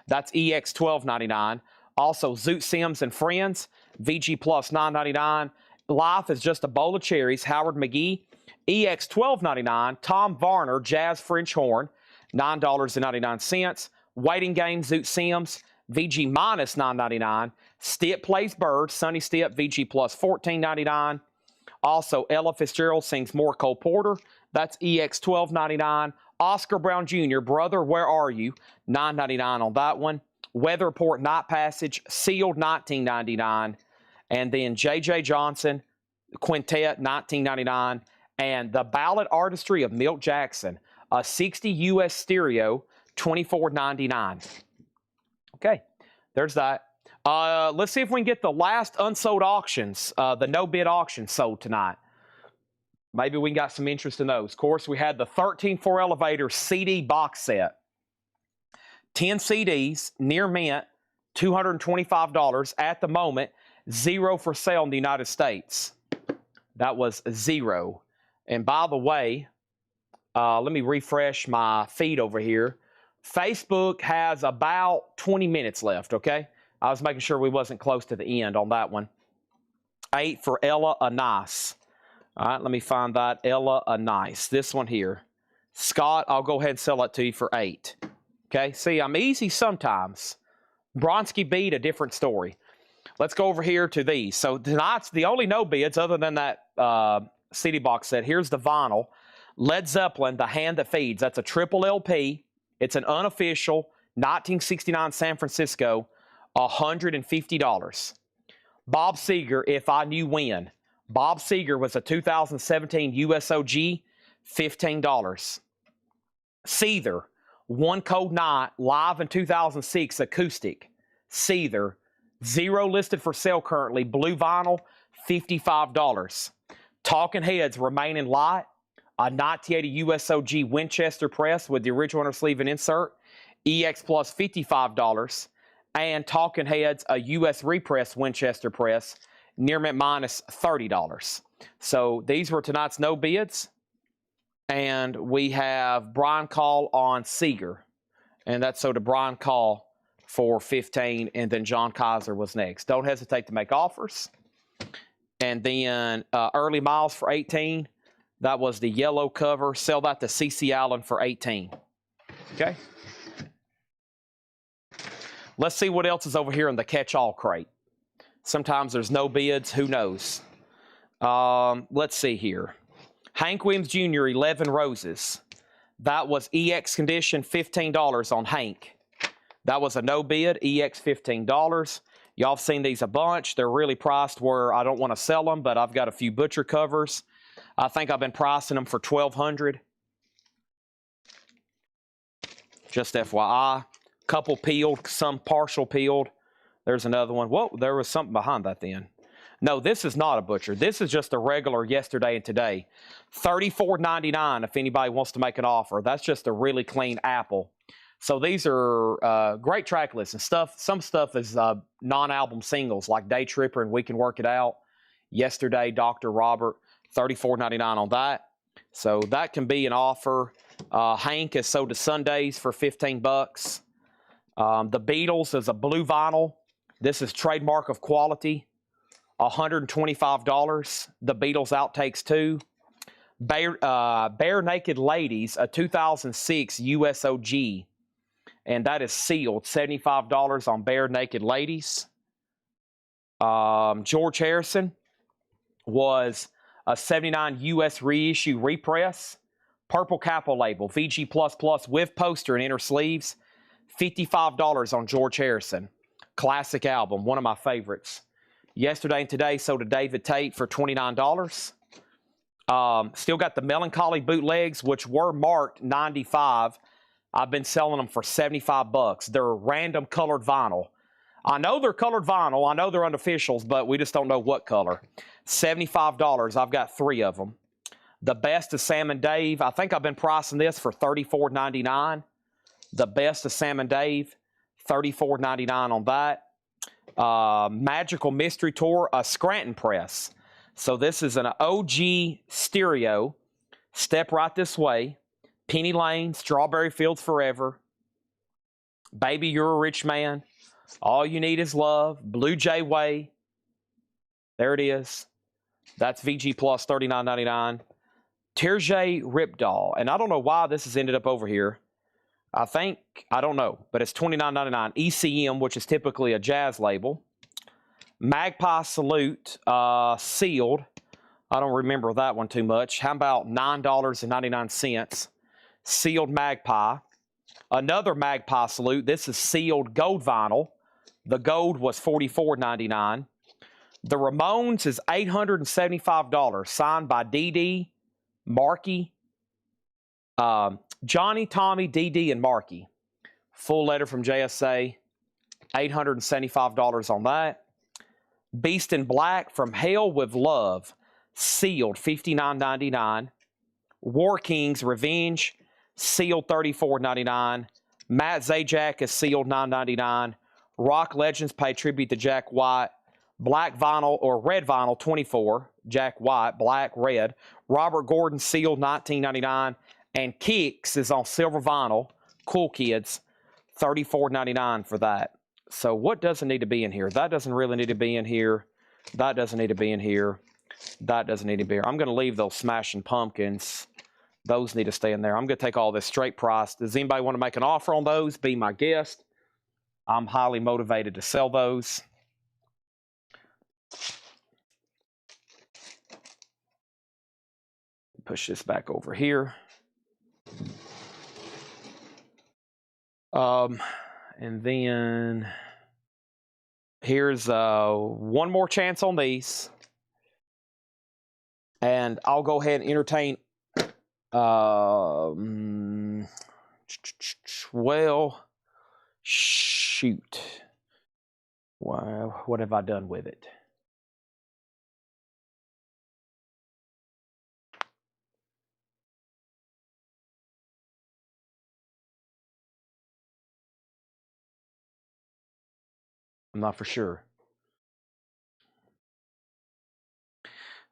that's EX, $12.99. Also, Zoot Sims and Friends, VG Plus, $9.99. Life is Just a Bowl of Cherries, Howard McGee, EX, $12.99. Tom Varner, Jazz French Horn, $9.99. Waiting Game, Zoot Sims, VG minus $9.99. Stipp Plays Bird, Sonny Stipp, VG plus $14.99. Also, Ella Fitzgerald sings More Cole Porter. That's EX $12.99. Oscar Brown Jr., Brother, Where Are You? $9.99 on that one. Weather Report Night Passage, sealed, $19.99. And then J.J. Johnson, Quintet, $19.99. And The Ballad Artistry of Milt Jackson, a 60 US stereo, $24.99. Okay, there's that. Let's see if we can get the last unsold auctions, the no-bid auction sold tonight. Maybe we got some interest in those. Of course, we had the 13.4 Elevator CD box set. 10 CDs, near mint, $225 at the moment, 0 for sale in the United States. That was 0. And by the way, let me refresh my feed over here. Facebook has about 20 minutes left, okay? I was making sure we wasn't close to the end on that one. 8 for Ella Anais. All right, let me find that. Ella Anais. This one here. Scott, I'll go ahead and sell that to you for 8. Okay, see, I'm easy sometimes. Bronski Beat, a different story. Let's go over here to these. So tonight's the only no bids other than that CD box set. Here's the vinyl. Led Zeppelin, The Hand That Feeds. That's a triple LP. It's an unofficial 1969 San Francisco, $150. Bob Seger, If I Knew When. Bob Seger was a 2017 USOG, $15. Seether, One Cold Night, live in 2006, acoustic. Seether, 0 listed for sale currently, blue vinyl, $55. Talking Heads, Remain in Light, a 1980 USOG Winchester press with the original inner sleeve and insert, EX plus $55. And Talking Heads, a US repress Winchester press, near mint minus $30. So these were tonight's no bids. And we have Brian Call on Seeger. And that's so to Brian Call for 15. And then John Kaiser was next. Don't hesitate to make offers. And then Early Miles for 18. That was the yellow cover. Sell that to CC Allen for $18. Okay. Let's see what else is over here in the catch-all crate. Sometimes there's no bids. Who knows? Let's see here. Hank Williams Jr., 11 Roses. That was EX condition, $15 on Hank. That was a no bid, EX $15. Y'all have seen these a bunch. They're really priced where I don't want to sell them, but I've got a few butcher covers. I think I've been pricing them for $1,200. Just FYI. Couple peeled, some partial peeled. There's another one. Whoa, there was something behind that then. No, this is not a butcher. This is just a regular yesterday and today. $34.99 if anybody wants to make an offer. That's just a really clean apple. So these are great track lists and stuff. Some stuff is non-album singles like Day Tripper and We Can Work It Out. Yesterday, Dr. Robert, $34.99 on that. So that can be an offer. Hank is sold to Sundays for $15. The Beatles is a blue vinyl. This is trademark of quality. $125. The Beatles Outtakes 2. Bare Naked Ladies, a 2006 USOG. And that is sealed. $75 on Bare Naked Ladies. George Harrison was a 79 US reissue repress. Purple Capo label. VG++ with poster and inner sleeves. $55 on George Harrison. Classic album. One of my favorites. Yesterday and today sold to David Tate for $29. Still got the Melancholy bootlegs, which were marked $95. I've been selling them for $75. They're random colored vinyl. I know they're colored vinyl. I know they're unofficials, but we just don't know what color. $75. I've got 3 of them. The Best of Sam and Dave. I think I've been pricing this for $34.99. The Best of Sam and Dave. $34.99 on that. Magical Mystery Tour, a Scranton press. So this is an OG stereo. Step Right This Way. Penny Lane, Strawberry Fields Forever. Baby, You're a Rich Man. All You Need Is Love. Blue Jay Way. There it is. That's VG Plus, $39.99. Terje Ripdahl. And I don't know why this has ended up over here. I don't know, but it's $29.99. ECM, which is typically a jazz label. Magpie Salute, sealed. I don't remember that one too much. How about $9.99? Sealed Magpie. Another Magpie Salute. This is sealed gold vinyl. The gold was $44.99. The Ramones is $875, signed by Dee Markey, Johnny, Tommy, Dee, and Markey. Full letter from JSA, $875 on that. Beast in Black, From Hell with Love, sealed, $59.99. War Kings, Revenge, sealed, $34.99. Matt Zajac is sealed, $9.99. Rock Legends pay tribute to Jack White. Black vinyl or red vinyl, $24. Jack White, black, red. Robert Gordon, sealed, $19.99. And Kicks is on silver vinyl. Cool Kids, $34.99 for that. So what doesn't need to be in here? That doesn't really need to be in here. That doesn't need to be in here. That doesn't need to be here. I'm going to leave those Smashing Pumpkins. Those need to stay in there. I'm going to take all this straight price. Does anybody want to make an offer on those? Be my guest. I'm highly motivated to sell those. Push this back over here. And then here's one more chance on these. And I'll go ahead and entertain well, shoot. Wow, what have I done with it? I'm not for sure.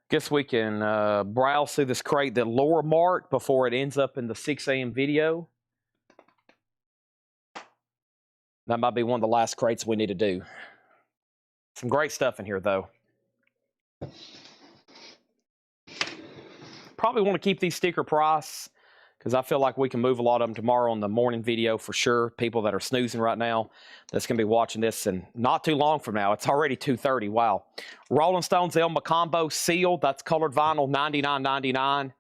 Guess we can browse through this crate that Laura marked before it ends up in the 6 a.m. video. That might be one of the last crates we need to do. Some great stuff in here, though. probably want to keep these sticker price because I feel like we can move a lot of them tomorrow on the morning video for sure. People that are snoozing right now that's going to be watching this and not too long from now. It's already 2:30. Wow. Rolling Stones El Macombo sealed. That's colored vinyl, $99.99.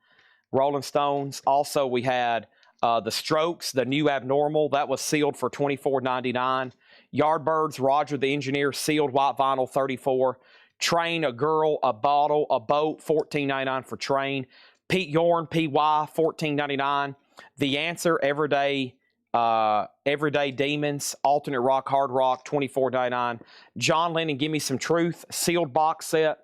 Rolling Stones. Also, we had the Strokes, the New Abnormal. That was sealed for $24.99. Yardbirds, Roger the Engineer, sealed white vinyl, $34. Train, a girl, a bottle, a boat, $14.99 for Train. Pete Yorn, PY, $14.99. The Answer, Everyday Demons, Alternate Rock, Hard Rock, $24.99. John Lennon, Give Me Some Truth, sealed box set,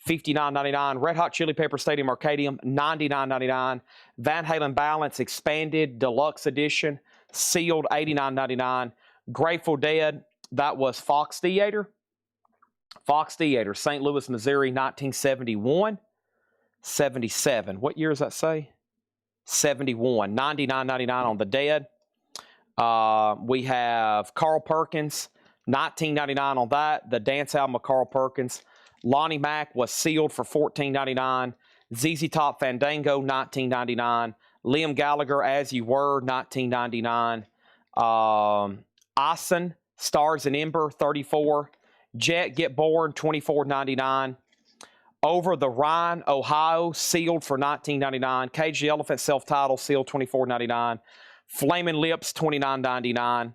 $59.99. Red Hot Chili Pepper Stadium Arcadium, $99.99. Van Halen Balance Expanded Deluxe Edition, sealed, $89.99. Grateful Dead, that was Fox Theater. Fox Theater, St. Louis, Missouri, 1971. 77. What year does that say? 71. $99.99 on the Dead. We have Carl Perkins, $19.99 on that. The dance album of Carl Perkins. Lonnie Mack was sealed for $14.99. ZZ Top Fandango, $19.99. Liam Gallagher, As You Were, $19.99. Ison, Stars and Ember, $34. Jet, Get Born, $24.99. Over the Rhine, Ohio, sealed for $19.99. Cage the Elephant, self-titled, sealed, $24.99. Flaming Lips, $29.99.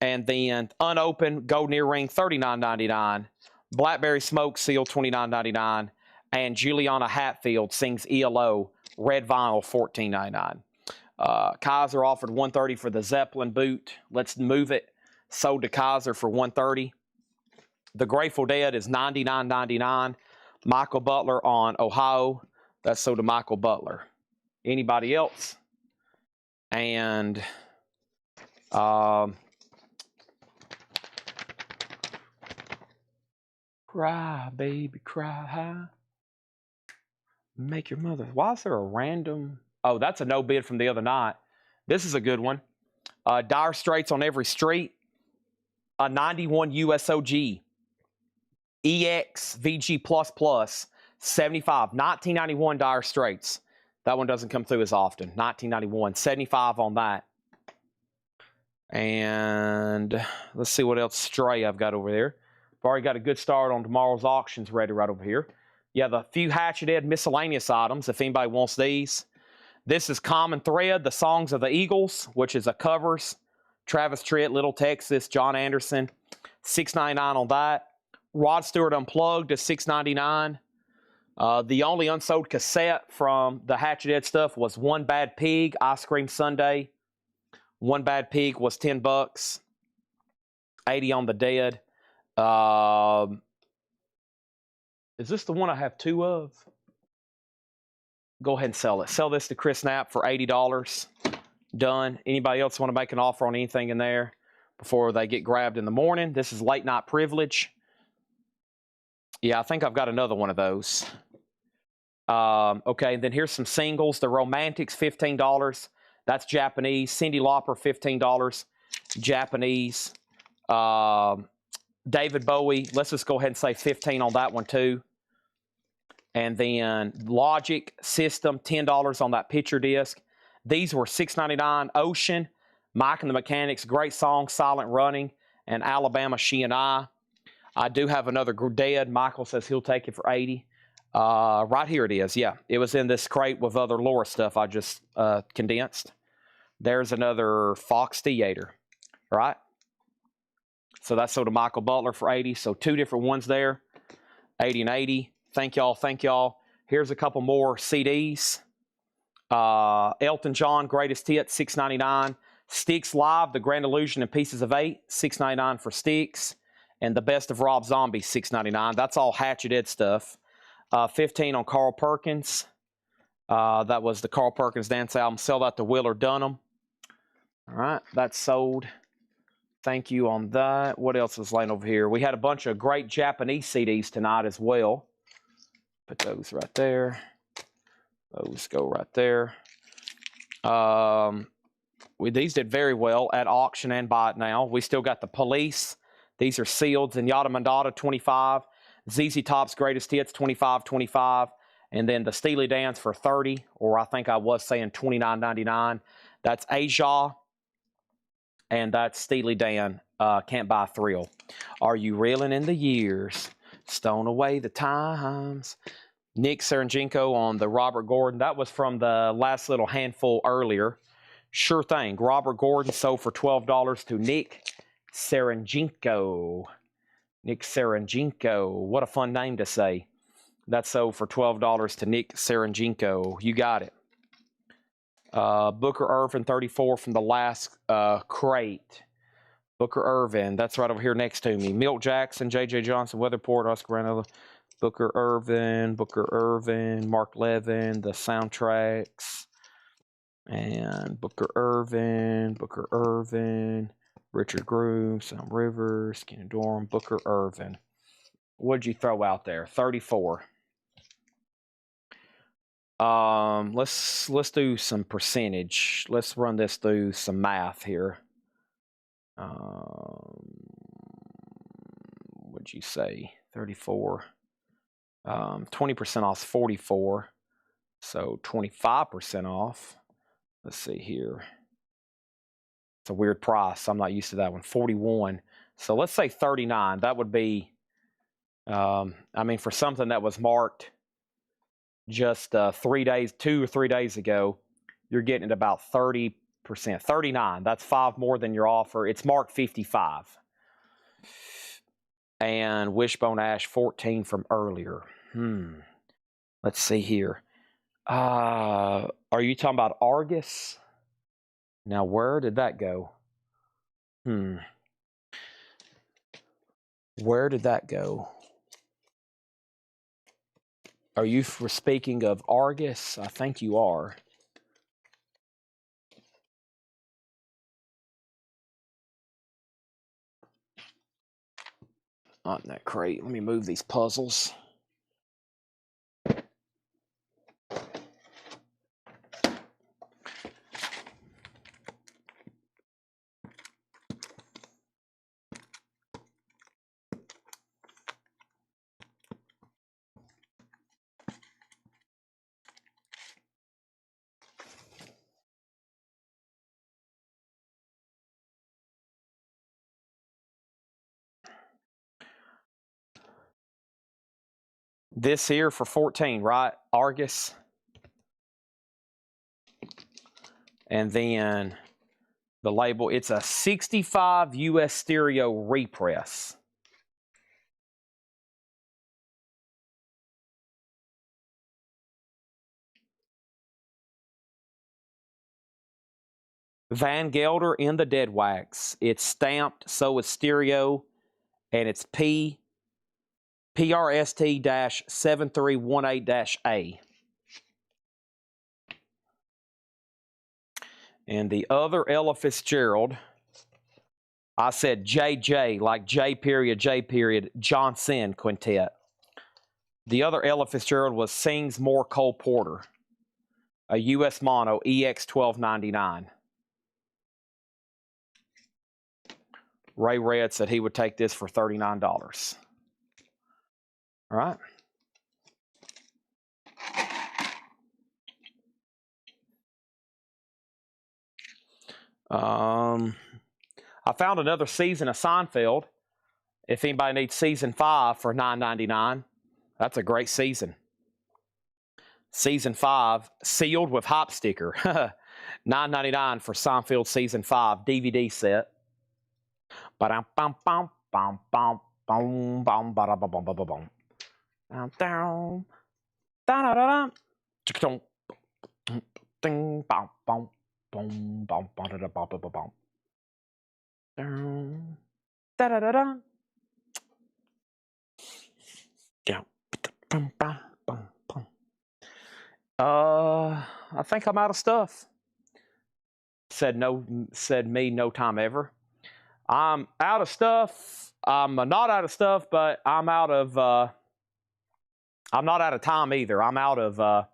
And then unopened, Golden Earring, $39.99. Blackberry Smoke, sealed, $29.99. And Juliana Hatfield sings ELO, red vinyl, $14.99. Kaiser offered $130 for the Zeppelin boot. Let's move it. Sold to Kaiser for $130. The Grateful Dead is $99.99. Michael Butler on Ohio. That's sold to Michael Butler. Anybody else? And cry, baby, cry. Make your mother. Why is there a random? Oh, that's a no bid from the other night. This is a good one. Dire Straits on Every Street. A 91 USOG. EX VG++, 75. 1991 Dire Straits. That one doesn't come through as often. 1991. 75 on that. And let's see what else stray I've got over there. I've already got a good start on tomorrow's auctions ready right over here. Yeah, the few Hatchet Head miscellaneous items, if anybody wants these. This is Common Thread, the Songs of the Eagles, which is a covers. Travis Tritt, Little Texas, John Anderson. $6.99 on that. Rod Stewart Unplugged is $6.99. The only unsold cassette from the Hatchet Head stuff was One Bad Pig, Ice Cream Sundae. One Bad Pig was $10. $80 on the Dead. Is this the one I have two of? Go ahead and sell it. Sell this to Chris Knapp for $80. Done. Anybody else want to make an offer on anything in there before they get grabbed in the morning? This is Late Night Privilege. Yeah, I think I've got another one of those. Okay, then here's some singles. The Romantics, $15. That's Japanese. Cyndi Lauper, $15. Japanese. David Bowie, let's just go ahead and say $15 on that one too. And then Logic System, $10 on that picture disc. These were $6.99. Ocean, Mike and the Mechanics, great song, Silent Running, and Alabama, She and I. I do have another Dead. Michael says he'll take it for $80. Right here it is. Yeah, it was in this crate with other Laura stuff I just condensed. There's another Fox Theater, right? So that's sold to Michael Butler for $80. So two different ones there, $80 and $80. Thank y'all. Thank y'all. Here's a couple more CDs. Elton John, Greatest Hits, $6.99. Styx Live, The Grand Illusion and Pieces of Eight, $6.99 for Styx. And The Best of Rob Zombie, $6.99. That's all Hatchet Head stuff. $15 on Carl Perkins. That was the Carl Perkins dance album. Sell that to Willard Dunham. All right, that's sold. Thank you on that. What else was laying over here? We had a bunch of great Japanese CDs tonight as well. Put those right there. Those go right there. These did very well at auction and buy it now. We still got the Police. These are sealed. Zenyatta Mandata, $25. ZZ Top's Greatest Hits, $25. And then the Steely Dan's for $30, or I think I was saying $29.99. That's Asia, and that's Steely Dan. Can't Buy a Thrill. Are you reeling in the years? Stone away the times. Nick Serenjenko on the Robert Gordon. That was from the last little handful earlier. Sure thing. Robert Gordon sold for $12 to Nick Serenjenko. Nick Serenjenko. What a fun name to say. That sold for $12 to Nick Serenjenko. You got it. Booker Irvin, 34 from the last crate. Booker Irvin, that's right over here next to me. Milt Jackson, J.J. Johnson, Weatherport, Oscar Granella, Booker Irvin, Mark Levin, the soundtracks, and Booker Irvin, Richard Groom, Sam Rivers, Kenny Dorham, Booker Irvin. What'd you throw out there? 34. Let's do some percentage. Let's run this through some math here. What'd you say? 34. 20% off is 44. So 25% off. Let's see here. It's a weird price. I'm not used to that one. 41. So let's say 39. That would be, I mean, for something that was marked just 2 or 3 days ago, you're getting it about 30%. 39. That's 5 more than your offer. It's marked 55. And Wishbone Ash 14 from earlier. Let's see here. Are you talking about Argus? Now, where did that go? Where did that go? Are you speaking of Argus? I think you are. Not in that crate. Let me move these puzzles. This here for 14, right? Argus. And then the label, it's a 65 US stereo repress. Van Gelder in the dead wax. It's stamped, so it's stereo, and it's PRST-7318-A. And the other Ella Fitzgerald, I said JJ, like J period, Johnson Quintet. The other Ella Fitzgerald was Sings More Cole Porter, a US mono, EX 1299. Ray Red said he would take this for $39. All right. I found another season of Seinfeld. If anybody needs season 5 for $9.99, that's a great season. Season 5, sealed with hop sticker. $9.99 for Seinfeld season 5 DVD set. I think I'm out of stuff. Said me no time ever. I'm out of stuff. I'm not out of stuff, but I'm out of I'm not out of time either. I'm out of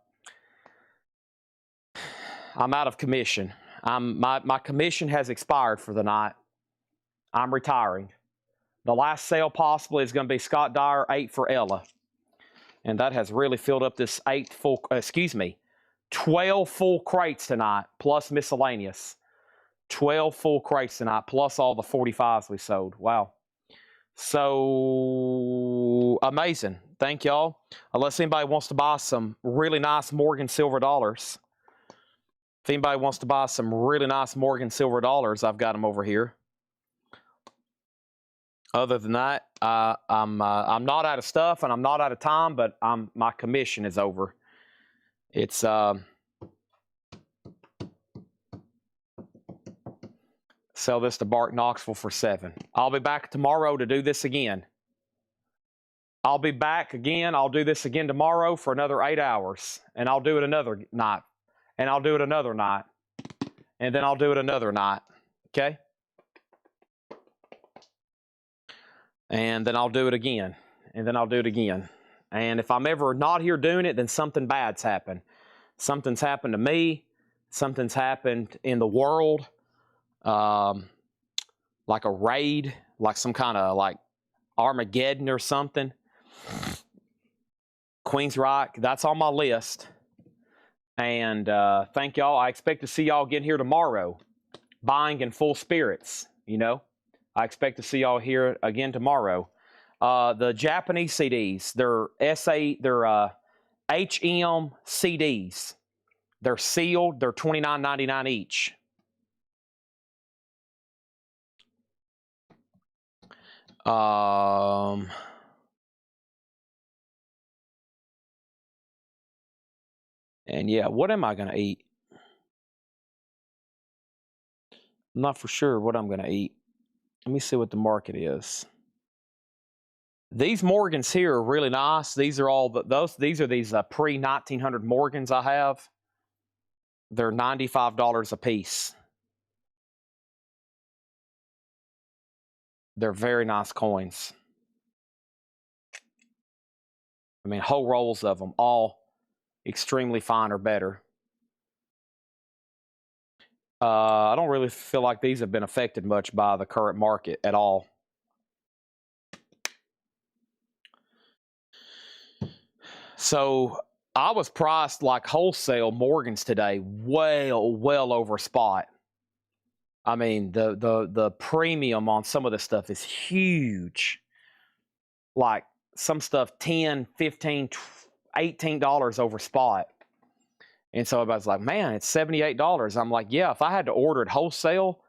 commission. My commission has expired for the night. I'm retiring. The last sale possibly is going to be Scott Dyer, 8 for Ella. And that has really filled up this 12 full crates tonight, plus miscellaneous. 12 full crates tonight, plus all the 45s we sold. Wow. So amazing. Thank y'all. Unless anybody wants to buy some really nice Morgan silver dollars. If anybody wants to buy some really nice Morgan silver dollars, I've got them over here. Other than that, I'm not out of stuff and I'm not out of time, but my commission is over. It's sell this to Bart Knoxville for 7. I'll be back tomorrow to do this again. I'll be back again. I'll do this again tomorrow for another 8 hours, and I'll do it another night, and I'll do it another night, and then I'll do it another night. Okay. And then I'll do it again, and then I'll do it again. And if I'm ever not here doing it, then something bad's happened. Something's happened to me. Something's happened in the world, like a raid, like some kind of like Armageddon or something. Queensryche, that's on my list. And thank y'all. I expect to see y'all again here tomorrow, buying in full spirits, you know. I expect to see y'all here again tomorrow. The Japanese CDs, they're HM CDs. They're sealed. They're $29.99 each. And yeah, what am I going to eat? I'm not for sure what I'm going to eat. Let me see what the market is. These Morgans here are really nice. These are all these are these pre-1900 Morgans I have. They're $95 a piece. They're very nice coins. I mean, whole rolls of them, all extremely fine or better. I don't really feel like these have been affected much by the current market at all. So I was priced like wholesale Morgans today, well over spot. I mean, the premium on some of this stuff is huge. Like some stuff $10, $15, $18 over spot. And so everybody's like, man, it's $78. I'm like, yeah, if I had to order it wholesale,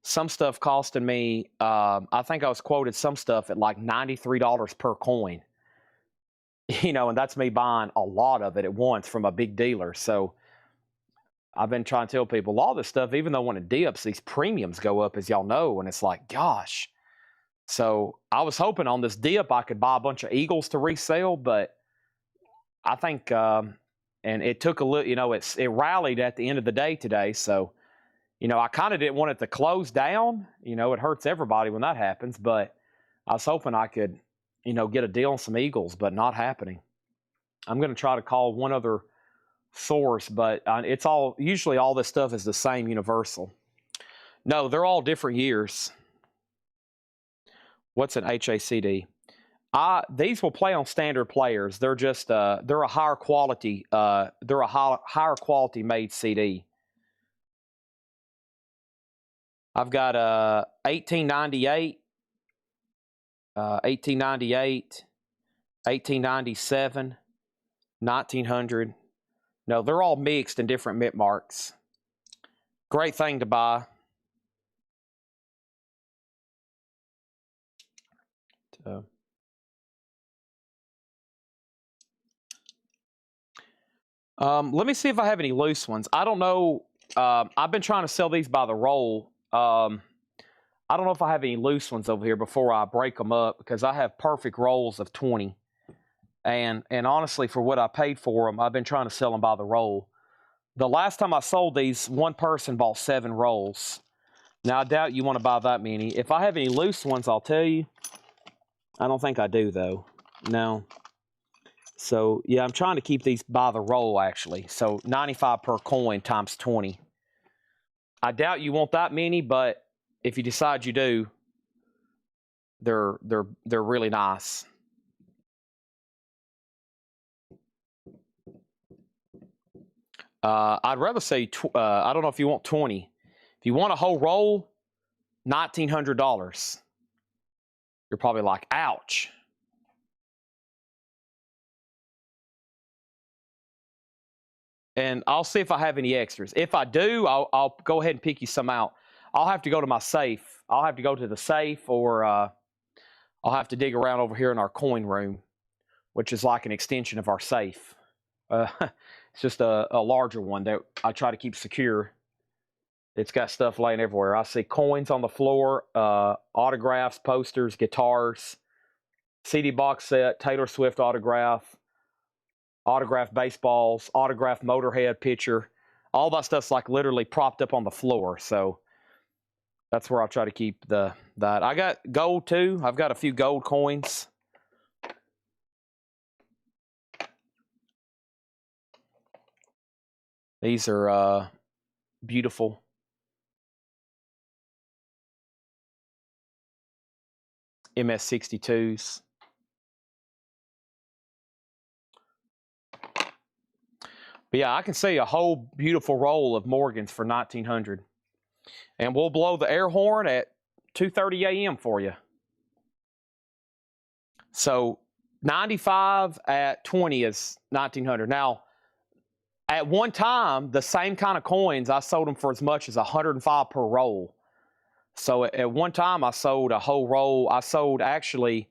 some stuff costing me, I think I was quoted some stuff at like $93 per coin. You know, and that's me buying a lot of it at once from a big dealer. So I've been trying to tell people a lot of this stuff, even though when it dips, these premiums go up, as y'all know, and it's like, gosh. So I was hoping on this dip I could buy a bunch of Eagles to resell, but I think, and it took a little, you know, it rallied at the end of the day today. So, you know, I kind of didn't want it to close down. You know, it hurts everybody when that happens, but I was hoping I could, you know, get a deal on some Eagles, but not happening. I'm going to try to call one other source, but it's all, usually all this stuff is the same universal. No, they're all different years. What's an HACD? These will play on standard players. They're just, they're a higher quality, higher quality made CD. I've got 1898, 1898, 1897, 1900. No, they're all mixed in different mint marks. Great thing to buy. Let me see if I have any loose ones. I don't know. I've been trying to sell these by the roll. I don't know if I have any loose ones over here before I break them up, because I have perfect rolls of 20. And honestly, for what I paid for them, I've been trying to sell them by the roll. The last time I sold these, one person bought 7 rolls. Now, I doubt you want to buy that many. If I have any loose ones, I'll tell you. I don't think I do, though. No. So, yeah, I'm trying to keep these by the roll, actually. So, 95 per coin times 20. I doubt you want that many, but if you decide you do, they're really nice. I'd rather say, I don't know if you want 20. If you want a whole roll, $1,900. You're probably like, ouch. And I'll see if I have any extras. If I do, I'll go ahead and pick you some out. I'll have to go to my safe. I'll have to go to the safe, or I'll have to dig around over here in our coin room, which is like an extension of our safe. It's just a larger one that I try to keep secure. It's got stuff laying everywhere. I see coins on the floor, autographs, posters, guitars, CD box set, Taylor Swift autograph, autographed baseballs, autographed Motorhead picture. All that stuff's like literally propped up on the floor. So that's where I'll try to keep that. I got gold too. I've got a few gold coins. These are beautiful. MS-62s. But yeah, I can see a whole beautiful roll of Morgans for $1,900. And we'll blow the air horn at 2:30 a.m. for you. So 95 at 20 is $1,900. Now, at one time, the same kind of coins, I sold them for as much as $105 per roll. So at one time, I sold a whole roll. I sold, actually,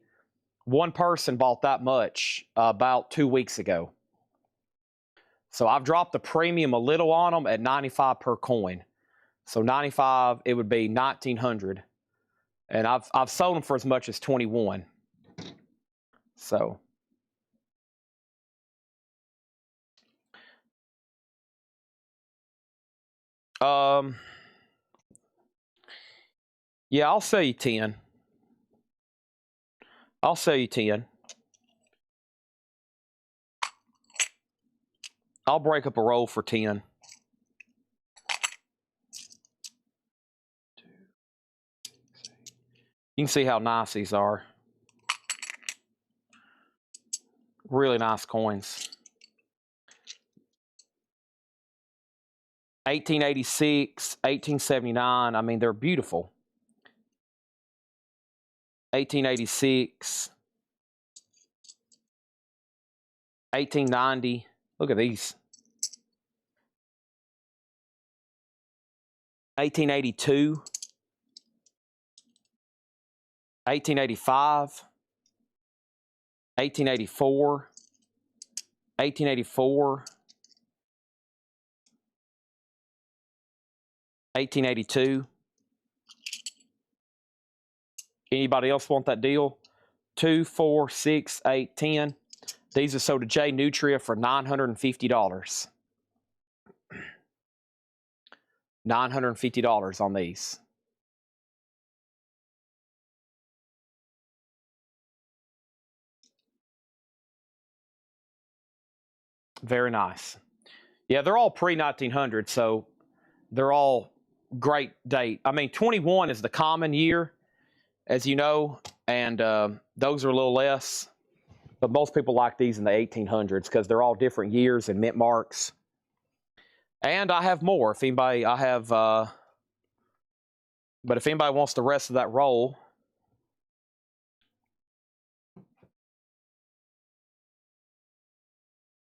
one person bought that much about 2 weeks ago. So I've dropped the premium a little on them at $95 per coin. So 95, it would be $1,900. And I've sold them for as much as 21. So yeah, I'll sell you 10. I'll sell you 10. I'll break up a roll for 10. You can see how nice these are. Really nice coins. 1886, 1879. I mean, they're beautiful. 1886. 1890. Look at these. 1882. 1885. 1884. 1884. 1882. Anybody else want that deal? 2, 4, 6, 8, 10. These are sold to J Nutria for $950. $950 on these. Very nice. Yeah, they're all pre-1900, so they're all great date. I mean, 21 is the common year, as you know, and those are a little less. But most people like these in the 1800s because they're all different years and mint marks. And I have more. If anybody, I have, but if anybody wants the rest of that roll,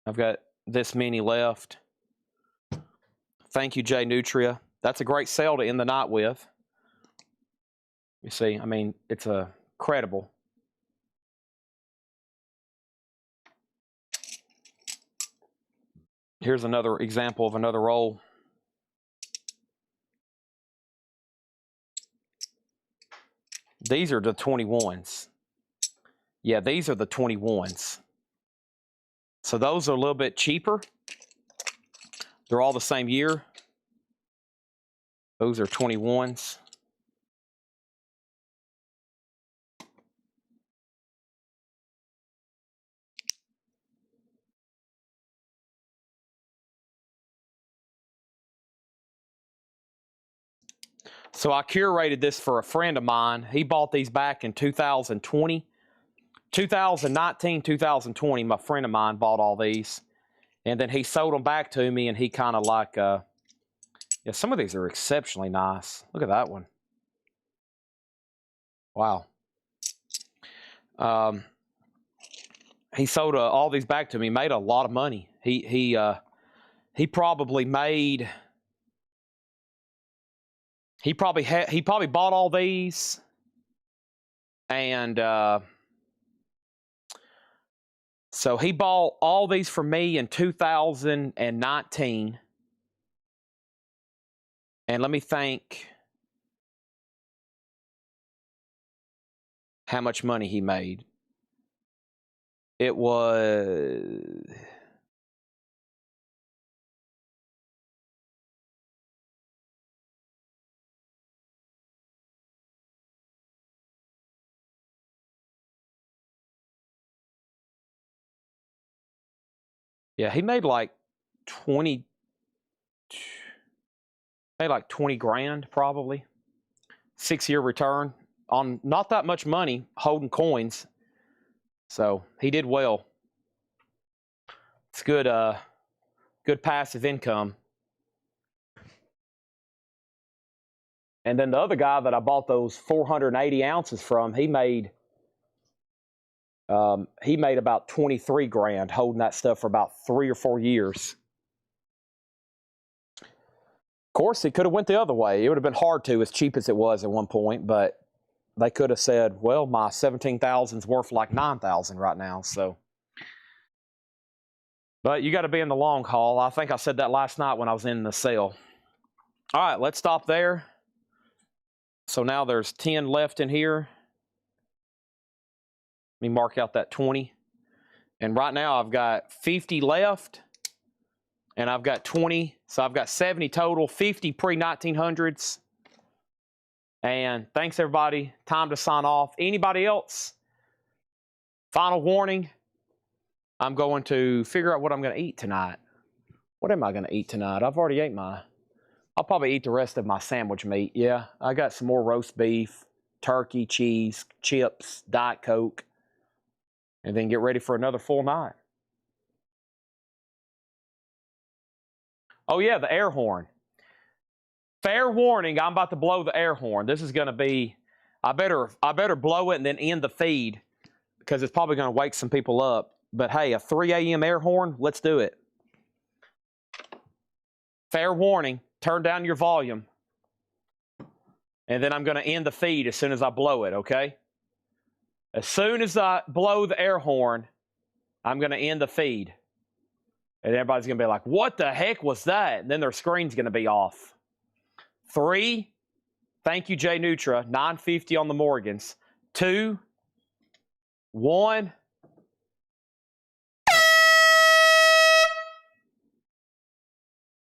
I've got this many left. Thank you, J Nutria. That's a great sale to end the night with. You see, I mean, it's credible. Here's another example of another roll. These are the 21s. Yeah, these are the 21s. So those are a little bit cheaper. They're all the same year. Those are 21s. So I curated this for a friend of mine. He bought these back in 2020. 2019, 2020, my friend of mine bought all these. And then he sold them back to me, and he kind of like, yeah, some of these are exceptionally nice. Look at that one. Wow. He sold all these back to me, made a lot of money. He probably made, he probably bought all these, and so he bought all these for me in 2019. And let me think how much money he made. It was, yeah, he made like 20 grand probably. 6-year return on not that much money holding coins. So he did well. It's good good passive income. And then the other guy that I bought those 480 ounces from, he made about 23 grand holding that stuff for about 3 or 4 years. Of course, it could have went the other way. It would have been hard to, as cheap as it was at one point, but they could have said, well, my 17,000 is worth like 9,000 right now. So, but you got to be in the long haul. I think I said that last night when I was in the sale. All right, let's stop there. So now there's 10 left in here. Let me mark out that 20. And right now I've got 50 left, and I've got 20. So I've got 70 total, 50 pre-1900s. And thanks, everybody. Time to sign off. Anybody else? Final warning. I'm going to figure out what I'm going to eat tonight. What am I going to eat tonight? I've already ate I'll probably eat the rest of my sandwich meat. Yeah, I got some more roast beef, turkey, cheese, chips, Diet Coke, and then get ready for another full night. Oh, yeah, the air horn. Fair warning, I'm about to blow the air horn. This is going to be, I better blow it and then end the feed because it's probably going to wake some people up. But hey, a 3 a.m. air horn, let's do it. Fair warning, turn down your volume. And then I'm going to end the feed as soon as I blow it, okay? As soon as I blow the air horn, I'm going to end the feed. And everybody's going to be like, what the heck was that? And then their screen's going to be off. 3, thank you, Jay Nutra, 950 on the Morgans. 2, 1.